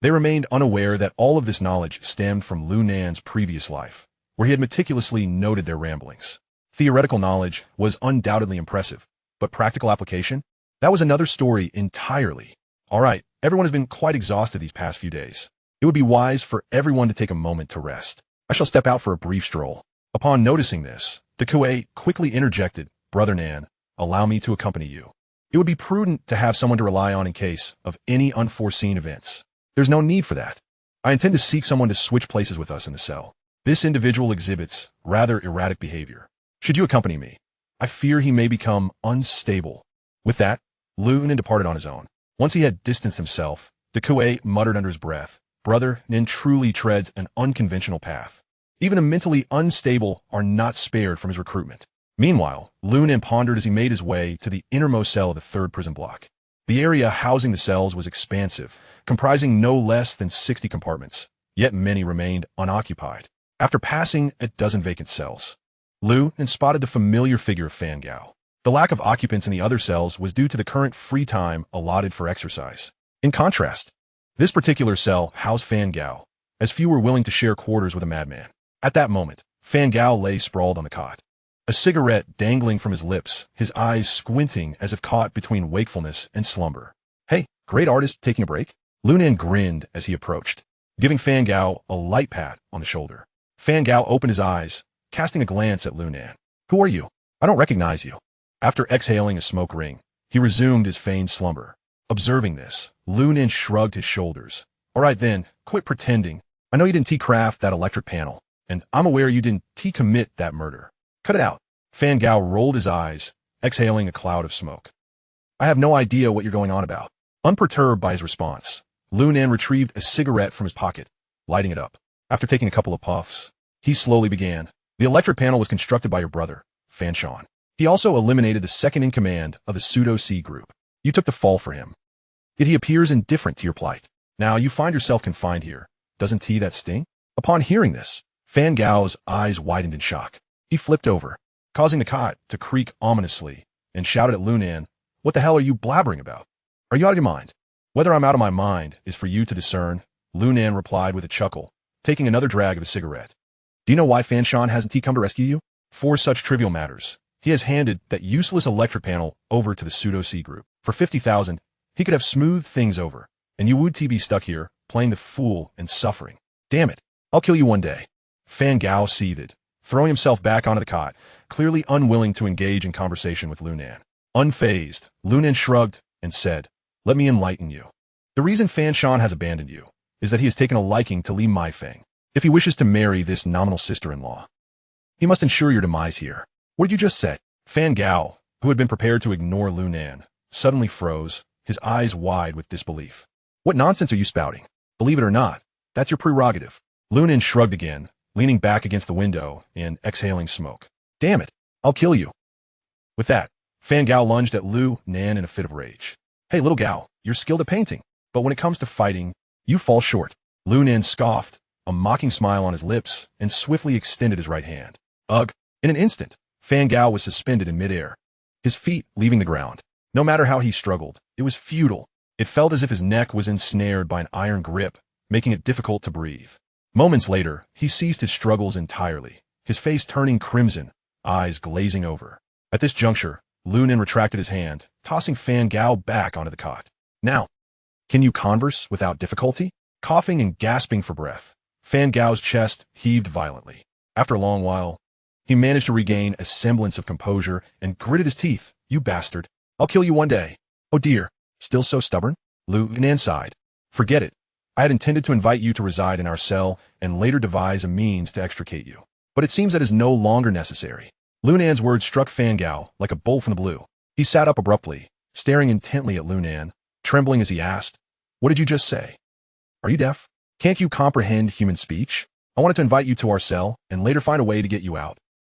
Speaker 1: they remained unaware that all of this knowledge stemmed from Lu Nan's previous life, where he had meticulously noted their ramblings. Theoretical knowledge was undoubtedly impressive, but practical application? That was another story entirely. All right, everyone has been quite exhausted these past few days. It would be wise for everyone to take a moment to rest. I shall step out for a brief stroll. Upon noticing this, De Kue quickly interjected, Brother Nan, allow me to accompany you. It would be prudent to have someone to rely on in case of any unforeseen events. There's no need for that. I intend to seek someone to switch places with us in the cell. This individual exhibits rather erratic behavior. Should you accompany me, I fear he may become unstable. With that, Lu Nen departed on his own. Once he had distanced himself, De Kue muttered under his breath, Brother Nen truly treads an unconventional path. Even the mentally unstable are not spared from his recruitment. Meanwhile, Lu Nen pondered as he made his way to the innermost cell of the third prison block. The area housing the cells was expansive, comprising no less than 60 compartments, yet many remained unoccupied. After passing a dozen vacant cells, Lu Nen spotted the familiar figure of Fan Gao. The lack of occupants in the other cells was due to the current free time allotted for exercise. In contrast, this particular cell housed Fan Gao, as few were willing to share quarters with a madman. At that moment, Fan Gao lay sprawled on the cot, a cigarette dangling from his lips, his eyes squinting as if caught between wakefulness and slumber. Hey, great artist taking a break? Lu Nen grinned as he approached, giving Fan Gao a light pat on the shoulder. Fan Gao opened his eyes, casting a glance at Lu Nen. Who are you? I don't recognize you. After exhaling a smoke ring, he resumed his feigned slumber. Observing this, Lu Nen shrugged his shoulders. All right then, quit pretending. I know you didn't T-craft that electric panel, and I'm aware you didn't T-commit that murder. Cut it out. Fan Gao rolled his eyes, exhaling a cloud of smoke. I have no idea what you're going on about. Unperturbed by his response, Lu Nen retrieved a cigarette from his pocket, lighting it up. After taking a couple of puffs, he slowly began. The electric panel was constructed by your brother, Fan Shan. He also eliminated the second-in-command of the Pseudo-C group. You took the fall for him. Yet he appears indifferent to your plight. Now you find yourself confined here. Doesn't that sting? Upon hearing this, Fan Gao's eyes widened in shock. He flipped over, causing the cot to creak ominously, and shouted at Lu Nen, What the hell are you blabbering about? Are you out of your mind? Whether I'm out of my mind is for you to discern, Lu Nen replied with a chuckle, taking another drag of his cigarette. Do you know why Fan Shan hasn't he come to rescue you? For such trivial matters. He has handed that useless electric panel over to the Pseudo-C group. For 50,000, he could have smoothed things over, and you would be stuck here, playing the fool and suffering. Damn it, I'll kill you one day. Fan Gao seethed, throwing himself back onto the cot, clearly unwilling to engage in conversation with Lu Nen. Unfazed, Lu Nen shrugged and said, Let me enlighten you. The reason Fan Shan has abandoned you is that he has taken a liking to Li Maifeng. If he wishes to marry this nominal sister-in-law, he must ensure your demise here. What did you just say? Fan Gao, who had been prepared to ignore Lu Nen, suddenly froze, his eyes wide with disbelief. What nonsense are you spouting? Believe it or not, that's your prerogative. Lu Nen shrugged again, leaning back against the window and exhaling smoke. Damn it, I'll kill you. With that, Fan Gao lunged at Lu Nen in a fit of rage. Hey, little Gao, you're skilled at painting, but when it comes to fighting, you fall short. Lu Nen scoffed, a mocking smile on his lips, and swiftly extended his right hand. Ugh! In an instant, Fan Gao was suspended in midair, his feet leaving the ground. No matter how he struggled, it was futile. It felt as if his neck was ensnared by an iron grip, making it difficult to breathe. Moments later, he ceased his struggles entirely, his face turning crimson, eyes glazing over. At this juncture, Lu Nen retracted his hand, tossing Fan Gao back onto the cot. Now, can you converse without difficulty? Coughing and gasping for breath, Fan Gao's chest heaved violently. After a long while, he managed to regain a semblance of composure and gritted his teeth. You bastard. I'll kill you one day. Oh dear. Still so stubborn? Lu Nen sighed. Forget it. I had intended to invite you to reside in our cell and later devise a means to extricate you. But it seems that is no longer necessary. Lu Nen's words struck Fan Gao like a bolt from the blue. He sat up abruptly, staring intently at Lu Nen, trembling as he asked, What did you just say? Are you deaf? Can't you comprehend human speech? I wanted to invite you to our cell and later find a way to get you out.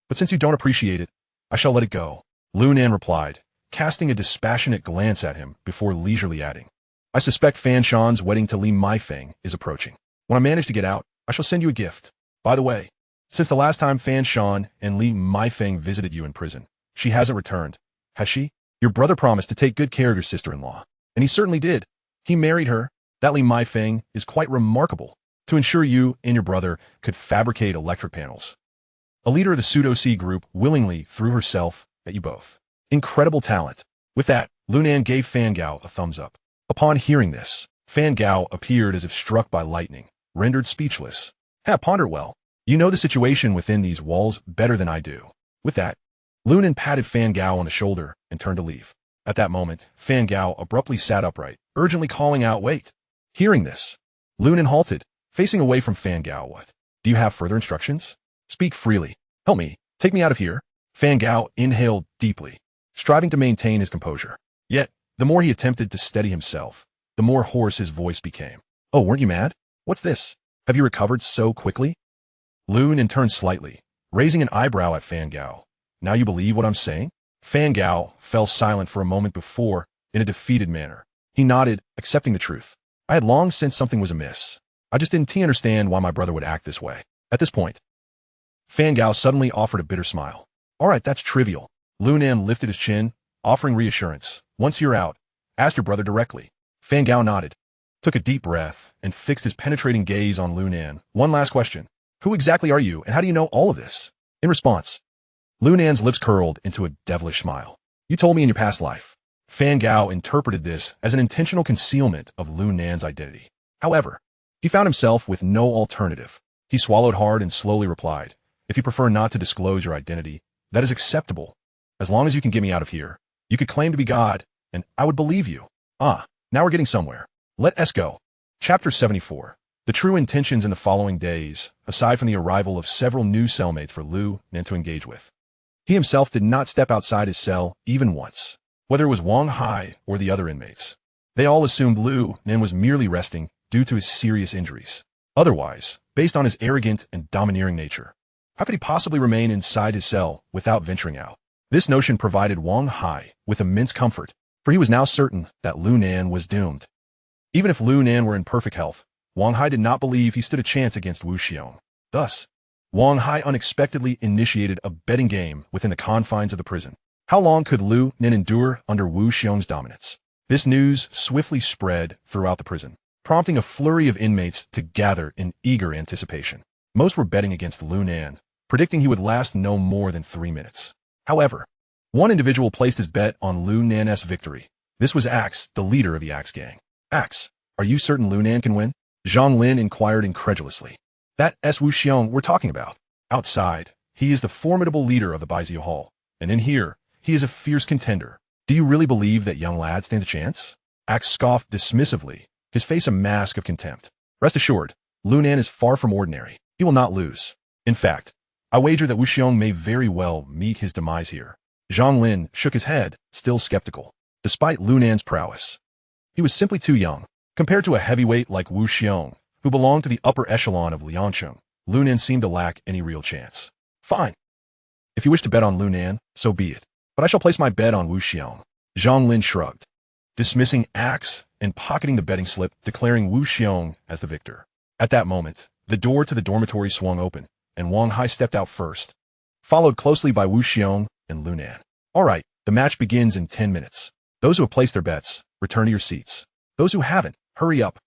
Speaker 1: But since you don't appreciate it, I shall let it go. Lu Nen replied, casting a dispassionate glance at him before leisurely adding, I suspect Fan Shan's wedding to Li Maifeng is approaching. When I manage to get out, I shall send you a gift. By the way, since the last time Fan Shan and Li Maifeng visited you in prison, she hasn't returned, has she? Your brother promised to take good care of your sister-in-law, and he certainly did. He married her. That Li Maifeng is quite remarkable, to ensure you and your brother could fabricate electric panels. A leader of the Pseudo-C group willingly threw herself at you both. Incredible talent. With that, Lu Nen gave Fan Gao a thumbs up. Upon hearing this, Fan Gao appeared as if struck by lightning, rendered speechless. Ponder well. You know the situation within these walls better than I do. With that, Lu Nen patted Fan Gao on the shoulder and turned to leave. At that moment, Fan Gao abruptly sat upright, urgently calling out, Wait. Hearing this, Lu Nen halted, facing away from Fan Gao. What? Do you have further instructions? Speak freely. Help me. Take me out of here. Fan Gao inhaled deeply, striving to maintain his composure. Yet, the more he attempted to steady himself, the more hoarse his voice became. Oh, weren't you mad? What's this? Have you recovered so quickly? Lu Nen turned slightly, raising an eyebrow at Fan Gao. Now you believe what I'm saying? Fan Gao fell silent for a moment before, in a defeated manner. He nodded, accepting the truth. I had long sensed something was amiss. I just didn't understand why my brother would act this way. At this point, Fan Gao suddenly offered a bitter smile. All right, that's trivial. Lu Nen lifted his chin, offering reassurance. Once you're out, ask your brother directly. Fan Gao nodded, took a deep breath, and fixed his penetrating gaze on Lu Nen. One last question. Who exactly are you, and how do you know all of this? In response, Lu Nan's lips curled into a devilish smile. You told me in your past life. Fan Gao interpreted this as an intentional concealment of Lu Nan's identity. However, he found himself with no alternative. He swallowed hard and slowly replied, if you prefer not to disclose your identity, that is acceptable. As long as you can get me out of here, you could claim to be God, and I would believe you. Ah, now we're getting somewhere. Let us go. Chapter 74. The true intentions in the following days, aside from the arrival of several new cellmates for Lu Nen to engage with. He himself did not step outside his cell even once. Whether it was Wang Hai or the other inmates, they all assumed Lu Nen was merely resting due to his serious injuries. Otherwise, based on his arrogant and domineering nature, how could he possibly remain inside his cell without venturing out? This notion provided Wang Hai with immense comfort, for he was now certain that Lu Nen was doomed. Even if Lu Nen were in perfect health, Wang Hai did not believe he stood a chance against Wu Xiong. Thus, Wang Hai unexpectedly initiated a betting game within the confines of the prison. How long could Lu Nen endure under Wu Xiong's dominance? This news swiftly spread throughout the prison, prompting a flurry of inmates to gather in eager anticipation. Most were betting against Lu Nen, predicting he would last no more than 3 minutes. However, one individual placed his bet on Lu Nen's victory. This was Axe, the leader of the Axe gang. Axe, are you certain Lu Nen can win? Zhang Lin inquired incredulously. That S. Wu Xiong we're talking about. Outside, he is the formidable leader of the Baizhu Hall, and in here, he is a fierce contender. Do you really believe that young lad stands a chance? Axe scoffed dismissively, his face a mask of contempt. Rest assured, Lu Nen is far from ordinary. He will not lose. In fact, I wager that Wu Xiong may very well meet his demise here. Zhang Lin shook his head, still skeptical. Despite Lu Nen's prowess, he was simply too young. Compared to a heavyweight like Wu Xiong, who belonged to the upper echelon of Liangcheng, Lu Nen seemed to lack any real chance. Fine. If you wish to bet on Lu Nen, so be it. But I shall place my bet on Wu Xiong. Zhang Lin shrugged, dismissing Axe and pocketing the betting slip, declaring Wu Xiong as the victor. At that moment, the door to the dormitory swung open, and Wang Hai stepped out first, followed closely by Wu Xiong and Lu Nen. All right, the match begins in 10 minutes. Those who have placed their bets, return to your seats. Those who haven't, hurry up.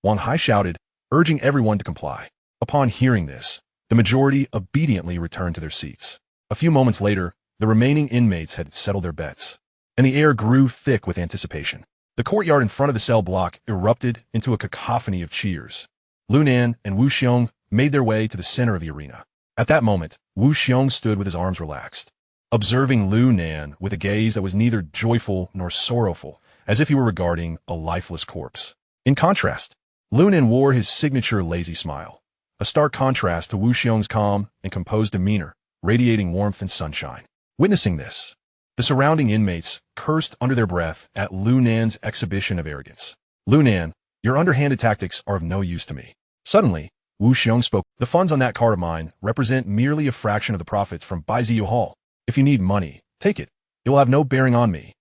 Speaker 1: Wang Hai shouted, urging everyone to comply. Upon hearing this, the majority obediently returned to their seats. A few moments later, the remaining inmates had settled their bets, and the air grew thick with anticipation. The courtyard in front of the cell block erupted into a cacophony of cheers. Lu Nen and Wu Xiong made their way to the center of the arena. At that moment, Wu Xiong stood with his arms relaxed, observing Lu Nen with a gaze that was neither joyful nor sorrowful, as if he were regarding a lifeless corpse. In contrast, Lu Nen wore his signature lazy smile, a stark contrast to Wu Xiong's calm and composed demeanor, radiating warmth and sunshine. Witnessing this, the surrounding inmates cursed under their breath at Lu Nen's exhibition of arrogance. Lu Nen, your underhanded tactics are of no use to me. Suddenly, Wu Xiong spoke. The funds on that card of mine represent merely a fraction of the profits from Baizhu Hall. If you need money, take it. It will have no bearing on me.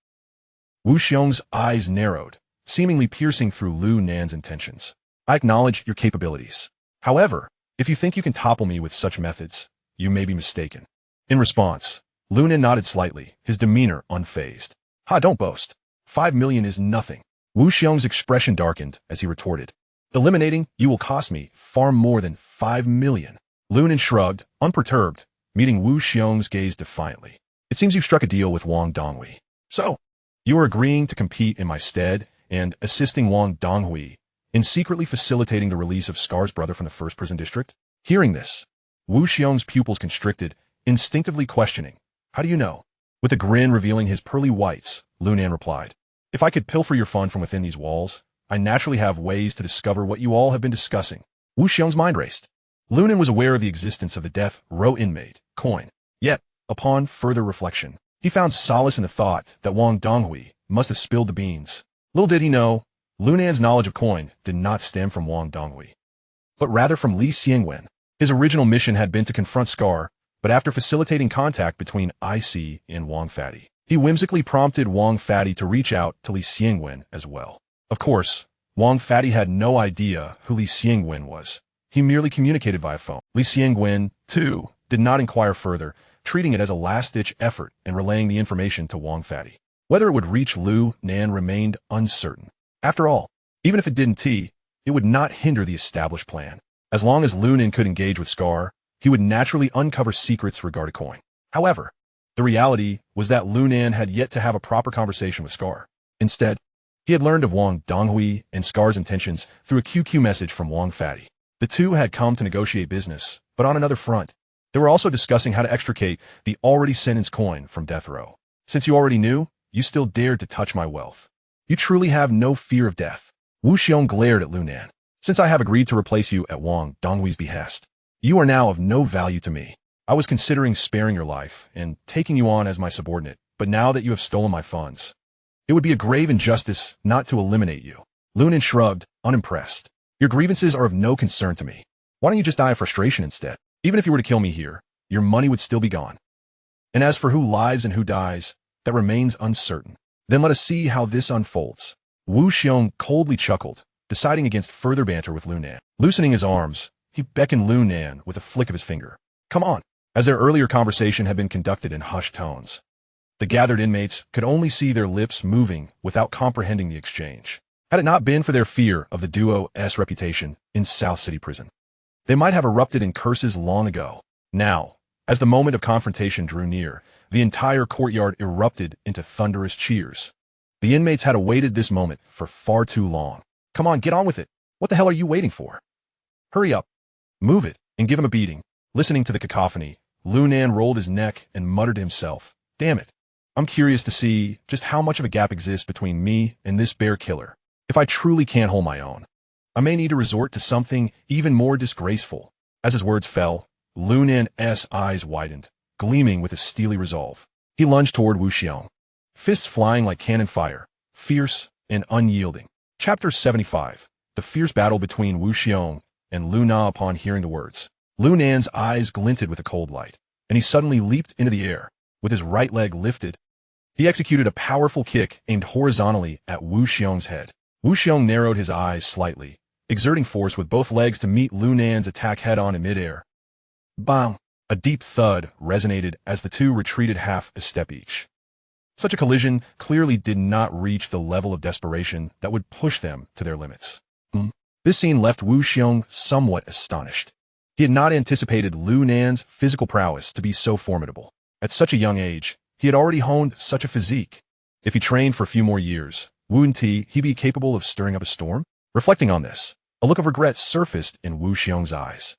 Speaker 1: Wu Xiong's eyes narrowed, seemingly piercing through Lu Nen's intentions. I acknowledge your capabilities. However, if you think you can topple me with such methods, you may be mistaken. In response, Lu Nen nodded slightly, his demeanor unfazed. Ha, don't boast. 5 million is nothing. Wu Xiong's expression darkened as he retorted. Eliminating you will cost me far more than 5 million. Lu Nen shrugged, unperturbed, meeting Wu Xiong's gaze defiantly. It seems you've struck a deal with Wang Donghui. So, you are agreeing to compete in my stead and assisting Wang Donghui in secretly facilitating the release of Scar's brother from the first prison district? Hearing this, Wu Xiong's pupils constricted, instinctively questioning. How do you know? With a grin revealing his pearly whites, Lu Nen replied. If I could pilfer your fun from within these walls, I naturally have ways to discover what you all have been discussing. Wu Xiong's mind raced. Lu Nen was aware of the existence of the death row inmate, Coin. Yet, Upon further reflection, he found solace in the thought that Wang Donghui must have spilled the beans. Little did he know, Lunan's knowledge of coin did not stem from Wang Donghui, but rather from Li Xiangwen. His original mission had been to confront Scar, but after facilitating contact between IC and Wang Fatty, he whimsically prompted Wang Fatty to reach out to Li Xiangwen as well. Of course, Wang Fatty had no idea who Li Xiangwen was. He merely communicated via phone. Li Xiangwen, too, did not inquire further, treating it as a last-ditch effort and relaying the information to Wang Fatty. Whether it would reach Lu Nan remained uncertain. After all, even if it didn't, it would not hinder the established plan. As long as Lu Nan could engage with Scar, he would naturally uncover secrets regarding coin. However, the reality was that Lu Nan had yet to have a proper conversation with Scar. Instead, he had learned of Wang Donghui and Scar's intentions through a QQ message from Wang Fatty. The two had come to negotiate business, but on another front, they were also discussing how to extricate the already sentenced coin from death row. Since you already knew, you still dared to touch my wealth. You truly have no fear of death. Wu Xiong glared at Lu Nan. Since I have agreed to replace you at Wang Donghui's behest, you are now of no value to me. I was considering sparing your life and taking you on as my subordinate, but now that you have stolen my funds, it would be a grave injustice not to eliminate you. Lu Nan shrugged, unimpressed. Your grievances are of no concern to me. Why don't you just die of frustration instead? Even if you were to kill me here, your money would still be gone. And as for who lives and who dies, that remains uncertain. Then let us see how this unfolds. Wu Xiong coldly chuckled, deciding against further banter with Lu Nan. Loosening his arms, he beckoned Lu Nan with a flick of his finger. Come on. As their earlier conversation had been conducted in hushed tones, the gathered inmates could only see their lips moving without comprehending the exchange. Had it not been for their fear of the duo's reputation in South City Prison, they might have erupted in curses long ago. Now, as the moment of confrontation drew near, the entire courtyard erupted into thunderous cheers. The inmates had awaited this moment for far too long. Come on, get on with it. What the hell are you waiting for? Hurry up. Move it, and give him a beating. Listening to the cacophony, Lu Nan rolled his neck and muttered to himself, damn it. I'm curious to see just how much of a gap exists between me and this bear killer. If I truly can't hold my own, I may need to resort to something even more disgraceful. As his words fell, Lu Nan's eyes widened, gleaming with a steely resolve. He lunged toward Wu Xiong, fists flying like cannon fire, fierce and unyielding. Chapter 75. The fierce battle between Wu Xiong and Lu Na. Upon hearing the words, Lu Nan's eyes glinted with a cold light, and he suddenly leaped into the air. With his right leg lifted, he executed a powerful kick aimed horizontally at Wu Xiong's head. Wu Xiong narrowed his eyes slightly, exerting force with both legs to meet Lu Nan's attack head-on in midair. Bang! A deep thud resonated as the two retreated half a step each. Such a collision clearly did not reach the level of desperation that would push them to their limits. This scene left Wu Xiong somewhat astonished. He had not anticipated Lu Nan's physical prowess to be so formidable. At such a young age, he had already honed such a physique. If he trained for a few more years, wouldn't he be capable of stirring up a storm? Reflecting on this, a look of regret surfaced in Wu Xiong's eyes.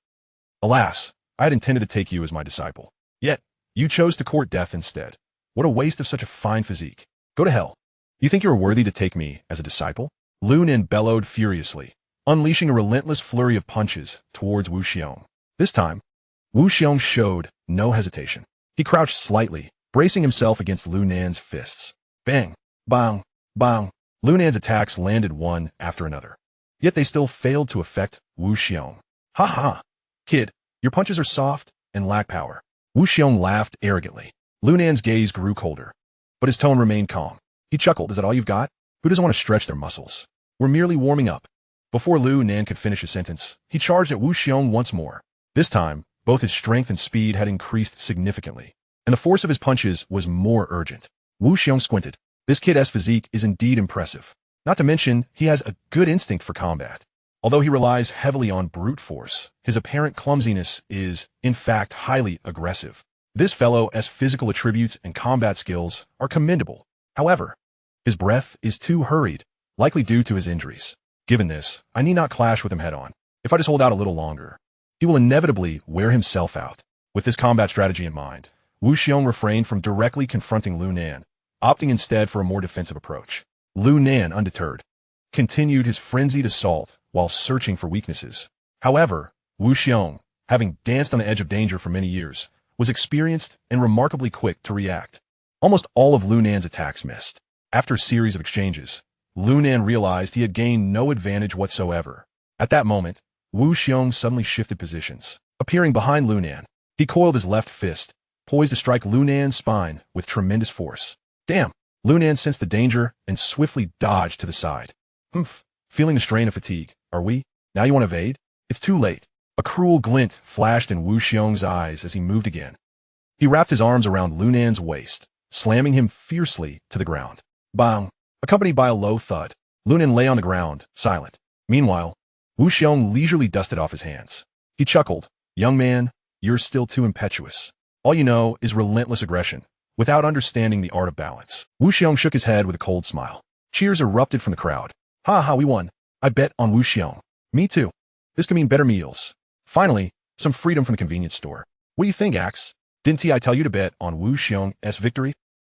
Speaker 1: Alas, I had intended to take you as my disciple. Yet, you chose to court death instead. What a waste of such a fine physique. Go to hell. You think you are worthy to take me as a disciple? Lu Nan bellowed furiously, unleashing a relentless flurry of punches towards Wu Xiong. This time, Wu Xiong showed no hesitation. He crouched slightly, bracing himself against Lu Nan's fists. Bang! Bang! Bang! Lu Nan's attacks landed one after another. Yet they still failed to affect Wu Xiong. Ha ha! Kid, your punches are soft and lack power. Wu Xiong laughed arrogantly. Lu Nan's gaze grew colder, but his tone remained calm. He chuckled. Is that all you've got? Who doesn't want to stretch their muscles? We're merely warming up. Before Lu Nan could finish his sentence, he charged at Wu Xiong once more. This time, both his strength and speed had increased significantly, and the force of his punches was more urgent. Wu Xiong squinted. This kid's physique is indeed impressive. Not to mention, he has a good instinct for combat. Although he relies heavily on brute force, his apparent clumsiness is, in fact, highly aggressive. This fellow's physical attributes and combat skills are commendable. However, his breath is too hurried, likely due to his injuries. Given this, I need not clash with him head-on. If I just hold out a little longer, he will inevitably wear himself out. With this combat strategy in mind, Wu Xiong refrained from directly confronting Lu Nan, opting instead for a more defensive approach. Lu Nan, undeterred, continued his frenzied assault while searching for weaknesses. However, Wu Xiong, having danced on the edge of danger for many years, was experienced and remarkably quick to react. Almost all of Lu Nan's attacks missed. After a series of exchanges, Lu Nan realized he had gained no advantage whatsoever. At that moment, Wu Xiong suddenly shifted positions. Appearing behind Lu Nan, he coiled his left fist, poised to strike Lu Nan's spine with tremendous force. Damn! Lu Nan sensed the danger and swiftly dodged to the side. Feeling the strain of fatigue, are we? Now you want to evade? It's too late. A cruel glint flashed in Wu Xiong's eyes as he moved again. He wrapped his arms around Lu Nan's waist, slamming him fiercely to the ground. Bang! Accompanied by a low thud, Lu Nan lay on the ground, silent. Meanwhile, Wu Xiong leisurely dusted off his hands. He chuckled. Young man, you're still too impetuous. All you know is relentless aggression, without understanding the art of balance. Wu Xiong shook his head with a cold smile. Cheers erupted from the crowd. Ha ha, we won. I bet on Wu Xiong. Me too. This could mean better meals. Finally, some freedom from the convenience store. What do you think, Axe? Didn't I tell you to bet on Wu Xiong's victory?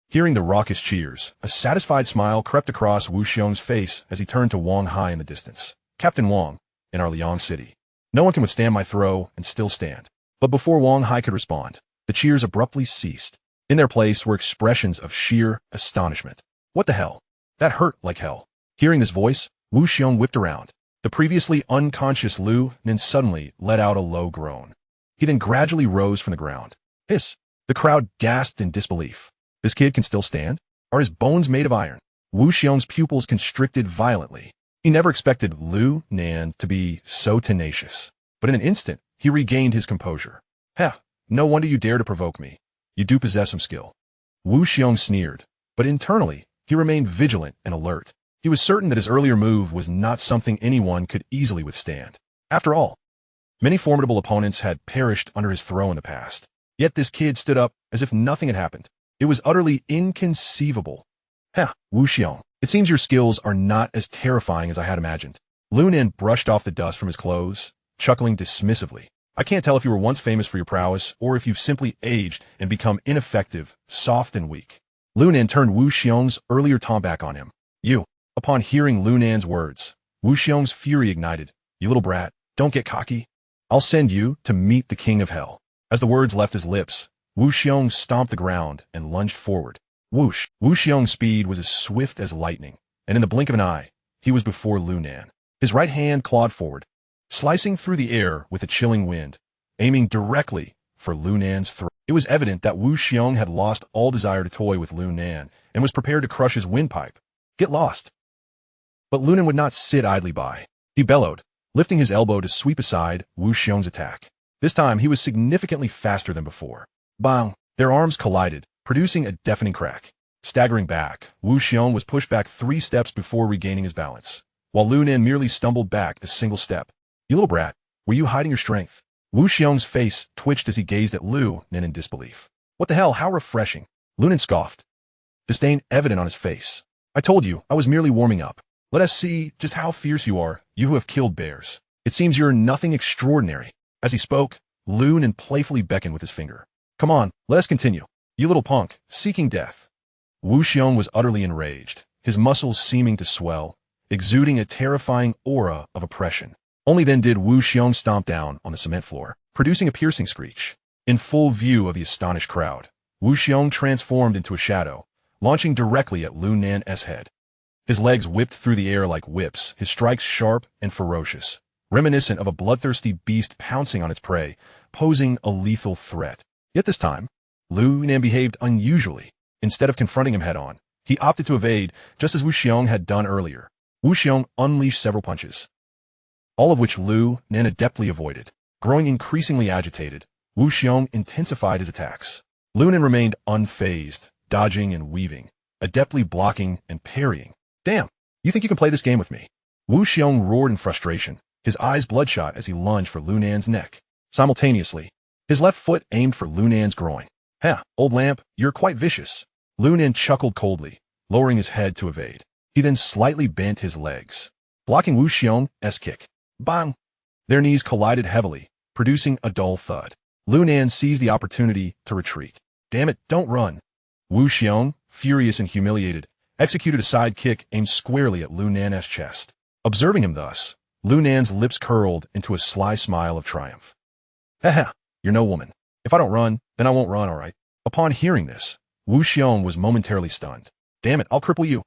Speaker 1: Hearing the raucous cheers, a satisfied smile crept across Wu Xiong's face as he turned to Wang Hai in the distance. Captain Wang, in our Liang City. No one can withstand my throw and still stand. But before Wang Hai could respond, the cheers abruptly ceased. In their place were expressions of sheer astonishment. What the hell? That hurt like hell. Hearing this voice, Wu Xiong whipped around. The previously unconscious Lu Nan suddenly let out a low groan. He then gradually rose from the ground. Hiss! The crowd gasped in disbelief. This kid can still stand? Are his bones made of iron? Wu Xiong's pupils constricted violently. He never expected Lu Nan to be so tenacious. But in an instant, he regained his composure. Ha! No wonder you dare to provoke me. You do possess some skill. Wu Xiong sneered, but internally, he remained vigilant and alert. He was certain that his earlier move was not something anyone could easily withstand. After all, many formidable opponents had perished under his throw in the past. Yet this kid stood up as if nothing had happened. It was utterly inconceivable. Ha! Wu Xiong, it seems your skills are not as terrifying as I had imagined. Lu Nan brushed off the dust from his clothes, chuckling dismissively. I can't tell if you were once famous for your prowess or if you've simply aged and become ineffective, soft and weak. Lu Nan turned Wu Xiong's earlier taunt back on him. You. Upon hearing Lu Nan's words, Wu Xiong's fury ignited. You little brat, don't get cocky. I'll send you to meet the king of hell. As the words left his lips, Wu Xiong stomped the ground and lunged forward. Whoosh! Wu Xiong's speed was as swift as lightning, and in the blink of an eye, he was before Lu Nan. His right hand clawed forward, slicing through the air with a chilling wind, aiming directly for Lu Nan's throat. It was evident that Wu Xiong had lost all desire to toy with Lu Nan and was prepared to crush his windpipe. Get lost. But Lu Nan would not sit idly by. He bellowed, lifting his elbow to sweep aside Wu Xiong's attack. This time, he was significantly faster than before. Bang! Their arms collided, producing a deafening crack. Staggering back, Wu Xiong was pushed back 3 steps before regaining his balance, while Lu Nan merely stumbled back a single step. You little brat, were you hiding your strength? Wu Xiong's face twitched as he gazed at Lu Nan in disbelief. What the hell, how refreshing. Lu Nan scoffed, disdain evident on his face. I told you, I was merely warming up. Let us see just how fierce you are, you who have killed bears. It seems you're nothing extraordinary. As he spoke, Lu Nan playfully beckoned with his finger. Come on, let us continue. You little punk, seeking death. Wu Xiong was utterly enraged, his muscles seeming to swell, exuding a terrifying aura of oppression. Only then did Wu Xiong stomp down on the cement floor, producing a piercing screech. In full view of the astonished crowd, Wu Xiong transformed into a shadow, launching directly at Lu Nan's head. His legs whipped through the air like whips, his strikes sharp and ferocious, reminiscent of a bloodthirsty beast pouncing on its prey, posing a lethal threat. Yet this time, Lu Nan behaved unusually. Instead of confronting him head-on, he opted to evade, just as Wu Xiong had done earlier. Wu Xiong unleashed several punches, all of which Lu Nan adeptly avoided. Growing increasingly agitated, Wu Xiong intensified his attacks. Lu Nan remained unfazed, dodging and weaving, adeptly blocking and parrying. Damn, you think you can play this game with me? Wu Xiong roared in frustration, his eyes bloodshot as he lunged for Lu Nan's neck. Simultaneously, his left foot aimed for Lu Nan's groin. Ha, old lamp, you're quite vicious. Lu Nan chuckled coldly, lowering his head to evade. He then slightly bent his legs, blocking Wu Xiong's kick. Bang! Their knees collided heavily, producing a dull thud. Lu Nan seized the opportunity to retreat. Damn it, don't run. Wu Xiong, furious and humiliated, executed a side kick aimed squarely at Lu Nan's chest. Observing him thus, Lu Nan's lips curled into a sly smile of triumph. Ha ha, you're no woman. If I don't run, Then I won't run, all right? Upon hearing this, Wu Xiong was momentarily stunned. Damn it, I'll cripple you.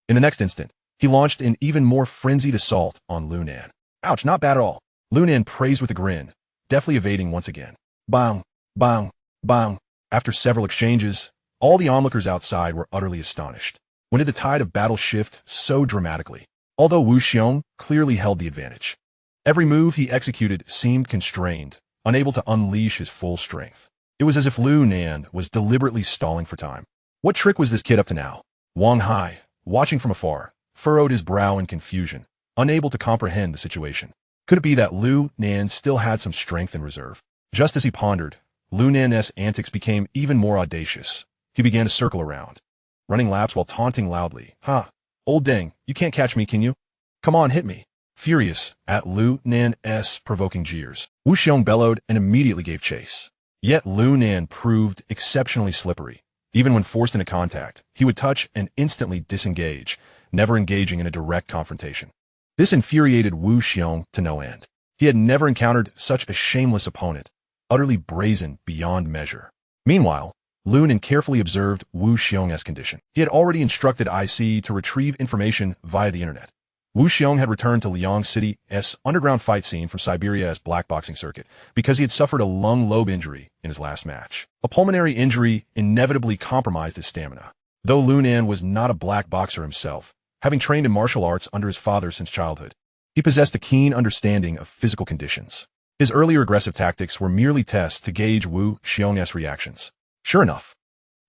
Speaker 1: In the next instant, he launched an even more frenzied assault on Lu Nan. Ouch, not bad at all. Lu Nan praised with a grin, deftly evading once again. Bang, bang, bang. After several exchanges, all the onlookers outside were utterly astonished. When did the tide of battle shift so dramatically? Although Wu Xiong clearly held the advantage. Every move he executed seemed constrained, unable to unleash his full strength. It was as if Lu Nan was deliberately stalling for time. What trick was this kid up to now? Wang Hai, watching from afar, furrowed his brow in confusion, unable to comprehend the situation. Could it be that Lu Nan still had some strength in reserve? Just as he pondered, Lu Nan's antics became even more audacious. He began to circle around, running laps while taunting loudly. Ha! Old dang, you can't catch me, can you? Come on, hit me. Furious at Lu Nan's provoking jeers, Wu Xiong bellowed and immediately gave chase. Yet Lu Nan proved exceptionally slippery. Even when forced into contact, he would touch and instantly disengage, never engaging in a direct confrontation. This infuriated Wu Xiong to no end. He had never encountered such a shameless opponent, utterly brazen beyond measure. Meanwhile, Lu Nan carefully observed Wu Xiong's condition. He had already instructed IC to retrieve information via the internet. Wu Xiong had returned to Liang City's underground fight scene from Siberia's black boxing circuit because he had suffered a lung lobe injury in his last match. A pulmonary injury inevitably compromised his stamina. Though Lu Nan was not a black boxer himself, having trained in martial arts under his father since childhood, he possessed a keen understanding of physical conditions. His earlier aggressive tactics were merely tests to gauge Wu Xiong's reactions. Sure enough,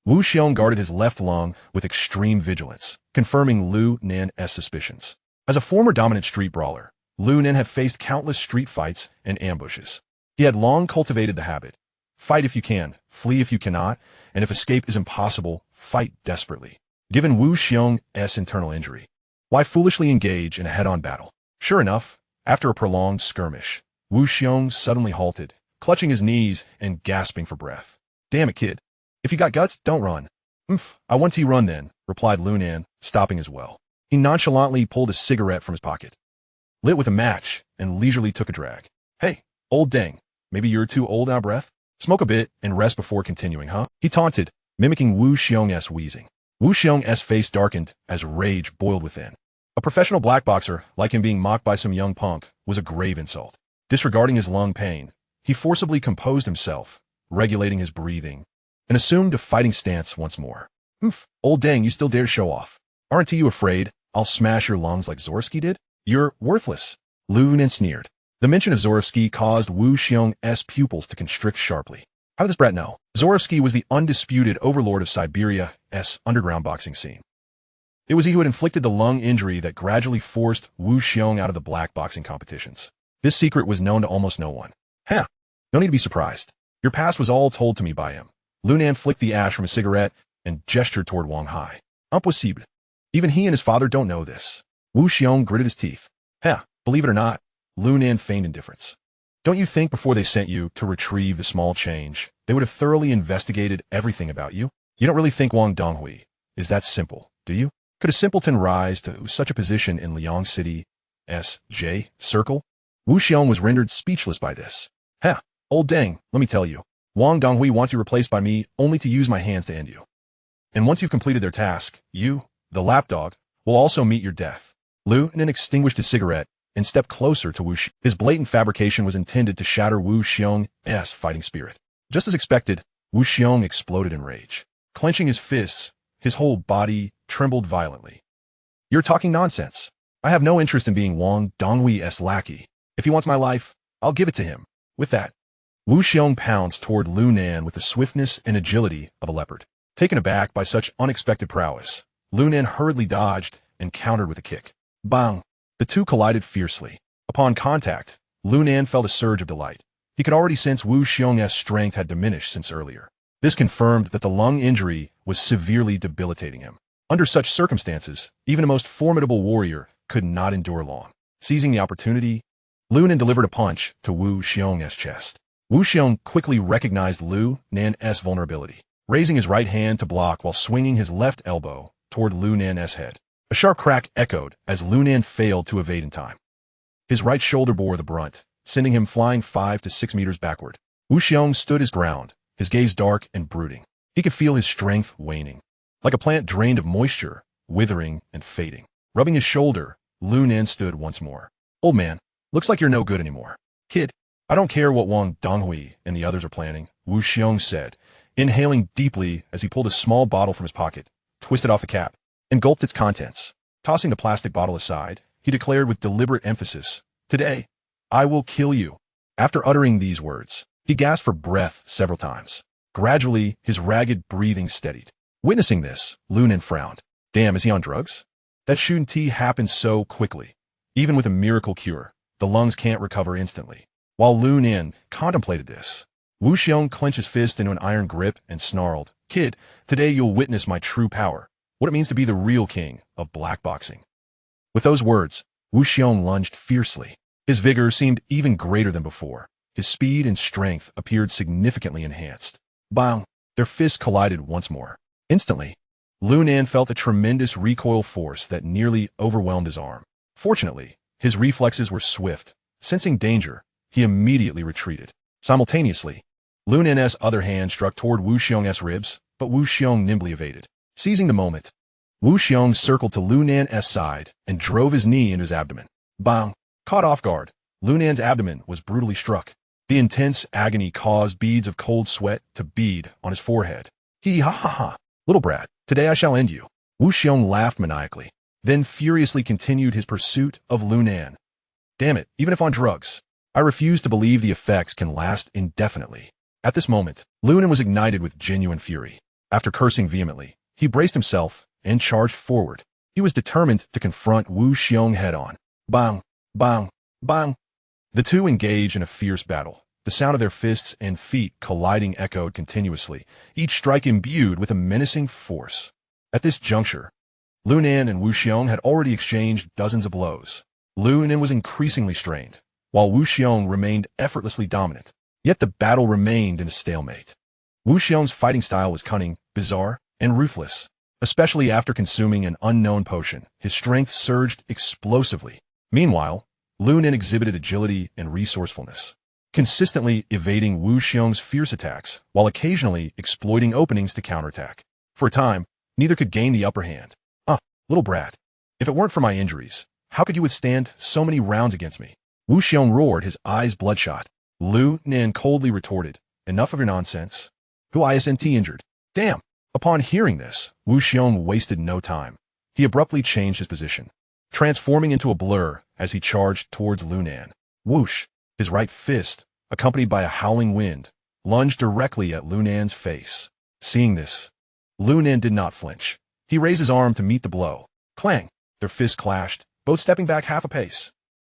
Speaker 1: Wu Xiong guarded his left lung with extreme vigilance, confirming Lu Nan's suspicions. As a former dominant street brawler, Lu Nan had faced countless street fights and ambushes. He had long cultivated the habit. Fight if you can, flee if you cannot, and if escape is impossible, fight desperately. Given Wu Xiong's internal injury, why foolishly engage in a head-on battle? Sure enough, after a prolonged skirmish, Wu Xiong suddenly halted, clutching his knees and gasping for breath. Damn it, kid. If you got guts, don't run. I want to run then, replied Lu Nan, stopping as well. He nonchalantly pulled a cigarette from his pocket, lit with a match, and leisurely took a drag. Hey, old dang, maybe you're too old out of breath? Smoke a bit and rest before continuing, huh? He taunted, mimicking Wu Xiong's wheezing. Wu Xiong's face darkened as rage boiled within. A professional black boxer, like him being mocked by some young punk, was a grave insult. Disregarding his lung pain, he forcibly composed himself, regulating his breathing, and assumed a fighting stance once more. Old dang, you still dare to show off. Aren't you afraid I'll smash your lungs like Zorowski did? You're worthless. Lu Nan sneered. The mention of Zorowski caused Wu Xiong's pupils to constrict sharply. How did this brat know? Zorowski was the undisputed overlord of Siberia's underground boxing scene. It was he who had inflicted the lung injury that gradually forced Wu Xiong out of the black boxing competitions. This secret was known to almost no one. No need to be surprised. Your past was all told to me by him. Lu Nan flicked the ash from his cigarette and gestured toward Wang Hai. Impossible. Even he and his father don't know this. Wu Xiong gritted his teeth. Believe it or not, Lu Nan feigned indifference. Don't you think before they sent you to retrieve the small change, they would have thoroughly investigated everything about you? You don't really think Wang Donghui is that simple, do you? Could a simpleton rise to such a position in Liang City's J circle? Wu Xiong was rendered speechless by this. Old dang, let me tell you. Wang Donghui wants you replaced by me only to use my hands to end you. And once you've completed their task, you, the lapdog, will also meet your death. Lu Nan extinguished his cigarette and stepped closer to Wu Xiong. His blatant fabrication was intended to shatter Wu Xiong's fighting spirit. Just as expected, Wu Xiong exploded in rage. Clenching his fists, his whole body trembled violently. You're talking nonsense. I have no interest in being Wang Donghui's lackey. If he wants my life, I'll give it to him. With that, Wu Xiong pounced toward Lu Nan with the swiftness and agility of a leopard. Taken aback by such unexpected prowess, Lu Nan hurriedly dodged and countered with a kick. Bang! The two collided fiercely. Upon contact, Lu Nan felt a surge of delight. He could already sense Wu Xiong's strength had diminished since earlier. This confirmed that the lung injury was severely debilitating him. Under such circumstances, even a most formidable warrior could not endure long. Seizing the opportunity, Lu Nan delivered a punch to Wu Xiong's chest. Wu Xiong quickly recognized Lu Nan's vulnerability, raising his right hand to block while swinging his left elbow toward Lu Nan's head. A sharp crack echoed as Lu Nan failed to evade in time. His right shoulder bore the brunt, sending him flying 5 to 6 meters backward. Wu Xiong stood his ground, his gaze dark and brooding. He could feel his strength waning, like a plant drained of moisture, withering and fading. Rubbing his shoulder, Lu Nen stood once more. Old man, looks like you're no good anymore. Kid, I don't care what Wang Donghui and the others are planning, Wu Xiong said, inhaling deeply as he pulled a small bottle from his pocket, twisted off the cap, and gulped its contents. Tossing the plastic bottle aside, he declared with deliberate emphasis, Today, I will kill you. After uttering these words, he gasped for breath several times. Gradually, his ragged breathing steadied. Witnessing this, Lu Nen frowned. Damn, is he on drugs? That shouldn't happen so quickly. Even with a miracle cure, the lungs can't recover instantly. While Lu Nen contemplated this, Wu Xiong clenched his fist into an iron grip and snarled, Kid, today you'll witness my true power, what it means to be the real king of black boxing. With those words, Wu Xiong lunged fiercely. His vigor seemed even greater than before. His speed and strength appeared significantly enhanced. Bang! Their fists collided once more. Instantly, Lu Nen felt a tremendous recoil force that nearly overwhelmed his arm. Fortunately, his reflexes were swift. Sensing danger, he immediately retreated. Simultaneously, Lu Nen's other hand struck toward Wu Xiong's ribs, but Wu Xiong nimbly evaded. Seizing the moment, Wu Xiong circled to Lu Nen's side and drove his knee into his abdomen. Bang! Caught off guard, Lu Nen's abdomen was brutally struck. The intense agony caused beads of cold sweat to bead on his forehead. Ha ha ha! Little brat, today I shall end you. Wu Xiong laughed maniacally, then furiously continued his pursuit of Lu Nen. Damn it, even if on drugs, I refuse to believe the effects can last indefinitely. At this moment, Lu Nen was ignited with genuine fury. After cursing vehemently, he braced himself and charged forward. He was determined to confront Wu Xiong head-on. Bang! Bang! Bang! The two engaged in a fierce battle. The sound of their fists and feet colliding echoed continuously, each strike imbued with a menacing force. At this juncture, Lu Nen and Wu Xiong had already exchanged dozens of blows. Lu Nen was increasingly strained, while Wu Xiong remained effortlessly dominant. Yet the battle remained in a stalemate. Wu Xiong's fighting style was cunning, bizarre, and ruthless. Especially after consuming an unknown potion, his strength surged explosively. Meanwhile, Lu Nen exhibited agility and resourcefulness, consistently evading Wu Xiong's fierce attacks while occasionally exploiting openings to counterattack. For a time, neither could gain the upper hand. Little brat, if it weren't for my injuries, how could you withstand so many rounds against me? Wu Xiong roared, his eyes bloodshot. Lu Nen coldly retorted, Enough of your nonsense. Who isn't injured? Damn! Upon hearing this, Wu Xiong wasted no time. He abruptly changed his position, transforming into a blur as he charged towards Lu Nen. Whoosh! His right fist, accompanied by a howling wind, lunged directly at Lu Nen's face. Seeing this, Lu Nen did not flinch. He raised his arm to meet the blow. Clang! Their fists clashed, both stepping back half a pace.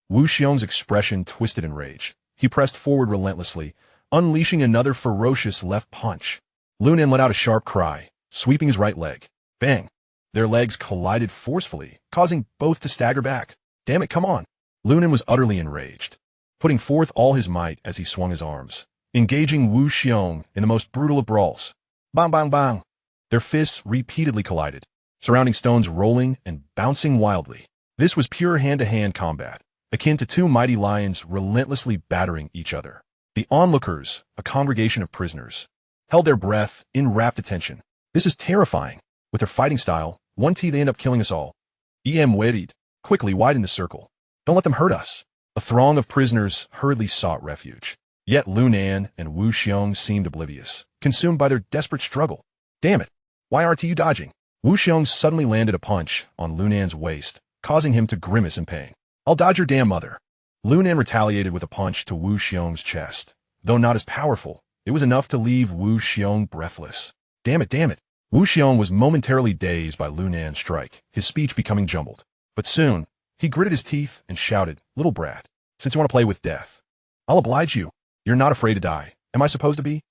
Speaker 1: Wu Xiong's expression twisted in rage. He pressed forward relentlessly, unleashing another ferocious left punch. Lu Nen let out a sharp cry, sweeping his right leg. Bang! Their legs collided forcefully, causing both to stagger back. Damn it, come on! Lu Nen was utterly enraged, putting forth all his might as he swung his arms, engaging Wu Xiong in the most brutal of brawls. Bang, bang, bang! Their fists repeatedly collided, surrounding stones rolling and bouncing wildly. This was pure hand-to-hand combat, akin to two mighty lions relentlessly battering each other. The onlookers, a congregation of prisoners, held their breath in rapt attention. This is terrifying. With their fighting style, they end up killing us all. Worried, quickly widen the circle. Don't let them hurt us. A throng of prisoners hurriedly sought refuge. Yet Lu Nen and Wu Xiong seemed oblivious, consumed by their desperate struggle. Damn it! Why aren't you dodging? Wu Xiong suddenly landed a punch on Lu Nen's waist, causing him to grimace in pain. I'll dodge your damn mother. Lu Nen retaliated with a punch to Wu Xiong's chest. Though not as powerful, it was enough to leave Wu Xiong breathless. Damn it, damn it. Wu Xiong was momentarily dazed by Lu Nen's strike, his speech becoming jumbled. But soon, he gritted his teeth and shouted, Little brat, since you want to play with death, I'll oblige you. You're not afraid to die, am I supposed to be?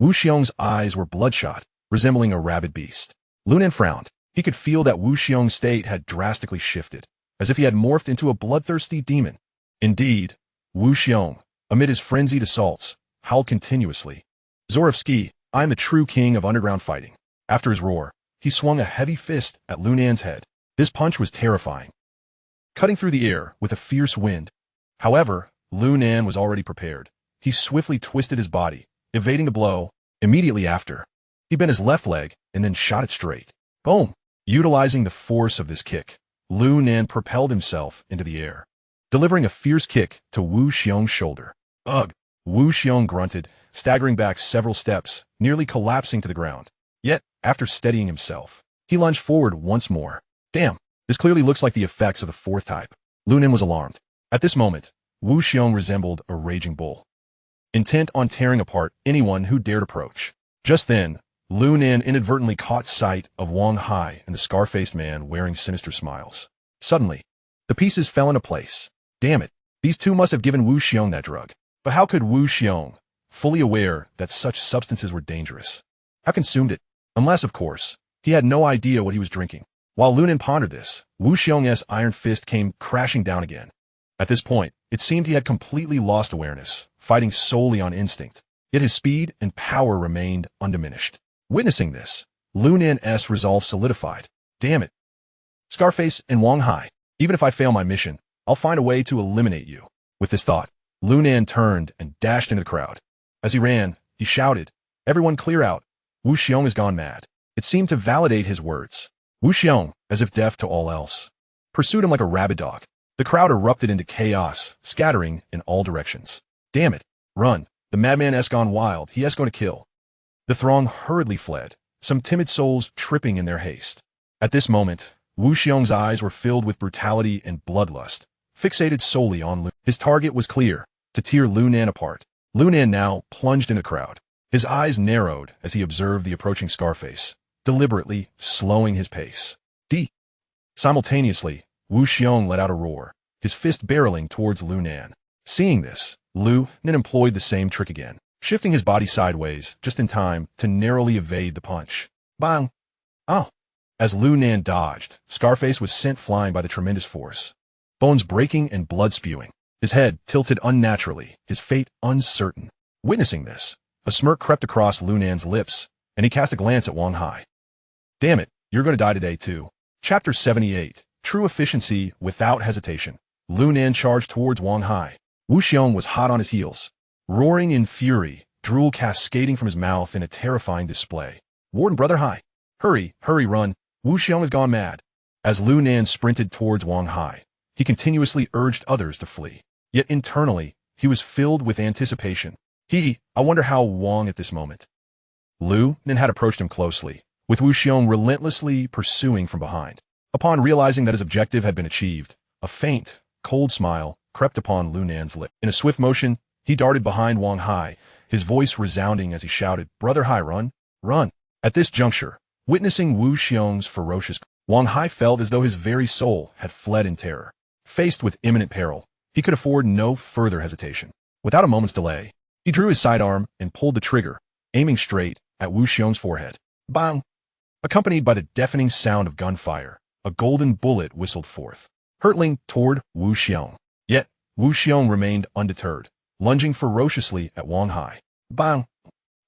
Speaker 1: Wu Xiong's eyes were bloodshot, resembling a rabid beast. Lu Nen frowned. He could feel that Wu Xiong's state had drastically shifted, as if he had morphed into a bloodthirsty demon. Indeed, Wu Xiong, amid his frenzied assaults, howled continuously. Zorevsky, I am the true king of underground fighting. After his roar, he swung a heavy fist at Lu Nen's head. This punch was terrifying, cutting through the air with a fierce wind. However, Lu Nen was already prepared. He swiftly twisted his body, evading the blow, Immediately after, he bent his left leg and then shot it straight. Boom! Utilizing the force of this kick, Lu Nan propelled himself into the air, delivering a fierce kick to Wu Xiong's shoulder. Ugh! Wu Xiong grunted, staggering back several steps, nearly collapsing to the ground. Yet, after steadying himself, he lunged forward once more. Damn! This clearly looks like the effects of the fourth type. Lu Nan was alarmed. At this moment, Wu Xiong resembled a raging bull, intent on tearing apart anyone who dared approach. Just then, Lu Nan inadvertently caught sight of Wang Hai and the scar-faced man wearing sinister smiles. Suddenly, the pieces fell into place. Damn it, these two must have given Wu Xiong that drug. But how could Wu Xiong, fully aware that such substances were dangerous, have consumed it? Unless, of course, he had no idea what he was drinking. While Lu Nan pondered this, Wu Xiong's iron fist came crashing down again. At this point, it seemed he had completely lost awareness, fighting solely on instinct. Yet his speed and power remained undiminished. Witnessing this, Lu Nan's resolve solidified. Damn it. Scarface and Wang Hai, even if I fail my mission, I'll find a way to eliminate you. With this thought, Lu Nan turned and dashed into the crowd. As he ran, he shouted, "Everyone clear out. Wu Xiong has gone mad." It seemed to validate his words. Wu Xiong, as if deaf to all else, pursued him like a rabid dog. The crowd erupted into chaos, scattering in all directions. Damn it. Run. The madman has gone wild. He is going to kill. The throng hurriedly fled, some timid souls tripping in their haste. At this moment, Wu Xiong's eyes were filled with brutality and bloodlust, fixated solely on Lu. His target was clear, to tear Lu Nan apart. Lu Nan now plunged in a crowd. His eyes narrowed as he observed the approaching Scarface, deliberately slowing his pace. Simultaneously, Wu Xiong let out a roar, his fist barreling towards Lu Nan. Seeing this, Lu Nan employed the same trick again, shifting his body sideways just in time to narrowly evade the punch. Bang! Oh! As Lu Nan dodged, Scarface was sent flying by the tremendous force, bones breaking and blood spewing, his head tilted unnaturally, his fate uncertain. Witnessing this, a smirk crept across Lu Nan's lips, and he cast a glance at Wang Hai. Damn it, you're going to die today too. Chapter 78, True Efficiency Without Hesitation. Lu Nan charged towards Wang Hai. Wu Xiong was hot on his heels, roaring in fury, drool cascading from his mouth in a terrifying display. Warden Brother Hai! Hurry, hurry, run! Wu Xiong has gone mad. As Lu Nan sprinted towards Wang Hai, he continuously urged others to flee. Yet internally, he was filled with anticipation. I wonder how Wang at this moment. Lu Nan had approached him closely, with Wu Xiong relentlessly pursuing from behind. Upon realizing that his objective had been achieved, a faint, cold smile crept upon Lu Nan's lip. In a swift motion, he darted behind Wang Hai, his voice resounding as he shouted, "Brother Hai, run! Run!" At this juncture, witnessing Wu Xiong's ferocious, Wang Hai felt as though his very soul had fled in terror. Faced with imminent peril, he could afford no further hesitation. Without a moment's delay, he drew his sidearm and pulled the trigger, aiming straight at Wu Xiong's forehead. Bang! Accompanied by the deafening sound of gunfire, a golden bullet whistled forth, hurtling toward Wu Xiong. Yet, Wu Xiong remained undeterred, lunging ferociously at Wang Hai. Bang!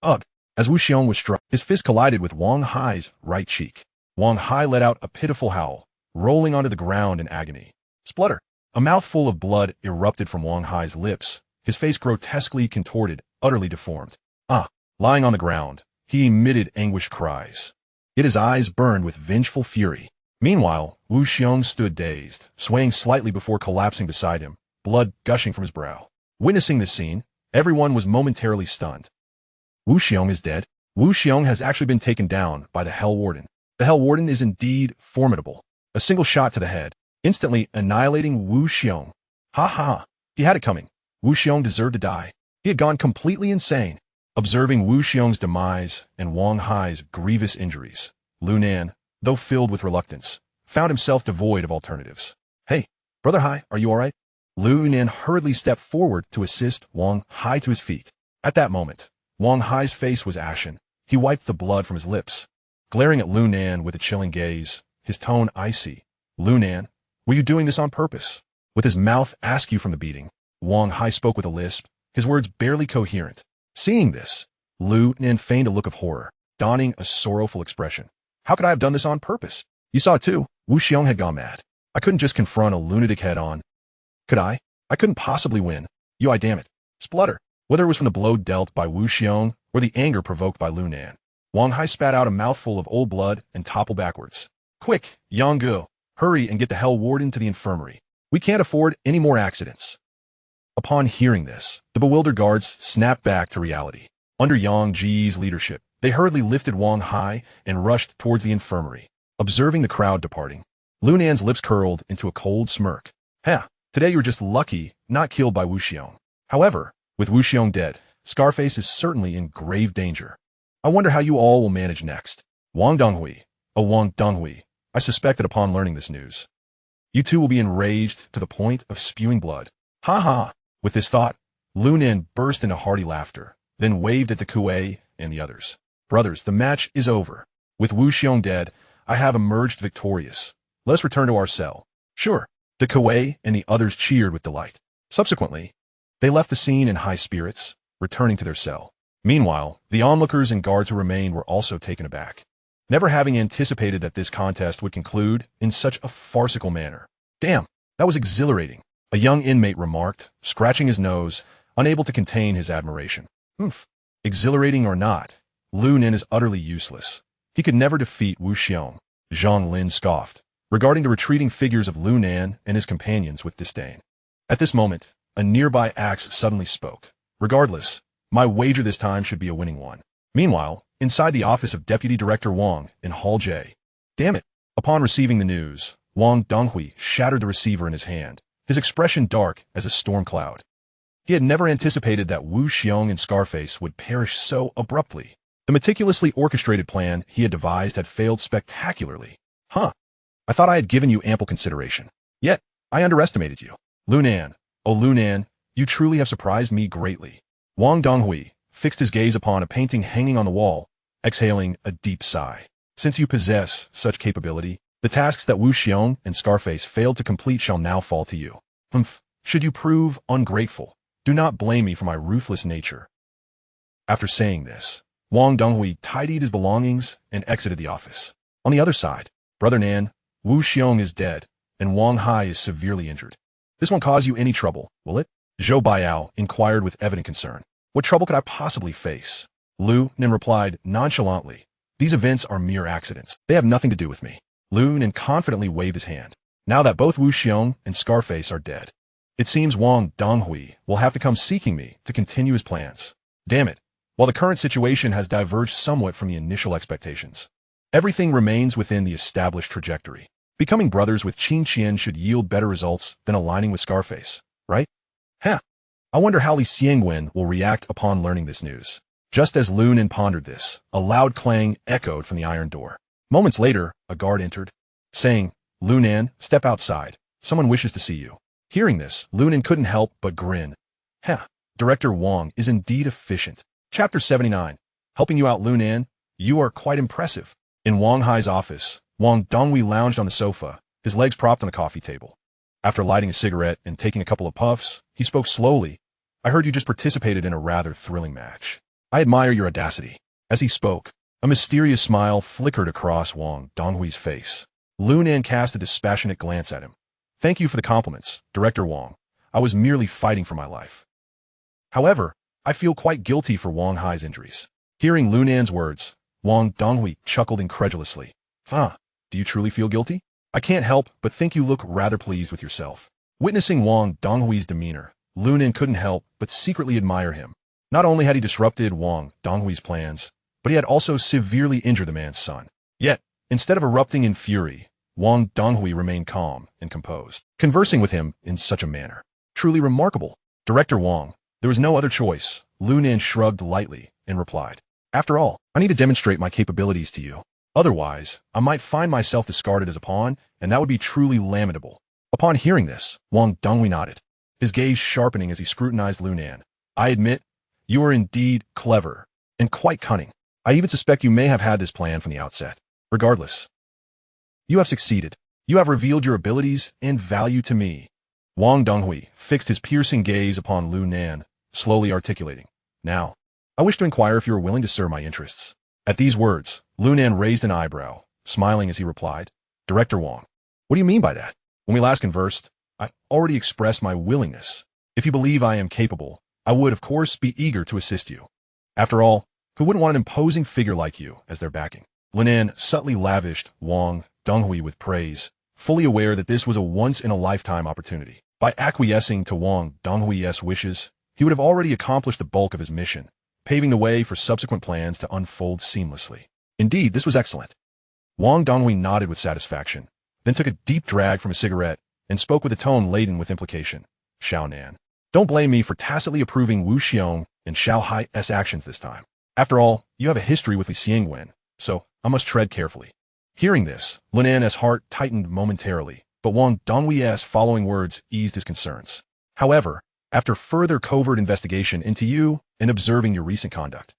Speaker 1: Ugh! As Wu Xiong was struck, his fist collided with Wang Hai's right cheek. Wang Hai let out a pitiful howl, rolling onto the ground in agony. Splutter! A mouthful of blood erupted from Wang Hai's lips, his face grotesquely contorted, utterly deformed. Lying on the ground, he emitted anguished cries. Yet his eyes burned with vengeful fury. Meanwhile, Wu Xiong stood dazed, swaying slightly before collapsing beside him, blood gushing from his brow. Witnessing this scene, everyone was momentarily stunned. Wu Xiong is dead. Wu Xiong has actually been taken down by the Hell Warden. The Hell Warden is indeed formidable. A single shot to the head, instantly annihilating Wu Xiong. Ha ha! He had it coming. Wu Xiong deserved to die. He had gone completely insane. Observing Wu Xiong's demise and Wang Hai's grievous injuries, Lu Nan, though filled with reluctance, found himself devoid of alternatives. Hey, Brother Hai, are you all right? Lu Nan hurriedly stepped forward to assist Wang Hai to his feet. At that moment, Wang Hai's face was ashen. He wiped the blood from his lips, glaring at Lu Nan with a chilling gaze, his tone icy. Lu Nan, were you doing this on purpose? With his mouth askew from the beating, Wang Hai spoke with a lisp, his words barely coherent. Seeing this, Lu Nan feigned a look of horror, donning a sorrowful expression. How could I have done this on purpose? You saw it too. Wu Xiong had gone mad. I couldn't just confront a lunatic head-on. Could I? I couldn't possibly win. Damn it. Splutter. Whether it was from the blow dealt by Wu Xiong or the anger provoked by Lu Nan. Wang Hai spat out a mouthful of old blood and toppled backwards. Quick, Yang Gu, hurry and get the hell warden to the infirmary. We can't afford any more accidents. Upon hearing this, the bewildered guards snapped back to reality. Under Yang Ji's leadership, they hurriedly lifted Wang Hai and rushed towards the infirmary. Observing the crowd departing, Lu Nan's lips curled into a cold smirk. Today you're just lucky not killed by Wu Xiong. However, with Wu Xiong dead, Scarface is certainly in grave danger. I wonder how you all will manage next. Wang Donghui, Wang Donghui, I suspect that upon learning this news, you two will be enraged to the point of spewing blood. Ha ha! With this thought, Lu Nan burst into hearty laughter, then waved at the Kuei and the others. Brothers, the match is over. With Wu Xiong dead, I have emerged victorious. Let us return to our cell. Sure. The Kuei and the others cheered with delight. Subsequently, they left the scene in high spirits, returning to their cell. Meanwhile, the onlookers and guards who remained were also taken aback, never having anticipated that this contest would conclude in such a farcical manner. Damn, that was exhilarating, a young inmate remarked, scratching his nose, unable to contain his admiration. Exhilarating or not, Lu Nan is utterly useless. He could never defeat Wu Xiong. Zhang Lin scoffed, regarding the retreating figures of Lu Nan and his companions with disdain. At this moment, a nearby axe suddenly spoke. Regardless, my wager this time should be a winning one. Meanwhile, inside the office of Deputy Director Wang in Hall J. Damn it! Upon receiving the news, Wang Donghui shattered the receiver in his hand, his expression dark as a storm cloud. He had never anticipated that Wu Xiong and Scarface would perish so abruptly. The meticulously orchestrated plan he had devised had failed spectacularly. I thought I had given you ample consideration. Yet, I underestimated you. Lu Nan, oh Lu Nan, you truly have surprised me greatly. Wang Donghui fixed his gaze upon a painting hanging on the wall, exhaling a deep sigh. Since you possess such capability, the tasks that Wu Xiong and Scarface failed to complete shall now fall to you. Should you prove ungrateful, do not blame me for my ruthless nature. After saying this, Wang Donghui tidied his belongings and exited the office. On the other side, Brother Nan, Wu Xiong is dead, and Wang Hai is severely injured. This won't cause you any trouble, will it? Zhou Baiao inquired with evident concern. What trouble could I possibly face? Lu Nan replied nonchalantly. These events are mere accidents. They have nothing to do with me. Lu Nan confidently waved his hand. Now that both Wu Xiong and Scarface are dead, it seems Wang Donghui will have to come seeking me to continue his plans. Damn it. While the current situation has diverged somewhat from the initial expectations, everything remains within the established trajectory. Becoming brothers with Qin Qian should yield better results than aligning with Scarface, right? I wonder how Li Xiangwen will react upon learning this news. Just as Lu Nan pondered this, a loud clang echoed from the iron door. Moments later, a guard entered, saying, Lu Nan, step outside. Someone wishes to see you. Hearing this, Lu Nan couldn't help but grin. Director Wang is indeed efficient. Chapter 79. Helping you out, Lu Nan. You are quite impressive. In Wang Hai's office, Wang Donghui lounged on the sofa, his legs propped on the coffee table. After lighting a cigarette and taking a couple of puffs, he spoke slowly. I heard you just participated in a rather thrilling match. I admire your audacity. As he spoke, a mysterious smile flickered across Wang Donghui's face. Lu Nan cast a dispassionate glance at him. Thank you for the compliments, Director Wang. I was merely fighting for my life. However, I feel quite guilty for Wang Hai's injuries. Hearing Lu Nan's words, Wang Donghui chuckled incredulously. Do you truly feel guilty? I can't help but think you look rather pleased with yourself. Witnessing Wang Donghui's demeanor, Lu Nan couldn't help but secretly admire him. Not only had he disrupted Wang Donghui's plans, but he had also severely injured the man's son. Yet, instead of erupting in fury, Wang Donghui remained calm and composed, conversing with him in such a manner. Truly remarkable. Director Wang, there was no other choice. Lu Nan shrugged lightly and replied. After all, I need to demonstrate my capabilities to you. Otherwise, I might find myself discarded as a pawn, and that would be truly lamentable. Upon hearing this, Wang Donghui nodded, his gaze sharpening as he scrutinized Lu Nan. I admit, you are indeed clever and quite cunning. I even suspect you may have had this plan from the outset. Regardless, you have succeeded. You have revealed your abilities and value to me. Wang Donghui fixed his piercing gaze upon Lu Nan, slowly articulating. Now, I wish to inquire if you are willing to serve my interests. At these words, Lu Nan raised an eyebrow, smiling as he replied, Director Wang, what do you mean by that? When we last conversed, I already expressed my willingness. If you believe I am capable, I would, of course, be eager to assist you. After all, Who wouldn't want an imposing figure like you as their backing? Linan subtly lavished Wang Donghui with praise, fully aware that this was a once-in-a-lifetime opportunity. By acquiescing to Wang Donghui's wishes, he would have already accomplished the bulk of his mission, paving the way for subsequent plans to unfold seamlessly. Indeed, this was excellent. Wang Donghui nodded with satisfaction, then took a deep drag from a cigarette and spoke with a tone laden with implication. Xiaonan, don't blame me for tacitly approving Wu Xiong and Xiao Hai's actions this time. After all, you have a history with Li Xiangwen, so I must tread carefully. Hearing this, Linan's heart tightened momentarily, but Wang Donghui's following words eased his concerns. However, after further covert investigation into you and observing your recent conduct,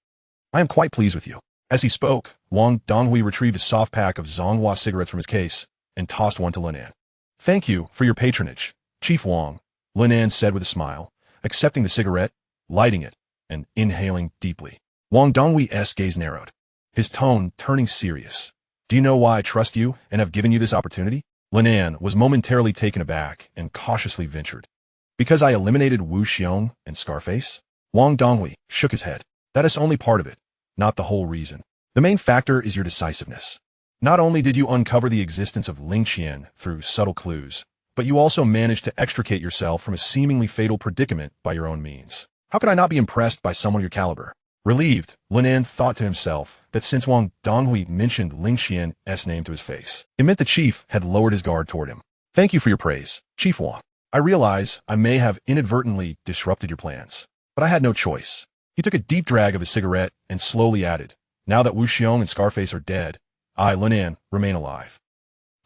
Speaker 1: I am quite pleased with you. As he spoke, Wang Donghui retrieved a soft pack of Zonghua cigarettes from his case and tossed one to Linan. Thank you for your patronage, Chief Wang, Linan said with a smile, accepting the cigarette, lighting it, and inhaling deeply. Wang Donghui's gaze narrowed, his tone turning serious. Do you know why I trust you and have given you this opportunity? Linan was momentarily taken aback and cautiously ventured. Because I eliminated Wu Xiong and Scarface? Wang Donghui shook his head. That is only part of it, not the whole reason. The main factor is your decisiveness. Not only did you uncover the existence of Ling Qian through subtle clues, but you also managed to extricate yourself from a seemingly fatal predicament by your own means. How could I not be impressed by someone your caliber? Relieved, Linan thought to himself that since Wang Donghui mentioned Ling Qian's name to his face, it meant the chief had lowered his guard toward him. Thank you for your praise, Chief Wang. I realize I may have inadvertently disrupted your plans, but I had no choice. He took a deep drag of his cigarette and slowly added, now that Wu Xiong and Scarface are dead, I, Linan, remain alive.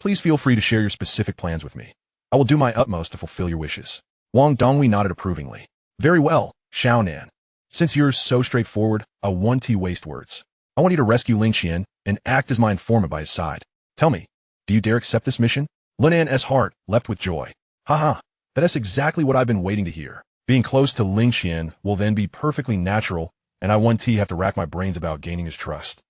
Speaker 1: Please feel free to share your specific plans with me. I will do my utmost to fulfill your wishes. Wang Donghui nodded approvingly. Very well, Xiaonan. Since you're so straightforward, I won't waste words. I want you to rescue Ling Qian and act as my informant by his side. Tell me, do you dare accept this mission? Linan's heart leapt with joy. Haha, that is exactly what I've been waiting to hear. Being close to Ling Qian will then be perfectly natural, and I won't have to rack my brains about gaining his trust.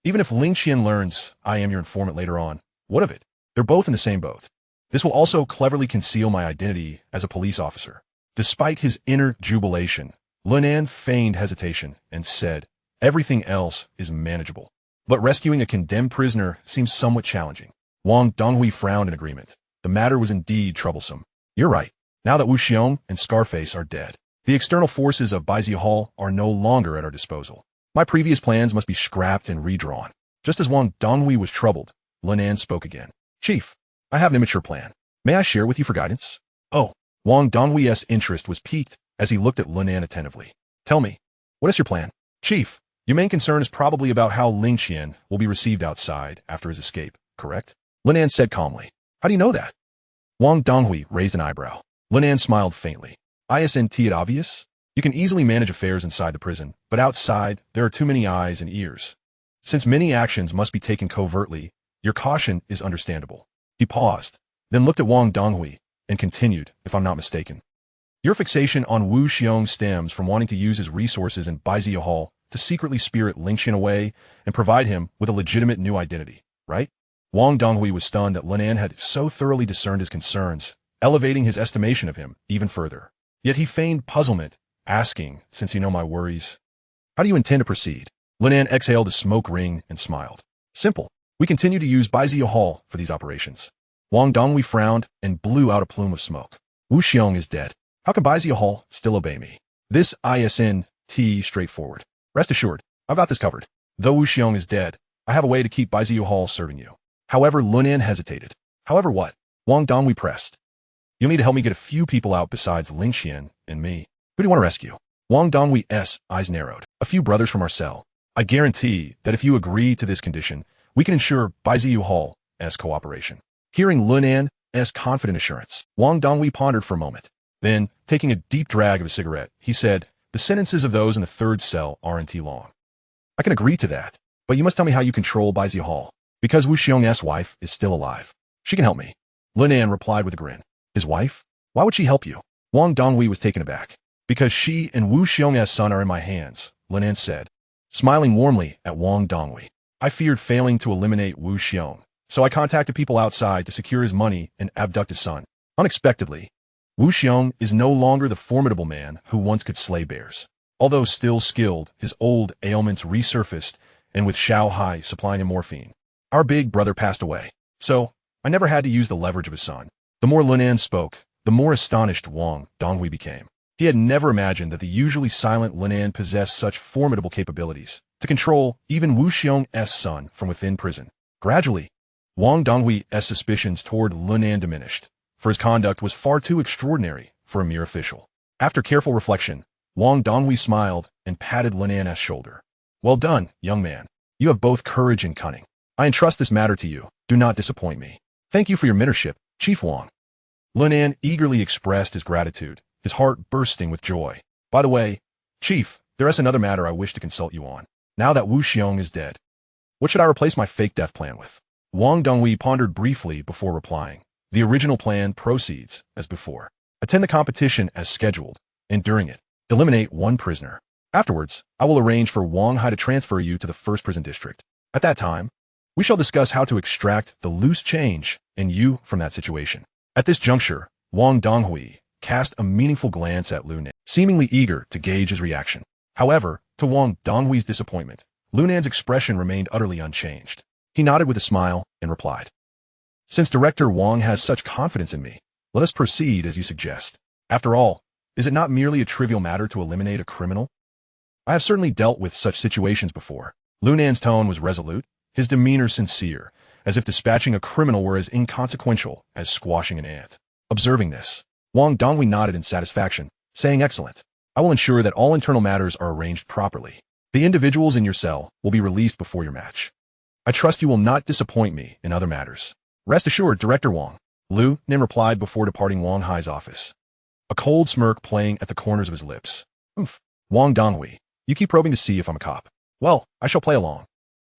Speaker 1: Even if Ling Qian learns I am your informant later on, what of it? They're both in the same boat. This will also cleverly conceal my identity as a police officer. Despite his inner jubilation, Linan feigned hesitation and said, everything else is manageable. But rescuing a condemned prisoner seems somewhat challenging. Wang Donghui frowned in agreement. The matter was indeed troublesome. You're right. Now that Wu Xiong and Scarface are dead, the external forces of Baizi Hall are no longer at our disposal. My previous plans must be scrapped and redrawn. Just as Wang Donghui was troubled, Linan spoke again. Chief, I have an immature plan. May I share with you for guidance? Oh, Wang Donghui's interest was piqued as he looked at Linan attentively. Tell me, what is your plan? Chief, your main concern is probably about how Ling Qian will be received outside after his escape, correct? Linan said calmly. How do you know that? Wang Donghui raised an eyebrow. Linan smiled faintly. Isn't it obvious? You can easily manage affairs inside the prison, but outside, there are too many eyes and ears. Since many actions must be taken covertly, your caution is understandable. He paused, then looked at Wang Donghui, and continued, if I'm not mistaken. Your fixation on Wu Xiong stems from wanting to use his resources in Baizi Hall to secretly spirit Ling Qian away and provide him with a legitimate new identity, right? Wang Donghui was stunned that Linan had so thoroughly discerned his concerns, elevating his estimation of him even further. Yet he feigned puzzlement, asking, since you know my worries, how do you intend to proceed? Linan exhaled a smoke ring and smiled. Simple. We continue to use Baizi Hall for these operations. Wang Donghui frowned and blew out a plume of smoke. Wu Xiong is dead. How can Baizi Hall still obey me? This isn't straightforward. Rest assured, I've got this covered. Though Wu Xiong is dead, I have a way to keep Baizi Hall serving you. However, Linan hesitated. However what? Wang Donghui pressed. You'll need to help me get a few people out besides Ling Qian and me. Who do you want to rescue? Wang Donghui's eyes narrowed. A few brothers from our cell. I guarantee that if you agree to this condition, we can ensure Baizi Hall's cooperation. Hearing Linan's confident assurance, Wang Donghui pondered for a moment. Then, taking a deep drag of a cigarette, he said, the sentences of those in the third cell aren't long. I can agree to that, but you must tell me how you control Baizi Hall. Because Wu Xiong's wife is still alive. She can help me. Linan replied with a grin. His wife? Why would she help you? Wang Donghui was taken aback. Because she and Wu Xiong's son are in my hands, Linan said, smiling warmly at Wang Donghui. I feared failing to eliminate Wu Xiong, so I contacted people outside to secure his money and abduct his son. Unexpectedly, Wu Xiong is no longer the formidable man who once could slay bears. Although still skilled, his old ailments resurfaced, and with Xiao Hai supplying him morphine. Our big brother passed away, so I never had to use the leverage of his son. The more Lunan spoke, the more astonished Wang Donghui became. He had never imagined that the usually silent Lunan possessed such formidable capabilities to control even Wu Xiong's son from within prison. Gradually, Wang Donghui's suspicions toward Lunan diminished, for his conduct was far too extraordinary for a mere official. After careful reflection, Wang Donghui smiled and patted Lunan's shoulder. Well done, young man. You have both courage and cunning. I entrust this matter to you. Do not disappoint me. Thank you for your mentorship, Chief Wang. Lunan eagerly expressed his gratitude, his heart bursting with joy. By the way, Chief, there is another matter I wish to consult you on. Now that Wu Xiong is dead, what should I replace my fake death plan with? Wang Donghui pondered briefly before replying. The original plan proceeds as before. Attend the competition as scheduled, and during it, eliminate one prisoner. Afterwards, I will arrange for Wang Hai to transfer you to the first prison district. At that time, we shall discuss how to extract the loose change and you from that situation. At this juncture, Wang Donghui cast a meaningful glance at Lunan, seemingly eager to gauge his reaction. However, to Wang Donghui's disappointment, Lunan's expression remained utterly unchanged. He nodded with a smile and replied, Since Director Wang has such confidence in me, let us proceed as you suggest. After all, is it not merely a trivial matter to eliminate a criminal? I have certainly dealt with such situations before. Lunan's tone was resolute, his demeanor sincere, as if dispatching a criminal were as inconsequential as squashing an ant. Observing this, Wang Donghui nodded in satisfaction, saying, Excellent. I will ensure that all internal matters are arranged properly. The individuals in your cell will be released before your match. I trust you will not disappoint me in other matters. Rest assured, Director Wang, Lu Nin replied before departing Wang Hai's office, a cold smirk playing at the corners of his lips. Wang Donghui, you keep probing to see if I'm a cop. Well, I shall play along.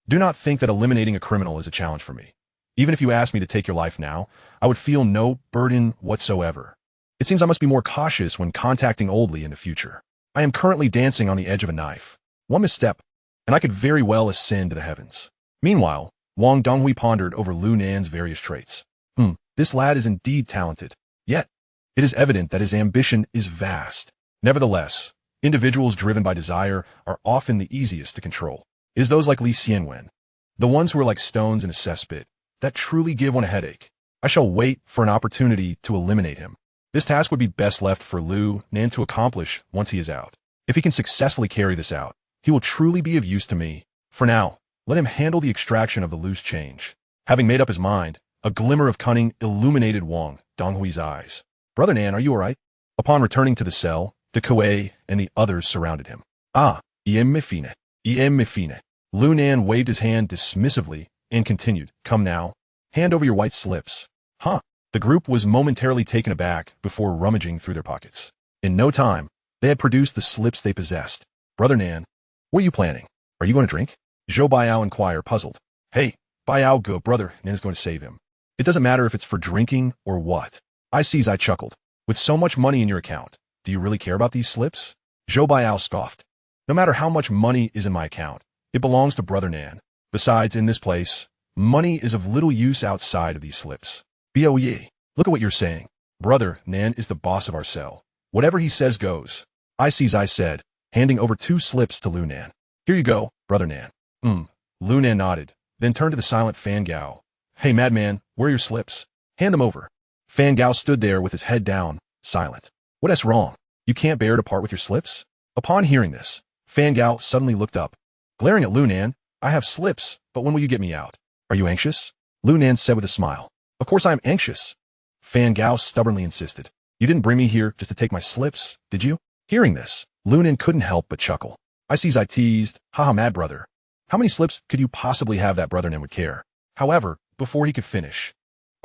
Speaker 1: Do not think that eliminating a criminal is a challenge for me. Even if you asked me to take your life now, I would feel no burden whatsoever. It seems I must be more cautious when contacting Old Li in the future. I am currently dancing on the edge of a knife. One misstep, and I could very well ascend to the heavens. Meanwhile, Wang Donghui pondered over Lu Nan's various traits. This lad is indeed talented. Yet, it is evident that his ambition is vast. Nevertheless, individuals driven by desire are often the easiest to control. It is those like Li Xianwen, the ones who are like stones in a cesspit, that truly give one a headache. I shall wait for an opportunity to eliminate him. This task would be best left for Lu Nan to accomplish once he is out. If he can successfully carry this out, he will truly be of use to me. For now, let him handle the extraction of the loose change. Having made up his mind, a glimmer of cunning illuminated Wang Donghui's eyes. Brother Nan, are you all right? Upon returning to the cell, De Kuei and the others surrounded him. Iem Mifine. Lu Nan waved his hand dismissively and continued, Come now. Hand over your white slips. The group was momentarily taken aback before rummaging through their pockets. In no time, they had produced the slips they possessed. Brother Nan, what are you planning? Are you going to drink? Zhou Baiao inquired, puzzled. Hey, Baiao, go, brother Nan is going to save him. It doesn't matter if it's for drinking or what. I chuckled. With so much money in your account, do you really care about these slips? Zhou Baiao scoffed. No matter how much money is in my account, it belongs to Brother Nan. Besides, in this place, money is of little use outside of these slips. Boye, look at what you're saying. Brother Nan is the boss of our cell. Whatever he says goes. I said, handing over 2 slips to Lu Nan. Here you go, Brother Nan. Lu Nan nodded, then turned to the silent Fan Gao. Hey, madman, where are your slips? Hand them over. Fan Gao stood there with his head down, silent. What's wrong? You can't bear to part with your slips? Upon hearing this, Fan Gao suddenly looked up. Glaring at Lu Nan, I have slips, but when will you get me out? Are you anxious? Lu Nan said with a smile. Of course I am anxious. Fan Gao stubbornly insisted. You didn't bring me here just to take my slips, did you? Hearing this, Lu Nan couldn't help but chuckle. I teased, haha, mad brother. How many slips could you possibly have that Brother Nan would care? However, before he could finish,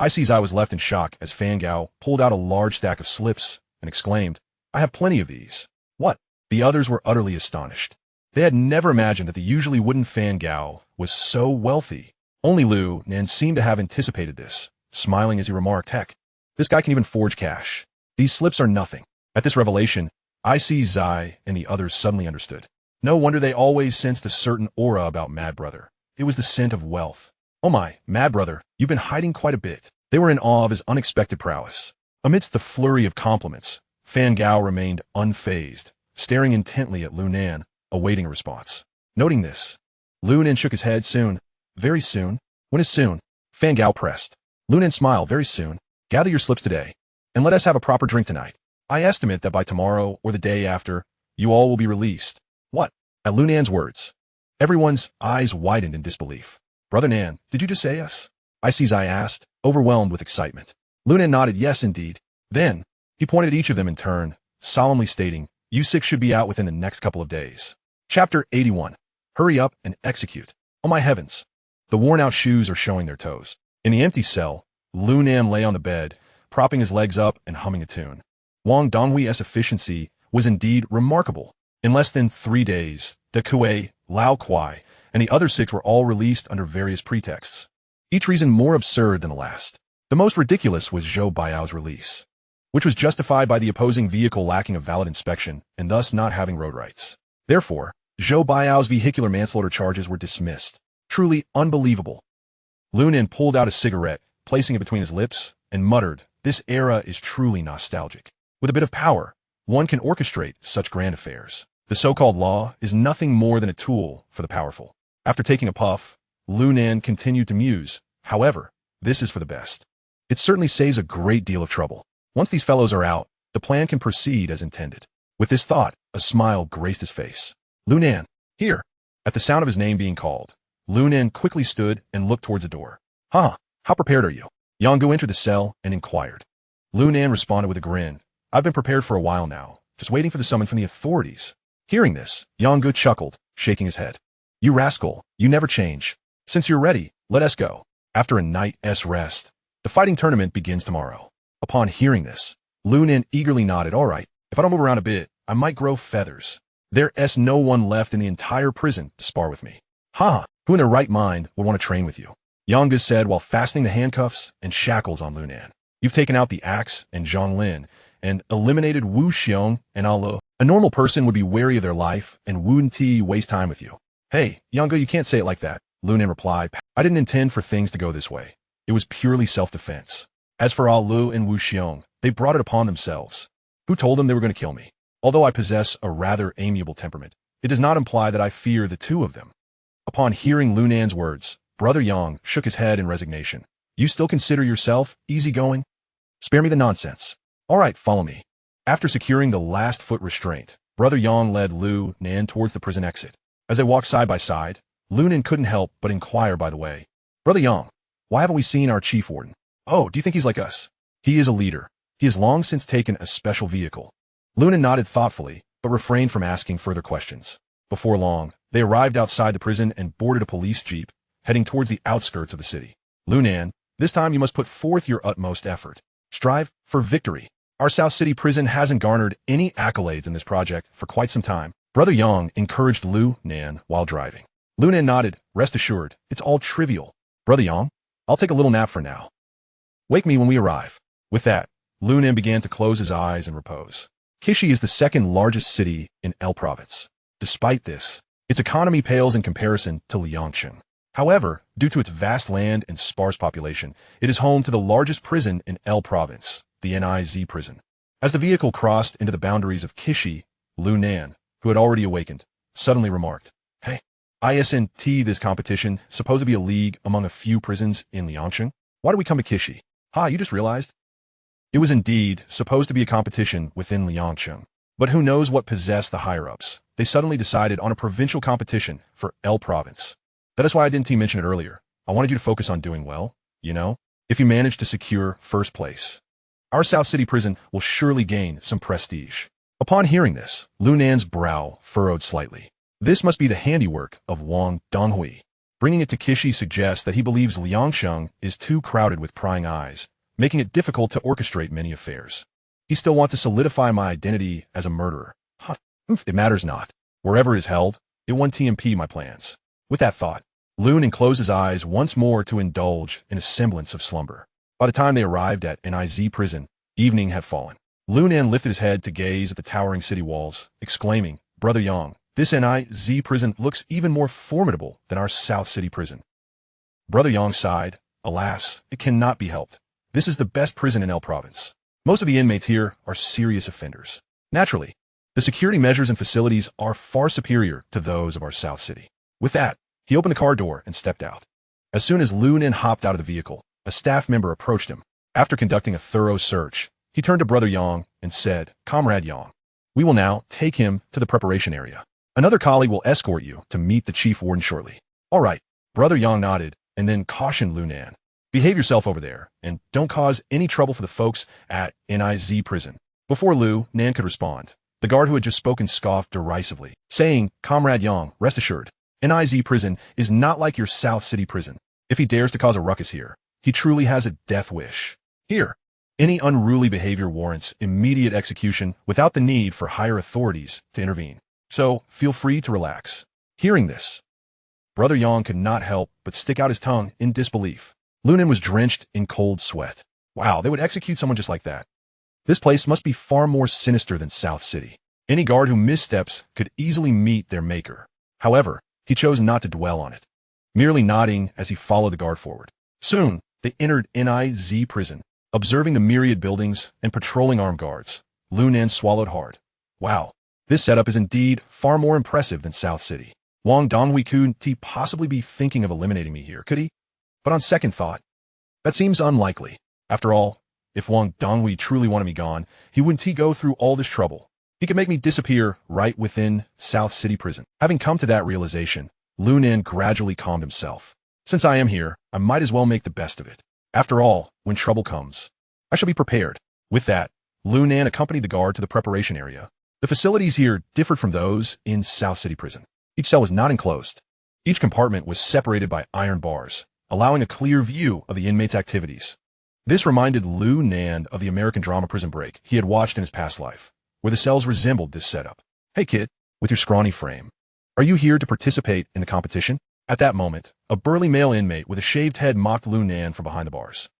Speaker 1: I was left in shock as Fan Gao pulled out a large stack of slips and exclaimed, I have plenty of these. What? The others were utterly astonished. They had never imagined that the usually wooden Fan Gao was so wealthy. Only Lu Nan seemed to have anticipated this, smiling as he remarked, Heck, this guy can even forge cash. These slips are nothing. At this revelation, Zai and the others suddenly understood. No wonder they always sensed a certain aura about Mad Brother. It was the scent of wealth. Oh my, Mad Brother, you've been hiding quite a bit. They were in awe of his unexpected prowess. Amidst the flurry of compliments, Fan Gao remained unfazed, staring intently at Lu Nan, awaiting a response. Noting this, Lu Nan shook his head. Soon. Very soon. When is soon? Fan Gao pressed. Lu Nan smiled. Very soon. Gather your slips today, and let us have a proper drink tonight. I estimate that by tomorrow or the day after, you all will be released. What? At Lu Nan's words, everyone's eyes widened in disbelief. Brother Nan, did you just say us? I asked, overwhelmed with excitement. Lu Nan nodded. Yes, indeed. Then, he pointed at each of them in turn, solemnly stating, you six should be out within the next couple of days. Chapter 81. Hurry up and execute. Oh my heavens. The worn-out shoes are showing their toes. In the empty cell, Lu Nan lay on the bed, propping his legs up and humming a tune. Wang Donghui's efficiency was indeed remarkable. In less than 3 days, De Kuei, Lao Kuai, and the other 6 were all released under various pretexts, each reason more absurd than the last. The most ridiculous was Zhou Baiao's release, which was justified by the opposing vehicle lacking a valid inspection and thus not having road rights. Therefore, Zhou Baiao's vehicular manslaughter charges were dismissed. Truly unbelievable. Lu Nan pulled out a cigarette, placing it between his lips, and muttered, this era is truly nostalgic. With a bit of power, one can orchestrate such grand affairs. The so-called law is nothing more than a tool for the powerful. After taking a puff, Lu Nan continued to muse, however, this is for the best. It certainly saves a great deal of trouble. Once these fellows are out, the plan can proceed as intended. With this thought, a smile graced his face. Lu Nan, here. At the sound of his name being called, Lu Nan quickly stood and looked towards the door. Huh, how prepared are you? Yang Gu entered the cell and inquired. Lu Nan responded with a grin. I've been prepared for a while now, just waiting for the summon from the authorities. Hearing this, Yang Gu chuckled, shaking his head. You rascal, you never change. Since you're ready, let us go. After a night's rest, the fighting tournament begins tomorrow. Upon hearing this, Lu Nan eagerly nodded. All right, if I don't move around a bit, I might grow feathers. There's no one left in the entire prison to spar with me. Ha! Who in their right mind would want to train with you? Yang Gu said while fastening the handcuffs and shackles on Lu Nan. You've taken out the axe and Zhang Lin, and eliminated Wu Xiong and Alu. A normal person would be wary of their life and wouldn't waste time with you. Hey, Yang Gu, you can't say it like that, Lu Nan replied. I didn't intend for things to go this way. It was purely self-defense. As for Alu and Wu Xiong, they brought it upon themselves. Who told them they were going to kill me? Although I possess a rather amiable temperament, it does not imply that I fear the two of them. Upon hearing Lu Nan's words, Brother Yang shook his head in resignation. You still consider yourself easygoing? Spare me the nonsense. All right, follow me. After securing the last foot restraint, Brother Yang led Lu Nan towards the prison exit. As they walked side by side, Lu Nan couldn't help but inquire by the way. Brother Yang, why haven't we seen our chief warden? Oh, do you think he's like us? He is a leader. He has long since taken a special vehicle. Lu Nan nodded thoughtfully, but refrained from asking further questions. Before long, they arrived outside the prison and boarded a police jeep, heading towards the outskirts of the city. Lu Nan, this time you must put forth your utmost effort. Strive for victory. Our South City prison hasn't garnered any accolades in this project for quite some time. Brother Yang encouraged Lu Nan while driving. Lu Nan nodded, rest assured, it's all trivial. Brother Yang, I'll take a little nap for now. Wake me when we arrive. With that, Lu Nan began to close his eyes and repose. Kishi is the second largest city in L province. Despite this, its economy pales in comparison to Liangsheng. However, due to its vast land and sparse population, it is home to the largest prison in L province, the Niz prison. As the vehicle crossed into the boundaries of Kishi, Lu Nan, who had already awakened, suddenly remarked, Hey, isn't this competition supposed to be a league among a few prisons in Liangsheng? Why did we come to Kishi? Ha, you just realized? It was indeed supposed to be a competition within Liangsheng. But who knows what possessed the higher-ups? They suddenly decided on a provincial competition for L province. That is why I didn't mention it earlier. I wanted you to focus on doing well, you know? If you manage to secure first place, our South City prison will surely gain some prestige. Upon hearing this, Lu Nan's brow furrowed slightly. This must be the handiwork of Wang Donghui. Bringing it to Kishi suggests that he believes Liangsheng is too crowded with prying eyes, making it difficult to orchestrate many affairs. He still wants to solidify my identity as a murderer. Huh, it matters not. Wherever it is held, it won't TMP my plans. With that thought, Lu Nan closed his eyes once more to indulge in a semblance of slumber. By the time they arrived at Niz prison, evening had fallen. Lu Nan lifted his head to gaze at the towering city walls, exclaiming, Brother Yang, this Niz prison looks even more formidable than our South City prison. Brother Yang sighed, alas, it cannot be helped. This is the best prison in L province. Most of the inmates here are serious offenders. Naturally, The security measures and facilities are far superior to those of our South City. With that, he opened the car door and stepped out. As soon as Lu Nen hopped out of the vehicle, a staff member approached him. After conducting a thorough search, he turned to Brother Yang and said, "Comrade Yang, we will now take him to the preparation area. Another colleague will escort you to meet the chief warden shortly." "All right." Brother Yang nodded and then cautioned Lu Nen, "Behave yourself over there and don't cause any trouble for the folks at NIZ prison." Before Lu Nen could respond, the guard who had just spoken scoffed derisively, saying, "Comrade Yang, rest assured, NIZ prison is not like your South City prison. If he dares to cause a ruckus here, he truly has a death wish. Here, any unruly behavior warrants immediate execution without the need for higher authorities to intervene. So feel free to relax." Hearing this, Brother Yang could not help but stick out his tongue in disbelief. Lu Nen was drenched in cold sweat. Wow, they would execute someone just like that. This place must be far more sinister than South City. Any guard who missteps could easily meet their maker. However, he chose not to dwell on it, merely nodding as he followed the guard forward. Soon, they entered NIZ prison. Observing the myriad buildings and patrolling armed guards, Lu Nen swallowed hard. Wow, this setup is indeed far more impressive than South City. Wang Donghui couldn't he possibly be thinking of eliminating me here, could he? But on second thought, that seems unlikely. After all, if Wang Donghui truly wanted me gone, he wouldn't he go through all this trouble. He could make me disappear right within South City prison. Having come to that realization, Lu Nen gradually calmed himself. Since I am here, I might as well make the best of it. After all, when trouble comes, I shall be prepared. With that, Lu Nen accompanied the guard to the preparation area. The facilities here differed from those in South City prison. Each cell was not enclosed. Each compartment was separated by iron bars, allowing a clear view of the inmates' activities. This reminded Lu Nen of the American drama Prison Break he had watched in his past life, where the cells resembled this setup. "Hey kid, with your scrawny frame, are you here to participate in the competition?" At that moment, a burly male inmate with a shaved head mocked Lu Nen from behind the bars.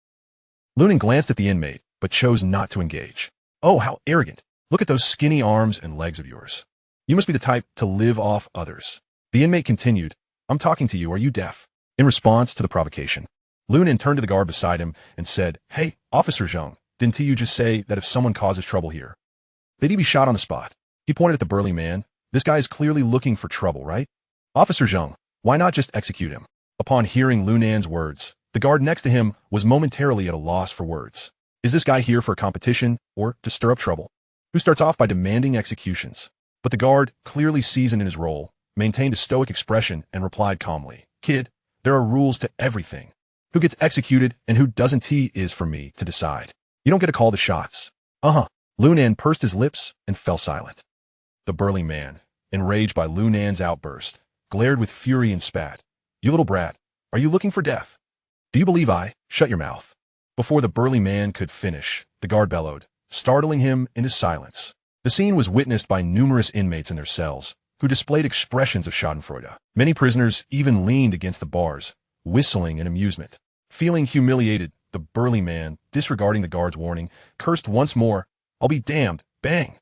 Speaker 1: Lu Nen glanced at the inmate, but chose not to engage. "Oh, how arrogant. Look at those skinny arms and legs of yours. You must be the type to live off others." The inmate continued, "I'm talking to you, are you deaf?" In response to the provocation, Lu Nen turned to the guard beside him and said, "Hey, Officer Zhang, didn't you just say that if someone causes trouble here, they'd be shot on the spot?" He pointed at the burly man. "This guy is clearly looking for trouble, right? Officer Zhang, why not just execute him?" Upon hearing Lu Nen's words, the guard next to him was momentarily at a loss for words. Is this guy here for a competition or to stir up trouble? Who starts off by demanding executions? But the guard, clearly seasoned in his role, maintained a stoic expression and replied calmly, "Kid, there are rules to everything. Who gets executed and who doesn't he is for me to decide. You don't get to call the shots." Lu Nen pursed his lips and fell silent. The burly man, enraged by Lu Nen's outburst, glared with fury and spat. "You little brat, are you looking for death? Do you believe I? Shut your mouth." Before the burly man could finish, the guard bellowed, startling him into silence. The scene was witnessed by numerous inmates in their cells, who displayed expressions of schadenfreude. Many prisoners even leaned against the bars, whistling in amusement. Feeling humiliated, the burly man, disregarding the guard's warning, cursed once more, "I'll be damned." Bang!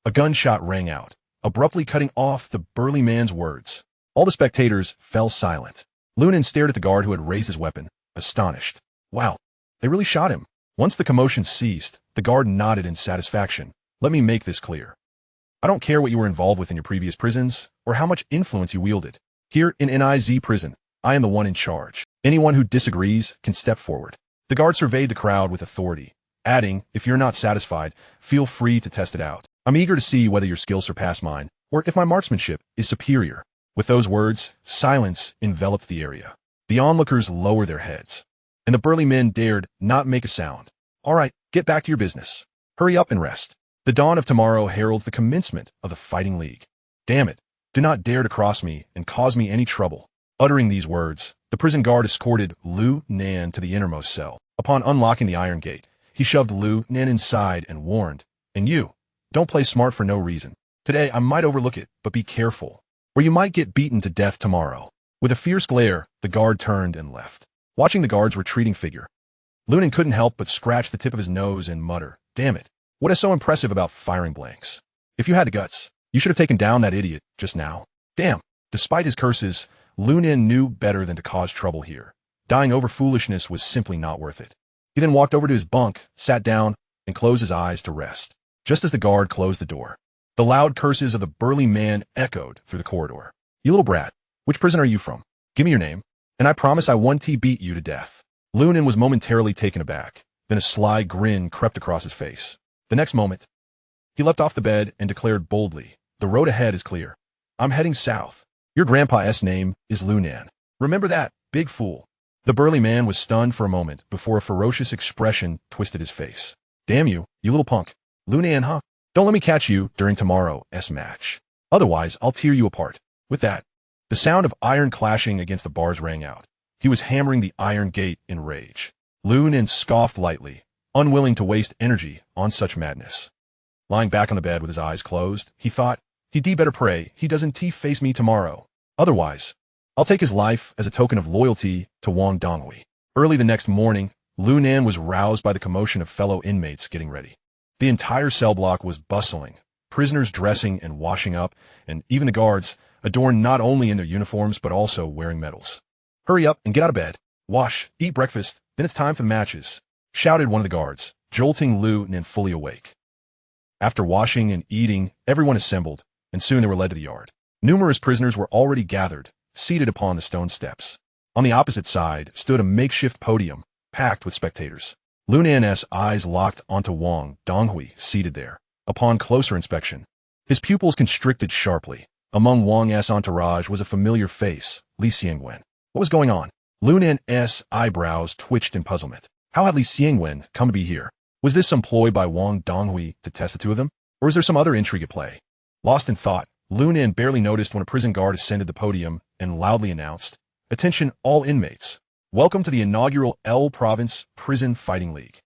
Speaker 1: A gunshot rang out, abruptly cutting off the burly man's words. All the spectators fell silent. Lu Nen stared at the guard who had raised his weapon, astonished. Wow, they really shot him. Once the commotion ceased, the guard nodded in satisfaction. "Let me make this clear. I don't care what you were involved with in your previous prisons, or how much influence you wielded. Here in NIZ prison, I am the one in charge. Anyone who disagrees can step forward." The guard surveyed the crowd with authority, adding, "If you're not satisfied, feel free to test it out. I'm eager to see whether your skills surpass mine, or if my marksmanship is superior." With those words, silence enveloped the area. The onlookers lowered their heads, and the burly men dared not make a sound. "All right, get back to your business. Hurry up and rest. The dawn of tomorrow heralds the commencement of the Fighting League. Damn it, do not dare to cross me and cause me any trouble." Uttering these words, the prison guard escorted Lu Nen to the innermost cell. Upon unlocking the iron gate, he shoved Lu Nen inside and warned, "And you, don't play smart for no reason. Today I might overlook it, but be careful, or you might get beaten to death tomorrow." With a fierce glare, the guard turned and left. Watching the guard's retreating figure, Lu Nen couldn't help but scratch the tip of his nose and mutter, "Damn it, what is so impressive about firing blanks? If you had the guts, you should have taken down that idiot just now." Damn. Despite his curses, Lu Nen knew better than to cause trouble here. Dying over foolishness was simply not worth it. He then walked over to his bunk, sat down, and closed his eyes to rest. Just as the guard closed the door, The loud curses of the burly man echoed through the corridor. You little brat, which prison are you from? Give me your name, and I promise I won't beat you to death. Lunan was momentarily taken aback. Then a sly grin crept across his face. The next moment, he leapt off the bed and declared boldly, the road ahead is clear. I'm heading south. Your grandpa's name is Lunan. Remember that, big fool. The burly man was stunned for a moment before a ferocious expression twisted his face. Damn you, you little punk. Lunan, huh? Don't let me catch you during tomorrow's match. Otherwise, I'll tear you apart. With that, the sound of iron clashing against the bars rang out. He was hammering the iron gate in rage. Lunan scoffed lightly, unwilling to waste energy on such madness. Lying back on the bed with his eyes closed, he thought, he'd better pray he doesn't face me tomorrow. Otherwise, I'll take his life as a token of loyalty to Wang Donghui. Early the next morning, Lunan was roused by the commotion of fellow inmates getting ready. The entire cell block was bustling, prisoners dressing and washing up, and even the guards, adorned not only in their uniforms but also wearing medals. Hurry up and get out of bed. Wash, eat breakfast, then it's time for the matches, shouted one of the guards, jolting Lunan fully awake. After washing and eating, everyone assembled, and soon they were led to the yard. Numerous prisoners were already gathered, seated upon the stone steps. On the opposite side stood a makeshift podium, packed with spectators. Lunan's eyes locked onto Wang Donghui, seated there. Upon closer inspection, his pupils constricted sharply. Among Wang's entourage was a familiar face, Li Xiangwen. What was going on? Lunan's eyebrows twitched in puzzlement. How had Li Xiangwen come to be here? Was this some ploy by Wang Donghui to test the two of them? Or is there some other intrigue at play? Lost in thought, Lunan barely noticed when a prison guard ascended the podium and loudly announced, "Attention all inmates. Welcome to the inaugural L Province Prison Fighting League."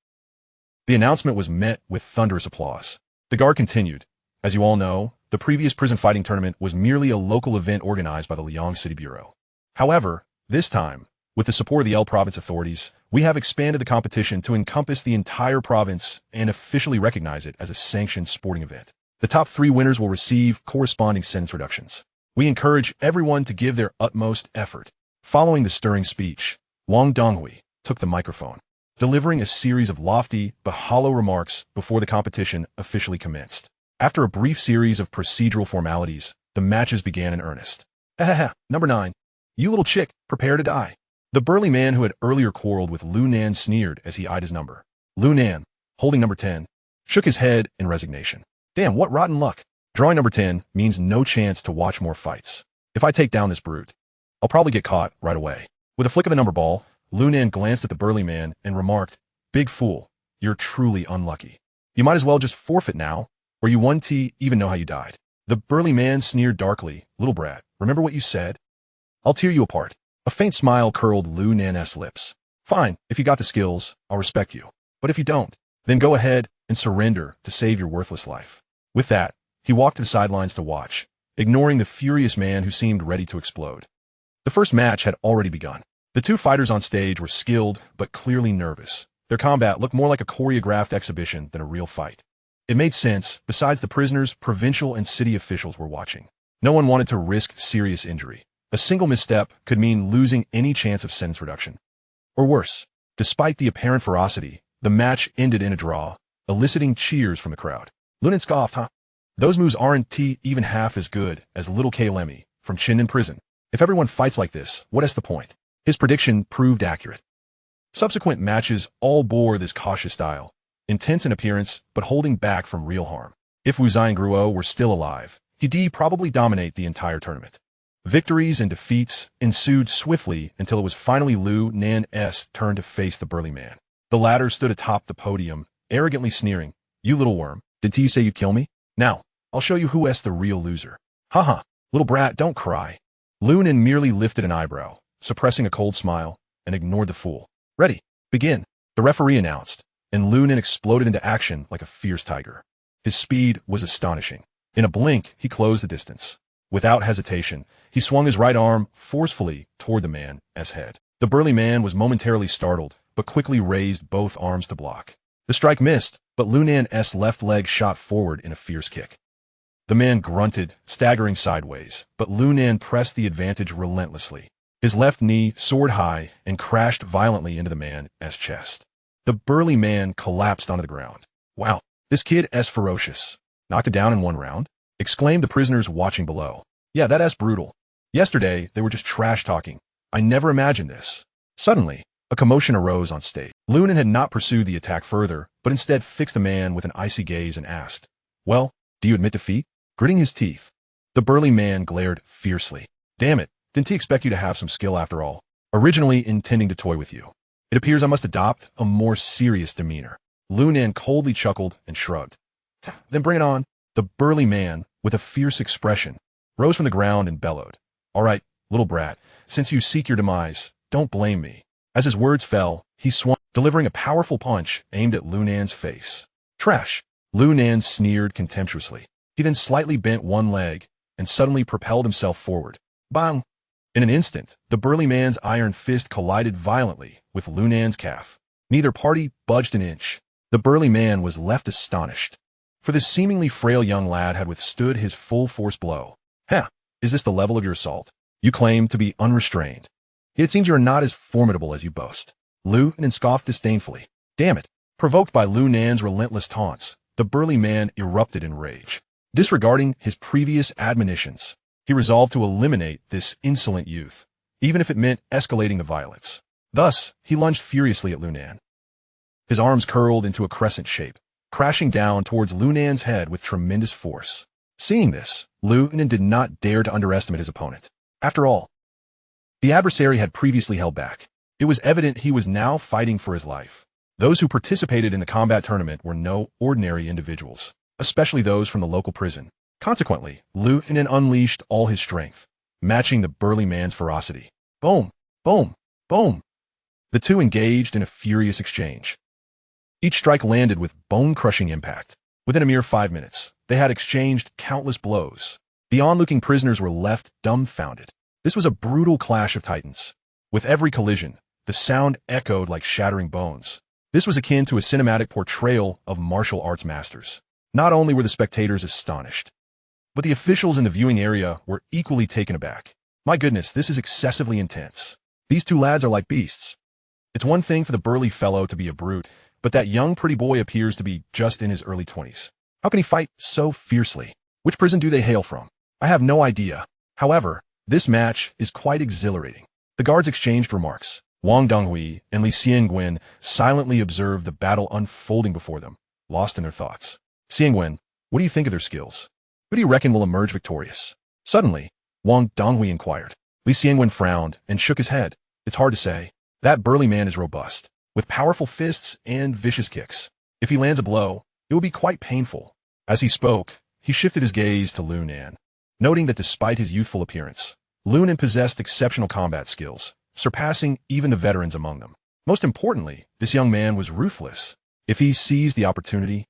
Speaker 1: The announcement was met with thunderous applause. The guard continued, "As you all know, the previous prison fighting tournament was merely a local event organized by the Liang City Bureau. However, this time, with the support of the L Province authorities, we have expanded the competition to encompass the entire province and officially recognize it as a sanctioned sporting event. The top 3 winners will receive corresponding sentence reductions. We encourage everyone to give their utmost effort." Following the stirring speech, Wang Donghui took the microphone, delivering a series of lofty but hollow remarks before the competition officially commenced. After a brief series of procedural formalities, the matches began in earnest. Number 9. You little chick, prepare to die. The burly man who had earlier quarreled with Lunan sneered as he eyed his number. Lunan, holding number 10, shook his head in resignation. Damn, what rotten luck. Drawing number 10 means no chance to watch more fights. If I take down this brute, I'll probably get caught right away. With a flick of the number ball, Lunan glanced at the burly man and remarked, "Big fool, you're truly unlucky. You might as well just forfeit now, or you won't even know how you died." The burly man sneered darkly, "Little brat, remember what you said? I'll tear you apart." A faint smile curled Lunan's lips. "Fine, if you got the skills, I'll respect you. But if you don't, then go ahead and surrender to save your worthless life." With that, he walked to the sidelines to watch, ignoring the furious man who seemed ready to explode. The first match had already begun. The 2 fighters on stage were skilled but clearly nervous. Their combat looked more like a choreographed exhibition than a real fight. It made sense. Besides the prisoners, provincial and city officials were watching. No one wanted to risk serious injury. A single misstep could mean losing any chance of sentence reduction. Or worse, despite the apparent ferocity, the match ended in a draw, eliciting cheers from the crowd. Lunan scoffed, "Huh? Those moves aren't even half as good as little K. Lemmy from Chinden Prison. If everyone fights like this, what is the point?" His prediction proved accurate. Subsequent matches all bore this cautious style, intense in appearance but holding back from real harm. If Wu Guo were still alive, he'd probably dominate the entire tournament. Victories and defeats ensued swiftly until it was finally Lunan's turn to face the burly man. The latter stood atop the podium, arrogantly sneering, "You little worm, did he say you'd kill me? Now, I'll show you who's the real loser." "Haha, little brat, don't cry." Lunan merely lifted an eyebrow, suppressing a cold smile, and ignored the fool. "Ready, begin," the referee announced, and Lunan exploded into action like a fierce tiger. His speed was astonishing. In a blink, he closed the distance. Without hesitation, he swung his right arm forcefully toward the man's head. The burly man was momentarily startled, but quickly raised both arms to block. The strike missed, but Lunan's left leg shot forward in a fierce kick. The man grunted, staggering sideways, but Lunan pressed the advantage relentlessly. His left knee soared high and crashed violently into the man's chest. The burly man collapsed onto the ground. "Wow, this kid is ferocious. Knocked it down in one round?" exclaimed the prisoners watching below. Yeah, that's brutal. Yesterday, they were just trash-talking. I never imagined this. Suddenly, a commotion arose on stage. Lunan had not pursued the attack further, but instead fixed the man with an icy gaze and asked, "Well, do you admit defeat?" Gritting his teeth, the burly man glared fiercely. "Damn it, didn't he expect you to have some skill after all? Originally intending to toy with you. It appears I must adopt a more serious demeanor." Lunan coldly chuckled and shrugged. "Then bring it on." The burly man, with a fierce expression, rose from the ground and bellowed, "All right, little brat, since you seek your demise, don't blame me." As his words fell, he swung, delivering a powerful punch aimed at Lunan's face. "Trash!" Lunan sneered contemptuously. He then slightly bent one leg and suddenly propelled himself forward. Bang! In an instant, the burly man's iron fist collided violently with Lunan's calf. Neither party budged an inch. The burly man was left astonished, for this seemingly frail young lad had withstood his full-force blow. "Heh, is this the level of your assault? You claim to be unrestrained. It seems you are not as formidable as you boast." Lunan scoffed disdainfully. Damn it! Provoked by Lunan's relentless taunts, the burly man erupted in rage. Disregarding his previous admonitions, he resolved to eliminate this insolent youth, even if it meant escalating the violence. Thus, he lunged furiously at Lunan. His arms curled into a crescent shape, crashing down towards Lunan's head with tremendous force. Seeing this, Lunan did not dare to underestimate his opponent. After all, the adversary had previously held back. It was evident he was now fighting for his life. Those who participated in the combat tournament were no ordinary individuals, especially those from the local prison. Consequently, Lunan unleashed all his strength, matching the burly man's ferocity. Boom! Boom! Boom! The two engaged in a furious exchange. Each strike landed with bone-crushing impact. Within a mere 5 minutes, they had exchanged countless blows. The onlooking prisoners were left dumbfounded. This was a brutal clash of titans. With every collision, the sound echoed like shattering bones. This was akin to a cinematic portrayal of martial arts masters. Not only were the spectators astonished, but the officials in the viewing area were equally taken aback. My goodness, this is excessively intense. These two lads are like beasts. It's one thing for the burly fellow to be a brute, but that young pretty boy appears to be just in his early 20s. How can he fight so fiercely? Which prison do they hail from? I have no idea. However, this match is quite exhilarating. The guards exchanged remarks. Wang Donghui and Li Xiangwen silently observed the battle unfolding before them, lost in their thoughts. Xiangwen, what do you think of their skills? Who do you reckon will emerge victorious? Suddenly, Wang Donghui inquired. Li Xiangwen frowned and shook his head. It's hard to say. That burly man is robust, with powerful fists and vicious kicks. If he lands a blow, it will be quite painful. As he spoke, he shifted his gaze to Lunan, noting that despite his youthful appearance, Lunan possessed exceptional combat skills, surpassing even the veterans among them. Most importantly, this young man was ruthless. If he seized the opportunity,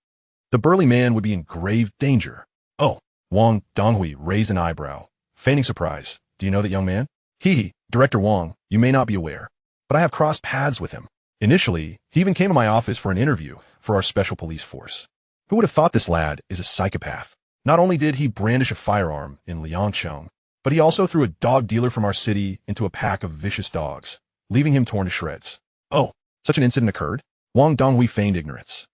Speaker 1: the burly man would be in grave danger. Oh, Wang Donghui raised an eyebrow, feigning surprise. Do you know that young man? Director Wang, you may not be aware, but I have crossed paths with him. Initially, he even came to my office for an interview for our special police force. Who would have thought this lad is a psychopath? Not only did he brandish a firearm in Liangcheng, but he also threw a dog dealer from our city into a pack of vicious dogs, leaving him torn to shreds. Oh, such an incident occurred? Wang Donghui feigned ignorance.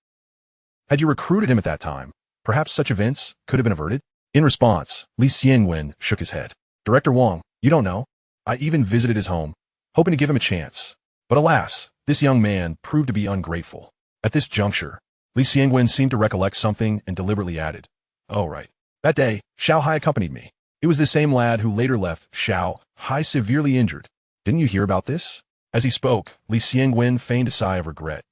Speaker 1: Had you recruited him at that time, perhaps such events could have been averted? In response, Li Xiangwen shook his head. Director Wang, you don't know. I even visited his home, hoping to give him a chance. But alas, this young man proved to be ungrateful. At this juncture, Li Xiangwen seemed to recollect something and deliberately added, "Oh, right. That day, Xiao Hai accompanied me. It was the same lad who later left Xiao Hai severely injured. Didn't you hear about this?" As he spoke, Li Xiangwen feigned a sigh of regret.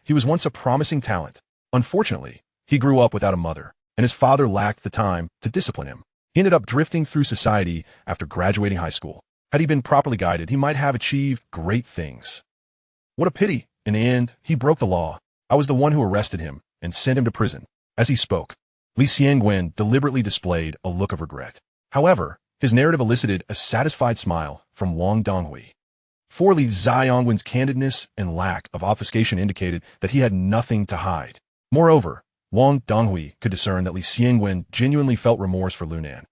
Speaker 1: He was once a promising talent. Unfortunately, he grew up without a mother, and his father lacked the time to discipline him. He ended up drifting through society after graduating high school. Had he been properly guided, he might have achieved great things. What a pity. In the end, he broke the law. I was the one who arrested him and sent him to prison. As he spoke, Li Xiangwen deliberately displayed a look of regret. However, his narrative elicited a satisfied smile from Wang Donghui. For Li Xiangwen's candidness and lack of obfuscation indicated that he had nothing to hide. Moreover, Wang Donghui could discern that Li Xiangwen genuinely felt remorse for Lunan.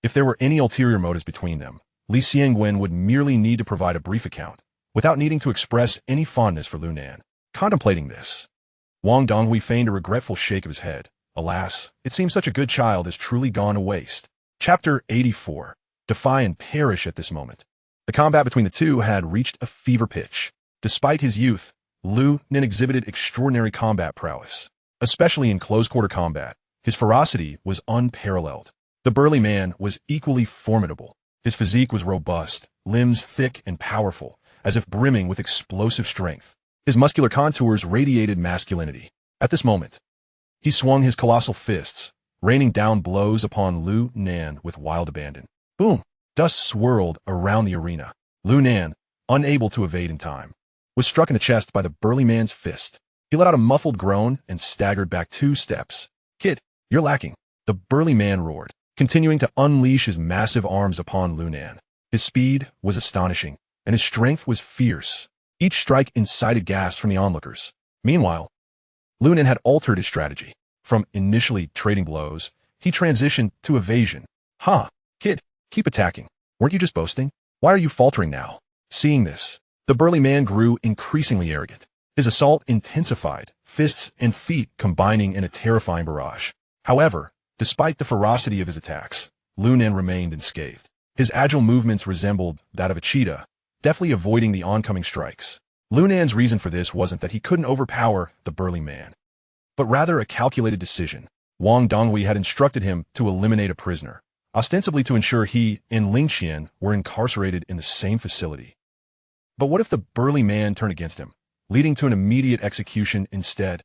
Speaker 1: If there were any ulterior motives between them, Li Xiangwen would merely need to provide a brief account, without needing to express any fondness for Lunan. Contemplating this, Wang Donghui feigned a regretful shake of his head. Alas, it seems such a good child has truly gone to waste. Chapter 84. Defy and perish at this moment. The combat between the two had reached a fever pitch. Despite his youth, Liu Nen exhibited extraordinary combat prowess. Especially in close-quarter combat, his ferocity was unparalleled. The burly man was equally formidable. His physique was robust, limbs thick and powerful, as if brimming with explosive strength. His muscular contours radiated masculinity. At this moment, he swung his colossal fists, raining down blows upon Liu Nan with wild abandon. Boom! Dust swirled around the arena. Liu Nan, unable to evade in time, was struck in the chest by the burly man's fist. He let out a muffled groan and staggered back 2 steps. Kid, you're lacking, the burly man roared, continuing to unleash his massive arms upon Liu Nan. His speed was astonishing, and his strength was fierce. Each strike incited gasps from the onlookers. Meanwhile, Liu Nan had altered his strategy. From initially trading blows, he transitioned to evasion. Kid, keep attacking. Weren't you just boasting? Why are you faltering now? Seeing this, the burly man grew increasingly arrogant. His assault intensified, fists and feet combining in a terrifying barrage. However, despite the ferocity of his attacks, Liu Nan remained unscathed. His agile movements resembled that of a cheetah, deftly avoiding the oncoming strikes. Liu Nan's reason for this wasn't that he couldn't overpower the burly man, but rather a calculated decision. Wang Donghui had instructed him to eliminate a prisoner, ostensibly to ensure he and Ling Qian were incarcerated in the same facility. But what if the burly man turned against him, leading to an immediate execution instead?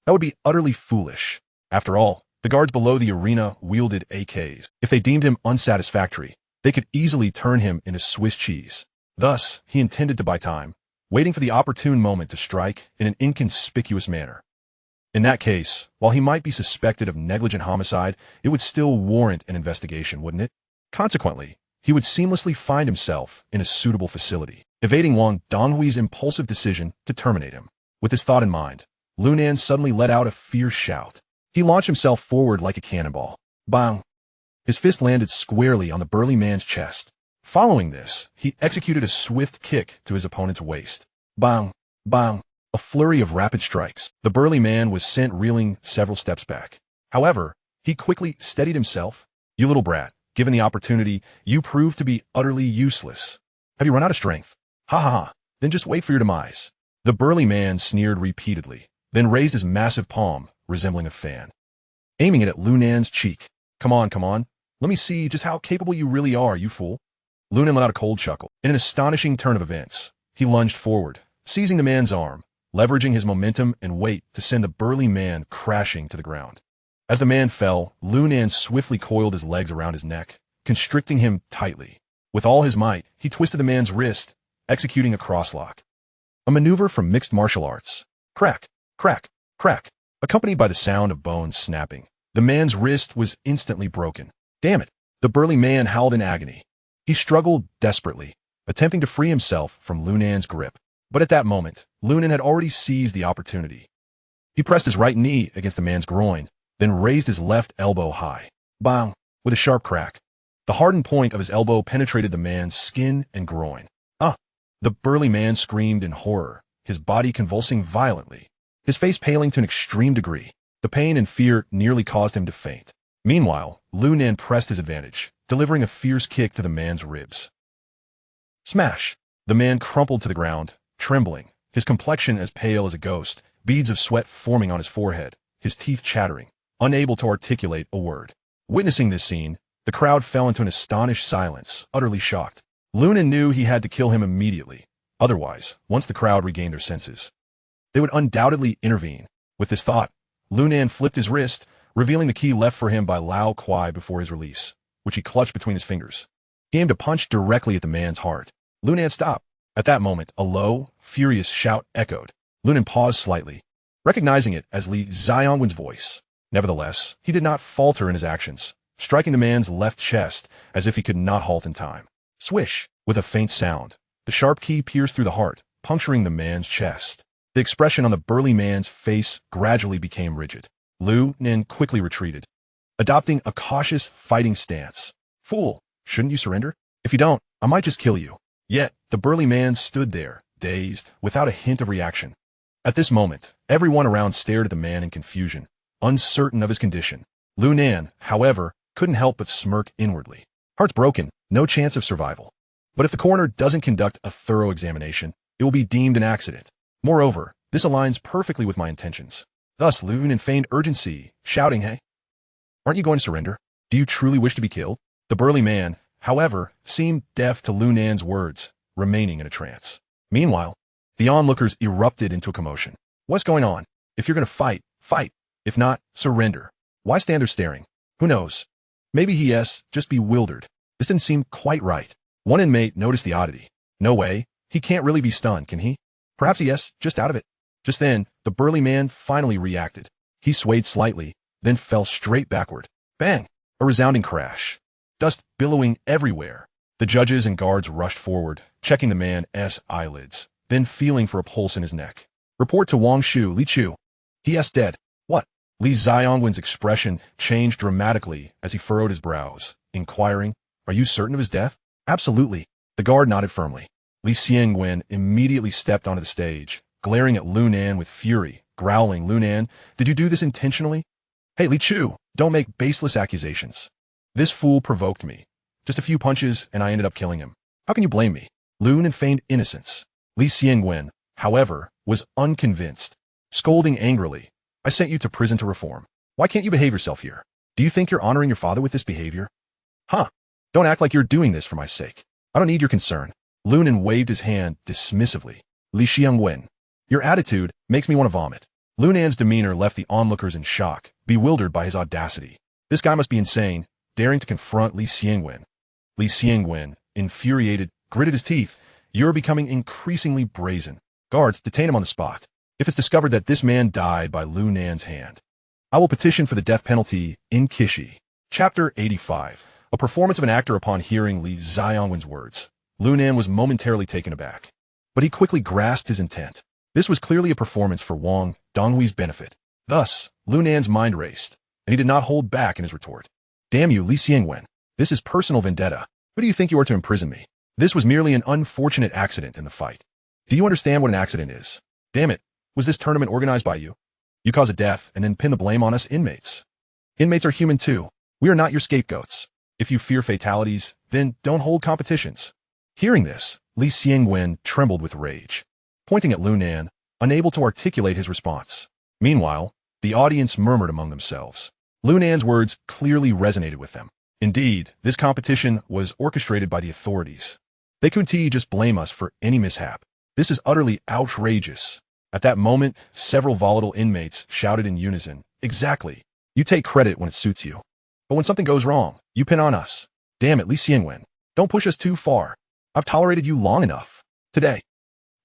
Speaker 1: That would be utterly foolish. After all, the guards below the arena wielded AKs. If they deemed him unsatisfactory, they could easily turn him into Swiss cheese. Thus, he intended to buy time, waiting for the opportune moment to strike in an inconspicuous manner. In that case, while he might be suspected of negligent homicide, it would still warrant an investigation, wouldn't it? Consequently, he would seamlessly find himself in a suitable facility, evading Wang Donghui's impulsive decision to terminate him. With this thought in mind, Liu Nan suddenly let out a fierce shout. He launched himself forward like a cannonball. Bang! His fist landed squarely on the burly man's chest. Following this, he executed a swift kick to his opponent's waist. Bang! Bang! A flurry of rapid strikes. The burly man was sent reeling several steps back. However, he quickly steadied himself. You little brat, given the opportunity, you proved to be utterly useless. Have you run out of strength? Ha ha ha, then just wait for your demise. The burly man sneered repeatedly, then raised his massive palm, resembling a fan, aiming it at Liu Nan's cheek. Come on, let me see just how capable you really are, you fool. Liu Nan let out a cold chuckle. In an astonishing turn of events, he lunged forward, seizing the man's arm, leveraging his momentum and weight to send the burly man crashing to the ground. As the man fell, Liu Nan swiftly coiled his legs around his neck, constricting him tightly. With all his might, he twisted the man's wrist, executing a crosslock. A maneuver from mixed martial arts. Crack, crack, crack, accompanied by the sound of bones snapping. The man's wrist was instantly broken. Damn it! The burly man howled in agony. He struggled desperately, attempting to free himself from Liu Nan's grip. But at that moment, Liu Nan had already seized the opportunity. He pressed his right knee against the man's groin, then raised his left elbow high. Bang! With a sharp crack. The hardened point of his elbow penetrated the man's skin and groin. The burly man screamed in horror, his body convulsing violently, his face paling to an extreme degree. The pain and fear nearly caused him to faint. Meanwhile, Liu Nan pressed his advantage, delivering a fierce kick to the man's ribs. Smash! The man crumpled to the ground, trembling, his complexion as pale as a ghost, beads of sweat forming on his forehead, his teeth chattering, unable to articulate a word. Witnessing this scene, the crowd fell into an astonished silence, utterly shocked. Liu Nan knew he had to kill him immediately. Otherwise, once the crowd regained their senses, they would undoubtedly intervene. With this thought, Liu Nan flipped his wrist, revealing the key left for him by Lao Kuai before his release, which he clutched between his fingers. He aimed a punch directly at the man's heart. Liu Nan stopped. At that moment, a low, furious shout echoed. Liu Nan paused slightly, recognizing it as Li Xiongwen's voice. Nevertheless, he did not falter in his actions, striking the man's left chest as if he could not halt in time. Swish! With a faint sound, the sharp key pierced through the heart, puncturing the man's chest. The expression on the burly man's face gradually became rigid. Liu Nan quickly retreated, adopting a cautious fighting stance. Fool! Shouldn't you surrender? If you don't, I might just kill you. Yet, the burly man stood there, dazed, without a hint of reaction. At this moment, everyone around stared at the man in confusion. uncertain of his condition. Lu Nan, however, couldn't help but smirk inwardly. Heart's broken, no chance of survival. But if the coroner doesn't conduct a thorough examination, it will be deemed an accident. Moreover, this aligns perfectly with my intentions. Thus, Lu Nan feigned urgency, shouting, "Hey, aren't you going to surrender? Do you truly wish to be killed?" The burly man, however, seemed deaf to Lu Nan's words, remaining in a trance. Meanwhile, the onlookers erupted into a commotion. What's going on? If you're going to fight, fight. If not, surrender. Why stand there staring? Who knows? Maybe he is just bewildered. This didn't seem quite right. One inmate noticed the oddity. No way. He can't really be stunned, can he? Perhaps he is just out of it. Just then, the burly man finally reacted. He swayed slightly, then fell straight backward. Bang! A resounding crash. Dust billowing everywhere. The judges and guards rushed forward, checking the man's eyelids, then feeling for a pulse in his neck. Report to Wang Shu, Li Chu. He is dead. What? Li Xiongwen's expression changed dramatically as he furrowed his brows, inquiring, "Are you certain of his death?" "Absolutely." The guard nodded firmly. Li Xiongwen immediately stepped onto the stage, glaring at Lu Nan with fury, growling, "Lu Nan, did you do this intentionally?" "Hey, Li Chu, don't make baseless accusations. This fool provoked me. Just a few punches and I ended up killing him. How can you blame me?" Lu Nan feigned innocence. Li Xiongwen, however, was unconvinced. Scolding angrily, "I sent you to prison to reform. Why can't you behave yourself here? Do you think you're honoring your father with this behavior?" "Huh. Don't act like you're doing this for my sake. I don't need your concern." Lu Nan waved his hand dismissively. "Li Xiongwen, your attitude makes me want to vomit." Lu Nan's demeanor left the onlookers in shock, bewildered by his audacity. This guy must be insane, daring to confront Li Xiongwen. Li Xiongwen, infuriated, gritted his teeth. "You're becoming increasingly brazen. Guards, detain him on the spot. If it's discovered that this man died by Lu Nan's hand, I will petition for the death penalty in Kishi." Chapter 85. A performance of an actor. Upon hearing Li Xiongwen's words, Lu Nan was momentarily taken aback. But he quickly grasped his intent. This was clearly a performance for Wang Donghui's benefit. Thus, Lu Nan's mind raced, and he did not hold back in his retort. "Damn you, Li Xiongwen. This is personal vendetta. Who do you think you are to imprison me? This was merely an unfortunate accident in the fight. Do you understand what an accident is? Damn it, was this tournament organized by you? You cause a death and then pin the blame on us inmates. Inmates are human too. We are not your scapegoats. If you fear fatalities, then don't hold competitions." Hearing this, Li Xiongwen trembled with rage, pointing at Lu Nan, unable to articulate his response. Meanwhile, the audience murmured among themselves. Lu Nan's words clearly resonated with them. Indeed, this competition was orchestrated by the authorities. They couldn't just blame us for any mishap. This is utterly outrageous. At that moment, several volatile inmates shouted in unison, "Exactly. You take credit when it suits you. But when something goes wrong, you pin on us. Damn it, Li Xiongwen. Don't push us too far. I've tolerated you long enough. Today,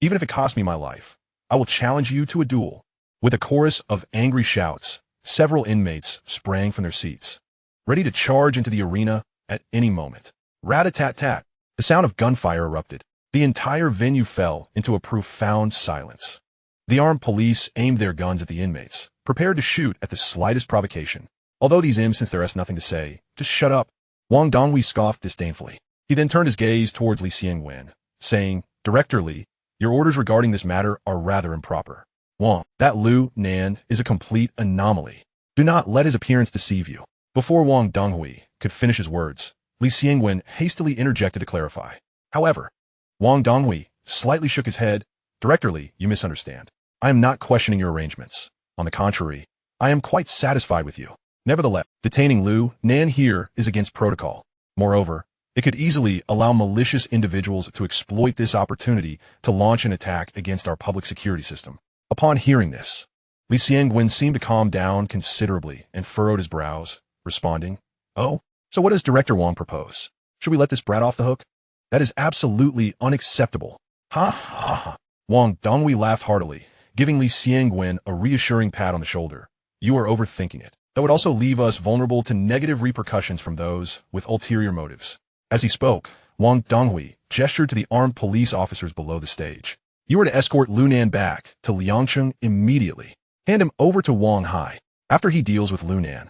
Speaker 1: even if it costs me my life, I will challenge you to a duel." With a chorus of angry shouts, several inmates sprang from their seats, ready to charge into the arena at any moment. Rat-a-tat-tat. The sound of gunfire erupted. The entire venue fell into a profound silence. The armed police aimed their guns at the inmates, prepared to shoot at the slightest provocation. Although these imps, since there is nothing to say, just shut up. Wang Donghui scoffed disdainfully. He then turned his gaze towards Li Xiongwen, saying, "Director Li, your orders regarding this matter are rather improper. Wang, that Lu Nan is a complete anomaly. Do not let his appearance deceive you." Before Wang Donghui could finish his words, Li Xiongwen hastily interjected to clarify. However, Wang Donghui slightly shook his head. "Director Li, you misunderstand. I am not questioning your arrangements. On the contrary, I am quite satisfied with you. Nevertheless, detaining Lu Nan here is against protocol. Moreover, it could easily allow malicious individuals to exploit this opportunity to launch an attack against our public security system." Upon hearing this, Li Xiongwen seemed to calm down considerably and furrowed his brows, responding, "Oh, so what does Director Wang propose? Should we let this brat off the hook? That is absolutely unacceptable." "Ha ha ha." Wang Donghui laughed heartily, giving Li Xiongwen a reassuring pat on the shoulder. "You are overthinking it. That would also leave us vulnerable to negative repercussions from those with ulterior motives." As he spoke, Wang Donghui gestured to the armed police officers below the stage. "You are to escort Lu Nan back to Liangcheng immediately. Hand him over to Wang Hai. After he deals with Lu Nan,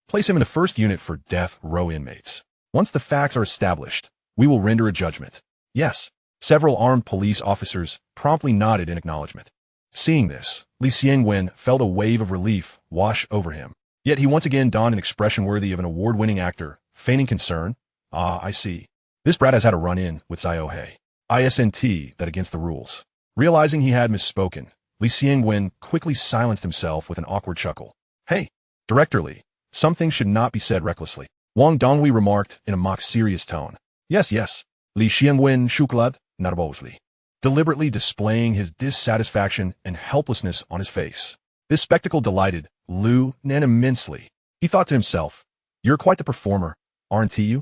Speaker 1: place him in the first unit for death row inmates. Once the facts are established, we will render a judgment." "Yes." Several armed police officers promptly nodded in acknowledgement. Seeing this, Li Xiangwen felt a wave of relief wash over him. Yet he once again donned an expression worthy of an award-winning actor, feigning concern. Ah, I see. This brat has had a run-in with Ziohei. ISNT that against the rules. Realizing he had misspoken, Li Xiangwen quickly silenced himself with an awkward chuckle. Hey, Director Li, some things should not be said recklessly. Wang Donghui remarked in a mock-serious tone. Yes, yes. Li Xiangwen shuklad, nervosely. Deliberately displaying his dissatisfaction and helplessness on his face. This spectacle delighted Lu Nan immensely. He thought to himself, you're quite the performer, aren't you?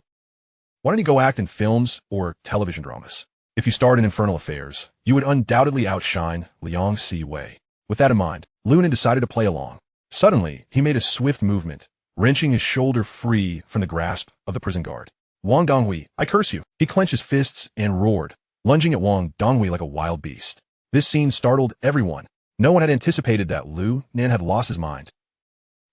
Speaker 1: Why don't you go act in films or television dramas? If you starred in Infernal Affairs, you would undoubtedly outshine Liang City. With that in mind, Lu Nan decided to play along. Suddenly, he made a swift movement, wrenching his shoulder free from the grasp of the prison guard. Wang Donghui, I curse you. He clenched his fists and roared, lunging at Wang Donghui like a wild beast. This scene startled everyone. No one had anticipated that Lu Nan had lost his mind.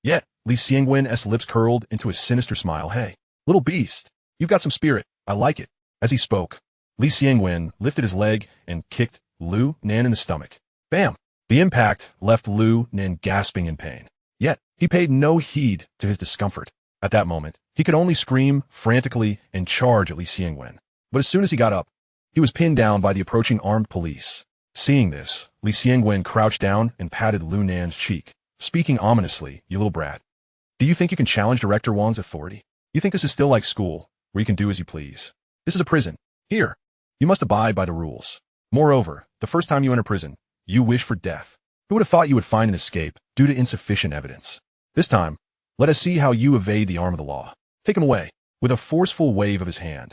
Speaker 1: Yet, Li Xiangwen's lips curled into a sinister smile. Hey, little beast, you've got some spirit. I like it. As he spoke, Li Xiangwen lifted his leg and kicked Lu Nan in the stomach. Bam! The impact left Lu Nan gasping in pain. Yet, he paid no heed to his discomfort. At that moment, he could only scream frantically and charge at Li Xiangwen. But as soon as he got up, he was pinned down by the approaching armed police. Seeing this, Li Xiangwen crouched down and patted Lu Nan's cheek, speaking ominously, you little brat. Do you think you can challenge Director Wang's authority? You think this is still like school, where you can do as you please? This is a prison. Here, you must abide by the rules. Moreover, the first time you enter prison, you wish for death. Who would have thought you would find an escape due to insufficient evidence? This time, let us see how you evade the arm of the law. Take him away. With a forceful wave of his hand,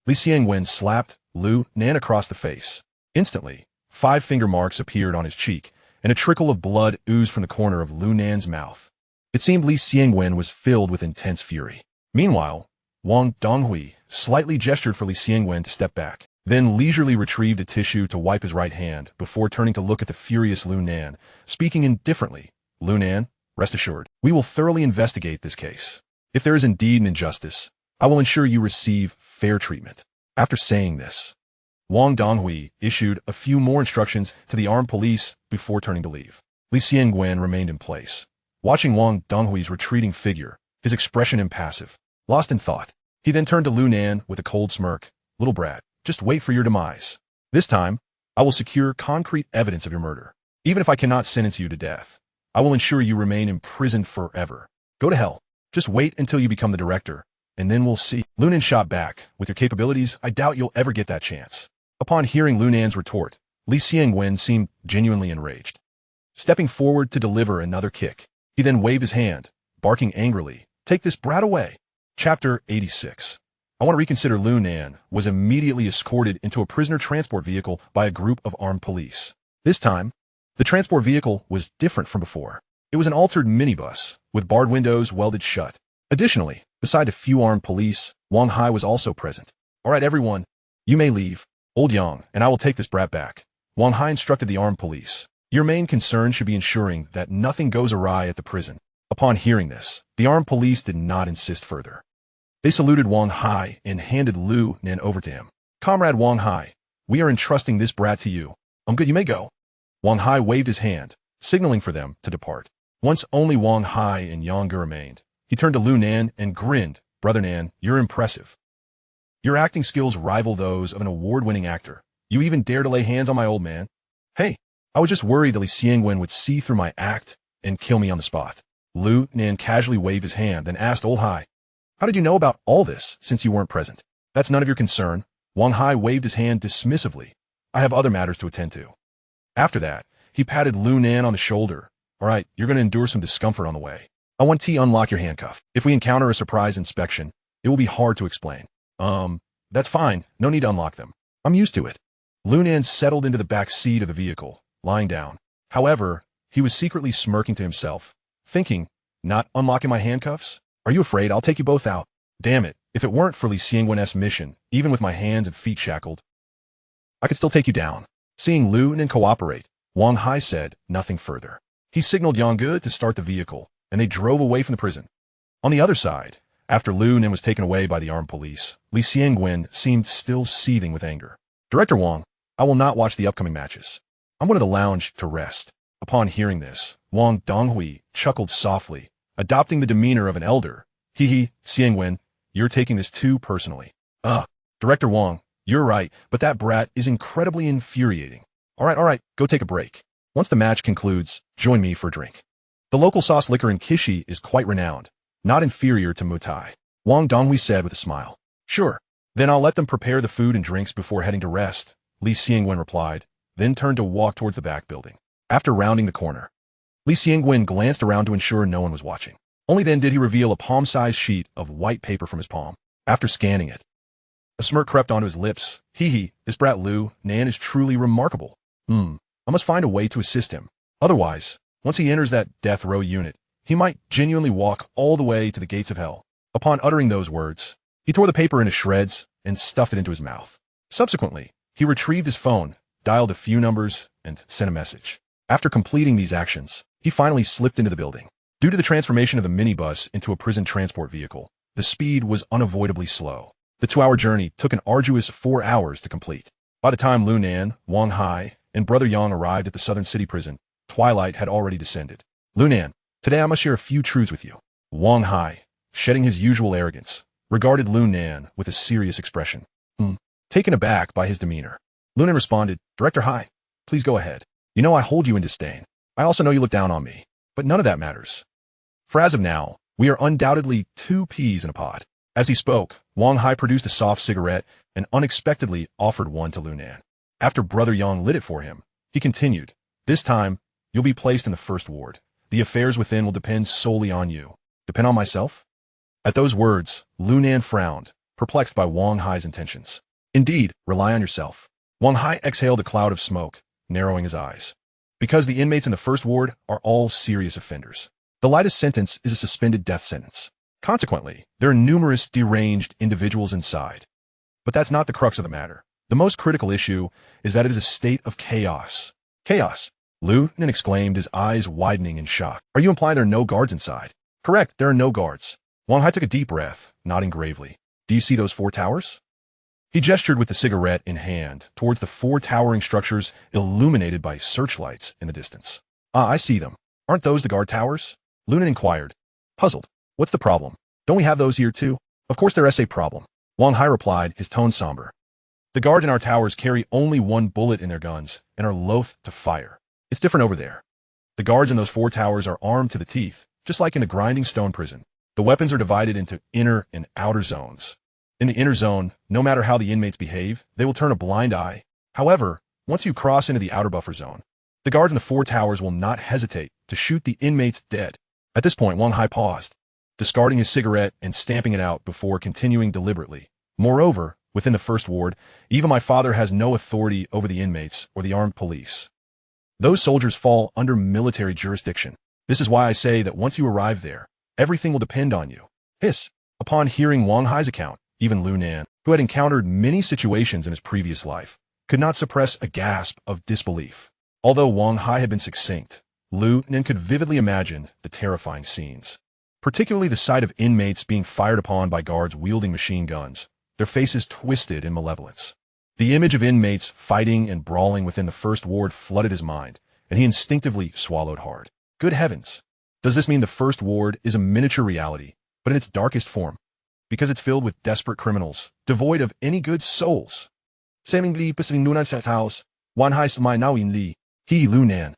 Speaker 1: Li Xiangwen slapped Lu Nan across the face. Instantly, 5 finger marks appeared on his cheek, and a trickle of blood oozed from the corner of Lu Nan's mouth. It seemed Li Xiangwen was filled with intense fury. Meanwhile, Wang Donghui slightly gestured for Li Xiangwen to step back, then leisurely retrieved a tissue to wipe his right hand before turning to look at the furious Lu Nan, speaking indifferently. Lu Nan, rest assured, we will thoroughly investigate this case. If there is indeed an injustice, I will ensure you receive fair treatment. After saying this, Wang Donghui issued a few more instructions to the armed police before turning to leave. Li Xiangwen remained in place, watching Wang Donghui's retreating figure, his expression impassive. Lost in thought, he then turned to Lu Nan with a cold smirk. Little brat, just wait for your demise. This time, I will secure concrete evidence of your murder. Even if I cannot sentence you to death, I will ensure you remain imprisoned forever. Go to hell. Just wait until you become the director, and then we'll see. Lu Nan shot back. With your capabilities, I doubt you'll ever get that chance. Upon hearing Lu Nan's retort, Li Xiangwen seemed genuinely enraged. Stepping forward to deliver another kick, he then waved his hand, barking angrily, take this brat away. Chapter 86. I want to reconsider. Lu Nan was immediately escorted into a prisoner transport vehicle by a group of armed police. This time, the transport vehicle was different from before. It was an altered minibus, with barred windows welded shut. Additionally, beside a few armed police, Wang Hai was also present. All right, everyone, you may leave. Old Yang, and I will take this brat back. Wang Hai instructed the armed police. Your main concern should be ensuring that nothing goes awry at the prison. Upon hearing this, the armed police did not insist further. They saluted Wang Hai and handed Lu Nan over to him. Comrade Wang Hai, we are entrusting this brat to you. Good, you may go. Wang Hai waved his hand, signaling for them to depart. Once only Wang Hai and Yang remained, he turned to Lu Nan and grinned. Brother Nan, you're impressive. Your acting skills rival those of an award-winning actor. You even dare to lay hands on my old man. Hey, I was just worried that Li Xiangwen would see through my act and kill me on the spot. Lu Nan casually waved his hand, then asked Old Hai, how did you know about all this since you weren't present? That's none of your concern. Wang Hai waved his hand dismissively. I have other matters to attend to. After that, he patted Lu Nan on the shoulder. All right, you're going to endure some discomfort on the way. I want to unlock your handcuff. If we encounter a surprise inspection, it will be hard to explain. That's fine. No need to unlock them. I'm used to it. Lu Nan settled into the back seat of the vehicle, lying down. However, he was secretly smirking to himself, thinking, not unlocking my handcuffs? Are you afraid I'll take you both out? Damn it, if it weren't for Li Xiangwen's mission, even with my hands and feet shackled, I could still take you down. Seeing Lu Nan cooperate, Wang Hai said nothing further. He signaled Yang to start the vehicle, and they drove away from the prison. On the other side, after Lu Nan was taken away by the armed police, Li Xiangwen seemed still seething with anger. Director Wang, I will not watch the upcoming matches. I'm going to the lounge to rest. Upon hearing this, Wang Donghui chuckled softly, adopting the demeanor of an elder. Hee, Xiangwen, you're taking this too personally. Director Wang, you're right, but that brat is incredibly infuriating. All right, go take a break. Once the match concludes, join me for a drink. The local sauce liquor in Kishi is quite renowned, not inferior to Mutai. Wang Donghui said with a smile. Sure. Then I'll let them prepare the food and drinks before heading to rest, Li Xiangwen replied, then turned to walk towards the back building. After rounding the corner, Li Xiangwen glanced around to ensure no one was watching. Only then did he reveal a palm-sized sheet of white paper from his palm. After scanning it, a smirk crept onto his lips. This brat Lu Nan is truly remarkable. I must find a way to assist him. Otherwise, once he enters that death row unit, he might genuinely walk all the way to the gates of hell. Upon uttering those words, he tore the paper into shreds and stuffed it into his mouth. Subsequently, he retrieved his phone, dialed a few numbers, and sent a message. After completing these actions, he finally slipped into the building. Due to the transformation of the minibus into a prison transport vehicle, the speed was unavoidably slow. The 2-hour journey took an arduous 4 hours to complete. By the time Lu Nan, Wang Hai, and Brother Yang arrived at the Southern City prison, twilight had already descended. Lu Nan, today I must share a few truths with you. Wang Hai, shedding his usual arrogance, regarded Lu Nan with a serious expression. Taken aback by his demeanor, Lu Nan responded, Director Hai, please go ahead. You know I hold you in disdain. I also know you look down on me, but none of that matters. For as of now, we are undoubtedly 2 peas in a pod. As he spoke, Wang Hai produced a soft cigarette and unexpectedly offered one to Lu Nan. After Brother Yang lit it for him, he continued, this time, you'll be placed in the first ward. The affairs within will depend solely on you. Depend on myself? At those words, Lu Nan frowned, perplexed by Wang Hai's intentions. Indeed, rely on yourself. Wang Hai exhaled a cloud of smoke, narrowing his eyes. Because the inmates in the first ward are all serious offenders. The lightest sentence is a suspended death sentence. Consequently, there are numerous deranged individuals inside. But that's not the crux of the matter. The most critical issue is that it is a state of chaos. Chaos? Lu Nan exclaimed, his eyes widening in shock. Are you implying there are no guards inside? Correct, there are no guards. Wang Hai took a deep breath, nodding gravely. Do you see those 4 towers? He gestured with the cigarette in hand towards the 4 towering structures illuminated by searchlights in the distance. I see them. Aren't those the guard towers? Lu Nan inquired, puzzled. What's the problem? Don't we have those here too? Of course there is a problem. Wang Hai replied, his tone somber. The guard in our towers carry only 1 bullet in their guns and are loath to fire. It's different over there. The guards in those 4 towers are armed to the teeth, just like in the grinding stone prison. The weapons are divided into inner and outer zones. In the inner zone, no matter how the inmates behave, they will turn a blind eye. However, once you cross into the outer buffer zone, the guards in the 4 towers will not hesitate to shoot the inmates dead. At this point, Wang Hai paused, discarding his cigarette and stamping it out before continuing deliberately. Moreover, within the first ward, even my father has no authority over the inmates or the armed police. Those soldiers fall under military jurisdiction. This is why I say that once you arrive there, everything will depend on you. Upon hearing Wang Hai's account, even Lu Nan, who had encountered many situations in his previous life, could not suppress a gasp of disbelief. Although Wang Hai had been succinct, Lu Nan could vividly imagine the terrifying scenes, particularly the sight of inmates being fired upon by guards wielding machine guns, their faces twisted in malevolence. The image of inmates fighting and brawling within the first ward flooded his mind, and he instinctively swallowed hard. Good heavens! Does this mean the first ward is a miniature reality, but in its darkest form? Because it's filled with desperate criminals, devoid of any good souls. Seemingly besitting Lunan's house, Wan Hai Smai Now in Li, He Lu Nan.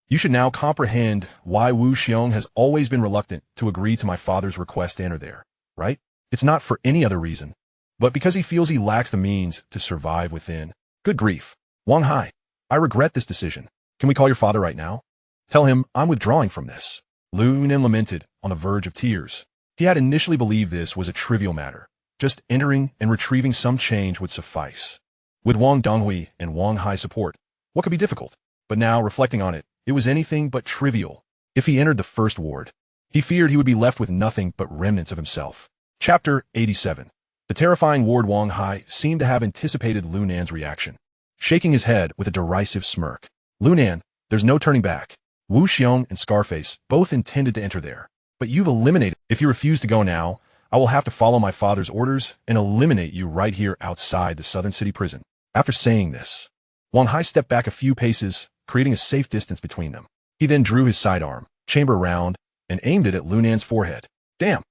Speaker 1: You should now comprehend why Wu Xiong has always been reluctant to agree to my father's request to enter there, right? It's not for any other reason, but because he feels he lacks the means to survive within. Good grief. Wang Hai, I regret this decision. Can we call your father right now? Tell him I'm withdrawing from this. Lu Nan lamented, on the verge of tears. He had initially believed this was a trivial matter. Just entering and retrieving some change would suffice. With Wang Donghui and Wang Hai's support, what could be difficult? But now, reflecting on it, it was anything but trivial. If he entered the first ward, he feared he would be left with nothing but remnants of himself. Chapter 87. The terrifying ward. Wang Hai seemed to have anticipated Lu Nan's reaction, shaking his head with a derisive smirk. Lu Nan, there's no turning back. Wu Xiong and Scarface both intended to enter there, but you've eliminated. If you refuse to go now, I will have to follow my father's orders and eliminate you right here outside the Southern City prison. After saying this, Wang Hai stepped back a few paces, creating a safe distance between them. He then drew his sidearm, chamber round, and aimed it at Lunan's forehead. Damn!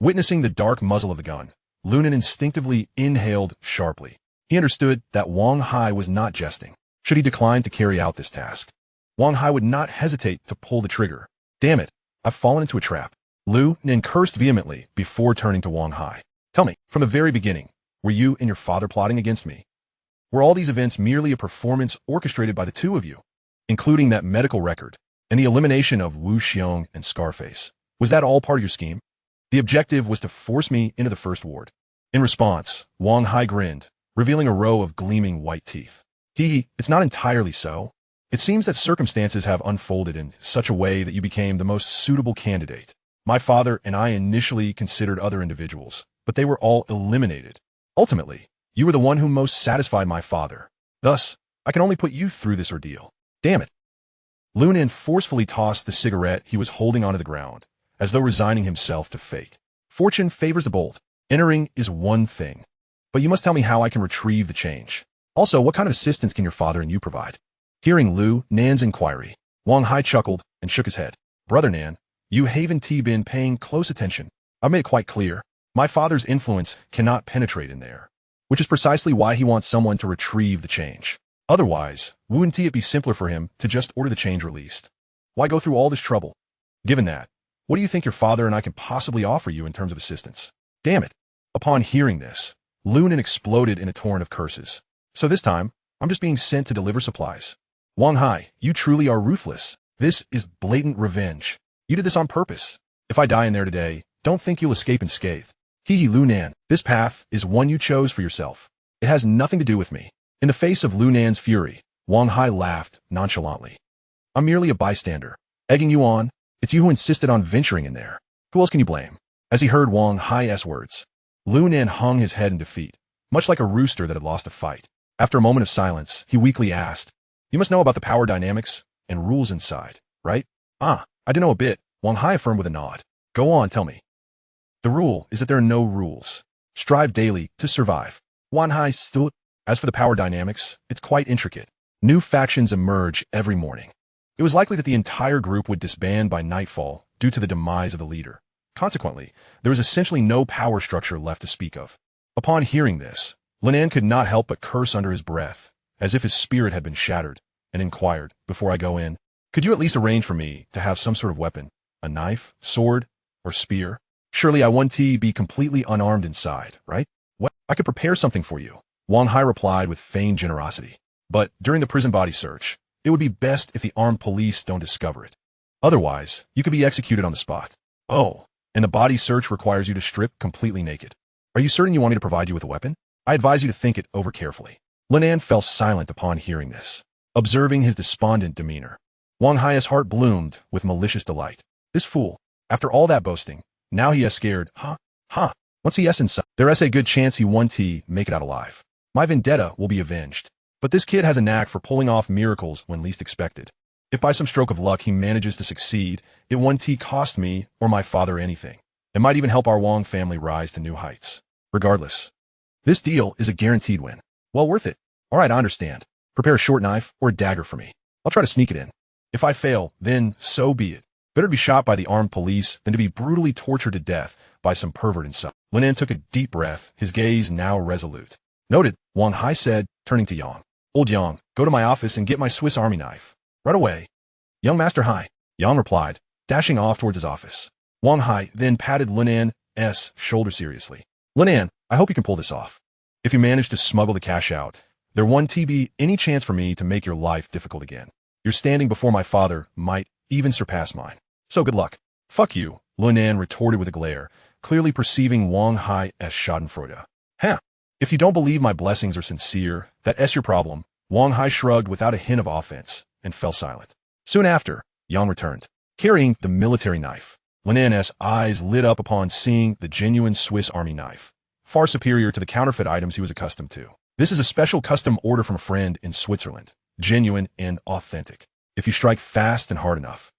Speaker 1: Witnessing the dark muzzle of the gun, Lunan instinctively inhaled sharply. He understood that Wang Hai was not jesting. Should he decline to carry out this task, Wang Hai would not hesitate to pull the trigger. Damn it, I've fallen into a trap. Lunan cursed vehemently before turning to Wang Hai. Tell me, from the very beginning, were you and your father plotting against me? Were all these events merely a performance orchestrated by the two of you, including that medical record and the elimination of Wu Xiong and Scarface? Was that all part of your scheme? The objective was to force me into the first ward. In response, Wang Hai grinned, revealing a row of gleaming white teeth. It's not entirely so. It seems that circumstances have unfolded in such a way that you became the most suitable candidate. My father and I initially considered other individuals, but they were all eliminated. Ultimately, you were the one who most satisfied my father. Thus, I can only put you through this ordeal. Damn it. Lunan forcefully tossed the cigarette he was holding onto the ground, as though resigning himself to fate. Fortune favors the bold. Entering is one thing, but you must tell me how I can retrieve the change. Also, what kind of assistance can your father and you provide? Hearing Lu Nan's inquiry, Wang Hai chuckled and shook his head. Brother Nan, you haven't been paying close attention. I've made it quite clear. My father's influence cannot penetrate in there, which is precisely why he wants someone to retrieve the change. Otherwise, wouldn't it be simpler for him to just order the change released? Why go through all this trouble? Given that, what do you think your father and I can possibly offer you in terms of assistance? Damn it. Upon hearing this, Lunan exploded in a torrent of curses. So this time, I'm just being sent to deliver supplies. Wang Hai, you truly are ruthless. This is blatant revenge. You did this on purpose. If I die in there today, don't think you'll escape unscathed. Lunan, this path is one you chose for yourself. It has nothing to do with me. In the face of Lunan's fury, Wang Hai laughed nonchalantly. I'm merely a bystander, egging you on. It's you who insisted on venturing in there. Who else can you blame? As he heard Wang Hai's words, Lunan hung his head in defeat, much like a rooster that had lost a fight. After a moment of silence, he weakly asked, You must know about the power dynamics and rules inside, right? I do know a bit, Wang Hai affirmed with a nod. Go on, tell me. The rule is that there are no rules. Strive daily to survive. Wang Hai stood. As for the power dynamics, it's quite intricate. New factions emerge every morning. It was likely that the entire group would disband by nightfall due to the demise of the leader. Consequently, there was essentially no power structure left to speak of. Upon hearing this, Lunan could not help but curse under his breath, as if his spirit had been shattered, and inquired, before I go in, could you at least arrange for me to have some sort of weapon? A knife, sword, or spear? Surely I want to be completely unarmed inside, right? What? I could prepare something for you. Wang Hai replied with feigned generosity. But during the prison body search, it would be best if the armed police don't discover it. Otherwise, you could be executed on the spot. Oh, and the body search requires you to strip completely naked. Are you certain you want me to provide you with a weapon? I advise you to think it over carefully. Lunan fell silent upon hearing this, observing his despondent demeanor. Wang Hai's heart bloomed with malicious delight. This fool, after all that boasting, now he is scared. Once he is inside, there is a good chance he won't make it out alive. My vendetta will be avenged. But this kid has a knack for pulling off miracles when least expected. If by some stroke of luck he manages to succeed, it won't cost me or my father anything. It might even help our Wang family rise to new heights. Regardless, this deal is a guaranteed win. Well worth it. All right, I understand. Prepare a short knife or a dagger for me. I'll try to sneak it in. If I fail, then so be it. Better to be shot by the armed police than to be brutally tortured to death by some pervert inside. Lunan took a deep breath, his gaze now resolute. Noted, Wang Hai said, turning to Yang. Old Yang, go to my office and get my Swiss Army knife. Right away. Young Master Hai, Yang replied, dashing off towards his office. Wang Hai then patted Lunan's shoulder seriously. Lunan, I hope you can pull this off. If you manage to smuggle the cash out, there won't be any chance for me to make your life difficult again. Your standing before my father might even surpass mine. So good luck. Fuck you, Lunan retorted with a glare, clearly perceiving Wang Hai's schadenfreude. If you don't believe my blessings are sincere, that's your problem. Wang Hai shrugged without a hint of offense and fell silent. Soon after, Yang returned, carrying the military knife. Lunan's eyes lit up upon seeing the genuine Swiss Army knife, far superior to the counterfeit items he was accustomed to. This is a special custom order from a friend in Switzerland, genuine and authentic. If you strike fast and hard enough,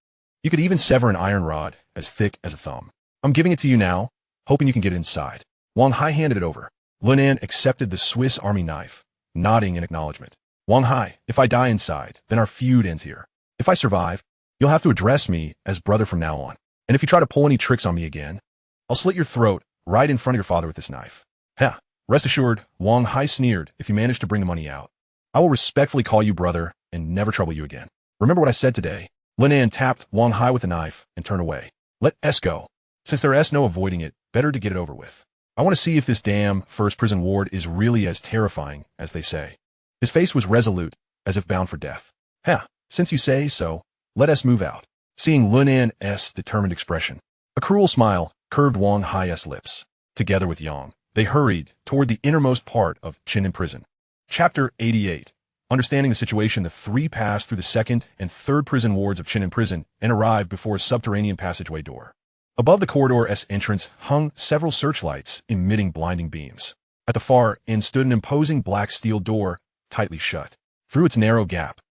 Speaker 1: you could even sever an iron rod as thick as a thumb. I'm giving it to you now, hoping you can get inside. Wang Hai handed it over. Lunan accepted the Swiss Army knife, nodding in acknowledgement. Wang Hai, if I die inside, then our feud ends here. If I survive, you'll have to address me as brother from now on. And if you try to pull any tricks on me again, I'll slit your throat right in front of your father with this knife. Heh, rest assured, Wang Hai sneered, if you manage to bring the money out, I will respectfully call you brother and never trouble you again. Remember what I said today? Lin An tapped Wang Hai with a knife and turned away. Let S go. Since there is no avoiding it, better to get it over with. I want to see if this damn first prison ward is really as terrifying as they say. His face was resolute, as if bound for death. Heh, since you say so, let us move out. Seeing Lin An's determined expression, a cruel smile curved Wang Hai's lips. Together with Yang, they hurried toward the innermost part of Chinen Prison. Chapter 88. Understanding the situation, the three passed through the second and third prison wards of Chinen Prison and arrived before a subterranean passageway door. Above the corridor's entrance hung several searchlights emitting blinding beams. At the far end stood an imposing black steel door, tightly shut. Through its narrow gap,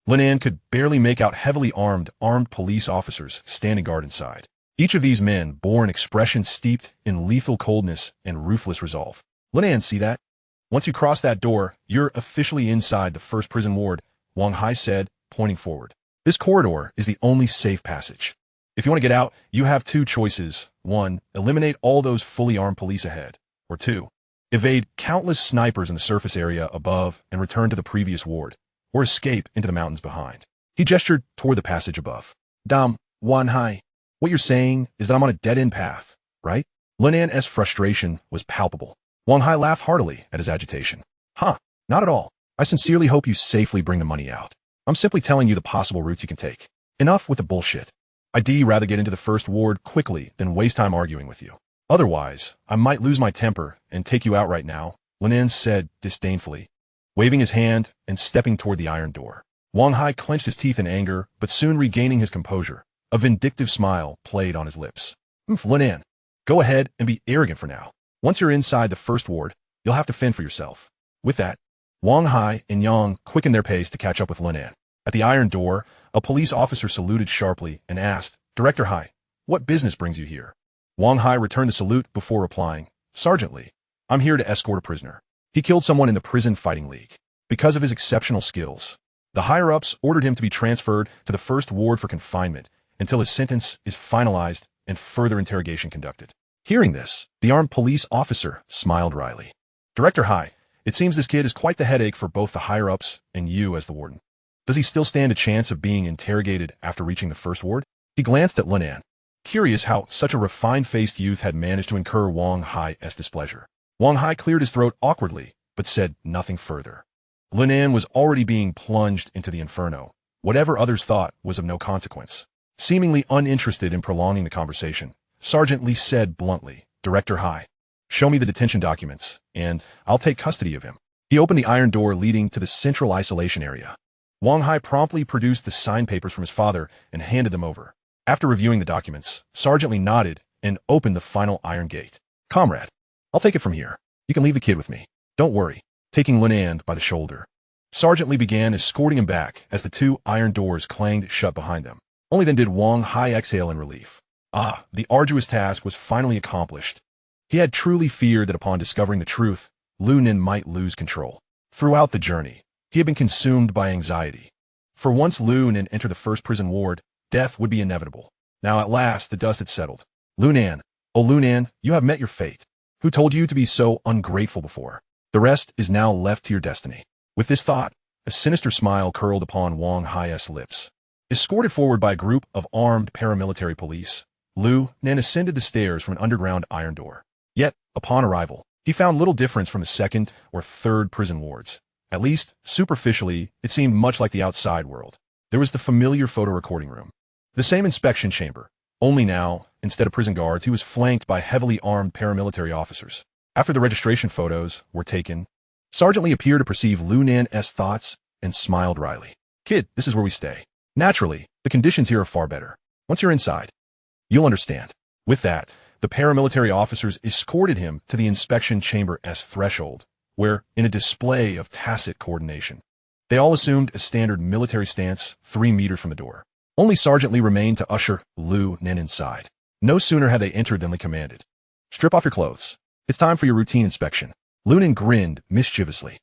Speaker 1: Lin An could barely make out heavily armed police officers standing guard inside. Each of these men bore an expression steeped in lethal coldness and ruthless resolve. Lin An, see that? Once you cross that door, you're officially inside the first prison ward, Wang Hai said, pointing forward. This corridor is the only safe passage. If you want to get out, you have two choices. 1. Eliminate all those fully armed police ahead. Or 2. Evade countless snipers in the surface area above and return to the previous ward. Or escape into the mountains behind. He gestured toward the passage above. Damn, Wang Hai. What you're saying is that I'm on a dead-end path, right? Lin An's frustration was palpable. Wang Hai laughed heartily at his agitation. Huh, not at all. I sincerely hope you safely bring the money out. I'm simply telling you the possible routes you can take. Enough with the bullshit. I'd rather get into the first ward quickly than waste time arguing with you. Otherwise, I might lose my temper and take you out right now, Lin An said disdainfully, waving his hand and stepping toward the iron door. Wang Hai clenched his teeth in anger, but soon regaining his composure, a vindictive smile played on his lips. Lin An, go ahead and be arrogant for now. Once you're inside the first ward, you'll have to fend for yourself. With that, Wang Hai and Yang quickened their pace to catch up with Lin An. At the iron door, a police officer saluted sharply and asked, Director Hai, what business brings you here? Wang Hai returned the salute before replying, Sergeant Li, I'm here to escort a prisoner. He killed someone in the prison fighting league. Because of his exceptional skills, the higher-ups ordered him to be transferred to the first ward for confinement until his sentence is finalized and further interrogation conducted. Hearing this, the armed police officer smiled wryly. Director Hai, it seems this kid is quite the headache for both the higher-ups and you as the warden. Does he still stand a chance of being interrogated after reaching the first ward? He glanced at Lin An, curious how such a refined-faced youth had managed to incur Wang Hai's displeasure. Wang Hai cleared his throat awkwardly, but said nothing further. Lin An was already being plunged into the inferno. Whatever others thought was of no consequence. Seemingly uninterested in prolonging the conversation, Sergeant Li said bluntly, Director Hai, show me the detention documents, and I'll take custody of him. He opened the iron door leading to the central isolation area. Wang Hai promptly produced the signed papers from his father and handed them over. After reviewing the documents, Sergeant Li nodded and opened the final iron gate. Comrade, I'll take it from here. You can leave the kid with me. Don't worry. Taking Lin An by the shoulder, Sergeant Li began escorting him back as the two iron doors clanged shut behind them. Only then did Wang Hai exhale in relief. The arduous task was finally accomplished. He had truly feared that upon discovering the truth, Lu Nin might lose control. Throughout the journey, he had been consumed by anxiety. For once Lu Nin entered the first prison ward, death would be inevitable. Now at last the dust had settled. Lu Nin, oh Lu Nin, you have met your fate. Who told you to be so ungrateful before? The rest is now left to your destiny. With this thought, a sinister smile curled upon Wang Hai's lips. Escorted forward by a group of armed paramilitary police, Lu Nin ascended the stairs from an underground iron door. Yet, upon arrival, he found little difference from the second or third prison wards. At least, superficially, it seemed much like the outside world. There was the familiar photo recording room. The same inspection chamber, only now, instead of prison guards, he was flanked by heavily armed paramilitary officers. After the registration photos were taken, Sergeant Li appeared to perceive Lu Nin's thoughts and smiled wryly. Kid, this is where we stay. Naturally, the conditions here are far better. Once you're inside, you'll understand. With that, the paramilitary officers escorted him to the inspection chamber's threshold, where, in a display of tacit coordination, they all assumed a standard military stance 3 meters from the door. Only Sergeant Li remained to usher Lu Nin inside. No sooner had they entered than Li commanded, Strip off your clothes. It's time for your routine inspection. Lu Nin grinned mischievously.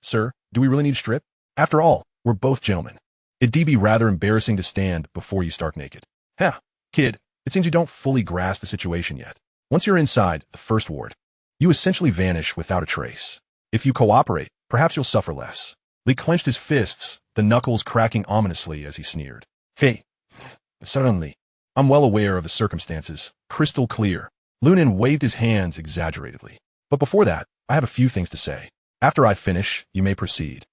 Speaker 1: Sir, do we really need to strip? After all, we're both gentlemen. It'd be rather embarrassing to stand before you stark naked. Huh, kid, it seems you don't fully grasp the situation yet. Once you're inside the first ward, you essentially vanish without a trace. If you cooperate, perhaps you'll suffer less. Lee clenched his fists, the knuckles cracking ominously as he sneered. Hey, suddenly, I'm well aware of the circumstances, crystal clear. Lunan waved his hands exaggeratedly. But before that, I have a few things to say. After I finish, you may proceed.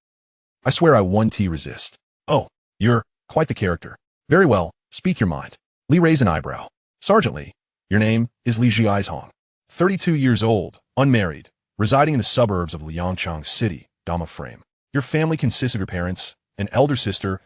Speaker 1: I swear I won't resist. Oh, you're quite the character. Very well, speak your mind. Lee raised an eyebrow. Sergeant Lee, your name is Li Jiaizhong. 32 years old, unmarried, residing in the suburbs of Liang City, Dama Frame. Your family consists of your parents, an elder sister,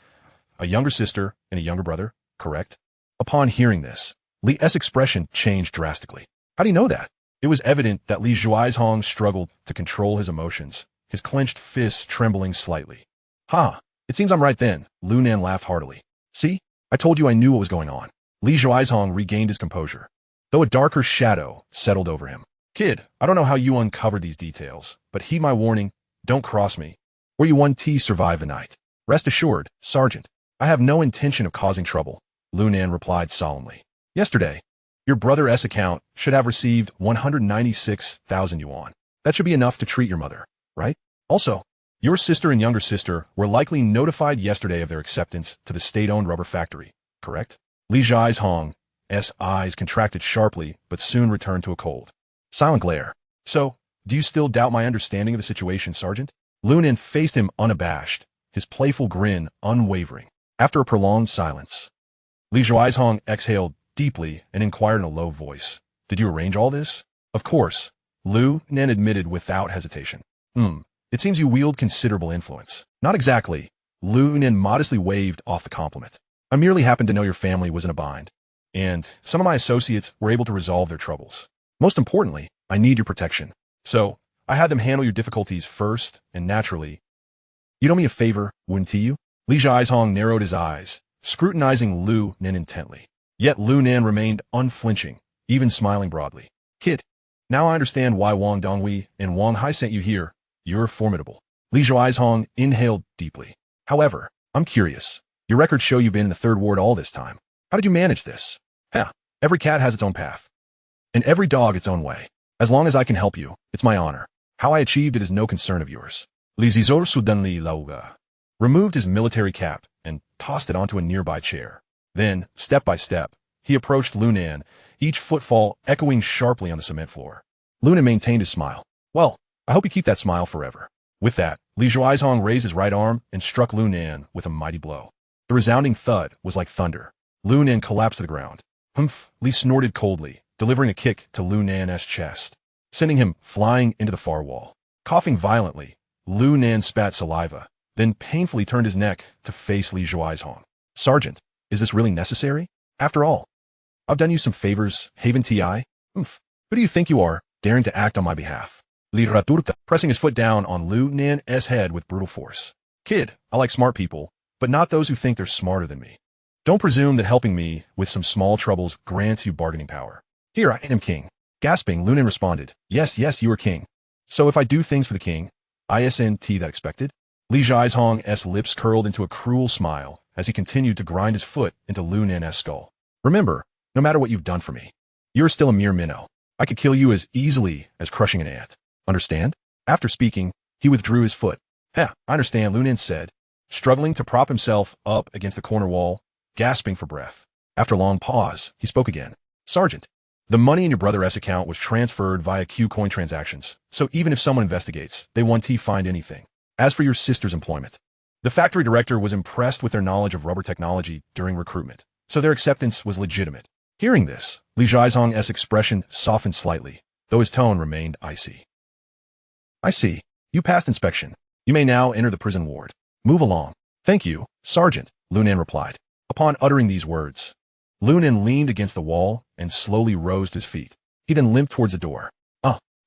Speaker 1: a younger sister, and a younger brother, correct? Upon hearing this, Li's expression changed drastically. How do you know that? It was evident that Li Jiaizhong struggled to control his emotions, his clenched fists trembling slightly. Ha! It seems I'm right then, Lunan laughed heartily. See? I told you I knew what was going on. Li Jiaizhong regained his composure, though a darker shadow settled over him. Kid, I don't know how you uncovered these details, but heed my warning, don't cross me, or you won't survive the night. Rest assured, Sergeant, I have no intention of causing trouble, Lunan replied solemnly. Yesterday, your brother's account should have received 196,000 yuan. That should be enough to treat your mother, right? Also, your sister and younger sister were likely notified yesterday of their acceptance to the state-owned rubber factory, correct? Li Jiaizhong's eyes contracted sharply, but soon returned to a cold, silent glare. So, do you still doubt my understanding of the situation, Sergeant? Lunan faced him unabashed, his playful grin unwavering. After a prolonged silence, Li Jiaizhong exhaled deeply and inquired in a low voice, Did you arrange all this? Of course, Lunan admitted without hesitation. It seems you wield considerable influence. Not exactly. Lunan modestly waved off the compliment. I merely happened to know your family was in a bind, and some of my associates were able to resolve their troubles. Most importantly, I need your protection. So, I had them handle your difficulties first, and naturally, you do me a favor, wouldn't you? Li Jiaizhong narrowed his eyes, scrutinizing Lunan intently. Yet Lunan remained unflinching, even smiling broadly. Kid, now I understand why Wang Donghui and Wang Hai sent you here. You're formidable. Li Jiaizhong inhaled deeply. However, I'm curious. Your records show you've been in the third ward all this time. How did you manage this? Every cat has its own path, and every dog its own way. As long as I can help you, it's my honor. How I achieved it is no concern of yours. Li Zizor suddenly lauga removed his military cap and tossed it onto a nearby chair. Then, step by step, he approached Lunan, each footfall echoing sharply on the cement floor. Lunan maintained his smile. Well, I hope you keep that smile forever. With that, Li Jiaizhong raised his right arm and struck Lunan with a mighty blow. The resounding thud was like thunder. Lunan collapsed to the ground. Humph, Li snorted coldly, delivering a kick to Lunan's chest, sending him flying into the far wall. Coughing violently, Lunan spat saliva, then painfully turned his neck to face Li Jiaizhong. Sergeant, is this really necessary? After all, I've done you some favors, Haven Ti. Who do you think you are, daring to act on my behalf? Li Raturta, pressing his foot down on Lunan's head with brutal force. Kid, I like smart people, but not those who think they're smarter than me. Don't presume that helping me with some small troubles grants you bargaining power. Here, I am king. Gasping, Lunan responded, Yes, you are king. So if I do things for the king, isn't that expected? Li Jiaizhong's lips curled into a cruel smile as he continued to grind his foot into Lunan's skull. Remember, no matter what you've done for me, you're still a mere minnow. I could kill you as easily as crushing an ant. Understand? After speaking, he withdrew his foot. I understand, Lunan said, struggling to prop himself up against the corner wall, gasping for breath. After a long pause, he spoke again. Sergeant, the money in your brother's account was transferred via Q-coin transactions, so even if someone investigates, they won't find anything. As for your sister's employment, the factory director was impressed with their knowledge of rubber technology during recruitment, so their acceptance was legitimate. Hearing this, Li Jiaizhong's expression softened slightly, though his tone remained icy. I see. You passed inspection. You may now enter the prison ward. Move along. Thank you, Sergeant, Lunan replied. Upon uttering these words, Lunan leaned against the wall and slowly rose to his feet. He then limped towards the door.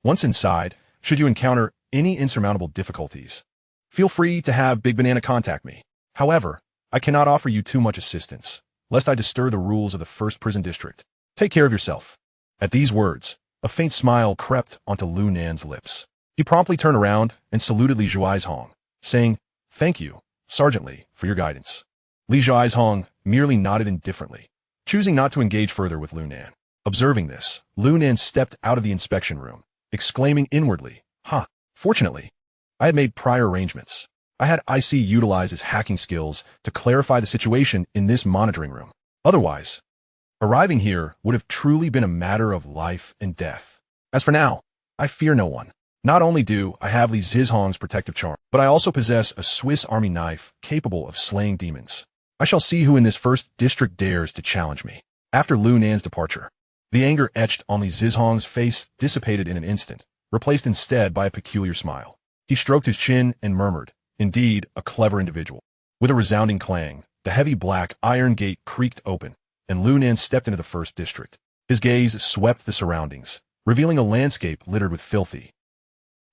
Speaker 1: Once inside, should you encounter any insurmountable difficulties, feel free to have Big Banana contact me. However, I cannot offer you too much assistance, lest I disturb the rules of the first prison district. Take care of yourself. At these words, a faint smile crept onto Lunan's lips. He promptly turned around and saluted Li Jiaizhong, saying, Thank you, Sergeant Lee, for your guidance. Li Zhaizhong merely nodded indifferently, choosing not to engage further with Lu Nan. Observing this, Lu Nan stepped out of the inspection room, exclaiming inwardly, Fortunately, I had made prior arrangements. I had IC utilize his hacking skills to clarify the situation in this monitoring room. Otherwise, arriving here would have truly been a matter of life and death. As for now, I fear no one. Not only do I have Li Zizhong's protective charm, but I also possess a Swiss Army knife capable of slaying demons. I shall see who in this first district dares to challenge me. After Lu Nan's departure, the anger etched on Li Zizhong's face dissipated in an instant, replaced instead by a peculiar smile. He stroked his chin and murmured, "Indeed, a clever individual." With a resounding clang, the heavy black iron gate creaked open, and Lu Nan stepped into the first district. His gaze swept the surroundings, revealing a landscape littered with filthy,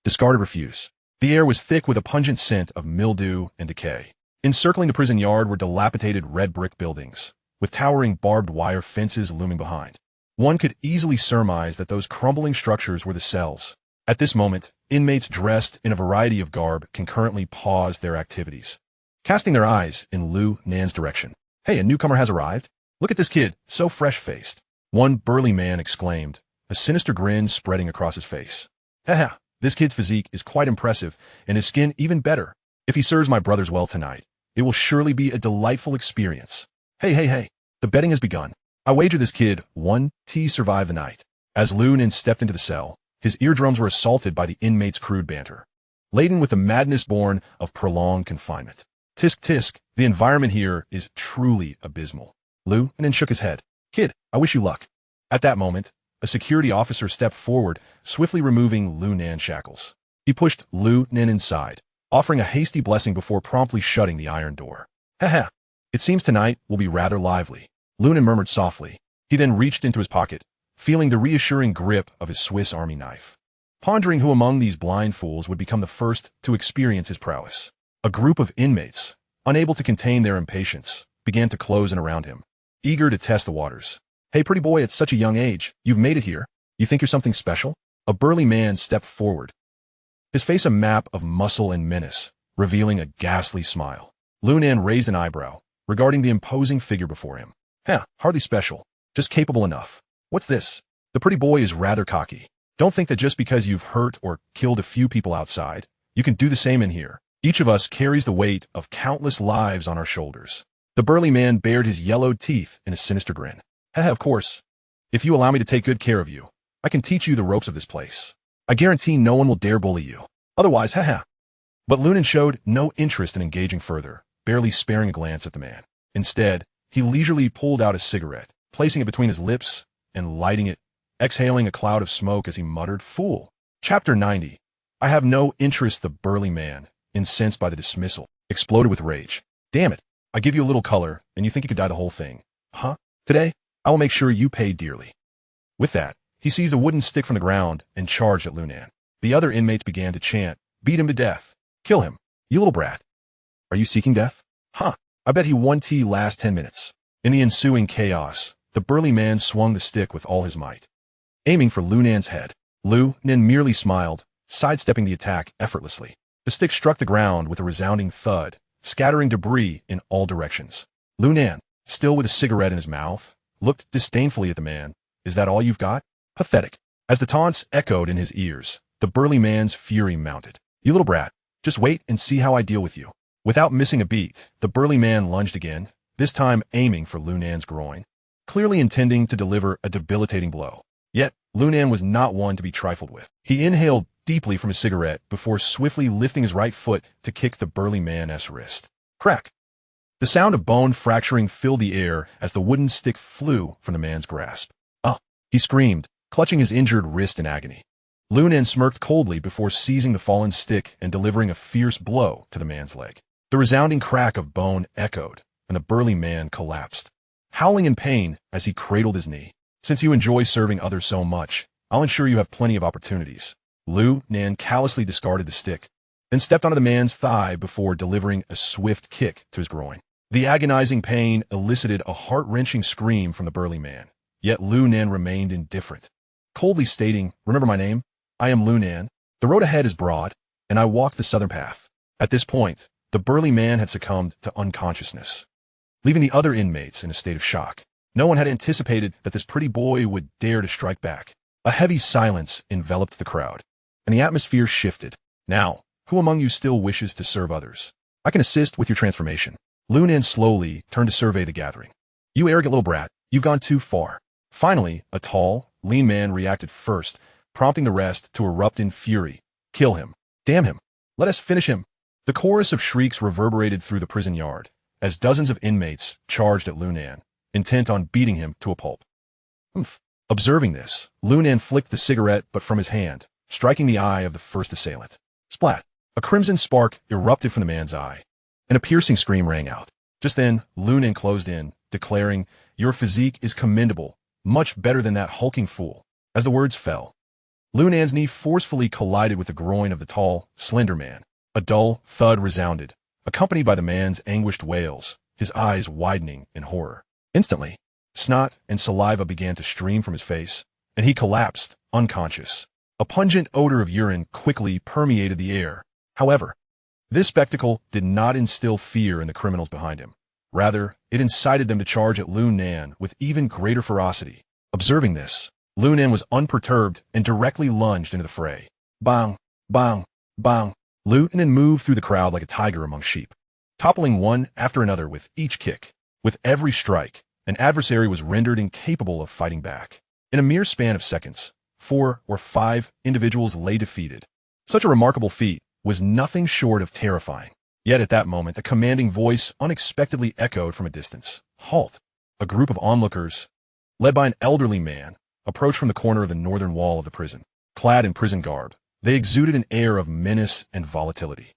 Speaker 1: discarded refuse. The air was thick with a pungent scent of mildew and decay. Encircling the prison yard were dilapidated red brick buildings, with towering barbed wire fences looming behind. One could easily surmise that those crumbling structures were the cells. At this moment, inmates dressed in a variety of garb concurrently paused their activities, casting their eyes in Lu Nan's direction. "Hey, a newcomer has arrived. Look at this kid, so fresh-faced," one burly man exclaimed, a sinister grin spreading across his face. "Haha, this kid's physique is quite impressive, and his skin even better. If he serves my brothers well tonight, it will surely be a delightful experience. Hey, the betting has begun. I wager this kid won't survive the night." As Lu Nan stepped into the cell, his eardrums were assaulted by the inmates' crude banter, laden with the madness born of prolonged confinement. Tisk tisk, the environment here is truly abysmal. Lu Nan shook his head. "Kid, I wish you luck." At that moment, a security officer stepped forward, swiftly removing Lu Nan's shackles. He pushed Lu Nan inside, offering a hasty blessing before promptly shutting the iron door. "Haha, it seems tonight will be rather lively," Lu Nan murmured softly. He then reached into his pocket, feeling the reassuring grip of his Swiss Army knife, pondering who among these blind fools would become the first to experience his prowess. A group of inmates, unable to contain their impatience, began to close in around him, eager to test the waters. "Hey, pretty boy, at such a young age, you've made it here. You think you're something special?" A burly man stepped forward, his face a map of muscle and menace, revealing a ghastly smile. Lu Nan raised an eyebrow, regarding the imposing figure before him. Hardly special, just capable enough. What's this? The pretty boy is rather cocky. Don't think that just because you've hurt or killed a few people outside, you can do the same in here. Each of us carries the weight of countless lives on our shoulders. The burly man bared his yellowed teeth in a sinister grin. Of course. If you allow me to take good care of you, I can teach you the ropes of this place. I guarantee no one will dare bully you. Otherwise, But Lu Nan showed no interest in engaging further, barely sparing a glance at the man. Instead, he leisurely pulled out a cigarette, placing it between his lips and lighting it, exhaling a cloud of smoke as he muttered, "Fool." Chapter 90. I have no interest. The burly man, incensed by the dismissal, exploded with rage. "Damn it. I give you a little color, and you think you could die the whole thing. Today, I will make sure you pay dearly." With that, he seized a wooden stick from the ground and charged at Lu Nan. The other inmates began to chant, "Beat him to death. Kill him, you little brat. Are you seeking death? I bet he won't last 10 minutes. In the ensuing chaos, the burly man swung the stick with all his might, aiming for Lu Nan's head. Lu Nan merely smiled, sidestepping the attack effortlessly. The stick struck the ground with a resounding thud, scattering debris in all directions. Lu Nan, still with a cigarette in his mouth, looked disdainfully at the man. "Is that all you've got? Pathetic." As the taunts echoed in his ears, the burly man's fury mounted. "You little brat, just wait and see how I deal with you." Without missing a beat, the burly man lunged again, this time aiming for Lu Nan's groin, clearly intending to deliver a debilitating blow. Yet, Lu Nan was not one to be trifled with. He inhaled deeply from his cigarette before swiftly lifting his right foot to kick the burly man's wrist. Crack! The sound of bone fracturing filled the air as the wooden stick flew from the man's grasp. He screamed, clutching his injured wrist in agony. Lu Nan smirked coldly before seizing the fallen stick and delivering a fierce blow to the man's leg. The resounding crack of bone echoed, and the burly man collapsed, howling in pain as he cradled his knee. "Since you enjoy serving others so much, I'll ensure you have plenty of opportunities." Lu Nan callously discarded the stick, then stepped onto the man's thigh before delivering a swift kick to his groin. The agonizing pain elicited a heart-wrenching scream from the burly man, yet Lu Nan remained indifferent, coldly stating, "Remember my name? I am Lu Nan. The road ahead is broad, and I walk the southern path." At this point, the burly man had succumbed to unconsciousness, leaving the other inmates in a state of shock. No one had anticipated that this pretty boy would dare to strike back. A heavy silence enveloped the crowd, and the atmosphere shifted. Now, who among you still wishes to serve others? I can assist with your transformation. Lunan slowly turned to survey the gathering. You arrogant little brat, you've gone too far. Finally, a tall, lean man reacted first, prompting the rest to erupt in fury. Kill him. Damn him. Let us finish him. The chorus of shrieks reverberated through the prison yard, as dozens of inmates charged at Lunan, intent on beating him to a pulp. Humph. Observing this, Lunan flicked the cigarette but from his hand, striking the eye of the first assailant. Splat. A crimson spark erupted from the man's eye, and a piercing scream rang out. Just then, Lunan closed in, declaring, "Your physique is commendable, much better than that hulking fool." As the words fell, Lunan's knee forcefully collided with the groin of the tall, slender man. A dull thud resounded, accompanied by the man's anguished wails, his eyes widening in horror. Instantly, snot and saliva began to stream from his face, and he collapsed, unconscious. A pungent odor of urine quickly permeated the air. However, this spectacle did not instill fear in the criminals behind him. Rather, it incited them to charge at Lunan with even greater ferocity. Observing this, Lunan was unperturbed and directly lunged into the fray. Bang, bang, bang. Lunan moved through the crowd like a tiger among sheep, toppling one after another with each kick. With every strike, an adversary was rendered incapable of fighting back. In a mere span of seconds, 4 or 5 individuals lay defeated. Such a remarkable feat was nothing short of terrifying. Yet at that moment, a commanding voice unexpectedly echoed from a distance. Halt! A group of onlookers, led by an elderly man, approached from the corner of the northern wall of the prison. Clad in prison garb, they exuded an air of menace and volatility.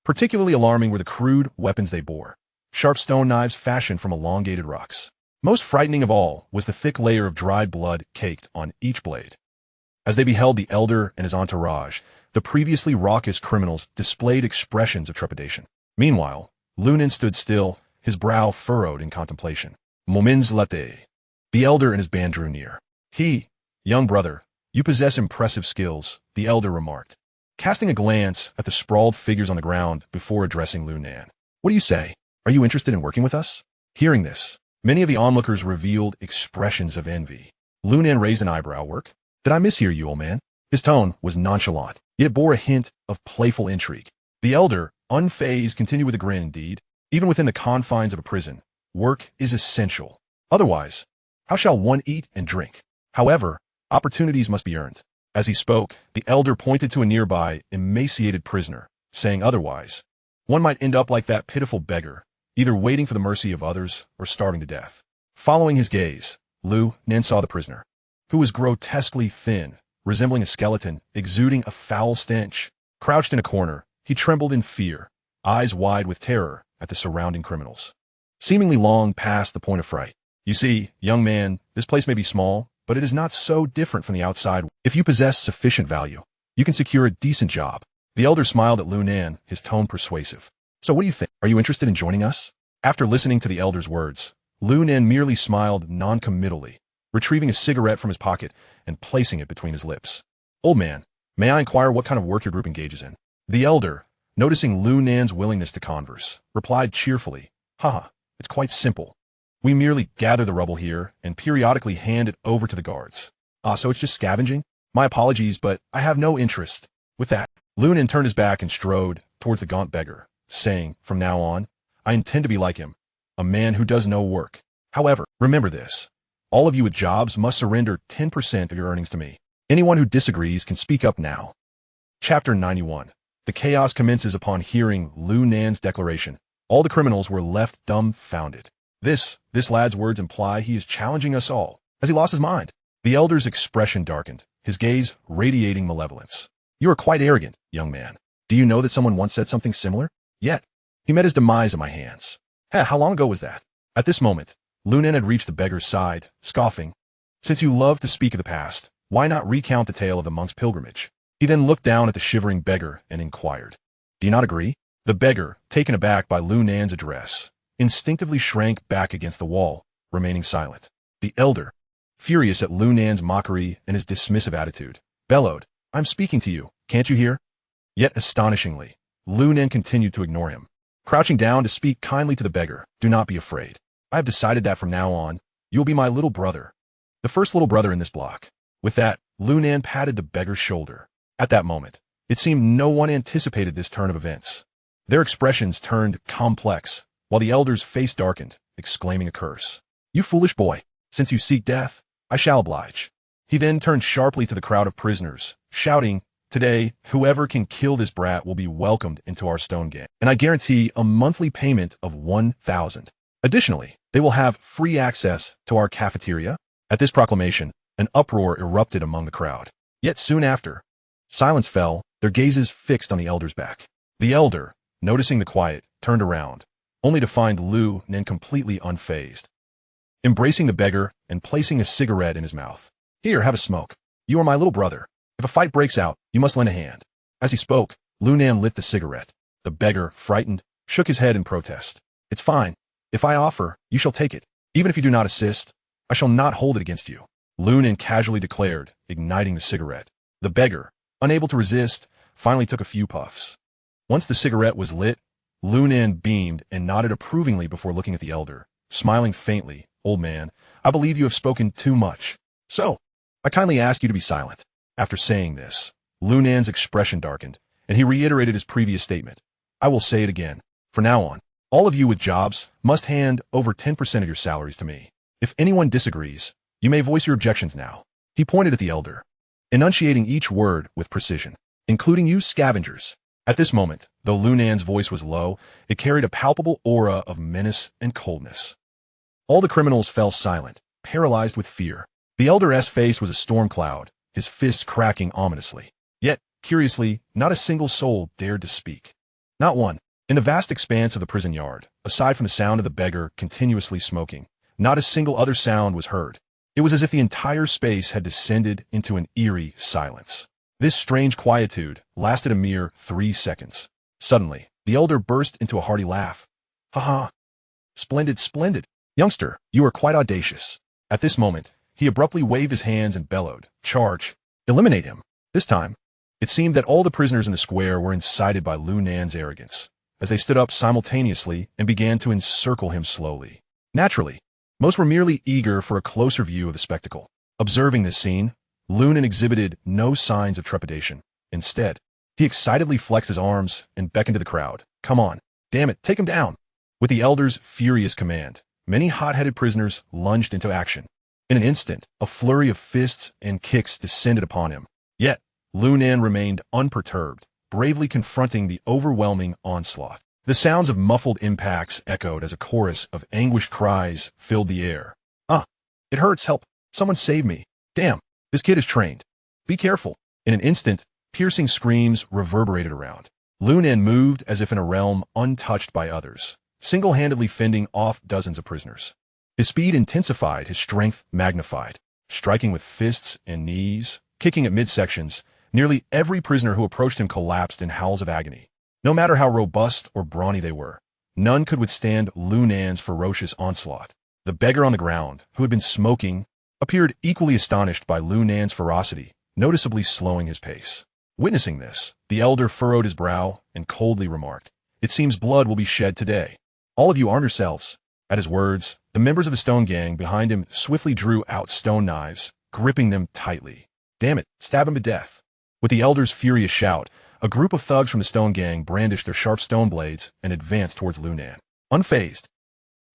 Speaker 1: Particularly alarming were the crude weapons they bore, sharp stone knives fashioned from elongated rocks. Most frightening of all was the thick layer of dried blood caked on each blade. As they beheld the elder and his entourage, the previously raucous criminals displayed expressions of trepidation. Meanwhile, Lunan stood still, his brow furrowed in contemplation. Moments later, the elder and his band drew near. Young brother, you possess impressive skills, the elder remarked, casting a glance at the sprawled figures on the ground before addressing Lunan. What do you say? Are you interested in working with us? Hearing this, many of the onlookers revealed expressions of envy. Lunan raised an eyebrow. Work? Did I mishear you, old man? His tone was nonchalant, yet it bore a hint of playful intrigue. The elder, unfazed, continued with a grin. Indeed, even within the confines of a prison, work is essential. Otherwise, how shall one eat and drink? However, opportunities must be earned. As he spoke, the elder pointed to a nearby, emaciated prisoner, saying otherwise, one might end up like that pitiful beggar, either waiting for the mercy of others or starving to death. Following his gaze, Lunan saw the prisoner, who was grotesquely thin, resembling a skeleton, exuding a foul stench. Crouched in a corner, he trembled in fear, eyes wide with terror at the surrounding criminals, seemingly long past the point of fright. You see, young man, this place may be small, but it is not so different from the outside. If you possess sufficient value, you can secure a decent job. The elder smiled at Lunan, his tone persuasive. So what do you think? Are you interested in joining us? After listening to the elder's words, Lunan merely smiled non-committally, retrieving a cigarette from his pocket and placing it between his lips. Old man, may I inquire what kind of work your group engages in? The elder, noticing Lunan's willingness to converse, replied cheerfully, Haha, it's quite simple. We merely gather the rubble here and periodically hand it over to the guards. Ah, so it's just scavenging? My apologies, but I have no interest. With that, Lunan turned his back and strode towards the gaunt beggar, saying, from now on, I intend to be like him, a man who does no work. However, remember this. All of you with jobs must surrender 10% of your earnings to me. Anyone who disagrees can speak up now. Chapter 91. The chaos commences upon hearing Lunan's declaration. All the criminals were left dumbfounded. This lad's words imply he is challenging us all. Has he lost his mind? The elder's expression darkened, his gaze radiating malevolence. You are quite arrogant, young man. Do you know that someone once said something similar? Yet, he met his demise at my hands. How long ago was that? At this moment, Lunan had reached the beggar's side, scoffing. Since you love to speak of the past, why not recount the tale of the monk's pilgrimage? He then looked down at the shivering beggar and inquired, Do you not agree? The beggar, taken aback by Lunan's address, instinctively shrank back against the wall, remaining silent. The elder, furious at Lunan's mockery and his dismissive attitude, bellowed, I'm speaking to you, can't you hear? Yet astonishingly, Lunan continued to ignore him. crouching down to speak kindly to the beggar. Do not be afraid. I have decided that from now on, you will be my little brother. The first little brother in this block. With that, Lu Nan patted the beggar's shoulder. At that moment, it seemed no one anticipated this turn of events. Their expressions turned complex, while the elder's face darkened, exclaiming a curse. You foolish boy, since you seek death, I shall oblige. He then turned sharply to the crowd of prisoners, shouting, Today, whoever can kill this brat will be welcomed into our stone gang, and I guarantee a monthly payment of 1,000. Additionally, they will have free access to our cafeteria. At this proclamation, an uproar erupted among the crowd. Yet soon after, silence fell, their gazes fixed on the elder's back. The elder, noticing the quiet, turned around, only to find Lu Nan completely unfazed, embracing the beggar and placing a cigarette in his mouth. Here, have a smoke. You are my little brother. If a fight breaks out, you must lend a hand. As he spoke, Lu Nan lit the cigarette. The beggar, frightened, shook his head in protest. It's fine. If I offer, you shall take it. Even if you do not assist, I shall not hold it against you. Lu Nan casually declared, igniting the cigarette. The beggar, unable to resist, finally took a few puffs. Once the cigarette was lit, Lu Nan beamed and nodded approvingly before looking at the elder, smiling faintly. Old man, I believe you have spoken too much. So, I kindly ask you to be silent. After saying this, Lu Nan's expression darkened, and he reiterated his previous statement. I will say it again. From now on, all of you with jobs must hand over 10% of your salaries to me. If anyone disagrees, you may voice your objections now. He pointed at the elder, enunciating each word with precision, including you scavengers. At this moment, though Lu Nan's voice was low, it carried a palpable aura of menace and coldness. All the criminals fell silent, paralyzed with fear. The elder's face was a storm cloud, his fists cracking ominously. Yet, curiously, not a single soul dared to speak. Not one. In the vast expanse of the prison yard, aside from the sound of the beggar continuously smoking, not a single other sound was heard. It was as if the entire space had descended into an eerie silence. This strange quietude lasted a mere 3 seconds. Suddenly, the elder burst into a hearty laugh. Ha ha! Splendid, splendid! Youngster, you are quite audacious. At this moment, he abruptly waved his hands and bellowed, Charge! Eliminate him! This time, it seemed that all the prisoners in the square were incited by Lu Nan's arrogance, as they stood up simultaneously and began to encircle him slowly. Naturally, most were merely eager for a closer view of the spectacle. Observing this scene, Lu Nan exhibited no signs of trepidation. Instead, he excitedly flexed his arms and beckoned to the crowd. Come on, damn it, take him down! With the elder's furious command, many hot-headed prisoners lunged into action. In an instant, a flurry of fists and kicks descended upon him. Yet, Lu Nan remained unperturbed, bravely confronting the overwhelming onslaught. The sounds of muffled impacts echoed as a chorus of anguished cries filled the air. Ah, it hurts, help, someone save me. Damn, this kid is trained. Be careful. In an instant, piercing screams reverberated around. Lu Nan moved as if in a realm untouched by others, single-handedly fending off dozens of prisoners. His speed intensified, his strength magnified, striking with fists and knees, kicking at midsections. Nearly every prisoner who approached him collapsed in howls of agony. No matter how robust or brawny they were, none could withstand Lu Nan's ferocious onslaught. The beggar on the ground, who had been smoking, appeared equally astonished by Lu Nan's ferocity, noticeably slowing his pace. Witnessing this, the elder furrowed his brow and coldly remarked, It seems blood will be shed today. All of you arm yourselves. At his words, the members of the stone gang behind him swiftly drew out stone knives, gripping them tightly. Damn it, stab him to death. With the elder's furious shout, a group of thugs from the stone gang brandished their sharp stone blades and advanced towards Lu Nan. Unfazed,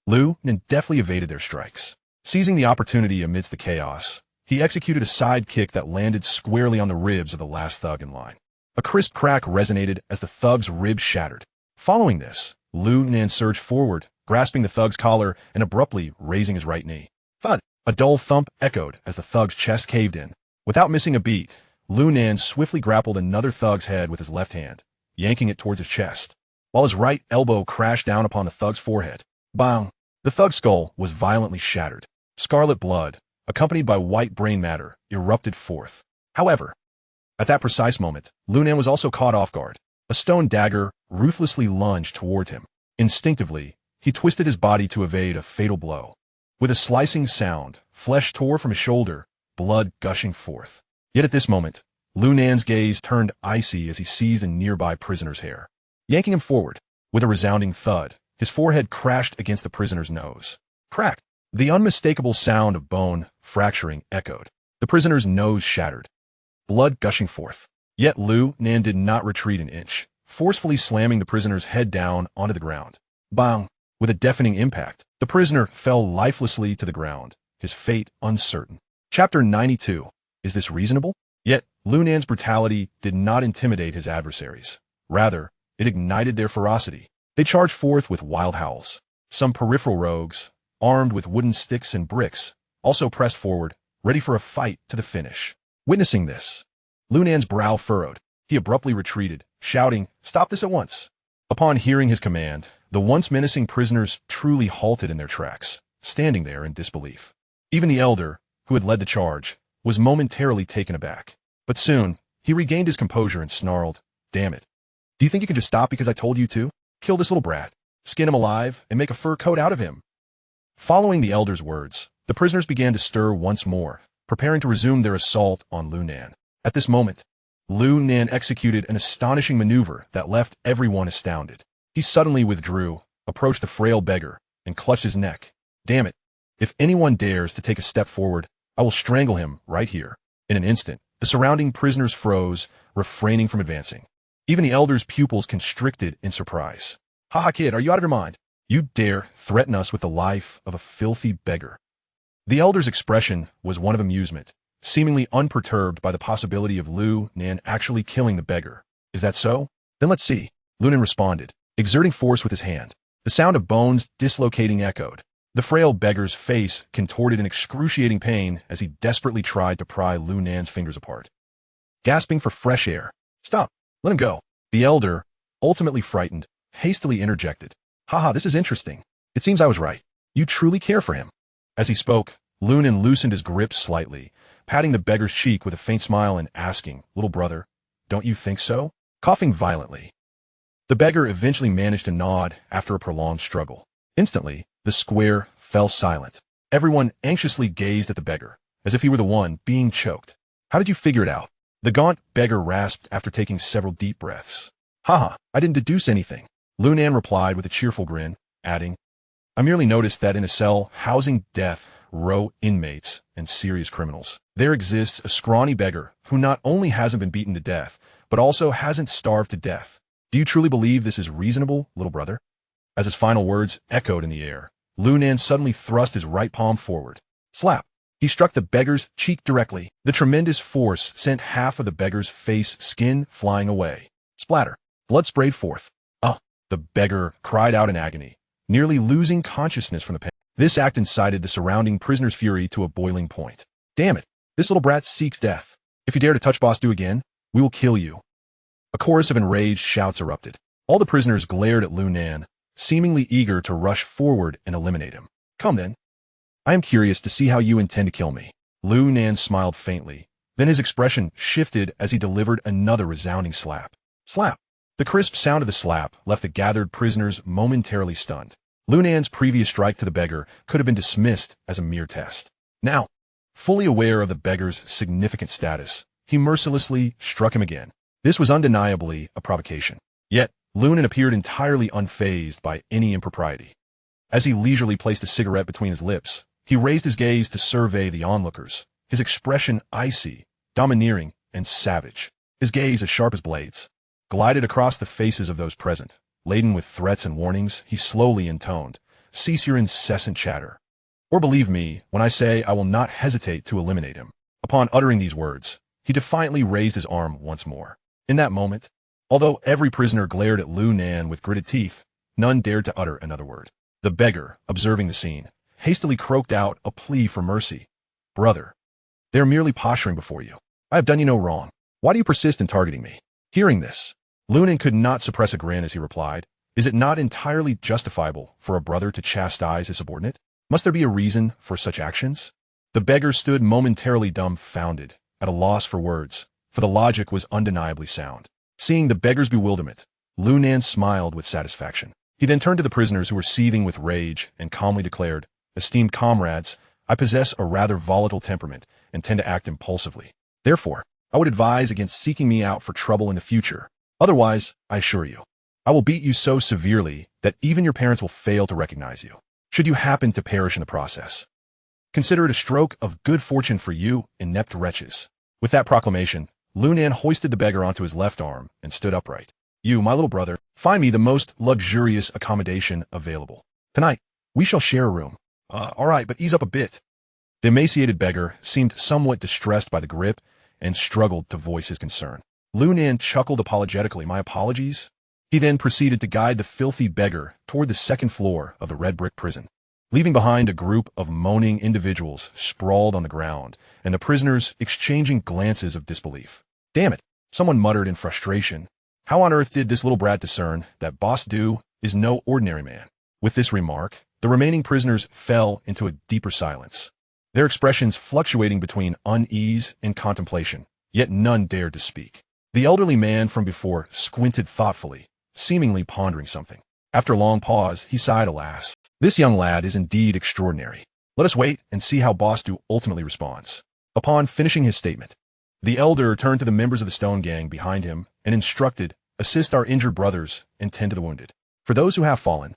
Speaker 1: Lu Nan deftly evaded their strikes. Seizing the opportunity amidst the chaos, he executed a side kick that landed squarely on the ribs of the last thug in line. A crisp crack resonated as the thug's ribs shattered. Following this, Lu Nan surged forward, grasping the thug's collar and abruptly raising his right knee. Thud! A dull thump echoed as the thug's chest caved in. Without missing a beat, Lu Nan swiftly grappled another thug's head with his left hand, yanking it towards his chest, while his right elbow crashed down upon the thug's forehead. Bang! The thug's skull was violently shattered. Scarlet blood, accompanied by white brain matter, erupted forth. However, at that precise moment, Lu Nan was also caught off guard. A stone dagger ruthlessly lunged toward him. Instinctively, he twisted his body to evade a fatal blow. With a slicing sound, flesh tore from his shoulder, blood gushing forth. Yet at this moment, Lu Nan's gaze turned icy as he seized a nearby prisoner's hair. Yanking him forward, With a resounding thud, his forehead crashed against the prisoner's nose. Crack! The unmistakable sound of bone fracturing echoed. The prisoner's nose shattered, blood gushing forth. Yet Liu Nan did not retreat an inch, forcefully slamming the prisoner's head down onto the ground. Bang! With a deafening impact, the prisoner fell lifelessly to the ground, his fate uncertain. Chapter 92. Is this reasonable? Yet, Liu Nan's brutality did not intimidate his adversaries. Rather, it ignited their ferocity. They charged forth with wild howls. Some peripheral rogues, armed with wooden sticks and bricks, also pressed forward, ready for a fight to the finish. Witnessing this, Liu Nan's brow furrowed. He abruptly retreated, shouting, "Stop this at once!" Upon hearing his command, the once menacing prisoners truly halted in their tracks, standing there in disbelief. Even the elder, who had led the charge, was momentarily taken aback. But soon, he regained his composure and snarled, "Damn it. Do you think you can just stop because I told you to? Kill this little brat, skin him alive, and make a fur coat out of him." Following the elder's words, the prisoners began to stir once more, preparing to resume their assault on Liu Nan. At this moment, Liu Nan executed an astonishing maneuver that left everyone astounded. He suddenly withdrew, approached the frail beggar, and clutched his neck. "Damn it. If anyone dares to take a step forward, I will strangle him right here." In an instant, the surrounding prisoners froze, refraining from advancing. Even the elder's pupils constricted in surprise. "Ha kid, are you out of your mind? You dare threaten us with the life of a filthy beggar?" The elder's expression was one of amusement, seemingly unperturbed by the possibility of Liu Nan actually killing the beggar. "Is that so? Then let's see," Liu Nan responded, exerting force with his hand. The sound of bones dislocating echoed. The frail beggar's face contorted in excruciating pain as he desperately tried to pry Liu Nan's fingers apart. Gasping for fresh air, "Stop! Let him go!" The elder, ultimately frightened, hastily interjected, "Haha, this is interesting. It seems I was right. You truly care for him." As he spoke, Liu Nan loosened his grip slightly, patting the beggar's cheek with a faint smile and asking, "Little brother, don't you think so?" Coughing violently. The beggar eventually managed to nod after a prolonged struggle. Instantly, the square fell silent. Everyone anxiously gazed at the beggar, as if he were the one being choked. "How did you figure it out?" The gaunt beggar rasped after taking several deep breaths. "Haha, I didn't deduce anything," Liu Nan replied with a cheerful grin, adding, "I merely noticed that in a cell housing death row inmates and serious criminals, there exists a scrawny beggar who not only hasn't been beaten to death, but also hasn't starved to death. Do you truly believe this is reasonable, little brother?" As his final words echoed in the air, Liu Nan suddenly thrust his right palm forward. Slap! He struck the beggar's cheek directly. The tremendous force sent half of the beggar's face skin flying away. Splatter! Blood sprayed forth. "Ah!" The beggar cried out in agony, nearly losing consciousness from the pain. This act incited the surrounding prisoner's fury to a boiling point. "Damn it! This little brat seeks death. If you dare to touch Boss Du again, we will kill you." A chorus of enraged shouts erupted. All the prisoners glared at Liu Nan, seemingly eager to rush forward and eliminate him. "Come then. I am curious to see how you intend to kill me." Liu Nan smiled faintly. Then his expression shifted as he delivered another resounding slap. Slap! The crisp sound of the slap left the gathered prisoners momentarily stunned. Liu Nan's previous strike to the beggar could have been dismissed as a mere test. Now, fully aware of the beggar's significant status, he mercilessly struck him again. This was undeniably a provocation. Yet, Liu Nan appeared entirely unfazed by any impropriety. As he leisurely placed a cigarette between his lips, he raised his gaze to survey the onlookers, his expression icy, domineering, and savage. His gaze, as sharp as blades, glided across the faces of those present. Laden with threats and warnings, he slowly intoned, "Cease your incessant chatter. Or believe me when I say I will not hesitate to eliminate him." Upon uttering these words, he defiantly raised his arm once more. In that moment, although every prisoner glared at Liu Nan with gritted teeth, none dared to utter another word. The beggar, observing the scene, hastily croaked out a plea for mercy. "Brother, they are merely posturing before you. I have done you no wrong. Why do you persist in targeting me?" Hearing this, Liu Nan could not suppress a grin as he replied, "Is it not entirely justifiable for a brother to chastise his subordinate? Must there be a reason for such actions?" The beggar stood momentarily dumbfounded, at a loss for words, for the logic was undeniably sound. Seeing the beggar's bewilderment, Liu Nan smiled with satisfaction. He then turned to the prisoners who were seething with rage and calmly declared, "Esteemed comrades, I possess a rather volatile temperament and tend to act impulsively. Therefore, I would advise against seeking me out for trouble in the future. Otherwise, I assure you, I will beat you so severely that even your parents will fail to recognize you, should you happen to perish in the process. Consider it a stroke of good fortune for you, inept wretches." With that proclamation, Lunan hoisted the beggar onto his left arm and stood upright. "You, my little brother, find me the most luxurious accommodation available. Tonight, we shall share a room." All right, but ease up a bit." The emaciated beggar seemed somewhat distressed by the grip and struggled to voice his concern. Lunan chuckled apologetically. "My apologies." He then proceeded to guide the filthy beggar toward the second floor of the red brick prison, leaving behind a group of moaning individuals sprawled on the ground, and the prisoners exchanging glances of disbelief. "Damn it," someone muttered in frustration. "How on earth did this little brat discern that Boss Du is no ordinary man?" With this remark, the remaining prisoners fell into a deeper silence, their expressions fluctuating between unease and contemplation, yet none dared to speak. The elderly man from before squinted thoughtfully, seemingly pondering something. After a long pause, he sighed, "Alas, this young lad is indeed extraordinary. Let us wait and see how Boss Du ultimately responds." Upon finishing his statement, the elder turned to the members of the Stone Gang behind him and instructed, "Assist our injured brothers and tend to the wounded. For those who have fallen,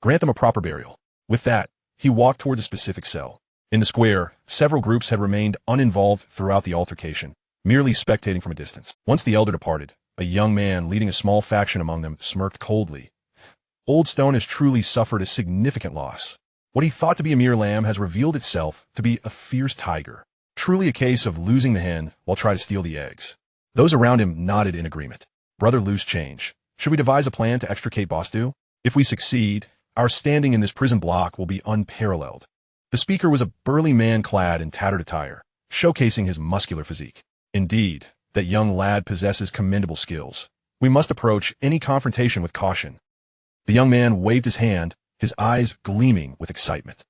Speaker 1: grant them a proper burial." With that, he walked toward a specific cell. In the square, several groups had remained uninvolved throughout the altercation, merely spectating from a distance. Once the elder departed, a young man leading a small faction among them smirked coldly. Old Stone has truly suffered a significant loss. What he thought to be a mere lamb has revealed itself to be a fierce tiger. Truly a case of losing the hen while trying to steal the eggs. Those around him nodded in agreement. "Brother, loose change. Should we devise a plan to extricate Boss Du? If we succeed, our standing in this prison block will be unparalleled." The speaker was a burly man clad in tattered attire, showcasing his muscular physique. "Indeed, that young lad possesses commendable skills. We must approach any confrontation with caution." The young man waved his hand, his eyes gleaming with excitement.